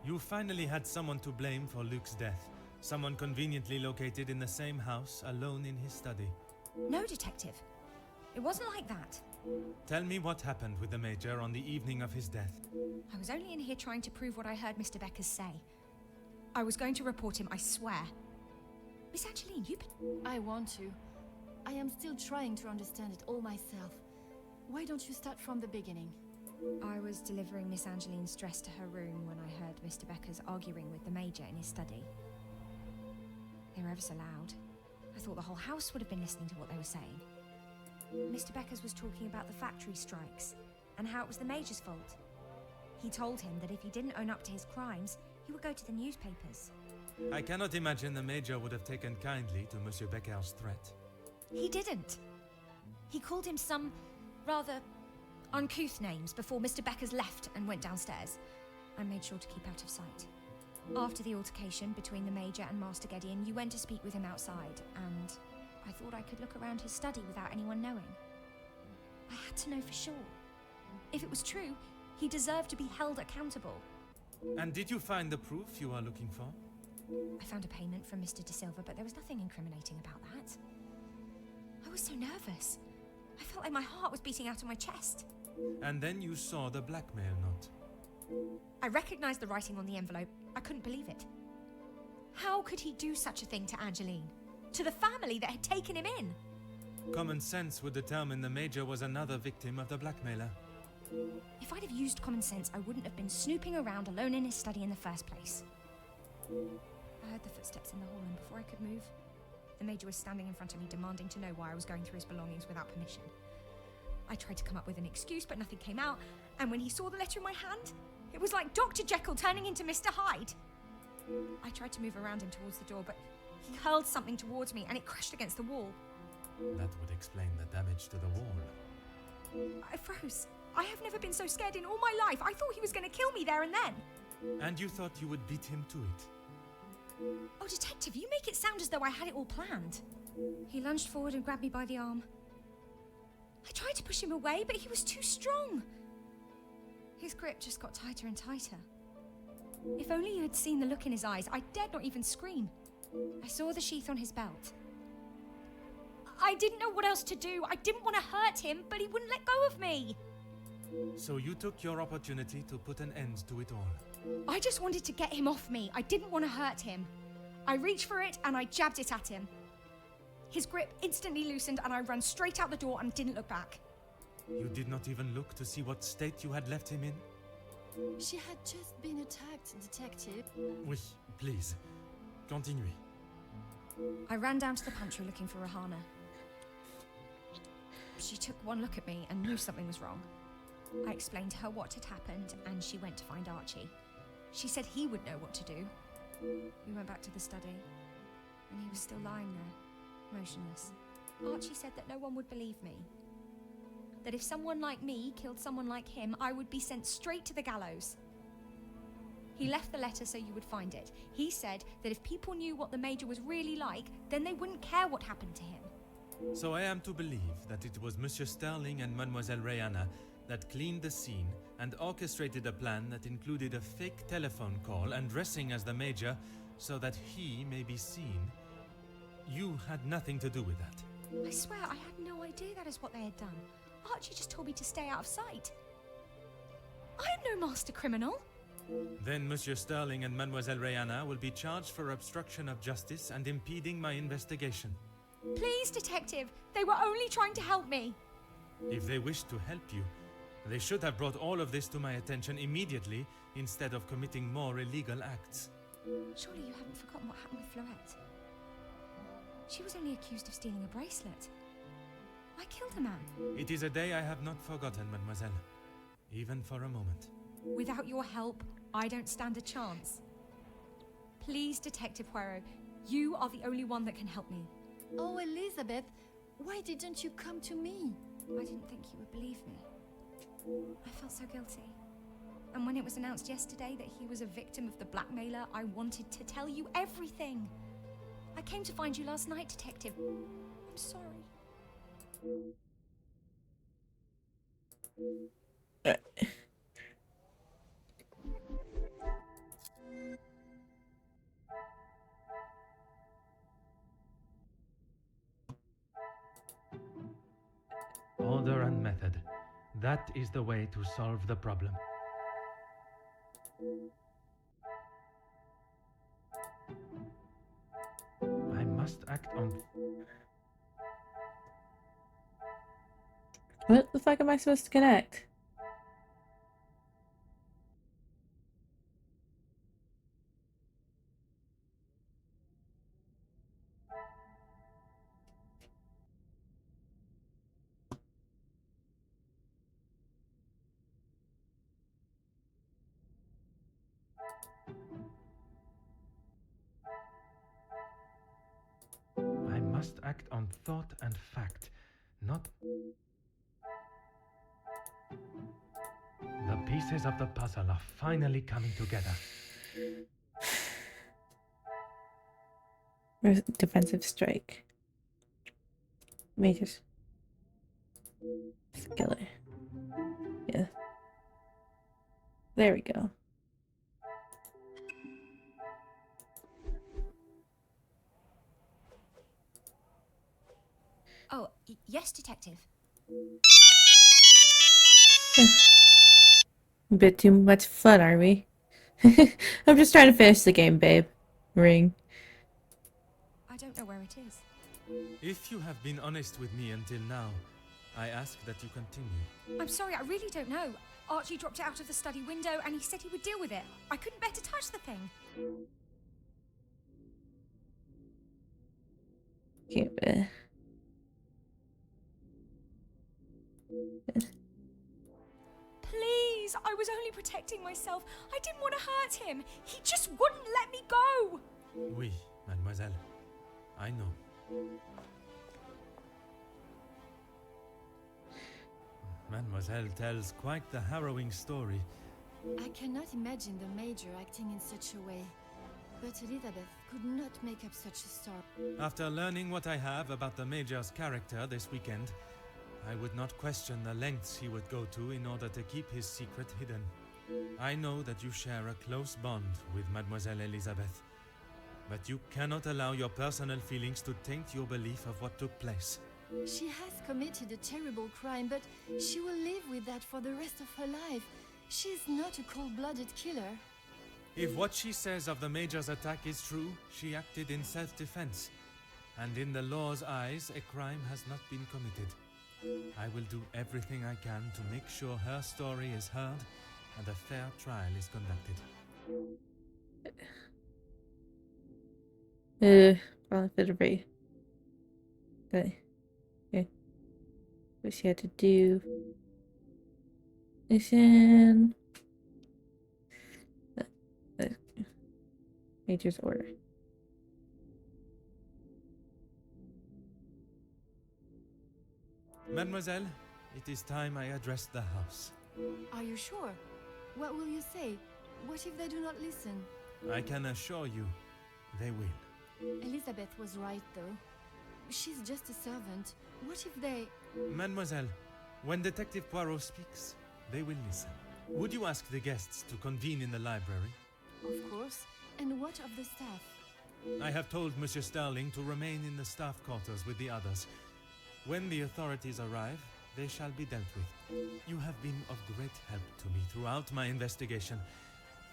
[SPEAKER 3] You finally had someone to blame for Luke's death. Someone conveniently located in the same house, alone in his study.
[SPEAKER 2] No, Detective. It wasn't like that.
[SPEAKER 3] Tell me what happened with the Major on the evening of his death.
[SPEAKER 2] I was only in here trying to prove what I heard Mr. Beckers say. I was going to report him, I swear. Miss Angeline, you...
[SPEAKER 6] I want to. I am still trying to understand it all myself. Why don't you start from the beginning?
[SPEAKER 2] I was delivering Miss Angeline's dress to her room when I heard Mr. Beckers arguing with the Major in his study. They were ever so loud. I thought the whole house would have been listening to what they were saying. Mr. Beckers was talking about the factory strikes and how it was the Major's fault. He told him that if he didn't own up to his crimes, he would go to the newspapers.
[SPEAKER 3] I cannot imagine the Major would have taken kindly to Monsieur Becker's threat.
[SPEAKER 2] He didn't. He called him some rather uncouth names before Mr. Beckers left and went downstairs. I made sure to keep out of sight. After the altercation between the Major and Master Gideon, you went to speak with him outside, and I thought I could look around his study without anyone knowing. I had to know for sure. If it was true, he deserved to be held accountable.
[SPEAKER 3] And did you find the proof you are looking for?
[SPEAKER 2] I found a payment from Mr. De Silva, but there was nothing incriminating about that. I was so nervous. I felt like my heart was beating out of my chest.
[SPEAKER 3] And then you saw the blackmail note.
[SPEAKER 2] I recognized the writing on the envelope. I couldn't believe it. How could he do such a thing to Angeline? To the family that had taken him in?
[SPEAKER 3] Common sense would determine the Major was another victim of the blackmailer.
[SPEAKER 2] If I'd have used common sense, I wouldn't have been snooping around alone in his study in the first place. I heard the footsteps in the hall, and before I could move, the Major was standing in front of me, demanding to know why I was going through his belongings without permission. I tried to come up with an excuse, but nothing came out, and when he saw the letter in my hand, it was like Dr. Jekyll turning into Mr. Hyde. I tried to move around him towards the door, but he hurled something towards me, and it crashed against the wall.
[SPEAKER 3] That would explain the damage to the wall.
[SPEAKER 2] I froze. I have never been so scared in all my life. I thought he was going to kill me there and then.
[SPEAKER 3] And you thought you would beat him to it?
[SPEAKER 2] Oh, Detective, you make it sound as though I had it all planned. He lunged forward and grabbed me by the arm. I tried to push him away, but he was too strong. His grip just got tighter and tighter. If only you had seen the look in his eyes, I dared not even scream. I saw the sheath on his belt. I didn't know what else to do. I didn't want to hurt him, but he wouldn't let go of me.
[SPEAKER 3] So you took your opportunity to put an end to it all.
[SPEAKER 2] I just wanted to get him off me. I didn't want to hurt him. I reached for it and I jabbed it at him. His grip instantly loosened and I ran straight out the door and didn't look back.
[SPEAKER 3] You did not even look to see what state you had left him in?
[SPEAKER 6] She had just been attacked, Detective.
[SPEAKER 3] Oui, please. Continue.
[SPEAKER 2] I ran down to the pantry looking for Rahana. She took one look at me and knew something was wrong. I explained to her what had happened and she went to find Archie. She said he would know what to do. We went back to the study and he was still lying there, motionless. Archie said that no one would believe me. That if someone like me killed someone like him, I would be sent straight to the gallows. He left the letter so you would find it. He said that if people knew what the Major was really like, then they wouldn't care what happened to him.
[SPEAKER 3] So I am to believe that it was Monsieur Sterling and Mademoiselle Rihanna that cleaned the scene and orchestrated a plan that included a fake telephone call and dressing as the Major so that he may be seen. You had nothing to do with that.
[SPEAKER 2] I swear I had no idea that is what they had done. Archie just told me to stay out of sight. I am no master criminal.
[SPEAKER 3] Then Monsieur Sterling and Mademoiselle Rihanna will be charged for obstruction of justice and impeding my investigation.
[SPEAKER 2] Please, Detective, they were only trying to help me.
[SPEAKER 3] If they wished to help you, they should have brought all of this to my attention immediately instead of committing more illegal acts.
[SPEAKER 2] Surely you haven't forgotten what happened with Fleurette. She was only accused of stealing a bracelet. I killed a man.
[SPEAKER 3] It is a day I have not forgotten, mademoiselle. Even for a moment.
[SPEAKER 2] Without your help, I don't stand a chance. Please, Detective Poirot, you are the only one that can help me.
[SPEAKER 6] Oh, Elizabeth, why didn't you come to me?
[SPEAKER 2] I didn't think you would believe me. I felt so guilty. And when it was announced yesterday that he was a victim of the blackmailer, I wanted to tell you everything. I came to find you last night, Detective. I'm sorry.
[SPEAKER 3] Order and method. That is the way to solve the problem. I must act on...
[SPEAKER 1] What the fuck am I supposed to connect?
[SPEAKER 3] I must act on thought and fact, not... The pieces of the puzzle are finally coming together.
[SPEAKER 1] Defensive strike. Majors. Skillet. Yeah. There we go.
[SPEAKER 2] Oh, yes, Detective.
[SPEAKER 1] A bit too much fun, are we? I'm just trying to finish the game, babe. Ring.
[SPEAKER 2] I don't know where it is.
[SPEAKER 3] If you have been honest with me until now, I ask that you continue.
[SPEAKER 2] I'm sorry, I really don't know. Archie dropped it out of the study window and he said he would deal with it. I couldn't bear to touch the thing.
[SPEAKER 1] Keep it.
[SPEAKER 2] Please, I was only protecting myself. I didn't want to hurt him. He just wouldn't let me go.
[SPEAKER 3] Oui, mademoiselle. I know. Mademoiselle tells quite the harrowing story.
[SPEAKER 6] I cannot imagine the Major acting in such a way. But Elizabeth could not make up such a story.
[SPEAKER 3] After learning what I have about the Major's character this weekend, I would not question the lengths he would go to in order to keep his secret hidden. I know that you share a close bond with Mademoiselle Elizabeth, but you cannot allow your personal feelings to taint your belief of what took place.
[SPEAKER 6] She has committed a terrible crime, but she will live with that for the rest of her life. She is not a cold-blooded killer.
[SPEAKER 3] If what she says of the Major's attack is true, she acted in self-defense, and in the law's eyes, a crime has not been committed. I will do everything I can to make sure her story is heard and a fair trial is conducted.
[SPEAKER 1] Voluntary. Okay. What she had to do. Mission. Major's order.
[SPEAKER 3] Mademoiselle, it is time I address the house.
[SPEAKER 6] Are you sure? What will you say? What if they do not listen?
[SPEAKER 3] I can assure you, they will.
[SPEAKER 6] Elizabeth was right, though. She's just a servant. What if they...
[SPEAKER 3] Mademoiselle, when Detective Poirot speaks, they will listen. Would you ask the guests to convene in the library?
[SPEAKER 6] Of course. And what of the staff?
[SPEAKER 3] I have told Monsieur Sterling to remain in the staff quarters with the others. When the authorities arrive, they shall be dealt with. You have been of great help to me throughout my investigation,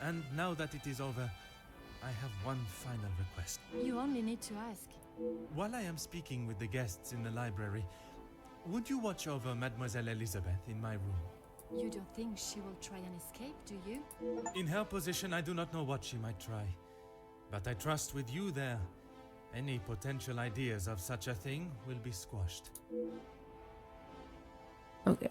[SPEAKER 3] and now that it is over, I have one final request.
[SPEAKER 6] You only need to ask.
[SPEAKER 3] While I am speaking with the guests in the library, would you watch over Mademoiselle Elizabeth in my room?
[SPEAKER 6] You don't think she will try and escape, do you?
[SPEAKER 3] In her position, I do not know what she might try. But I trust with you there, any potential ideas of such a thing will be squashed.
[SPEAKER 1] Okay.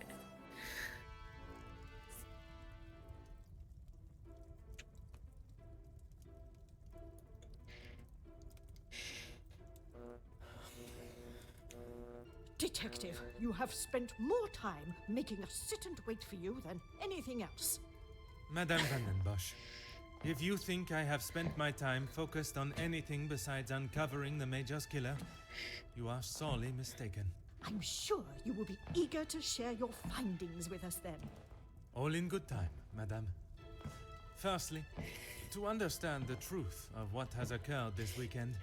[SPEAKER 4] Detective, you have spent more time making us sit and wait for you than anything else.
[SPEAKER 3] Madame Vandenbosch, if you think I have spent my time focused on anything besides uncovering the Major's killer, you are sorely mistaken.
[SPEAKER 4] I'm sure you will be eager to share your findings with us then.
[SPEAKER 3] All in good time, Madame. Firstly, to understand the truth of what has occurred this weekend,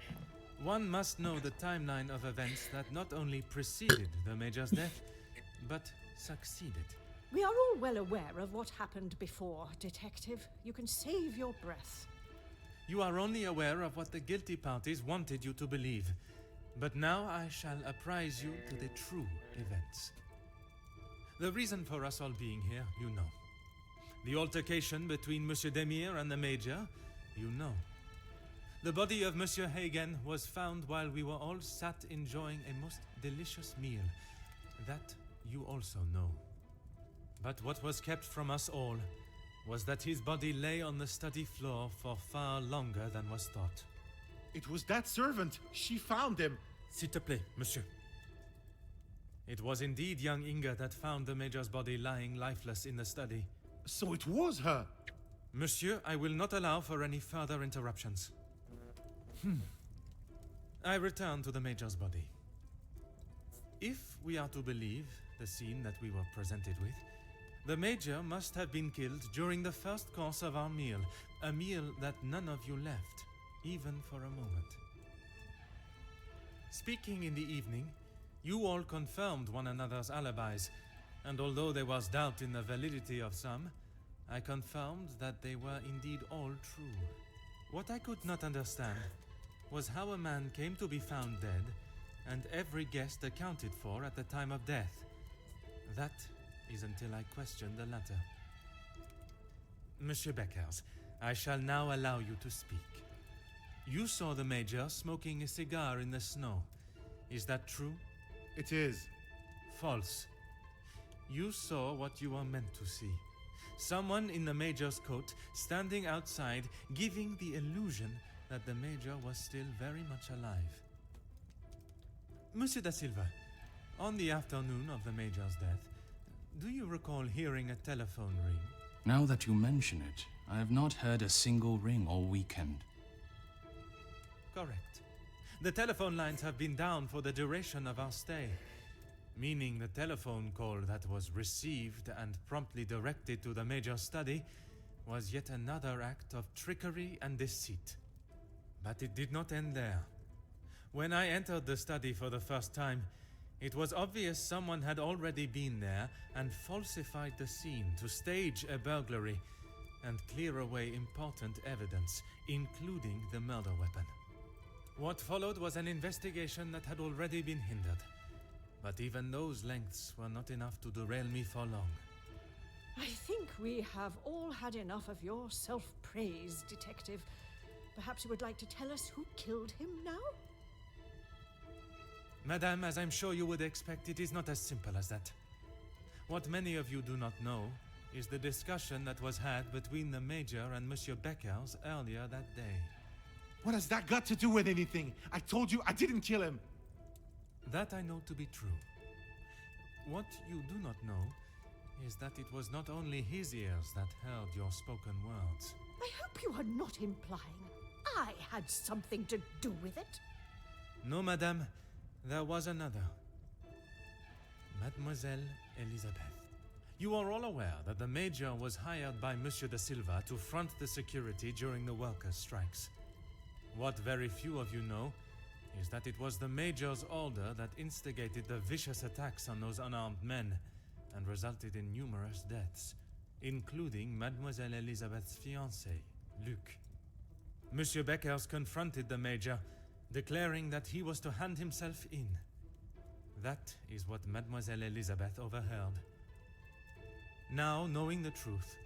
[SPEAKER 3] one must know the timeline of events that not only preceded the Major's death, but succeeded.
[SPEAKER 4] We are all well aware of what happened before, Detective. You can save your breath.
[SPEAKER 3] You are only aware of what the guilty parties wanted you to believe. But now I shall apprise you to the true events. The reason for us all being here, you know. The altercation between Monsieur Demire and the Major, you know. The body of Monsieur Hagen was found while we were all sat enjoying a most delicious meal. That you also know. But what was kept from us all was that his body lay on the study floor for far longer than was thought.
[SPEAKER 12] It was that servant. She found him.
[SPEAKER 3] S'il te plaît, monsieur. It was indeed young Inga that found the Major's body lying lifeless in the study.
[SPEAKER 12] So it was her.
[SPEAKER 3] Monsieur, I will not allow for any further interruptions. I return to the Major's body. If we are to believe the scene that we were presented with, the Major must have been killed during the first course of our meal, a meal that none of you left, even for a moment. Speaking in the evening, you all confirmed one another's alibis, and although there was doubt in the validity of some, I confirmed that they were indeed all true. What I could not understand was how a man came to be found dead, and every guest accounted for at the time of death. That is until I questioned the latter. Monsieur Beckers, I shall now allow you to speak. You saw the Major smoking a cigar in the snow. Is that true?
[SPEAKER 12] It is.
[SPEAKER 3] False. You saw what you were meant to see. Someone in the Major's coat standing outside, giving the illusion that the Major was still very much alive. Monsieur da Silva, on the afternoon of the Major's death, Do you recall hearing a telephone ring?
[SPEAKER 13] Now that you mention it, I have not heard a single ring all weekend.
[SPEAKER 3] Correct. The telephone lines have been down for the duration of our stay, meaning the telephone call that was received and promptly directed to the Major's study was yet another act of trickery and deceit. But it did not end there. When I entered the study for the first time, it was obvious someone had already been there and falsified the scene to stage a burglary and clear away important evidence, including the murder weapon. What followed was an investigation that had already been hindered. But even those lengths were not enough to derail me for long.
[SPEAKER 4] I think we have all had enough of your self-praise, Detective. Perhaps you would like to tell us who killed him now?
[SPEAKER 3] Madame, as I'm sure you would expect, it is not as simple as that. What many of you do not know is the discussion that was had between the Major and Monsieur Beckers earlier that day.
[SPEAKER 12] What has that got to do with anything? I told you I didn't kill him.
[SPEAKER 3] That I know to be true. What you do not know is that it was not only his ears that heard your spoken words.
[SPEAKER 4] I hope you are not implying I had something to do with it.
[SPEAKER 3] No, madame, there was another. Mademoiselle Elizabeth. You are all aware that the Major was hired by Monsieur de Silva to front the security during the workers' strikes. What very few of you know is that it was the Major's order that instigated the vicious attacks on those unarmed men and resulted in numerous deaths, including Mademoiselle Elizabeth's fiancé, Luc. Monsieur Beckers confronted the Major, declaring that he was to hand himself in. That is what Mademoiselle Elizabeth overheard. Now, knowing the truth,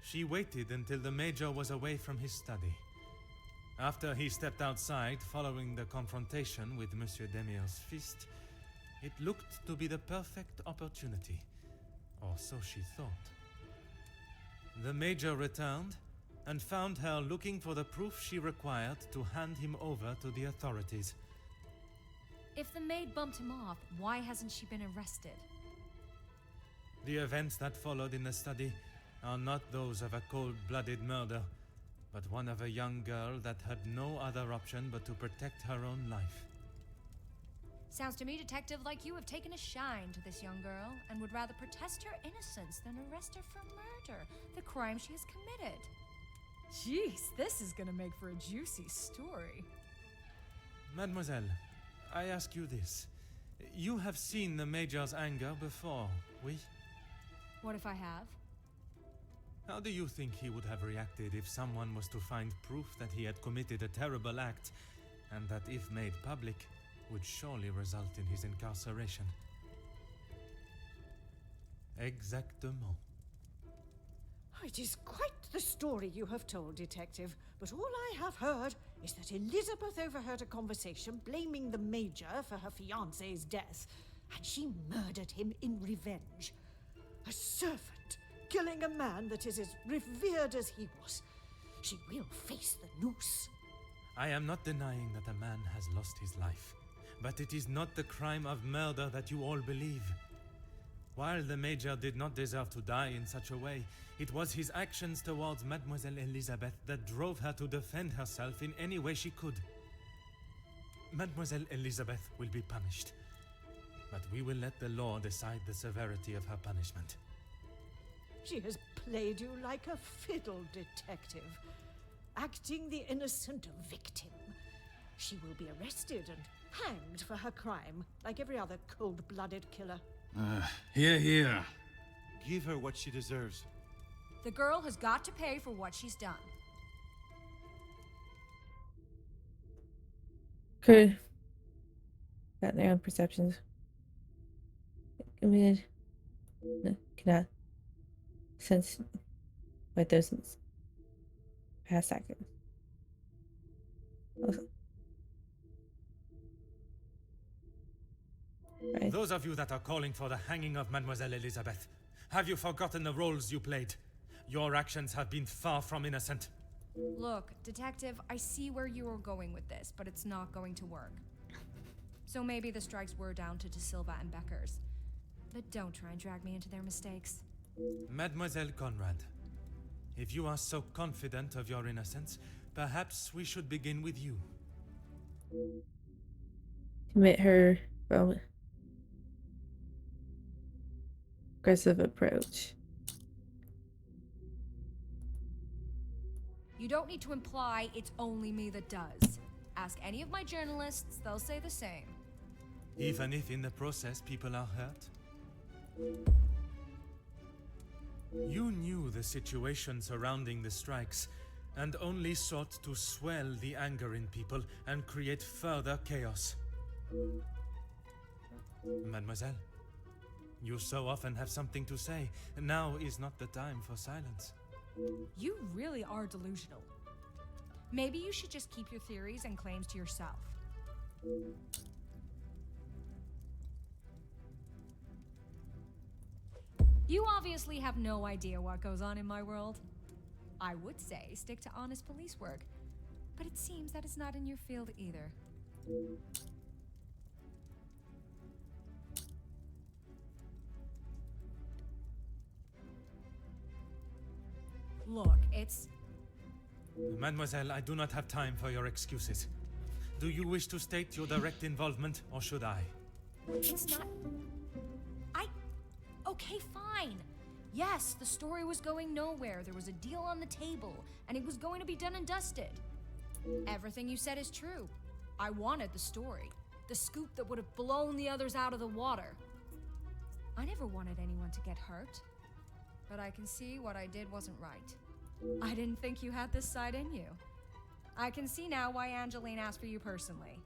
[SPEAKER 3] she waited until the Major was away from his study. After he stepped outside following the confrontation with Monsieur Demir's fist, it looked to be the perfect opportunity, or so she thought. The Major returned and found her looking for the proof she required to hand him over to the authorities.
[SPEAKER 11] If the maid bumped him off, why hasn't she been arrested?
[SPEAKER 3] The events that followed in the study are not those of a cold-blooded murder, but one of a young girl that had no other option but to protect her own life.
[SPEAKER 11] Sounds to me, Detective, like you have taken a shine to this young girl and would rather protest her innocence than arrest her for murder, the crime she has committed.
[SPEAKER 10] Jeez, this is gonna make for a juicy story.
[SPEAKER 3] Mademoiselle, I ask you this. You have seen the Major's anger before, oui?
[SPEAKER 11] What if I have?
[SPEAKER 3] How do you think he would have reacted if someone was to find proof that he had committed a terrible act, and that if made public, would surely result in his incarceration? Exactement.
[SPEAKER 4] It is quite the story you have told, Detective, but all I have heard is that Elizabeth overheard a conversation blaming the Major for her fiancé's death, and she murdered him in revenge. A servant killing a man that is as revered as he was. She will face the noose.
[SPEAKER 3] I am not denying that a man has lost his life, but it is not the crime of murder that you all believe. While the Major did not deserve to die in such a way, it was his actions towards Mademoiselle Elizabeth that drove her to defend herself in any way she could. Mademoiselle Elizabeth will be punished, but we will let the law decide the severity of her punishment.
[SPEAKER 4] She has played you like a fiddle, Detective, acting the innocent victim. She will be arrested and hanged for her crime, like every other cold-blooded killer.
[SPEAKER 13] Here.
[SPEAKER 12] Give her what she deserves.
[SPEAKER 11] The girl has got to pay for what she's done.
[SPEAKER 1] Could got their own perceptions. I mean, no, cannot sense what those past actions. Also, right.
[SPEAKER 3] Those of you that are calling for the hanging of Mademoiselle Elizabeth, have you forgotten the roles you played? Your actions have been far from innocent.
[SPEAKER 11] Look, Detective, I see where you are going with this, but it's not going to work. So maybe the strikes were down to De Silva and Beckers. but don't try and drag me into their mistakes.
[SPEAKER 3] Mademoiselle Conrad, if you are so confident of your innocence, perhaps we should begin with you.
[SPEAKER 1] Commit her from aggressive approach.
[SPEAKER 11] You don't need to imply it's only me that does. Ask any of my journalists, they'll say the same.
[SPEAKER 3] Even if in the process people are hurt? You knew the situation surrounding the strikes and only sought to swell the anger in people and create further chaos. Mademoiselle, you so often have something to say. Now is not the time for silence.
[SPEAKER 11] You really are delusional. Maybe you should just keep your theories and claims to yourself. You obviously have no idea what goes on in my world. I would say stick to honest police work, but it seems that it's not in your field either. Look, it's...
[SPEAKER 3] Mademoiselle, I do not have time for your excuses. Do you wish to state your direct involvement, or should I?
[SPEAKER 11] It's not... Okay, fine. Yes, the story was going nowhere. There was a deal on the table, and it was going to be done and dusted. Everything you said is true. I wanted the story. The scoop that would have blown the others out of the water. I never wanted anyone to get hurt. But I can see what I did wasn't right. I didn't think you had this side in you. I can see now why Angeline asked for you personally.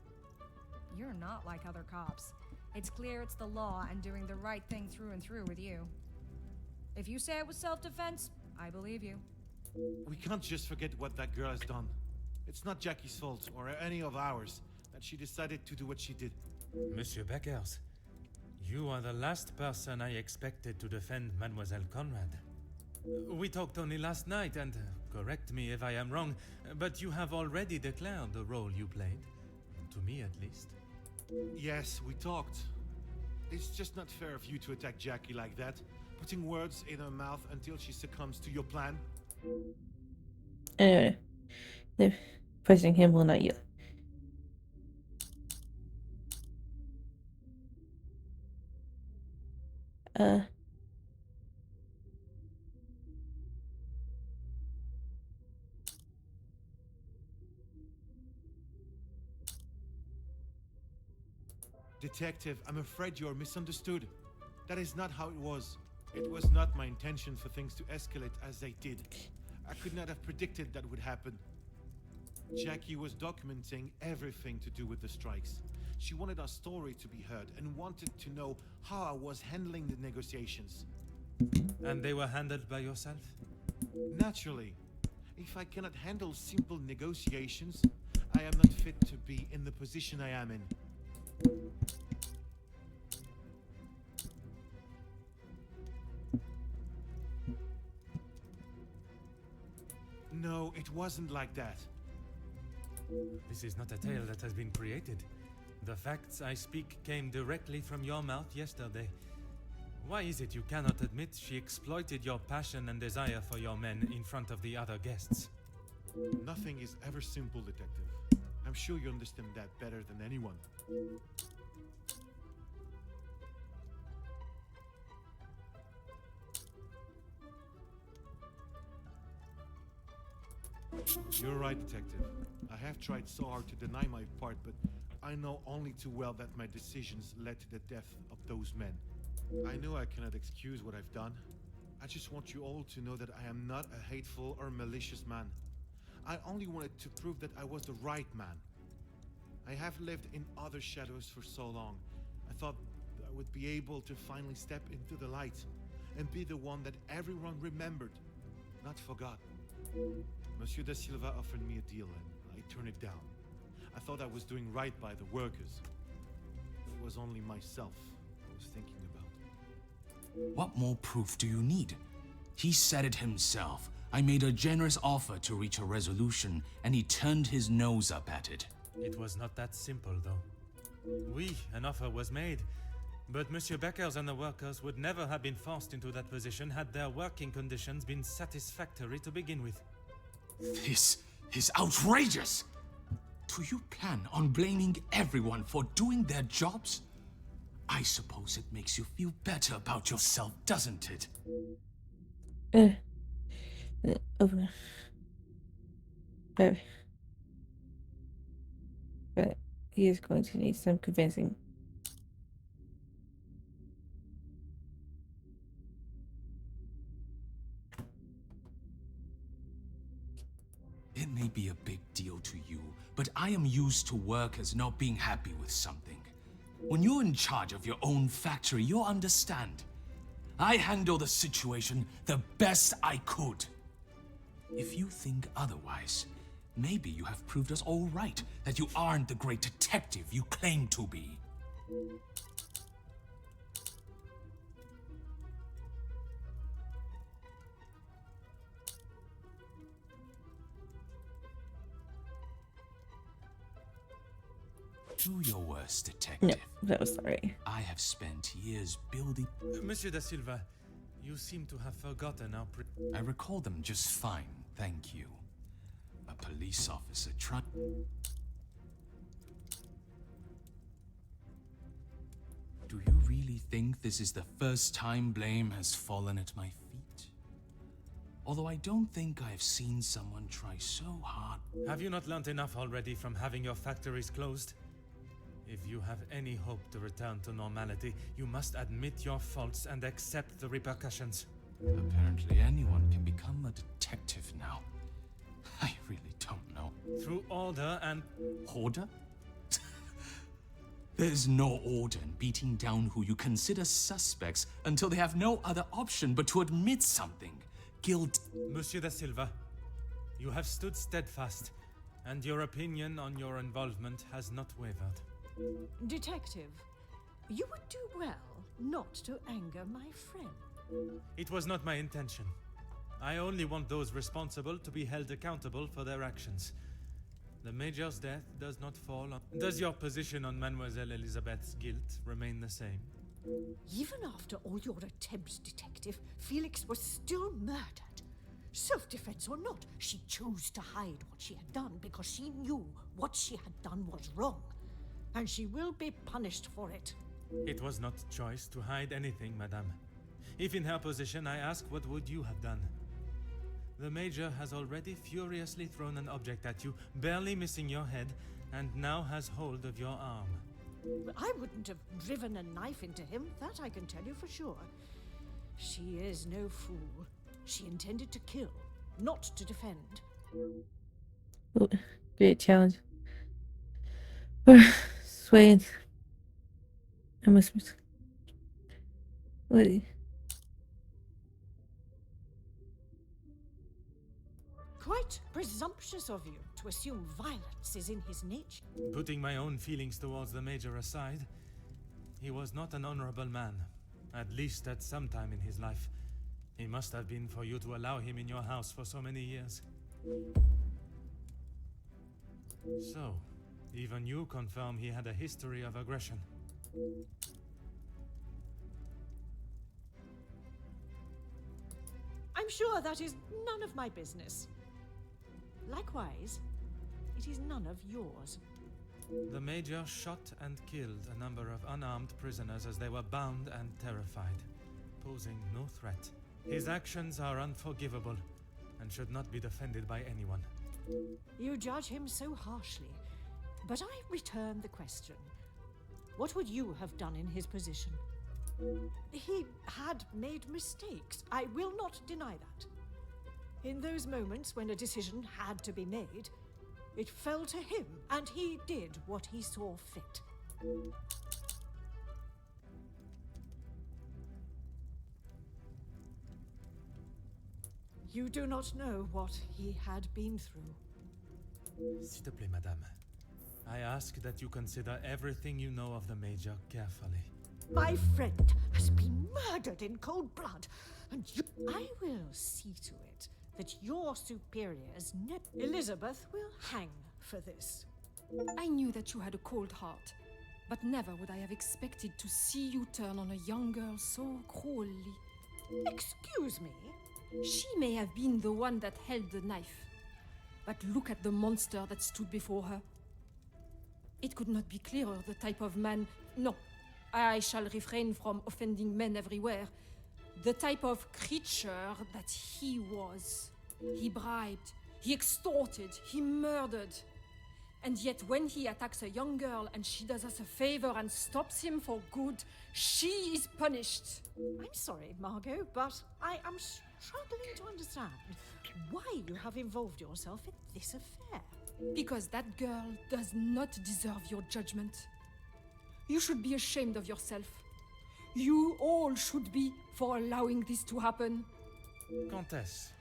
[SPEAKER 11] You're not like other cops. It's clear it's the law and doing the right thing through and through with you. If you say it was self-defense, I believe you.
[SPEAKER 12] We can't just forget what that girl has done. It's not Jackie's fault, or any of ours, that she decided to do what she did.
[SPEAKER 3] Monsieur Beckers, you are the last person I expected to defend Mademoiselle Conrad. We talked only last night, and correct me if I am wrong, but you have already declared the role you played. To me, at least.
[SPEAKER 12] Yes, we talked. It's just not fair of you to attack Jackie like that, putting words in her mouth until she succumbs to your plan.
[SPEAKER 1] Anyway, they're pushing him will not you.
[SPEAKER 12] Detective, I'm afraid you're misunderstood. That is not how it was. It was not my intention for things to escalate as they did. I could not have predicted that would happen. Jackie was documenting everything to do with the strikes. She wanted our story to be heard and wanted to know how I was handling the negotiations.
[SPEAKER 3] And they were handled by yourself?
[SPEAKER 12] Naturally. If I cannot handle simple negotiations, I am not fit to be in the position I am in. No, it wasn't like that.
[SPEAKER 3] This is not a tale that has been created. The facts I speak came directly from your mouth yesterday. Why is it you cannot admit she exploited your passion and desire for your men in front of the other guests?
[SPEAKER 12] Nothing is ever simple, Detective. I'm sure you understand that better than anyone. You're right, Detective. I have tried so hard to deny my part, but I know only too well that my decisions led to the death of those men. I know I cannot excuse what I've done. I just want you all to know that I am not a hateful or malicious man. I only wanted to prove that I was the right man. I have lived in other shadows for so long. I thought I would be able to finally step into the light and be the one that everyone remembered, not forgot. Monsieur Da Silva offered me a deal and I turned it down. I thought I was doing right by the workers. It was only myself I was thinking about.
[SPEAKER 13] What more proof do you need? He said it himself. I made a generous offer to reach a resolution, and he turned his nose up at it.
[SPEAKER 3] It was not that simple, though. Oui, an offer was made, But Monsieur Beckers and the workers would never have been forced into that position had their working conditions been satisfactory to begin with.
[SPEAKER 13] This is outrageous! Do you plan on blaming everyone for doing their jobs? I suppose it makes you feel better about yourself, doesn't it?
[SPEAKER 1] Over. But he is going to need some convincing.
[SPEAKER 13] It may be a big deal to you, but I am used to workers not being happy with something. When you're in charge of your own factory, you'll understand. I handle the situation the best I could. If you think otherwise, maybe you have proved us all right, that you aren't the great detective you claim to be. Do your worst, detective.
[SPEAKER 1] No, that sorry.
[SPEAKER 13] I have spent years building...
[SPEAKER 3] Monsieur da Silva, you seem to have forgotten our
[SPEAKER 13] I recall them just fine, thank you. A police officer tried... Do you really think this is the first time blame has fallen at my feet? Although I don't think I've seen someone try so hard...
[SPEAKER 3] Have you not learnt enough already from having your factories closed? If you have any hope to return to normality, you must admit your faults and accept the repercussions.
[SPEAKER 13] Apparently anyone can become a detective now. I really don't know.
[SPEAKER 3] Through order and...
[SPEAKER 13] Order? There's no order in beating down who you consider suspects until they have no other option but to admit something. Guilt...
[SPEAKER 3] Monsieur da Silva, you have stood steadfast, and your opinion on your involvement has not wavered.
[SPEAKER 4] Detective, you would do well not to anger my friend.
[SPEAKER 3] It was not my intention. I only want those responsible to be held accountable for their actions. The Major's death does not fall on... Does your position on Mademoiselle Elizabeth's guilt remain the same?
[SPEAKER 4] Even after all your attempts, Detective, Felix was still murdered. Self-defense or not, she chose to hide what she had done because she knew what she had done was wrong. And she will be punished for it.
[SPEAKER 3] It was not choice to hide anything, madame. If in her position, I ask, what would you have done? The Major has already furiously thrown an object at you, barely missing your head, and now has hold of your arm.
[SPEAKER 4] I wouldn't have driven a knife into him, that I can tell you for sure. She is no fool. She intended to kill, not to defend.
[SPEAKER 1] Ooh, great challenge. Swain. I must. What?
[SPEAKER 4] Quite presumptuous of you to assume violence is in his nature.
[SPEAKER 3] Putting my own feelings towards the Major aside, he was not an honorable man, at least at some time in his life. He must have been for you to allow him in your house for so many years. So, even you confirm he had a history of aggression.
[SPEAKER 4] I'm sure that is none of my business. Likewise, it is none of yours.
[SPEAKER 3] The Major shot and killed a number of unarmed prisoners as they were bound and terrified, posing no threat. His actions are unforgivable and should not be defended by anyone.
[SPEAKER 4] You judge him so harshly, but I return the question. What would you have done in his position? He had made mistakes. I will not deny that. In those moments when a decision had to be made, it fell to him, and he did what he saw fit. You do not know what he had been through.
[SPEAKER 3] S'il te plaît, madame. I ask that you consider everything you know of the Major carefully.
[SPEAKER 4] My friend has been murdered in cold blood, and I will see to it that your superiors Elizabeth will hang for this.
[SPEAKER 10] I knew that you had a cold heart. But never would I have expected to see you turn on a young girl so cruelly.
[SPEAKER 4] Excuse me?
[SPEAKER 10] She may have been the one that held the knife, but look at the monster that stood before her. It could not be clearer the type of man. No, I shall refrain from offending men everywhere. The type of creature that he was. He bribed, he extorted, he murdered. And yet when he attacks a young girl and she does us a favor and stops him for good, she is punished.
[SPEAKER 4] I'm sorry, Margot, but I am struggling to understand why you have involved yourself in this affair.
[SPEAKER 10] Because that girl does not deserve your judgment. You should be ashamed of yourself. You all should be for allowing this to happen.
[SPEAKER 3] Countess,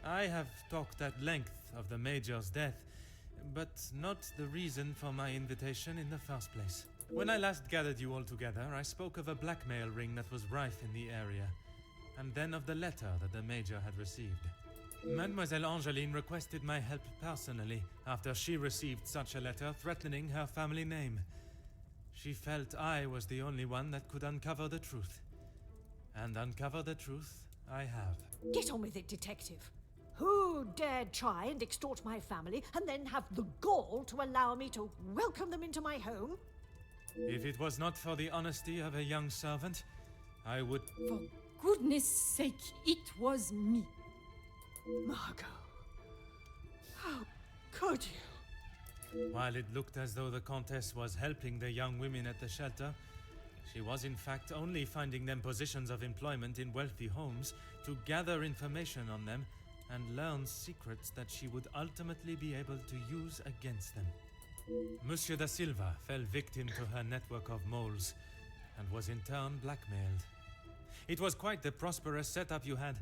[SPEAKER 3] I have talked at length of the Major's death, but not the reason for my invitation in the first place. When I last gathered you all together, I spoke of a blackmail ring that was rife in the area, and then of the letter that the Major had received. Mademoiselle Angeline requested my help personally after she received such a letter threatening her family name. She felt I was the only one that could uncover the truth. And uncover the truth I have.
[SPEAKER 4] Get on with it, detective. Who dared try and extort my family and then have the gall to allow me to welcome them into my home?
[SPEAKER 3] If it was not for the honesty of a young servant, I would...
[SPEAKER 10] For goodness sake, it was me.
[SPEAKER 4] Margot, how could you?
[SPEAKER 3] While it looked as though the Countess was helping the young women at the shelter, she was in fact only finding them positions of employment in wealthy homes to gather information on them and learn secrets that she would ultimately be able to use against them. Monsieur da Silva fell victim to her network of moles and was in turn blackmailed. It was quite the prosperous setup you had,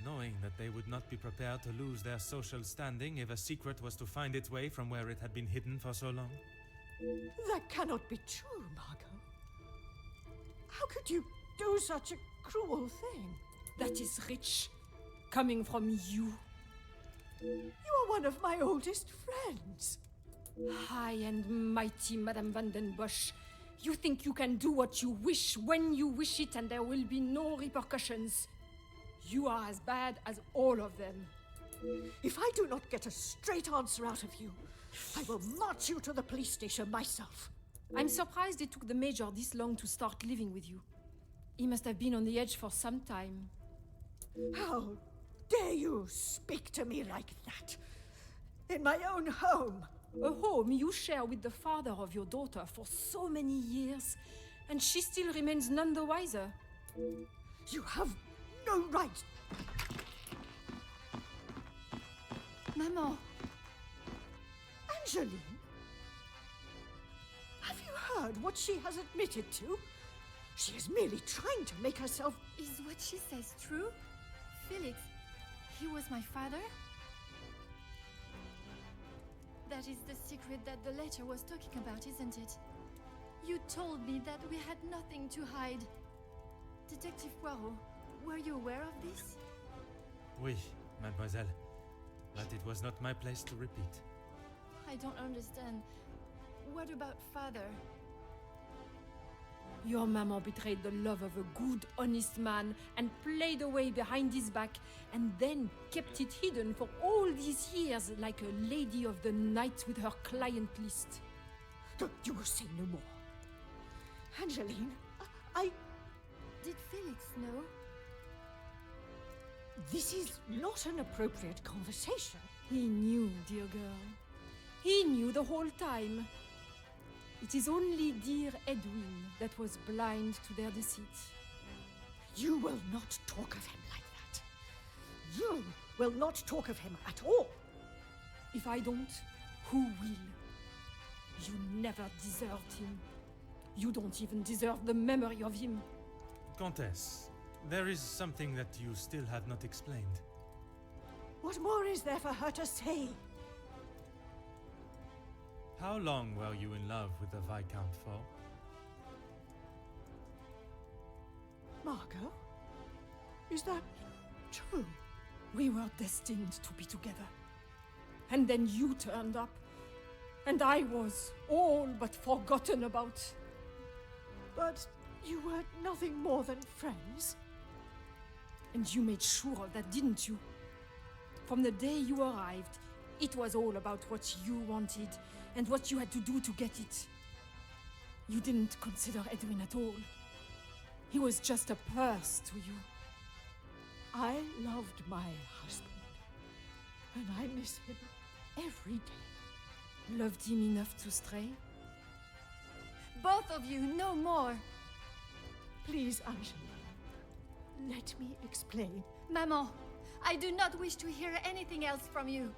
[SPEAKER 3] knowing that they would not be prepared to lose their social standing if a secret was to find its way from where it had been hidden for so long.
[SPEAKER 4] That cannot be true, Margot. How could you do such a cruel thing?
[SPEAKER 10] That is rich, coming from you.
[SPEAKER 4] You are one of my oldest friends.
[SPEAKER 10] High and mighty, Madame van den Bosch. You think you can do what you wish when you wish it and there will be no repercussions. You are as bad as all of them.
[SPEAKER 4] If I do not get a straight answer out of you, I will march you to the police station myself.
[SPEAKER 10] I'm surprised it took the Major this long to start living with you. He must have been on the edge for some time.
[SPEAKER 4] How dare you speak to me like that? In my own home.
[SPEAKER 10] A home you share with the father of your daughter for so many years, and she still remains none the wiser.
[SPEAKER 4] You have no right.
[SPEAKER 6] Maman.
[SPEAKER 4] Angeline? Have you heard what she has admitted to? She is merely trying to make herself...
[SPEAKER 6] Is what she says true? Felix, he was my father? That is the secret that the letter was talking about, isn't it? You told me that we had nothing to hide. Detective Poirot, were you aware of this?
[SPEAKER 3] Oui, mademoiselle. But it was not my place to repeat.
[SPEAKER 6] I don't understand. What about father?
[SPEAKER 10] Your mama betrayed the love of a good, honest man and played away behind his back and then kept it hidden for all these years like a lady of the night with her client list.
[SPEAKER 4] You will say no more. Angeline, I...
[SPEAKER 6] Did Felix know?
[SPEAKER 4] This is not an appropriate conversation.
[SPEAKER 10] He knew, dear girl. He knew the whole time. It is only dear Edwin that was blind to their deceit.
[SPEAKER 4] You will not talk of him like that. You will not talk of him at all.
[SPEAKER 10] If I don't, who will? You never deserved him. You don't even deserve the memory of him.
[SPEAKER 3] Countess, there is something that you still have not explained.
[SPEAKER 4] What more is there for her to say?
[SPEAKER 3] How long were you in love with the Viscount for?
[SPEAKER 4] Margot? Is that true?
[SPEAKER 10] We were destined to be together. And then you turned up. And I was all but forgotten about.
[SPEAKER 4] But you were nothing more than friends.
[SPEAKER 10] And you made sure of that, didn't you? From the day you arrived, it was all about what you wanted and what you had to do to get it. You didn't consider Edwin at all. He was just a purse to you.
[SPEAKER 4] I loved my husband, and I miss him every day.
[SPEAKER 10] Loved him enough to stray?
[SPEAKER 6] Both of you, no more.
[SPEAKER 4] Please, Angela, let me explain.
[SPEAKER 6] Maman, I do not wish to hear anything else from you.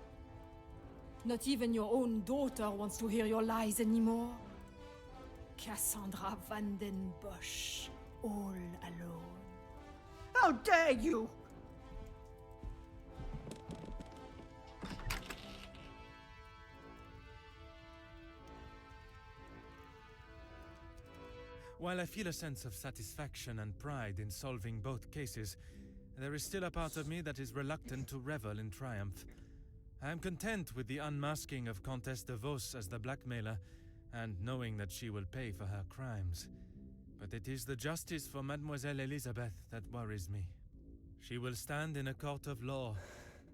[SPEAKER 10] Not even your own daughter wants to hear your lies anymore. Cassandra Van den Bosch, all alone.
[SPEAKER 4] How dare you!
[SPEAKER 3] While I feel a sense of satisfaction and pride in solving both cases, there is still a part of me that is reluctant to revel in triumph. I am content with the unmasking of Countess de Vos as the blackmailer, and knowing that she will pay for her crimes. But it is the justice for Mademoiselle Elizabeth that worries me. She will stand in a court of law,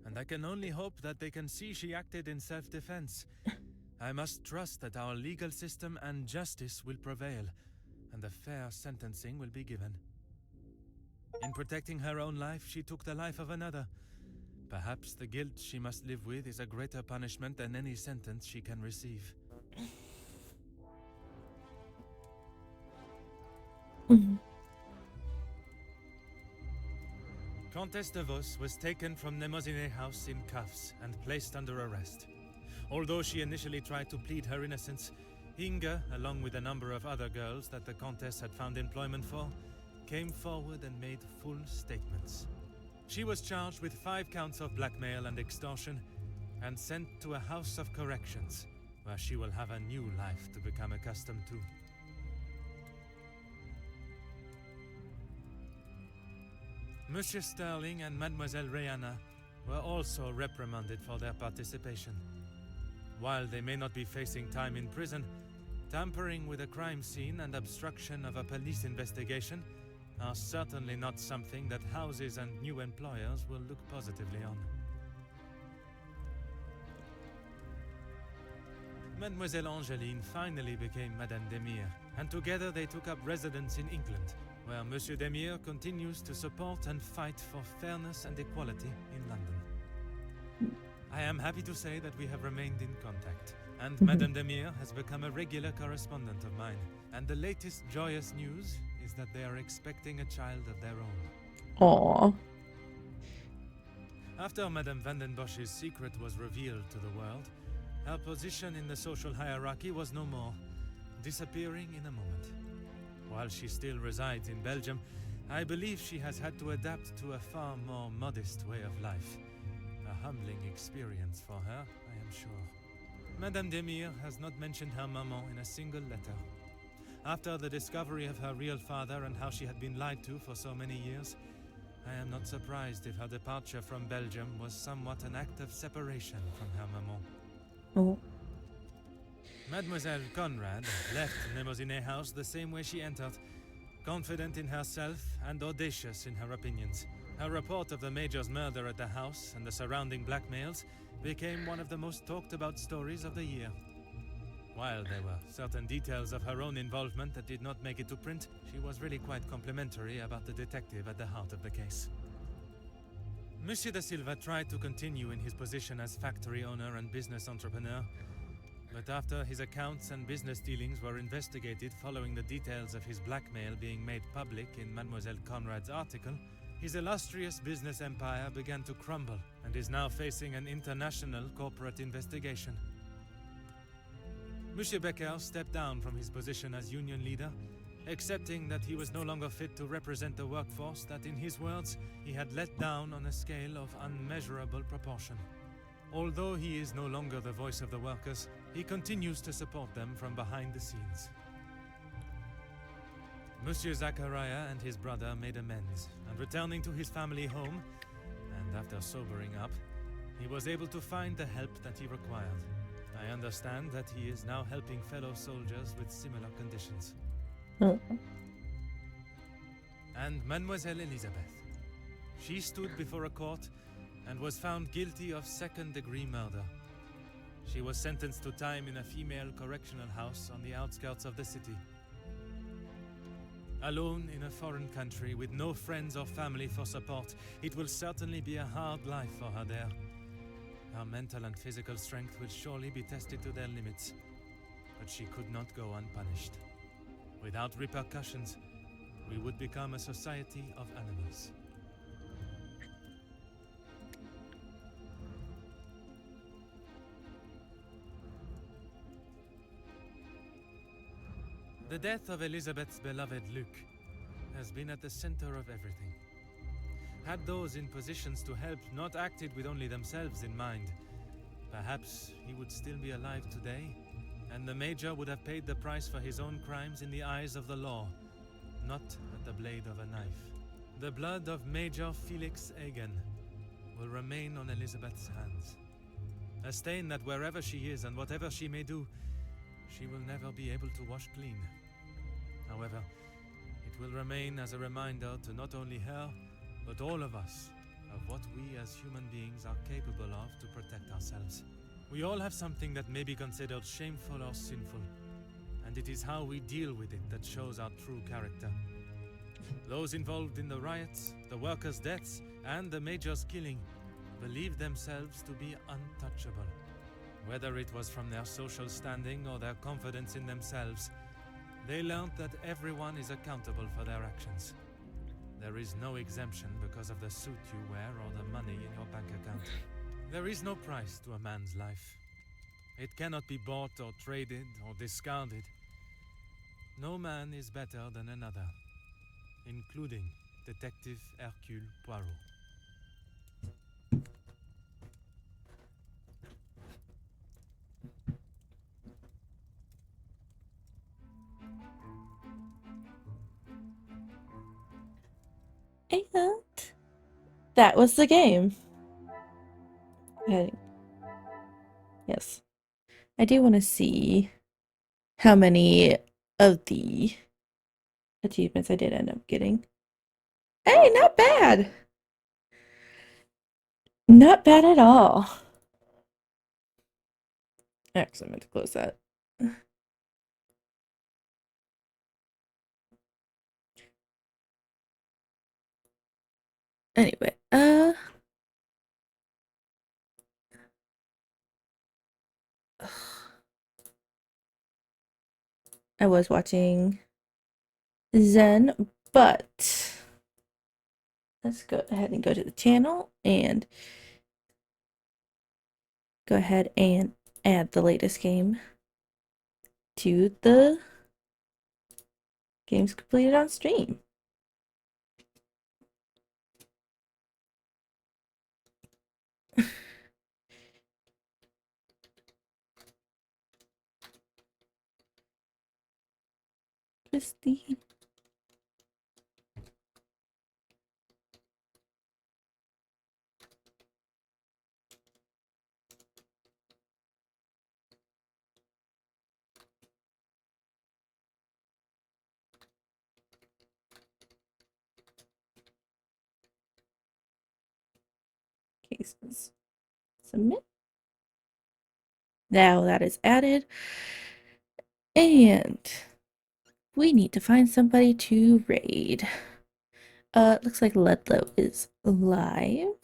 [SPEAKER 3] and I can only hope that they can see she acted in self-defense. I must trust that our legal system and justice will prevail, and a fair sentencing will be given. In protecting her own life, she took the life of another. Perhaps the guilt she must live with is a greater punishment than any sentence she can receive. Countess de Vos was taken from Nemozinet House in cuffs and placed under arrest. Although she initially tried to plead her innocence, Inga, along with a number of other girls that the Countess had found employment for, came forward and made full statements. She was charged with 5 counts of blackmail and extortion and sent to a house of corrections, where she will have a new life to become accustomed to. Monsieur Sterling and Mademoiselle Rihanna were also reprimanded for their participation. While they may not be facing time in prison, tampering with a crime scene and obstruction of a police investigation are certainly not something that houses and new employers will look positively on. Mademoiselle Angeline finally became Madame Demire, and together they took up residence in England, where Monsieur Demire continues to support and fight for fairness and equality in London. I am happy to say that we have remained in contact, and Madame Demire has become a regular correspondent of mine. And the latest joyous news is that they are expecting a child of their own.
[SPEAKER 1] Aww.
[SPEAKER 3] After Madame Van den Bosch's secret was revealed to the world, her position in the social hierarchy was no more, disappearing in a moment. While she still resides in Belgium, I believe she has had to adapt to a far more modest way of life. A humbling experience for her, I am sure. Madame Demire has not mentioned her maman in a single letter. After the discovery of her real father and how she had been lied to for so many years, I am not surprised if her departure from Belgium was somewhat an act of separation from her maman.
[SPEAKER 1] Oh.
[SPEAKER 3] Mademoiselle Conrad left Nemozinet House the same way she entered, confident in herself and audacious in her opinions. Her report of the Major's murder at the house and the surrounding blackmails became one of the most talked about stories of the year. While there were certain details of her own involvement that did not make it to print, she was really quite complimentary about the detective at the heart of the case. Monsieur da Silva tried to continue in his position as factory owner and business entrepreneur, but after his accounts and business dealings were investigated following the details of his blackmail being made public in Mademoiselle Conrad's article, his illustrious business empire began to crumble and is now facing an international corporate investigation. Monsieur Becker stepped down from his position as union leader, accepting that he was no longer fit to represent the workforce that, in his words, he had let down on a scale of unmeasurable proportion. Although he is no longer the voice of the workers, he continues to support them from behind the scenes. Monsieur Zachariah and his brother made amends, and returning to his family home, and after sobering up, he was able to find the help that he required. I understand that he is now helping fellow soldiers with similar conditions.
[SPEAKER 1] Oh.
[SPEAKER 3] And Mademoiselle Elizabeth. She stood before a court and was found guilty of second-degree murder. She was sentenced to time in a female correctional house on the outskirts of the city. Alone in a foreign country with no friends or family for support, it will certainly be a hard life for her there. Her mental and physical strength will surely be tested to their limits, but she could not go unpunished. Without repercussions, we would become a society of animals. The death of Elizabeth's beloved Luc has been at the center of everything. Had those in positions to help not acted with only themselves in mind, perhaps he would still be alive today, and the Major would have paid the price for his own crimes in the eyes of the law, not at the blade of a knife. The blood of Major Felix Egan will remain on Elizabeth's hands. A stain that wherever she is and whatever she may do, she will never be able to wash clean. However, it will remain as a reminder to not only her, but all of us, of what we as human beings are capable of to protect ourselves. We all have something that may be considered shameful or sinful, and it is how we deal with it that shows our true character. Those involved in the riots, the workers' deaths, and the Major's killing believed themselves to be untouchable. Whether it was from their social standing or their confidence in themselves, they learned that everyone is accountable for their actions. There is no exemption because of the suit you wear or the money in your bank account. There is no price to a man's life. It cannot be bought or traded or discarded. No man is better than another, including Detective Hercule Poirot.
[SPEAKER 1] And that was the game. Yes. I do want to see how many of the achievements I did end up getting. Hey, not bad! Not bad at all. Actually, I meant to close that. Anyway, I was watching Zen, but let's go ahead and go to the channel and go ahead and add the latest game to the games completed on stream. Christy. Cases. Submit. Now that is added. And we need to find somebody to raid. Looks like Ludlow is live.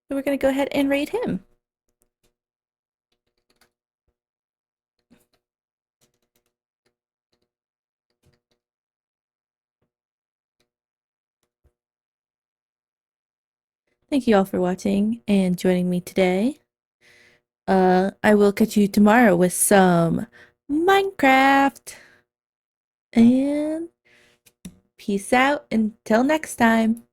[SPEAKER 1] So we're gonna go ahead and raid him. Thank you all for watching and joining me today. I will catch you tomorrow with some Minecraft. And peace out until next time.